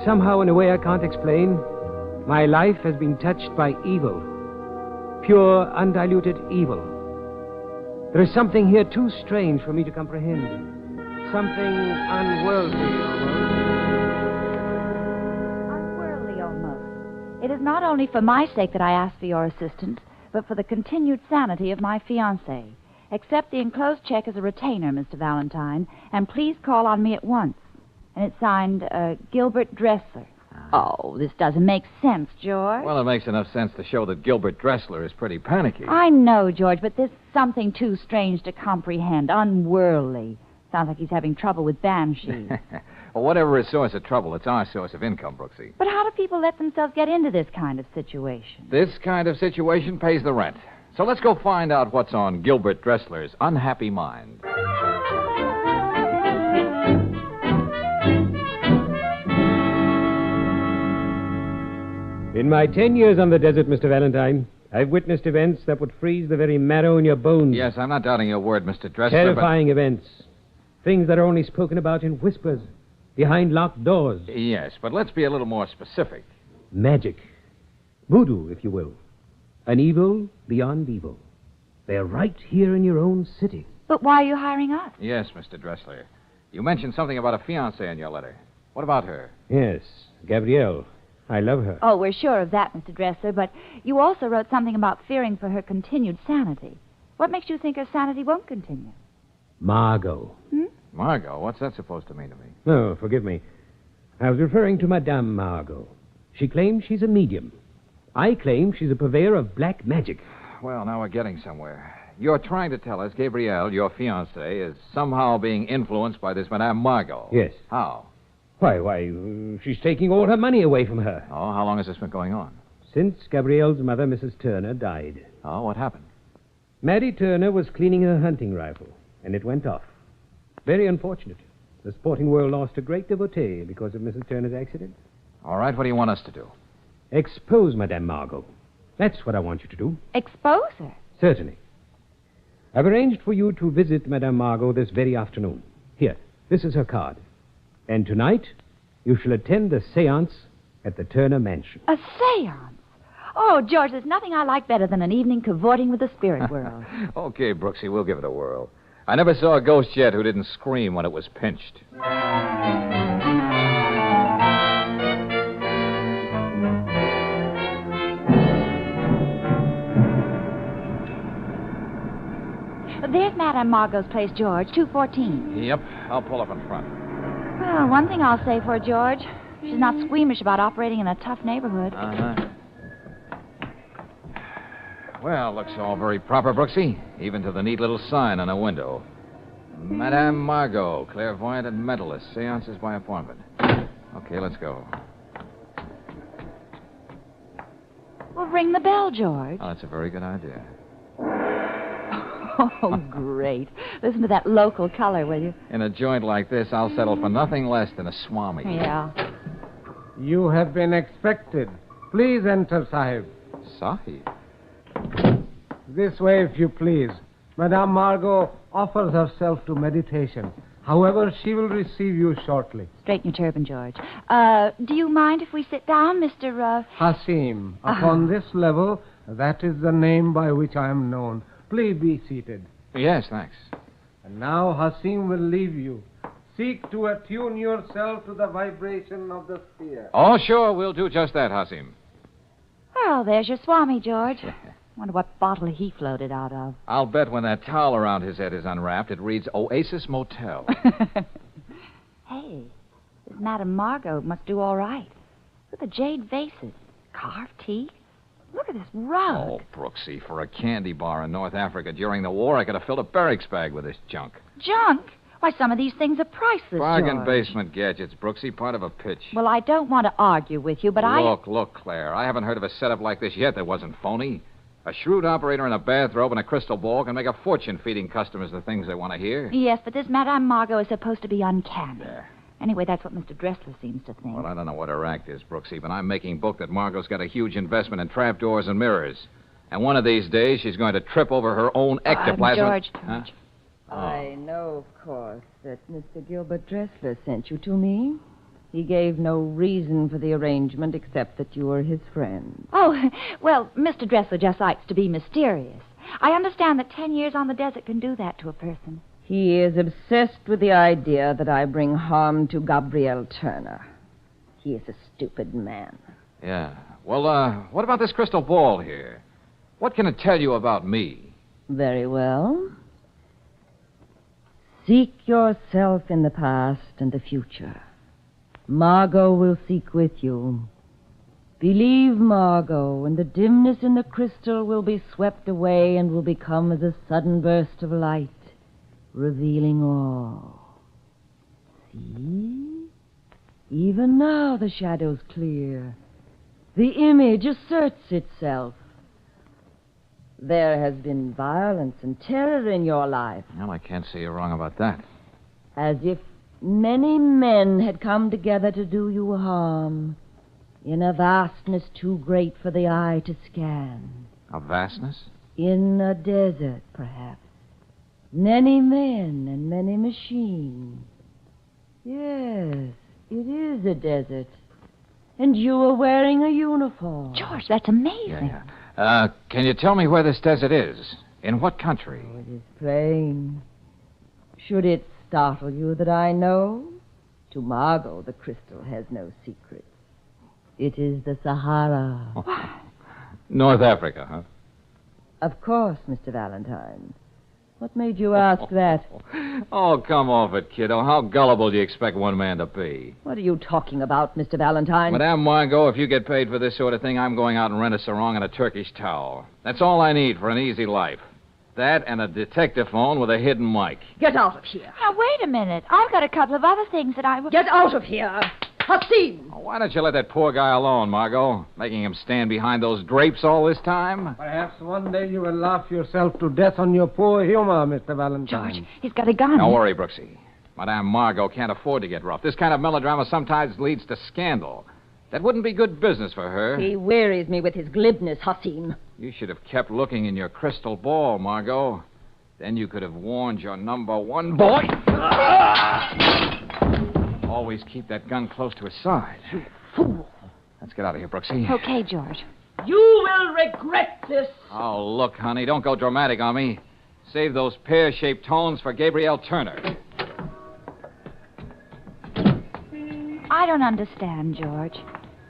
Somehow, in a way I can't explain, my life has been touched by evil, pure, undiluted evil. There is something here too strange for me to comprehend, something unworldly almost. Unworldly almost. It is not only for my sake that I ask for your assistance, but for the continued sanity of my fiancé. Accept the enclosed check as a retainer, Mr. Valentine, and please call on me at once. And it's signed, Gilbert Dressler. Oh, this doesn't make sense, George. Well, it makes enough sense to show that Gilbert Dressler is pretty panicky. I know, George, but there's something too strange to comprehend. Unworldly. Sounds like he's having trouble with banshees. Well, whatever his source of trouble, it's our source of income, Brooksy. But how do people let themselves get into this kind of situation? This kind of situation pays the rent. So let's go find out what's on Gilbert Dressler's unhappy mind. In my 10 years on the desert, Mr. Valentine, I've witnessed events that would freeze the very marrow in your bones. Yes, I'm not doubting your word, Mr. Dressler, Terrifying events. Things that are only spoken about in whispers, behind locked doors. Yes, but let's be a little more specific. Magic. Voodoo, if you will. An evil beyond evil. They're right here in your own city. But why are you hiring us? Yes, Mr. Dressler. You mentioned something about a fiancée in your letter. What about her? Yes, Gabrielle. I love her. Oh, we're sure of that, Mr. Dressler, but you also wrote something about fearing for her continued sanity. What makes you think her sanity won't continue? Margot. Margot? What's that supposed to mean to me? Oh, forgive me. I was referring to Madame Margot. She claims she's a medium. I claim she's a purveyor of black magic. Well, now we're getting somewhere. You're trying to tell us Gabrielle, your fiancée, is somehow being influenced by this Madame Margot. Yes. How? Why, she's taking all her money away from her. Oh, how long has this been going on? Since Gabrielle's mother, Mrs. Turner, died. Oh, what happened? Mary Turner was cleaning her hunting rifle, and it went off. Very unfortunate. The sporting world lost a great devotee because of Mrs. Turner's accident. All right, what do you want us to do? Expose Madame Margot. That's what I want you to do. Expose her? Certainly. I've arranged for you to visit Madame Margot this very afternoon. Here, this is her card. And tonight, you shall attend a séance at the Turner Mansion. A séance? Oh, George, there's nothing I like better than an evening cavorting with the spirit world. Okay, Brooksy, we'll give it a whirl. I never saw a ghost yet who didn't scream when it was pinched. There's Madame Margot's place, George, 214. Yep, I'll pull up in front. Well, one thing I'll say for George. She's not squeamish about operating in a tough neighborhood. Uh-huh. Well, looks all very proper, Brooksy, even to the neat little sign on a window. Madame Margot, clairvoyant and mentalist, seances by appointment. Okay, let's go. Well, ring the bell, George. Oh, that's a very good idea. Oh, great. Listen to that local color, will you? In a joint like this, I'll settle for nothing less than a swami. Yeah. You have been expected. Please enter, Sahib. Sahib? This way, if you please. Madame Margot offers herself to meditation. However, she will receive you shortly. Straighten your turban, George. Do you mind if we sit down, Mr. Hasim. Upon this level, that is the name by which I am known. Please be seated. Yes, thanks. And now Hasim will leave you. Seek to attune yourself to the vibration of the sphere. Oh, sure, we'll do just that, Hasim. Well, there's your Swami, George. Wonder what bottle he floated out of. I'll bet when that towel around his head is unwrapped, it reads Oasis Motel. Hey, this Madame Margot must do all right. Look at the jade vases, carved teeth. Look at this rug. Oh, Brooksy, for a candy bar in North Africa during the war, I could have filled a barracks bag with this junk. Junk? Why, some of these things are priceless, Bargain George. basement gadgets, Brooksy, part of a pitch. Well, I don't want to argue with you, but Look, Claire, I haven't heard of a setup like this yet that wasn't phony. A shrewd operator in a bathrobe and a crystal ball can make a fortune feeding customers the things they want to hear. Yes, but this Madame Margot is supposed to be uncanny. Yeah. Anyway, that's what Mr. Dressler seems to think. Well, I don't know what her act is, Brooksy, but I'm making book that Margot's got a huge investment in trapdoors and mirrors. And one of these days, she's going to trip over her own ectoplasm. George. Huh? I know, of course, that Mr. Gilbert Dressler sent you to me. He gave no reason for the arrangement except that you were his friend. Oh, well, Mr. Dressler just likes to be mysterious. I understand that 10 years on the desert can do that to a person. He is obsessed with the idea that I bring harm to Gabrielle Turner. He is a stupid man. Yeah. Well, what about this crystal ball here? What can it tell you about me? Very well. Seek yourself in the past and the future. Margot will seek with you. Believe Margot, and the dimness in the crystal will be swept away and will become as a sudden burst of light, revealing all. See? Even now the shadow's clear. The image asserts itself. There has been violence and terror in your life. Well, I can't say you're wrong about that. As if many men had come together to do you harm, in a vastness too great for the eye to scan. A vastness? In a desert, perhaps. Many men and many machines. Yes, it is a desert. And you are wearing a uniform. George, that's amazing. Can you tell me where this desert is? In what country? Oh, it is plain. Should it startle you that I know? To Margot, the crystal has no secrets. It is the Sahara. North Africa, huh? Of course, Mr. Valentine. What made you ask that? Oh, come off it, kiddo. How gullible do you expect one man to be? What are you talking about, Mr. Valentine? Madame Margot, if you get paid for this sort of thing, I'm going out and rent a sarong and a Turkish towel. That's all I need for an easy life. That and a detective phone with a hidden mic. Get out of here. Now, wait a minute. I've got a couple of other things that I would... Get out of here. Hassim! Oh, why don't you let that poor guy alone, Margot? Making him stand behind those drapes all this time? Perhaps one day you will laugh yourself to death on your poor humor, Mr. Valentine. George, he's got a gun. Don't worry, Brooksy. Madame Margot can't afford to get rough. This kind of melodrama sometimes leads to scandal. That wouldn't be good business for her. He wearies me with his glibness, Hassim. You should have kept looking in your crystal ball, Margot. Then you could have warned your number one boy. Always keep that gun close to his side. You fool. Let's get out of here, Brooksy. Okay, George. You will regret this. Oh, look, honey, don't go dramatic on me. Save those pear-shaped tones for Gabrielle Turner. I don't understand, George.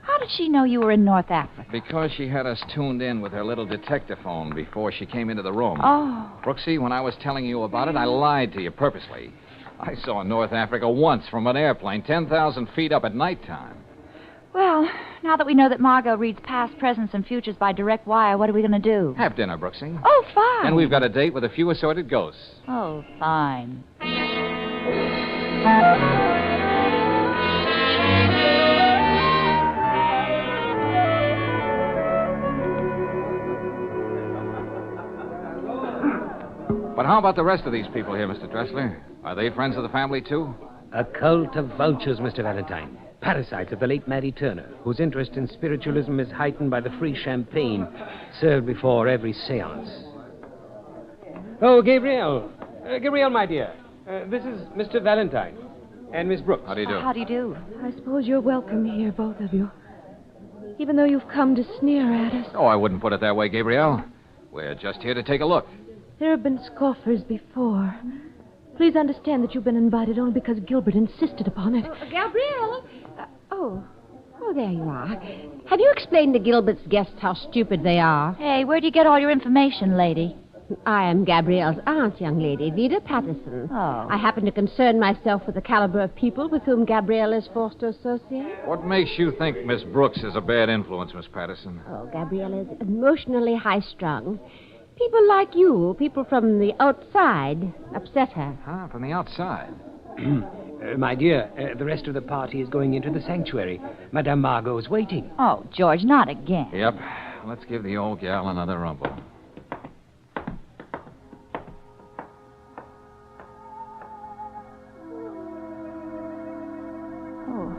How did she know you were in North Africa? Because she had us tuned in with her little detective phone before she came into the room. Oh. Brooksy, when I was telling you about it, I lied to you purposely. I saw North Africa once from an airplane 10,000 feet up at nighttime. Well, now that we know that Margot reads past, presents, and futures by direct wire, what are we going to do? Have dinner, Brooksy. Oh, fine. And we've got a date with a few assorted ghosts. Oh, fine. But how about the rest of these people here, Mr. Dressler? Are they friends of the family, too? A cult of vultures, Mr. Valentine. Parasites of the late Mattie Turner, whose interest in spiritualism is heightened by the free champagne served before every seance. Oh, Gabrielle. Gabrielle, my dear. This is Mr. Valentine. And Miss Brooks. How do you do? How do you do? I suppose you're welcome here, both of you. Even though you've come to sneer at us. Oh, I wouldn't put it that way, Gabrielle. We're just here to take a look. There have been scoffers before. Please understand that you've been invited only because Gilbert insisted upon it. Gabrielle? Oh, there you are. Have you explained to Gilbert's guests how stupid they are? Hey, where'd you get all your information, lady? I am Gabrielle's aunt, young lady, Vida Patterson. Oh. I happen to concern myself with the caliber of people with whom Gabrielle is forced to associate. What makes you think Miss Brooks is a bad influence, Miss Patterson? Oh, Gabrielle is emotionally high-strung. People like you, people from the outside, upset her. Huh, from the outside? My dear, the rest of the party is going into the sanctuary. Madame Margot is waiting. Oh, George, not again. Yep. Let's give the old gal another rumble. Oh.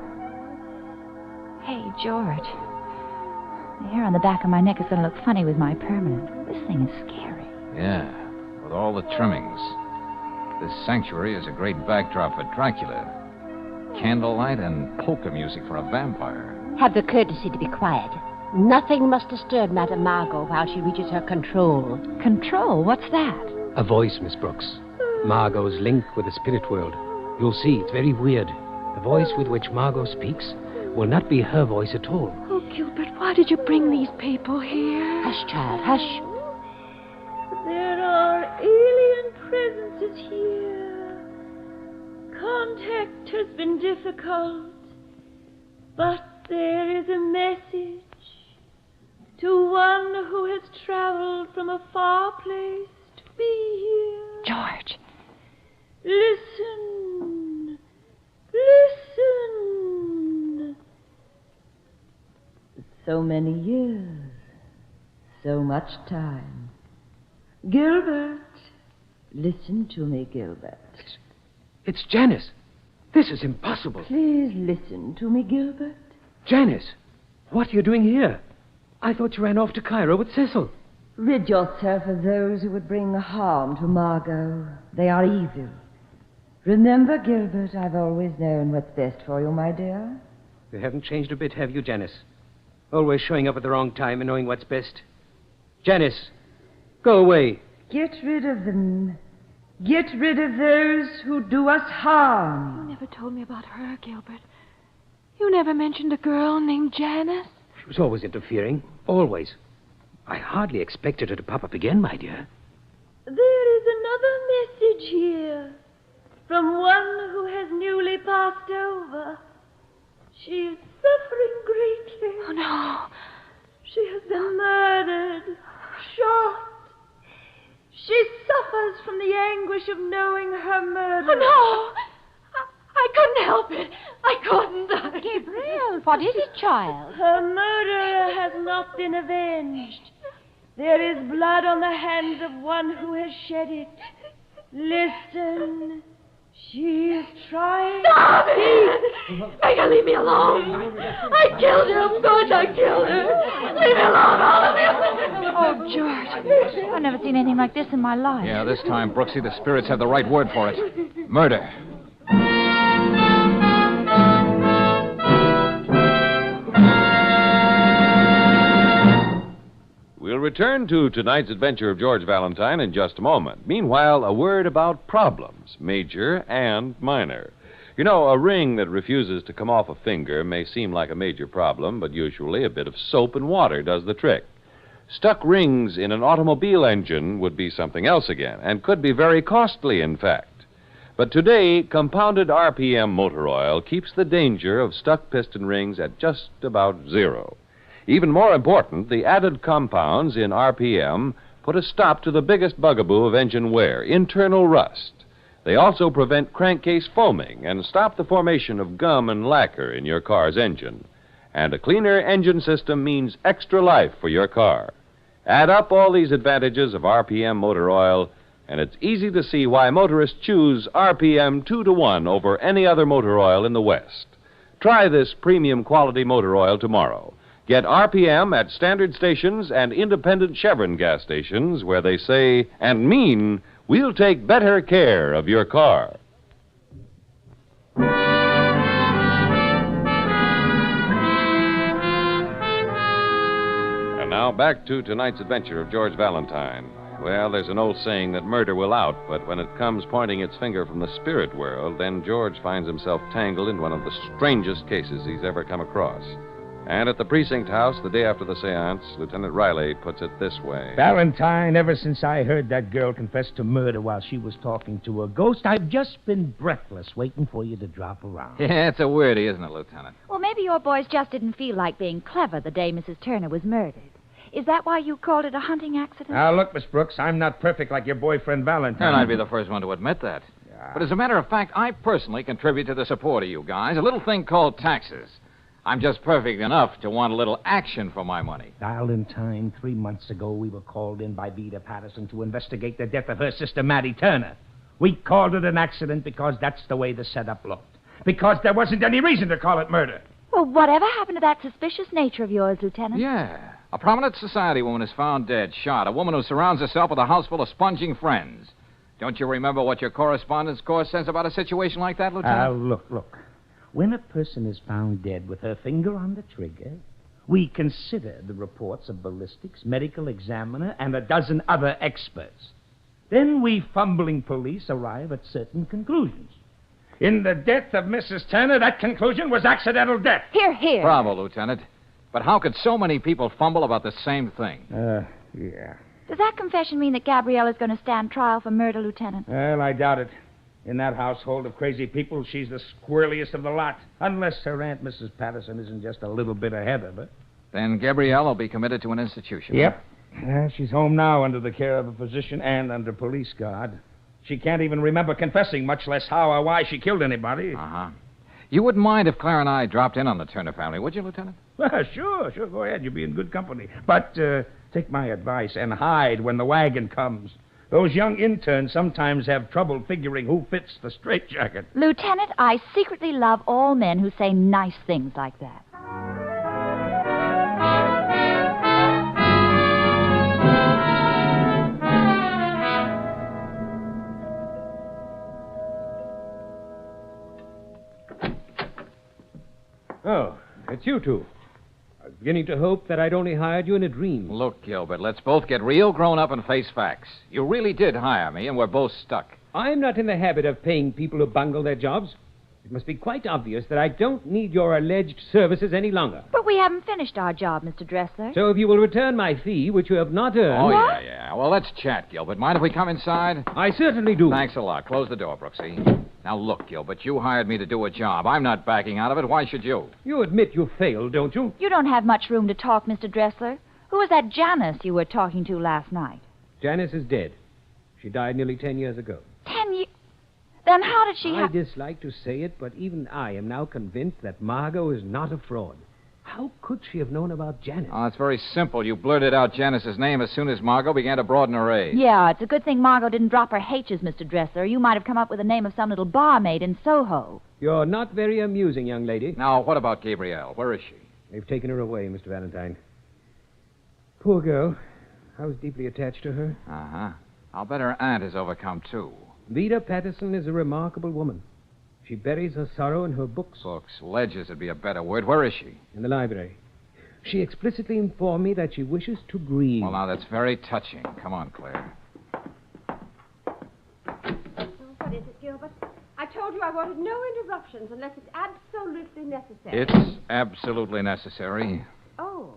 Hey, George. The hair on the back of my neck is going to look funny with my permanent. This thing is scary. Yeah, with all the trimmings. This sanctuary is a great backdrop for Dracula. Candlelight and polka music for a vampire. Have the courtesy to be quiet. Nothing must disturb Madame Margot while she reaches her control. Control? What's that? A voice, Miss Brooks. Margot's link with the spirit world. You'll see, it's very weird. The voice with which Margot speaks will not be her voice at all. Oh, Gilbert, why did you bring these people here? Hush, child, hush. There are alien presences here. Contact has been difficult, but there is a message to one who has traveled from a far place to be here. George. Listen. Listen. So many years. So much time. Gilbert. Listen to me, Gilbert. It's Janice. This is impossible. Please listen to me, Gilbert. Janice, what are you doing here? I thought you ran off to Cairo with Cecil. Rid yourself of those who would bring harm to Margot. They are evil. Remember, Gilbert, I've always known what's best for you, my dear. You haven't changed a bit, have you, Janice? Always showing up at the wrong time and knowing what's best. Janice, go away. Get rid of them. Get rid of those who do us harm. You never told me about her, Gilbert. You never mentioned a girl named Janice. She was always interfering. Always. I hardly expected her to pop up again, my dear. There is another message here from one who has newly passed over. She is suffering greatly. Oh, no. She has been murdered, shot. She suffers from the anguish of knowing her murder. Oh, no. I couldn't help it. I couldn't. Gabriel, what is it, child? Her murderer has not been avenged. There is blood on the hands of one who has shed it. Listen. She is trying Stop it! Make her leave me alone. I killed her, of course I killed her. Leave me alone, all of you. Oh, George. I've never seen anything like this in my life. Yeah, this time, Brooksy, the spirits have the right word for it. Murder. We'll return to tonight's adventure of George Valentine in just a moment. Meanwhile, a word about problems, major and minor. You know, a ring that refuses to come off a finger may seem like a major problem, but usually a bit of soap and water does the trick. Stuck rings in an automobile engine would be something else again, and could be very costly, in fact. But today, compounded RPM motor oil keeps the danger of stuck piston rings at just about zero. Even more important, the added compounds in RPM put a stop to the biggest bugaboo of engine wear, internal rust. They also prevent crankcase foaming and stop the formation of gum and lacquer in your car's engine. And a cleaner engine system means extra life for your car. Add up all these advantages of RPM motor oil, and it's easy to see why motorists choose RPM 2-to-1 over any other motor oil in the West. Try this premium quality motor oil tomorrow. Get RPM at standard stations and independent Chevron gas stations where they say and mean, we'll take better care of your car. And now back to tonight's adventure of George Valentine. Well, there's an old saying that murder will out, but when it comes pointing its finger from the spirit world, then George finds himself tangled in one of the strangest cases he's ever come across. And at the precinct house, the day after the seance, Lieutenant Riley puts it this way. Valentine, ever since I heard that girl confess to murder while she was talking to a ghost, I've just been breathless waiting for you to drop around. Yeah, it's a weirdie, isn't it, Lieutenant? Well, maybe your boys just didn't feel like being clever the day Mrs. Turner was murdered. Is that why you called it a hunting accident? Now, look, Miss Brooks, I'm not perfect like your boyfriend Valentine. And I'd be the first one to admit that. Yeah. But as a matter of fact, I personally contribute to the support of you guys, a little thing called taxes. I'm just perfect enough to want a little action for my money. Valentine, 3 months ago, we were called in by Vida Patterson to investigate the death of her sister, Mattie Turner. We called it an accident because that's the way the setup looked. Because there wasn't any reason to call it murder. Well, whatever happened to that suspicious nature of yours, Lieutenant? Yeah. A prominent society woman is found dead, shot. A woman who surrounds herself with a house full of sponging friends. Don't you remember what your correspondence course says about a situation like that, Lieutenant? Look. When a person is found dead with her finger on the trigger, we consider the reports of ballistics, medical examiner, and a dozen other experts. Then we fumbling police arrive at certain conclusions. In the death of Mrs. Turner, that conclusion was accidental death. Hear, hear. Bravo, Lieutenant. But how could so many people fumble about the same thing? Yeah. Does that confession mean that Gabrielle is going to stand trial for murder, Lieutenant? Well, I doubt it. In that household of crazy people, she's the squirreliest of the lot. Unless her Aunt Mrs. Patterson isn't just a little bit ahead of her. Then Gabrielle will be committed to an institution. Yep. She's home now under the care of a physician and under police guard. She can't even remember confessing, much less how or why she killed anybody. Uh-huh. You wouldn't mind if Claire and I dropped in on the Turner family, would you, Lieutenant? Well, sure. Go ahead. You'll be in good company. But take my advice and hide when the wagon comes. Those young interns sometimes have trouble figuring who fits the straitjacket. Lieutenant, I secretly love all men who say nice things like that. It's you two. I was beginning to hope that I'd only hired you in a dream. Look, Gilbert, let's both get real grown up and face facts. You really did hire me, and we're both stuck. I'm not in the habit of paying people who bungle their jobs. It must be quite obvious that I don't need your alleged services any longer. But we haven't finished our job, Mr. Dressler. So if you will return my fee, which you have not earned... Oh, yeah. Well, let's chat, Gilbert. Mind if we come inside? I certainly do. Thanks a lot. Close the door, Brooksy. Now, look, Gilbert, you hired me to do a job. I'm not backing out of it. Why should you? You admit you failed, don't you? You don't have much room to talk, Mr. Dressler. Who was that Janice you were talking to last night? Janice is dead. She died nearly 10 years ago. 10 years? Then how did she I dislike to say it, but even I am now convinced that Margot is not a fraud. How could she have known about Janice? Oh, it's very simple. You blurted out Janice's name as soon as Margot began to broaden her age. Yeah, it's a good thing Margot didn't drop her H's, Mr. Dressler. You might have come up with the name of some little barmaid in Soho. You're not very amusing, young lady. Now, what about Gabrielle? Where is she? They've taken her away, Mr. Valentine. Poor girl. I was deeply attached to her. Uh-huh. I'll bet her aunt is overcome, too. Vida Patterson is a remarkable woman. She buries her sorrow in her books. Books. Ledgers would be a better word. Where is she? In the library. She explicitly informed me that she wishes to grieve. Well, now, that's very touching. Come on, Claire. What is it, Gilbert? I told you I wanted no interruptions unless it's absolutely necessary. It's absolutely necessary. Oh.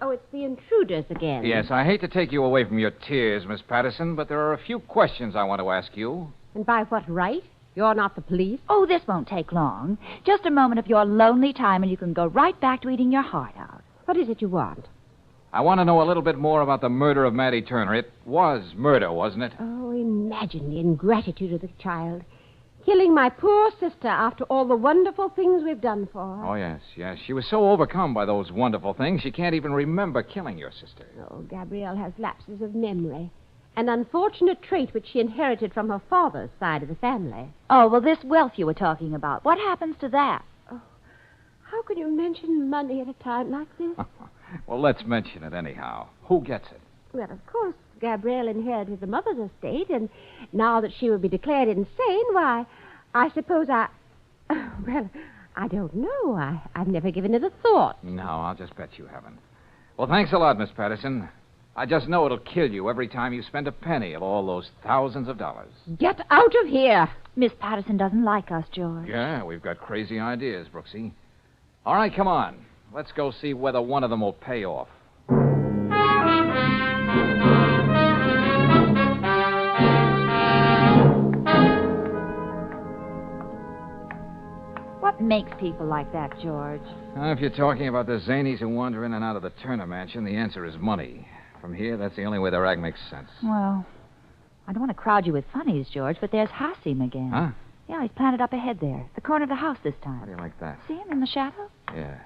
Oh, it's the intruders again. Yes, I hate to take you away from your tears, Miss Patterson, but there are a few questions I want to ask you. And by what right? You're not the police? Oh, this won't take long. Just a moment of your lonely time, and you can go right back to eating your heart out. What is it you want? I want to know a little bit more about the murder of Mattie Turner. It was murder, wasn't it? Oh, imagine the ingratitude of the child. Killing my poor sister after all the wonderful things we've done for her. Oh, yes. She was so overcome by those wonderful things, she can't even remember killing your sister. Oh, Gabrielle has lapses of memory. An unfortunate trait which she inherited from her father's side of the family. Oh, well, this wealth you were talking about, what happens to that? Oh, how can you mention money at a time like this? Well, let's mention it anyhow. Who gets it? Well, of course, Gabrielle inherited the mother's estate, and now that she will be declared insane, why, I suppose well, I don't know. I've never given it a thought. No, I'll just bet you haven't. Well, thanks a lot, Miss Patterson. I just know it'll kill you every time you spend a penny of all those thousands of dollars. Get out of here! Miss Patterson doesn't like us, George. Yeah, we've got crazy ideas, Brooksy. All right, come on. Let's go see whether one of them will pay off. What makes people like that, George? If you're talking about the zanies who wander in and out of the Turner mansion, the answer is money. From here, that's the only way the rag makes sense. Well, I don't want to crowd you with funnies, George, but there's Hasim again. Huh? Yeah, he's planted up ahead there. The corner of the house this time. How do you like that? See him in the shadow? Yeah.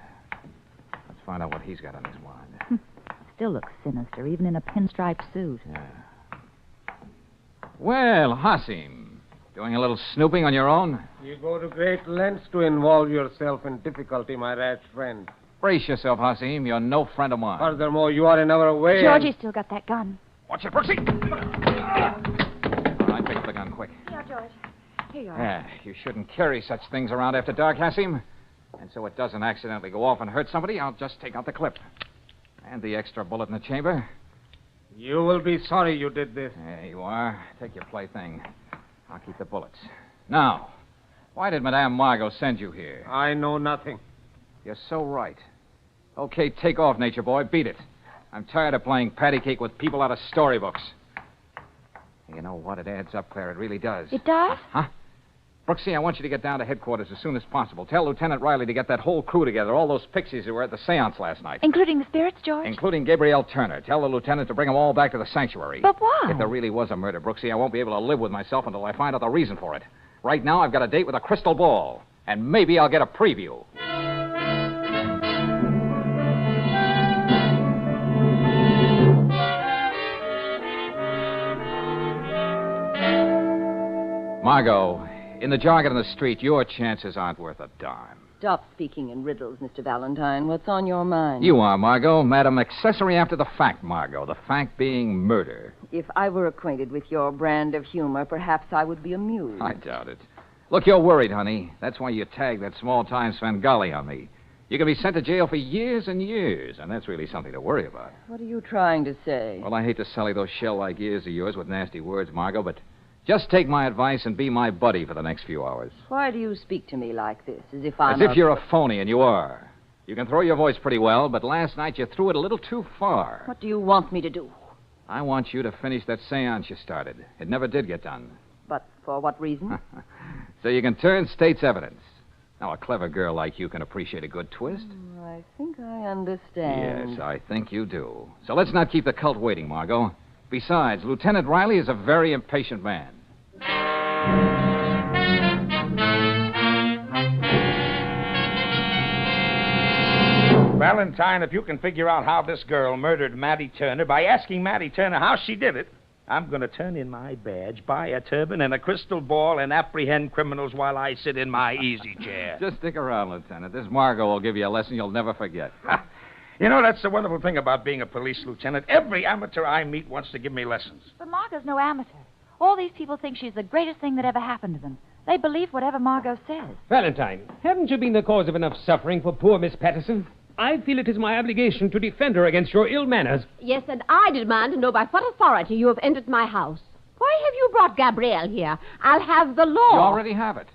Let's find out what he's got on his mind. Still looks sinister, even in a pinstripe suit. Yeah. Well, Hasim, doing a little snooping on your own? You go to great lengths to involve yourself in difficulty, my rash friend. Brace yourself, Hasim. You're no friend of mine. Furthermore, you are in our way. Georgie's still got that gun. Watch it, Brooksy. All right, pick up the gun quick. Yeah, George. Here you are. Yeah, you shouldn't carry such things around after dark, Hasim. And so it doesn't accidentally go off and hurt somebody, I'll just take out the clip. And the extra bullet in the chamber. You will be sorry you did this. There you are. Take your plaything. I'll keep the bullets. Now, why did Madame Margot send you here? I know nothing. You're so right. Okay, take off, Nature Boy. Beat it. I'm tired of playing patty cake with people out of storybooks. You know what? It adds up, Claire. It really does. It does? Huh? Brooksy, I want you to get down to headquarters as soon as possible. Tell Lieutenant Riley to get that whole crew together, all those pixies who were at the seance last night. Including the spirits, George? Including Gabrielle Turner. Tell the lieutenant to bring them all back to the sanctuary. But why? If there really was a murder, Brooksy, I won't be able to live with myself until I find out the reason for it. Right now, I've got a date with a crystal ball. And maybe I'll get a preview. Margot, in the jargon of the street, your chances aren't worth a dime. Stop speaking in riddles, Mr. Valentine. What's on your mind? You are, Margot. Madam Accessory after the fact, Margot. The fact being murder. If I were acquainted with your brand of humor, perhaps I would be amused. I doubt it. Look, you're worried, honey. That's why you tagged that small-time Svengali on me. You can be sent to jail for years and years, and that's really something to worry about. What are you trying to say? Well, I hate to sully those shell-like ears of yours with nasty words, Margot, but just take my advice and be my buddy for the next few hours. Why do you speak to me like this, as if I'm As if you're a phony, and you are. You can throw your voice pretty well, but last night you threw it a little too far. What do you want me to do? I want you to finish that seance you started. It never did get done. But for what reason? So you can turn state's evidence. Now, a clever girl like you can appreciate a good twist. I think I understand. Yes, I think you do. So let's not keep the cult waiting, Margot. Besides, Lieutenant Riley is a very impatient man. Valentine, if you can figure out how this girl murdered Mattie Turner by asking Mattie Turner how she did it, I'm going to turn in my badge, buy a turban and a crystal ball, and apprehend criminals while I sit in my easy chair. Just stick around, Lieutenant. This Margot will give you a lesson you'll never forget. You know, that's the wonderful thing about being a police lieutenant. Every amateur I meet wants to give me lessons. But Margot's no amateur. All these people think she's the greatest thing that ever happened to them. They believe whatever Margot says. Valentine, haven't you been the cause of enough suffering for poor Miss Patterson? I feel it is my obligation to defend her against your ill manners. Yes, and I demand to know by what authority you have entered my house. Why have you brought Gabrielle here? I'll have the law. You already have it.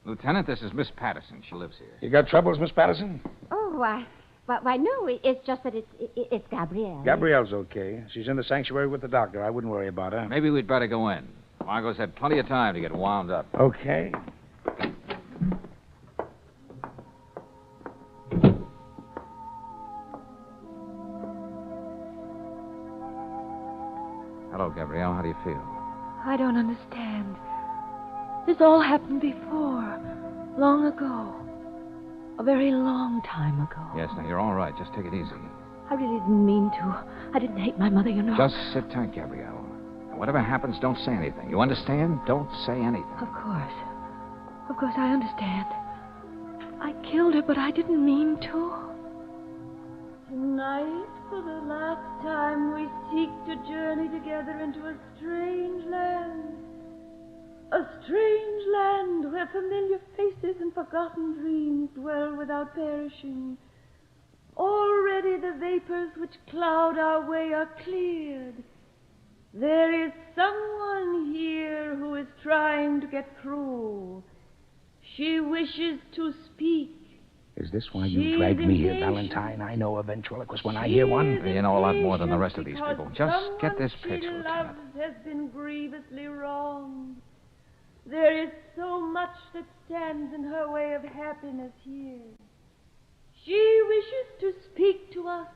Lieutenant, this is Miss Patterson. She lives here. You got troubles, Miss Patterson? Oh, why, no, it's just that it's Gabrielle. Gabrielle's okay. She's in the sanctuary with the doctor. I wouldn't worry about her. Maybe we'd better go in. Margot's had plenty of time to get wound up. Okay. Hello, Gabrielle. How do you feel? I don't understand. This all happened before. Long ago. A very long time ago. Yes, now you're all right. Just take it easy. I really didn't mean to. I didn't hate my mother, you know. Just sit tight, Gabrielle. And whatever happens, don't say anything. You understand? Don't say anything. Of course. Of course, I understand. I killed her, but I didn't mean to. Tonight, for the last time, we seek to journey together into a strange land. A strange land where familiar faces and forgotten dreams dwell without perishing. Already the vapors which cloud our way are cleared. There is someone here who is trying to get through. She wishes to speak. Is this why you dragged me here, Valentine? I know a ventriloquist when I hear one. You know a lot more than the rest of these people. Just get this pitch, Lieutenant. Loves has been grievously wronged. There is so much that stands in her way of happiness here. She wishes to speak to us.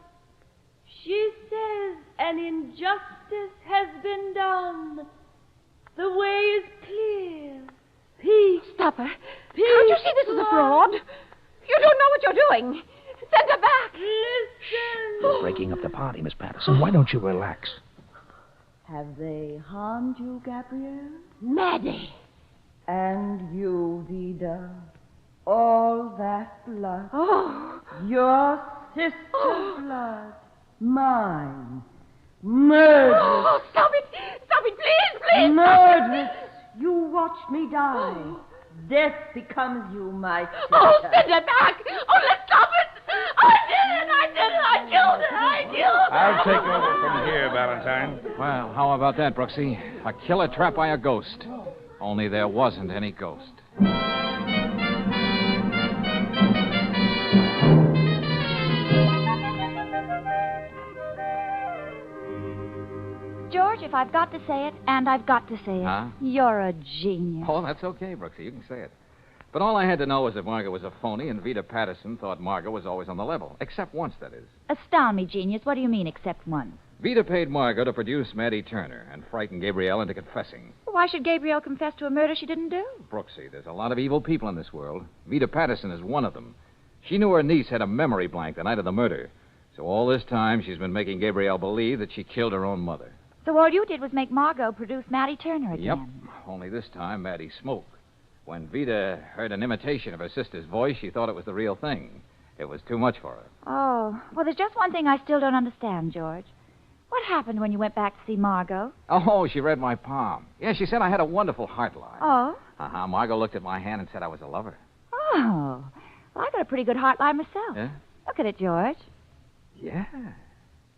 She says an injustice has been done. The way is clear. Peace. Stop her. Peace. Can't you see this is a fraud? You don't know what you're doing. Send her back. Listen. You're breaking up the party, Miss Patterson. Why don't you relax? Have they harmed you, Gabrielle? Maddie. And you, Vida? All that blood? Oh. Your sister's blood? Mine? Murderous? Oh, stop it! Stop it, please, please! Murderous! You watch me die. Death becomes you, my sister. Oh, send her back! Oh, let's stop it! I did it! I killed her! I killed her! I'll take over from here, Valentine. Well, how about that, Brooksy? A killer trapped by a ghost. Only there wasn't any ghost. George, if I've got to say it, and I've got to say it, Huh? you're a genius. Oh, that's okay, Brooksy. You can say it. But all I had to know was that Margot was a phony, and Vida Patterson thought Margot was always on the level. Except once, that is. Astound me, genius. What do you mean, except once? Vida paid Margot to produce Mattie Turner and frighten Gabrielle into confessing. Why should Gabrielle confess to a murder she didn't do? Brooksy, there's a lot of evil people in this world. Vida Patterson is one of them. She knew her niece had a memory blank the night of the murder. So all this time, she's been making Gabrielle believe that she killed her own mother. So all you did was make Margot produce Mattie Turner again. Yep. Only this time, Mattie smoked. When Vida heard an imitation of her sister's voice, she thought it was the real thing. It was too much for her. Oh, well, there's just one thing I still don't understand, George. What happened when you went back to see Margot? Oh, she read my palm. Yeah, she said I had a wonderful heart line. Oh? Uh-huh. Margot looked at my hand and said I was a lover. Oh. Well, I got a pretty good heart line myself. Yeah? Look at it, George. Yeah.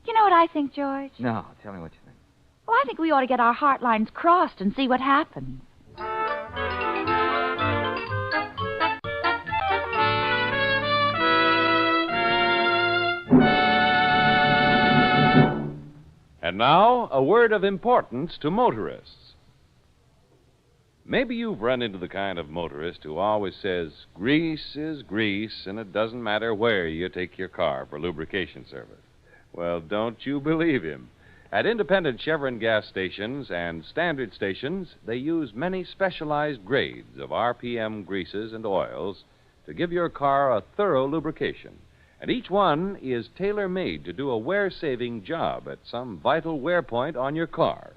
You know what I think, George? No, tell me what you think. Well, I think we ought to get our heart lines crossed and see what happens. And now, a word of importance to motorists. Maybe you've run into the kind of motorist who always says, grease is grease, and it doesn't matter where you take your car for lubrication service. Well, don't you believe him. At independent Chevron gas stations and standard stations, they use many specialized grades of RPM greases and oils to give your car a thorough lubrication. And each one is tailor-made to do a wear-saving job at some vital wear point on your car.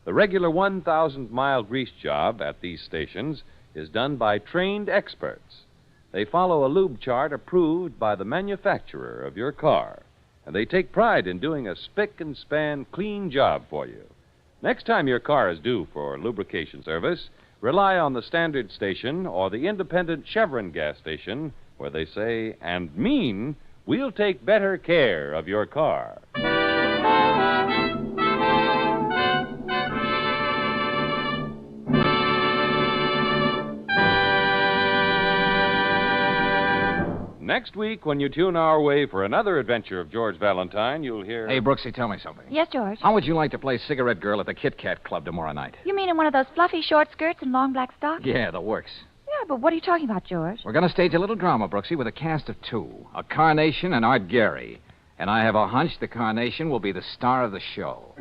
The regular 1,000-mile grease job at these stations is done by trained experts. They follow a lube chart approved by the manufacturer of your car, and they take pride in doing a spick-and-span clean job for you. Next time your car is due for lubrication service, rely on the standard station or the independent Chevron gas station, where they say and mean, we'll take better care of your car. Next week, when you tune our way for another adventure of George Valentine, you'll hear... Hey, Brooksy, tell me something. Yes, George? How would you like to play Cigarette Girl at the Kit Kat Club tomorrow night? You mean in one of those fluffy short skirts and long black stockings? Yeah, the works. Yeah, but what are you talking about, George? We're going to stage a little drama, Brooksy, with a cast of two. A Carnation and Art Gary. And I have a hunch the Carnation will be the star of the show.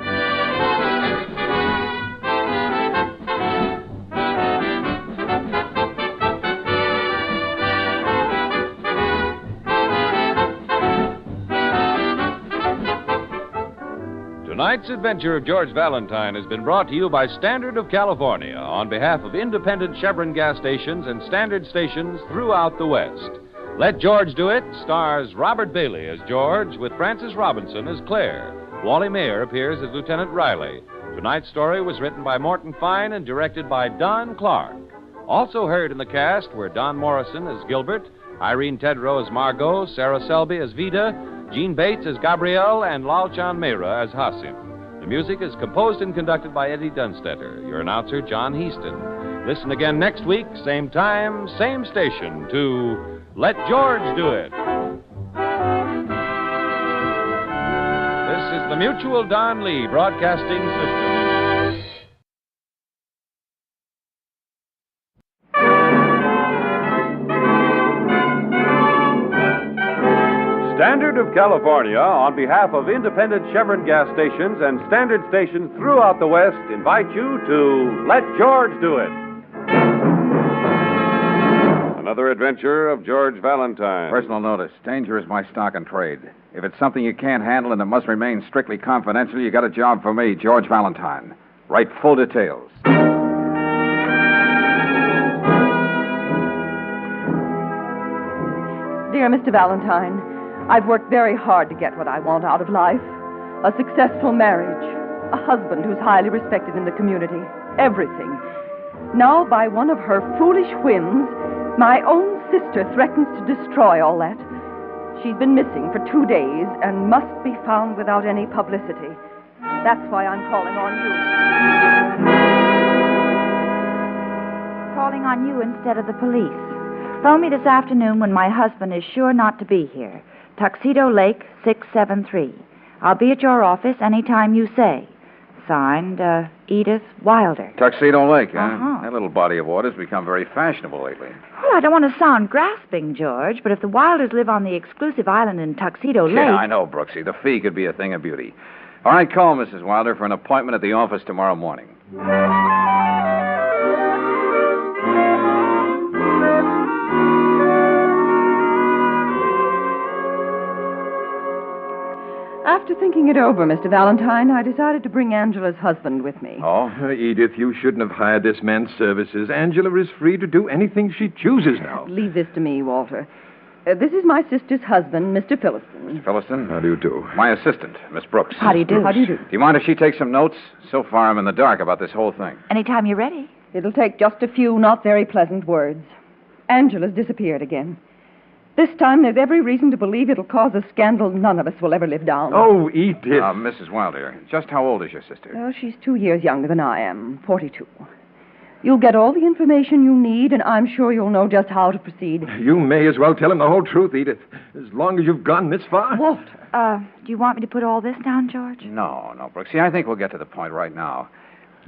Tonight's adventure of George Valentine has been brought to you by Standard of California on behalf of independent Chevron gas stations and standard stations throughout the West. Let George Do It stars Robert Bailey as George with Frances Robinson as Claire. Wally Mayer appears as Lieutenant Riley. Tonight's story was written by Morton Fine and directed by Don Clark. Also heard in the cast were Don Morrison as Gilbert, Irene Tedrow as Margot, Sarah Selby as Vida, Gene Bates as Gabrielle, and Lalchan Mehra as Hasim. The music is composed and conducted by Eddie Dunstetter. Your announcer, John Heaston. Listen again next week, same time, same station, to Let George Do It. This is the Mutual Don Lee Broadcasting System. Standard of California, on behalf of independent Chevron gas stations and standard stations throughout the West, invite you to Let George Do It. Another adventure of George Valentine. Personal notice. Danger is my stock and trade. If it's something you can't handle and it must remain strictly confidential, you got a job for me, George Valentine. Write full details. Dear Mr. Valentine, I've worked very hard to get what I want out of life. A successful marriage. A husband who's highly respected in the community. Everything. Now, by one of her foolish whims, my own sister threatens to destroy all that. She's been missing for 2 days and must be found without any publicity. That's why I'm calling on you. Calling on you instead of the police. Phone me this afternoon when my husband is sure not to be here. Tuxedo Lake, 673. I'll be at your office any time you say. Signed, Edith Wilder. Tuxedo Lake, huh? Uh-huh. That little body of water's become very fashionable lately. Well, I don't want to sound grasping, George, but if the Wilders live on the exclusive island in Tuxedo Lake... Yeah, I know, Brooksy. The fee could be a thing of beauty. All right, call Mrs. Wilder for an appointment at the office tomorrow morning. After thinking it over, Mr. Valentine, I decided to bring Angela's husband with me. Oh, Edith, you shouldn't have hired this man's services. Angela is free to do anything she chooses now. Leave this to me, Walter. This is my sister's husband, Mr. Philliston. Philliston? How do you do? My assistant, Miss Brooks. How do you do? How do you do? Do you mind if she takes some notes? So far, I'm in the dark about this whole thing. Anytime you're ready. It'll take just a few not very pleasant words. Angela's disappeared again. This time, there's every reason to believe it'll cause a scandal none of us will ever live down. Oh, Edith. Mrs. Wilder, just how old is your sister? Oh, she's 2 years younger than I am, 42. You'll get all the information you need, and I'm sure you'll know just how to proceed. You may as well tell him the whole truth, Edith, as long as you've gone this far. Walter. Do you want me to put all this down, George? No, Brooksy. I think we'll get to the point right now.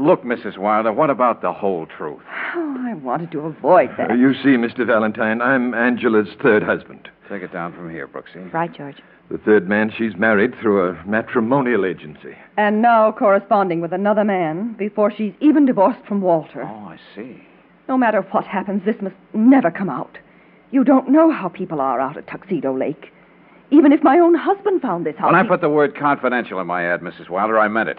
Look, Mrs. Wilder, what about the whole truth? Oh, I wanted to avoid that. You see, Mr. Valentine, I'm Angela's third husband. Take it down from here, Brooksy. Right, George. The third man she's married through a matrimonial agency. And now corresponding with another man before she's even divorced from Walter. Oh, I see. No matter what happens, this must never come out. You don't know how people are out at Tuxedo Lake. Even if my own husband found this house... When I put the word confidential in my ad, Mrs. Wilder, I meant it.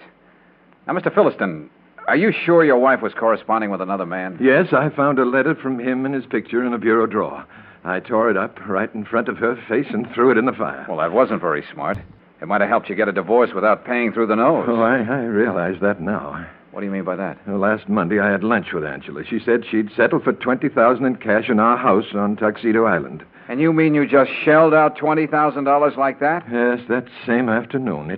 Now, Mr. Philliston, are you sure your wife was corresponding with another man? Yes, I found a letter from him and his picture in a bureau drawer. I tore it up right in front of her face and threw it in the fire. Well, that wasn't very smart. It might have helped you get a divorce without paying through the nose. Oh, I realize that now. What do you mean by that? Well, last Monday I had lunch with Angela. She said she'd settle for $20,000 in cash in our house on Tuxedo Island. And you mean you just shelled out $20,000 like that? Yes, that same afternoon.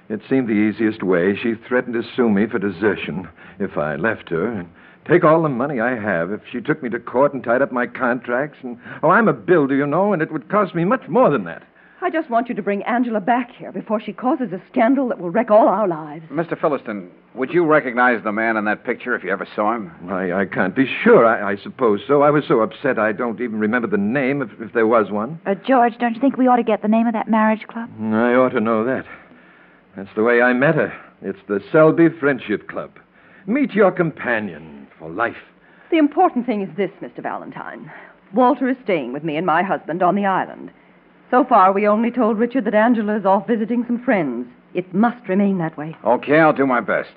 It seemed the easiest way. She threatened to sue me for desertion if I left her and take all the money I have if she took me to court and tied up my contracts. And I'm a builder, you know, and it would cost me much more than that. I just want you to bring Angela back here before she causes a scandal that will wreck all our lives. Mr. Philliston, would you recognize the man in that picture if you ever saw him? I can't be sure. I suppose so. I was so upset I don't even remember the name if there was one. George, don't you think we ought to get the name of that marriage club? I ought to know that. That's the way I met her. It's the Selby Friendship Club. Meet your companion for life. The important thing is this, Mr. Valentine. Walter is staying with me and my husband on the island. So far, we only told Richard that Angela is off visiting some friends. It must remain that way. Okay, I'll do my best.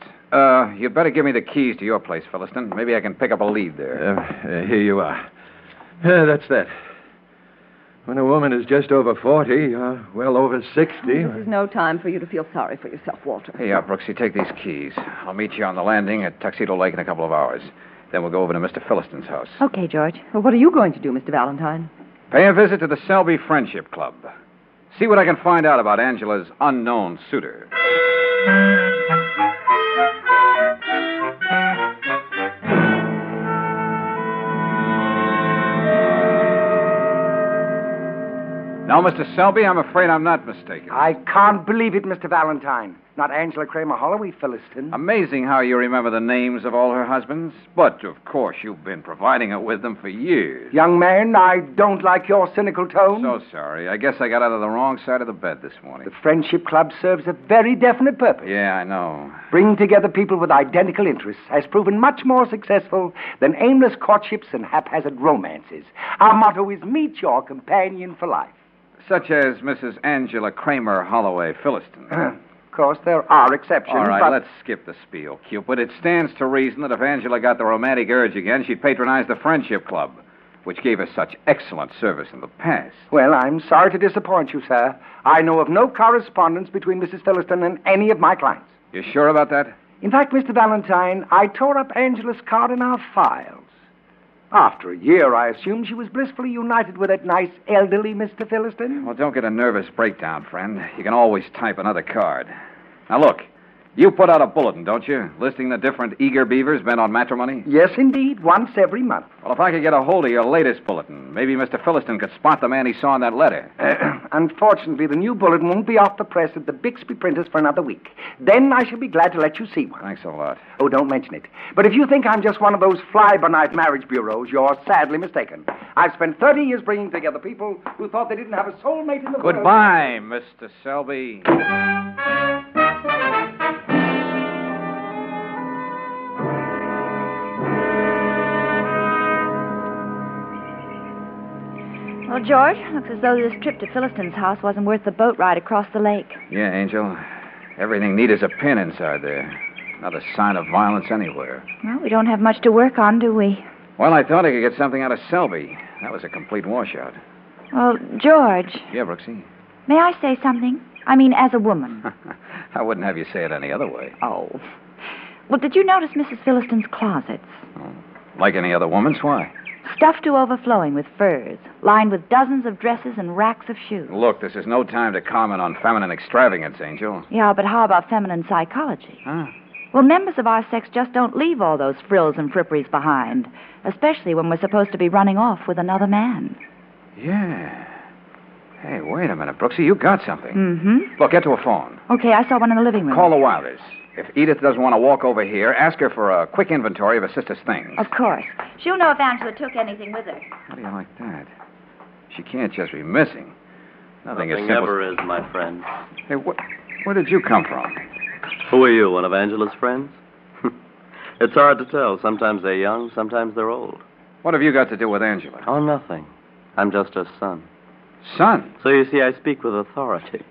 You'd better give me the keys to your place, Philliston. Maybe I can pick up a lead there. Here you are. That's that. When a woman is just over 40, well over 60... This is no time for you to feel sorry for yourself, Walter. Hey, Brooksy, take these keys. I'll meet you on the landing at Tuxedo Lake in a couple of hours. Then we'll go over to Mr. Philliston's house. Okay, George. Well, what are you going to do, Mr. Valentine? Pay a visit to the Selby Friendship Club. See what I can find out about Angela's unknown suitor. Now, Mr. Selby, I'm afraid I'm not mistaken. I can't believe it, Mr. Valentine. Not Angela Kramer Holloway, Philliston. Amazing how you remember the names of all her husbands. But, of course, you've been providing her with them for years. Young man, I don't like your cynical tone. So sorry. I guess I got out of the wrong side of the bed this morning. The Friendship Club serves a very definite purpose. Yeah, I know. Bringing together people with identical interests has proven much more successful than aimless courtships and haphazard romances. Our motto is meet your companion for life. Such as Mrs. Angela Kramer Holloway Philliston. Of course, there are exceptions. All right, but... let's skip the spiel, Cupid. It stands to reason that if Angela got the romantic urge again, she'd patronize the Friendship Club, which gave us such excellent service in the past. Well, I'm sorry to disappoint you, sir. I know of no correspondence between Mrs. Philliston and any of my clients. You sure about that? In fact, Mr. Valentine, I tore up Angela's card in our files. After a year, I assumed she was blissfully united with that nice elderly Mr. Philliston. Well, don't get a nervous breakdown, friend. You can always type another card. Now, look, you put out a bulletin, don't you, listing the different eager beavers bent on matrimony? Yes, indeed, once every month. Well, if I could get a hold of your latest bulletin, maybe Mr. Philliston could spot the man he saw in that letter. Unfortunately, the new bulletin won't be off the press at the Bixby printers for another week. Then I shall be glad to let you see one. Thanks a lot. Oh, don't mention it. But if you think I'm just one of those fly-by-night marriage bureaus, you're sadly mistaken. I've spent 30 years bringing together people who thought they didn't have a soulmate in the world. Goodbye, Mr. Selby. Well, George, looks as though this trip to Philliston's house wasn't worth the boat ride across the lake. Yeah, Angel. Everything neat as a pin inside there. Not a sign of violence anywhere. Well, we don't have much to work on, do we? Well, I thought I could get something out of Selby. That was a complete washout. Well, George. Yeah, Brooksy? May I say something? I mean, as a woman. I wouldn't have you say it any other way. Oh. Well, did you notice Mrs. Philliston's closets? Oh. Like any other woman's? Why? stuffed to overflowing with furs, lined with dozens of dresses and racks of shoes. Look, this is no time to comment on feminine extravagance, Angel. Yeah, but how about feminine psychology? Huh? Well, members of our sex just don't leave all those frills and fripperies behind, especially when we're supposed to be running off with another man. Yeah. Hey, wait a minute, Brooksy. You got something. Mm-hmm. Look, get to a phone. Okay, I saw one in the living room. Call the Wilders. If Edith doesn't want to walk over here, ask her for a quick inventory of her sister's things. Of course. She'll know if Angela took anything with her. How do you like that? She can't just be missing. Nothing as simple... ever is, my friend. Hey, where did you come from? Who are you, one of Angela's friends? It's hard to tell. Sometimes they're young, sometimes they're old. What have you got to do with Angela? Oh, nothing. I'm just her son. Son? So you see, I speak with authority.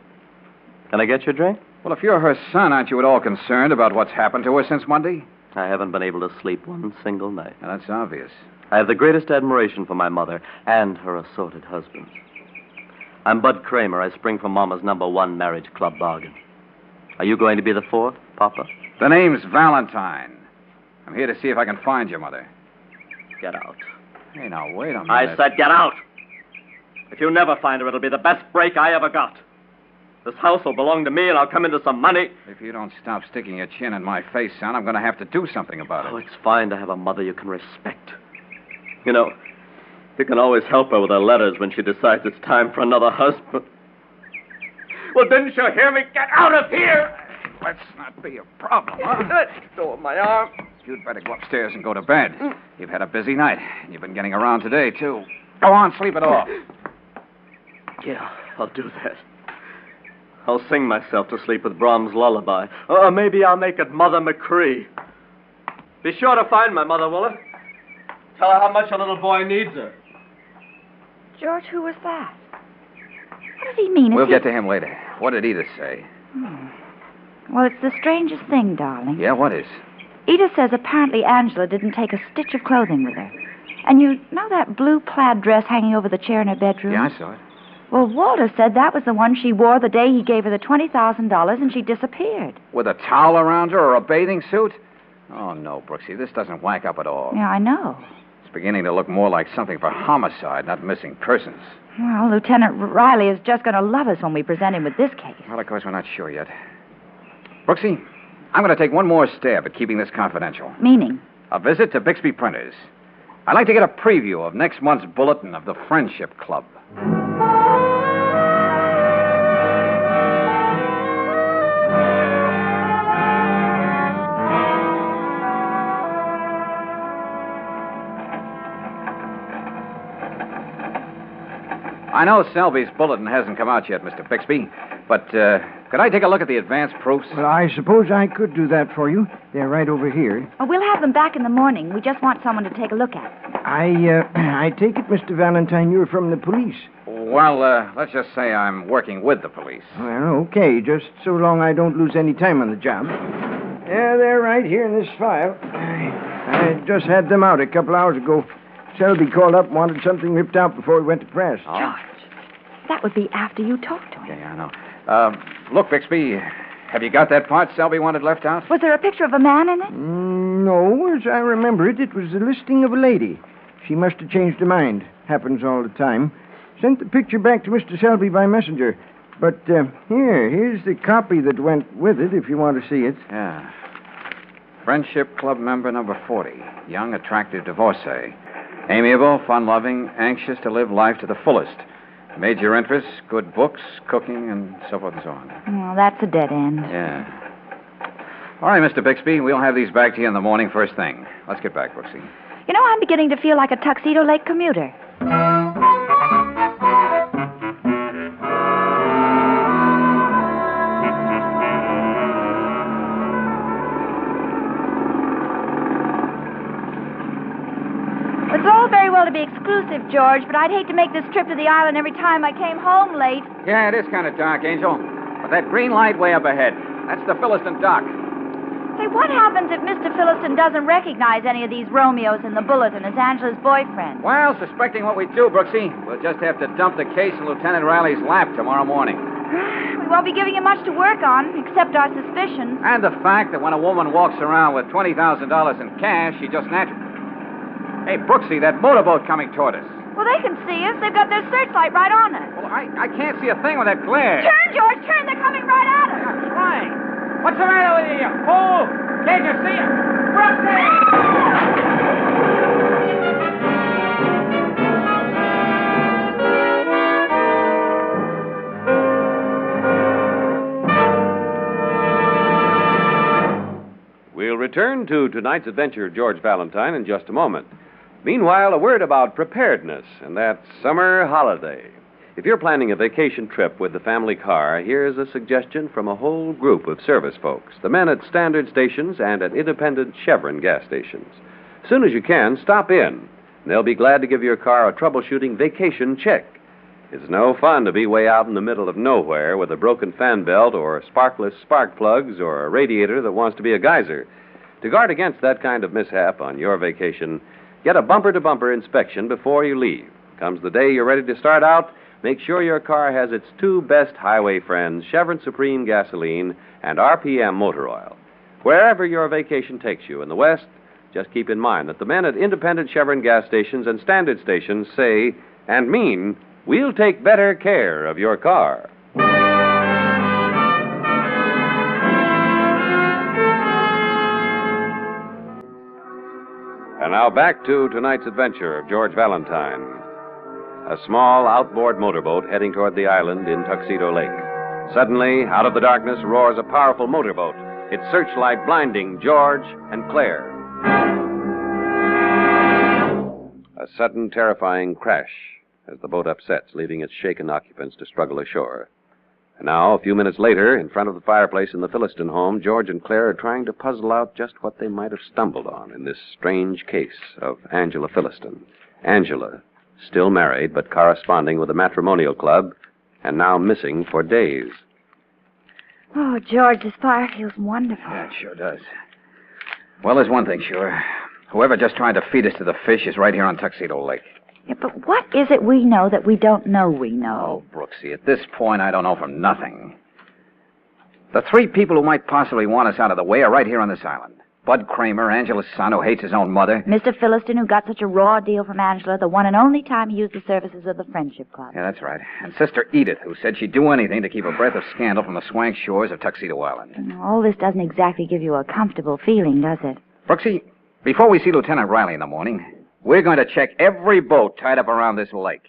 Can I get you a drink? Well, if you're her son, aren't you at all concerned about what's happened to her since Monday? I haven't been able to sleep one single night. Now, that's obvious. I have the greatest admiration for my mother and her assorted husbands. I'm Bud Kramer. I spring from Mama's #1 marriage club bargain. Are you going to be the fourth, Papa? The name's Valentine. I'm here to see if I can find your mother. Get out. Hey, now, wait a minute. I said get out. If you never find her, it'll be the best break I ever got. This house will belong to me, and I'll come into some money. If you don't stop sticking your chin in my face, son, I'm going to have to do something about it. Oh, it's fine to have a mother you can respect. You know, you can always help her with her letters when she decides it's time for another husband. Well, didn't you hear me? Get out of here! Let's not be a problem, huh? Let go of my arm. You'd better go upstairs and go to bed. You've had a busy night, and you've been getting around today, too. Go on, sleep it off. Yeah, I'll do that. I'll sing myself to sleep with Brahms' lullaby. Or maybe I'll make it Mother McCree. Be sure to find my mother, will you? Tell her how much a little boy needs her. George, who was that? What does he mean? We'll get to him later. What did Edith say? Well, it's the strangest thing, darling. Yeah, what is? Edith says apparently Angela didn't take a stitch of clothing with her. And you know that blue plaid dress hanging over the chair in her bedroom? Yeah, I saw it. Well, Walter said that was the one she wore the day he gave her the $20,000 and she disappeared. With a towel around her or a bathing suit? Oh, no, Brooksy, this doesn't whack up at all. Yeah, I know. It's beginning to look more like something for homicide, not missing persons. Well, Lieutenant Riley is just going to love us when we present him with this case. Well, of course, we're not sure yet. Brooksy, I'm going to take one more stab at keeping this confidential. Meaning? A visit to Bixby Printers. I'd like to get a preview of next month's bulletin of the Friendship Club. I know Selby's bulletin hasn't come out yet, Mr. Bixby, but could I take a look at the advance proofs? Well, I suppose I could do that for you. They're right over here. Well, we'll have them back in the morning. We just want someone to take a look at them. I take it, Mr. Valentine, you're from the police. Well, let's just say I'm working with the police. Well, okay, just so long I don't lose any time on the job. Yeah, they're right here in this file. I just had them out a couple hours ago. Selby called up and wanted something ripped out before we went to press. Oh. George, that would be after you talked to him. Yeah, I know. Look, Bixby, have you got that part Selby wanted left out? Was there a picture of a man in it? No, as I remember it, it was the listing of a lady. She must have changed her mind. Happens all the time. Sent the picture back to Mr. Selby by messenger. But here's the copy that went with it, if you want to see it. Yeah. Friendship Club member number 40. Young, attractive divorcee. Amiable, fun-loving, anxious to live life to the fullest. Major interests, good books, cooking, and so forth and so on. Well, that's a dead end. Yeah. All right, Mr. Bixby, we'll have these back to you in the morning first thing. Let's get back, Brooksy. You know, I'm beginning to feel like a Tuxedo Lake commuter. It's all very well to be exclusive, George, but I'd hate to make this trip to the island every time I came home late. Yeah, it is kind of dark, Angel. But that green light way up ahead, that's the Philliston dock. Say, what happens if Mr. Philliston doesn't recognize any of these Romeos in the bulletin as Angela's boyfriend? Well, suspecting what we do, Brooksy, we'll just have to dump the case in Lieutenant Riley's lap tomorrow morning. We won't be giving him much to work on, except our suspicions. And the fact that when a woman walks around with $20,000 in cash, she just naturally... Hey, Brooksy, that motorboat coming toward us. Well, they can see us. They've got their searchlight right on us. Well, I can't see a thing with that glare. Turn, George, turn. They're coming right at us. I'm trying. What's the matter with you, you fool? Can't you see it? Brooksy! We'll return to tonight's adventure of George Valentine in just a moment. Meanwhile, a word about preparedness and that summer holiday. If you're planning a vacation trip with the family car, here's a suggestion from a whole group of service folks, the men at standard stations and at independent Chevron gas stations. As soon as you can, stop in, and they'll be glad to give your car a troubleshooting vacation check. It's no fun to be way out in the middle of nowhere with a broken fan belt or sparkless spark plugs or a radiator that wants to be a geyser. To guard against that kind of mishap on your vacation, get a bumper-to-bumper inspection before you leave. Comes the day you're ready to start out, make sure your car has its two best highway friends, Chevron Supreme gasoline and RPM motor oil. Wherever your vacation takes you in the West, just keep in mind that the men at independent Chevron gas stations and standard stations say and mean, we'll take better care of your car. And now back to tonight's adventure of George Valentine. A small outboard motorboat heading toward the island in Tuxedo Lake. Suddenly, out of the darkness roars a powerful motorboat, its searchlight blinding George and Claire. A sudden, terrifying crash as the boat upsets, leaving its shaken occupants to struggle ashore. And now, a few minutes later, in front of the fireplace in the Philliston home, George and Claire are trying to puzzle out just what they might have stumbled on in this strange case of Angela Philliston. Angela, still married but corresponding with a matrimonial club, and now missing for days. Oh, George, this fire feels wonderful. Yeah, it sure does. Well, there's one thing sure. Whoever just tried to feed us to the fish is right here on Tuxedo Lake. Yeah, but what is it we know that we don't know we know? Oh, Brooksy, at this point, I don't know from nothing. The three people who might possibly want us out of the way are right here on this island. Bud Kramer, Angela's son, who hates his own mother. Mr. Philliston, who got such a raw deal from Angela the one and only time he used the services of the Friendship Club. Yeah, that's right. And Sister Edith, who said she'd do anything to keep a breath of scandal from the swank shores of Tuxedo Island. All this doesn't exactly give you a comfortable feeling, does it? Brooksy, before we see Lieutenant Riley in the morning, we're going to check every boat tied up around this lake.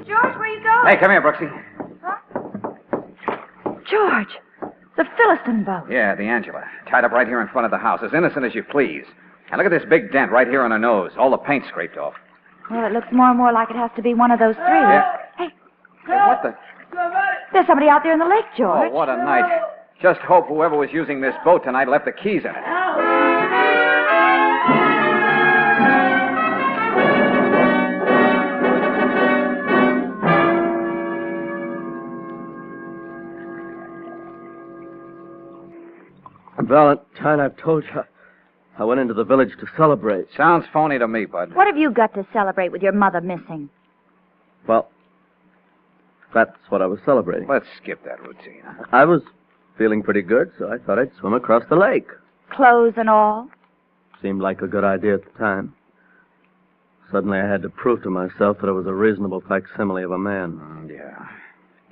George, where you going? Hey, come here, Brooksy. George, the Philliston boat. Yeah, the Angela. Tied up right here in front of the house, as innocent as you please. And look at this big dent right here on her nose. All the paint scraped off. Well, it looks more and more like it has to be one of those three. Yeah. Hey, What the? there's somebody out there in the lake, George. Oh, what a night. Just hope whoever was using this boat tonight left the keys in it. Valentine, I've told you, I went into the village to celebrate. Sounds phony to me, Bud. What have you got to celebrate with your mother missing? Well, that's what I was celebrating. Let's skip that routine. I was feeling pretty good, so I thought I'd swim across the lake. Clothes and all? Seemed like a good idea at the time. Suddenly I had to prove to myself that I was a reasonable facsimile of a man. Yeah.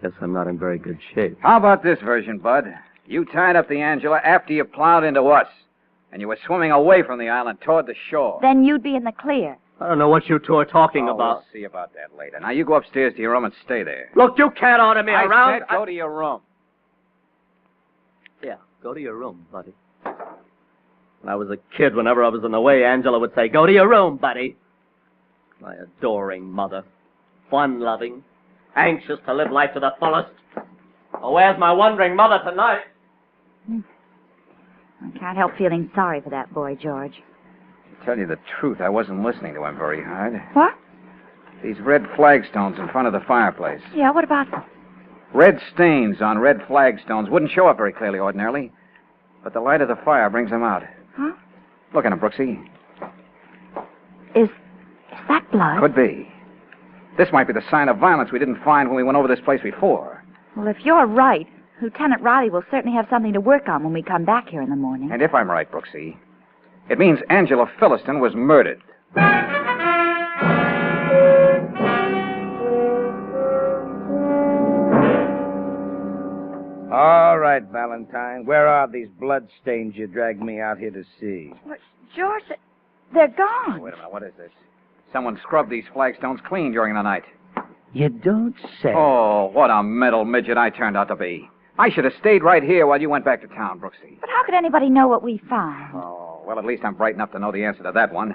Guess I'm not in very good shape. How about this version, Bud? You tied up the Angela after you plowed into us, and you were swimming away from the island toward the shore. Then you'd be in the clear. I don't know what you two are talking about. We'll see about that later. Now, you go upstairs to your room and stay there. Look, you can't order me around. I said go to your room. Yeah, go to your room, buddy. When I was a kid, whenever I was in the way, Angela would say, go to your room, buddy. My adoring mother. Fun-loving. Anxious to live life to the fullest. Oh, where's my wondering mother tonight? I can't help feeling sorry for that boy, George. To tell you the truth, I wasn't listening to him very hard. What? These red flagstones in front of the fireplace. Yeah, what about them? Red stains on red flagstones wouldn't show up very clearly ordinarily, but the light of the fire brings them out. Huh? Look at them, Brooksy. Is that blood? Could be. This might be the sign of violence we didn't find when we went over this place before. Well, if you're right, Lieutenant Riley will certainly have something to work on when we come back here in the morning. And if I'm right, Brooksy, it means Angela Philliston was murdered. All right, Valentine. Where are these bloodstains you dragged me out here to see? But, George, they're gone. Wait a minute, what is this? Someone scrubbed these flagstones clean during the night. You don't say. Oh, what a mental midget I turned out to be. I should have stayed right here while you went back to town, Brooksy. But how could anybody know what we found? Oh, well, at least I'm bright enough to know the answer to that one.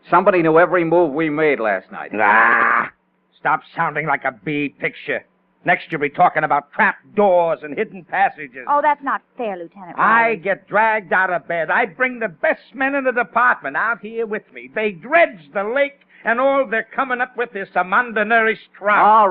Somebody knew every move we made last night. Ah! Stop sounding like a B picture. Next you'll be talking about trap doors and hidden passages. Oh, that's not fair, Lieutenant I Riley. get dragged out of bed. I bring the best men in the department out here with me. They dredge the lake, and all they're coming up with is some undernourished trout. All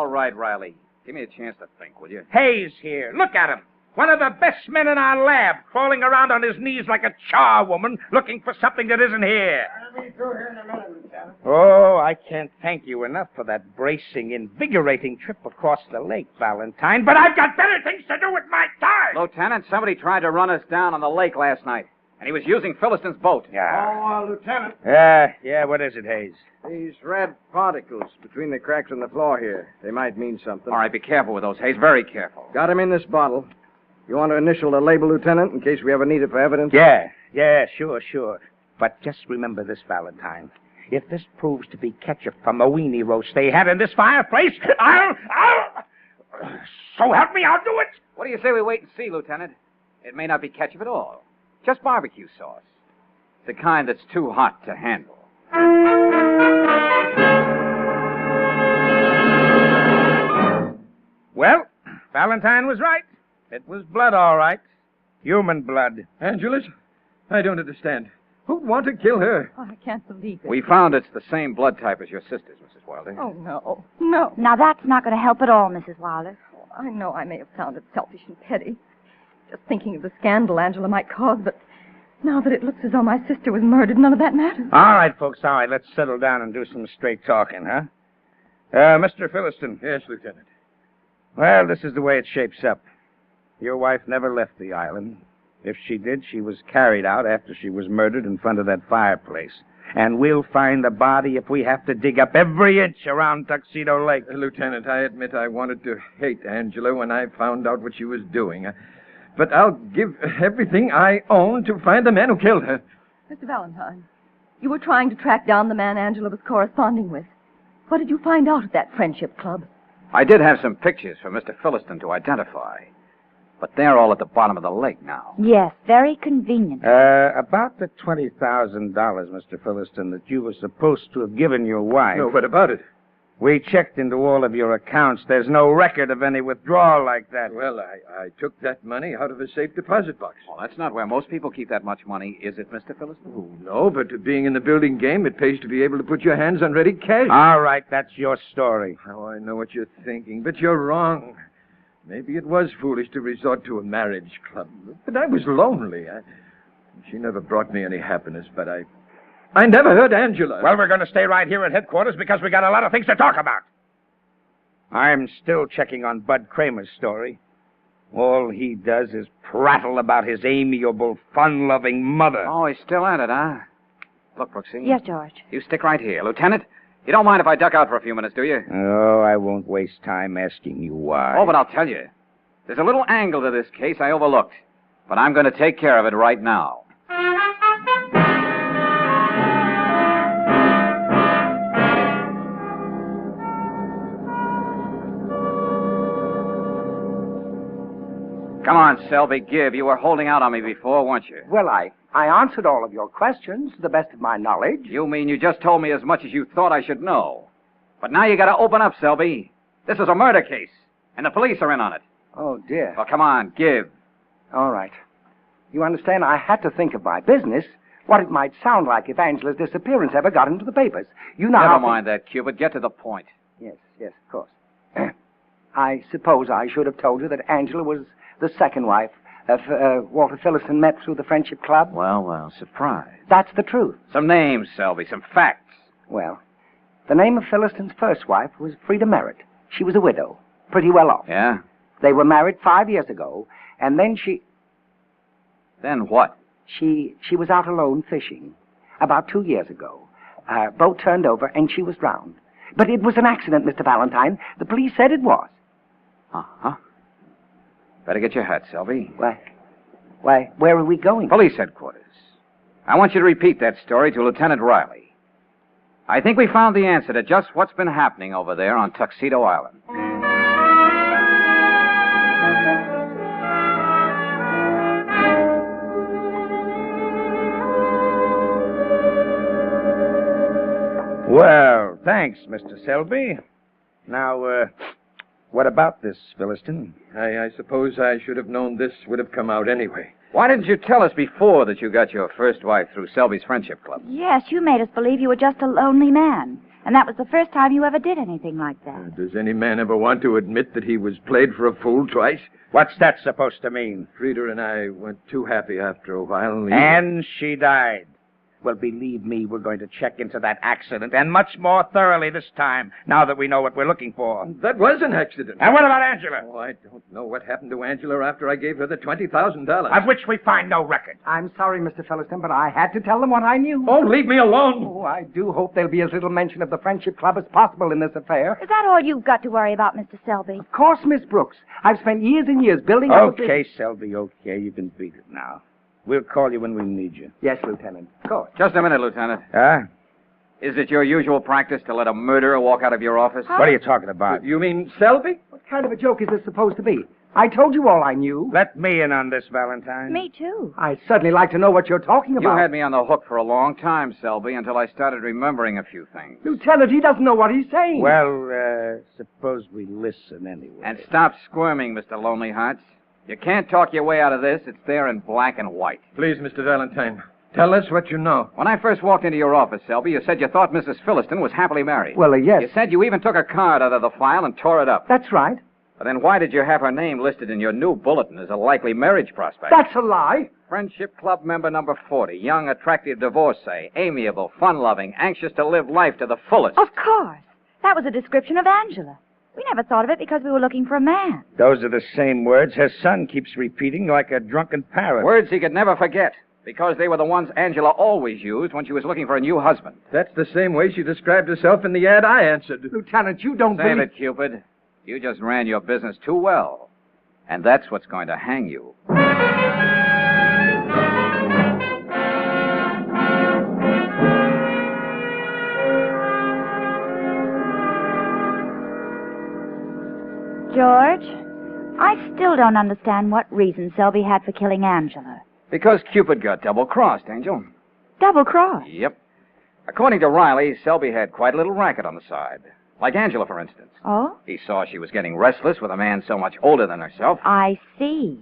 right, Riley. Give me a chance to think, will you? Hayes here. Look at him. One of the best men in our lab, crawling around on his knees like a charwoman, looking for something that isn't here. I'll be through here in a minute, Lieutenant. Oh, I can't thank you enough for that bracing, invigorating trip across the lake, Valentine, but I've got better things to do with my time! Lieutenant, somebody tried to run us down on the lake last night, and he was using Philliston's boat. Yeah. Lieutenant. Yeah, what is it, Hayes? These red particles between the cracks in the floor here. They might mean something. All right, be careful with those, Hayes. Very careful. Got him in this bottle. You want to initial the label, Lieutenant, in case we ever need it for evidence? Yeah, sure. But just remember this, Valentine. If this proves to be ketchup from a weenie roast they had in this fireplace, I'll... So help me, I'll do it! What do you say we wait and see, Lieutenant? It may not be ketchup at all. Just barbecue sauce. The kind that's too hot to handle. Well, Valentine was right. It was blood, all right. Human blood. Angela's? I don't understand. Who'd want to kill her? Oh, I can't believe it. We found it's the same blood type as your sister's, Mrs. Wilder. Oh, no. No. Now, that's not going to help at all, Mrs. Wilder. Oh, I know I may have sounded selfish and petty, just thinking of the scandal Angela might cause, but now that it looks as though my sister was murdered, none of that matters. All right, folks, all right. Let's settle down and do some straight talking, huh? Mr. Philliston. Yes, Lieutenant. Well, this is the way it shapes up. Your wife never left the island. If she did, she was carried out after she was murdered in front of that fireplace. And we'll find the body if we have to dig up every inch around Tuxedo Lake. Lieutenant, I admit I wanted to hate Angela when I found out what she was doing. But I'll give everything I own to find the man who killed her. Mr. Valentine, you were trying to track down the man Angela was corresponding with. What did you find out at that friendship club? I did have some pictures for Mr. Philliston to identify. But they're all at the bottom of the lake now. Yes, very convenient. About the $20,000, Mr. Philliston, that you were supposed to have given your wife. No, what about it? We checked into all of your accounts. There's no record of any withdrawal like that. Well, I took that money out of a safe deposit box. Well, that's not where most people keep that much money, is it, Mr. Philliston? Oh, no, but being in the building game, it pays to be able to put your hands on ready cash. All right, that's your story. Oh, I know what you're thinking, but you're wrong. Maybe it was foolish to resort to a marriage club, but I was lonely. She never brought me any happiness, but I never hurt Angela. Well, we're going to stay right here at headquarters because we got a lot of things to talk about. I'm still checking on Bud Kramer's story. All he does is prattle about his amiable, fun-loving mother. Oh, he's still at it, huh? Look, Brooksy. Yes, George. You stick right here. Lieutenant, you don't mind if I duck out for a few minutes, do you? Oh, I won't waste time asking you why. Oh, but I'll tell you. There's a little angle to this case I overlooked, but I'm going to take care of it right now. Come on, Selby, give. You were holding out on me before, weren't you? Well, I answered all of your questions to the best of my knowledge. You mean you just told me as much as you thought I should know. But now you got to open up, Selby. This is a murder case, and the police are in on it. Oh, dear. Well, come on, give. All right. You understand, I had to think of my business, what it might sound like if Angela's disappearance ever got into the papers. You know Never mind that, Cupid. Get to the point. Yes, of course. I suppose I should have told you that Angela was the second wife of Walter Philliston met through the Friendship Club. Well, surprise. That's the truth. Some names, Selby, some facts. Well, The name of Philistine's first wife was Frida Merritt. She was a widow, pretty well off. Yeah? They were married 5 years ago, and then she... Then what? She was out alone fishing about 2 years ago. Her boat turned over, and she was drowned. But it was an accident, Mr. Valentine. The police said it was. Uh-huh. Better get your hat, Selby. Why, where are we going? Police headquarters. I want you to repeat that story to Lieutenant Riley. I think we found the answer to just what's been happening over there on Tuxedo Island. Well, thanks, Mr. Selby. Now, what about this, Philistine? I suppose I should have known this would have come out anyway. Why didn't you tell us before that you got your first wife through Selby's Friendship Club? Yes, you made us believe you were just a lonely man. And that was the first time you ever did anything like that. Does any man ever want to admit that he was played for a fool twice? What's that supposed to mean? Frida and I weren't too happy after a while. And she died. Well, believe me, we're going to check into that accident, and much more thoroughly this time, now that we know what we're looking for. That was an accident. And what about Angela? Oh, I don't know what happened to Angela after I gave her the $20,000. Of which we find no record. I'm sorry, Mr. Philistine, but I had to tell them what I knew. Oh, leave me alone. Oh, I do hope there'll be as little mention of the Friendship Club as possible in this affair. Is that all you've got to worry about, Mr. Selby? Of course, Miss Brooks. I've spent years and years building up... Okay, Selby, okay. You can beat it now. We'll call you when we need you. Yes, Lieutenant. Of course. Just a minute, Lieutenant. Huh? Is it your usual practice to let a murderer walk out of your office? What are you talking about? You mean Selby? What kind of a joke is this supposed to be? I told you all I knew. Let me in on this, Valentine. Me too. I'd certainly like to know what you're talking about. You had me on the hook for a long time, Selby, until I started remembering a few things. Lieutenant, he doesn't know what he's saying. Well, suppose we listen anyway. And stop squirming, Mr. Lonely Hearts. You can't talk your way out of this. It's there in black and white. Please, Mr. Valentine, tell us what you know. When I first walked into your office, Selby, you said you thought Mrs. Philistine was happily married. Well, yes. You said you even took a card out of the file and tore it up. That's right. But then why did you have her name listed in your new bulletin as a likely marriage prospect? That's a lie. Friendship Club member number 40, young, attractive divorcee, amiable, fun-loving, anxious to live life to the fullest. Of course. That was a description of Angela. We never thought of it because we were looking for a man. Those are the same words her son keeps repeating like a drunken parrot. Words he could never forget, because they were the ones Angela always used when she was looking for a new husband. That's the same way she described herself in the ad I answered. Lieutenant, you don't Save it, Cupid. You just ran your business too well. And that's what's going to hang you. George, I still don't understand what reason Selby had for killing Angela. Because Cupid got double-crossed, Angel. Double-crossed? Yep. According to Riley, Selby had quite a little racket on the side. Like Angela, for instance. Oh? He saw she was getting restless with a man so much older than herself. I see.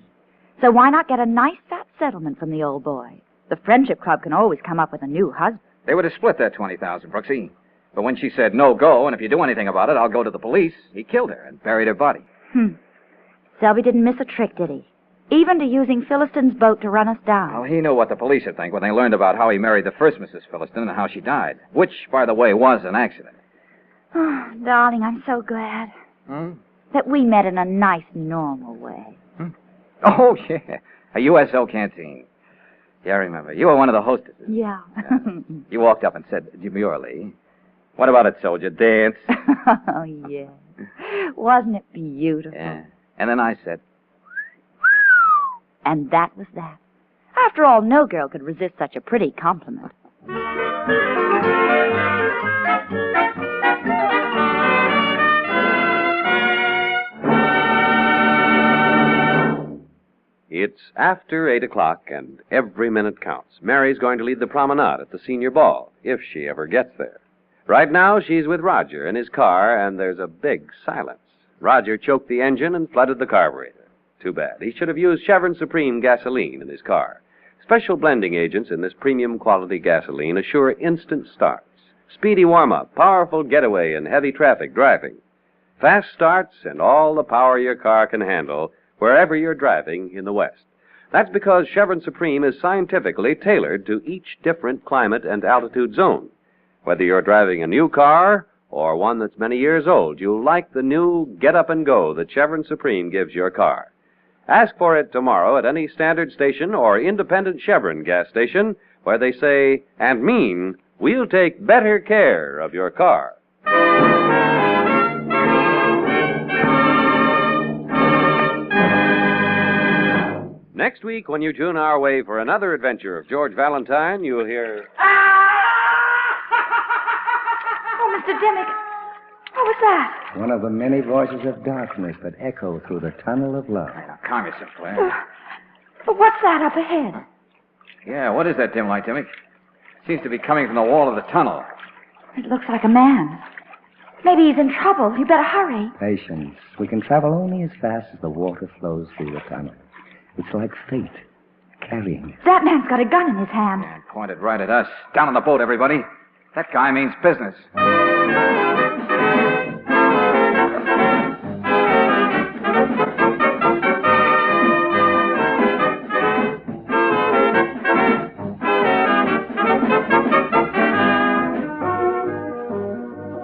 So why not get a nice fat settlement from the old boy? The Friendship Club can always come up with a new husband. They would have split that $20,000, Brooksy. But when she said, no go, and if you do anything about it, I'll go to the police, he killed her and buried her body. Selby didn't miss a trick, did he? Even to using Philistine's boat to run us down. Well, he knew what the police would think when they learned about how he married the first Mrs. Philistine and how she died. Which, by the way, was an accident. Oh, darling, I'm so glad. That we met in a nice, normal way. Oh, yeah. A USO canteen. Yeah, I remember. You were one of the hostesses. Yeah. You walked up and said demurely, "What about it, soldier? Dance?" Oh, yeah. Wasn't it beautiful? Yeah. And then I said... And that was that. After all, no girl could resist such a pretty compliment. It's after 8 o'clock, and every minute counts. Mary's going to lead the promenade at the senior ball, if she ever gets there. Right now, she's with Roger in his car, and there's a big silence. Roger choked the engine and flooded the carburetor. Too bad. He should have used Chevron Supreme gasoline in his car. Special blending agents in this premium quality gasoline assure instant starts, speedy warm-up, powerful getaway in heavy traffic driving, fast starts, and all the power your car can handle wherever you're driving in the West. That's because Chevron Supreme is scientifically tailored to each different climate and altitude zone. Whether you're driving a new car or one that's many years old, you'll like the new Get Up and Go that Chevron Supreme gives your car. Ask for it tomorrow at any standard station or independent Chevron gas station where they say and mean, we'll take better care of your car. Next week, when you tune our way for another adventure of George Valentine, you'll hear... Oh, Mr. Dimmick. What was that? One of the many voices of darkness that echo through the tunnel of love. Now, calm yourself, Claire. But what's that up ahead? Yeah, what is that dim light, Dimmick? Seems to be coming from the wall of the tunnel. It looks like a man. Maybe he's in trouble. You better hurry. Patience. We can travel only as fast as the water flows through the tunnel. It's like fate carrying us. That man's got a gun in his hand. And pointed right at us. Down on the boat, everybody. That guy means business.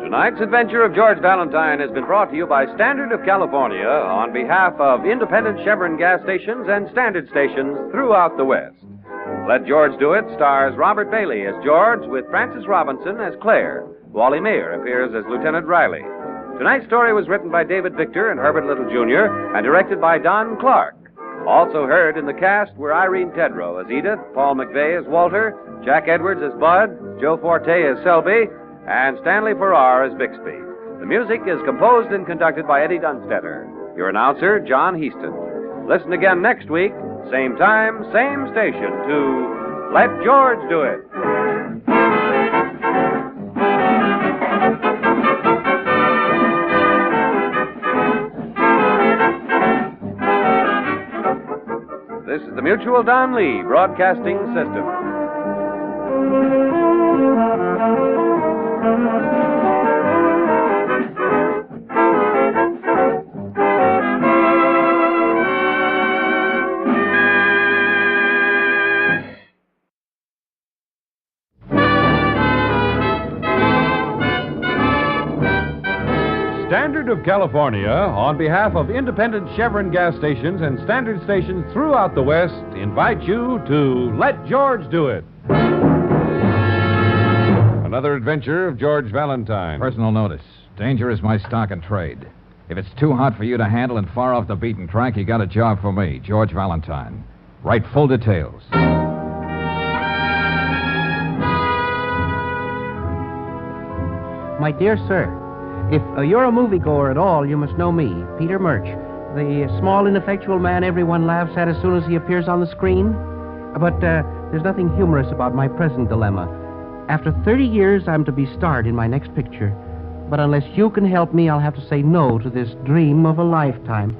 Tonight's adventure of George Valentine has been brought to you by Standard of California on behalf of independent Chevron gas stations and standard stations throughout the West. Let George Do It stars Robert Bailey as George with Frances Robinson as Claire. Wally Mayer appears as Lieutenant Riley. Tonight's story was written by David Victor and Herbert Little Jr. and directed by Don Clark. Also heard in the cast were Irene Tedrow as Edith, Paul McVeigh as Walter, Jack Edwards as Bud, Joe Forte as Selby, and Stanley Farrar as Bixby. The music is composed and conducted by Eddie Dunstetter. Your announcer, John Heaston. Listen again next week, same time, same station, to Let George Do It. This is the Mutual Don Lee Broadcasting System. Standard of California, on behalf of independent Chevron gas stations and standard stations throughout the West, invite you to Let George Do It. Another adventure of George Valentine. Personal notice. Danger is my stock and trade. If it's too hot for you to handle and far off the beaten track, you got a job for me, George Valentine. Write full details. My dear sir, if you're a moviegoer at all, you must know me, Peter Murch, the small, ineffectual man everyone laughs at as soon as he appears on the screen. But there's nothing humorous about my present dilemma. After 30 years, I'm to be starred in my next picture. But unless you can help me, I'll have to say no to this dream of a lifetime.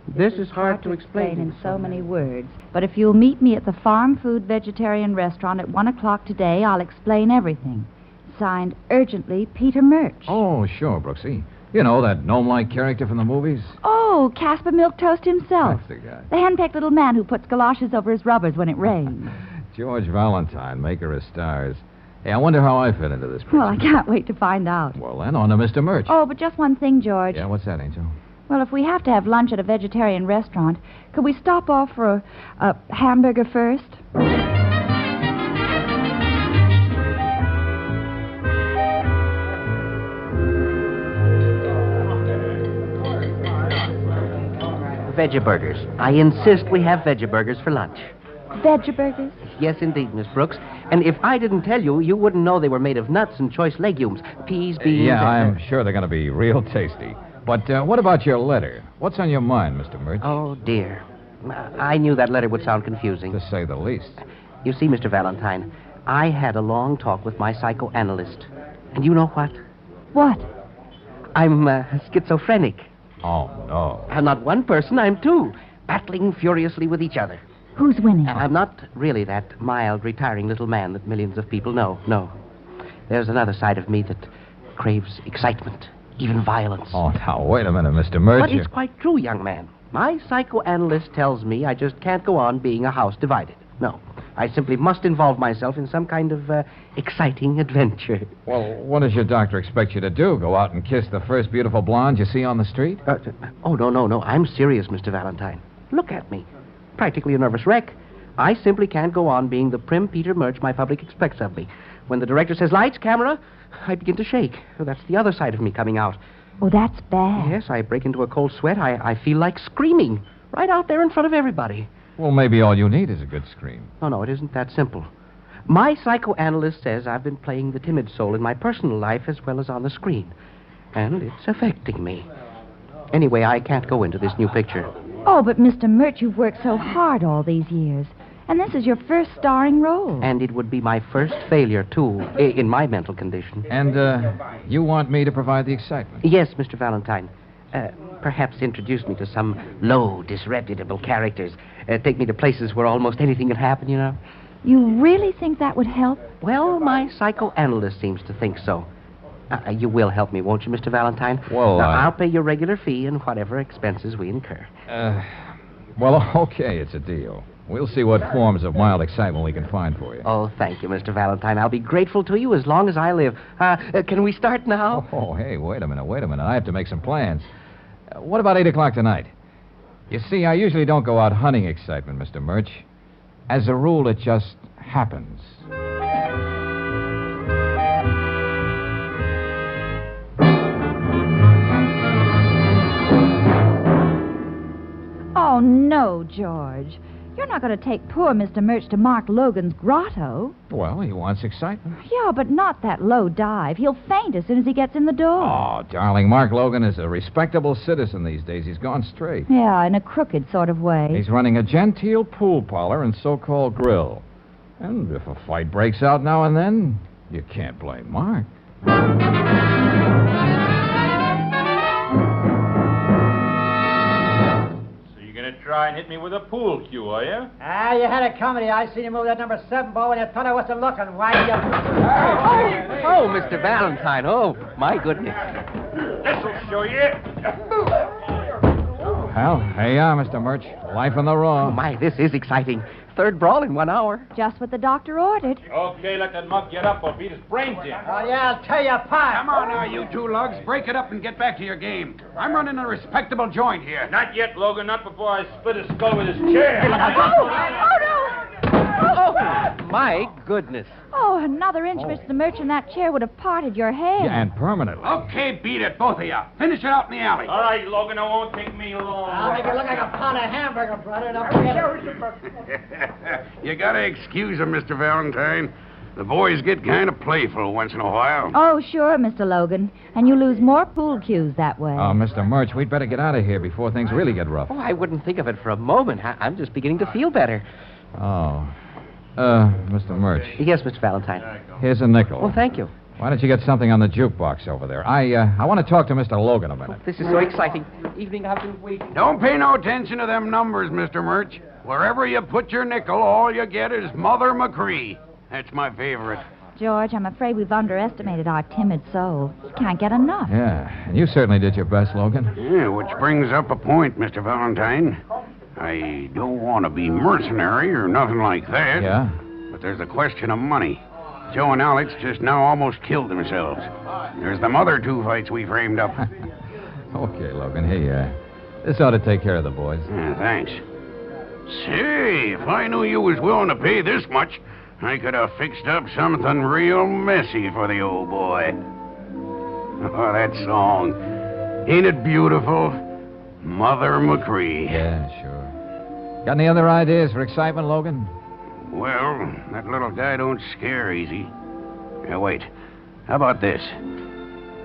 This is hard to explain in so many words. But if you'll meet me at the Farm Food Vegetarian Restaurant at 1 o'clock today, I'll explain everything. Signed, urgently, Peter Murch. Oh, sure, Brooksy. You know, that gnome-like character from the movies? Oh, Casper Milquetoast himself. That's the guy. The henpecked little man who puts galoshes over his rubbers when it rains. George Valentine, maker of stars. Hey, I wonder how I fit into this picture. Well, I can't wait to find out. Well, then, on to Mr. Murch. Oh, but just one thing, George. Yeah, what's that, Angel? Well, if we have to have lunch at a vegetarian restaurant, could we stop off for a hamburger first? Vegaburgers. I insist we have Vegaburgers for lunch. Vegaburgers? Yes, indeed, Miss Brooks. And if I didn't tell you, you wouldn't know they were made of nuts and choice legumes. Peas, beans... Yeah, I'm sure they're going to be real tasty. But what about your letter? What's on your mind, Mr. Murch? Oh, dear. I knew that letter would sound confusing. To say the least. You see, Mr. Valentine, I had a long talk with my psychoanalyst. And you know what? What? I'm schizophrenic. Oh, no. I'm not one person, I'm two, battling furiously with each other. Who's winning? I'm not really that mild, retiring little man that millions of people know. No. There's another side of me that craves excitement, even violence. Oh, now, wait a minute, Mr. Murch. But it's quite true, young man. My psychoanalyst tells me I just can't go on being a house divided. No. I simply must involve myself in some kind of exciting adventure. Well, what does your doctor expect you to do? Go out and kiss the first beautiful blonde you see on the street? No. I'm serious, Mr. Valentine. Look at me. Practically a nervous wreck. I simply can't go on being the prim Peter Murch my public expects of me. When the director says, lights, camera, I begin to shake. That's the other side of me coming out. Oh, that's bad. Yes, I break into a cold sweat. I feel like screaming right out there in front of everybody. Well, maybe all you need is a good scream. No, it isn't that simple. My psychoanalyst says I've been playing the timid soul in my personal life as well as on the screen. And it's affecting me. Anyway, I can't go into this new picture. Oh, but Mr. Murch, you've worked so hard all these years. And this is your first starring role. And it would be my first failure, too, in my mental condition. And, you want me to provide the excitement? Yes, Mr. Valentine. Perhaps introduce me to some low, disreputable characters. Take me to places where almost anything can happen, you know. You really think that would help? Well, my psychoanalyst seems to think so. You will help me, won't you, Mr. Valentine? Well, now, I'll pay your regular fee and whatever expenses we incur. Well, okay, it's a deal. We'll see what forms of mild excitement we can find for you. Oh, thank you, Mr. Valentine. I'll be grateful to you as long as I live. Can we start now? Oh, hey, wait a minute. I have to make some plans. What about 8 o'clock tonight? You see, I usually don't go out hunting excitement, Mr. Murch. As a rule, it just happens. Oh, no, George. You're not going to take poor Mr. Murch to Mark Logan's grotto. Well, he wants excitement. Yeah, but not that low dive. He'll faint as soon as he gets in the door. Oh, darling, Mark Logan is a respectable citizen these days. He's gone straight. Yeah, in a crooked sort of way. He's running a genteel pool parlor and so-called grill. And if a fight breaks out now and then, you can't blame Mark. Try and hit me with a pool cue, are you? You had it coming. I seen you move that number 7 ball and you thought I wasn't looking. Why you... Oh, Mr. Valentine. Oh, my goodness. This'll show you. Well, here you are, Mr. Murch. Life on the raw. Oh, my, this is exciting. 3rd brawl in 1 hour. Just what the doctor ordered. Okay, let that mug get up or beat his brains in. Oh, yeah, I'll tell you apart. Come on now, you two lugs. Break it up and get back to your game. I'm running a respectable joint here. Not yet, Logan. Not before I split his skull with his chair. Oh, my goodness. Oh, another inch, Mr. Murch, and that chair would have parted your head. Yeah, and permanently. Okay, beat it, both of you. Finish it out in the alley. All right, Logan, it won't take me long. I'll make it look like a pound of hamburger, brother. Don't forget. You gotta excuse him, Mr. Valentine. The boys get kind of playful once in a while. Oh, sure, Mr. Logan. And you lose more pool cues that way. Oh, Mr. Murch, we'd better get out of here before things really get rough. Oh, I wouldn't think of it for a moment. I'm just beginning to feel better. Oh. Mr. Murch. Yes, Mr. Valentine. Here's a nickel. Well, thank you. Why don't you get something on the jukebox over there? I want to talk to Mr. Logan a minute. This is so exciting. Evening, I've been waiting. Don't pay no attention to them numbers, Mr. Murch. Wherever you put your nickel, all you get is Mother McCree. That's my favorite. George, I'm afraid we've underestimated our timid soul. He can't get enough. Yeah, and you certainly did your best, Logan. Yeah, which brings up a point, Mr. Valentine. I don't want to be mercenary or nothing like that. Yeah? But there's a question of money. Joe and Alex just now almost killed themselves. There's them other 2 fights we framed up. Okay, Logan. Hey, this ought to take care of the boys. Yeah, thanks. Say, if I knew you was willing to pay this much, I could have fixed up something real messy for the old boy. Oh, that song. Ain't it beautiful? Mother McCree. Yeah, sure. Got any other ideas for excitement, Logan? Well, that little guy don't scare easy. Now, wait. How about this?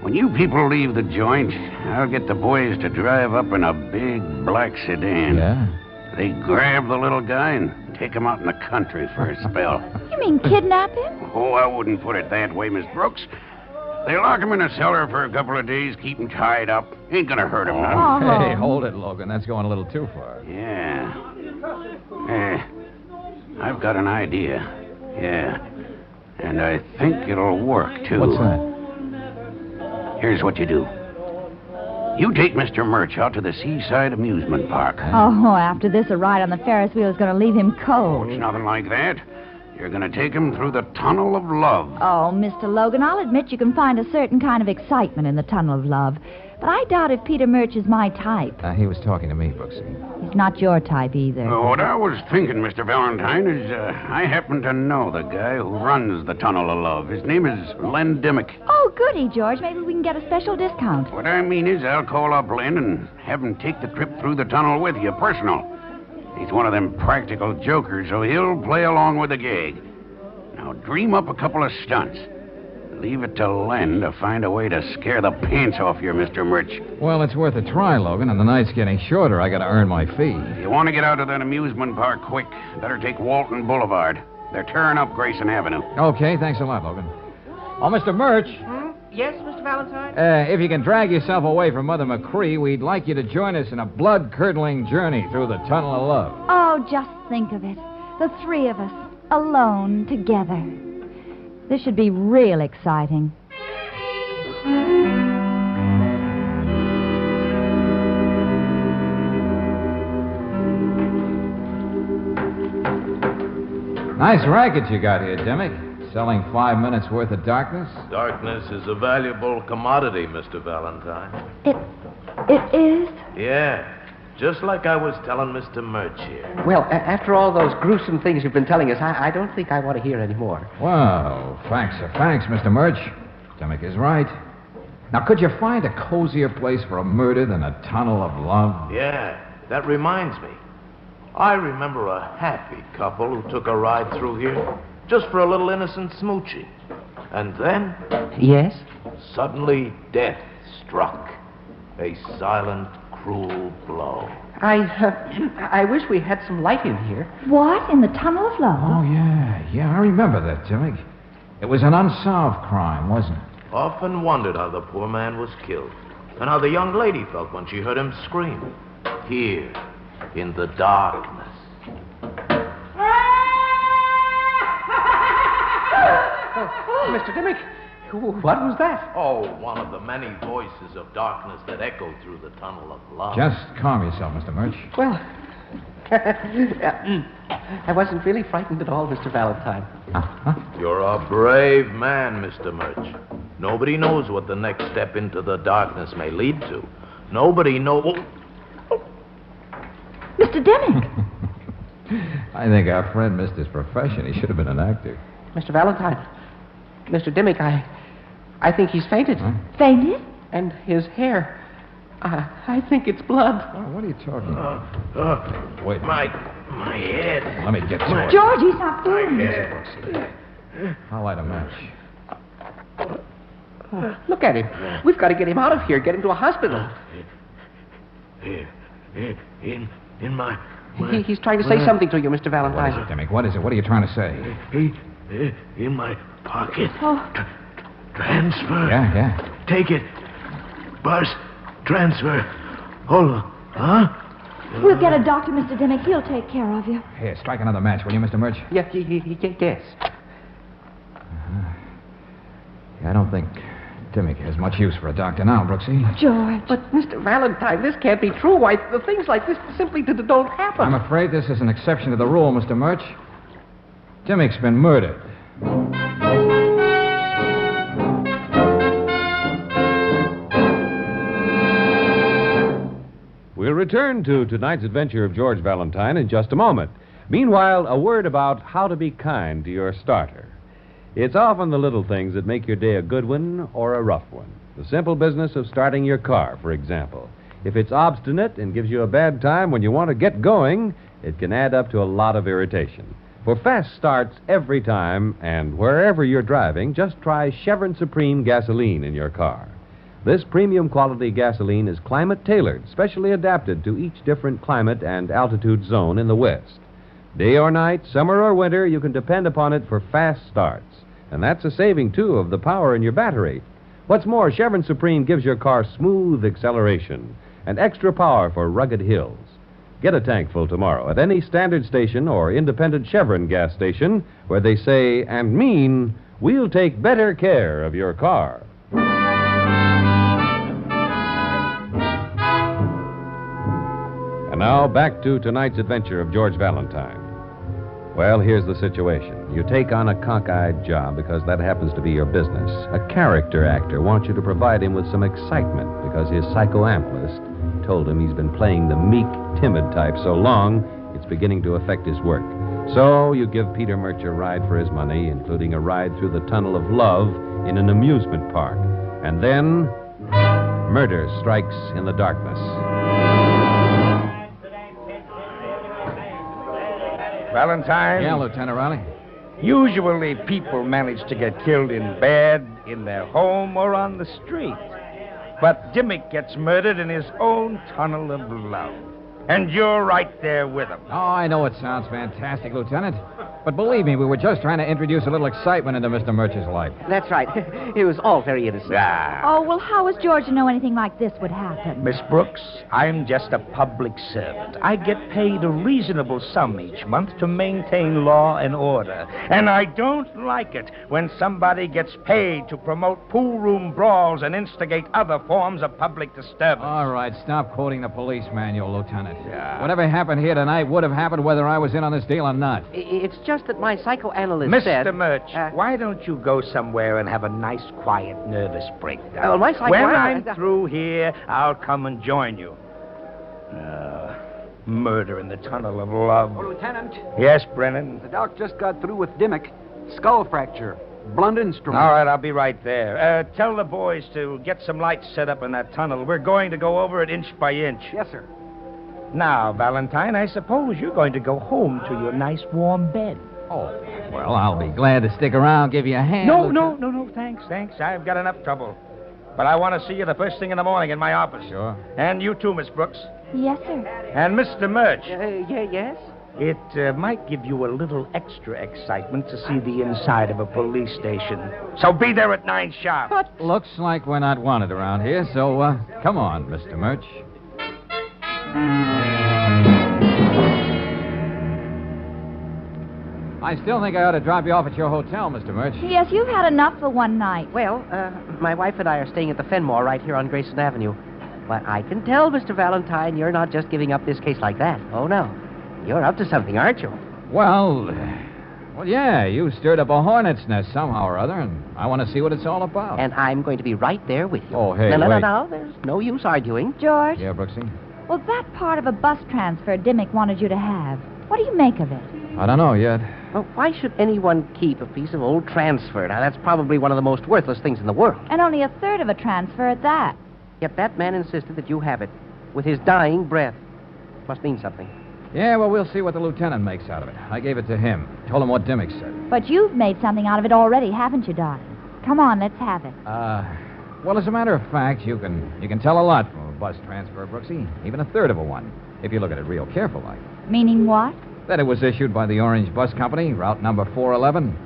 When you people leave the joint, I'll get the boys to drive up in a big black sedan. Yeah? They grab the little guy and take him out in the country for a spell. You mean kidnap him? Oh, I wouldn't put it that way, Miss Brooks. They lock him in a cellar for a couple of days, keep him tied up. Ain't gonna hurt him none. Hey, hold it, Logan. That's going a little too far. Yeah. I've got an idea. Yeah. And I think it'll work, too. What's that? Here's what you do. You take Mr. Murch out to the Seaside Amusement Park. Oh, after this, a ride on the Ferris wheel is going to leave him cold. It's nothing like that. You're going to take him through the Tunnel of Love. Oh, Mr. Logan, I'll admit you can find a certain kind of excitement in the Tunnel of Love. But I doubt if Peter Murch is my type. He was talking to me, Brooksy. He's not your type either. What I was thinking, Mr. Valentine, is I happen to know the guy who runs the Tunnel of Love. His name is Len Dimmick. Oh, goody, George. Maybe we can get a special discount. What I mean is I'll call up Len and have him take the trip through the tunnel with you, personal. He's one of them practical jokers, so he'll play along with the gag. Now, dream up a couple of stunts. Leave it to Len to find a way to scare the pants off you, Mr. Murch. Well, it's worth a try, Logan, and the night's getting shorter. I gotta earn my fee. If you want to get out of that amusement park quick, better take Walton Boulevard. They're tearing up Grayson Avenue. Okay, thanks a lot, Logan. Oh, Mr. Murch, Yes, Mr. Valentine? if you can drag yourself away from Mother McCree, we'd like you to join us in a blood-curdling journey through the Tunnel of Love. Oh, just think of it. The three of us, alone, together. This should be real exciting. Nice racket you got here, Dimmick. Selling 5 minutes worth of darkness? Darkness is a valuable commodity, Mr. Valentine. It is? Yeah, just like I was telling Mr. Murch here. Well, after all those gruesome things you've been telling us, I don't think I want to hear any more. Well, facts are facts, Mr. Murch. Dimmick is right. Now, could you find a cozier place for a murder than a Tunnel of Love? Yeah, that reminds me. I remember a happy couple who took a ride through here just for a little innocent smooching. And then... Yes? Suddenly, death struck. A silent, cruel blow. I wish we had some light in here. What? In the Tunnel of Love? Oh, yeah, I remember that, Dimmick. It was an unsolved crime, wasn't it? Often wondered how the poor man was killed, and how the young lady felt when she heard him scream. Here, in the darkness. Oh, Mr. Dimmick, what was that? Oh, one of the many voices of darkness that echoed through the Tunnel of Love. Just calm yourself, Mr. Murch. Well, I wasn't really frightened at all, Mr. Valentine. You're a brave man, Mr. Murch. Nobody knows what the next step into the darkness may lead to. Nobody knows... Mr. Dimmick! I think our friend missed his profession. He should have been an actor. Mr. Valentine, Mr. Dimmick, I think he's fainted. Huh? Fainted? And his hair, I think it's blood. Oh, what are you talking about? Wait. My head. Let me get to it. George, he's not doing I'll light a match. Oh, look at him. We've got to get him out of here, get him to a hospital. In my... He's trying to say something to you, Mr. Valentine. What is it, Dimmick? What is it? What are you trying to say? In my pocket. Oh. Transfer. Yeah. Take it. Bus. Transfer. Hold on. Huh? We'll get a doctor, Mr. Dimmick. He'll take care of you. Here, strike another match, will you, Mr. Murch? Yes. I don't think Dimmick has much use for a doctor now, Brooksy. George. But, Mr. Valentine, this can't be true. Why, the things like this simply don't happen. I'm afraid this is an exception to the rule, Mr. Murch. Dimmick's been murdered. We'll return to tonight's adventure of George Valentine in just a moment. Meanwhile, a word about how to be kind to your starter. It's often the little things that make your day a good one or a rough one. The simple business of starting your car, for example. If it's obstinate and gives you a bad time when you want to get going, it can add up to a lot of irritation. For fast starts every time, and wherever you're driving, just try Chevron Supreme gasoline in your car. This premium quality gasoline is climate tailored, specially adapted to each different climate and altitude zone in the West. Day or night, summer or winter, you can depend upon it for fast starts. And that's a saving, too, of the power in your battery. What's more, Chevron Supreme gives your car smooth acceleration and extra power for rugged hills. Get a tank full tomorrow at any standard station or independent Chevron gas station where they say and mean, we'll take better care of your car. now back to tonight's adventure of George Valentine. Well, here's the situation. You take on a cockeyed job because that happens to be your business. A character actor wants you to provide him with some excitement because his psychoanalyst told him he's been playing the meek, timid type so long, it's beginning to affect his work. So you give Peter Murch a ride for his money, including a ride through the tunnel of love in an amusement park. And then, murder strikes in the darkness. Valentine? Yeah, Lieutenant Riley? Usually people manage to get killed in bed, in their home, or on the street. But Dimmick gets murdered in his own tunnel of love. And you're right there with him. Oh, I know it sounds fantastic, Lieutenant. But believe me, we were just trying to introduce a little excitement into Mr. Murch's life. That's right. It was all very innocent. Oh, well, how was George to know anything like this would happen? Miss Brooks, I'm just a public servant. I get paid a reasonable sum each month to maintain law and order. And I don't like it when somebody gets paid to promote pool room brawls and instigate other forms of public disturbance. All right, stop quoting the police manual, Lieutenant. Whatever happened here tonight would have happened whether I was in on this deal or not. It's just that my psychoanalyst said... Mr. Murch, why don't you go somewhere and have a nice, quiet, nervous breakdown? Well, my When I'm through here, I'll come and join you. Murder in the tunnel of love. Oh, Lieutenant. Yes, Brennan? The doc just got through with Dimmick. Skull fracture. Blunt instrument. All right, I'll be right there. Tell the boys to get some lights set up in that tunnel. We're going to go over it inch by inch. Yes, sir. Now, Valentine, I suppose you're going to go home to your nice warm bed. Oh, well, I'll be glad to stick around, give you a hand. No, thanks. I've got enough trouble. But I want to see you the first thing in the morning in my office. Sure. And you too, Miss Brooks. Yes, sir. And Mr. Murch. Yes? It might give you a little extra excitement to see the inside of a police station. So be there at 9 sharp. But looks like we're not wanted around here, so come on, Mr. Murch. I still think I ought to drop you off at your hotel, Mr. Murch. Yes, you've had enough for one night. Well, my wife and I are staying at the Fenmore right here on Grayson Avenue. But I can tell, Mr. Valentine, you're not just giving up this case like that. Oh, no. You're up to something, aren't you? Well, yeah, you stirred up a hornet's nest somehow or other, and I want to see what it's all about. And I'm going to be right there with you. Oh, hey, No, wait. there's no use arguing. George? Yeah, Brooksy? Well, that part of a bus transfer Dimmick wanted you to have. What do you make of it? I don't know yet. Well, why should anyone keep a piece of old transfer? Now, that's probably one of the most worthless things in the world. And only a third of a transfer at that. Yet that man insisted that you have it, with his dying breath. Must mean something. Yeah, well, we'll see what the lieutenant makes out of it. I gave it to him. Told him what Dimmick said. But you've made something out of it already, haven't you, darling? Come on, let's have it. Well, as a matter of fact, you can tell a lot from a bus transfer, Brooksy. Even a third of a one, if you look at it real careful like. Meaning what? That it was issued by the Orange Bus Company, route number 411.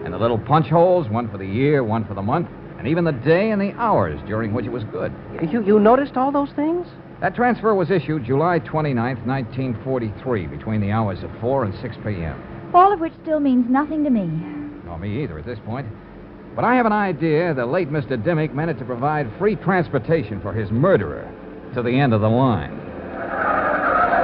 And the little punch holes, one for the year, one for the month, and even the day and the hours during which it was good. You noticed all those things? That transfer was issued July 29th, 1943, between the hours of 4 and 6 p.m. All of which still means nothing to me. Nor me either at this point. But I have an idea the late Mr. Dimmick meant it to provide free transportation for his murderer to the end of the line.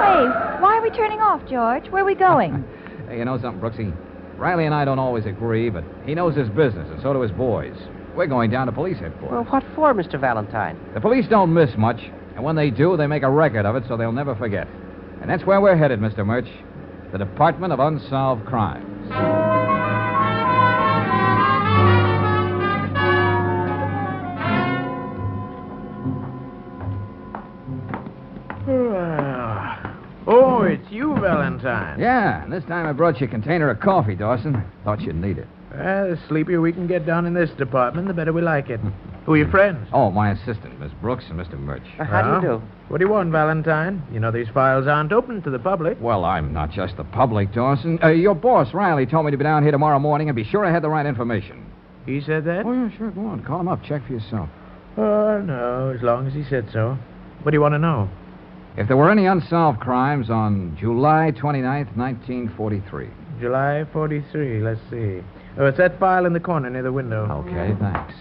Hey, why are we turning off, George? Where are we going? Hey, you know something, Brooksy? Riley and I don't always agree, but he knows his business, and so do his boys. We're going down to police headquarters. Well, what for, Mr. Valentine? The police don't miss much, and when they do, they make a record of it so they'll never forget. And that's where we're headed, Mr. Murch. The Department of Unsolved Crimes. Oh, it's you, Valentine. Yeah, and this time I brought you a container of coffee, Dawson. Thought you'd need it. Well, the sleepier we can get down in this department, the better we like it. Who are your friends? Oh, my assistant, Miss Brooks and Mr. Murch. How do you do? What do you want, Valentine? You know these files aren't open to the public. Well, I'm not just the public, Dawson. Your boss, Riley, told me to be down here tomorrow morning and be sure I had the right information. He said that? Oh, yeah, sure. Go on. Call him up. Check for yourself. Oh, no, as long as he said so. What do you want to know? If there were any unsolved crimes on July 29th, 1943. July 43, let's see. Oh, it's that file in the corner near the window. Okay, thanks.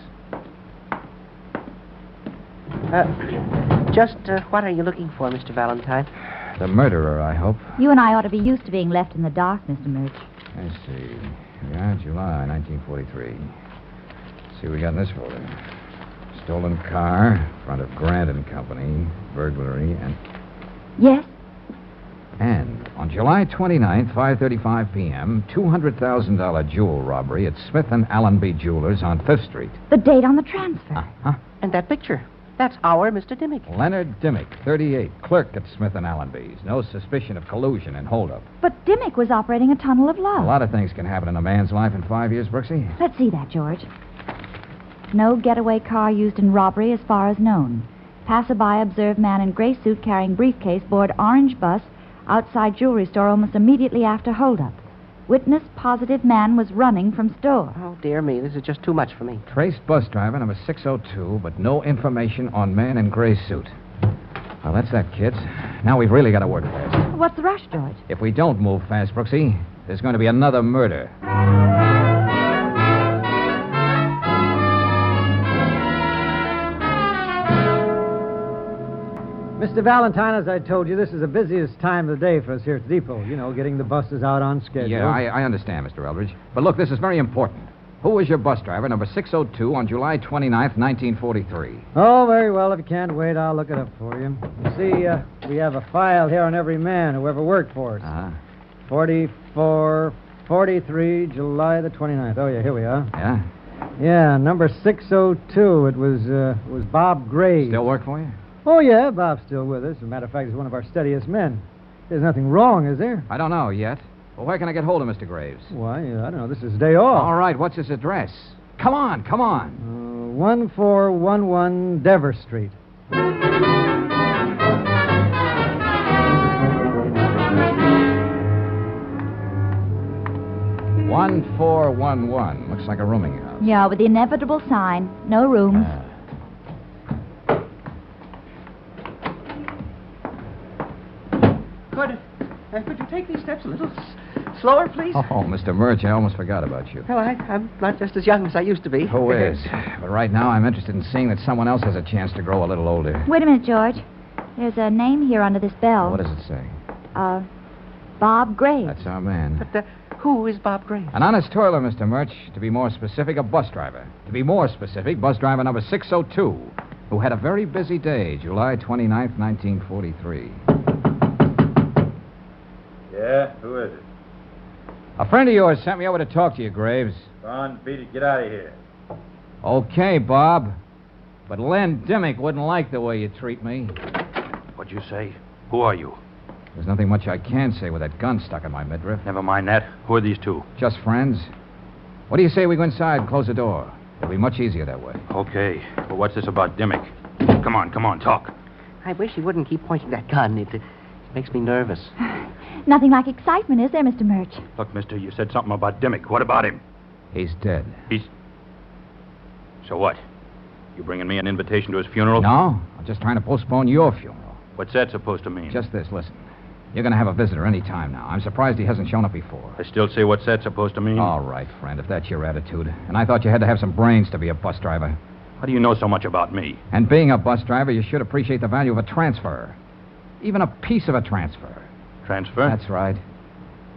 Just what are you looking for, Mr. Valentine? The murderer, I hope. You and I ought to be used to being left in the dark, Mr. Murch. Let's see. Yeah, July 1943. Let's see what we got in this folder. Stolen car, front of Grant and Company, burglary, and... Yes? And on July 29th, 5:35 p.m., $200,000 jewel robbery at Smith & Allenby Jewelers on 5th Street. The date on the transfer. And that picture. That's our Mr. Dimmick. Leonard Dimmick, 38, clerk at Smith & Allenby's. No suspicion of collusion and holdup. But Dimmick was operating a tunnel of love. A lot of things can happen in a man's life in 5 years, Brooksy. Let's see that, George. No getaway car used in robbery as far as known. Passerby observed man in gray suit carrying briefcase board orange bus outside jewelry store almost immediately after holdup. Witness positive man was running from store. Oh, dear me, this is just too much for me. Traced bus driver number 602, but no information on man in gray suit. Well, that's that, kids. Now we've really got to work fast. What's the rush, George? If we don't move fast, Brooksy, there's going to be another murder. Mr. Valentine, as I told you, this is the busiest time of the day for us here at the depot. You know, getting the buses out on schedule. Yeah, I understand, Mr. Eldridge. But look, this is very important. Who was your bus driver, number 602, on July 29th, 1943? Oh, very well. If you can't wait, I'll look it up for you. You see, we have a file here on every man who ever worked for us. 44, 43, July the 29th. Oh, yeah, here we are. Yeah? Yeah, number 602. It was Bob Graves. Still work for you? Oh, yeah, Bob's still with us. As a matter of fact, he's one of our steadiest men. There's nothing wrong, is there? I don't know yet. Well, where can I get hold of Mr. Graves? Why, I don't know. This is his day off. All right, what's his address? Come on, come on. 1411 Dever Street. 1411. Looks like a rooming house. Yeah, with the inevitable sign. No rooms. Could you take these steps a little slower, please? Oh, Mr. Murch, I almost forgot about you. Well, I'm not just as young as I used to be. Who is? But right now, I'm interested in seeing that someone else has a chance to grow a little older. Wait a minute, George. There's a name here under this bell. What does it say? Bob Graves. That's our man. But who is Bob Graves? An honest toiler, Mr. Murch. To be more specific, a bus driver. To be more specific, bus driver number 602, who had a very busy day, July 29th, 1943. Yeah, who is it? A friend of yours sent me over to talk to you, Graves. Go on, beat it. Get out of here. Okay, Bob. But Len Dimmick wouldn't like the way you treat me. What'd you say? Who are you? There's nothing much I can say with that gun stuck in my midriff. Never mind that. Who are these two? Just friends. What do you say we go inside and close the door? It'll be much easier that way. Okay. But what's this about Dimmick? Come on, talk. I wish he wouldn't keep pointing that gun. It makes me nervous. Nothing like excitement, is there, Mr. Murch? Look, mister, you said something about Dimmick. What about him? He's dead. So what? You bringing me an invitation to his funeral? No, I'm just trying to postpone your funeral. What's that supposed to mean? Just this, listen. You're going to have a visitor any time now. I'm surprised he hasn't shown up before. I still say what's that supposed to mean? All right, friend, if that's your attitude. And I thought you had to have some brains to be a bus driver. How do you know so much about me? And being a bus driver, you should appreciate the value of a transfer. Even a piece of a transfer. Transfer? That's right.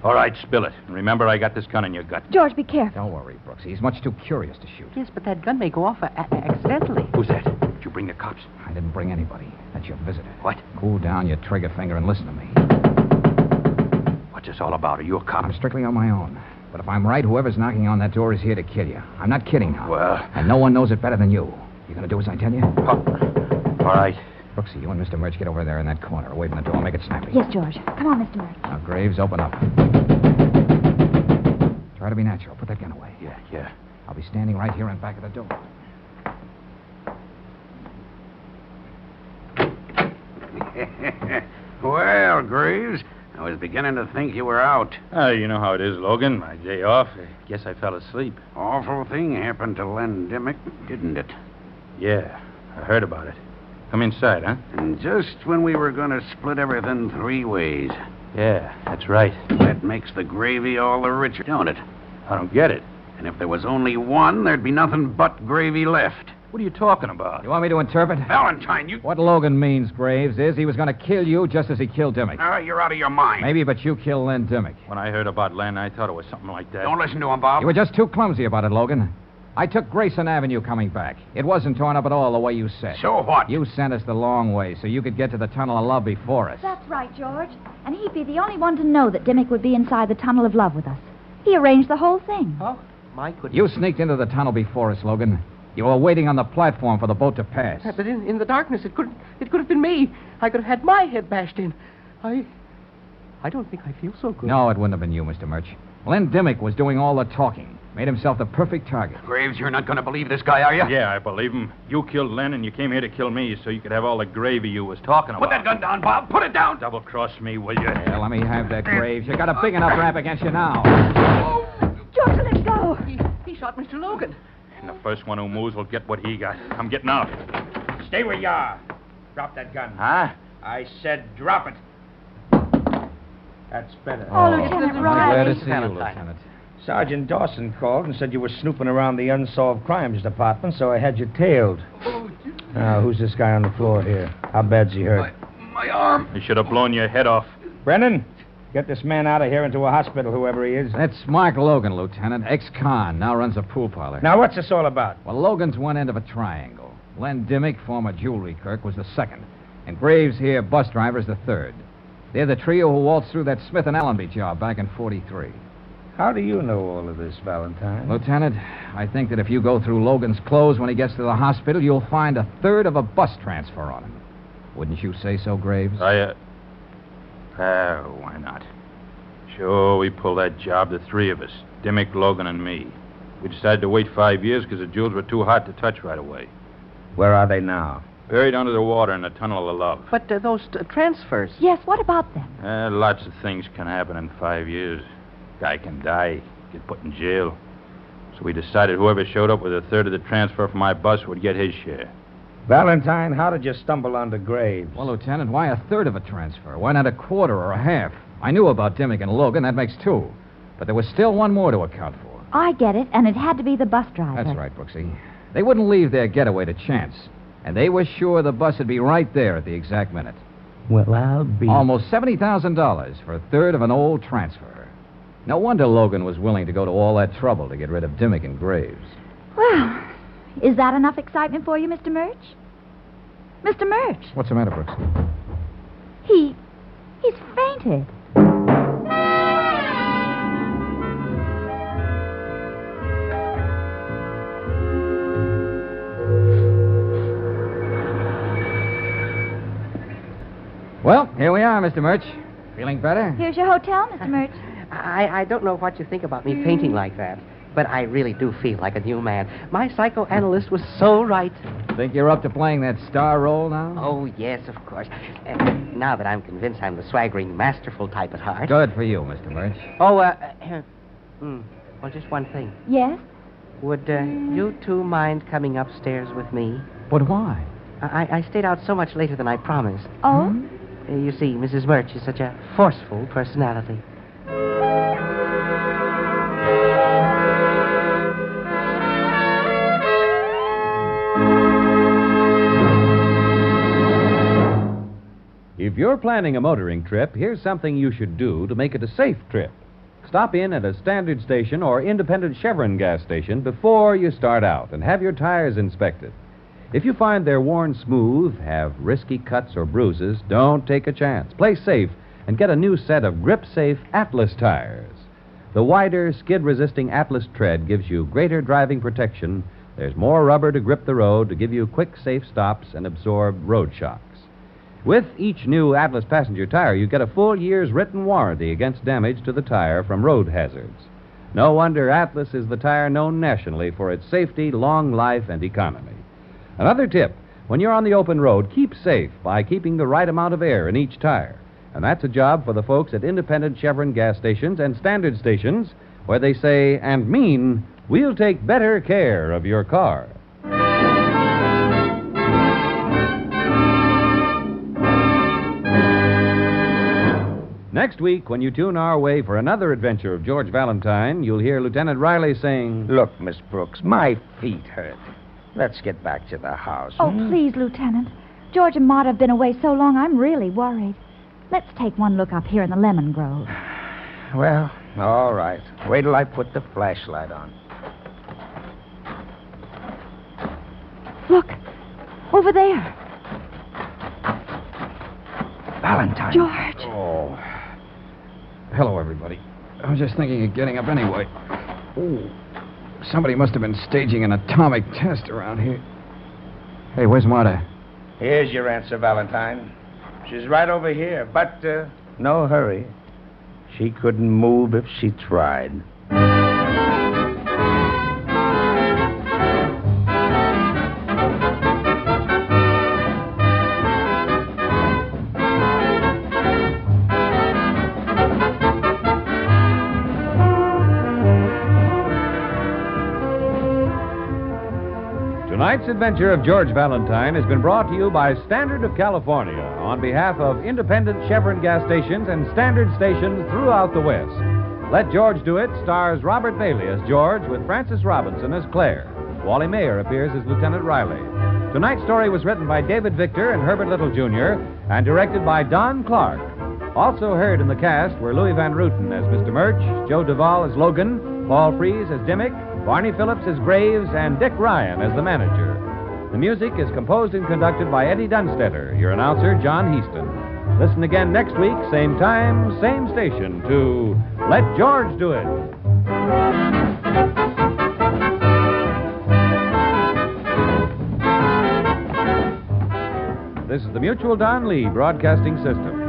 All right, spill it. And remember, I got this gun in your gut. George, be careful. Don't worry, Brooks. He's much too curious to shoot. Yes, but that gun may go off accidentally. Who's that? Did you bring the cops? I didn't bring anybody. That's your visitor. What? Cool down your trigger finger and listen to me. What's this all about? Are you a cop? I'm strictly on my own. But if I'm right, whoever's knocking on that door is here to kill you. I'm not kidding now. Well... And no one knows it better than you. You gonna do as I tell you? All right. Brooksy, you and Mr. Murch get over there in that corner, away from the door. Make it snappy. Yes, George. Come on, Mr. Murch. Now, Graves, open up. Try to be natural. Put that gun away. Yeah. I'll be standing right here in back of the door. Well, Graves, I was beginning to think you were out. You know how it is, Logan. My day off. I guess I fell asleep. Awful thing happened to Len Dimmick, didn't it? Yeah, I heard about it. Come inside, huh? And just when we were going to split everything 3 ways. Yeah, that's right. That makes the gravy all the richer, don't it? I don't get it. And if there was only one, there'd be nothing but gravy left. What are you talking about? You want me to interpret? Valentine, you... What Logan means, Graves, is he was going to kill you just as he killed Dimmick. You're out of your mind. Maybe, but you killed Len Dimmick. When I heard about Len, I thought it was something like that. Don't listen to him, Bob. You were just too clumsy about it, Logan. I took Grayson Avenue coming back. It wasn't torn up at all the way you said. So what? You sent us the long way so you could get to the Tunnel of Love before us. That's right, George. And he'd be the only one to know that Dimmick would be inside the Tunnel of Love with us. He arranged the whole thing. Oh, my goodness. You sneaked into the tunnel before us, Logan. You were waiting on the platform for the boat to pass. But in the darkness, it could have been me. I could have had my head bashed in. I don't think I feel so good. No, it wouldn't have been you, Mr. Murch. Len Dimmick was doing all the talking. Made himself the perfect target. Graves, you're not going to believe this guy, are you? Yeah, I believe him. You killed Len, and you came here to kill me so you could have all the gravy you was talking about. Put that gun down, Bob. Put it down. Double-cross me, will you? Yeah, let me have that, Graves. You got a big enough rap against you now. George, let go. He shot Mr. Logan. And the first one who moves will get what he got. I'm getting out. Stay where you are. Drop that gun. Huh? I said drop it. That's better. Oh, Lieutenant I'm Riley. glad to see you, Lieutenant. Sergeant Dawson called and said you were snooping around the Unsolved Crimes Department, so I had you tailed. Now, who's this guy on the floor here? How bad's he hurt? My arm. I should have blown your head off. Brennan, get this man out of here into a hospital, whoever he is. That's Mark Logan, Lieutenant. Ex-con. Now runs a pool parlor. Now, what's this all about? Well, Logan's one end of a triangle. Len Dimmick, former jewelry clerk, was the second. And Graves here, bus driver, is the third. They're the trio who waltzed through that Smith and Allenby job back in 43. How do you know all of this, Valentine? Lieutenant, I think that if you go through Logan's clothes when he gets to the hospital, you'll find a third of a bus transfer on him. Wouldn't you say so, Graves? Why not? Sure, we pulled that job, the three of us. Dimmick, Logan, and me. We decided to wait 5 years because the jewels were too hot to touch right away. Where are they now? Buried under the water in the Tunnel of Love. But those transfers. Yes, what about them? Lots of things can happen in 5 years. Guy can die, get put in jail. So we decided whoever showed up with a third of the transfer from my bus would get his share. Valentine, how did you stumble onto Graves? Well, Lieutenant, why a third of a transfer? Why not a quarter or a half? I knew about Dimmick and Logan. That makes two. But there was still one more to account for. I get it, and it had to be the bus driver. That's right, Brooksy. They wouldn't leave their getaway to chance. And they were sure the bus would be right there at the exact minute. Well, I'll be... Almost $70,000 for a third of an old transfer. No wonder Logan was willing to go to all that trouble to get rid of Dimmick and Graves. Well, is that enough excitement for you, Mr. Murch? Mr. Murch? What's the matter, Brooksy? He's fainted. Well, here we are, Mr. Murch. Feeling better? Here's your hotel, Mr. Murch. I don't know what you think about me fainting like that, but I really do feel like a new man. My psychoanalyst was so right. Think you're up to playing that star role now? Oh, yes, of course. Now that I'm convinced I'm the swaggering, masterful type at heart. Good for you, Mr. Murch. Oh, well, just one thing. Yes? Would you two mind coming upstairs with me? But why? I stayed out so much later than I promised. Oh? You see, Mrs. Murch is such a forceful personality. If you're planning a motoring trip, here's something you should do to make it a safe trip. Stop in at a standard station or independent Chevron gas station before you start out and have your tires inspected. If you find they're worn smooth, have risky cuts or bruises, don't take a chance. Play safe and get a new set of grip-safe Atlas tires. The wider, skid-resisting Atlas tread gives you greater driving protection. There's more rubber to grip the road to give you quick, safe stops and absorb road shocks. With each new Atlas passenger tire, you get a full year's written warranty against damage to the tire from road hazards. No wonder Atlas is the tire known nationally for its safety, long life, and economy. Another tip, when you're on the open road, keep safe by keeping the right amount of air in each tire. And that's a job for the folks at independent Chevron gas stations and standard stations, where they say and mean, we'll take better care of your car. Next week, when you tune our way for another adventure of George Valentine, you'll hear Lieutenant Riley saying, Look, Miss Brooks, my feet hurt. Let's get back to the house. Oh, please, Lieutenant. George and Marta have been away so long, I'm really worried. Let's take one look up here in the lemon grove. Well, all right. Wait till I put the flashlight on. Look, over there. Valentine. George. Oh. Hello, everybody. I was just thinking of getting up anyway. Oh. Somebody must have been staging an atomic test around here. Hey, where's Marta? Here's your answer, Valentine. She's right over here, but no hurry. She couldn't move if she tried. Tonight's adventure of George Valentine has been brought to you by Standard of California on behalf of independent Chevron gas stations and Standard stations throughout the West. Let George Do It stars Robert Bailey as George with Frances Robinson as Claire. Wally Mayer appears as Lieutenant Riley. Tonight's story was written by David Victor and Herbert Little, Jr. and directed by Don Clark. Also heard in the cast were Louis Van Ruten as Mr. Murch, Joe Duvall as Logan, Paul Frees as Dimmick, Barney Phillips as Graves, and Dick Ryan as the manager. The music is composed and conducted by Eddie Dunstetter, your announcer, John Heaston. Listen again next week, same time, same station, to Let George Do It. This is the Mutual Don Lee Broadcasting System.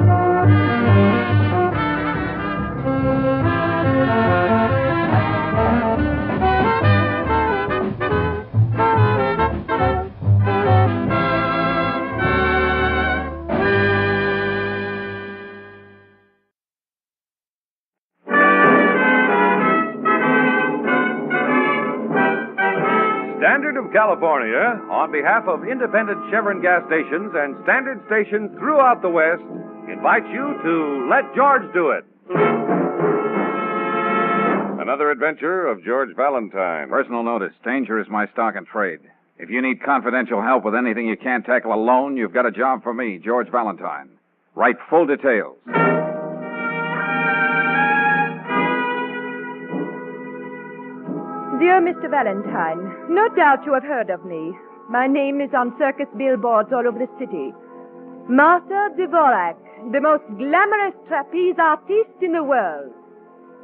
Standard of California, on behalf of independent Chevron gas stations and Standard stations throughout the West, invites you to Let George Do It. Another adventure of George Valentine. Personal notice. Danger is my stock and trade. If you need confidential help with anything you can't tackle alone, you've got a job for me, George Valentine. Write full details. Dear Mr. Valentine, no doubt you have heard of me. My name is on circus billboards all over the city. Marta Dvorak, the most glamorous trapeze artist in the world.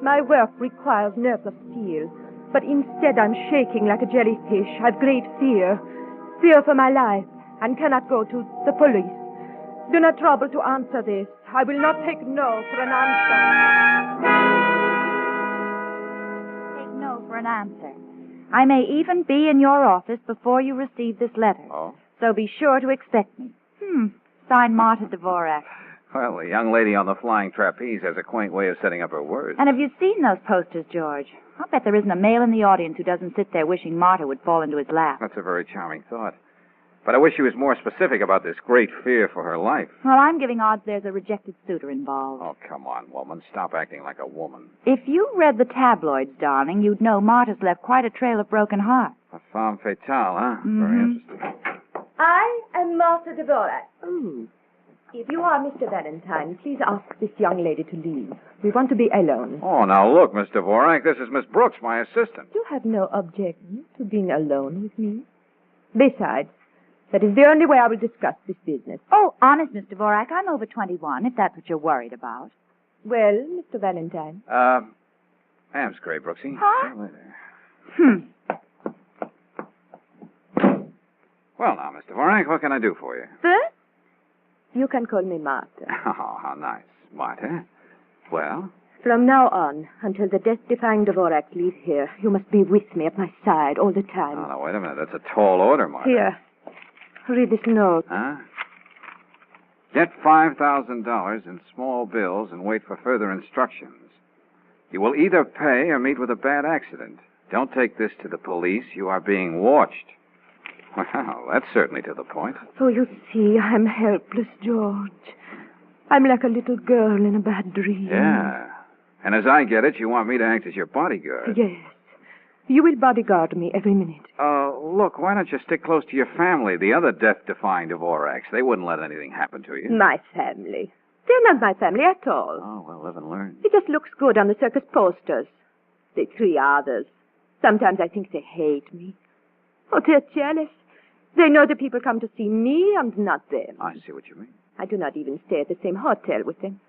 My work requires nerves of steel, but instead I'm shaking like a jellyfish. I've great fear. Fear for my life, and cannot go to the police. Do not trouble to answer this. I will not take no for an answer. For an answer. I may even be in your office before you receive this letter. Oh? So be sure to expect me. Signed, Marta Dvorak. Well, the young lady on the flying trapeze has a quaint way of setting up her words. And have you seen those posters, George? I'll bet there isn't a male in the audience who doesn't sit there wishing Marta would fall into his lap. That's a very charming thought. But I wish she was more specific about this great fear for her life. Well, I'm giving odds there's a rejected suitor involved. Oh, come on, woman. Stop acting like a woman. If you read the tabloids, darling, you'd know Marta's left quite a trail of broken hearts. A femme fatale, huh? Very interesting. I am Marta Dvorak. If you are Mr. Valentine, please ask this young lady to leave. We want to be alone. Oh, now look, Mr. Dvorak, this is Miss Brooks, my assistant. You have no objection to being alone with me? Besides, that is the only way I will discuss this business. Oh, honest, Mr. Dvorak, I'm over 21, if that's what you're worried about. Well, Mr. Valentine. Ham's great, Brooksy. Huh? See you later. Well, now, Mr. Dvorak, what can I do for you? First, you can call me Marta. Oh, how nice. Marta. Well? From now on, until the death-defying Dvoraks leave here, you must be with me at my side all the time. Oh, now, wait a minute. That's a tall order, Marta. Here. Read this note. Huh? Get $5,000 in small bills and wait for further instructions. You will either pay or meet with a bad accident. Don't take this to the police. You are being watched. Well, that's certainly to the point. So you see, I'm helpless, George. I'm like a little girl in a bad dream. Yeah. And as I get it, you want me to act as your bodyguard. Yes. You will bodyguard me every minute. look, why don't you stick close to your family, the other death-defying Dvoraks? They wouldn't let anything happen to you. My family. They're not my family at all. Oh, well, live and learn. It just looks good on the circus posters. The three others. Sometimes I think they hate me. Oh, they're jealous. They know the people come to see me and not them. I see what you mean. I do not even stay at the same hotel with them.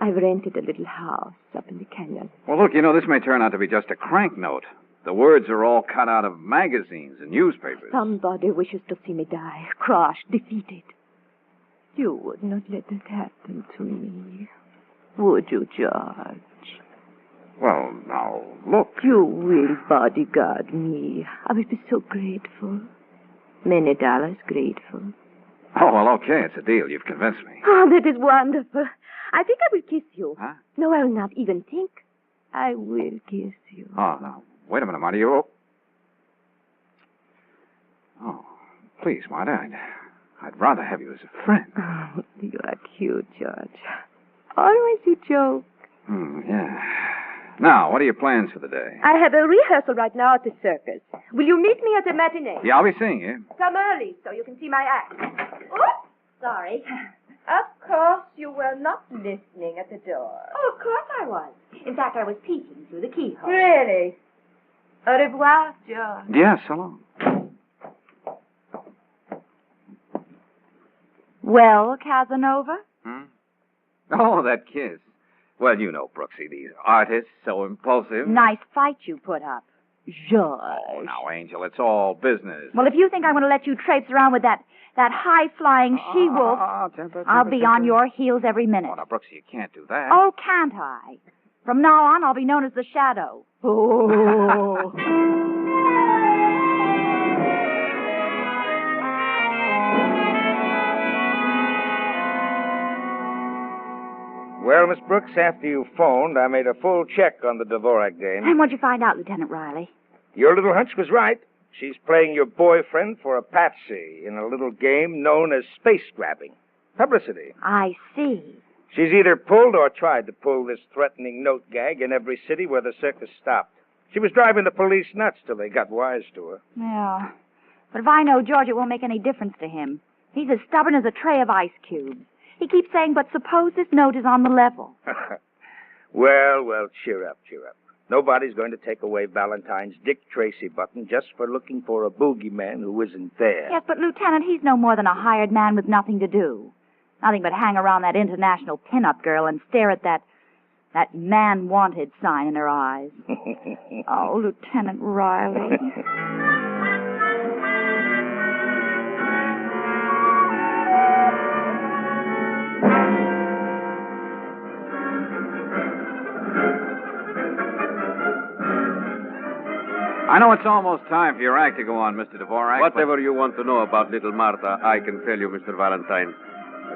I've rented a little house up in the canyon. Well, look, this may turn out to be just a crank note. The words are all cut out of magazines and newspapers. Somebody wishes to see me die, crushed, defeated. You would not let that happen to me, would you, George? Well, now, look. You will bodyguard me. I will be so grateful. Many dollars grateful. Oh, well, okay, it's a deal. You've convinced me. Oh, that is wonderful. I think I will kiss you. Huh? No, I will not even think. I will kiss you. Oh, now, wait a minute, Marty. Oh, please, Marty, I'd rather have you as a friend. Oh, you are cute, George. Always you joke. Yeah. Now, what are your plans for the day? I have a rehearsal right now at the circus. Will you meet me at the matinee? Yeah, I'll be seeing you. Come early so you can see my act. Oops, sorry. Of course, you were not listening at the door. Oh, of course I was. In fact, I was peeking through the keyhole. Really? Au revoir, George. Yes, so long. Well, Casanova? Oh, that kiss. Well, you know, Brooksy, these artists, so impulsive. Nice fight you put up. George. Oh, now, Angel, it's all business. Well, if you think I'm going to let you traipse around with that high-flying she-wolf, I'll be on your heels every minute. Oh, now, Brooksy, you can't do that. Oh, can't I? From now on, I'll be known as the Shadow. Oh. Well, Miss Brooks, after you phoned, I made a full check on the Dvorak dame. And what'd you find out, Lieutenant Riley? Your little hunch was right. She's playing your boyfriend for a patsy in a little game known as space grabbing. Publicity. I see. She's either pulled or tried to pull this threatening note gag in every city where the circus stopped. She was driving the police nuts till they got wise to her. Yeah. But if I know George, it won't make any difference to him. He's as stubborn as a tray of ice cubes. He keeps saying, but suppose this note is on the level. Well, cheer up. Nobody's going to take away Valentine's Dick Tracy button just for looking for a boogeyman who isn't there. Yes, but, Lieutenant, he's no more than a hired man with nothing to do. Nothing but hang around that international pin-up girl and stare at that man-wanted sign in her eyes. Oh, Lieutenant Riley. I know it's almost time for your act to go on, Mr. Dvorak. Whatever you want to know about little Martha, I can tell you, Mr. Valentine.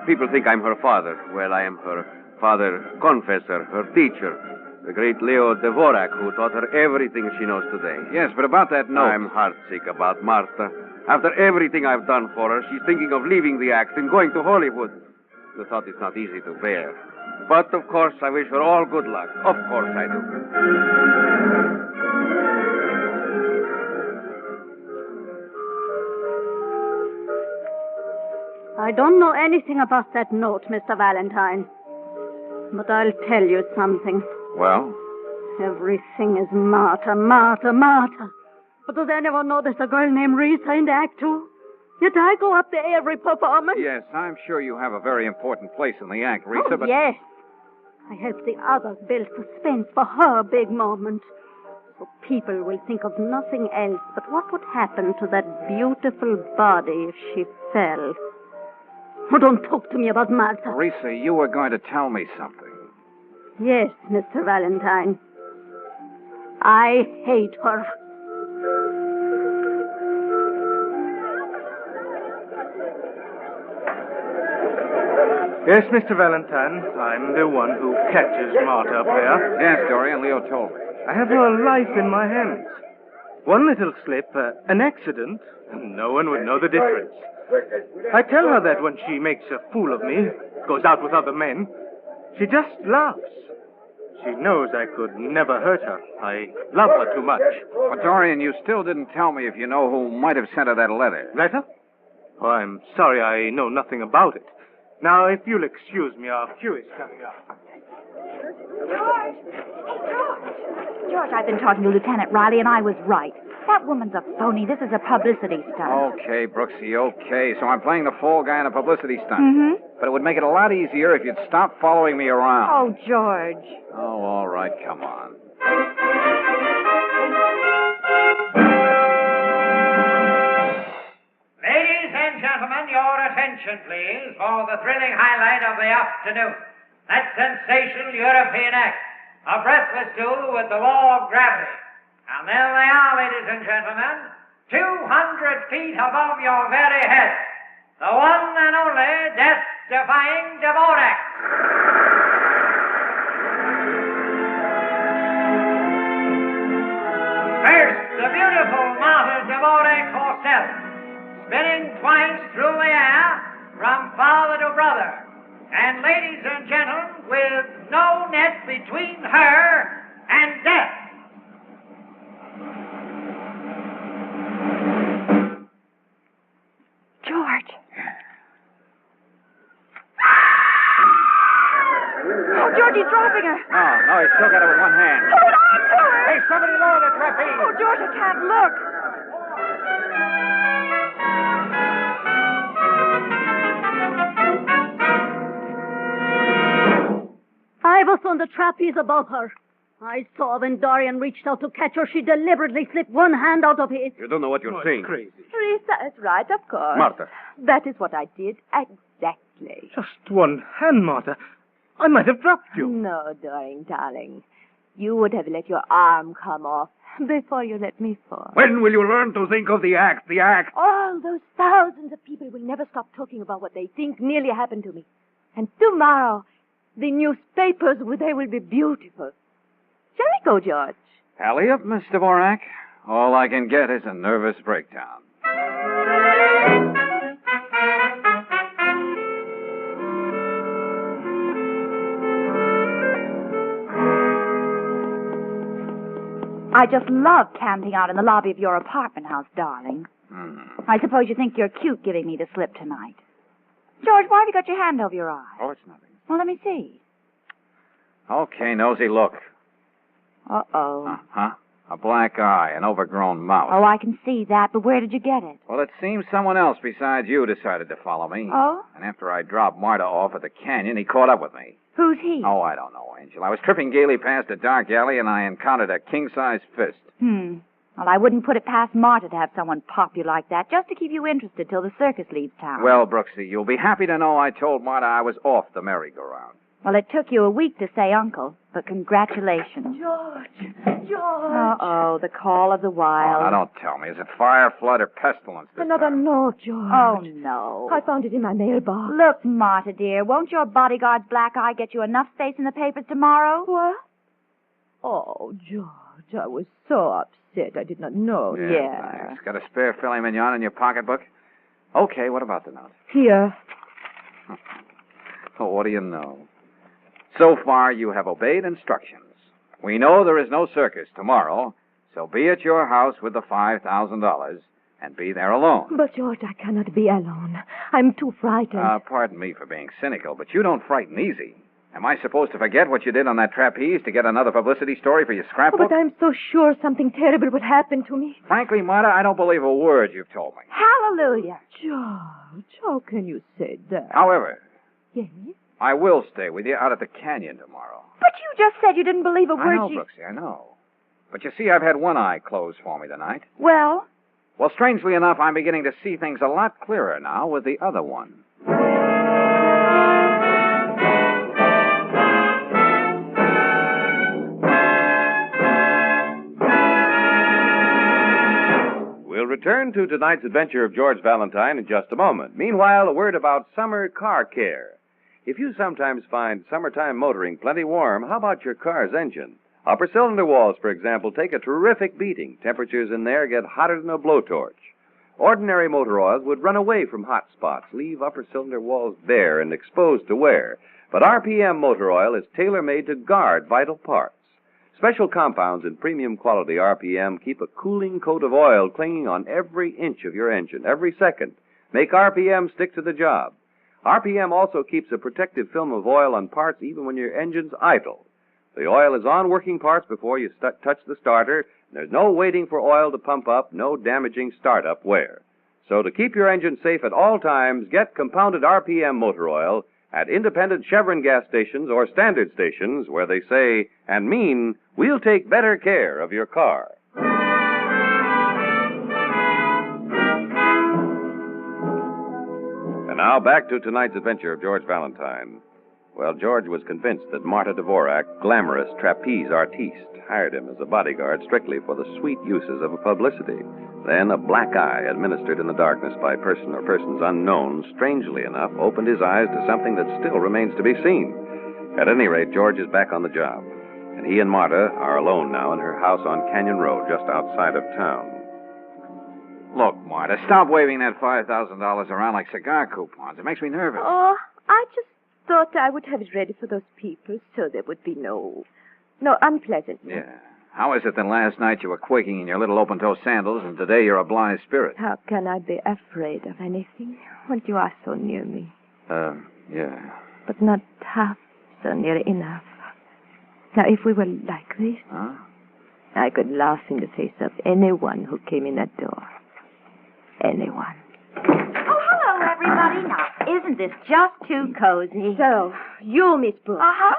People think I'm her father. Well, I am her father confessor, her teacher, the great Leo Dvorak, who taught her everything she knows today. Yes, but about that note... I'm heartsick about Martha. After everything I've done for her, she's thinking of leaving the act and going to Hollywood. The thought is not easy to bear. But, of course, I wish her all good luck. Of course I do. I don't know anything about that note, Mr. Valentine. But I'll tell you something. Well? Everything is Martha. But does anyone know there's a girl named Risa in the act, too? Yet I go up there every performance. Yes, I'm sure you have a very important place in the act, Risa, but... Yes. I help the others build suspense for her big moment. So people will think of nothing else but what would happen to that beautiful body if she fell. Oh, don't talk to me about Martha. Risa, you were going to tell me something. Yes, Mr. Valentine. I hate her. Yes, Mr. Valentine. I'm the one who catches Martha up there. Yes, Dorian, Leo told me. I have her life in my hands. One little slip, an accident, and no one would know the difference. I tell her that when she makes a fool of me, goes out with other men, she just laughs. She knows I could never hurt her. I love her too much. But, Dorian, you still didn't tell me if you know who might have sent her that letter. Letter? Oh, I'm sorry I know nothing about it. Now, if you'll excuse me, our cue is coming up. George, I've been talking to Lieutenant Riley, and I was right. That woman's a phony. This is a publicity stunt. Okay, Brooksy, okay. So I'm playing the fall guy in a publicity stunt. Mm-hmm. But it would make it a lot easier if you'd stop following me around. Oh, George. Oh, all right, come on. Ladies and gentlemen, your attention, please, for the thrilling highlight of the afternoon. That sensational European act, a breathless duel with the law of gravity. And there they are, ladies and gentlemen, 200 feet above your very head. The one and only death-defying Dvorak. First, the beautiful Marta Dvorak herself, spinning twice through the air from father to brother. And ladies and gentlemen, with no net between her and death. George. Oh, George, he's dropping her. No, he's still got her with one hand. Hold on to her. Hey, somebody lower the trapeze. Oh, George, I can't look. I was on the trapeze above her. I saw when Dorian reached out to catch her, she deliberately slipped one hand out of his. You don't know what you're saying. Crazy. Teresa is right, of course. Martha. That is what I did. Exactly. Just one hand, Martha. I might have dropped you. No, Dorian, darling. You would have let your arm come off before you let me fall. When will you learn to think of the act, the act? All those thousands of people will never stop talking about what they think nearly happened to me. And tomorrow, the newspapers, they will be beautiful. Shall we go, George? Tally up, Miss Dvorak. All I can get is a nervous breakdown. I just love camping out in the lobby of your apartment house, darling. I suppose you think you're cute giving me the slip tonight. George, why have you got your hand over your eye? Oh, it's nothing. Well, let me see. Okay, Nosy, look. Uh-oh. Uh-huh. A black eye, an overgrown mouth. Oh, I can see that, but where did you get it? Well, it seems someone else besides you decided to follow me. Oh? And after I dropped Marta off at the canyon, he caught up with me. Who's he? Oh, I don't know, Angel. I was tripping gaily past a dark alley, and I encountered a king-size fist. Well, I wouldn't put it past Marta to have someone pop you like that, just to keep you interested till the circus leaves town. Well, Brooksy, you'll be happy to know I told Marta I was off the merry-go-round. Well, it took you a week to say uncle, but congratulations. George! Uh-oh, the call of the wild. Oh, now don't tell me. Is it fire, flood, or pestilence this Another time? note, George. Oh, no. I found it in my mailbox. Look, Marta, dear, won't your bodyguard's black eye get you enough space in the papers tomorrow? What? Oh, George, I was so upset. I did not know. Yeah. Thanks. Got a spare filet mignon in your pocketbook? Okay, what about the note? Here. Oh, what do you know? So far, you have obeyed instructions. We know there is no circus tomorrow, so be at your house with the $5,000 and be there alone. But, George, I cannot be alone. I'm too frightened. Pardon me for being cynical, but you don't frighten easy. Am I supposed to forget what you did on that trapeze to get another publicity story for your scrapbook? But I'm so sure something terrible would happen to me. Frankly, Marta, I don't believe a word you've told me. Hallelujah. George, how can you say that? However, Yes? I will stay with you out at the canyon tomorrow. But you just said you didn't believe a word I know, Brooksy, I know. But you see, I've had one eye closed for me tonight. Well? Well, strangely enough, I'm beginning to see things a lot clearer now with the other one. We'll return to tonight's adventure of George Valentine in just a moment. Meanwhile, a word about summer car care. If you sometimes find summertime motoring plenty warm, how about your car's engine? Upper cylinder walls, for example, take a terrific beating. Temperatures in there get hotter than a blowtorch. Ordinary motor oils would run away from hot spots, leave upper cylinder walls bare and exposed to wear. But RPM motor oil is tailor-made to guard vital parts. Special compounds in premium quality RPM keep a cooling coat of oil clinging on every inch of your engine, every second. Make RPM stick to the job. RPM also keeps a protective film of oil on parts even when your engine's idle. The oil is on working parts before you touch the starter. There's no waiting for oil to pump up, no damaging startup wear. So to keep your engine safe at all times, get compounded RPM motor oil at independent Chevron gas stations or standard stations where they say and mean, we'll take better care of your car. And now back to tonight's adventure of George Valentine. Well, George was convinced that Marta Dvorak, glamorous trapeze artiste, hired him as a bodyguard strictly for the sweet uses of publicity. Then a black eye administered in the darkness by person or persons unknown, strangely enough, opened his eyes to something that still remains to be seen. At any rate, George is back on the job, and he and Marta are alone now in her house on Canyon Road, just outside of town. Look, Marta, stop waving that $5,000 around like cigar coupons. It makes me nervous. Oh, I just thought I would have it ready for those people so there would be no unpleasantness. Yeah. How is it that last night you were quaking in your little open-toe sandals and today you're a blithe spirit? How can I be afraid of anything when you are so near me? Yeah. But not half so near enough. Now, if we were like this, I could laugh in the face of anyone who came in that door. Anyone. Oh, hello, everybody. Now, isn't this just too cozy? So, you, Miss Brooks. Uh-huh.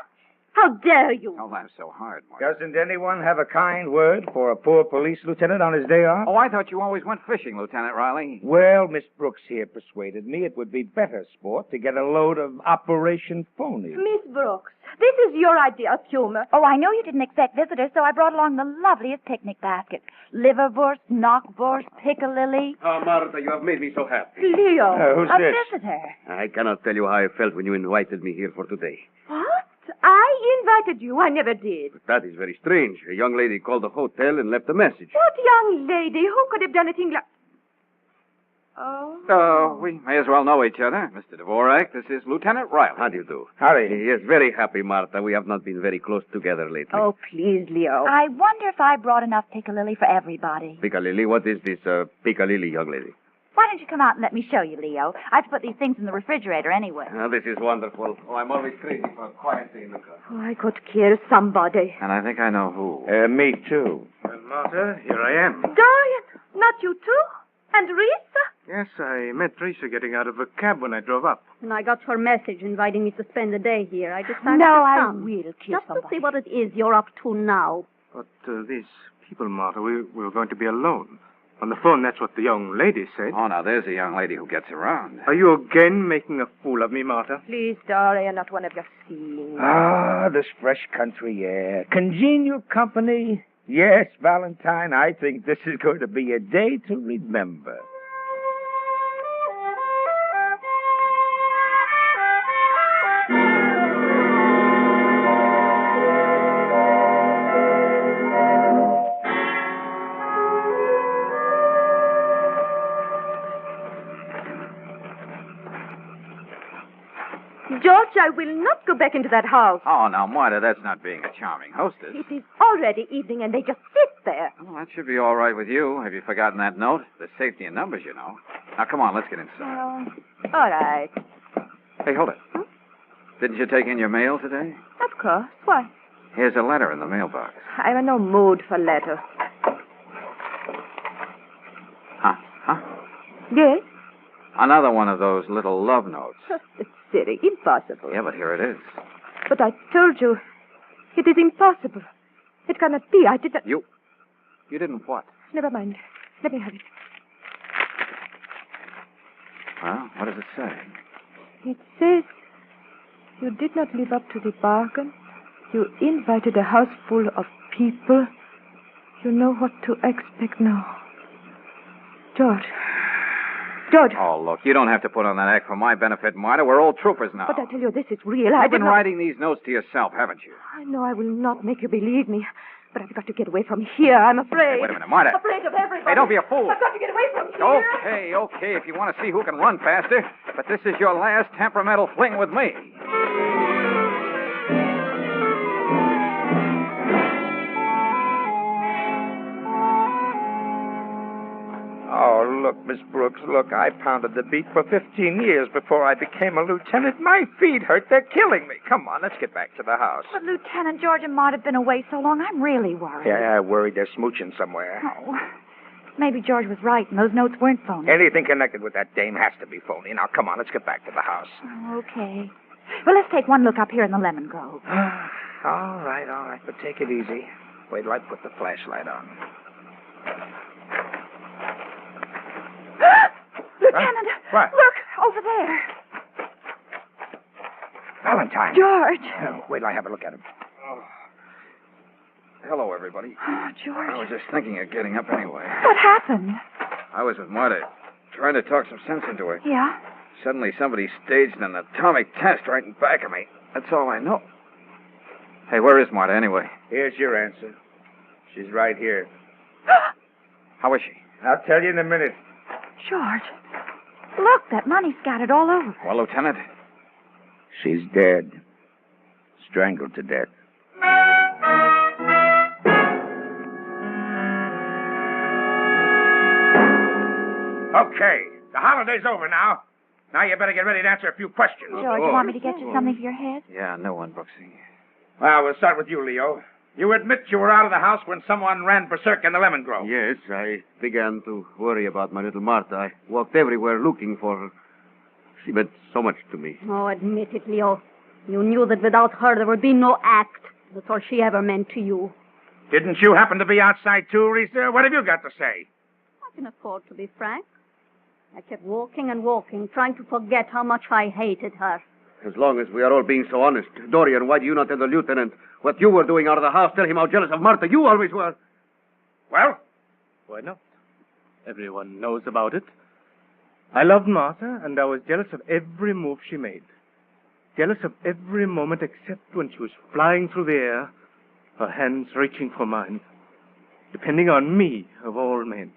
How dare you? Oh, I'm so hard, Marta. Doesn't anyone have a kind word for a poor police lieutenant on his day off? Oh, I thought you always went fishing, Lieutenant Riley. Well, Miss Brooks here persuaded me it would be better sport to get a load of Operation Phony. Miss Brooks, this is your idea of humor. Oh, I know you didn't expect visitors, so I brought along the loveliest picnic basket. Liverwurst, knockwurst, piccalilli. Oh, Marta, you have made me so happy. Leo. Who's a this? visitor. I cannot tell you how I felt when you invited me here for today. What? I invited you. I never did. But that is very strange. A young lady called the hotel and left a message. What young lady? Who could have done a thing like... Oh? We may as well know each other. Mr. Dvorak, this is Lieutenant Riley. How do you do? Howdy. Yes, very happy, Marta. We have not been very close together lately. Oh, please, Leo. I wonder if I brought enough piccalilli for everybody. Piccalilli, what is this Piccalilli, young lady? Why don't you come out and let me show you, Leo? I have to put these things in the refrigerator anyway. This is wonderful. Oh, I'm always crazy for a quiet day in the car. Oh, I could kill somebody. And I think I know who. Me too. Well, Martha, here I am. Dorian, not you too? And Risa? Yes, I met Teresa getting out of a cab when I drove up. And I got your message inviting me to spend the day here. I decided No, to I come. will kill Just somebody. to see what it is you're up to now. But these people, Martha, we were going to be alone. On the phone, that's what the young lady said. Oh, now, there's a young lady who gets around. Are you again making a fool of me, Martha? Please, Dorian, not one of your scenes. Ah, this fresh country air. Congenial company. Yes, Valentine, I think this is going to be a day to remember. George, I will not go back into that house. Oh, now, Marta, that's not being a charming hostess. It is already evening and they just sit there. Well, that should be all right with you. Have you forgotten that note? There's safety in numbers, you know. Now, come on, let's get inside. Oh, all right. Hey, hold it. Didn't you take in your mail today? Of course. Why? Here's a letter in the mailbox. I'm in no mood for letters. Huh? Yes? Another one of those little love notes. It's silly. Impossible. Yeah, but here it is. But I told you, it is impossible. It cannot be. I did not... You didn't what? Never mind. Let me have it. Well, what does it say? It says you did not live up to the bargain. You invited a house full of people. You know what to expect now. George. Oh, look, you don't have to put on that act for my benefit, Marta. We're old troopers now. But I tell you, this is real. You've been writing these notes to yourself, haven't you? I know I will not make you believe me. But I've got to get away from here. I'm afraid. Hey, wait a minute, Marta. Afraid of everybody. Hey, don't be a fool. I've got to get away from here. Okay, if you want to see who can run faster. But this is your last temperamental fling with me. Look, Miss Brooks, look, I pounded the beat for 15 years before I became a lieutenant. My feet hurt. They're killing me. Come on, let's get back to the house. But Lieutenant, George and Maud have been away so long, I'm really worried. Yeah, worried they're smooching somewhere. Oh, maybe George was right and those notes weren't phony. Anything connected with that dame has to be phony. Now, come on, let's get back to the house. Okay. Well, let's take one look up here in the lemon grove. All right, but take it easy. Wait till I put the flashlight on. Lieutenant! What? Look, over there. Valentine. George! Wait till I have a look at him. Hello, everybody. Oh, George. I was just thinking of getting up anyway. What happened? I was with Marta, trying to talk some sense into her. Yeah? Suddenly, somebody staged an atomic test right in back of me. That's all I know. Hey, where is Marta, anyway? Here's your answer. She's right here. How is she? I'll tell you in a minute. George. Look, that money scattered all over. Well, Lieutenant? She's dead. Strangled to death. Okay, the holiday's over now. Now you better get ready to answer a few questions. George, you want me to get you something for your head? Yeah, no one, Brooksy. Well, we'll start with you, Leo. You admit you were out of the house when someone ran berserk in the lemon grove. Yes, I began to worry about my little Martha. I walked everywhere looking for her. She meant so much to me. Oh, admit it, Leo. You knew that without her there would be no act. That's all she ever meant to you. Didn't you happen to be outside too, Risa? What have you got to say? I can afford to be frank. I kept walking and walking, trying to forget how much I hated her. As long as we are all being so honest. Dorian, why do you not tell the lieutenant what you were doing out of the house? Tell him how jealous of Martha you always were. Well? Why not? Everyone knows about it. I loved Martha, and I was jealous of every move she made. Jealous of every moment except when she was flying through the air, her hands reaching for mine, depending on me, of all men.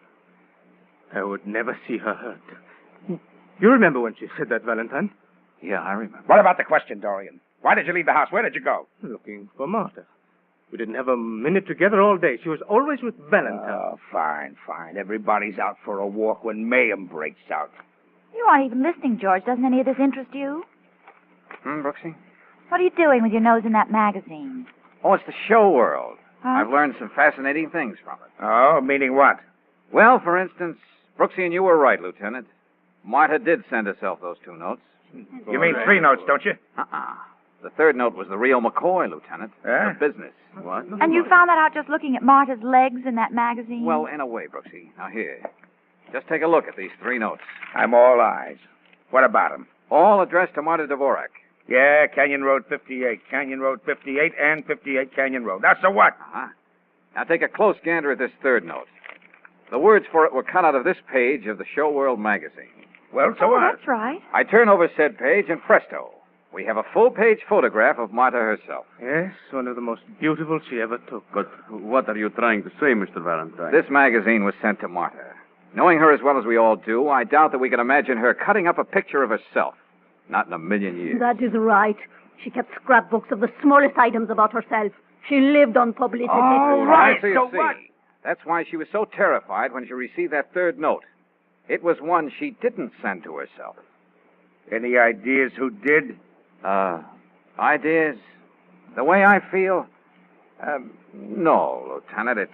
I would never see her hurt. You remember when she said that, Valentine? Yeah, I remember. What about the question, Dorian? Why did you leave the house? Where did you go? Looking for Martha. We didn't have a minute together all day. She was always with Valentine. Oh, fine. Everybody's out for a walk when mayhem breaks out. You aren't even listening, George. Doesn't any of this interest you? Brooksy? What are you doing with your nose in that magazine? Oh, it's the show world. Huh? I've learned some fascinating things from it. Oh, meaning what? Well, for instance, Brooksy and you were right, Lieutenant. Marta did send herself those 2 notes. You mean 3 notes, don't you? The 3rd note was the real McCoy, Lieutenant. Eh? The business. What? And you found that out just looking at Marta's legs in that magazine? Well, in a way, Brooksy. Now, here. Just take a look at these 3 notes. I'm all eyes. What about them? All addressed to Marta Dvorak. Yeah, Canyon Road 58. Canyon Road 58 and 58 Canyon Road. That's the what? Now, take a close gander at this 3rd note. The words for it were cut out of this page of the Show World magazine. Well, so what? That's right. I turn over said page, and presto, we have a full-page photograph of Marta herself. Yes, one of the most beautiful she ever took. But what are you trying to say, Mr. Valentine? This magazine was sent to Marta. Knowing her as well as we all do, I doubt that we can imagine her cutting up a picture of herself. Not in a million years. That is right. She kept scrapbooks of the smallest items about herself. She lived on publicity. All right, so you so see. what? That's why she was so terrified when she received that 3rd note. It was one she didn't send to herself. Any ideas who did? Ideas? The way I feel? No, Lieutenant.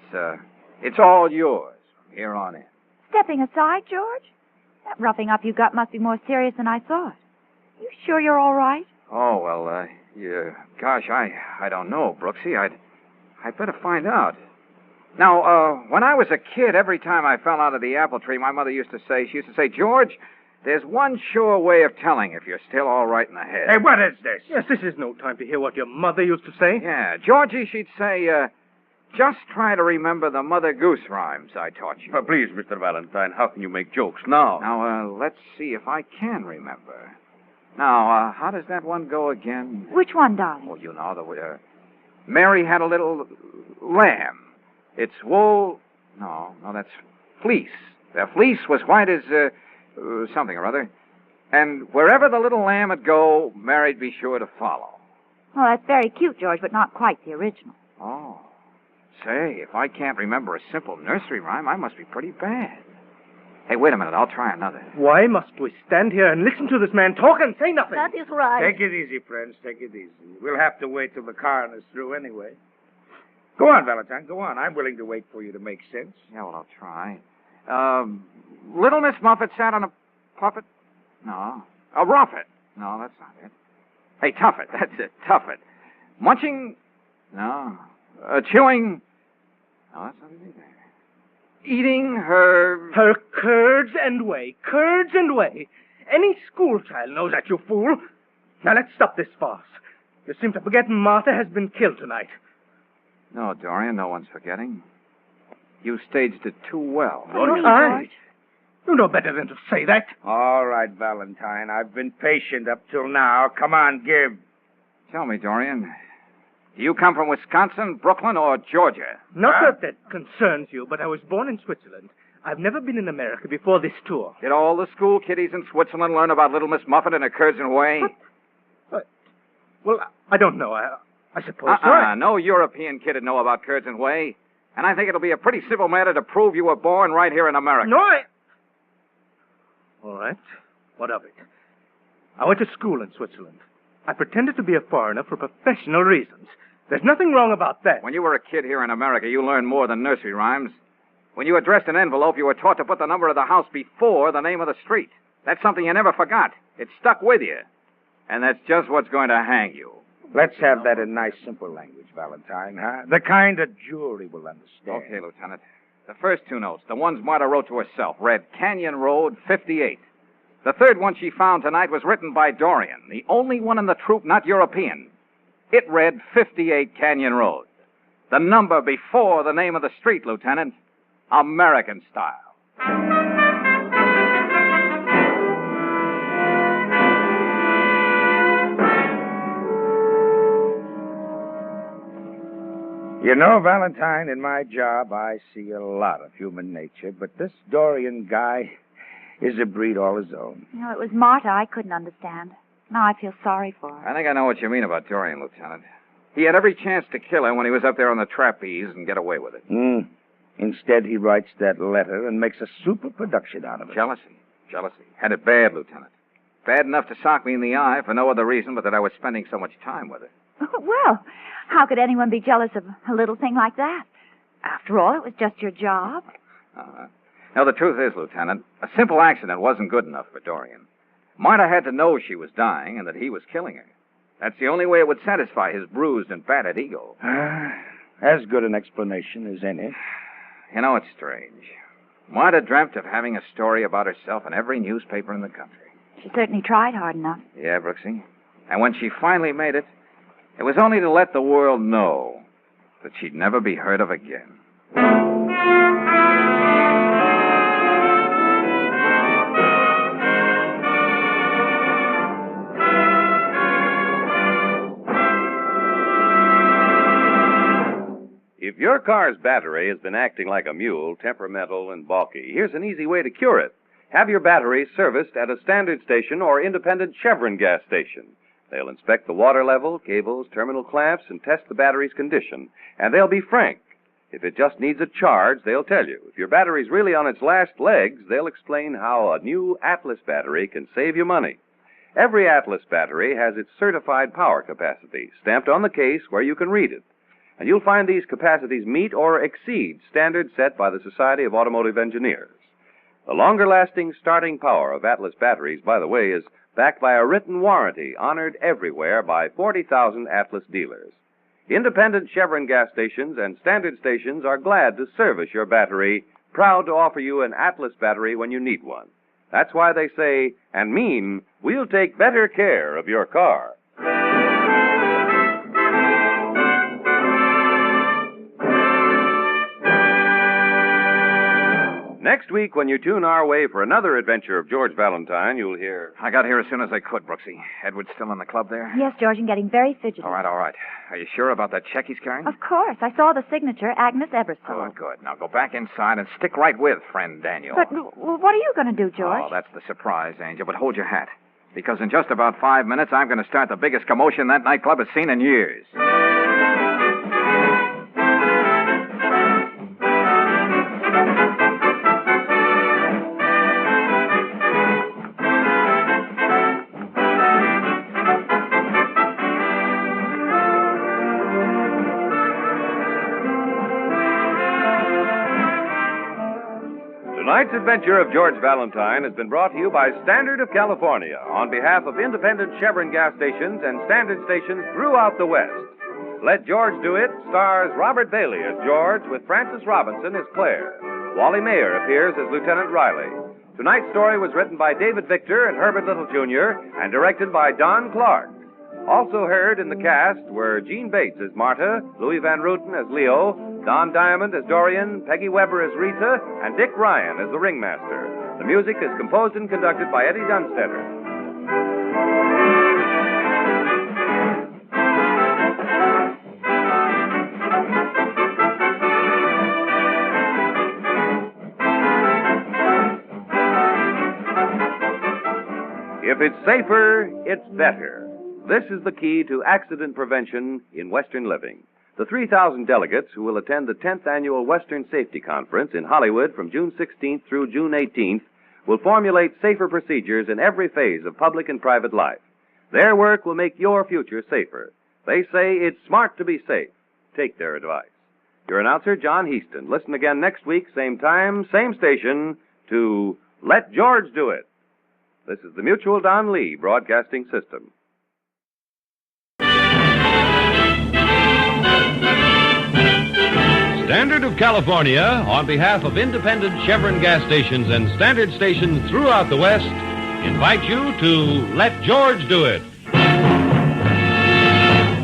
It's all yours from here on in. Stepping aside, George? That roughing up you got must be more serious than I thought. You sure you're all right? Oh, well, gosh, I don't know, Brooksy. I'd better find out. Now, when I was a kid, every time I fell out of the apple tree, my mother used to say, George, there's one sure way of telling if you're still all right in the head. Hey, what is this? Yes, this is no time to hear what your mother used to say. Yeah, Georgie, she'd say, just try to remember the Mother Goose rhymes I taught you. Please, Mr. Valentine, how can you make jokes now? Now, let's see if I can remember. Now, how does that one go again? Which one, darling? Oh, you know, Mary had a little lamb. It's wool. No, that's fleece. The fleece was white as something or other. And wherever the little lamb would go, Mary'd be sure to follow. Oh, that's very cute, George, but not quite the original. Oh. Say, if I can't remember a simple nursery rhyme, I must be pretty bad. Hey, wait a minute. I'll try another. Why must we stand here and listen to this man talk and say nothing? That is right. Take it easy, friends. Take it easy. We'll have to wait till the coroner's through anyway. Go on, Valentine. Go on. I'm willing to wait for you to make sense. Yeah, well, I'll try. Little Miss Muffet sat on a puppet? No. A Ruffet? No, that's not it. Hey, Tuffet. That's it. Tuffet. Munching? No. Chewing? No, that's not it either. Eating her... Her curds and whey. Curds and whey. Any schoolchild knows that, you fool. Now, let's stop this farce. You seem to forget Martha has been killed tonight. No, Dorian, no one's forgetting. You staged it too well. You know better than to say that. All right, Valentine. I've been patient up till now. Come on, give. Tell me, Dorian, do you come from Wisconsin, Brooklyn, or Georgia? Not that concerns you, but I was born in Switzerland. I've never been in America before this tour. Did all the school kiddies in Switzerland learn about Little Miss Muffet and her curds and whey? Well, I don't know. I suppose so. No European kid would know about curds and whey. And I think it'll be a pretty simple matter to prove you were born right here in America. No, All right. What of it? I went to school in Switzerland. I pretended to be a foreigner for professional reasons. There's nothing wrong about that. When you were a kid here in America, you learned more than nursery rhymes. When you addressed an envelope, you were taught to put the number of the house before the name of the street. That's something you never forgot. It stuck with you. And that's just what's going to hang you. Let's have that in nice, simple language, Valentine, huh? The kind a jury will understand. Okay, Lieutenant. The first two notes, the ones Marta wrote to herself, read Canyon Road 58. The third one she found tonight was written by Dorian, the only one in the troop not European. It read 58 Canyon Road. The number before the name of the street, Lieutenant. American style. You know, Valentine, in my job, I see a lot of human nature, but this Dorian guy is a breed all his own. No, it was Marta I couldn't understand. Now I feel sorry for her. I think I know what you mean about Dorian, Lieutenant. He had every chance to kill her when he was up there on the trapeze and get away with it. Instead, he writes that letter and makes a super production out of it. Jealousy. Had it bad, Lieutenant. Bad enough to sock me in the eye for no other reason but that I was spending so much time with her. Well, how could anyone be jealous of a little thing like that? After all, it was just your job. Now, the truth is, Lieutenant, a simple accident wasn't good enough for Dorian. Marta had to know she was dying and that he was killing her. That's the only way it would satisfy his bruised and battered ego. As good an explanation as any. You know, it's strange. Marta dreamt of having a story about herself in every newspaper in the country. She certainly tried hard enough. Yeah, Brooksy. And when she finally made it, it was only to let the world know that she'd never be heard of again. If your car's battery has been acting like a mule, temperamental and balky, here's an easy way to cure it. Have your battery serviced at a standard station or independent Chevron gas station. They'll inspect the water level, cables, terminal clamps, and test the battery's condition. And they'll be frank. If it just needs a charge, they'll tell you. If your battery's really on its last legs, they'll explain how a new Atlas battery can save you money. Every Atlas battery has its certified power capacity stamped on the case where you can read it. And you'll find these capacities meet or exceed standards set by the Society of Automotive Engineers. The longer-lasting starting power of Atlas batteries, by the way, is backed by a written warranty honored everywhere by 40,000 Atlas dealers. Independent Chevron gas stations and standard stations are glad to service your battery, proud to offer you an Atlas battery when you need one. That's why they say, and mean, we'll take better care of your car. Next week, when you tune our way for another adventure of George Valentine, you'll hear... I got here as soon as I could, Brooksy. Edward's still in the club there? Yes, George, and getting very fidgety. All right. Are you sure about that check he's carrying? Of course. I saw the signature, Agnes Ebersole. Good. Now go back inside and stick right with friend Daniel. But what are you going to do, George? Oh, that's the surprise, Angel. But hold your hat. Because in just about 5 minutes, I'm going to start the biggest commotion that nightclub has seen in years. Tonight's adventure of George Valentine has been brought to you by Standard of California on behalf of independent Chevron gas stations and Standard stations throughout the West. Let George Do It stars Robert Bailey as George with Frances Robinson as Claire. Wally Mayer appears as Lieutenant Riley. Tonight's story was written by David Victor and Herbert Little Jr. and directed by Don Clark. Also heard in the cast were Gene Bates as Marta, Louis Van Ruten as Leo, Don Diamond as Dorian, Peggy Weber as Rita, and Dick Ryan as the ringmaster. The music is composed and conducted by Eddie Dunstetter. If it's safer, it's better. This is the key to accident prevention in Western living. The 3,000 delegates who will attend the 10th Annual Western Safety Conference in Hollywood from June 16th through June 18th will formulate safer procedures in every phase of public and private life. Their work will make your future safer. They say it's smart to be safe. Take their advice. Your announcer, John Heaston. Listen again next week, same time, same station, to Let George Do It. This is the Mutual Don Lee Broadcasting System. Standard of California, on behalf of independent Chevron gas stations and Standard stations throughout the West, invite you to Let George Do It.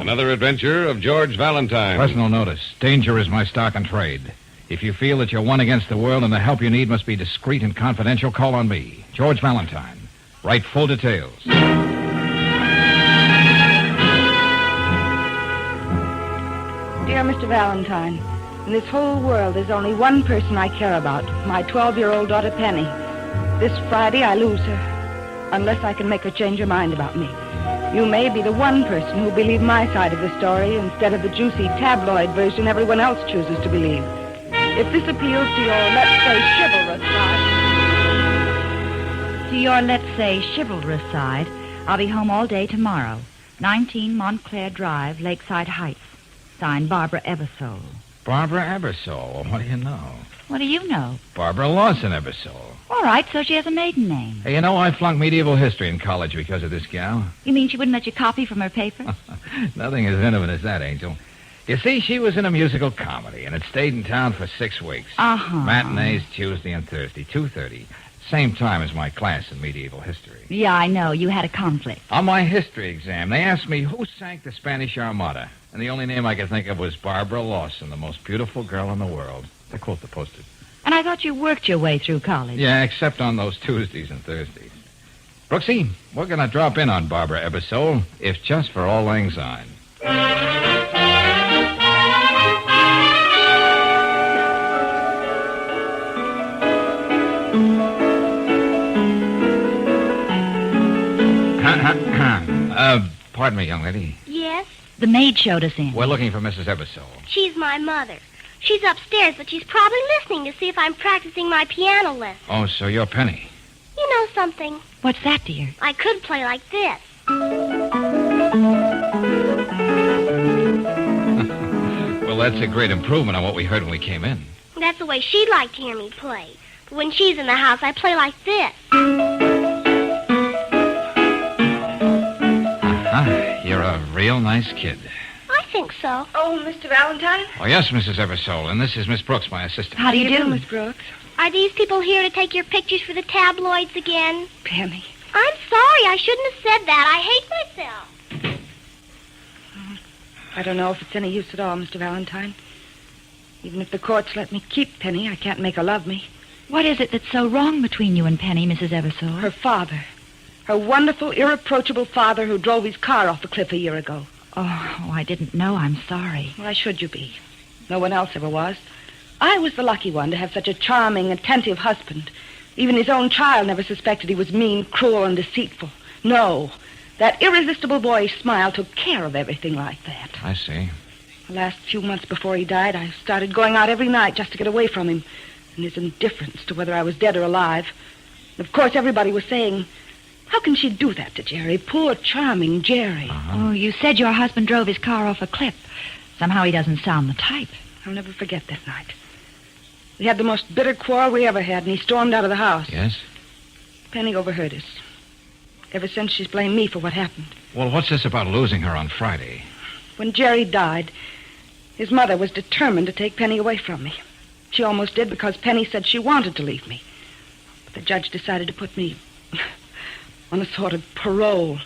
Another adventure of George Valentine. Personal notice. Danger is my stock and trade. If you feel that you're one against the world and the help you need must be discreet and confidential, call on me, George Valentine. Write full details. Dear Mr. Valentine, in this whole world, there's only one person I care about, my 12-year-old daughter, Penny. This Friday, I lose her, unless I can make her change her mind about me. You may be the one person who'll believe my side of the story instead of the juicy tabloid version everyone else chooses to believe. If this appeals to your, let's say, chivalrous side, I'll be home all day tomorrow. 19 Montclair Drive, Lakeside Heights. Signed, Barbara Ebersole. Barbara Ebersole. Well, what do you know? What do you know? Barbara Lawson Ebersole. All right, so she has a maiden name. Hey, you know, I flunked medieval history in college because of this gal. You mean she wouldn't let you copy from her paper? Nothing as intimate as that, Angel. You see, she was in a musical comedy, and it stayed in town for 6 weeks. Uh-huh. Matinees Tuesday and Thursday, 2:30. Same time as my class in medieval history. Yeah, I know. You had a conflict. On my history exam, they asked me who sank the Spanish Armada. And the only name I could think of was Barbara Lawson, the most beautiful girl in the world. To quote the poster. And I thought you worked your way through college. Yeah, except on those Tuesdays and Thursdays. Brooksy, we're going to drop in on Barbara Ebersole, if just for Auld Lang Syne. Pardon me, young lady. Yes? The maid showed us in. We're looking for Mrs. Ebersole. She's my mother. She's upstairs, but she's probably listening to see if I'm practicing my piano lesson. Oh, so you're Penny. You know something? What's that, dear? I could play like this. Well, that's a great improvement on what we heard when we came in. That's the way she'd like to hear me play. But when she's in the house, I play like this. You're a real nice kid. I think so. Oh, Mr. Valentine? Oh, yes, Mrs. Ebersole, and this is Miss Brooks, my assistant. How do you do, Miss Brooks? Are these people here to take your pictures for the tabloids again? Penny. I'm sorry. I shouldn't have said that. I hate myself. I don't know if it's any use at all, Mr. Valentine. Even if the courts let me keep Penny, I can't make her love me. What is it that's so wrong between you and Penny, Mrs. Ebersole? Her father. Her wonderful, irreproachable father who drove his car off the cliff a year ago. Oh, I didn't know. I'm sorry. Why should you be? No one else ever was. I was the lucky one to have such a charming, attentive husband. Even his own child never suspected he was mean, cruel, and deceitful. No. That irresistible boyish smile took care of everything like that. I see. The last few months before he died, I started going out every night just to get away from him and his indifference to whether I was dead or alive. And of course, everybody was saying, how can she do that to Jerry? Poor, charming Jerry. Oh, you said your husband drove his car off a cliff. Somehow he doesn't sound the type. I'll never forget that night. We had the most bitter quarrel we ever had, and he stormed out of the house. Yes? Penny overheard us. Ever since, she's blamed me for what happened. Well, what's this about losing her on Friday? When Jerry died, his mother was determined to take Penny away from me. She almost did because Penny said she wanted to leave me. But the judge decided to put me on a sort of parole.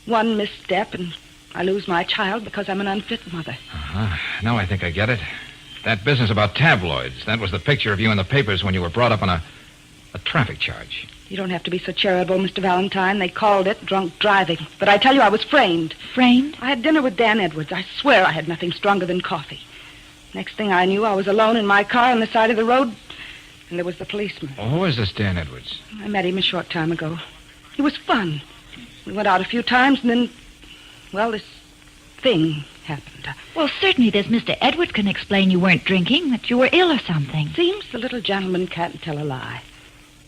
One misstep, and I lose my child because I'm an unfit mother. Now I think I get it. That business about tabloids, that was the picture of you in the papers when you were brought up on a traffic charge. You don't have to be so charitable, Mr. Valentine. They called it drunk driving. But I tell you, I was framed. Framed? I had dinner with Dan Edwards. I swear I had nothing stronger than coffee. Next thing I knew, I was alone in my car on the side of the road, and there was the policeman. Oh, who is this Dan Edwards? I met him a short time ago. He was fun. We went out a few times, and then, well, this thing happened. Well, certainly this Mr. Edwards can explain you weren't drinking, that you were ill or something. Seems the little gentleman can't tell a lie.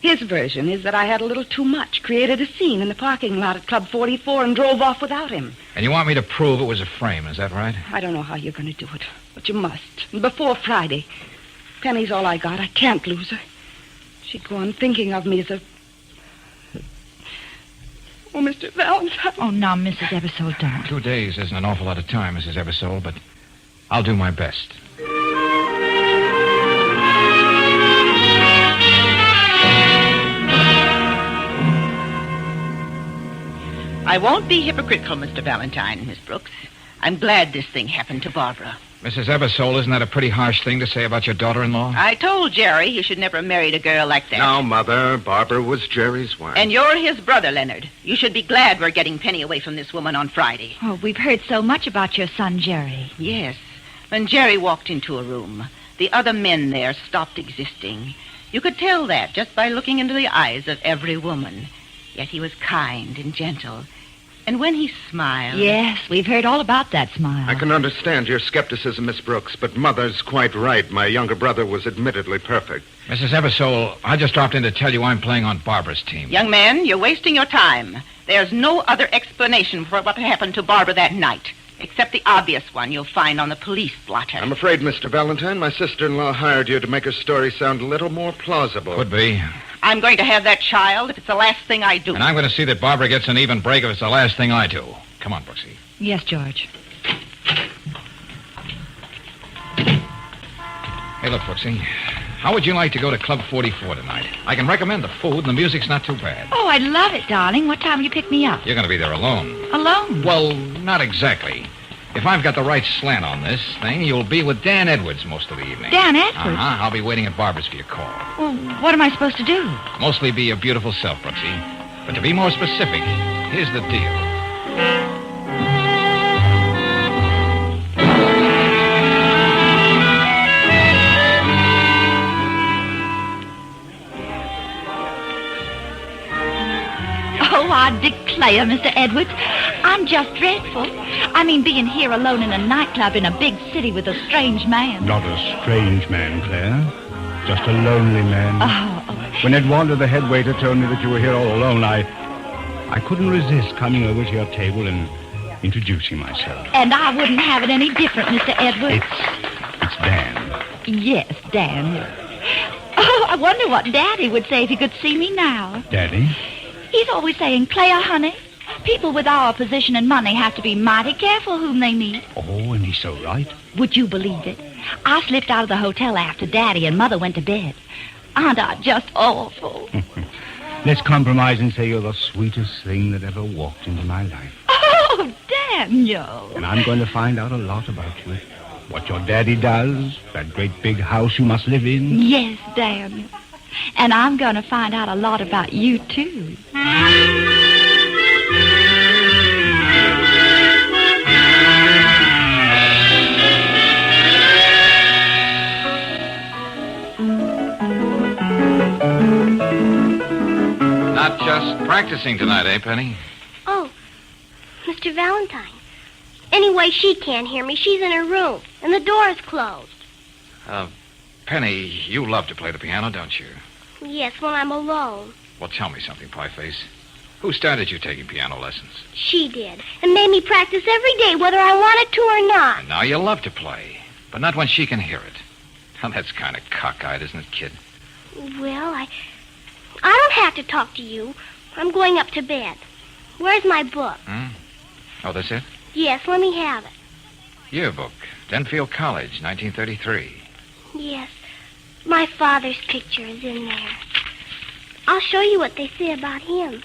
His version is that I had a little too much, created a scene in the parking lot at Club 44, and drove off without him. And you want me to prove it was a frame, is that right? I don't know how you're going to do it, but you must. And before Friday. Penny's all I got. I can't lose her. She'd go on thinking of me as a... Oh, Mr. Valentine. Oh, now, Mrs. Eversole, don't. 2 days isn't an awful lot of time, Mrs. Eversole, but I'll do my best. I won't be hypocritical, Mr. Valentine, Miss Brooks. I'm glad this thing happened to Barbara. Mrs. Eversole, isn't that a pretty harsh thing to say about your daughter-in-law? I told Jerry he should never have married a girl like that. Now, Mother, Barbara was Jerry's wife. And you're his brother, Leonard. You should be glad we're getting Penny away from this woman on Friday. Oh, we've heard so much about your son, Jerry. Yes. When Jerry walked into a room, the other men there stopped existing. You could tell that just by looking into the eyes of every woman. Yet he was kind and gentle. And when he smiled... Yes, we've heard all about that smile. I can understand your skepticism, Miss Brooks, but Mother's quite right. My younger brother was admittedly perfect. Mrs. Eversole, I just dropped in to tell you I'm playing on Barbara's team. Young man, you're wasting your time. There's no other explanation for what happened to Barbara that night, except the obvious one you'll find on the police blotter. I'm afraid, Mr. Valentine, my sister-in-law hired you to make her story sound a little more plausible. Could be. I'm going to have that child if it's the last thing I do. And I'm going to see that Barbara gets an even break if it's the last thing I do. Come on, Brooksy. Yes, George. Hey, look, Brooksy. How would you like to go to Club 44 tonight? I can recommend the food, and the music's not too bad. Oh, I'd love it, darling. What time will you pick me up? You're going to be there alone. Alone? Well, not exactly. If I've got the right slant on this thing, you'll be with Dan Edwards most of the evening. Dan Edwards? Uh-huh. I'll be waiting at Barbara's for your call. Well, what am I supposed to do? Mostly be your beautiful self, Brooksy. But to be more specific, here's the deal. Oh, I declare, Mr. Edwards, I'm just dreadful. I mean, being here alone in a nightclub in a big city with a strange man. Not a strange man, Claire. Just a lonely man. Oh. When Eduardo, the head waiter, told me that you were here all alone, I couldn't resist coming over to your table and introducing myself. And I wouldn't have it any different, Mr. Edwards. It's Dan. Yes, Dan. Oh, I wonder what Daddy would say if he could see me now. Daddy? He's always saying, Claire, honey, people with our position and money have to be mighty careful whom they meet. Oh, and he's so right. Would you believe it? I slipped out of the hotel after Daddy and Mother went to bed. Aren't I just awful? Let's compromise and say you're the sweetest thing that ever walked into my life. Oh, Daniel. And I'm going to find out a lot about you. What your daddy does, that great big house you must live in. Yes, Daniel. And I'm going to find out a lot about you, too. Not just practicing tonight, eh, Penny? Oh, Mr. Valentine. Anyway, she can't hear me. She's in her room, and the door's closed. Penny, you love to play the piano, don't you? Yes, when I'm alone. Well, tell me something, Pieface. Who started you taking piano lessons? She did, and made me practice every day, whether I wanted to or not. And now you love to play, but not when she can hear it. Well, that's kind of cockeyed, isn't it, kid? Well, I don't have to talk to you. I'm going up to bed. Where's my book? Oh, that's it? Yes, let me have it. Yearbook, Denfield College, 1933. Yes, my father's picture is in there. I'll show you what they say about him.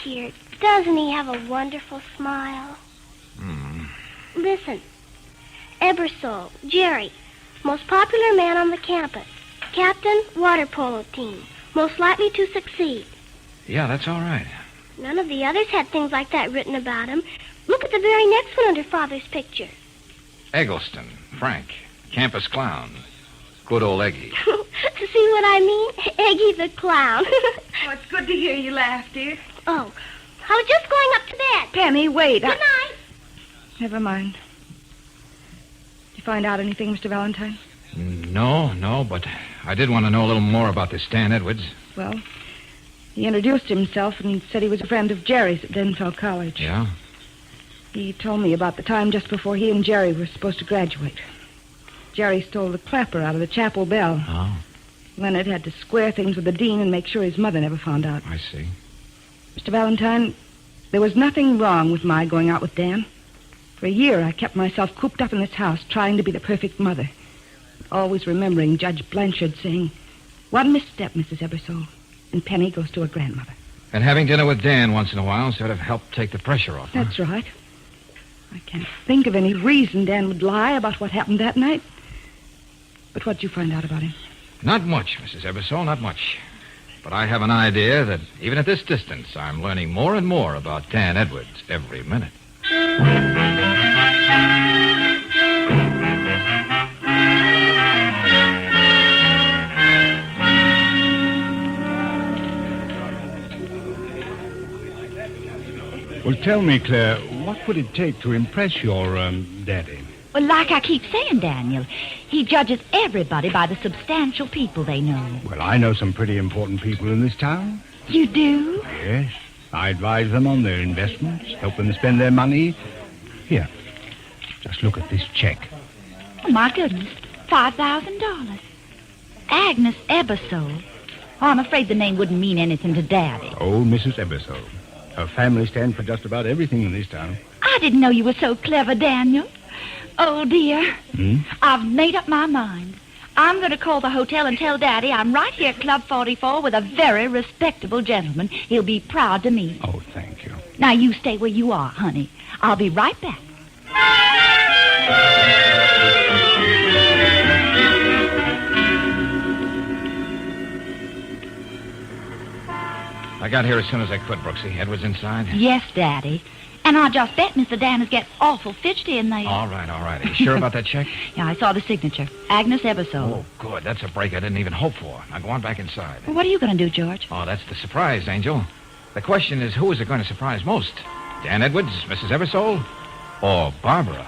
Here, doesn't he have a wonderful smile? Listen. Ebersole, Jerry, most popular man on the campus. Captain, water polo team. Most likely to succeed. Yeah, that's all right. None of the others had things like that written about him. Look at the very next one under Father's picture. Eggleston, Frank, campus clown. Good old Eggy. See what I mean? Eggy the clown. Oh, it's good to hear you laugh, dear. Oh, I was just going up to bed. Penny, wait. Good night. Never mind. Did you find out anything, Mr. Valentine? No, but I did want to know a little more about this Dan Edwards. Well, he introduced himself and said he was a friend of Jerry's at Denfeld College. Yeah? He told me about the time just before he and Jerry were supposed to graduate. Jerry stole the clapper out of the chapel bell. Oh. Leonard had to square things with the dean and make sure his mother never found out. I see. Mr. Valentine, there was nothing wrong with my going out with Dan. For a year, I kept myself cooped up in this house, trying to be the perfect mother. Always remembering Judge Blanchard saying, "One misstep, Mrs. Ebersole, and Penny goes to her grandmother." And having dinner with Dan once in a while sort of helped take the pressure off. That's right. I can't think of any reason Dan would lie about what happened that night. But what'd you find out about him? Not much, Mrs. Ebersole, not much. But I have an idea that even at this distance, I'm learning more and more about Dan Edwards every minute. Well, tell me, Claire, what would it take to impress your, daddy? Well, like I keep saying, Daniel, he judges everybody by the substantial people they know. Well, I know some pretty important people in this town. You do? Yes. I advise them on their investments, help them spend their money. Here, just look at this check. Oh, my goodness. $5,000. Agnes Ebersole. Oh, I'm afraid the name wouldn't mean anything to Daddy. Old Mrs. Ebersole. Her family stands for just about everything in this town. I didn't know you were so clever, Daniel. Oh, dear. I've made up my mind. I'm going to call the hotel and tell Daddy I'm right here at Club 44 with a very respectable gentleman he'll be proud to meet. Oh, thank you. Now, you stay where you are, honey. I'll be right back. I got here as soon as I could, Brooksy. Edwards inside? Yes, Daddy. And I just bet Mr. Dan is getting awful fidgety in there. All right. Are you sure about that check? Yeah, I saw the signature. Agnes Ebersole. Oh, good. That's a break I didn't even hope for. Now go on back inside. Well, what are you going to do, George? Oh, that's the surprise, Angel. The question is, who is it going to surprise most? Dan Edwards, Mrs. Ebersole, or Barbara?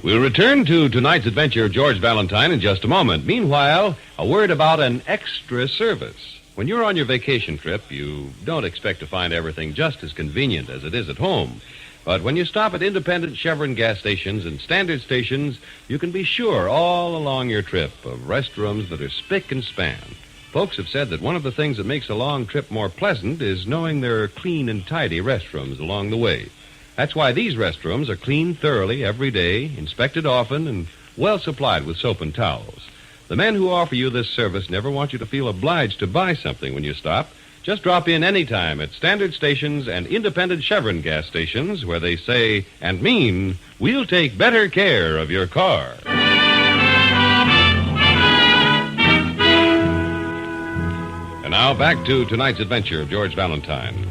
We'll return to tonight's adventure of George Valentine in just a moment. Meanwhile, a word about an extra service. When you're on your vacation trip, you don't expect to find everything just as convenient as it is at home. But when you stop at independent Chevron gas stations and standard stations, you can be sure all along your trip of restrooms that are spick and span. Folks have said that one of the things that makes a long trip more pleasant is knowing there are clean and tidy restrooms along the way. That's why these restrooms are cleaned thoroughly every day, inspected often, and well supplied with soap and towels. The men who offer you this service never want you to feel obliged to buy something when you stop. Just drop in any time at standard stations and independent Chevron gas stations where they say and mean, we'll take better care of your car. And now back to tonight's adventure of George Valentine.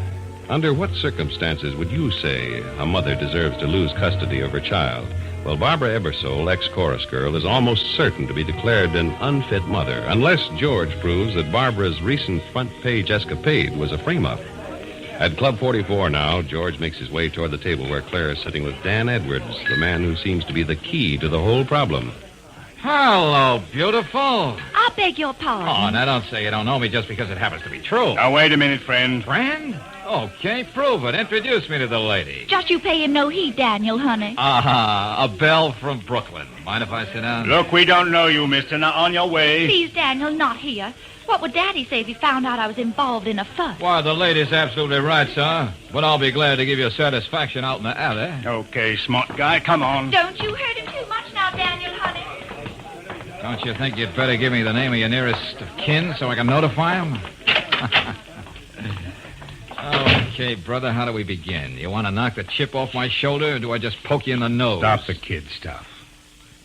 Under what circumstances would you say a mother deserves to lose custody of her child? Well, Barbara Ebersole, ex-chorus girl, is almost certain to be declared an unfit mother, unless George proves that Barbara's recent front-page escapade was a frame-up. At Club 44 now, George makes his way toward the table where Claire is sitting with Dan Edwards, the man who seems to be the key to the whole problem. Hello, beautiful. I beg your pardon. Oh, now don't say you don't know me just because it happens to be true. Now, wait a minute, friend. Friend? Okay, prove it. Introduce me to the lady. Just you pay him no heed, Daniel, honey. Aha, a belle from Brooklyn. Mind if I sit down? Look, we don't know you, mister. Now, on your way. Please, Daniel, not here. What would Daddy say if he found out I was involved in a fuss? Why, the lady's absolutely right, sir. But I'll be glad to give you satisfaction out in the alley. Okay, smart guy, come on. Don't you hurt him too much now, Daniel, honey. Don't you think you'd better give me the name of your nearest of kin so I can notify him? Okay, brother, how do we begin? You want to knock the chip off my shoulder, or do I just poke you in the nose? Stop the kid stuff.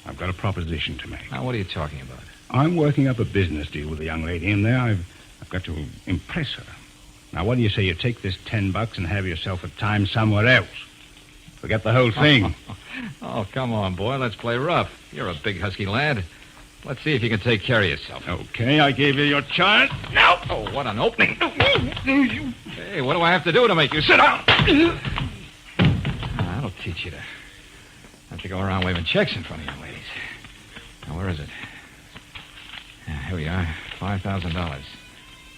I've got a proposition to make. Now, what are you talking about? I'm working up a business deal with a young lady in there. I've got to impress her. Now, what do you say you take this $10 and have yourself a time somewhere else? Forget the whole thing. Oh, come on, boy. Let's play rough. You're a big, husky lad. Let's see if you can take care of yourself. Okay, I gave you your chance. Now. Oh, what an opening. Hey, what do I have to do to make you sit down? That'll teach you to not to go around waving checks in front of you ladies. Now, where is it? Here we are. $5,000.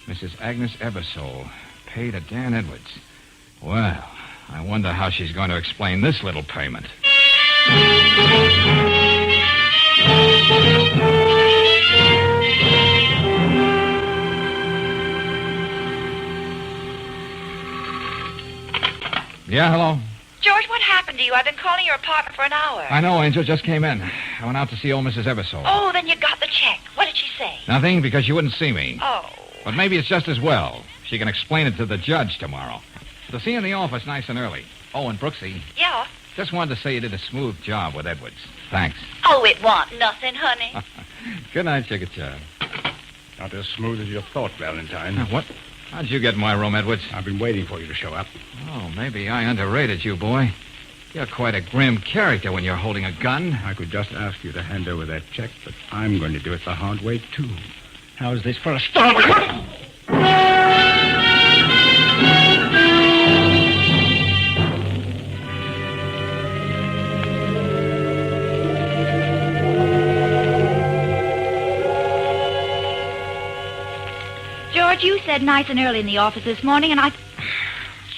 Mrs. Agnes Ebersole. Paid to Dan Edwards. Well, I wonder how she's going to explain this little payment. Yeah, hello? George, what happened to you? I've been calling your apartment for an hour. I know, Angel. Just came in. I went out to see old Mrs. Ebersole. Oh, then you got the check. What did she say? Nothing, because she wouldn't see me. Oh. But maybe it's just as well. She can explain it to the judge tomorrow. So see you in the office nice and early. Oh, and Brooksy. Yeah? Just wanted to say you did a smooth job with Edwards. Thanks. Oh, it wa'n't nothing, honey. Good night, sugar child. Not as smooth as you thought, Valentine. What? How'd you get in my room, Edwards? I've been waiting for you to show up. Oh, maybe I underrated you, boy. You're quite a grim character when you're holding a gun. I could just ask you to hand over that check, but I'm going to do it the hard way, too. How's this for a start? George, you said nice and early in the office this morning, and I...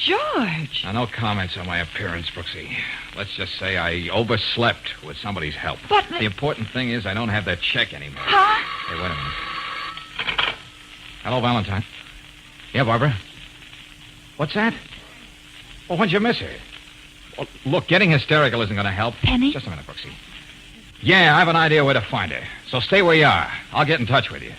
George! Now, no comments on my appearance, Brooksy. Let's just say I overslept with somebody's help. But... The important thing is I don't have that check anymore. Huh? Hey, wait a minute. Hello, Valentine. Yeah, Barbara? What's that? Well, when'd you miss her? Well, look, getting hysterical isn't going to help. Penny? Just a minute, Brooksy. Yeah, I have an idea where to find her. So stay where you are. I'll get in touch with you.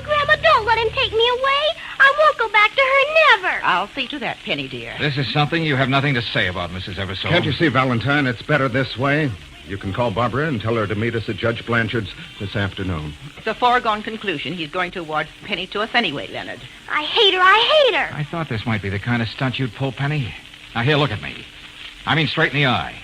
Grandma, don't let him take me away. I won't go back to her, never. I'll see to that, Penny, dear. This is something you have nothing to say about, Mrs. Ebersole. Can't you see, Valentine, it's better this way? You can call Barbara and tell her to meet us at Judge Blanchard's this afternoon. It's a foregone conclusion. He's going to award Penny to us anyway, Leonard. I hate her. I thought this might be the kind of stunt you'd pull, Penny. Now, here, look at me. I mean, straight in the eye.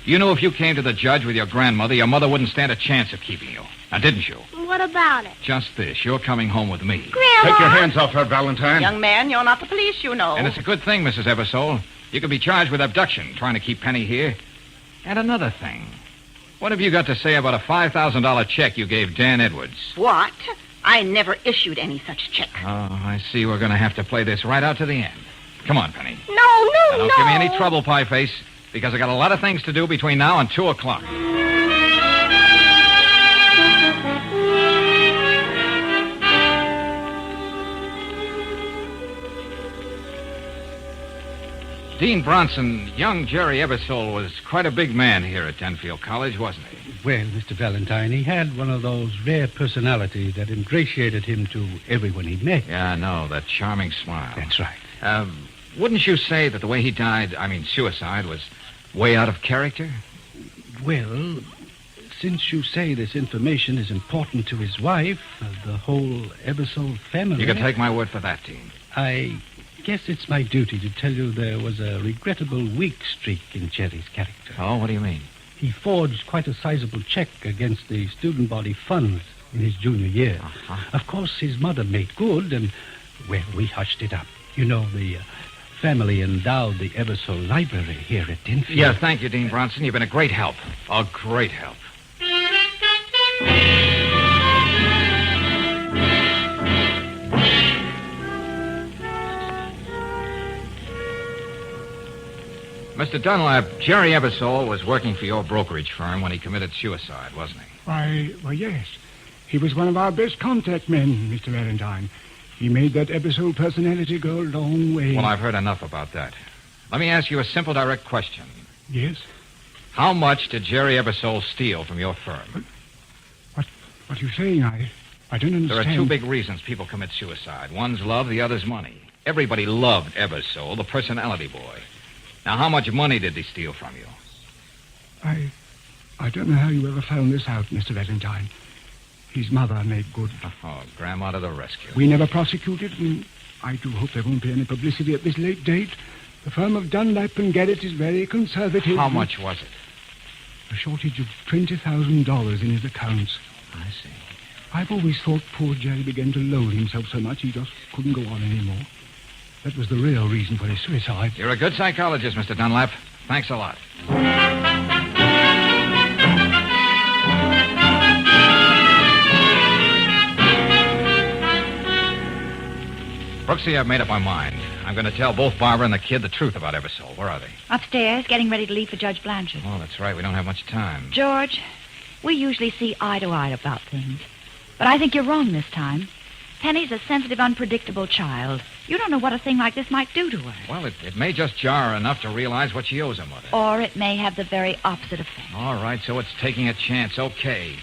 You knew if you came to the judge with your grandmother, your mother wouldn't stand a chance of keeping you. Now, didn't you? What about it? Just this. You're coming home with me. Grandma! Take your hands off her, Valentine. Young man, you're not the police, you know. And it's a good thing, Mrs. Ebersole. You could be charged with abduction, trying to keep Penny here. And another thing. What have you got to say about a $5,000 check you gave Dan Edwards? What? I never issued any such check. Oh, I see we're going to have to play this right out to the end. Come on, Penny. No. Now, don't give me any trouble, Pie Face, because I got a lot of things to do between now and 2 o'clock. Dean Bronson, young Jerry Ebersole was quite a big man here at Denfield College, wasn't he? Well, Mr. Valentine, he had one of those rare personalities that ingratiated him to everyone he met. Yeah, I know, that charming smile. That's right. Wouldn't you say that the way he died, suicide, was way out of character? Well, since you say this information is important to his wife, the whole Ebersole family... You can take my word for that, Dean. I guess it's my duty to tell you there was a regrettable weak streak in Jerry's character. Oh, what do you mean? He forged quite a sizable check against the student body funds in his junior year. Of course, his mother made good, and, well, we hushed it up. You know, the family endowed the Eversole Library here at Dinfield. Yeah, thank you, Dean Bronson. You've been a great help. A great help. Mr. Dunlap, Jerry Eversole was working for your brokerage firm when he committed suicide, wasn't he? Why, yes. He was one of our best contact men, Mr. Valentine. He made that Eversole personality go a long way. Well, I've heard enough about that. Let me ask you a simple, direct question. Yes? How much did Jerry Eversole steal from your firm? What are you saying? I don't understand. There are two big reasons people commit suicide. One's love, the other's money. Everybody loved Eversole, the personality boy. Now, how much money did he steal from you? I don't know how you ever found this out, Mr. Valentine. His mother made good. Oh, Grandma to the rescue. We never prosecuted, and I do hope there won't be any publicity at this late date. The firm of Dunlap and Garrett is very conservative. How much was it? A shortage of $20,000 in his accounts. I see. I've always thought poor Jerry began to loathe himself so much he just couldn't go on anymore. That was the real reason for his suicide. You're a good psychologist, Mr. Dunlap. Thanks a lot. Brooksy, I've made up my mind. I'm going to tell both Barbara and the kid the truth about Eversole. Where are they? Upstairs, getting ready to leave for Judge Blanchard. Oh, that's right. We don't have much time. George, we usually see eye to eye about things. But I think you're wrong this time. Penny's a sensitive, unpredictable child. You don't know what a thing like this might do to her. Well, it may just jar her enough to realize what she owes her mother. Or it may have the very opposite effect. All right, so it's taking a chance. Okay.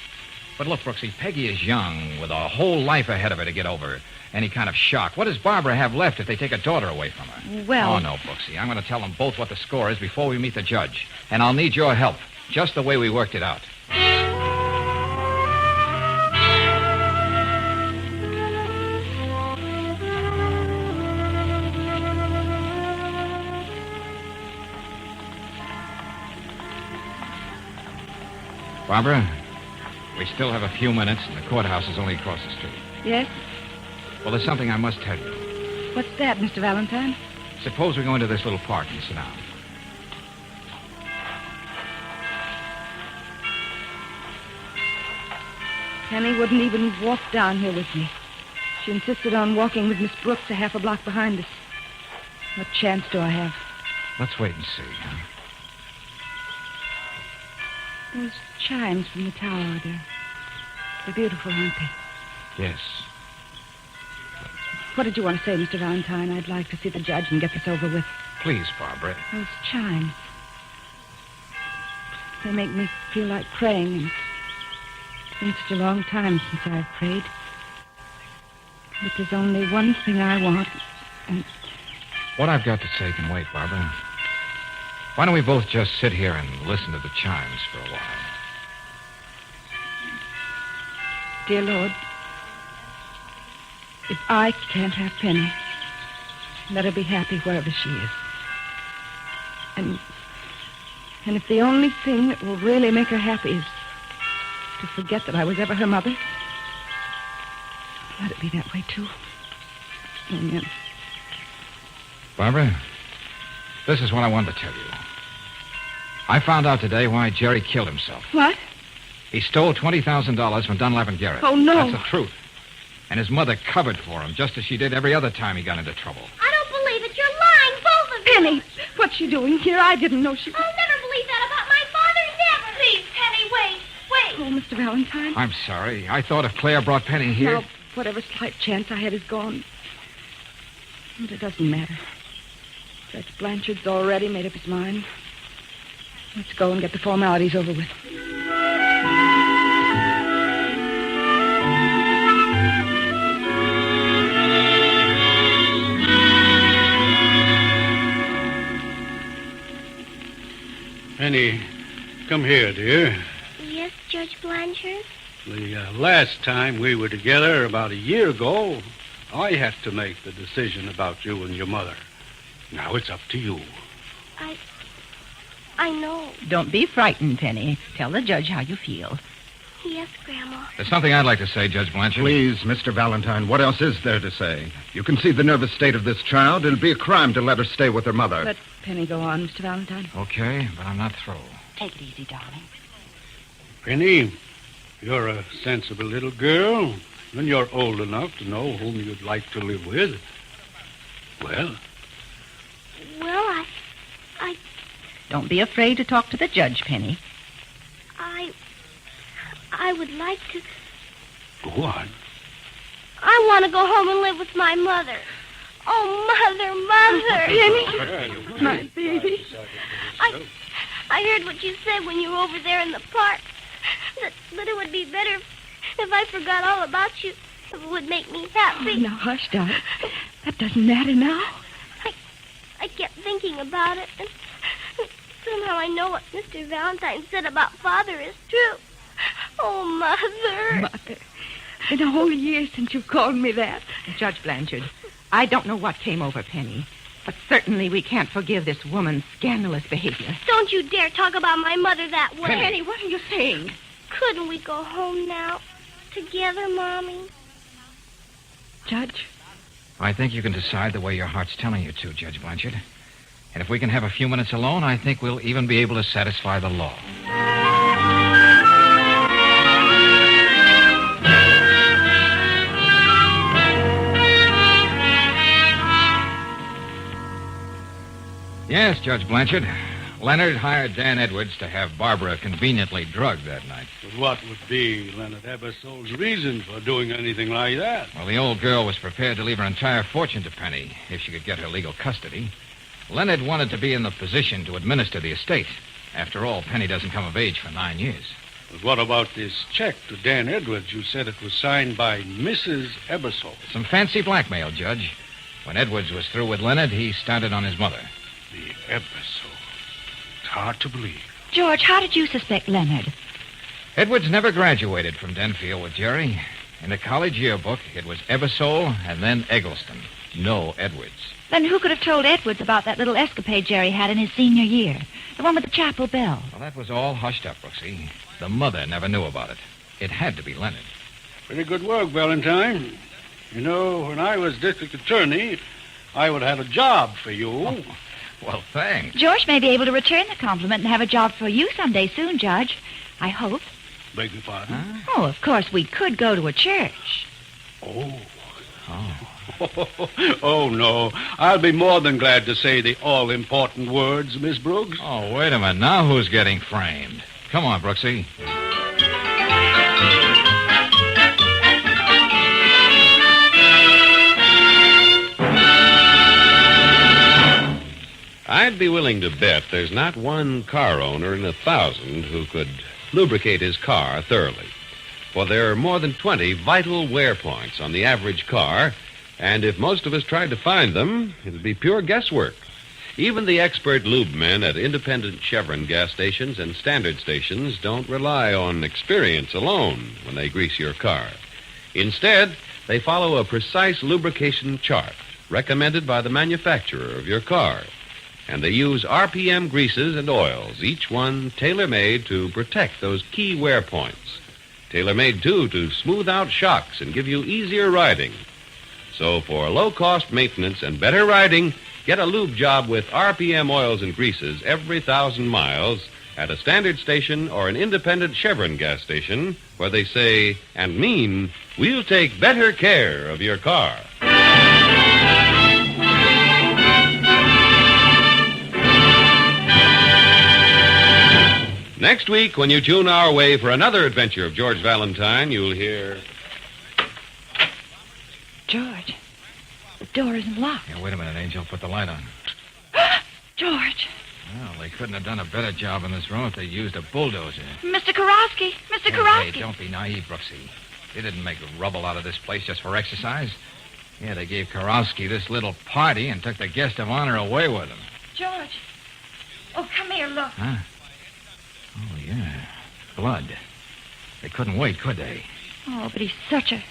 But look, Brooksy, Peggy is young, with a whole life ahead of her to get over any kind of shock. What does Barbara have left if they take a daughter away from her? Well... Oh, no, Brooksy. I'm going to tell them both what the score is before we meet the judge. And I'll need your help, just the way we worked it out. Barbara, we still have a few minutes, and the courthouse is only across the street. Yes? Well, there's something I must tell you. What's that, Mr. Valentine? Suppose we go into this little park and sit down. Penny wouldn't even walk down here with me. She insisted on walking with Miss Brooks a half a block behind us. What chance do I have? Let's wait and see, huh? Those chimes from the tower, they're beautiful, aren't they? Yes. What did you want to say, Mr. Valentine? I'd like to see the judge and get this over with. Please, Barbara. Those chimes. They make me feel like praying, and it's been such a long time since I've prayed. But there's only one thing I want, and... What I've got to say can wait, Barbara. Why don't we both just sit here and listen to the chimes for a while? Dear Lord, if I can't have Penny, let her be happy wherever she is. And if the only thing that will really make her happy is to forget that I was ever her mother, let it be that way, too. Amen. Barbara, this is what I wanted to tell you. I found out today why Jerry killed himself. What? He stole $20,000 from Dunlap and Garrett. Oh, no. That's the truth. And his mother covered for him, just as she did every other time he got into trouble. I don't believe it. You're lying, both of you. Penny, what's she doing here? I didn't know she was... I'll never believe that about my father, never. Please, Penny, wait. Oh, Mr. Valentine. I'm sorry. I thought if Claire brought Penny here... Now, whatever slight chance I had is gone. But it doesn't matter. Judge Blanchard's already made up his mind. Let's go and get the formalities over with. Penny, come here, dear. Yes, Judge Blanchard? The last time we were together, about a year ago, I had to make the decision about you and your mother. Now it's up to you. I know. Don't be frightened, Penny. Tell the judge how you feel. Yes, Grandma. There's something I'd like to say, Judge Blanchard. Please, Mr. Valentine, what else is there to say? You can see the nervous state of this child. It'll be a crime to let her stay with her mother. Let Penny go on, Mr. Valentine. Okay, but I'm not through. Take it easy, darling. Penny, you're a sensible little girl, and you're old enough to know whom you'd like to live with. Well? Well, I... Don't be afraid to talk to the judge, Penny. I would like to... Go on. I want to go home and live with my mother. Oh, Mother, Penny. My baby. I heard what you said when you were over there in the park. That it would be better if I forgot all about you. It would make me happy. Oh, now, hush, darling. That doesn't matter now. I kept thinking about it, and somehow I know what Mr. Valentine said about Father is true. Oh, Mother. Mother. Been a whole year since you called me that. Judge Blanchard, I don't know what came over Penny, but certainly we can't forgive this woman's scandalous behavior. Don't you dare talk about my mother that way. Penny, what are you saying? Couldn't we go home now? Together, Mommy? Judge? I think you can decide the way your heart's telling you to, Judge Blanchard. And if we can have a few minutes alone, I think we'll even be able to satisfy the law. Yes, Judge Blanchard. Leonard hired Dan Edwards to have Barbara conveniently drugged that night. But what would be Leonard Ebersole's reason for doing anything like that? Well, the old girl was prepared to leave her entire fortune to Penny if she could get her legal custody. Leonard wanted to be in the position to administer the estate. After all, Penny doesn't come of age for 9 years. But what about this check to Dan Edwards? You said it was signed by Mrs. Ebersole. Some fancy blackmail, Judge. When Edwards was through with Leonard, he started on his mother. The Ebersole. It's hard to believe. George, how did you suspect Leonard? Edwards never graduated from Denfield with Jerry. In the college yearbook, it was Ebersole and then Eggleston. No Edwards. Then who could have told Edwards about that little escapade Jerry had in his senior year? The one with the chapel bell. Well, that was all hushed up, Brooksy. The mother never knew about it. It had to be Leonard. Pretty good work, Valentine. You know, when I was district attorney, I would have a job for you. Oh, well, thanks. George may be able to return the compliment and have a job for you someday soon, Judge. I hope. Beg your pardon? Huh? Oh, of course, we could go to a church. Oh. Oh, no. I'll be more than glad to say the all-important words, Miss Brooks. Oh, wait a minute. Now who's getting framed? Come on, Brooksy. I'd be willing to bet there's not one car owner in 1,000 who could lubricate his car thoroughly. For there are more than 20 vital wear points on the average car, and if most of us tried to find them, it'd be pure guesswork. Even the expert lube men at independent Chevron gas stations and standard stations don't rely on experience alone when they grease your car. Instead, they follow a precise lubrication chart recommended by the manufacturer of your car. And they use RPM greases and oils, each one tailor-made to protect those key wear points. Tailor-made, too, to smooth out shocks and give you easier riding. So for low-cost maintenance and better riding, get a lube job with RPM oils and greases every 1,000 miles at a standard station or an independent Chevron gas station where they say and mean, we'll take better care of your car. Next week, when you tune our way for another adventure of George Valentine, you'll hear... George, the door isn't locked. Yeah, wait a minute, Angel. Put the light on. George. Well, they couldn't have done a better job in this room if they used a bulldozer. Mr. Karofsky. Mr. Karofsky. Hey, don't be naive, Brooksy. They didn't make rubble out of this place just for exercise. Yeah, they gave Karofsky this little party and took the guest of honor away with him. George. Oh, come here, look. Huh? Oh, yeah. Blood. They couldn't wait, could they? Oh, but he's such a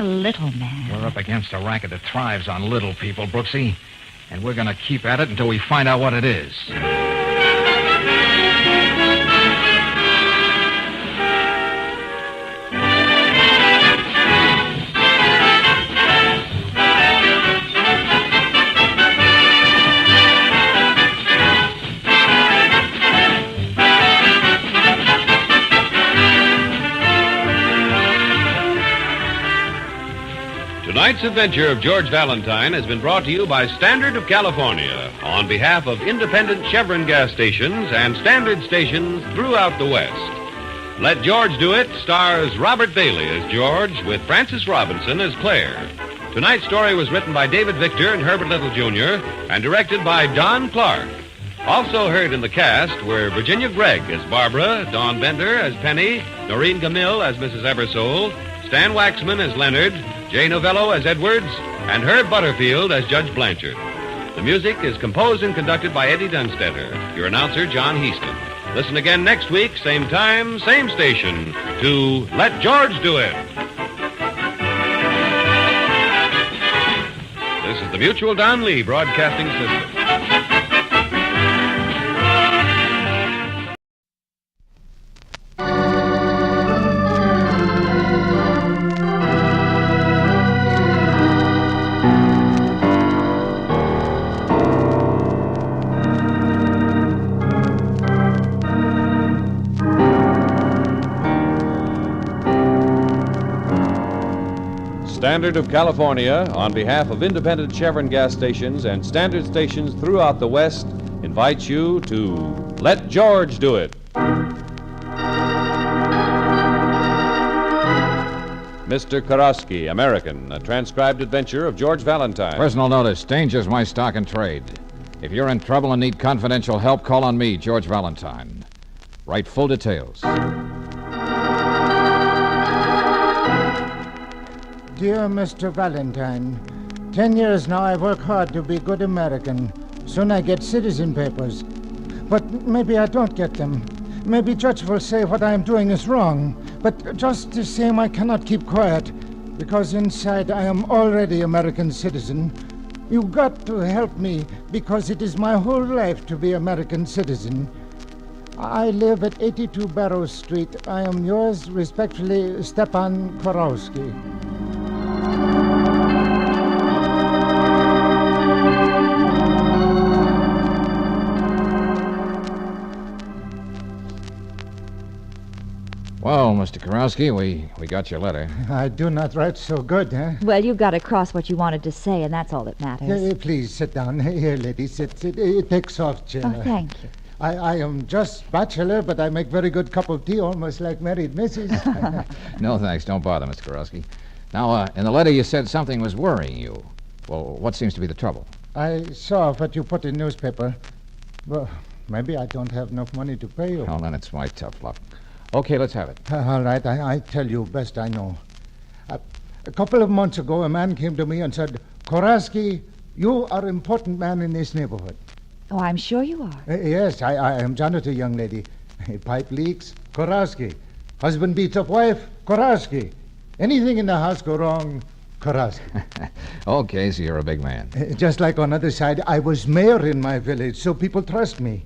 little man. We're up against a racket that thrives on little people, Brooksy. And we're going to keep at it until we find out what it is. Tonight's adventure of George Valentine has been brought to you by Standard of California on behalf of independent Chevron gas stations and Standard stations throughout the West. Let George Do It stars Robert Bailey as George with Frances Robinson as Claire. Tonight's story was written by David Victor and Herbert Little, Jr. and directed by Don Clark. Also heard in the cast were Virginia Gregg as Barbara, Dawn Bender as Penny, Noreen Gamil as Mrs. Ebersole, Stan Waxman as Leonard, Jay Novello as Edwards, and Herb Butterfield as Judge Blanchard. The music is composed and conducted by Eddie Dunstetter. Your announcer, John Heaston. Listen again next week, same time, same station, to Let George Do It. This is the Mutual Don Lee Broadcasting System. Standard of California, on behalf of independent Chevron gas stations and Standard stations throughout the West, invites you to Let George Do It. Mr. Karofsky, American, a transcribed adventure of George Valentine. Personal notice, danger's my stock and trade. If you're in trouble and need confidential help, call on me, George Valentine. Write full details. Dear Mr. Valentine, 10 years now I work hard to be good American. Soon I get citizen papers. But maybe I don't get them. Maybe judge will say what I am doing is wrong. But just the same, I cannot keep quiet, because inside I am already American citizen. You got to help me, because it is my whole life to be American citizen. I live at 82 Barrow Street. I am yours respectfully, Stepan Karofsky. Well, Mr. Karofsky, we got your letter. I do not write so good, eh? Well, you got across what you wanted to say, and that's all that matters. Please sit down. Here, lady, sit. Take soft chair. Oh, thank you. I am just bachelor, but I make very good cup of tea, almost like married missus. No, thanks. Don't bother, Mr. Karofsky. Now, in the letter you said something was worrying you. Well, what seems to be the trouble? I saw what you put in newspaper. Well, maybe I don't have enough money to pay you. Oh, then it's my tough luck. Okay, let's have it. All right, I tell you best I know. A couple of months ago, a man came to me and said, Karofsky, you are an important man in this neighborhood. Oh, I'm sure you are. Yes, I am janitor, young lady. Pipe leaks, Karofsky. Husband beats up wife, Karofsky. Anything in the house go wrong, Karofsky. Okay, so you're a big man. Just like on the other side, I was mayor in my village, so people trust me.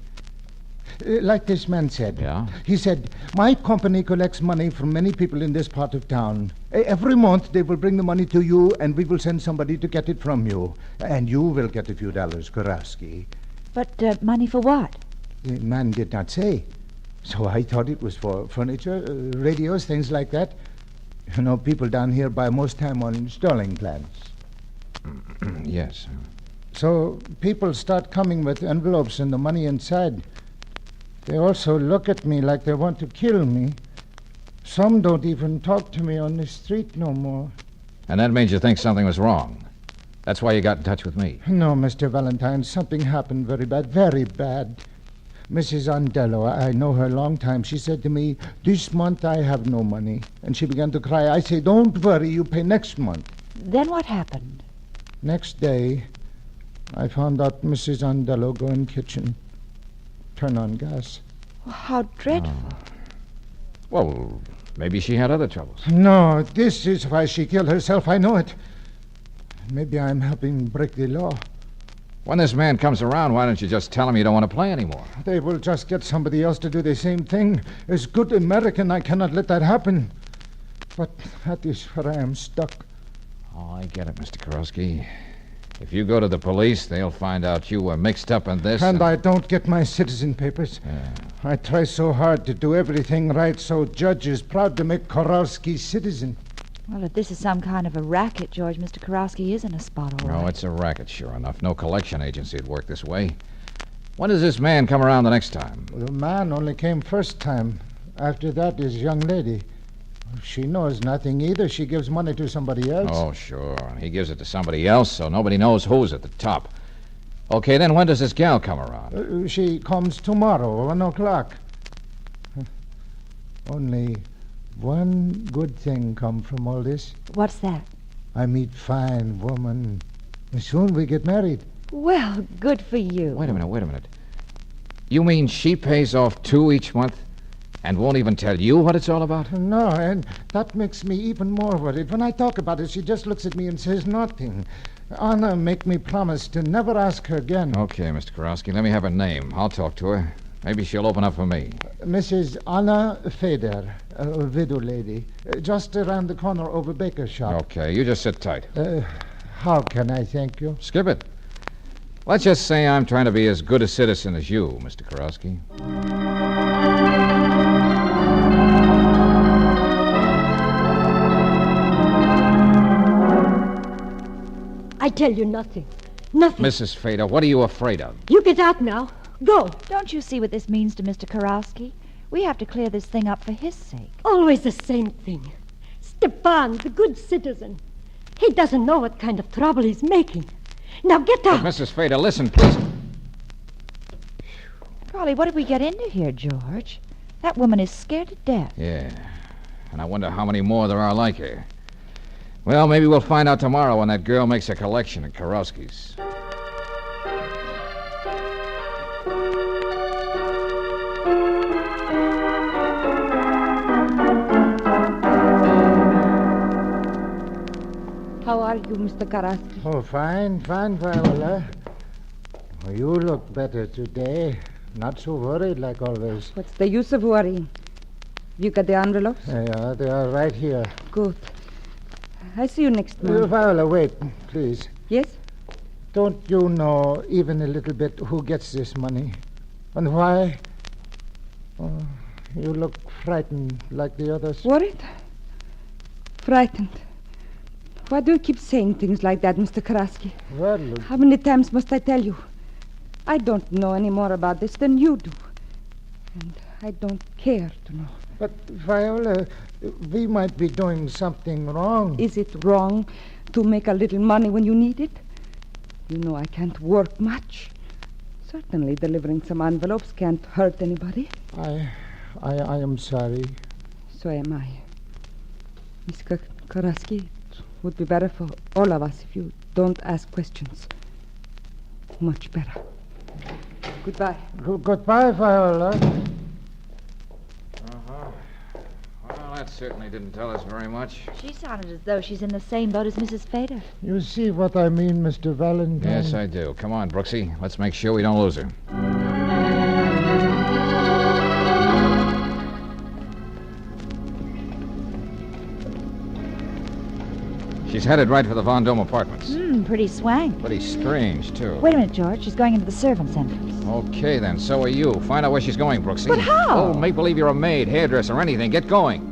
Like this man said. Yeah? He said, my company collects money from many people in this part of town. Every month they will bring the money to you, and we will send somebody to get it from you. And you will get a few dollars, Karofsky. But money for what? The man did not say. So I thought it was for furniture, radios, things like that. You know, people down here buy most time on Sterling plans. Yes. So people start coming with envelopes and the money inside. They also look at me like they want to kill me. Some don't even talk to me on the street no more. And that made you think something was wrong. That's why you got in touch with me. No, Mr. Valentine, something happened very bad, very bad. Mrs. Andello, I know her a long time. She said to me, this month I have no money. And she began to cry. I say, don't worry, you pay next month. Then what happened? Next day, I found out Mrs. Andello go in kitchen. Turn on gas. Oh, how dreadful. Well, maybe she had other troubles. No, this is why she killed herself. I know it. Maybe I'm helping break the law. When this man comes around, why don't you just tell him you don't want to play anymore? They will just get somebody else to do the same thing. As good American, I cannot let that happen. But that is where I am stuck. Oh, I get it, Mr. Karofsky. If you go to the police, they'll find out you were mixed up in this. And I don't get my citizen papers. Yeah. I try so hard to do everything right, so judge is proud to make Karofsky citizen. Well, if this is some kind of a racket, George, Mr. Karofsky is in a spot, all right. Oh, it's a racket, sure enough. No collection agency would work this way. When does this man come around the next time? The man only came first time. After that, his young lady. She knows nothing either. She gives money to somebody else. Oh, sure. He gives it to somebody else, so nobody knows who's at the top. Okay, then when does this gal come around? She comes tomorrow, 1 o'clock. Only one good thing come from all this. What's that? I meet fine woman. Soon we get married. Well, good for you. Wait a minute. You mean she pays off 2 each month and won't even tell you what it's all about? No, and that makes me even more worried. When I talk about it, she just looks at me and says nothing. Anna make me promise to never ask her again. Okay, Mr. Karofsky, let me have her name. I'll talk to her. Maybe she'll open up for me. Mrs. Anna Feder, a widow lady, just around the corner over Baker's shop. Okay, you just sit tight. How can I thank you? Skip it. Let's just say I'm trying to be as good a citizen as you, Mr. Karofsky. I tell you nothing. Nothing. Mrs. Feder, what are you afraid of? You get out now. Go. Don't you see what this means to Mr. Karofsky? We have to clear this thing up for his sake. Always the same thing. Stepan, the good citizen. He doesn't know what kind of trouble he's making. Now get out. But Mrs. Feder, listen, please. Golly, what did we get into here, George? That woman is scared to death. Yeah. And I wonder how many more there are like her. Well, maybe we'll find out tomorrow when that girl makes a collection at Karofsky's. How are you, Mr. Karofsky? Oh, fine, Viola. Oh, you look better today. Not so worried like always. What's the use of worrying? You got the envelopes? Yeah, they are right here. Good. I see you next month. Viola, wait, please. Yes? Don't you know even a little bit who gets this money? And why? Oh, you look frightened like the others. Worried? Frightened? Why do you keep saying things like that, Mr. Karofsky? Well, how many times must I tell you? I don't know any more about this than you do. And I don't care to know. But, Viola, we might be doing something wrong. Is it wrong to make a little money when you need it? You know I can't work much. Certainly delivering some envelopes can't hurt anybody. I am sorry. So am I. Miss Karofsky, it would be better for all of us if you don't ask questions. Much better. Goodbye. Goodbye, Viola. Well, that certainly didn't tell us very much. She sounded as though she's in the same boat as Mrs. Feder. You see what I mean, Mr. Valentine? Yes, I do. Come on, Brooksy. Let's make sure we don't lose her. She's headed right for the Von Dome apartments. Pretty swank. Pretty strange, too. Wait a minute, George. She's going into the servants' entrance. Okay, then. So are you. Find out where she's going, Brooksy. But how? Oh, make believe you're a maid, hairdresser, or anything. Get going.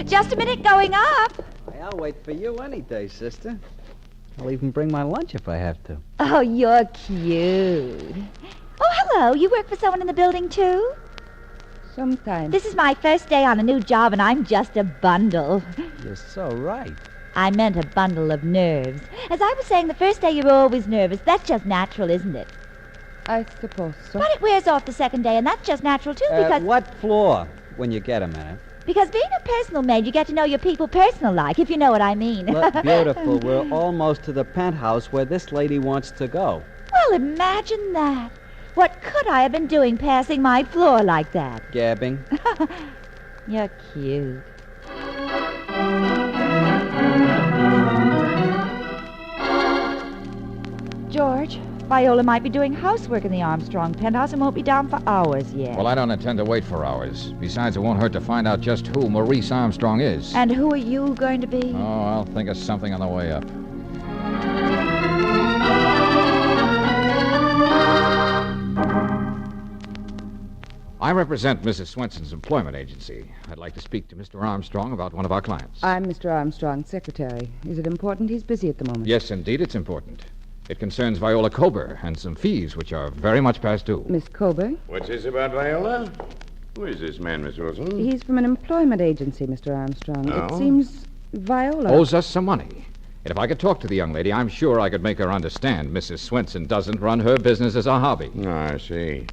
Just a minute, going up. I'll wait for you any day, sister. I'll even bring my lunch if I have to. Oh, you're cute. Oh, hello. You work for someone in the building, too? Sometimes. This is my first day on a new job, and I'm just a bundle. You're so right. I meant a bundle of nerves. As I was saying, the first day you're always nervous. That's just natural, isn't it? I suppose so. But it wears off the second day, and that's just natural, too, because... What floor, when you get a minute? Because being a personal maid, you get to know your people personal-like, if you know what I mean. Look, beautiful. We're almost to the penthouse where this lady wants to go. Well, imagine that. What could I have been doing passing my floor like that? Gabbing. You're cute. George, Viola might be doing housework in the Armstrong penthouse and won't be down for hours yet. Well, I don't intend to wait for hours. Besides, it won't hurt to find out just who Maurice Armstrong is. And who are you going to be? Oh, I'll think of something on the way up. I represent Mrs. Swenson's employment agency. I'd like to speak to Mr. Armstrong about one of our clients. I'm Mr. Armstrong's secretary. Is it important? He's busy at the moment. Yes, indeed, it's important. It concerns Viola Kober and some fees which are very much past due. Miss Kober? What's this about Viola? Who is this man, Miss Wilson? He's from an employment agency, Mr. Armstrong. Oh? It seems Viola Owes us some money. And if I could talk to the young lady, I'm sure I could make her understand Mrs. Swenson doesn't run her business as a hobby. Oh, I see.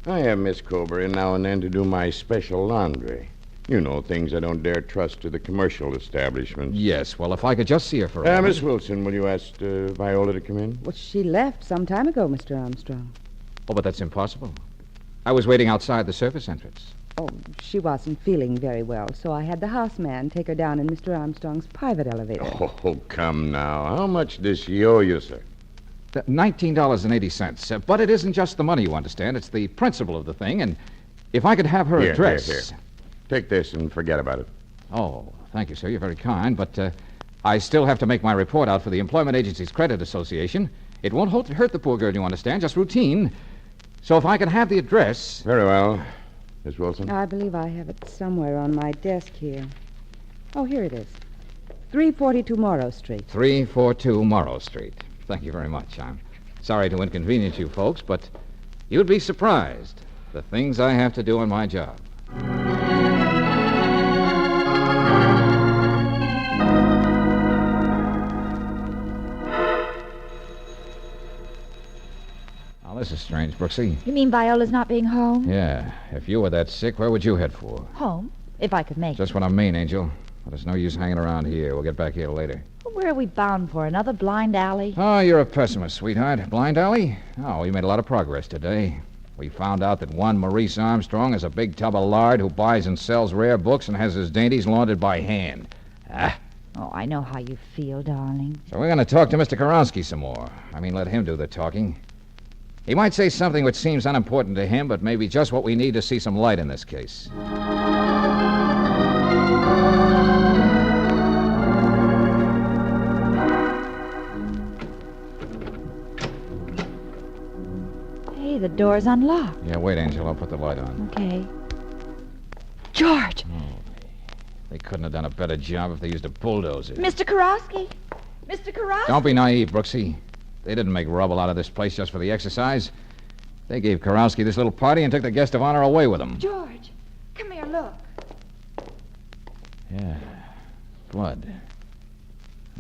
I have Miss Kober in now and then to do my special laundry. You know, things I don't dare trust to the commercial establishments. Yes, well, if I could just see her for a moment. Miss Wilson, will you ask Viola to come in? Well, she left some time ago, Mr. Armstrong. Oh, but that's impossible. I was waiting outside the service entrance. Oh, she wasn't feeling very well, so I had the houseman take her down in Mr. Armstrong's private elevator. Oh, come now. How much does she owe you, sir? $19.80. But it isn't just the money, you understand. It's the principle of the thing, and if I could have her address... Here. Take this and forget about it. Oh, thank you, sir. You're very kind, but I still have to make my report out for the Employment Agency's Credit Association. It won't hurt the poor girl, you understand, just routine. So if I can have the address... Very well. Miss Wilson? I believe I have it somewhere on my desk here. Oh, here it is. 342 Morrow Street. 342 Morrow Street. Thank you very much. I'm sorry to inconvenience you folks, but you'd be surprised the things I have to do in my job. Now, this is strange, Brooksy. You mean Viola's not being home? Yeah. If you were that sick, where would you head for? Home, if I could make it. Just what I mean, Angel. But it's no use hanging around here. We'll get back here later. Well, where are we bound for? Another blind alley? Oh, you're a pessimist, sweetheart. Blind alley? Oh, we made a lot of progress today. We found out that one Maurice Armstrong is a big tub of lard who buys and sells rare books and has his dainties laundered by hand. Oh, I know how you feel, darling. So we're going to talk to Mr. Koronsky some more. I mean, let him do the talking. He might say something which seems unimportant to him, but maybe just what we need to see some light in this case. Hey, the door's unlocked. Yeah, wait, Angel. I'll put the light on. Okay. George! They couldn't have done a better job if they used a bulldozer. Mr. Korosky! Mr. Korosky! Don't be naive, Brooksy. They didn't make rubble out of this place just for the exercise. They gave Korowski this little party and took the guest of honor away with them. George, come here, look. Yeah, blood.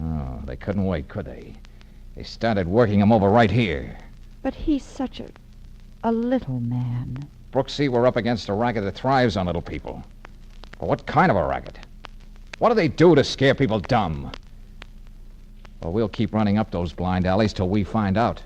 Oh, they couldn't wait, could they? They started working him over right here. But he's such a little man. Brooksy, we're up against a racket that thrives on little people. But what kind of a racket? What do they do to scare people dumb? Well, we'll keep running up those blind alleys till we find out.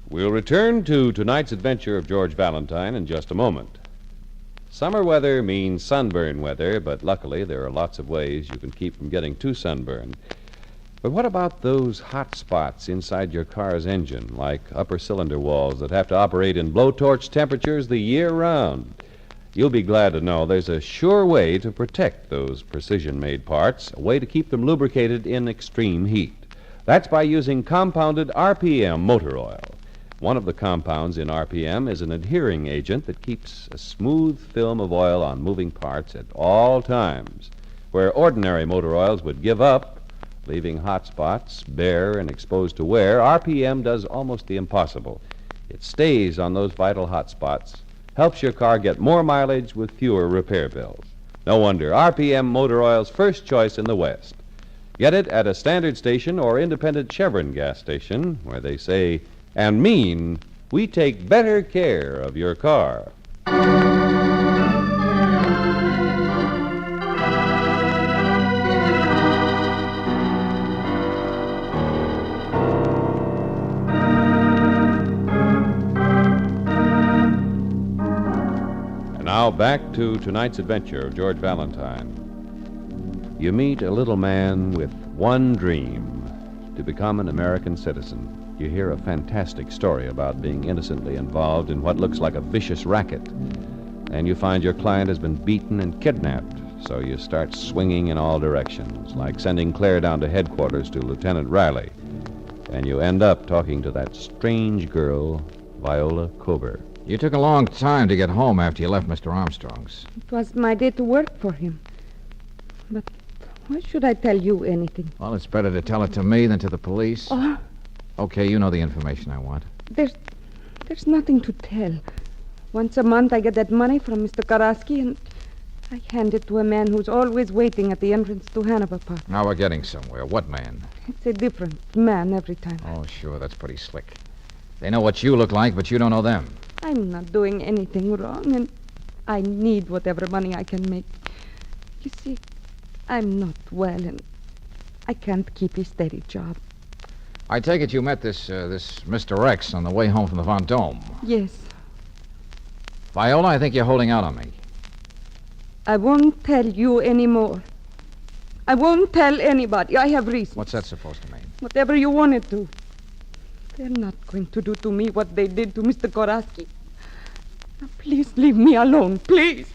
We'll return to tonight's adventure of George Valentine in just a moment. Summer weather means sunburn weather, but luckily there are lots of ways you can keep from getting too sunburned. But what about those hot spots inside your car's engine, like upper cylinder walls that have to operate in blowtorch temperatures the year round? You'll be glad to know there's a sure way to protect those precision-made parts, a way to keep them lubricated in extreme heat. That's by using compounded RPM motor oil. One of the compounds in RPM is an adhering agent that keeps a smooth film of oil on moving parts at all times. Where ordinary motor oils would give up, leaving hot spots bare and exposed to wear, RPM does almost the impossible. It stays on those vital hot spots, helps your car get more mileage with fewer repair bills. No wonder RPM Motor Oil's first choice in the West. Get it at a standard station or independent Chevron gas station, where they say and mean, we take better care of your car. Now back to tonight's adventure of George Valentine. You meet a little man with one dream, to become an American citizen. You hear a fantastic story about being innocently involved in what looks like a vicious racket. and you find your client has been beaten and kidnapped. So you start swinging in all directions, like sending Claire down to headquarters to Lieutenant Riley. And you end up talking to that strange girl, Viola Kober. You took a long time to get home after you left Mr. Armstrong's. It was my day to work for him. But why should I tell you anything? Well, it's better to tell it to me than to the police. Oh, Okay, you know the information I want. there's nothing to tell. Once a month I get that money from Mr. Karaski and I hand it to a man who's always waiting at the entrance to Hanover Park. Now we're getting somewhere. What man? It's a different man every time. Oh, sure, that's pretty slick. They know what you look like, but you don't know them. I'm not doing anything wrong, and I need whatever money I can make. You see, I'm not well, and I can't keep a steady job. I take it you met this Mr. X on the way home from the Vendome. Yes, Viola, I think you're holding out on me. I won't tell you anymore. I won't tell anybody. I have reasons. What's that supposed to mean? Whatever you want it to. They're not going to do to me what they did to Mr. Karaski. Now, please leave me alone, please.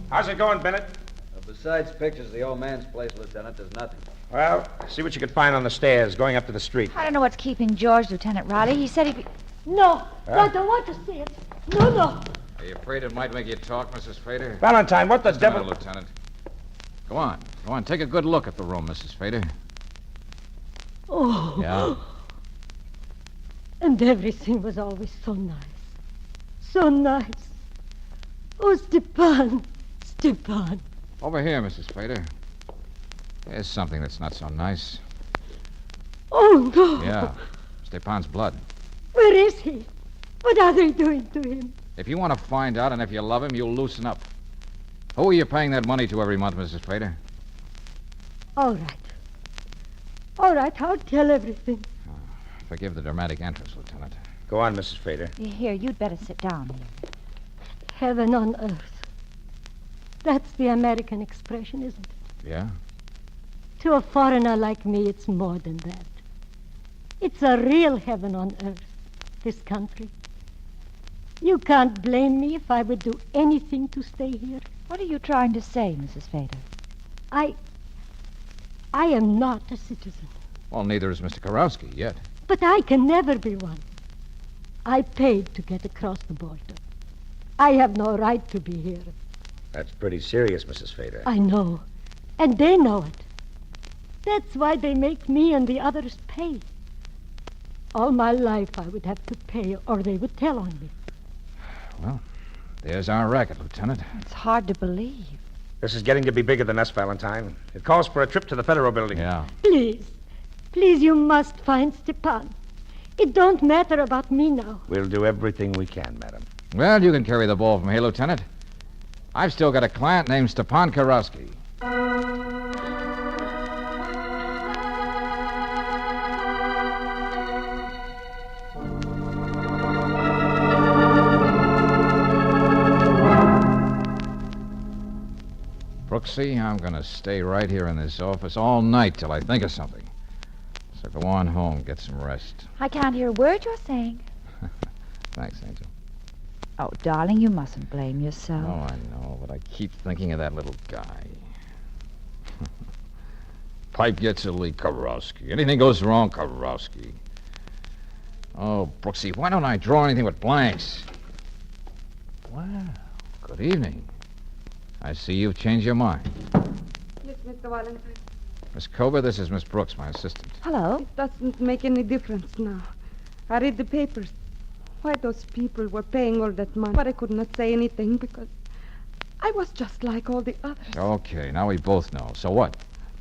How's it going, Bennett? Besides pictures, the old man's place, Lieutenant, there's nothing. Well, see what you can find on the stairs going up to the street. I don't know what's keeping George, Lieutenant Riley. He said he'd be... No, I don't want to see it. No. Are you afraid it might make you talk, Mrs. Fader? Valentine, what the Just a devil... minute, Lieutenant. Go on. Take a good look at the room, Mrs. Fader. Oh. Yeah. And everything was always so nice. So nice. Oh, Stepan. Over here, Mrs. Fader. There's something that's not so nice. Oh, no. Yeah. Stepan's blood. Where is he? What are they doing to him? If you want to find out and if you love him, you'll loosen up. Who are you paying that money to every month, Mrs. Fader? All right, I'll tell everything. Forgive the dramatic entrance, Lieutenant. Go on, Mrs. Fader. Here, you'd better sit down here. Heaven on earth. That's the American expression, isn't it? Yeah? To a foreigner like me, it's more than that. It's a real heaven on earth, this country. You can't blame me if I would do anything to stay here. What are you trying to say, Mrs. Fader? I am not a citizen. Well, neither is Mr. Karowski yet. But I can never be one. I paid to get across the border. I have no right to be here. That's pretty serious, Mrs. Fader. I know. And they know it. That's why they make me and the others pay. All my life I would have to pay, or they would tell on me. Well, there's our racket, Lieutenant. It's hard to believe. This is getting to be bigger than us, Valentine. It calls for a trip to the Federal Building. Yeah. Please, you must find Stepan. It don't matter about me now. We'll do everything we can, madam. Well, you can carry the ball from here, Lieutenant. I've still got a client named Stepan Karowski. Brooksy, I'm going to stay right here in this office all night till I think of something. So go on home, get some rest. I can't hear a word you're saying. Thanks, Angel. Oh, darling, you mustn't blame yourself. Oh, I know, but I keep thinking of that little guy. Pipe gets a leak, Karowski. Anything goes wrong, Karowski. Oh, Brooksy, why don't I draw anything with blanks? Well, good evening. I see you've changed your mind. Yes, Mr. Valentine. Miss Kober, this is Miss Brooks, my assistant. Hello. It doesn't make any difference now. I read the papers. Why those people were paying all that money. But I could not say anything because I was just like all the others. Okay, now we both know. So what?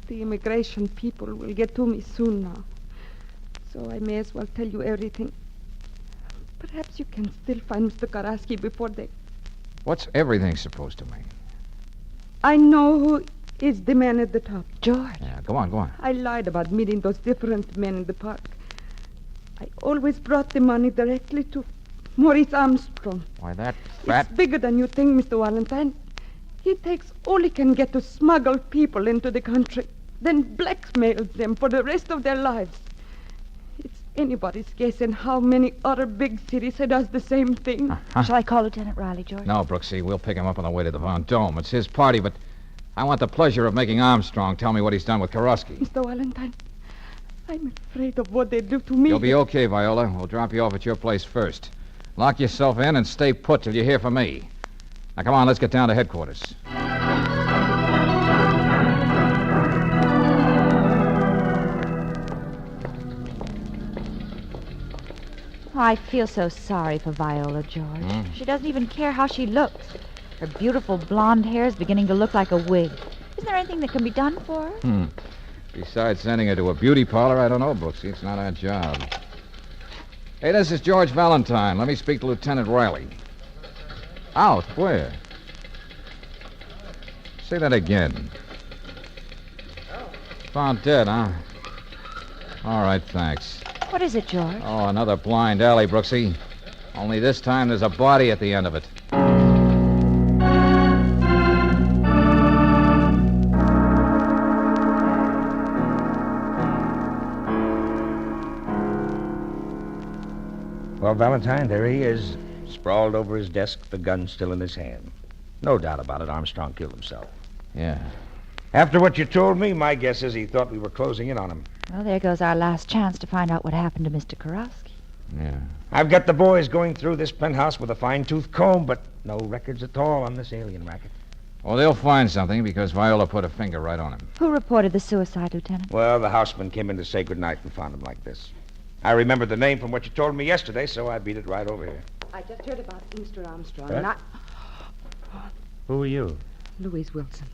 The immigration people will get to me soon now. So I may as well tell you everything. Perhaps you can still find Mr. Karaski before they... What's everything supposed to mean? I know who is the man at the top. George. Yeah, go on. I lied about meeting those different men in the park. I always brought the money directly to Maurice Armstrong. Why, that fat... It's bigger than you think, Mr. Valentine. He takes all he can get to smuggle people into the country. then blackmailed them for the rest of their lives. It's anybody's guess in how many other big cities he does the same thing. Shall I call Lieutenant Riley, George? No, Brooksy, we'll pick him up on the way to the Von Dome. It's his party, but I want the pleasure of making Armstrong tell me what he's done with Karofsky. Mr. Valentine, I'm afraid of what they do to me. You'll be okay, Viola. We'll drop you off at your place first. Lock yourself in and stay put till you hear from me. Now, come on, let's get down to headquarters. Oh, I feel so sorry for Viola, George. She doesn't even care how she looks. Her beautiful blonde hair is beginning to look like a wig. Isn't there anything that can be done for her? Besides sending her to a beauty parlor, I don't know, Brooksy. It's not our job. Hey, this is George Valentine. Let me speak to Lieutenant Riley. Out? Where? Say that again. Found dead, huh? All right, thanks. What is it, George? Oh, another blind alley, Brooksy. Only this time there's a body at the end of it. Well, Valentine, there he is, sprawled over his desk, the gun still in his hand. No doubt about it, Armstrong killed himself. Yeah. After what you told me, my guess is he thought we were closing in on him. Well, there goes our last chance to find out what happened to Mr. Karofsky. Yeah. I've got the boys going through this penthouse with a fine-tooth comb, but no records at all on this alien racket. Well, they'll find something because Viola put a finger right on him. Who reported the suicide, Lieutenant? Well, the houseman came in to say goodnight and found him like this. I remembered the name from what you told me yesterday, so I beat it right over here. I just heard about Mr. Armstrong, What? and Who are you? Louise Wilson,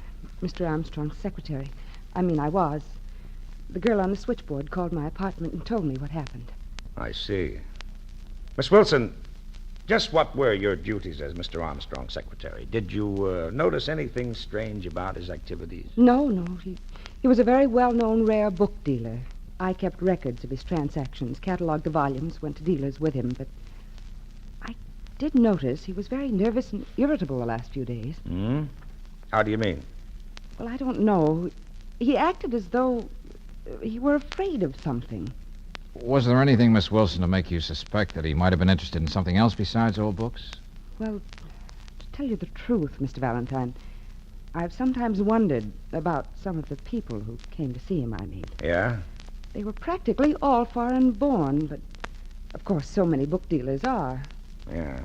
Mr. Armstrong's secretary. I was. The girl on the switchboard called my apartment and told me what happened. I see. Miss Wilson, just what were your duties as Mr. Armstrong's secretary? Did you notice anything strange about his activities? No. He was a very well-known rare book dealer. I kept records of his transactions, cataloged the volumes, went to dealers with him, but I did notice he was very nervous and irritable the last few days. How do you mean? Well, I don't know. He acted as though he were afraid of something. Was there anything, Miss Wilson, to make you suspect that he might have been interested in something else besides old books? Well, to tell you the truth, Mr. Valentine, I've sometimes wondered about some of the people who came to see him, Yeah? They were practically all foreign-born, but of course so many book dealers are. Yeah.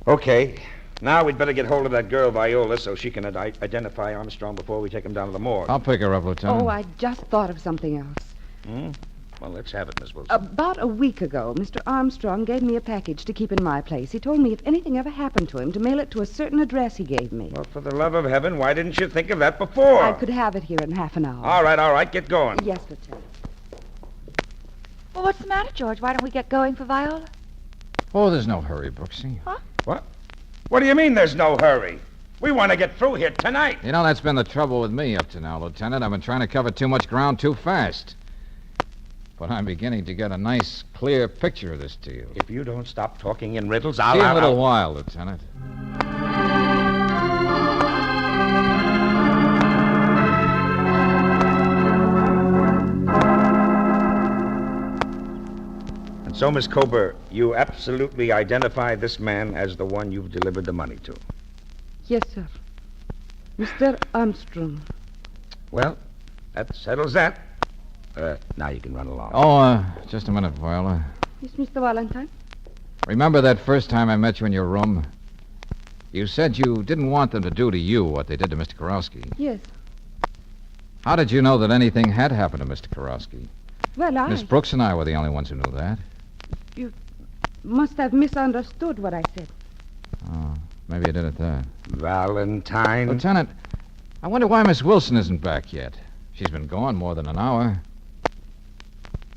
Okay. Now we'd better get hold of that girl, Viola, so she can identify Armstrong before we take him down to the morgue. I'll pick her up, Lieutenant. Oh, I just thought of something else. Well, let's have it, Miss Wilson. About a week ago, Mr. Armstrong gave me a package to keep in my place. He told me if anything ever happened to him, to mail it to a certain address he gave me. Well, for the love of heaven, why didn't you think of that before? I could have it here in half an hour. All right, get going. Yes, Lieutenant. Well, what's the matter, George? Why don't we get going for Viola? Oh, there's no hurry, Brooksy. Huh? What? What do you mean there's no hurry? We want to get through here tonight. You know, that's been the trouble with me up to now, Lieutenant. I've been trying to cover too much ground too fast. But I'm beginning to get a nice, clear picture of this deal. If you don't stop talking in riddles, See you in a little while, Lieutenant. And so, Miss Kober, you absolutely identify this man as the one you've delivered the money to. Yes, sir. Mr. Armstrong. Well, that settles that. Now you can run along. Oh, just a minute, Viola. Yes, Mr. Valentine? Remember that first time I met you in your room? You said you didn't want them to do to you what they did to Mr. Karofsky. Yes. How did you know that anything had happened to Mr. Karofsky? Well, Miss Brooks and I were the only ones who knew that. You must have misunderstood what I said. Oh, maybe I did at that. Valentine? Lieutenant, I wonder why Miss Wilson isn't back yet. She's been gone more than an hour.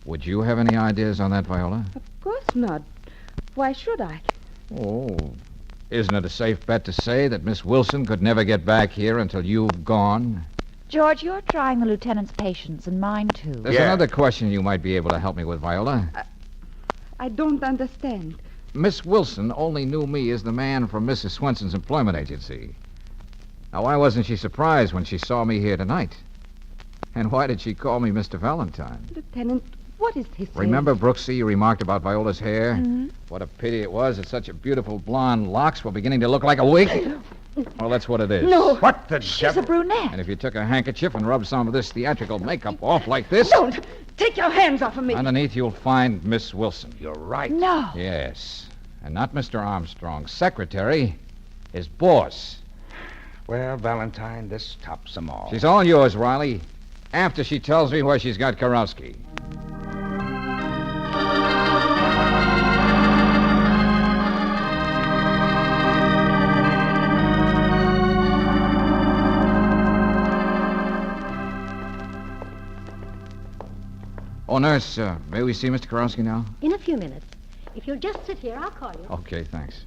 Would you have any ideas on that, Viola? Of course not. Why should I? Oh, isn't it a safe bet to say that Miss Wilson could never get back here until you've gone? George, you're trying the lieutenant's patience and mine, too. There's another question you might be able to help me with, Viola. I don't understand. Miss Wilson only knew me as the man from Mrs. Swenson's employment agency. Now, why wasn't she surprised when she saw me here tonight? And why did she call me Mr. Valentine? Lieutenant, what is this? Remember, Brooksy, you remarked about Viola's hair? Mhm. What a pity it was that such a beautiful blonde locks were beginning to look like a wig. Well, that's what it is. No. What the She's a brunette. And if you took a handkerchief and rubbed some of this theatrical makeup off like this, Don't! Take your hands off of me. underneath you'll find Miss Wilson. You're right. No. Yes. And not Mr. Armstrong's secretary, his boss. Well, Valentine, this tops them all. She's all yours, Riley, after she tells me where she's got Karowski. Oh, nurse, may we see Mr. Karowski now? In a few minutes. If you'll just sit here, I'll call you. Okay, thanks.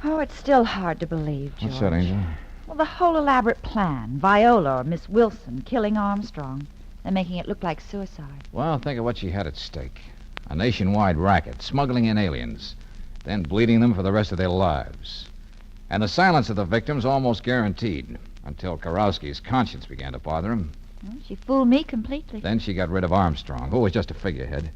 Oh, it's still hard to believe, George. What's that, Angel? Well, the whole elaborate plan. Viola or Miss Wilson killing Armstrong and making it look like suicide. Well, think of what she had at stake. A nationwide racket, smuggling in aliens, then bleeding them for the rest of their lives. And the silence of the victims almost guaranteed, until Karowski's conscience began to bother him. Well, she fooled me completely. Then she got rid of Armstrong, who was just a figurehead.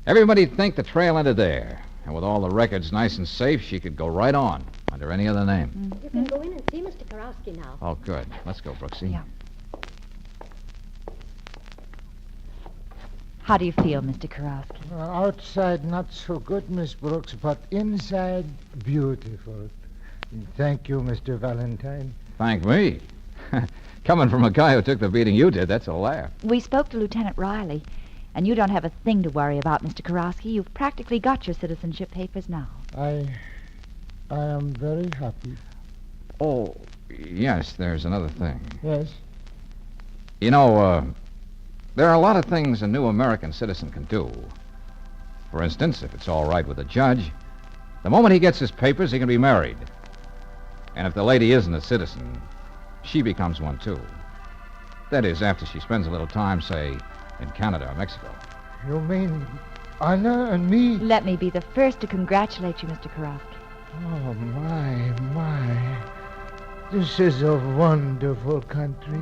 Everybody'd think the trail ended there. And with all the records nice and safe, she could go right on, under any other name. You can go in and see Mr. Karowski now. Oh, good. Let's go, Brooksy. Yeah. How do you feel, Mr. Karowski? Outside, not so good, Miss Brooks, but inside, beautiful. Thank you, Mr. Valentine. Thank me. Coming from a guy who took the beating you did, that's a laugh. We spoke to Lieutenant Riley, and you don't have a thing to worry about, Mr. Karowski. You've practically got your citizenship papers now. I am very happy. Oh, yes, there's another thing. Yes? You know, there are a lot of things a new American citizen can do. For instance, if it's all right with the judge, the moment he gets his papers, he can be married. And if the lady isn't a citizen, she becomes one, too. That is, after she spends a little time, say, in Canada or Mexico. You mean Anna and me? Let me be the first to congratulate you, Mr. Karowski. Oh, my. This is a wonderful country.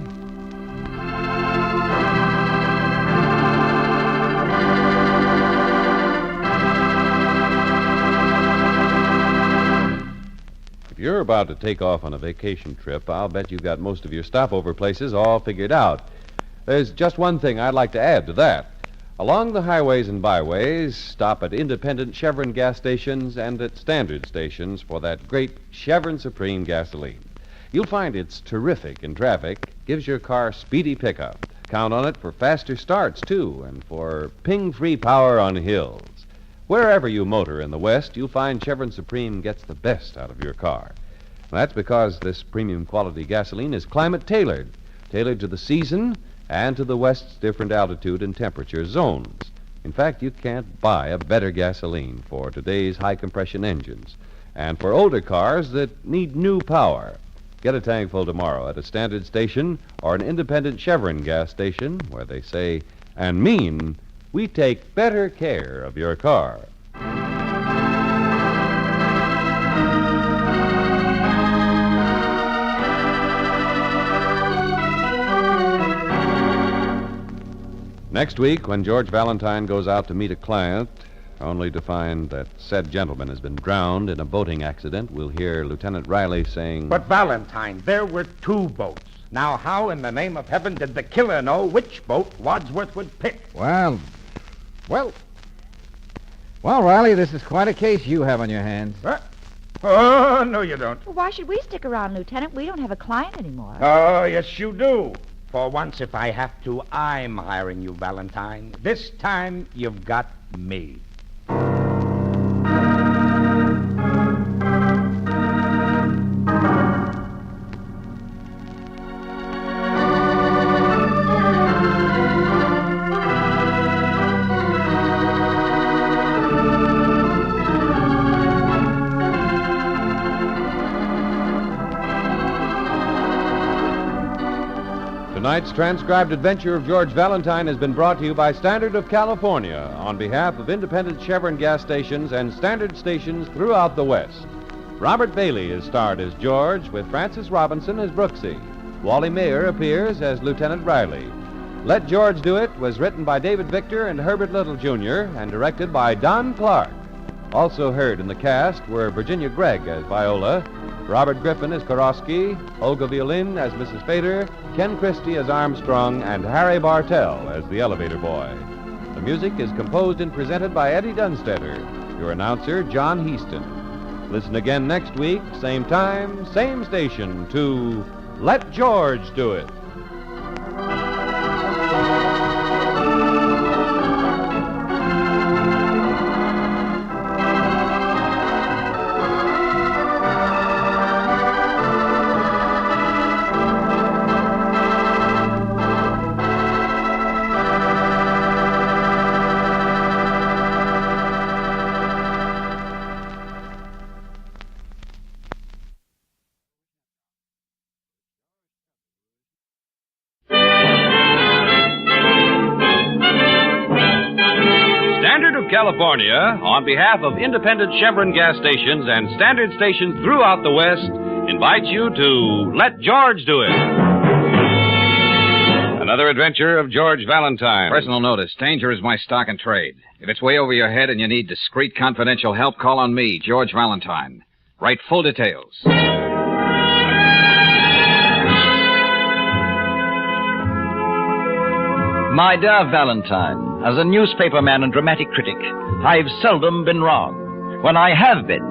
If you're about to take off on a vacation trip, I'll bet you've got most of your stopover places all figured out. There's just one thing I'd like to add to that. Along the highways and byways, stop at independent Chevron gas stations and at standard stations for that great Chevron Supreme gasoline. You'll find it's terrific in traffic, gives your car speedy pickup. Count on it for faster starts, too, and for ping-free power on hills. Wherever you motor in the West, you'll find Chevron Supreme gets the best out of your car. That's because this premium quality gasoline is climate-tailored, tailored to the season and to the West's different altitude and temperature zones. In fact, you can't buy a better gasoline for today's high-compression engines and for older cars that need new power. Get a tank full tomorrow at a standard station or an independent Chevron gas station where they say and mean, we take better care of your car. Next week, when George Valentine goes out to meet a client, only to find that said gentleman has been drowned in a boating accident, we'll hear Lieutenant Riley saying... But, Valentine, there were two boats. Now, how in the name of heaven did the killer know which boat Wadsworth would pick? Well, Riley, this is quite a case you have on your hands. Oh, no, you don't. Well, why should we stick around, Lieutenant? We don't have a client anymore. Oh, yes, you do. For once, if I have to, I'm hiring you, Valentine. This time, you've got me. Tonight's transcribed adventure of George Valentine has been brought to you by Standard of California on behalf of independent Chevron gas stations and standard stations throughout the West. Robert Bailey is starred as George with Francis Robinson as Brooksy. Wally Mayer appears as Lieutenant Riley. Let George Do It was written by David Victor and Herbert Little, Jr., and directed by Don Clark. Also heard in the cast were Virginia Gregg as Viola, Robert Griffin as Kurowski, Olga Violin as Mrs. Fader, Ken Christie as Armstrong, and Harry Bartell as the elevator boy. The music is composed and presented by Eddie Dunstetter. Your announcer, John Heaston. Listen again next week, same time, same station, to Let George Do It. California, on behalf of independent Chevron gas stations and standard stations throughout the West, invites you to Let George Do It. Another adventure of George Valentine. Personal notice. Danger is my stock and trade. If it's way over your head and you need discreet, confidential help, call on me, George Valentine. Write full details. My dear Valentine, as a newspaperman and dramatic critic, I've seldom been wrong. When I have been,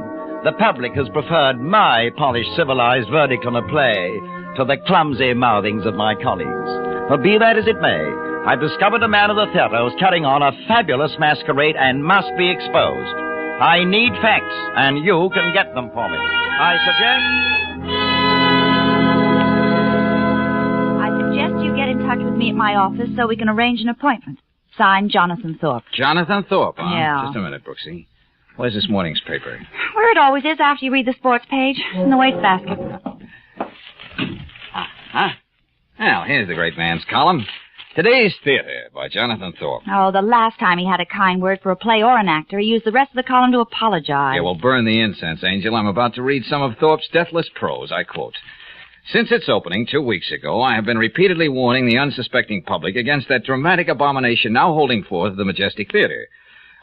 the public has preferred my polished, civilized verdict on a play to the clumsy mouthings of my colleagues. But be that as it may, I've discovered a man of the theater who's carrying on a fabulous masquerade and must be exposed. I need facts, and you can get them for me. I suggest you get in touch with me at my office so we can arrange an appointment. Signed, Jonathan Thorpe. Jonathan Thorpe, huh? Yeah. Just a minute, Brooksy. Where's this morning's paper? Where it always is after you read the sports page. In the wastebasket. Huh? Well, here's the great man's column. Today's Theater by Jonathan Thorpe. Oh, the last time he had a kind word for a play or an actor, he used the rest of the column to apologize. Yeah, well, burn the incense, Angel. I'm about to read some of Thorpe's deathless prose. I quote. Since its opening 2 weeks ago, I have been repeatedly warning the unsuspecting public against that dramatic abomination now holding forth at the Majestic Theater.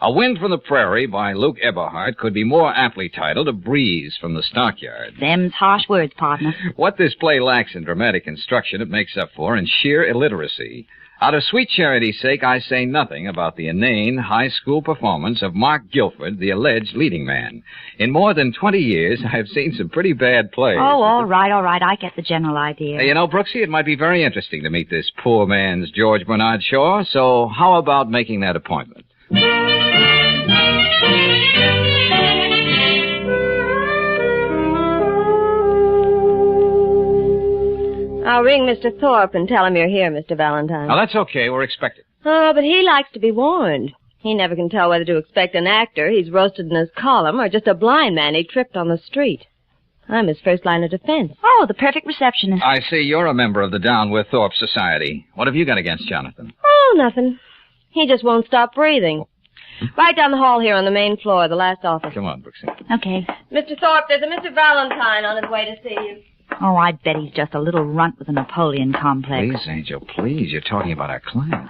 A Wind from the Prairie by Luke Eberhardt could be more aptly titled A Breeze from the Stockyard. Them's harsh words, partner. What this play lacks in dramatic instruction, it makes up for in sheer illiteracy. Out of sweet charity's sake, I say nothing about the inane high school performance of Mark Guilford, the alleged leading man. In more than 20 years, I have seen some pretty bad plays. Oh, all right. I get the general idea. You know, Brooksy, it might be very interesting to meet this poor man's George Bernard Shaw, so how about making that appointment? I'll ring Mr. Thorpe and tell him you're here, Mr. Valentine. Now, that's okay. We're expected. Oh, but he likes to be warned. He never can tell whether to expect an actor he's roasted in his column or just a blind man he tripped on the street. I'm his first line of defense. Oh, the perfect receptionist. I see you're a member of the Down with Thorpe Society. What have you got against Jonathan? Oh, nothing. He just won't stop breathing. Right down the hall here on the main floor, the last office. Come on, Brooksy. Okay. Mr. Thorpe, there's a Mr. Valentine on his way to see you. Oh, I bet he's just a little runt with a Napoleon complex. Please, Angel, please. You're talking about our client.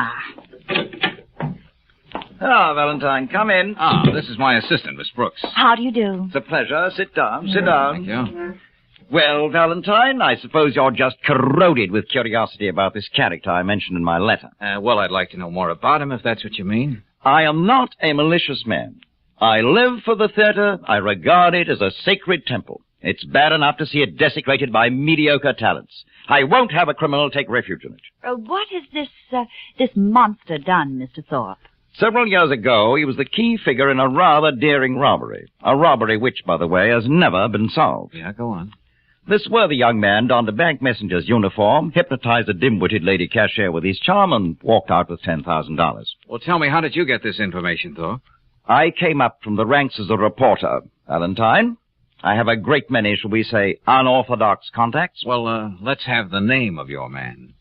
Valentine, come in. This is my assistant, Miss Brooks. How do you do? It's a pleasure. Sit down. Sit down. Thank you. Well, Valentine, I suppose you're just corroded with curiosity about this character I mentioned in my letter. Well, I'd like to know more about him, if that's what you mean. I am not a malicious man. I live for the theater. I regard it as a sacred temple. It's bad enough to see it desecrated by mediocre talents. I won't have a criminal take refuge in it. What has this monster done, Mr. Thorpe? Several years ago, he was the key figure in a rather daring robbery. A robbery which, by the way, has never been solved. Yeah, go on. This worthy young man donned a bank messenger's uniform, hypnotized a dim-witted lady cashier with his charm, and walked out with $10,000. Well, tell me, how did you get this information, Thorpe? I came up from the ranks as a reporter, Valentine. I have a great many, shall we say, unorthodox contacts. Well, let's have the name of your man.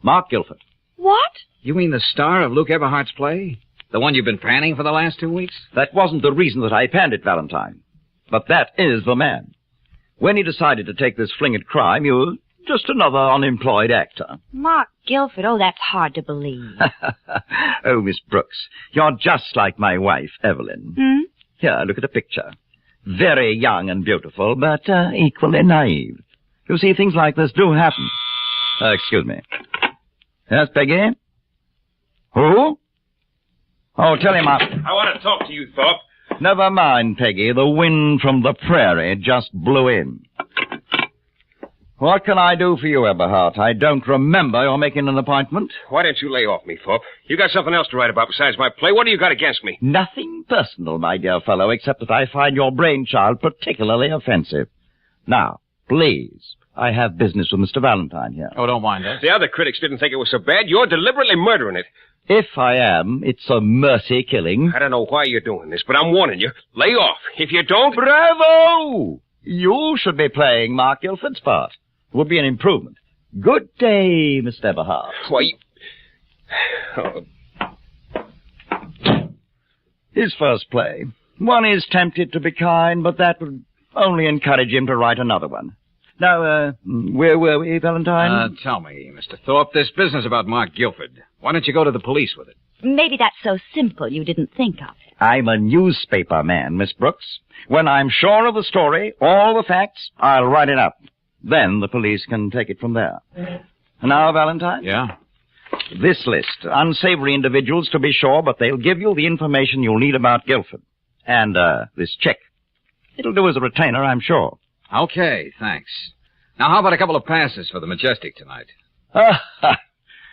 Mark Guilford. What? You mean the star of Luke Eberhardt's play? The one you've been panning for the last 2 weeks? That wasn't the reason that I panned it, Valentine. But that is the man. When he decided to take this fling at crime, you Just another unemployed actor. Mark Guilford, oh, that's hard to believe. Oh, Miss Brooks, you're just like my wife, Evelyn. Hmm? Here, look at the picture. Very young and beautiful, but equally naive. You see, things like this do happen. Excuse me. Yes, Peggy? Who? Oh, tell him up. I want to talk to you, Thorpe. Never mind, Peggy. The wind from the prairie just blew in. What can I do for you, Eberhard? I don't remember your making an appointment. Why don't you lay off me, Thorpe? You got something else to write about besides my play. What do you got against me? Nothing personal, my dear fellow, except that I find your brainchild particularly offensive. Now, please, I have business with Mr. Valentine here. Oh, don't mind us. The other critics didn't think it was so bad. You're deliberately murdering it. If I am, it's a mercy killing. I don't know why you're doing this, but I'm warning you. Lay off. If you don't... Bravo! You should be playing Mark Guilford's part. It would be an improvement. Good day, Mr. Eberhard. Why, you... Oh. His first play. One is tempted to be kind, but that would only encourage him to write another one. Now, where were we, Valentine? Tell me, Mr. Thorpe, this business about Mark Guilford. Why don't you go to the police with it? Maybe that's so simple you didn't think of it. I'm a newspaper man, Miss Brooks. When I'm sure of the story, all the facts, I'll write it up. Then the police can take it from there. Now, Valentine? Yeah? This list. Unsavory individuals, to be sure, but they'll give you the information you'll need about Guilford. And, this check. It'll do as a retainer, I'm sure. Okay, thanks. Now, how about a couple of passes for the Majestic tonight?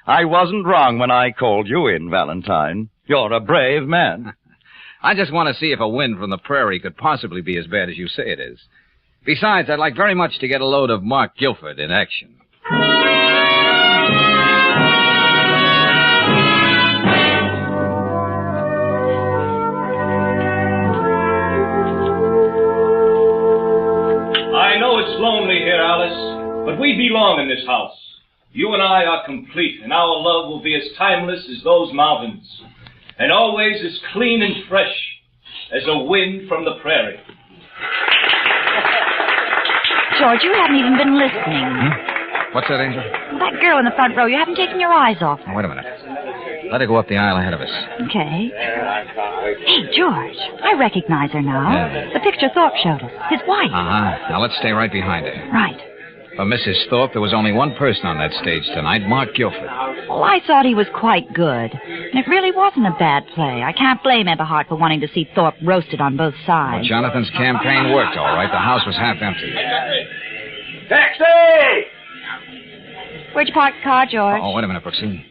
I wasn't wrong when I called you in, Valentine. You're a brave man. I just want to see if a wind from the prairie could possibly be as bad as you say it is. Besides, I'd like very much to get a load of Mark Guilford in action. I know it's lonely here, Alice, but we belong in this house. You and I are complete, and our love will be as timeless as those mountains, and always as clean and fresh as a wind from the prairie. George, you haven't even been listening. What's that, Angel? That girl in the front row, you haven't taken your eyes off her. Oh, wait a minute. Let her go up the aisle ahead of us. Okay. Hey, George, I recognize her now. Yeah. The picture Thorpe showed us. His wife. Uh-huh. Now, let's stay right behind her. Right. For Mrs. Thorpe, there was only one person on that stage tonight, Mark Guilford. Well, I thought he was quite good. And it really wasn't a bad play. I can't blame Eberhard for wanting to see Thorpe roasted on both sides. Well, Jonathan's campaign worked all right. The house was half empty. Taxi! Where'd you park the car, George? Oh, wait a minute, Brooksy.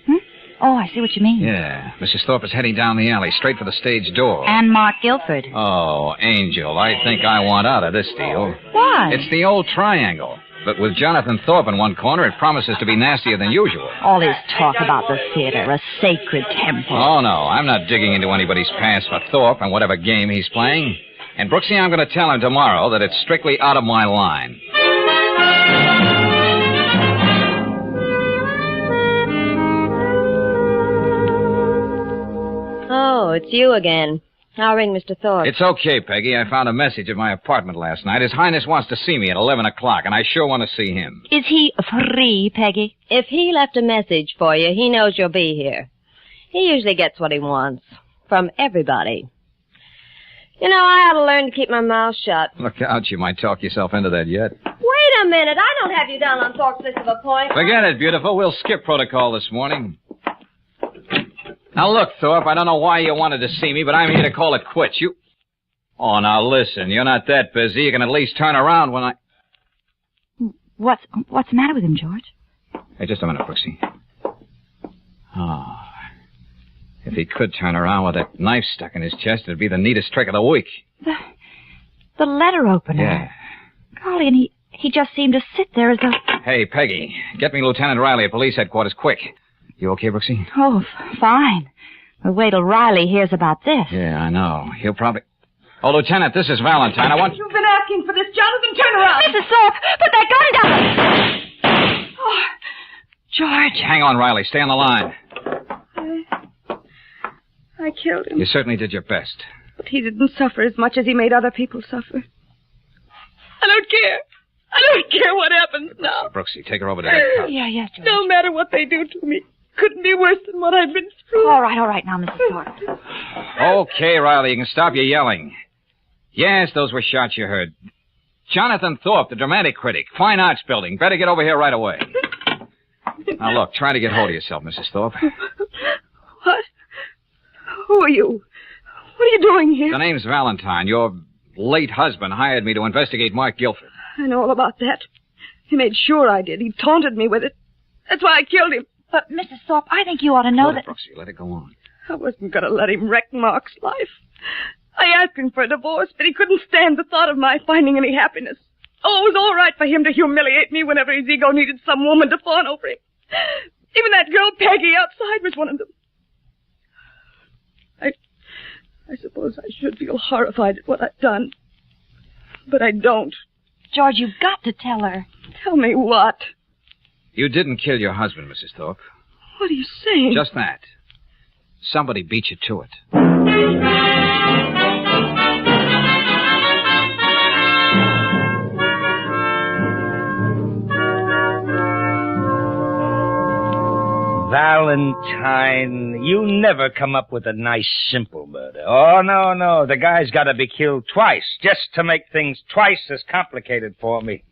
Oh, I see what you mean. Yeah. Mrs. Thorpe is heading down the alley, straight for the stage door. And Mark Guilford. Oh, Angel, I think I want out of this deal. Why? It's the old triangle. But with Jonathan Thorpe in one corner, it promises to be nastier than usual. All this talk about the theater, a sacred temple. Oh, no, I'm not digging into anybody's past for Thorpe and whatever game he's playing. And, Brooksy, I'm going to tell him tomorrow that it's strictly out of my line. Oh, it's you again. I'll ring Mr. Thorpe. It's okay, Peggy. I found a message at my apartment last night. His Highness wants to see me at 11 o'clock, and I sure want to see him. Is he free, Peggy? If he left a message for you, he knows you'll be here. He usually gets what he wants. From everybody. You know, I ought to learn to keep my mouth shut. Look out, you might talk yourself into that yet. Wait a minute. I don't have you down on Thorpe's list of appointments. Forget it, beautiful. We'll skip protocol this morning. Now, look, Thorpe, I don't know why you wanted to see me, but I'm here to call it quits. You... Oh, now, listen, you're not that busy. You can at least turn around when I... What's the matter with him, George? Hey, just a minute, Brooksy. Oh, if he could turn around with that knife stuck in his chest, it'd be the neatest trick of the week. The letter opener. Yeah. Golly, and he just seemed to sit there as though... Hey, Peggy, get me Lieutenant Riley at police headquarters, quick. You okay, Brooksy? Oh, fine. We'll wait till Riley hears about this. Yeah, I know. He'll probably... Oh, Lieutenant, this is Valentine. I want... You've been asking for this, Jonathan. Turn around. Mrs. Thorpe, put that gun down. Oh, George. Hang on, Riley. Stay on the line. I killed him. You certainly did your best. But he didn't suffer as much as he made other people suffer. I don't care. I don't care what happens now. Brooksy, take her over to that couch. Yes, George. No matter what they do to me, couldn't be worse than what I've been through. All right now, Mrs. Thorpe. Okay, Riley, you can stop your yelling. Yes, those were shots you heard. Jonathan Thorpe, the dramatic critic, Fine Arts Building. Better get over here right away. Now, look, try to get hold of yourself, Mrs. Thorpe. What? Who are you? What are you doing here? The name's Valentine. Your late husband hired me to investigate Mark Guilford. I know all about that. He made sure I did. He taunted me with it. That's why I killed him. But, Mrs. Thorpe, I think you ought to know that... Brooksy, let it go on. I wasn't going to let him wreck Mark's life. I asked him for a divorce, but he couldn't stand the thought of my finding any happiness. Oh, it was all right for him to humiliate me whenever his ego needed some woman to fawn over him. Even that girl Peggy outside was one of them. I suppose I should feel horrified at what I've done. But I don't. George, you've got to tell her. Tell me what? You didn't kill your husband, Mrs. Thorpe. What are you saying? Just that. Somebody beat you to it. Valentine, you never come up with a nice, simple murder. Oh, no. The guy's got to be killed twice, just to make things twice as complicated for me.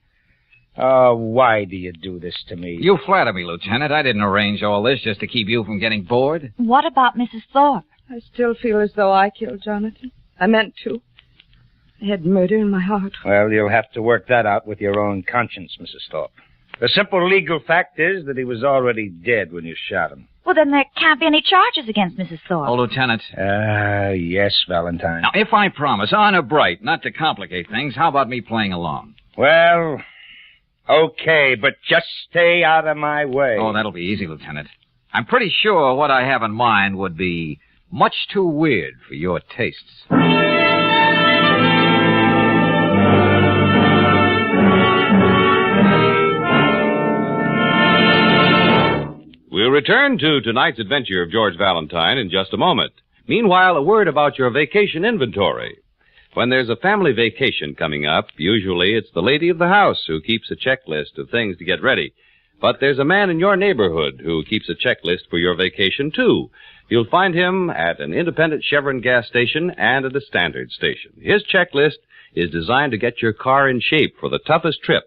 Oh, why do you do this to me? You flatter me, Lieutenant. I didn't arrange all this just to keep you from getting bored. What about Mrs. Thorpe? I still feel as though I killed Jonathan. I meant to. I had murder in my heart. Well, you'll have to work that out with your own conscience, Mrs. Thorpe. The simple legal fact is that he was already dead when you shot him. Well, then there can't be any charges against Mrs. Thorpe. Oh, Lieutenant. Yes, Valentine. Now, if I promise, honor bright, not to complicate things, how about me playing along? Well, okay, but just stay out of my way. Oh, that'll be easy, Lieutenant. I'm pretty sure what I have in mind would be much too weird for your tastes. We'll return to tonight's adventure of George Valentine in just a moment. Meanwhile, a word about your vacation inventory. When there's a family vacation coming up, usually it's the lady of the house who keeps a checklist of things to get ready. But there's a man in your neighborhood who keeps a checklist for your vacation, too. You'll find him at an independent Chevron gas station and at a Standard station. His checklist is designed to get your car in shape for the toughest trip.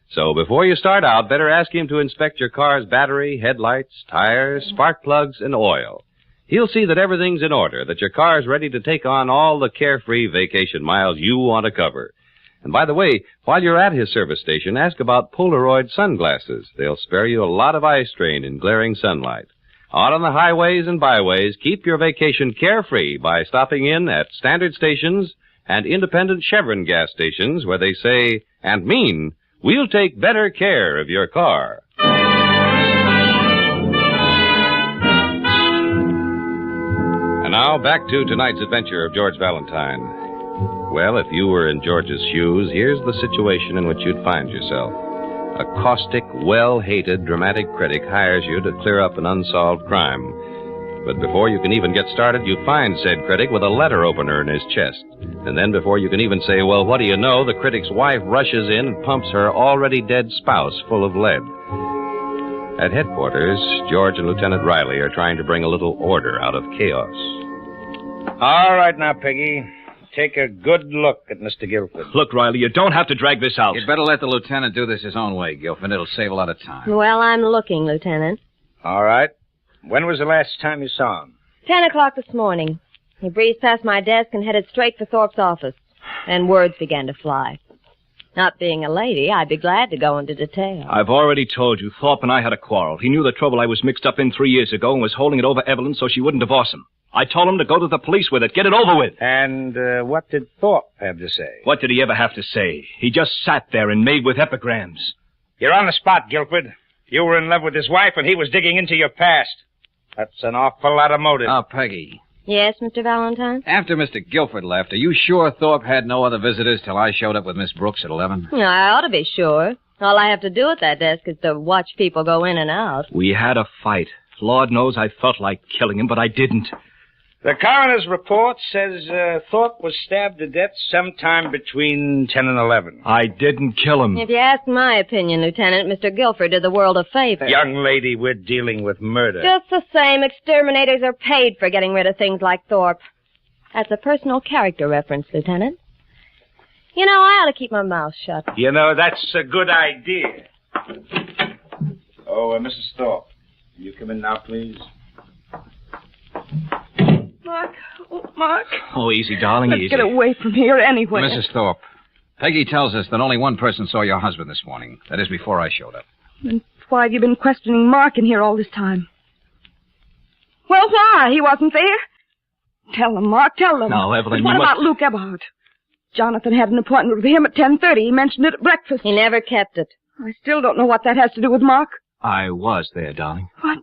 So before you start out, better ask him to inspect your car's battery, headlights, tires, spark plugs, and oil. He'll see that everything's in order, that your car's ready to take on all the carefree vacation miles you want to cover. And by the way, while you're at his service station, ask about Polaroid sunglasses. They'll spare you a lot of eye strain in glaring sunlight. Out on the highways and byways, keep your vacation carefree by stopping in at Standard stations and independent Chevron gas stations where they say and mean, we'll take better care of your car. And now, back to tonight's adventure of George Valentine. Well, if you were in George's shoes, here's the situation in which you'd find yourself. A caustic, well-hated dramatic critic hires you to clear up an unsolved crime. But before you can even get started, you find said critic with a letter opener in his chest. And then before you can even say, well, what do you know, the critic's wife rushes in and pumps her already dead spouse full of lead. At headquarters, George and Lieutenant Riley are trying to bring a little order out of chaos. All right now, Peggy. Take a good look at Mr. Guilford. Look, Riley, you don't have to drag this out. You'd better let the lieutenant do this his own way, Guilford. It'll save a lot of time. Well, I'm looking, Lieutenant. All right. When was the last time you saw him? 10 o'clock this morning. He breezed past my desk and headed straight for Thorpe's office. And words began to fly. Not being a lady, I'd be glad to go into detail. I've already told you, Thorpe and I had a quarrel. He knew the trouble I was mixed up in 3 years ago and was holding it over Evelyn so she wouldn't divorce him. I told him to go to the police with it. Get it over with. And what did Thorpe have to say? What did he ever have to say? He just sat there and made with epigrams. You're on the spot, Guilford. You were in love with his wife and he was digging into your past. That's an awful lot of motive. Oh, Peggy. Yes, Mr. Valentine? After Mr. Guilford left, are you sure Thorpe had no other visitors till I showed up with Miss Brooks at 11? Yeah, I ought to be sure. All I have to do at that desk is to watch people go in and out. We had a fight. Lord knows I felt like killing him, but I didn't. The coroner's report says Thorpe was stabbed to death sometime between 10 and 11. I didn't kill him. If you ask my opinion, Lieutenant, Mr. Guilford did the world a favor. Young lady, we're dealing with murder. Just the same, exterminators are paid for getting rid of things like Thorpe. That's a personal character reference, Lieutenant. You know, I ought to keep my mouth shut. You know, that's a good idea. Oh, Mrs. Thorpe, will you come in now, please? Mark. Oh, Mark. Oh, easy, darling, Let's easy. get away from here anyway. Mrs. Thorpe, Peggy tells us that only one person saw your husband this morning. That is before I showed up. Then why have you been questioning Mark in here all this time? Well, why? He wasn't there. Tell them, Mark, tell them. No, Evelyn, But what you about Luke Eberhardt? Jonathan had an appointment with him at 10:30. He mentioned it at breakfast. He never kept it. I still don't know what that has to do with Mark. I was there, darling. What?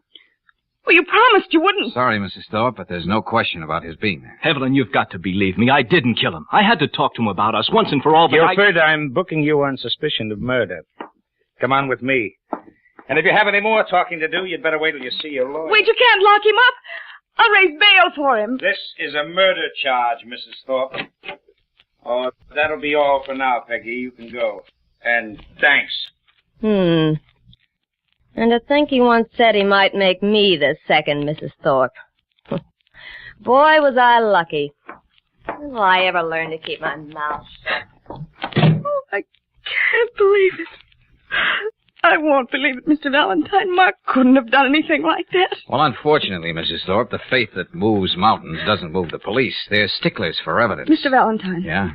Well, you promised you wouldn't. Sorry, Mrs. Thorpe, but there's no question about his being there. Evelyn, you've got to believe me. I didn't kill him. I had to talk to him about us once and for all, but Guilford, I'm booking you on suspicion of murder. Come on with me. And if you have any more talking to do, you'd better wait till you see your lawyer. Wait, you can't lock him up. I'll raise bail for him. This is a murder charge, Mrs. Thorpe. Oh, that'll be all for now, Peggy. You can go. And thanks. And to think he once said he might make me the second Mrs. Thorpe. Boy, was I lucky. When will I ever learn to keep my mouth shut? Oh, I can't believe it. I won't believe it, Mr. Valentine. Mark couldn't have done anything like that. Well, unfortunately, Mrs. Thorpe, the faith that moves mountains doesn't move the police. They're sticklers for evidence. Mr. Valentine. Yeah?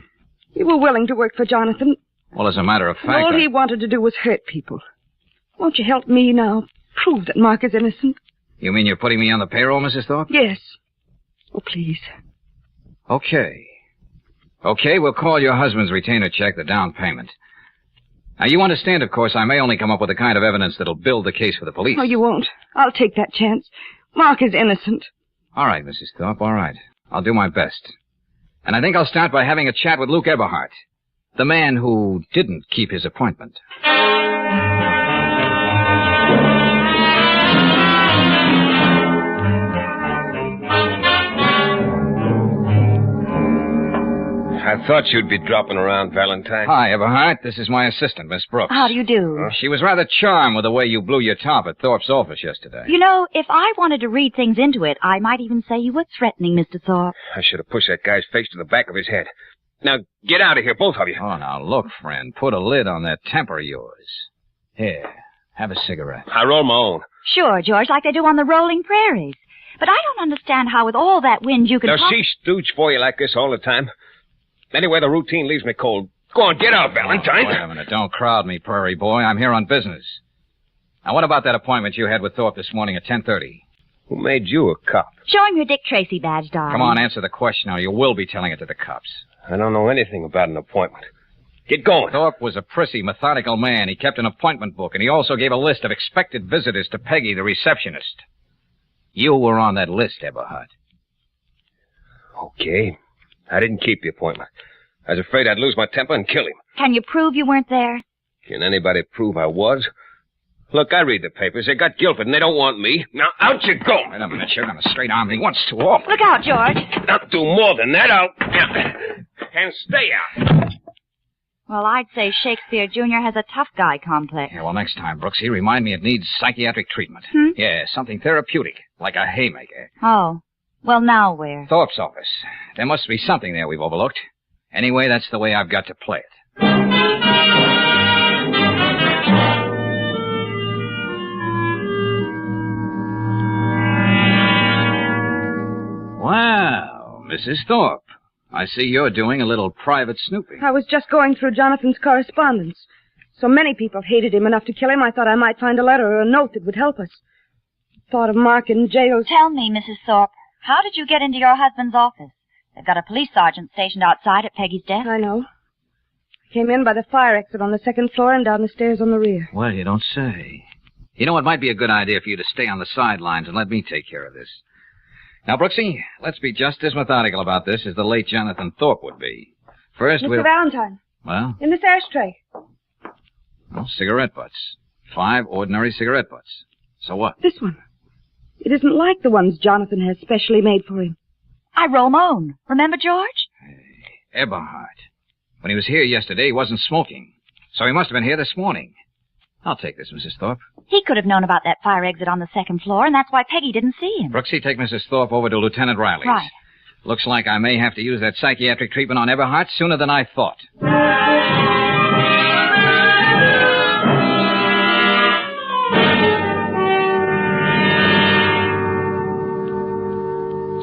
You were willing to work for Jonathan. Well, as a matter of fact... All he wanted to do was hurt people. Won't you help me now? Prove that Mark is innocent. You mean you're putting me on the payroll, Mrs. Thorpe? Yes. Oh, please. Okay. Okay, we'll call your husband's retainer check the down payment. Now, you understand, of course, I may only come up with the kind of evidence that'll build the case for the police. Oh, you won't. I'll take that chance. Mark is innocent. All right, Mrs. Thorpe, all right. I'll do my best. And I think I'll start by having a chat with Luke Eberhardt, the man who didn't keep his appointment. I thought you'd be dropping around, Valentine. Hi, Eberhardt. This is my assistant, Miss Brooks. How do you do? She was rather charmed with the way you blew your top at Thorpe's office yesterday. You know, if I wanted to read things into it, I might even say you were threatening, Mr. Thorpe. I should have pushed that guy's face to the back of his head. Now, get out of here, both of you. Oh, now, look, friend. Put a lid on that temper of yours. Here, have a cigarette. I roll my own. Sure, George, like they do on the rolling prairies. But I don't understand how with all that wind you can... Does she stooge for you like this all the time? Anyway, the routine leaves me cold. Go on, get out, Valentine. Oh, wait a minute. Don't crowd me, Prairie Boy. I'm here on business. Now, what about that appointment you had with Thorpe this morning at 10:30? Who made you a cop? Show him your Dick Tracy badge, darling. Come on, answer the question, or you will be telling it to the cops. I don't know anything about an appointment. Get going. Thorpe was a prissy, methodical man. He kept an appointment book, and he also gave a list of expected visitors to Peggy, the receptionist. You were on that list, Eberhardt. Okay. I didn't keep the appointment. I was afraid I'd lose my temper and kill him. Can you prove you weren't there? Can anybody prove I was? Look, I read the papers. They got Guilford, and they don't want me. Now, out you go. Wait a minute. You're going to straight arm me once too often. Look out, George. I'll do more than that. And stay out. Well, I'd say Shakespeare Jr. has a tough guy complex. Yeah, well, next time, Brooksy, remind me it needs psychiatric treatment. Yeah, something therapeutic, like a haymaker. Oh. Well, now where? Thorpe's office. There must be something there we've overlooked. Anyway, that's the way I've got to play it. Wow, Mrs. Thorpe. I see you're doing a little private snooping. I was just going through Jonathan's correspondence. So many people hated him enough to kill him, I thought I might find a letter or a note that would help us. Thought of Mark in jail. Tell me, Mrs. Thorpe, how did you get into your husband's office? They've got a police sergeant stationed outside at Peggy's desk. I know. I came in by the fire exit on the second floor and down the stairs on the rear. Well, you don't say. You know, it might be a good idea for you to stay on the sidelines and let me take care of this. Now, Brooksy, let's be just as methodical about this as the late Jonathan Thorpe would be. First, Mr. Valentine. Well? In this ashtray. Well, cigarette butts. 5 ordinary cigarette butts. So what? This one. It isn't like the ones Jonathan has specially made for him. I roll my own. Remember, George? Eberhard. When he was here yesterday, he wasn't smoking. So he must have been here this morning. I'll take this, Mrs. Thorpe. He could have known about that fire exit on the second floor, and that's why Peggy didn't see him. Brooksy, take Mrs. Thorpe over to Lieutenant Riley's. Right. Looks like I may have to use that psychiatric treatment on Eberhard sooner than I thought.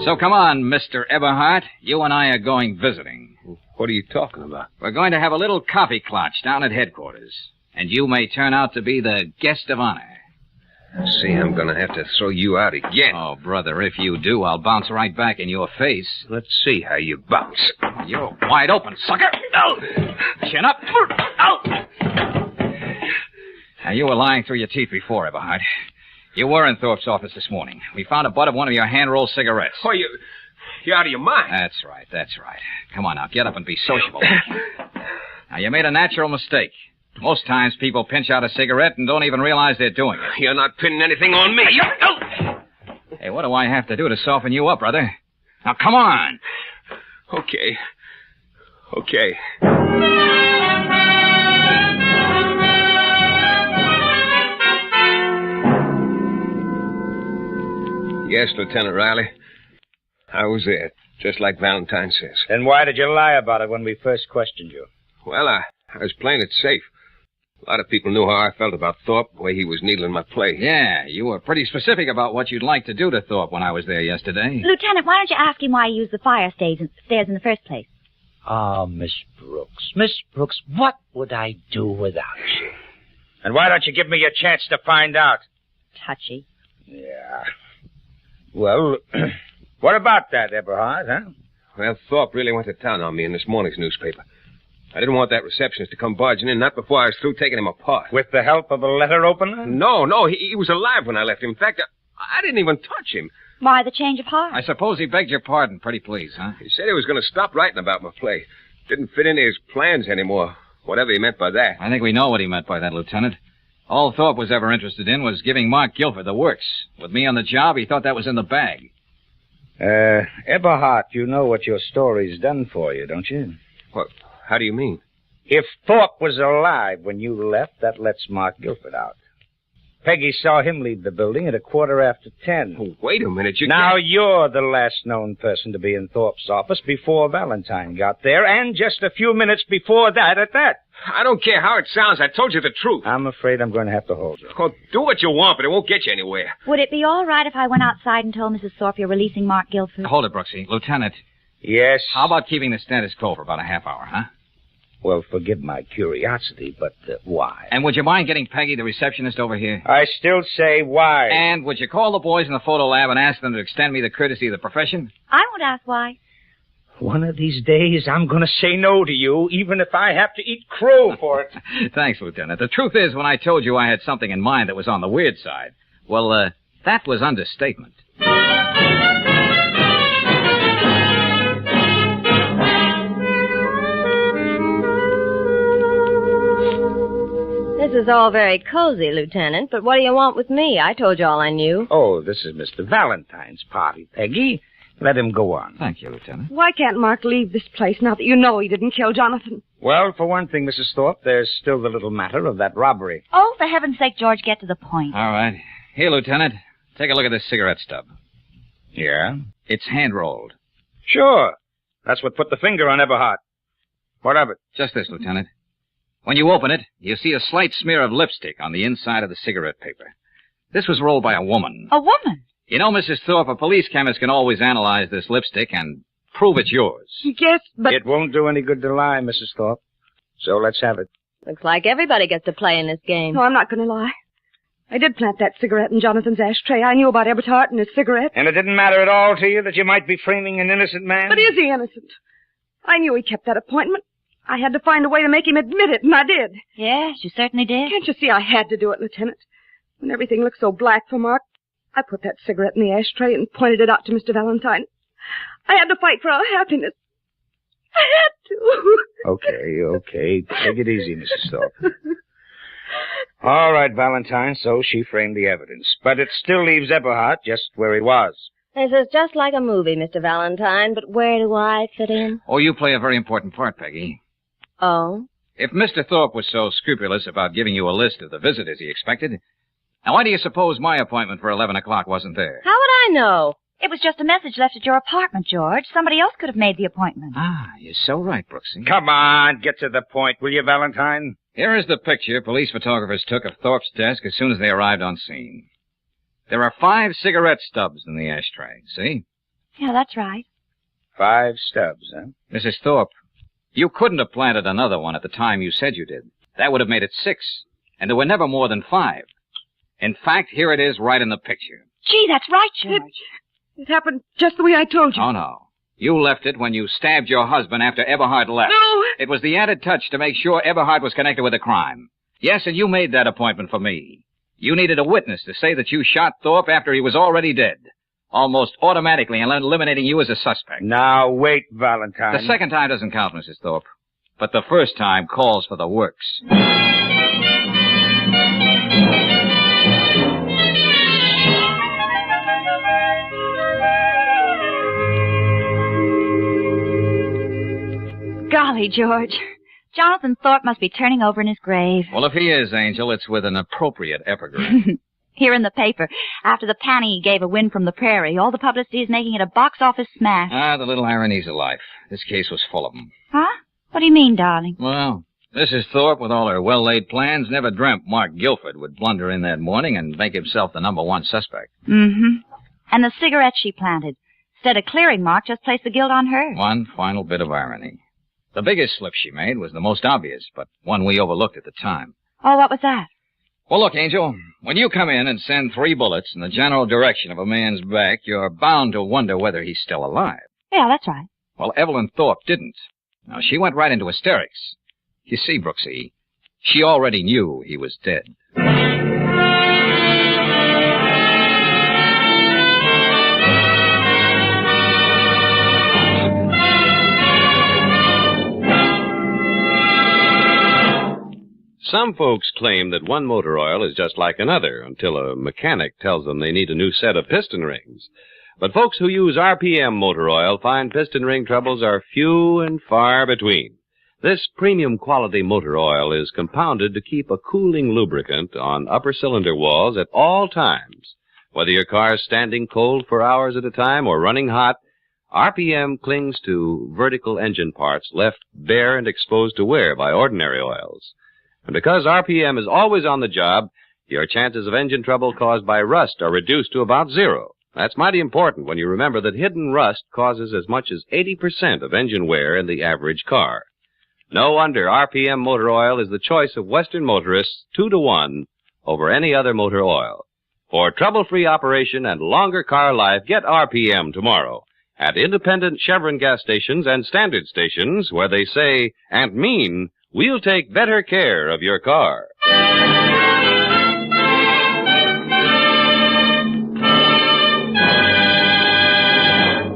So come on, Mr. Eberhard. You and I are going visiting. What are you talking about? We're going to have a little coffee clutch down at headquarters. And you may turn out to be the guest of honor. See, I'm going to have to throw you out again. Oh, brother, if you do, I'll bounce right back in your face. Let's see how you bounce. You're wide open, sucker. Oh. Chin up. Oh. Now, you were lying through your teeth before, Eberhard. You were in Thorpe's office this morning. We found a butt of one of your hand-rolled cigarettes. Oh, you're out of your mind. That's right. Come on now, get up and be sociable. Now, you made a natural mistake. Most times people pinch out a cigarette and don't even realize they're doing it. You're not pinning anything on me. Hey, what do I have to do to soften you up, brother? Now, come on. Okay. Yes, Lieutenant Riley. I was there, just like Valentine says. Then why did you lie about it when we first questioned you? Well, I was playing it safe. A lot of people knew how I felt about Thorpe, the way he was needling my play. Yeah, you were pretty specific about what you'd like to do to Thorpe when I was there yesterday. Lieutenant, why don't you ask him why he used the fire stairs in the first place? Oh, Miss Brooks, what would I do without you? And why don't you give me a chance to find out? Touchy. Yeah. Well, what about that, Eberhard, huh? Well, Thorpe really went to town on me in this morning's newspaper. I didn't want that receptionist to come barging in, not before I was through taking him apart. With the help of a letter opener? No, he was alive when I left him. In fact, I didn't even touch him. Why the change of heart? I suppose he begged your pardon, pretty please, huh? He said he was going to stop writing about my play. Didn't fit into his plans anymore, whatever he meant by that. I think we know what he meant by that, Lieutenant. All Thorpe was ever interested in was giving Mark Guilford the works. With me on the job, he thought that was in the bag. Eberhard, you know what your story's done for you, don't you? What? How do you mean? If Thorpe was alive when you left, that lets Mark Guilford out. Peggy saw him leave the building at 10:15. Oh, wait a minute, Now you're the last known person to be in Thorpe's office before Valentine got there, and just a few minutes before that at that. I don't care how it sounds. I told you the truth. I'm afraid I'm going to have to hold you. Oh, do what you want, but it won't get you anywhere. Would it be all right if I went outside and told Mrs. Thorpe you're releasing Mark Guilford? Hold it, Brooksy. Lieutenant. Yes? How about keeping the status quo for about a half hour, huh? Well, forgive my curiosity, but why? And would you mind getting Peggy, the receptionist, over here? I still say why. And would you call the boys in the photo lab and ask them to extend me the courtesy of the profession? I won't ask why. One of these days, I'm going to say no to you, even if I have to eat crow for it. Thanks, Lieutenant. The truth is, when I told you I had something in mind that was on the weird side, well, that was understatement. This is all very cozy, Lieutenant, but what do you want with me? I told you all I knew. Oh, this is Mr. Valentine's party, Peggy. Let him go on. Thank you, Lieutenant. Why can't Mark leave this place now that you know he didn't kill Jonathan? Well, for one thing, Mrs. Thorpe, there's still the little matter of that robbery. Oh, for heaven's sake, George, get to the point. All right. Here, Lieutenant. Take a look at this cigarette stub. Yeah? It's hand-rolled. Sure. That's what put the finger on Eberhard. What of it? Just this, Lieutenant. When you open it, you see a slight smear of lipstick on the inside of the cigarette paper. This was rolled by a woman. A woman? You know, Mrs. Thorpe, a police chemist can always analyze this lipstick and prove it's yours. Yes, but... It won't do any good to lie, Mrs. Thorpe. So let's have it. Looks like everybody gets to play in this game. No, I'm not going to lie. I did plant that cigarette in Jonathan's ashtray. I knew about Eberhard and his cigarette. And it didn't matter at all to you that you might be framing an innocent man? But is he innocent? I knew he kept that appointment. I had to find a way to make him admit it, and I did. Yes, you certainly did. Can't you see I had to do it, Lieutenant? When everything looked so black for Mark, I put that cigarette in the ashtray and pointed it out to Mr. Valentine. I had to fight for our happiness. I had to. Okay. Take it easy, Mrs. Thorpe. All right, Valentine, so she framed the evidence. But it still leaves Eberhard just where he was. This is just like a movie, Mr. Valentine, but where do I fit in? Oh, you play a very important part, Peggy. Oh? If Mr. Thorpe was so scrupulous about giving you a list of the visitors he expected, now why do you suppose my appointment for 11 o'clock wasn't there? How would I know? It was just a message left at your apartment, George. Somebody else could have made the appointment. Ah, you're so right, Brooksy. Come on, get to the point, will you, Valentine? Here is the picture police photographers took of Thorpe's desk as soon as they arrived on scene. There are 5 cigarette stubs in the ashtray, see? Yeah, that's right. 5 stubs, huh? Mrs. Thorpe, you couldn't have planted another one at the time you said you did. That would have made it 6, and there were never more than 5. In fact, here it is right in the picture. Gee, that's right, George. It happened just the way I told you. Oh, no. You left it when you stabbed your husband after Eberhard left. No! It was the added touch to make sure Eberhard was connected with the crime. Yes, and you made that appointment for me. You needed a witness to say that you shot Thorpe after he was already dead, almost automatically eliminating you as a suspect. Now, wait, Valentine. The second time doesn't count, Mrs. Thorpe, but the first time calls for the works. Golly, George. Jonathan Thorpe must be turning over in his grave. Well, if he is, Angel, it's with an appropriate epigram. Here in the paper, after the panny gave a win from the prairie, all the publicity is making it a box office smash. Ah, the little ironies of life. This case was full of them. Huh? What do you mean, darling? Well, Mrs. Thorpe, with all her well-laid plans, never dreamt Mark Guilford would blunder in that morning and make himself the #1 suspect. Mm-hmm. And the cigarette she planted. Instead of clearing Mark, just placed the guilt on her. One final bit of irony. The biggest slip she made was the most obvious, but one we overlooked at the time. Oh, what was that? Well, look, Angel, when you come in and send 3 bullets in the general direction of a man's back, you're bound to wonder whether he's still alive. Yeah, that's right. Well, Evelyn Thorpe didn't. Now, she went right into hysterics. You see, Brooksy, she already knew he was dead. Some folks claim that one motor oil is just like another until a mechanic tells them they need a new set of piston rings. But folks who use RPM motor oil find piston ring troubles are few and far between. This premium quality motor oil is compounded to keep a cooling lubricant on upper cylinder walls at all times. Whether your car is standing cold for hours at a time or running hot, RPM clings to vertical engine parts left bare and exposed to wear by ordinary oils. And because RPM is always on the job, your chances of engine trouble caused by rust are reduced to about 0. That's mighty important when you remember that hidden rust causes as much as 80% of engine wear in the average car. No wonder RPM motor oil is the choice of Western motorists 2-to-1 over any other motor oil. For trouble-free operation and longer car life, get RPM tomorrow at independent Chevron gas stations and standard stations where they say and mean, we'll take better care of your car.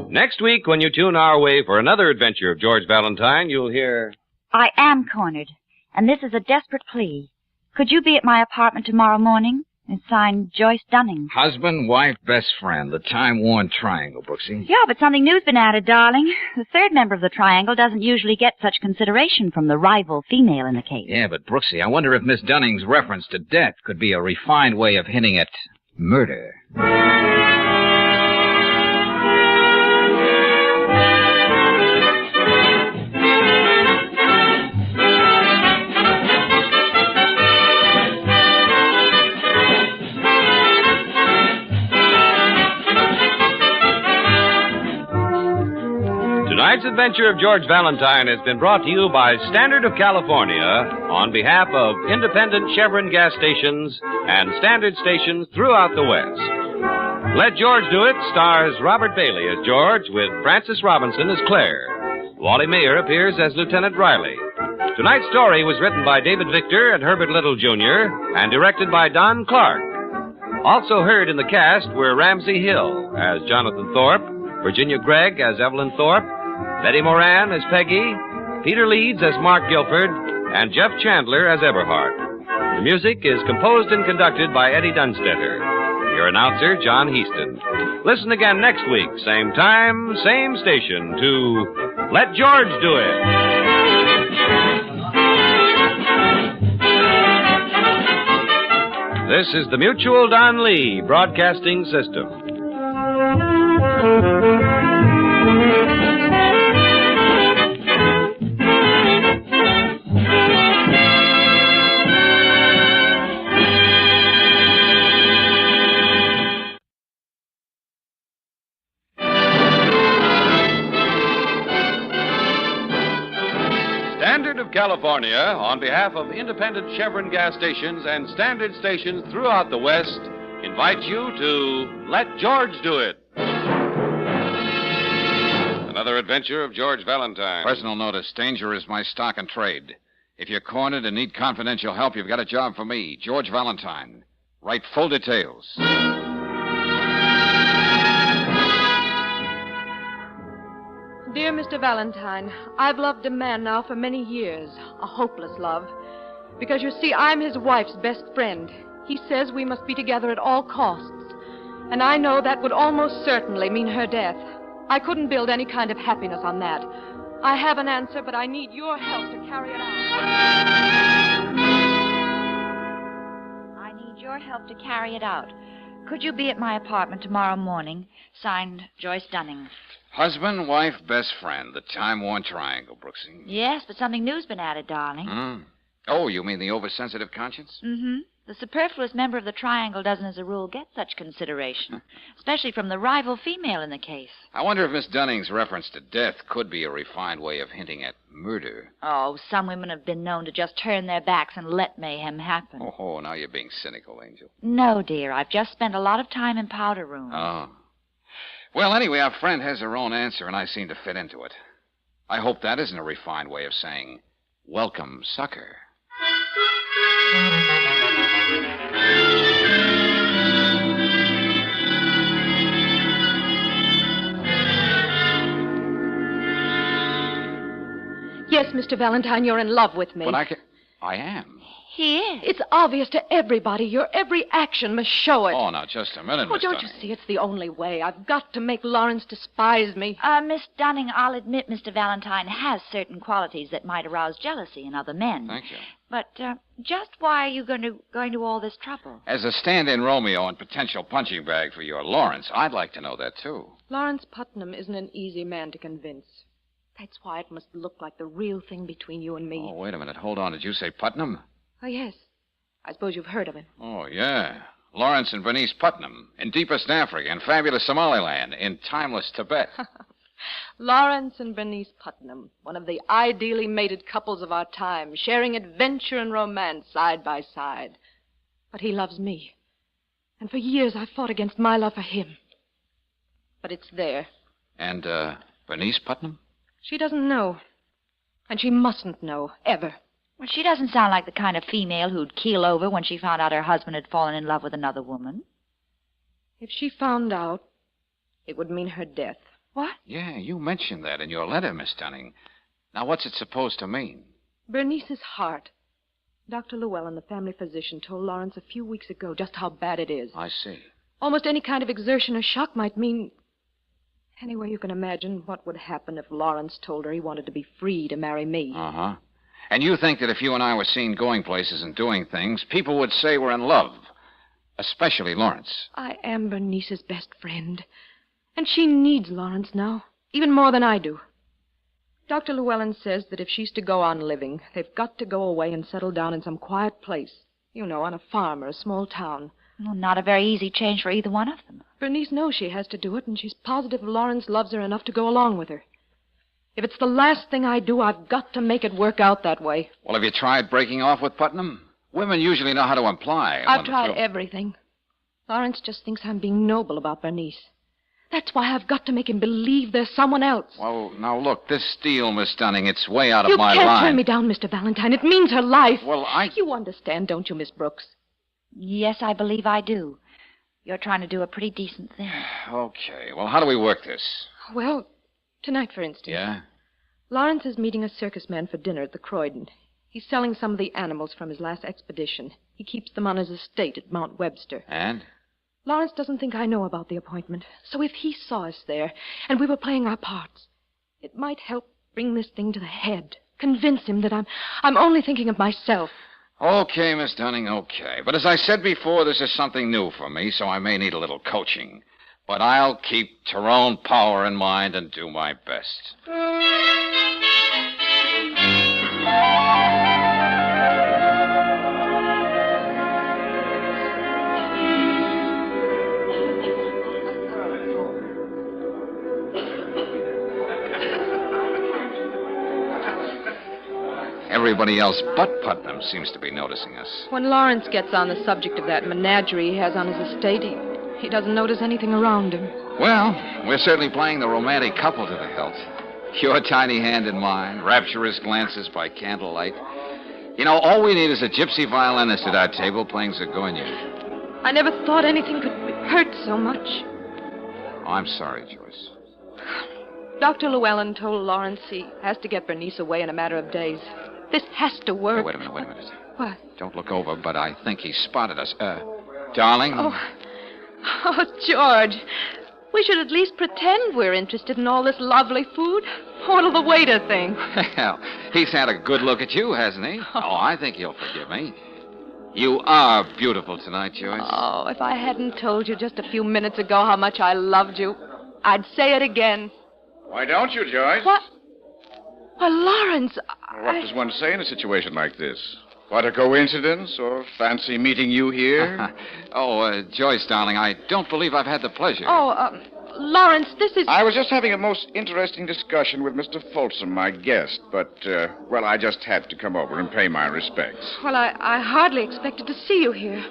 Next week, when you tune our way for another adventure of George Valentine, you'll hear... I am cornered, and this is a desperate plea. Could you be at my apartment tomorrow morning? And signed Joyce Dunning. Husband, wife, best friend. The time-worn triangle, Brooksy. Yeah, but something new's been added, darling. The third member of the triangle doesn't usually get such consideration from the rival female in the case. Yeah, but Brooksy, I wonder if Miss Dunning's reference to death could be a refined way of hinting at murder. Tonight's adventure of George Valentine has been brought to you by Standard of California on behalf of independent Chevron gas stations and standard stations throughout the West. Let George Do It stars Robert Bailey as George with Frances Robinson as Claire. Wally Mayer appears as Lieutenant Riley. Tonight's story was written by David Victor and Herbert Little, Jr. and directed by Don Clark. Also heard in the cast were Ramsey Hill as Jonathan Thorpe, Virginia Gregg as Evelyn Thorpe, Betty Moran as Peggy, Peter Leeds as Mark Guilford, and Jeff Chandler as Eberhard. The music is composed and conducted by Eddie Dunstetter. your announcer, John Heaston. Listen again next week, same time, same station, to Let George Do It. This is the Mutual Don Lee Broadcasting System. Standard of California, on behalf of independent Chevron gas stations and standard stations throughout the West, invites you to Let George Do It. Another adventure of George Valentine. Personal notice. Danger is my stock and trade. If you're cornered and need confidential help, you've got a job for me, George Valentine. Write full details. Dear Mr. Valentine, I've loved a man now for many years, a hopeless love. Because you see, I'm his wife's best friend. He says we must be together at all costs. And I know that would almost certainly mean her death. I couldn't build any kind of happiness on that. I have an answer, but I need your help to carry it out. I need your help to carry it out. Could you be at my apartment tomorrow morning? Signed, Joyce Dunning. Husband, wife, best friend. The time-worn triangle, Brooksy. Yes, but something new's been added, darling. Oh, you mean the oversensitive conscience? Mm-hmm. The superfluous member of the triangle doesn't, as a rule, get such consideration, especially from the rival female in the case. I wonder if Miss Dunning's reference to death could be a refined way of hinting at murder. Oh, some women have been known to just turn their backs and let mayhem happen. Oh, now you're being cynical, Angel. No, dear. I've just spent a lot of time in powder room. Oh. Well, anyway, our friend has her own answer, and I seem to fit into it. I hope that isn't a refined way of saying, welcome, sucker. Yes, Mr. Valentine, you're in love with me. But I am. He is. It's obvious to everybody. Your every action must show it. Oh, now, just a minute, Oh, Miss don't Dunning. you see? It's the only way. I've got to make Lawrence despise me. Miss Dunning, I'll admit Mr. Valentine has certain qualities that might arouse jealousy in other men. Thank you. But just why are you going to all this trouble? As a stand-in Romeo and potential punching bag for your Lawrence, I'd like to know that, too. Lawrence Putnam isn't an easy man to convince. That's why it must look like the real thing between you and me. Oh, wait a minute. Hold on. Did you say Putnam? Oh, yes. I suppose you've heard of him. Oh, yeah. Lawrence and Bernice Putnam, in deepest Africa, in fabulous Somaliland, in timeless Tibet. Lawrence and Bernice Putnam, one of the ideally mated couples of our time, sharing adventure and romance side by side. But he loves me. And for years I've fought against my love for him. But it's there. And, Bernice Putnam? She doesn't know. And she mustn't know, ever. Well, she doesn't sound like the kind of female who'd keel over when she found out her husband had fallen in love with another woman. If she found out, it would mean her death. What? Yeah, you mentioned that in your letter, Miss Dunning. Now, what's it supposed to mean? Bernice's heart. Dr. Llewellyn, the family physician, told Lawrence a few weeks ago just how bad it is. I see. Almost any kind of exertion or shock might mean... Anyway, you can imagine what would happen if Lawrence told her he wanted to be free to marry me. Uh-huh. And you think that if you and I were seen going places and doing things, people would say we're in love. Especially Lawrence. I am Bernice's best friend. And she needs Lawrence now, even more than I do. Dr. Llewellyn says that if she's to go on living, they've got to go away and settle down in some quiet place. You know, on a farm or a small town. Well, not a very easy change for either one of them. Bernice knows she has to do it, and she's positive Lawrence loves her enough to go along with her. If it's the last thing I do, I've got to make it work out that way. Well, have you tried breaking off with Putnam? Women usually know how to imply. I've tried everything. Lawrence just thinks I'm being noble about Bernice. That's why I've got to make him believe there's someone else. Well, now, look, this deal, Miss Dunning, it's way out of my You can't line. turn me down, Mr. Valentine. It means her life. Well, You understand, don't you, Miss Brooks? Yes, I believe I do. You're trying to do a pretty decent thing. Okay, well, how do we work this? Well, tonight, for instance. Yeah? Lawrence is meeting a circus man for dinner at the Croydon. He's selling some of the animals from his last expedition. He keeps them on his estate at Mount Webster. And? Lawrence doesn't think I know about the appointment. So if he saw us there and we were playing our parts, it might help bring this thing to the head. Convince him that I'm only thinking of myself. Okay, Miss Dunning, okay. But as I said before, this is something new for me, so I may need a little coaching. But I'll keep Tyrone Power in mind and do my best. Everybody else but Putnam seems to be noticing us. When Lawrence gets on the subject of that menagerie he has on his estate, he doesn't notice anything around him. Well, we're certainly playing the romantic couple to the hilt. Your tiny hand in mine, rapturous glances by candlelight. You know, all we need is a gypsy violinist at our table playing Zagonia. I never thought anything could hurt so much. Oh, I'm sorry, Joyce. Dr. Llewellyn told Lawrence he has to get Bernice away in a matter of days. This has to work. Hey, wait a minute. What? Don't look over, but I think he spotted us. Darling? Oh, George. We should at least pretend we're interested in all this lovely food. What'll the waiter think? Well, he's had a good look at you, hasn't he? Oh, I think he'll forgive me. You are beautiful tonight, Joyce. Oh, if I hadn't told you just a few minutes ago how much I loved you, I'd say it again. Why don't you, Joyce? What? Why, Lawrence, What does one say in a situation like this? What a coincidence, or fancy meeting you here? Joyce, darling, I don't believe I've had the pleasure. Lawrence, this is... I was just having a most interesting discussion with Mr. Folsom, my guest, but, I just had to come over and pay my respects. Well, I hardly expected to see you here.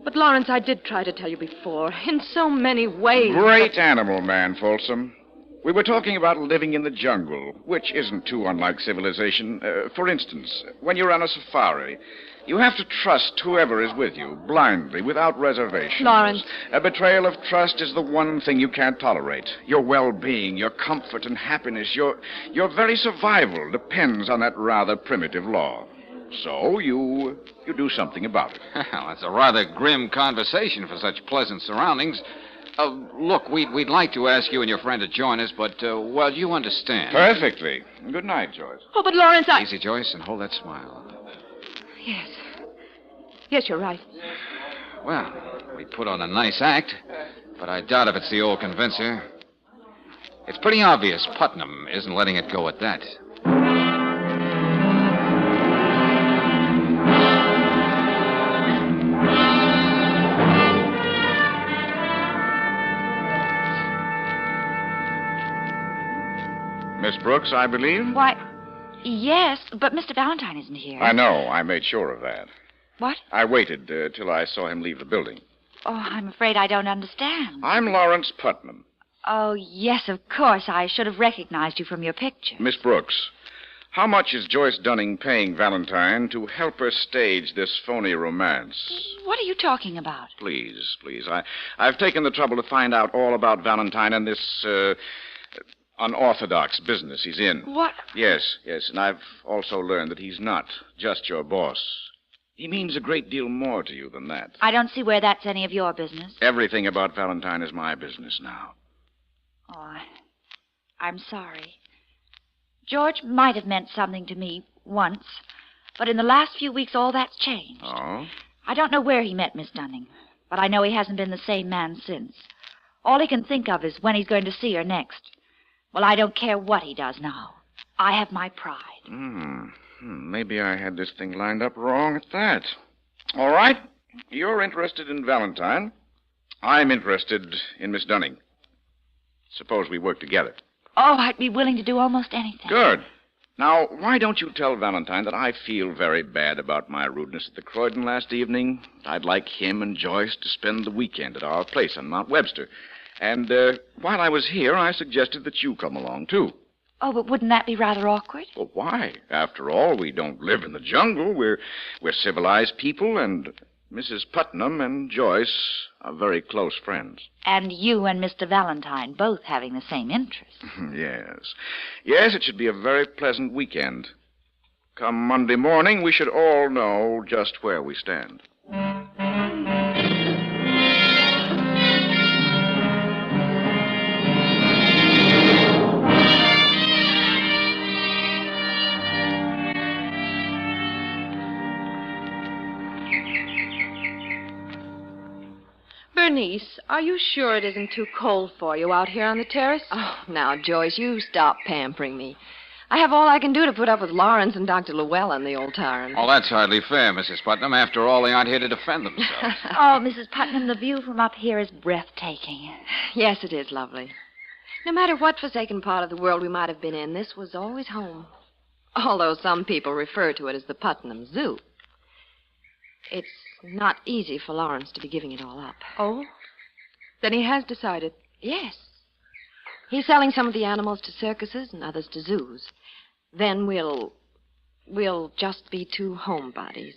But, Lawrence, I did try to tell you before, in so many ways. Great animal man, Folsom. We were talking about living in the jungle, which isn't too unlike civilization. For instance, when you're on a safari, you have to trust whoever is with you, blindly, without reservations. Lawrence. A betrayal of trust is the one thing you can't tolerate. Your well-being, your comfort and happiness, your very survival depends on that rather primitive law. So you do something about it. Well, that's a rather grim conversation for such pleasant surroundings. Look, we'd like to ask you and your friend to join us, but, you understand. Perfectly. Good night, Joyce. Oh, but Lawrence, Easy, Joyce, and hold that smile. Yes. Yes, you're right. Well, we put on a nice act, but I doubt if it's the old convincer. It's pretty obvious Putnam isn't letting it go at that. Miss Brooks, I believe? Why, yes, but Mr. Valentine isn't here. I know. I made sure of that. What? I waited till I saw him leave the building. Oh, I'm afraid I don't understand. I'm Lawrence Putnam. Oh, yes, of course. I should have recognized you from your picture. Miss Brooks, how much is Joyce Dunning paying Valentine to help her stage this phony romance? What are you talking about? Please. I've taken the trouble to find out all about Valentine and this, unorthodox business he's in. What? Yes, and I've also learned that he's not just your boss. He means a great deal more to you than that. I don't see where that's any of your business. Everything about Valentine is my business now. Oh, I'm sorry. George might have meant something to me once, but in the last few weeks all that's changed. Oh? I don't know where he met Miss Dunning, but I know he hasn't been the same man since. All he can think of is when he's going to see her next. Well, I don't care what he does now. I have my pride. Maybe I had this thing lined up wrong at that. All right. You're interested in Valentine. I'm interested in Miss Dunning. Suppose we work together. Oh, I'd be willing to do almost anything. Good. Now, why don't you tell Valentine that I feel very bad about my rudeness at the Croydon last evening? I'd like him and Joyce to spend the weekend at our place on Mount Webster. And while I was here, I suggested that you come along, too. Oh, but wouldn't that be rather awkward? Well, why? After all, we don't live in the jungle. We're civilized people, and Mrs. Putnam and Joyce are very close friends. And you and Mr. Valentine both having the same interests. Yes, it should be a very pleasant weekend. Come Monday morning, we should all know just where we stand. Bernice, are you sure it isn't too cold for you out here on the terrace? Oh, now, Joyce, you stop pampering me. I have all I can do to put up with Lawrence and Dr. Llewellyn, the old tyrant. Oh, that's hardly fair, Mrs. Putnam. After all, they aren't here to defend themselves. Oh, Mrs. Putnam, the view from up here is breathtaking. Yes, it is lovely. No matter what forsaken part of the world we might have been in, this was always home. Although some people refer to it as the Putnam Zoo. It's not easy for Lawrence to be giving it all up. Oh? Then he has decided. Yes. He's selling some of the animals to circuses and others to zoos. Then we'll just be two homebodies.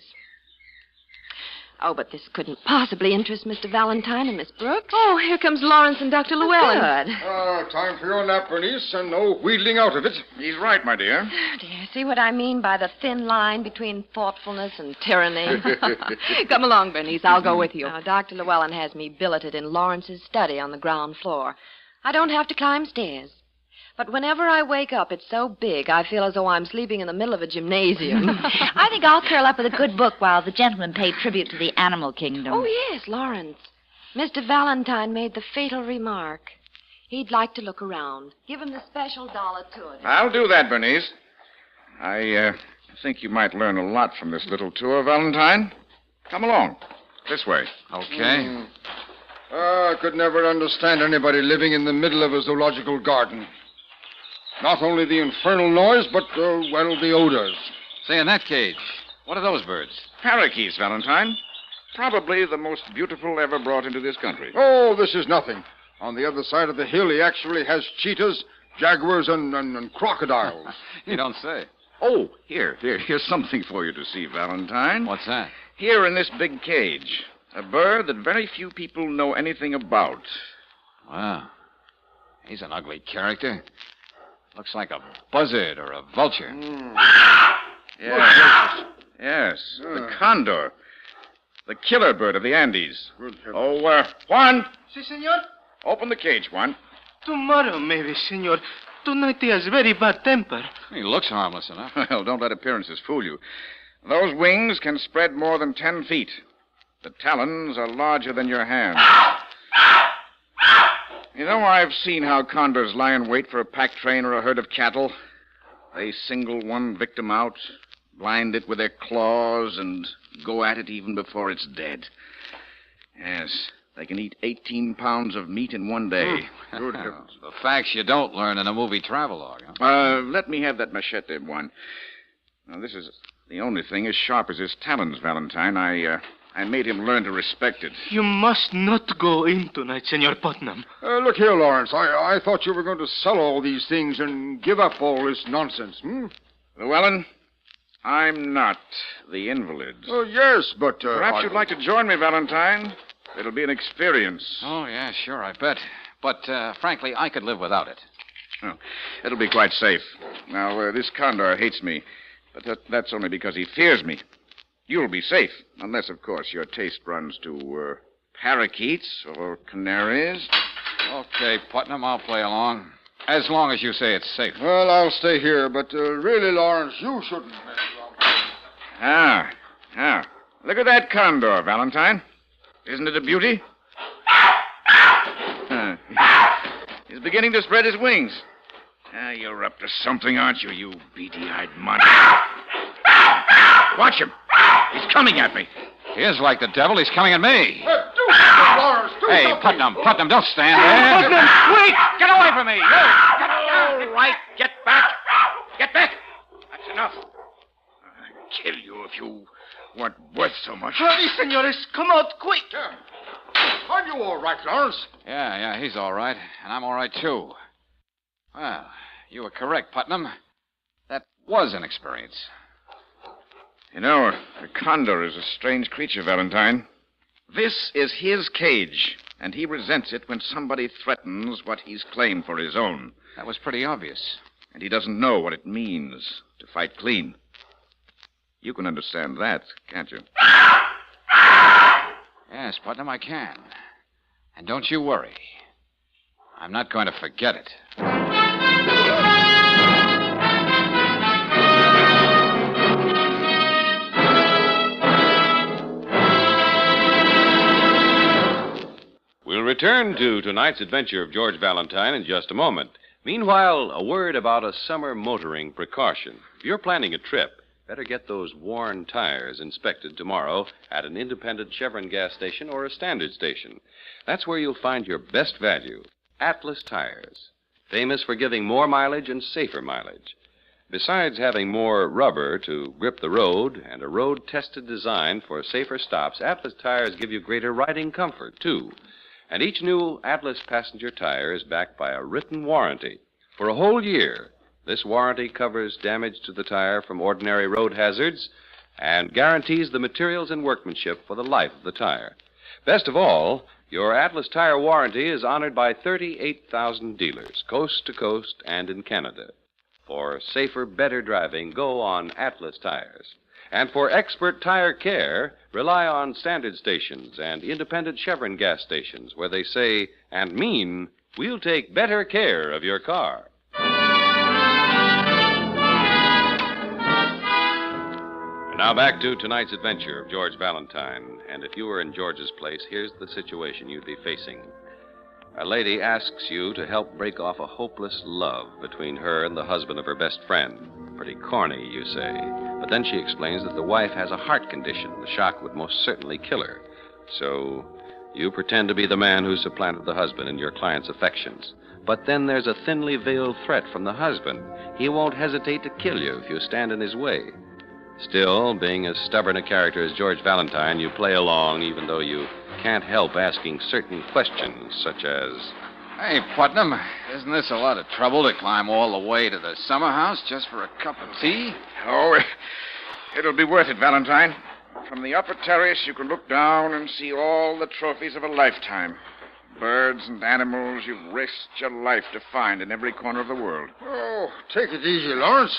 Oh, but this couldn't possibly interest Mr. Valentine and Miss Brooks. Oh, here comes Lawrence and Dr. Llewellyn. Good. Time for your nap, Bernice, and no wheedling out of it. He's right, my dear. Oh, dear, see what I mean by the thin line between thoughtfulness and tyranny? Come along, Bernice. I'll go with you. Now, Dr. Llewellyn has me billeted in Lawrence's study on the ground floor. I don't have to climb stairs. But whenever I wake up, it's so big, I feel as though I'm sleeping in the middle of a gymnasium. I think I'll curl up with a good book while the gentlemen pay tribute to the animal kingdom. Oh, yes, Lawrence. Mr. Valentine made the fatal remark. He'd like to look around. Give him the special dollar tour. I'll do that, Bernice. I think you might learn a lot from this little tour, Valentine. Come along. This way. Okay. I could never understand anybody living in the middle of a zoological garden. Not only the infernal noise, but, the odors. Say, in that cage, what are those birds? Parakeets, Valentine. Probably the most beautiful ever brought into this country. Oh, this is nothing. On the other side of the hill, he actually has cheetahs, jaguars, and crocodiles. You don't say. Oh, here's something for you to see, Valentine. What's that? Here in this big cage, a bird that very few people know anything about. Wow. He's an ugly character. Looks like a buzzard or a vulture. Yes. The condor. The killer bird of the Andes. Oh, Juan! Si, senor. Open the cage, Juan. Tomorrow, maybe, senor. Tonight he has very bad temper. He looks harmless enough. Well, don't let appearances fool you. Those wings can spread more than 10 feet. The talons are larger than your hand. You know, I've seen how condors lie in wait for a pack train or a herd of cattle. They single one victim out, blind it with their claws, and go at it even before it's dead. Yes, they can eat 18 pounds of meat in one day. Good heavens. The facts you don't learn in a movie travelogue, huh? Let me have that machete, Juan. Now, this is the only thing as sharp as his talons, Valentine. I made him learn to respect it. You must not go in tonight, Senor Putnam. Look here, Lawrence. I thought you were going to sell all these things and give up all this nonsense, Llewellyn, I'm not the invalid. Oh, yes, but... Perhaps you'd like to join me, Valentine. It'll be an experience. Oh, yeah, sure, I bet. But, frankly, I could live without it. Oh, it'll be quite safe. Now, this condor hates me, but that's only because he fears me. You'll be safe, unless, of course, your taste runs to parakeets or canaries. Okay, Putnam, I'll play along. As long as you say it's safe. Well, I'll stay here, but really, Lawrence, you shouldn't. Look at that condor, Valentine. Isn't it a beauty? He's beginning to spread his wings. You're up to something, aren't you, you beady-eyed monster? Watch him. He's coming at me. He is like the devil. He's coming at me. Lawrence, Hey, Putnam, don't stand there. Putnam, wait! Get away from me! All right, get back. Get back. That's enough. I'd kill you if you weren't worth so much. Hurry, senores. Come out quick. Are you all right, Lawrence? Yeah, he's all right. And I'm all right, too. Well, you were correct, Putnam. That was an experience. You know, a condor is a strange creature, Valentine. This is his cage, and he resents it when somebody threatens what he's claimed for his own. That was pretty obvious. And he doesn't know what it means to fight clean. You can understand that, can't you? Yes, Putnam, I can. And don't you worry. I'm not going to forget it. return to tonight's adventure of George Valentine in just a moment. Meanwhile, a word about a summer motoring precaution. If you're planning a trip, better get those worn tires inspected tomorrow at an independent Chevron gas station or a standard station. That's where you'll find your best value, Atlas tires, famous for giving more mileage and safer mileage. Besides having more rubber to grip the road and a road-tested design for safer stops, Atlas tires give you greater riding comfort, too. And each new Atlas passenger tire is backed by a written warranty. For a whole year, this warranty covers damage to the tire from ordinary road hazards and guarantees the materials and workmanship for the life of the tire. Best of all, your Atlas tire warranty is honored by 38,000 dealers, coast to coast and in Canada. For safer, better driving, go on Atlas tires. And for expert tire care, rely on standard stations and independent Chevron gas stations where they say and mean, we'll take better care of your car. And now back to tonight's adventure of George Valentine. And if you were in George's place, here's the situation you'd be facing. A lady asks you to help break off a hopeless love between her and the husband of her best friend. Pretty corny, you say. But then she explains that the wife has a heart condition. The shock would most certainly kill her. So you pretend to be the man who supplanted the husband in your client's affections. But then there's a thinly veiled threat from the husband. He won't hesitate to kill you if you stand in his way. Still, being as stubborn a character as George Valentine, you play along even though you can't help asking certain questions, such as... Hey, Putnam, isn't this a lot of trouble to climb all the way to the summer house just for a cup of tea? Oh, it'll be worth it, Valentine. From the upper terrace, you can look down and see all the trophies of a lifetime. Birds and animals you've risked your life to find in every corner of the world. Oh, take it easy, Lawrence.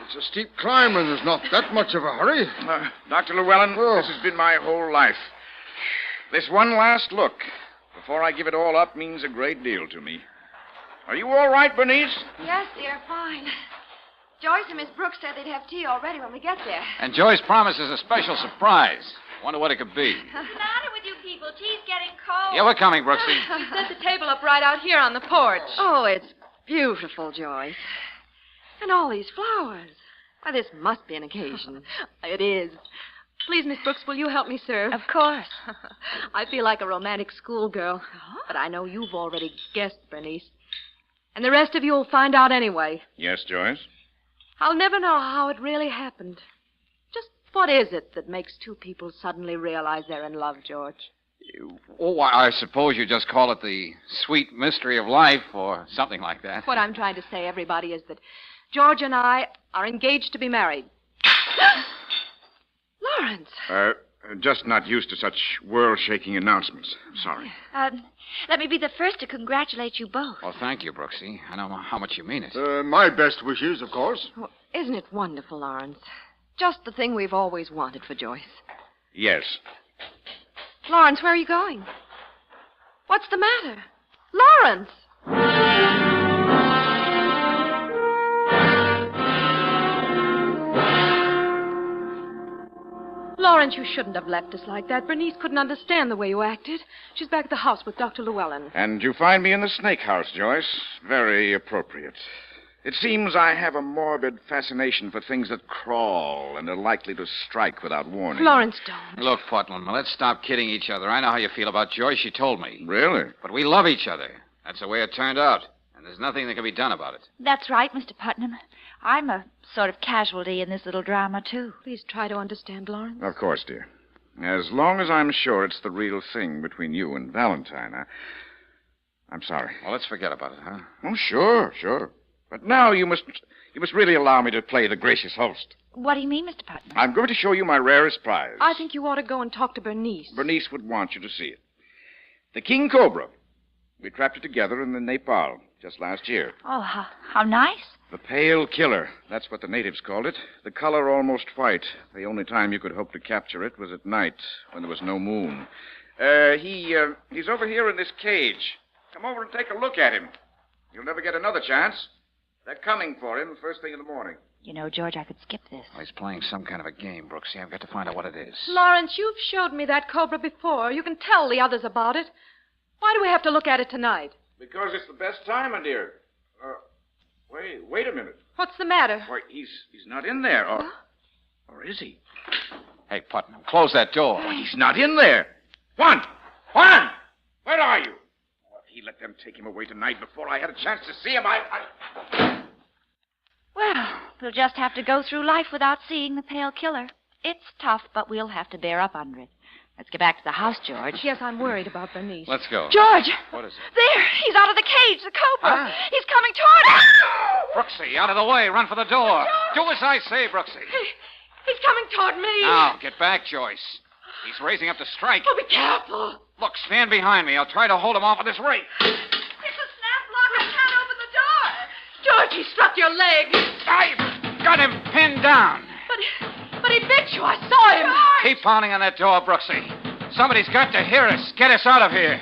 It's a steep climb, and there's not that much of a hurry. Dr. Llewellyn, This has been my whole life. This one last look, before I give it all up, means a great deal to me. Are you all right, Bernice? Yes, dear, fine. Joyce and Miss Brooks said they'd have tea all ready when we get there. And Joyce promises a special surprise. Wonder what it could be. What's the matter with you people? Tea's getting cold. Yeah, we're coming, Brooksy. We set the table up right out here on the porch. Oh, it's beautiful, Joyce. And all these flowers. Why, this must be an occasion. It is. Please, Miss Brooks, will you help me serve? Of course. I feel like a romantic schoolgirl. But I know you've already guessed, Bernice. And the rest of you will find out anyway. Yes, Joyce? I'll never know how it really happened. Just what is it that makes two people suddenly realize they're in love, George? Oh, I suppose you just call it the sweet mystery of life or something like that. What I'm trying to say, everybody, is that George and I are engaged to be married. Lawrence. Just not used to such world-shaking announcements. Sorry. Let me be the first to congratulate you both. Well, thank you, Brooksy. I know how much you mean it. My best wishes, of course. Well, isn't it wonderful, Lawrence? Just the thing we've always wanted for Joyce. Yes. Lawrence, where are you going? What's the matter? Lawrence! Lawrence, you shouldn't have left us like that. Bernice couldn't understand the way you acted. She's back at the house with Dr. Llewellyn. And you find me in the snake house, Joyce. Very appropriate. It seems I have a morbid fascination for things that crawl and are likely to strike without warning. Lawrence, don't. Look, Putnam, let's stop kidding each other. I know how you feel about Joyce. She told me. Really? But we love each other. That's the way it turned out. And there's nothing that can be done about it. That's right, Mr. Putnam. I'm a sort of casualty in this little drama, too. Please try to understand, Lawrence. Of course, dear. As long as I'm sure it's the real thing between you and Valentine, I'm sorry. Well, let's forget about it, huh? Oh, sure. But now you must really allow me to play the gracious host. What do you mean, Mr. Putnam? I'm going to show you my rarest prize. I think you ought to go and talk to Bernice. Bernice would want you to see it. The king cobra. We trapped it together in the Nepal just last year. Oh, how nice. The pale killer. That's what the natives called it. The color almost white. The only time you could hope to capture it was at night when there was no moon. He's over here in this cage. Come over and take a look at him. You'll never get another chance. They're coming for him the first thing in the morning. You know, George, I could skip this. Well, he's playing some kind of a game, Brooksy. I've got to find out what it is. Lawrence, you've showed me that cobra before. You can tell the others about it. Why Why do we have to look at it tonight? Because it's the best time, my dear. Wait a minute. What's the matter? Why, he's not in there. Or is he? Hey, Putnam, close that door. Why, he's not in there. Juan! Juan! Where are you? Oh, if he let them take him away tonight before I had a chance to see him, Well, we'll just have to go through life without seeing the pale killer. It's tough, but we'll have to bear up under it. Let's get back to the house, George. Yes, I'm worried about Bernice. Let's go. George! What is it? There! He's out of the cage, the cobra! Huh? He's coming toward us! Brooksy, out of the way. Run for the door. Do as I say, Brooksy. He's coming toward me. Now, get back, Joyce. He's raising up to strike. Oh, be careful. Look, stand behind me. I'll try to hold him off with this rake. It's a snap lock. I can't open the door. George, he struck your leg. I've got him pinned down. But he bit you. I saw him. George! Keep pounding on that door, Brooksy. Somebody's got to hear us. Get us out of here.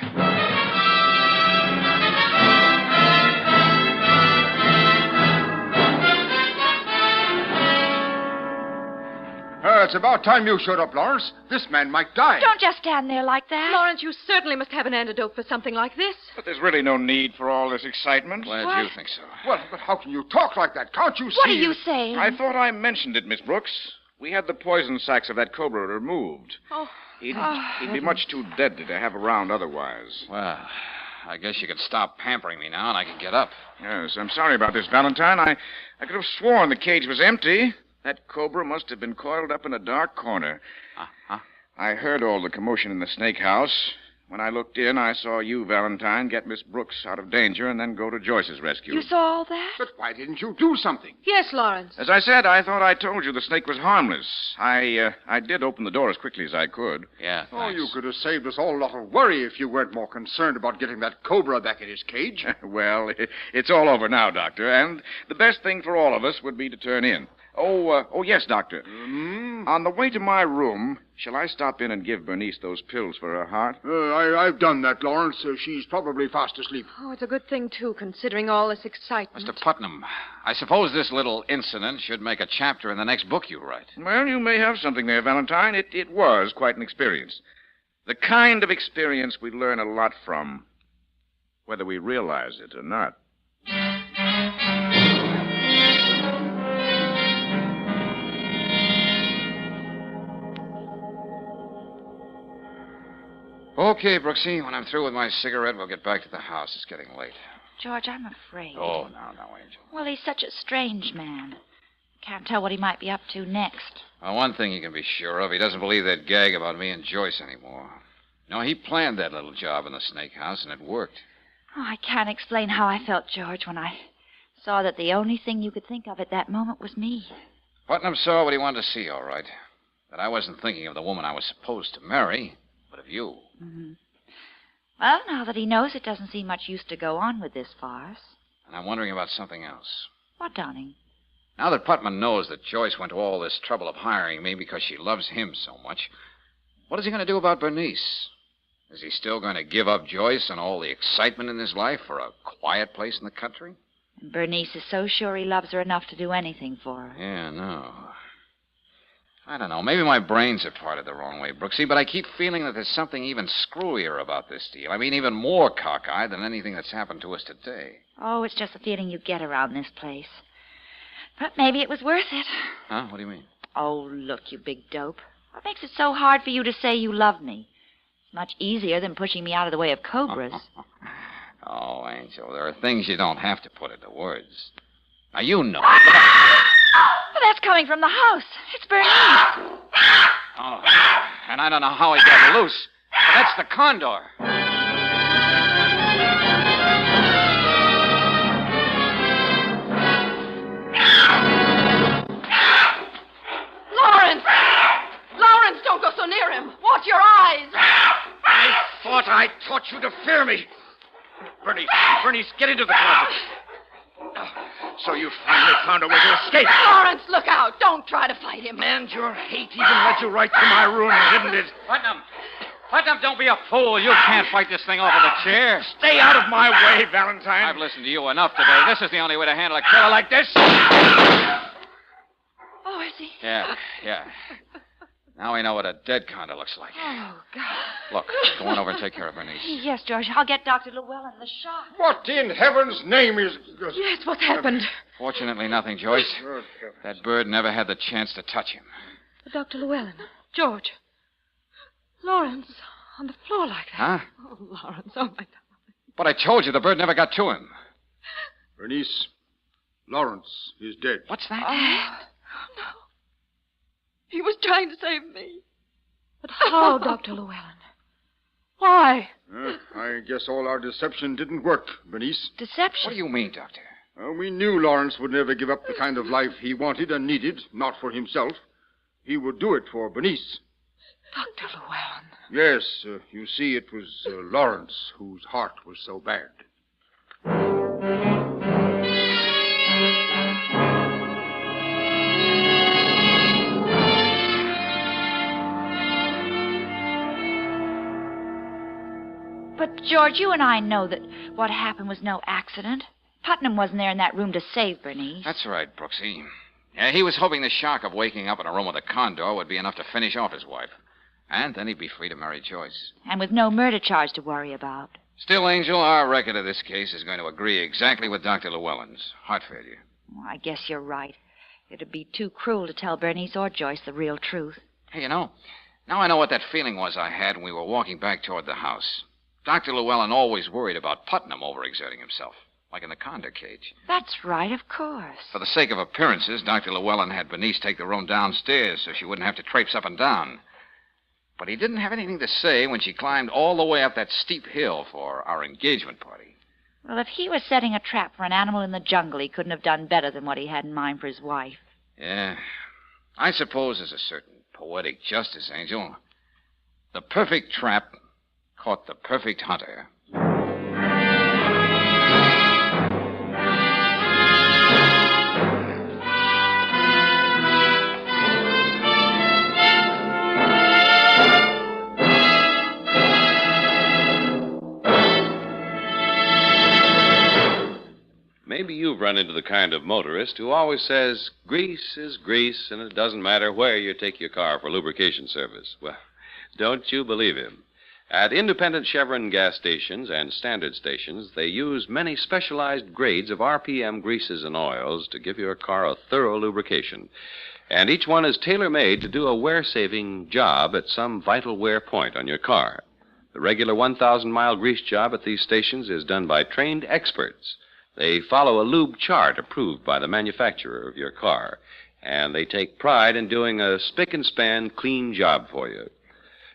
It's about time you showed up, Lawrence. This man might die. Don't just stand there like that. Lawrence, you certainly must have an antidote for something like this. But there's really no need for all this excitement. Glad you think so. Well, but how can you talk like that? Can't you see? What are you saying? I thought I mentioned it, Miss Brooks. We had the poison sacs of that cobra removed. Oh. He'd be much too deadly to have around otherwise. Well, I guess you could stop pampering me now and I can get up. Yes, I'm sorry about this, Valentine. I could have sworn the cage was empty. That cobra must have been coiled up in a dark corner. Uh-huh. I heard all the commotion in the snake house. When I looked in, I saw you, Valentine, get Miss Brooks out of danger and then go to Joyce's rescue. You saw all that? But why didn't you do something? Yes, Lawrence. As I said, I thought I told you the snake was harmless. I did open the door as quickly as I could. Yeah, Oh, thanks. you could have saved us all a lot of worry if you weren't more concerned about getting that cobra back in his cage. Well, it's all over now, Doctor, and the best thing for all of us would be to turn in. Oh, yes, Doctor. On the way to my room, shall I stop in and give Bernice those pills for her heart? I've done that, Lawrence. She's probably fast asleep. Oh, it's a good thing, too, considering all this excitement. Mr. Putnam, I suppose this little incident should make a chapter in the next book you write. Well, you may have something there, Valentine. It was quite an experience. The kind of experience we learn a lot from, whether we realize it or not. Okay, Brooksy, when I'm through with my cigarette, we'll get back to the house. It's getting late. George, I'm afraid. Oh, no, Angel. Well, he's such a strange man. Can't tell what he might be up to next. Well, one thing you can be sure of, he doesn't believe that gag about me and Joyce anymore. No, he planned that little job in the snake house, and it worked. Oh, I can't explain how I felt, George, when I saw that the only thing you could think of at that moment was me. Putnam saw what he wanted to see, all right. That I wasn't thinking of the woman I was supposed to marry, but of you. Mm-hmm. Well, now that he knows, it doesn't seem much use to go on with this farce. And I'm wondering about something else. What, darling? Now that Putnam knows that Joyce went to all this trouble of hiring me because she loves him so much, what is he going to do about Bernice? Is he still going to give up Joyce and all the excitement in his life for a quiet place in the country? And Bernice is so sure he loves her enough to do anything for her. Yeah, no. I don't know. Maybe my brains are parted the wrong way, Brooksy, but I keep feeling that there's something even screwier about this deal. I mean, even more cockeyed than anything that's happened to us today. Oh, it's just the feeling you get around this place. But maybe it was worth it. Huh? What do you mean? Oh, look, you big dope. What makes it so hard for you to say you love me? It's much easier than pushing me out of the way of cobras. Oh, Angel, there are things you don't have to put into words. Now, you know. Well, that's coming from the house. It's Bernice. Oh, and I don't know how he got loose. But that's the condor. Lawrence! Lawrence, don't go so near him. Watch your eyes. I thought I taught you to fear me. Bernice, get into the closet. So you finally found a way to escape. Lawrence, look out. Don't try to fight him. And your hate even led you right to my room, didn't it? Putnam, don't be a fool. You can't fight this thing off with a chair. Stay out of my way, Valentine. I've listened to you enough today. This is the only way to handle a killer like this. Oh, is he? Yeah. Now we know what a dead condo looks like. Oh, God. Look, go on over and take care of Bernice. Yes, George. I'll get Dr. Llewellyn the shot. What in heaven's name is... Yes, what's happened? Fortunately, nothing, Joyce. That bird never had the chance to touch him. Dr. Llewellyn. George. Lawrence, on the floor like that. Huh? Oh, Lawrence, oh, my God. But I told you the bird never got to him. Bernice, Lawrence is dead. What's that? Oh, no. He was trying to save me. But how, Dr. Llewellyn? Why? I guess all our deception didn't work, Bernice. Deception? What do you mean, Doctor? We knew Lawrence would never give up the kind of life he wanted and needed, not for himself. He would do it for Bernice. Dr. Llewellyn. Yes, you see, it was Lawrence whose heart was so bad. But, George, you and I know that what happened was no accident. Putnam wasn't there in that room to save Bernice. That's right, Brooksy. Yeah, he was hoping the shock of waking up in a room with a condor would be enough to finish off his wife. And then he'd be free to marry Joyce. And with no murder charge to worry about. Still, Angel, our record of this case is going to agree exactly with Dr. Llewellyn's. Heart failure. Well, I guess you're right. It'd be too cruel to tell Bernice or Joyce the real truth. Hey, now I know what that feeling was I had when we were walking back toward the house. Dr. Llewellyn always worried about Putnam overexerting himself, like in the condor cage. That's right, of course. For the sake of appearances, Dr. Llewellyn had Bernice take the room downstairs so she wouldn't have to traipse up and down. But he didn't have anything to say when she climbed all the way up that steep hill for our engagement party. Well, if he was setting a trap for an animal in the jungle, he couldn't have done better than what he had in mind for his wife. Yeah. I suppose there's a certain poetic justice, Angel. The perfect trap caught the perfect hunter. Maybe you've run into the kind of motorist who always says, grease is grease, and it doesn't matter where you take your car for lubrication service. Well, don't you believe him. At independent Chevron gas stations and standard stations, they use many specialized grades of RPM greases and oils to give your car a thorough lubrication. And each one is tailor-made to do a wear-saving job at some vital wear point on your car. The regular 1,000-mile grease job at these stations is done by trained experts. They follow a lube chart approved by the manufacturer of your car, and they take pride in doing a spick-and-span clean job for you.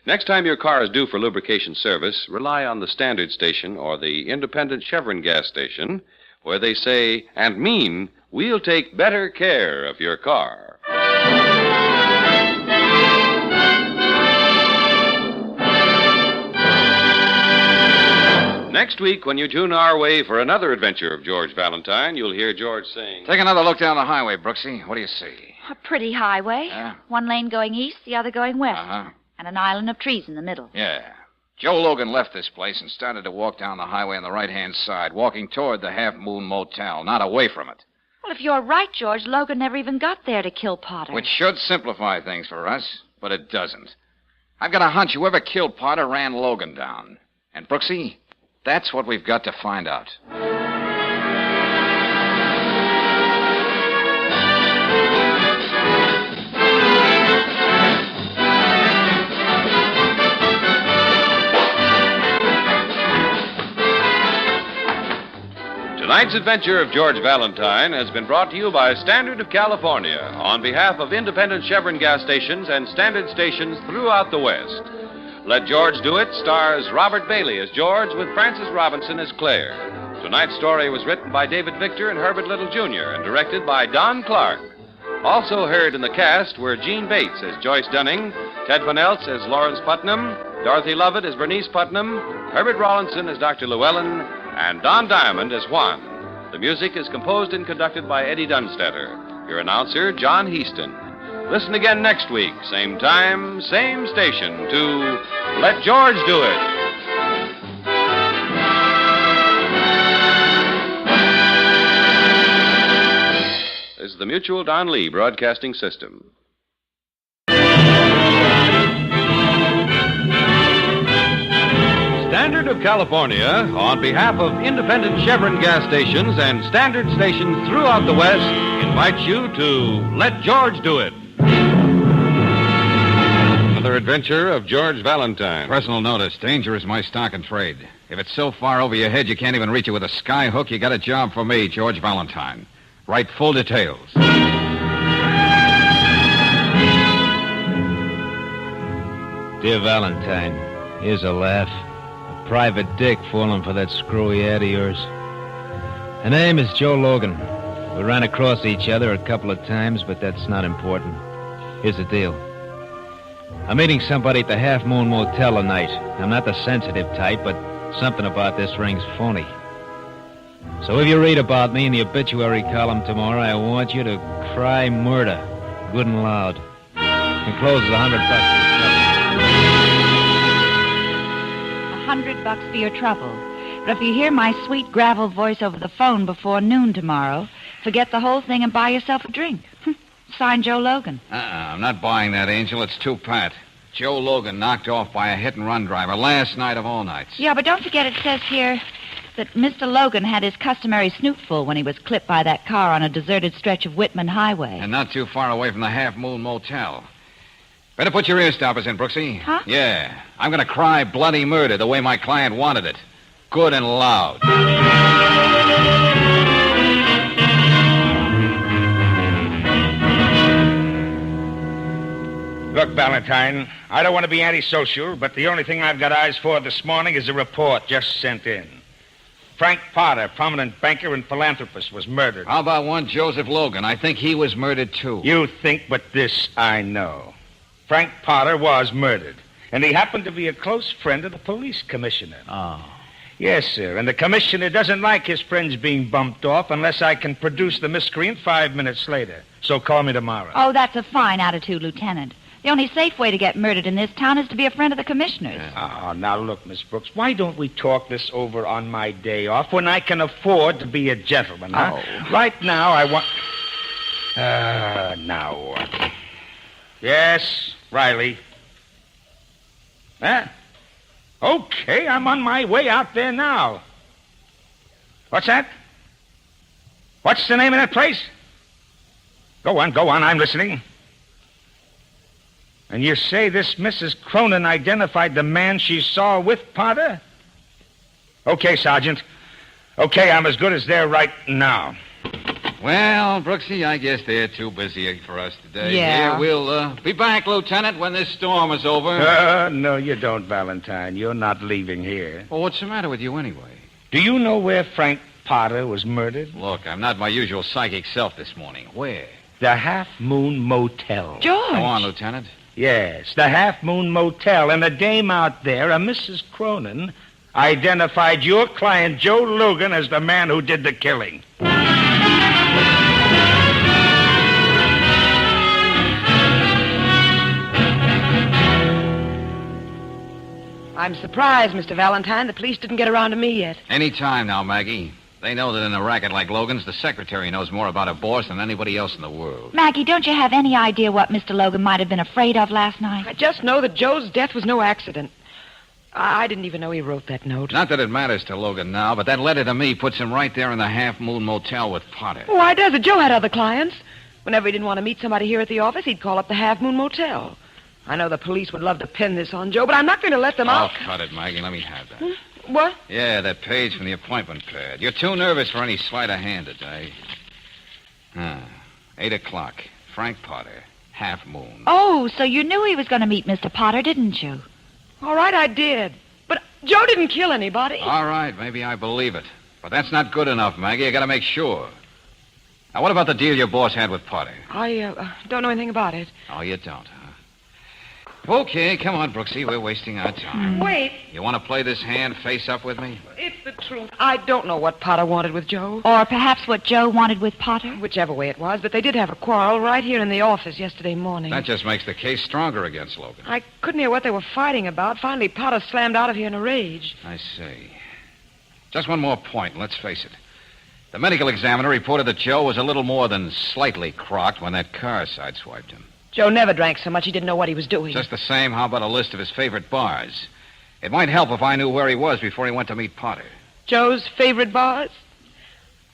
Next time your car is due for lubrication service, rely on the standard station or the independent Chevron gas station, where they say and mean, we'll take better care of your car. Next week, when you tune our way for another adventure of George Valentine, you'll hear George saying... Take another look down the highway, Brooksy. What do you see? A pretty highway. Yeah? One lane going east, the other going west. Uh-huh. And an island of trees in the middle. Yeah. Joe Logan left this place and started to walk down the highway on the right-hand side, walking toward the Half Moon Motel, not away from it. Well, if you're right, George, Logan never even got there to kill Potter. Which should simplify things for us, but it doesn't. I've got a hunch whoever killed Potter ran Logan down. And, Brooksy, that's what we've got to find out. Tonight's adventure of George Valentine has been brought to you by Standard of California on behalf of independent Chevron gas stations and standard stations throughout the West. Let George Do It stars Robert Bailey as George with Frances Robinson as Claire. Tonight's story was written by David Victor and Herbert Little Jr. and directed by Don Clark. Also heard in the cast were Gene Bates as Joyce Dunning, Ted Van Elst as Lawrence Putnam, Dorothy Lovett as Bernice Putnam, Herbert Rawlinson as Dr. Llewellyn, and Don Diamond as Juan. The music is composed and conducted by Eddie Dunstetter. Your announcer, John Heaston. Listen again next week, same time, same station, to Let George Do It. This is the Mutual Don Lee Broadcasting System. of California, on behalf of independent Chevron gas stations and standard stations throughout the West, invites you to Let George Do It. Another adventure of George Valentine. Personal notice. Danger is my stock and trade. If it's so far over your head you can't even reach it with a sky hook, you got a job for me, George Valentine. Write full details. Dear Valentine, here's a laugh. A private dick falling for that screwy ad of yours. Her name is Joe Logan. We ran across each other a couple of times, but that's not important. Here's the deal. I'm meeting somebody at the Half Moon Motel tonight. I'm not the sensitive type, but something about this rings phony. So if you read about me in the obituary column tomorrow, I want you to cry murder, good and loud. Encloses $100. $100 for your trouble. But if you hear my sweet gravel voice over the phone before noon tomorrow, forget the whole thing and buy yourself a drink. Signed, Joe Logan. I'm not buying that, Angel. It's too pat. Joe Logan knocked off by a hit-and-run driver last night of all nights. Yeah, but don't forget it says here that Mr. Logan had his customary snootful when he was clipped by that car on a deserted stretch of Whitman Highway. And not too far away from the Half Moon Motel. Better put your ear stoppers in, Brooksy. Huh? Yeah. I'm going to cry bloody murder the way my client wanted it. Good and loud. Look, Valentine, I don't want to be antisocial, but the only thing I've got eyes for this morning is a report just sent in. Frank Potter, prominent banker and philanthropist, was murdered. How about one Joseph Logan? I think he was murdered, too. You think, but this I know. Frank Potter was murdered, and he happened to be a close friend of the police commissioner. Oh. Yes, sir, and the commissioner doesn't like his friends being bumped off unless I can produce the miscreant 5 minutes later. So call me tomorrow. Oh, that's a fine attitude, Lieutenant. The only safe way to get murdered in this town is to be a friend of the commissioner's. Oh, now look, Miss Brooks, why don't we talk this over on my day off when I can afford to be a gentleman, huh? Oh. Right now, I want... now what? Yes, Riley. Huh? Okay, I'm on my way out there now. What's that? What's the name of that place? Go on, I'm listening. And you say this Mrs. Cronin identified the man she saw with Potter? Okay, Sergeant. Okay, I'm as good as there right now. Well, Brooksy, I guess they're too busy for us today. Yeah. Here, we'll be back, Lieutenant, when this storm is over. No, you don't, Valentine. You're not leaving here. Well, what's the matter with you anyway? Do you know where Frank Potter was murdered? Look, I'm not my usual psychic self this morning. Where? The Half Moon Motel. George! Go on, Lieutenant. Yes, the Half Moon Motel. And a dame out there, a Mrs. Cronin, identified your client, Joe Logan, as the man who did the killing. I'm surprised, Mr. Valentine. The police didn't get around to me yet. Any time now, Maggie. They know that in a racket like Logan's, the secretary knows more about a boss than anybody else in the world. Maggie, don't you have any idea what Mr. Logan might have been afraid of last night? I just know that Joe's death was no accident. I didn't even know he wrote that note. Not that it matters to Logan now, but that letter to me puts him right there in the Half Moon Motel with Potter. Why does it? Joe had other clients. Whenever he didn't want to meet somebody here at the office, he'd call up the Half Moon Motel. I know the police would love to pin this on Joe, but I'm not going to let them out. Oh, cut it, Maggie. Let me have that. What? Yeah, that page from the appointment pad. You're too nervous for any sleight of hand today. 8 o'clock. Frank Potter. Half Moon. Oh, so you knew he was going to meet Mr. Potter, didn't you? All right, I did. But Joe didn't kill anybody. All right, maybe I believe it. But that's not good enough, Maggie. I got to make sure. Now, what about the deal your boss had with Potter? I don't know anything about it. Oh, you don't, huh? Okay, come on, Brooksy. We're wasting our time. Wait. You want to play this hand face up with me? It's the truth. I don't know what Potter wanted with Joe. Or perhaps what Joe wanted with Potter? Whichever way it was, but they did have a quarrel right here in the office yesterday morning. That just makes the case stronger against Logan. I couldn't hear what they were fighting about. Finally, Potter slammed out of here in a rage. I see. Just one more point, and let's face it. The medical examiner reported that Joe was a little more than slightly crocked when that car sideswiped him. Joe never drank so much he didn't know what he was doing. Just the same, how about a list of his favorite bars? It might help if I knew where he was before he went to meet Potter. Joe's favorite bars?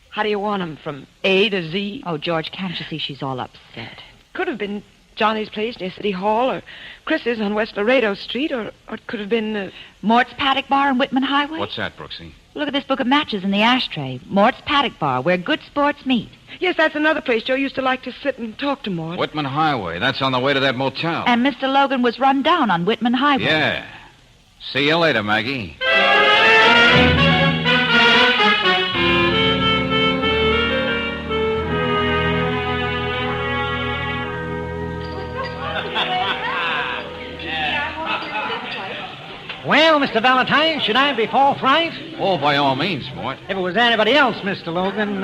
How do you want 'em, from A to Z? Oh, George, can't you see she's all upset? Could have been Johnny's place near City Hall, or Chris's on West Laredo Street, or it could have been... Mort's Paddock Bar on Whitman Highway? What's that, Brooksy? Look at this book of matches in the ashtray. Mort's Paddock Bar, where good sports meet. Yes, that's another place Joe used to like to sit and talk to Mort. Whitman Highway. That's on the way to that motel. And Mr. Logan was run down on Whitman Highway. Yeah. See you later, Maggie. Well, Mr. Valentine, should I be forthright? Oh, by all means, Mort. If it was anybody else, Mr. Logan,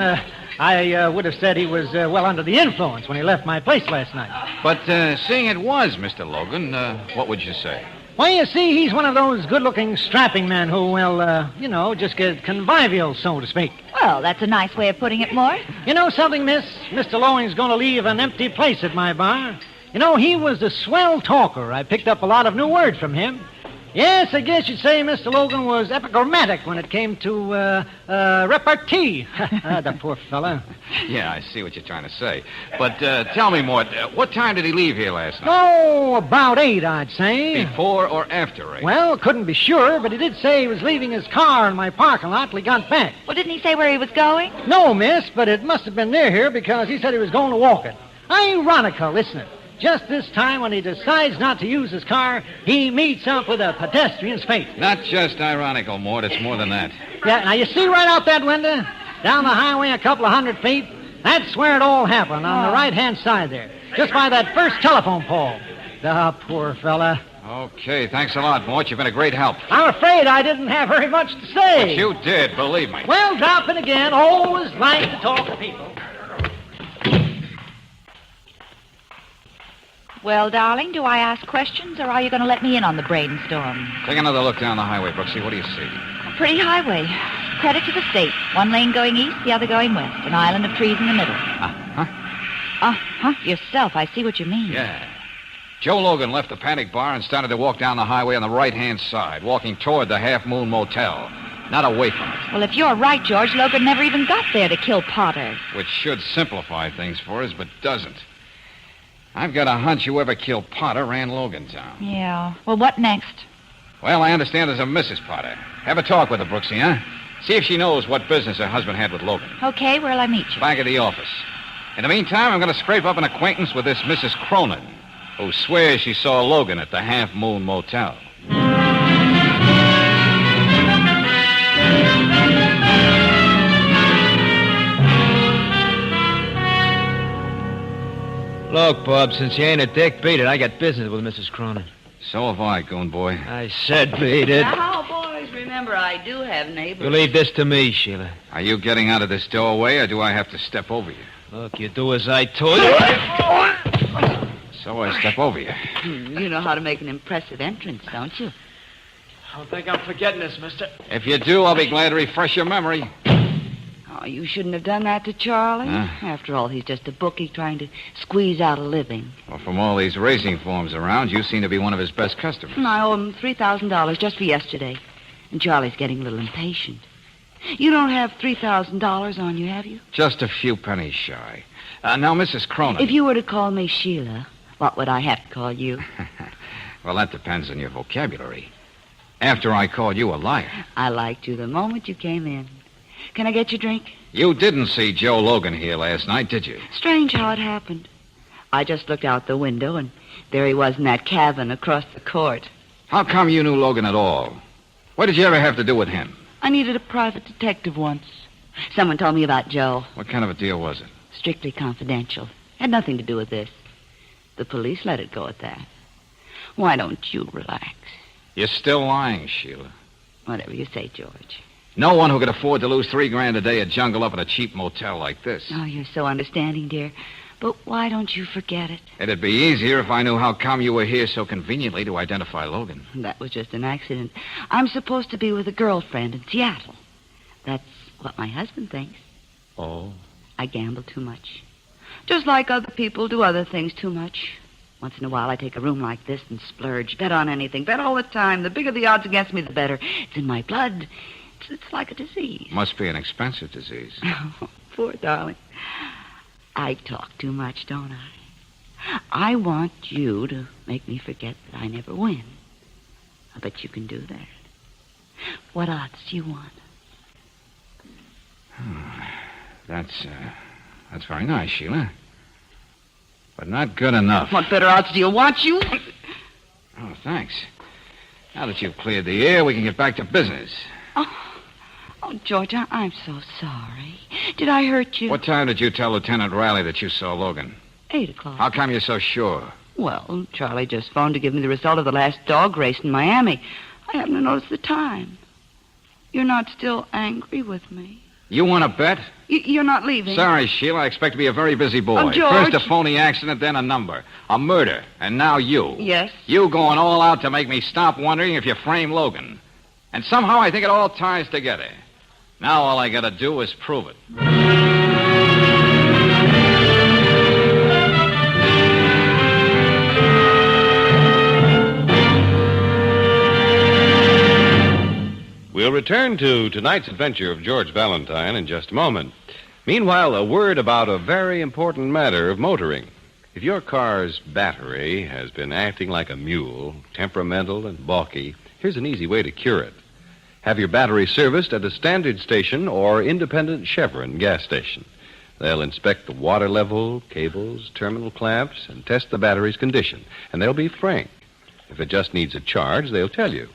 I would have said he was well under the influence when he left my place last night. But seeing it was Mr. Logan, what would you say? Well, you see, he's one of those good-looking, strapping men who, well, just get convivial, so to speak. Well, that's a nice way of putting it, Mort. You know something, miss? Mr. Logan's going to leave an empty place at my bar. You know, he was a swell talker. I picked up a lot of new words from him. Yes, I guess you'd say Mr. Logan was epigrammatic when it came to repartee. The poor fella. Yeah, I see what you're trying to say. But tell me, Mort, what time did he leave here last night? Oh, about 8, I'd say. Before or after 8? Well, couldn't be sure, but he did say he was leaving his car in my parking lot till he got back. Well, didn't he say where he was going? No, miss, but it must have been near here because he said he was going to walk it. Ironical, isn't it? Just this time, when he decides not to use his car, he meets up with a pedestrian's fate. Not just ironical, Mort. It's more than that. Yeah, now you see right out that window? Down the highway a couple of 100 feet? That's where it all happened, on the right-hand side there. Just by that first telephone pole. The poor fella. Okay, thanks a lot, Mort. You've been a great help. I'm afraid I didn't have very much to say. But you did, believe me. Well, drop in again. Always like to talk to people. Well, darling, do I ask questions, or are you going to let me in on the brainstorm? Take another look down the highway, Brooksy. What do you see? A pretty highway. Credit to the state. One lane going east, the other going west. An island of trees in the middle. Yourself. I see what you mean. Yeah. Joe Logan left the Paddock Bar and started to walk down the highway on the right-hand side, walking toward the Half Moon Motel, not away from it. Well, if you're right, George, Logan never even got there to kill Potter. Which should simplify things for us, but doesn't. I've got a hunch whoever killed Potter ran Logantown. Yeah. Well, what next? Well, I understand there's a Mrs. Potter. Have a talk with her, Brooksy, huh? See if she knows what business her husband had with Logan. Okay, where'll I meet you? Back at the office. In the meantime, I'm going to scrape up an acquaintance with this Mrs. Cronin, who swears she saw Logan at the Half Moon Motel. Look, Bob, since you ain't a dick, beat it. I got business with Mrs. Cronin. So have I, goon boy. I said beat it. Now, boys, remember I do have neighbors. You leave this to me, Sheila. Are you getting out of this doorway, or do I have to step over you? Look, you do as I told you. So I step over you. You know how to make an impressive entrance, don't you? I don't think I'm forgetting this, mister. If you do, I'll be glad to refresh your memory. Oh, you shouldn't have done that to Charlie. Huh? After all, he's just a bookie trying to squeeze out a living. Well, from all these racing forms around, you seem to be one of his best customers. And I owe him $3,000 just for yesterday. And Charlie's getting a little impatient. You don't have $3,000 on you, have you? Just a few pennies shy. Now, Mrs. Cronin. If you were to call me Sheila, what would I have to call you? Well, that depends on your vocabulary. After I called you a liar. I liked you the moment you came in. Can I get you a drink? You didn't see Joe Logan here last night, did you? Strange how it happened. I just looked out the window, and there he was in that cabin across the court. How come you knew Logan at all? What did you ever have to do with him? I needed a private detective once. Someone told me about Joe. What kind of a deal was it? Strictly confidential. Had nothing to do with this. The police let it go at that. Why don't you relax? You're still lying, Sheila. Whatever you say, George. No one who could afford to lose $3,000 a day at jungle up in a cheap motel like this. Oh, you're so understanding, dear. But why don't you forget it? It'd be easier if I knew how come you were here so conveniently to identify Logan. That was just an accident. I'm supposed to be with a girlfriend in Seattle. That's what my husband thinks. Oh? I gamble too much. Just like other people do other things too much. Once in a while, I take a room like this and splurge. Bet on anything. Bet all the time. The bigger the odds against me, the better. It's in my blood. It's like a disease. Must be an expensive disease. Oh, poor darling. I talk too much, don't I? I want you to make me forget that I never win. I bet you can do that. What odds do you want? That's very nice, Sheila. But not good enough. What better odds do you want, you? Oh, thanks. Now that you've cleared the air, we can get back to business. Oh, George, I'm so sorry. Did I hurt you? What time did you tell Lieutenant Riley that you saw Logan? 8 o'clock. How come you're so sure? Well, Charlie just phoned to give me the result of the last dog race in Miami. I happened to notice the time. You're not still angry with me? You want to bet? You're not leaving? Sorry, Sheila. I expect to be a very busy boy. Oh, George. First a phony accident, then a number. A murder. And now you. Yes? You going all out to make me stop wondering if you frame Logan. And somehow I think it all ties together. Now all I got to do is prove it. We'll return to tonight's adventure of George Valentine in just a moment. Meanwhile, a word about a very important matter of motoring. If your car's battery has been acting like a mule, temperamental and balky, here's an easy way to cure it. Have your battery serviced at a standard station or independent Chevron gas station. They'll inspect the water level, cables, terminal clamps, and test the battery's condition. And they'll be frank. If it just needs a charge, they'll tell you.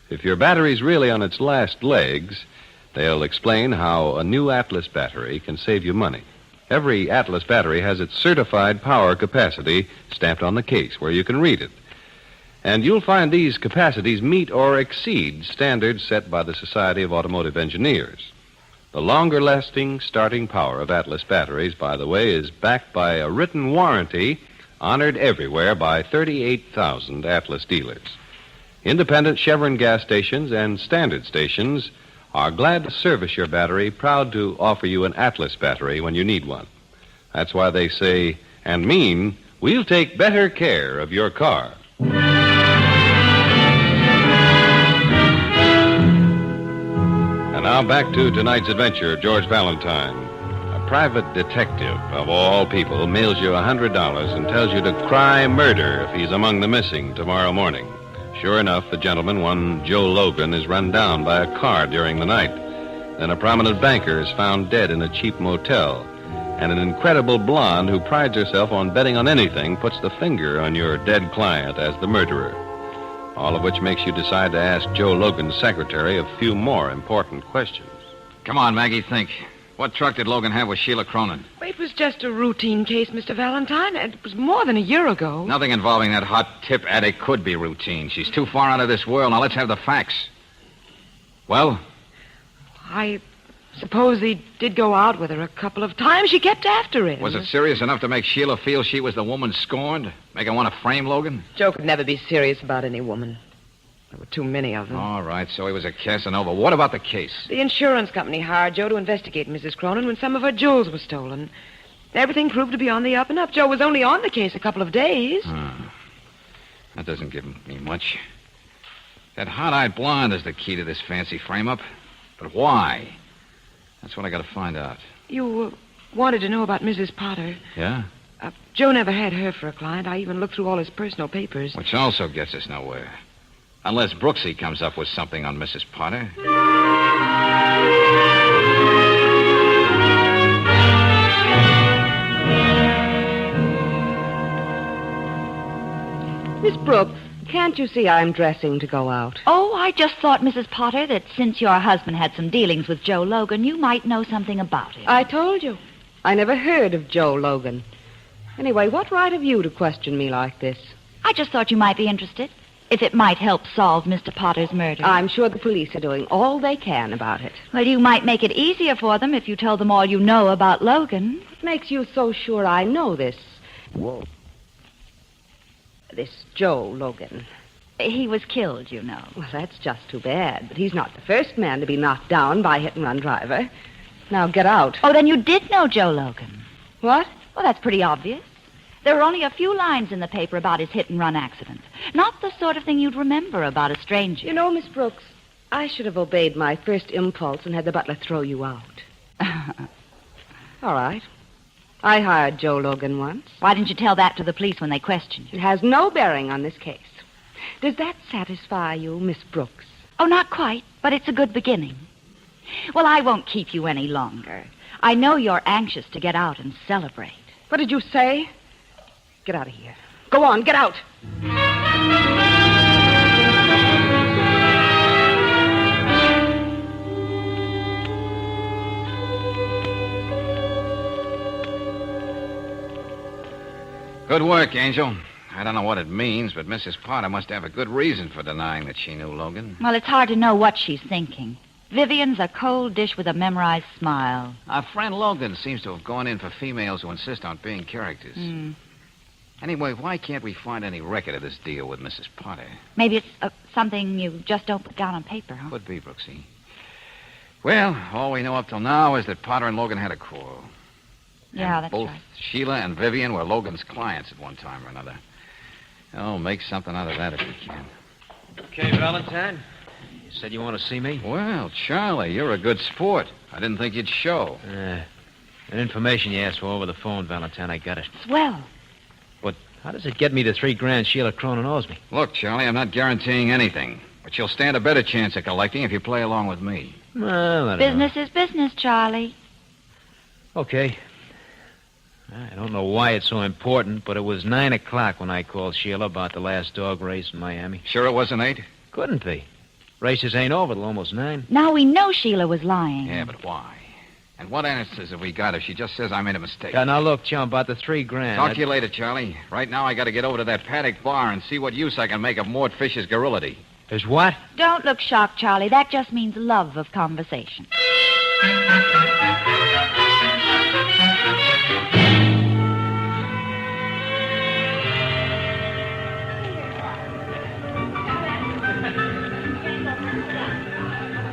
If your battery's really on its last legs, they'll explain how a new Atlas battery can save you money. Every Atlas battery has its certified power capacity stamped on the case where you can read it. And you'll find these capacities meet or exceed standards set by the Society of Automotive Engineers. The longer-lasting starting power of Atlas batteries, by the way, is backed by a written warranty honored everywhere by 38,000 Atlas dealers. Independent Chevron gas stations and standard stations are glad to service your battery, proud to offer you an Atlas battery when you need one. That's why they say and mean, we'll take better care of your car. And now back to tonight's adventure of George Valentine. A private detective, of all people, mails you $100 and tells you to cry murder if he's among the missing tomorrow morning. Sure enough, the gentleman, one Joe Logan, is run down by a car during the night. Then a prominent banker is found dead in a cheap motel. And an incredible blonde who prides herself on betting on anything puts the finger on your dead client as the murderer. All of which makes you decide to ask Joe Logan's secretary a few more important questions. Come on, Maggie, think. What truck did Logan have with Sheila Cronin? It was just a routine case, Mr. Valentine. It was more than a year ago. Nothing involving that hot tip addict could be routine. She's too far out of this world. Now, let's have the facts. Well? I suppose he did go out with her a couple of times. She kept after him. Was it serious enough to make Sheila feel she was the woman scorned? Make her want to frame Logan? Joe could never be serious about any woman. There were too many of them. All right, so he was a Casanova. What about the case? The insurance company hired Joe to investigate Mrs. Cronin when some of her jewels were stolen. Everything proved to be on the up and up. Joe was only on the case a couple of days. That doesn't give me much. That hot-eyed blonde is the key to this fancy frame-up. But why? That's what I got to find out. You wanted to know about Mrs. Potter. Yeah? Joe never had her for a client. I even looked through all his personal papers. Which also gets us nowhere. Unless Brooksy comes up with something on Mrs. Potter. Miss Brooks, can't you see I'm dressing to go out? Oh, I just thought, Mrs. Potter, that since your husband had some dealings with Joe Logan, you might know something about him. I told you. I never heard of Joe Logan. Anyway, what right have you to question me like this? I just thought you might be interested. If it might help solve Mr. Potter's murder. I'm sure the police are doing all they can about it. Well, you might make it easier for them if you told them all you know about Logan. What makes you so sure I know this? Whoa. This Joe Logan. He was killed, you know. Well, that's just too bad. But he's not the first man to be knocked down by a hit-and-run driver. Now, get out. Oh, then you did know Joe Logan. What? Well, that's pretty obvious. There were only a few lines in the paper about his hit-and-run accident. Not the sort of thing you'd remember about a stranger. You know, Miss Brooks, I should have obeyed my first impulse and had the butler throw you out. All right. I hired Joe Logan once. Why didn't you tell that to the police when they questioned you? It has no bearing on this case. Does that satisfy you, Miss Brooks? Oh, not quite, but it's a good beginning. Well, I won't keep you any longer. I know you're anxious to get out and celebrate. What did you say? Get out of here. Go on, get out. Good work, Angel. I don't know what it means, but Mrs. Potter must have a good reason for denying that she knew Logan. Well, it's hard to know what she's thinking. Vivian's a cold dish with a memorized smile. Our friend Logan seems to have gone in for females who insist on being characters. Anyway, why can't we find any record of this deal with Mrs. Potter? Maybe it's something you just don't put down on paper, huh? Could be, Brooksy. Well, all we know up till now is that Potter and Logan had a quarrel. Yeah, And that's both right. Sheila and Vivian were Logan's clients at one time or another. Oh, make something out of that if you can. Okay, Valentine. You said you want to see me? Well, Charlie, you're a good sport. I didn't think you'd show. That information you asked for over the phone, Valentine, I got it. Swell. But how does it get me the $3,000 Sheila Cronin owes me? Look, Charlie, I'm not guaranteeing anything, but you'll stand a better chance of collecting if you play along with me. Well, I don't know. Business is business, Charlie. Okay. I don't know why it's so important, but it was 9 o'clock when I called Sheila about the last dog race in Miami. Sure it wasn't 8? Couldn't be. Races ain't over till almost 9. Now we know Sheila was lying. Yeah, but why? And what answers have we got if she just says I made a mistake? Yeah, now look, chum, about the $3,000. Talk to you later, Charlie. Right now I got to get over to that paddock bar and see what use I can make of Mort Fisher's garrulity. Is what? Don't look shocked, Charlie. That just means love of conversation.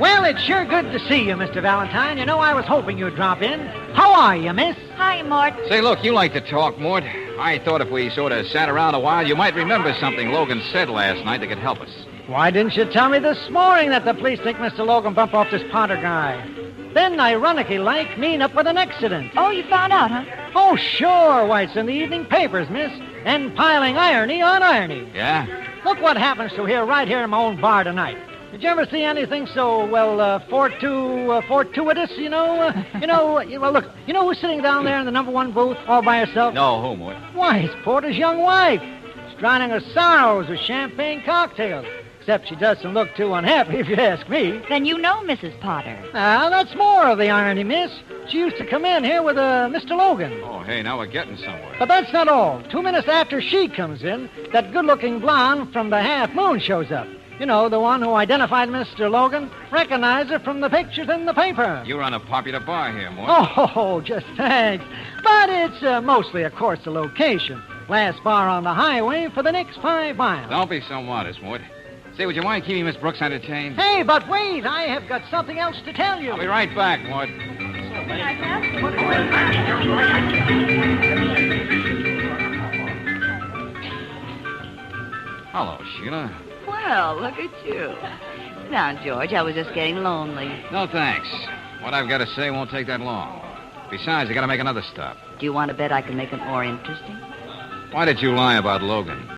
Well, it's sure good to see you, Mr. Valentine. You know, I was hoping you'd drop in. How are you, miss? Hi, Mort. Say, look, you like to talk, Mort. I thought if we sort of sat around a while, you might remember something Logan said last night that could help us. Why didn't you tell me this morning that the police think Mr. Logan bumped off this Potter guy? Then, ironically like, mean up with an accident. Oh, you found out, huh? Oh, sure. Why, it's in the evening papers, miss. And piling irony on irony. Yeah? Look what happens to here, right here in my own bar tonight. Did you ever see anything so, fortuitous, you know? Well, look, you know who's sitting down there in the number 1 booth all by herself? No, who, Mort? Why, it's Porter's young wife. She's drowning her sorrows with champagne cocktails. Except she doesn't look too unhappy, if you ask me. Then you know Mrs. Potter. Ah, that's more of the irony, miss. She used to come in here with Mr. Logan. Oh, hey, now we're getting somewhere. But that's not all. 2 minutes after she comes in, that good-looking blonde from the Half Moon shows up. You know, the one who identified Mr. Logan, recognized her from the pictures in the paper. You run a popular bar here, Mort. Oh, just thanks. But it's mostly, of course, the location. Last bar on the highway for the next 5 miles. Don't be so modest, Mort. Say, would you mind keeping Miss Brooks entertained? Hey, but wait, I have got something else to tell you. I'll be right back, Mort. Hello, Sheila. Well, look at you. Sit down, George. I was just getting lonely. No, thanks. What I've got to say won't take that long. Besides, I got to make another stop. Do you want to bet I can make it more interesting? Why did you lie about Logan?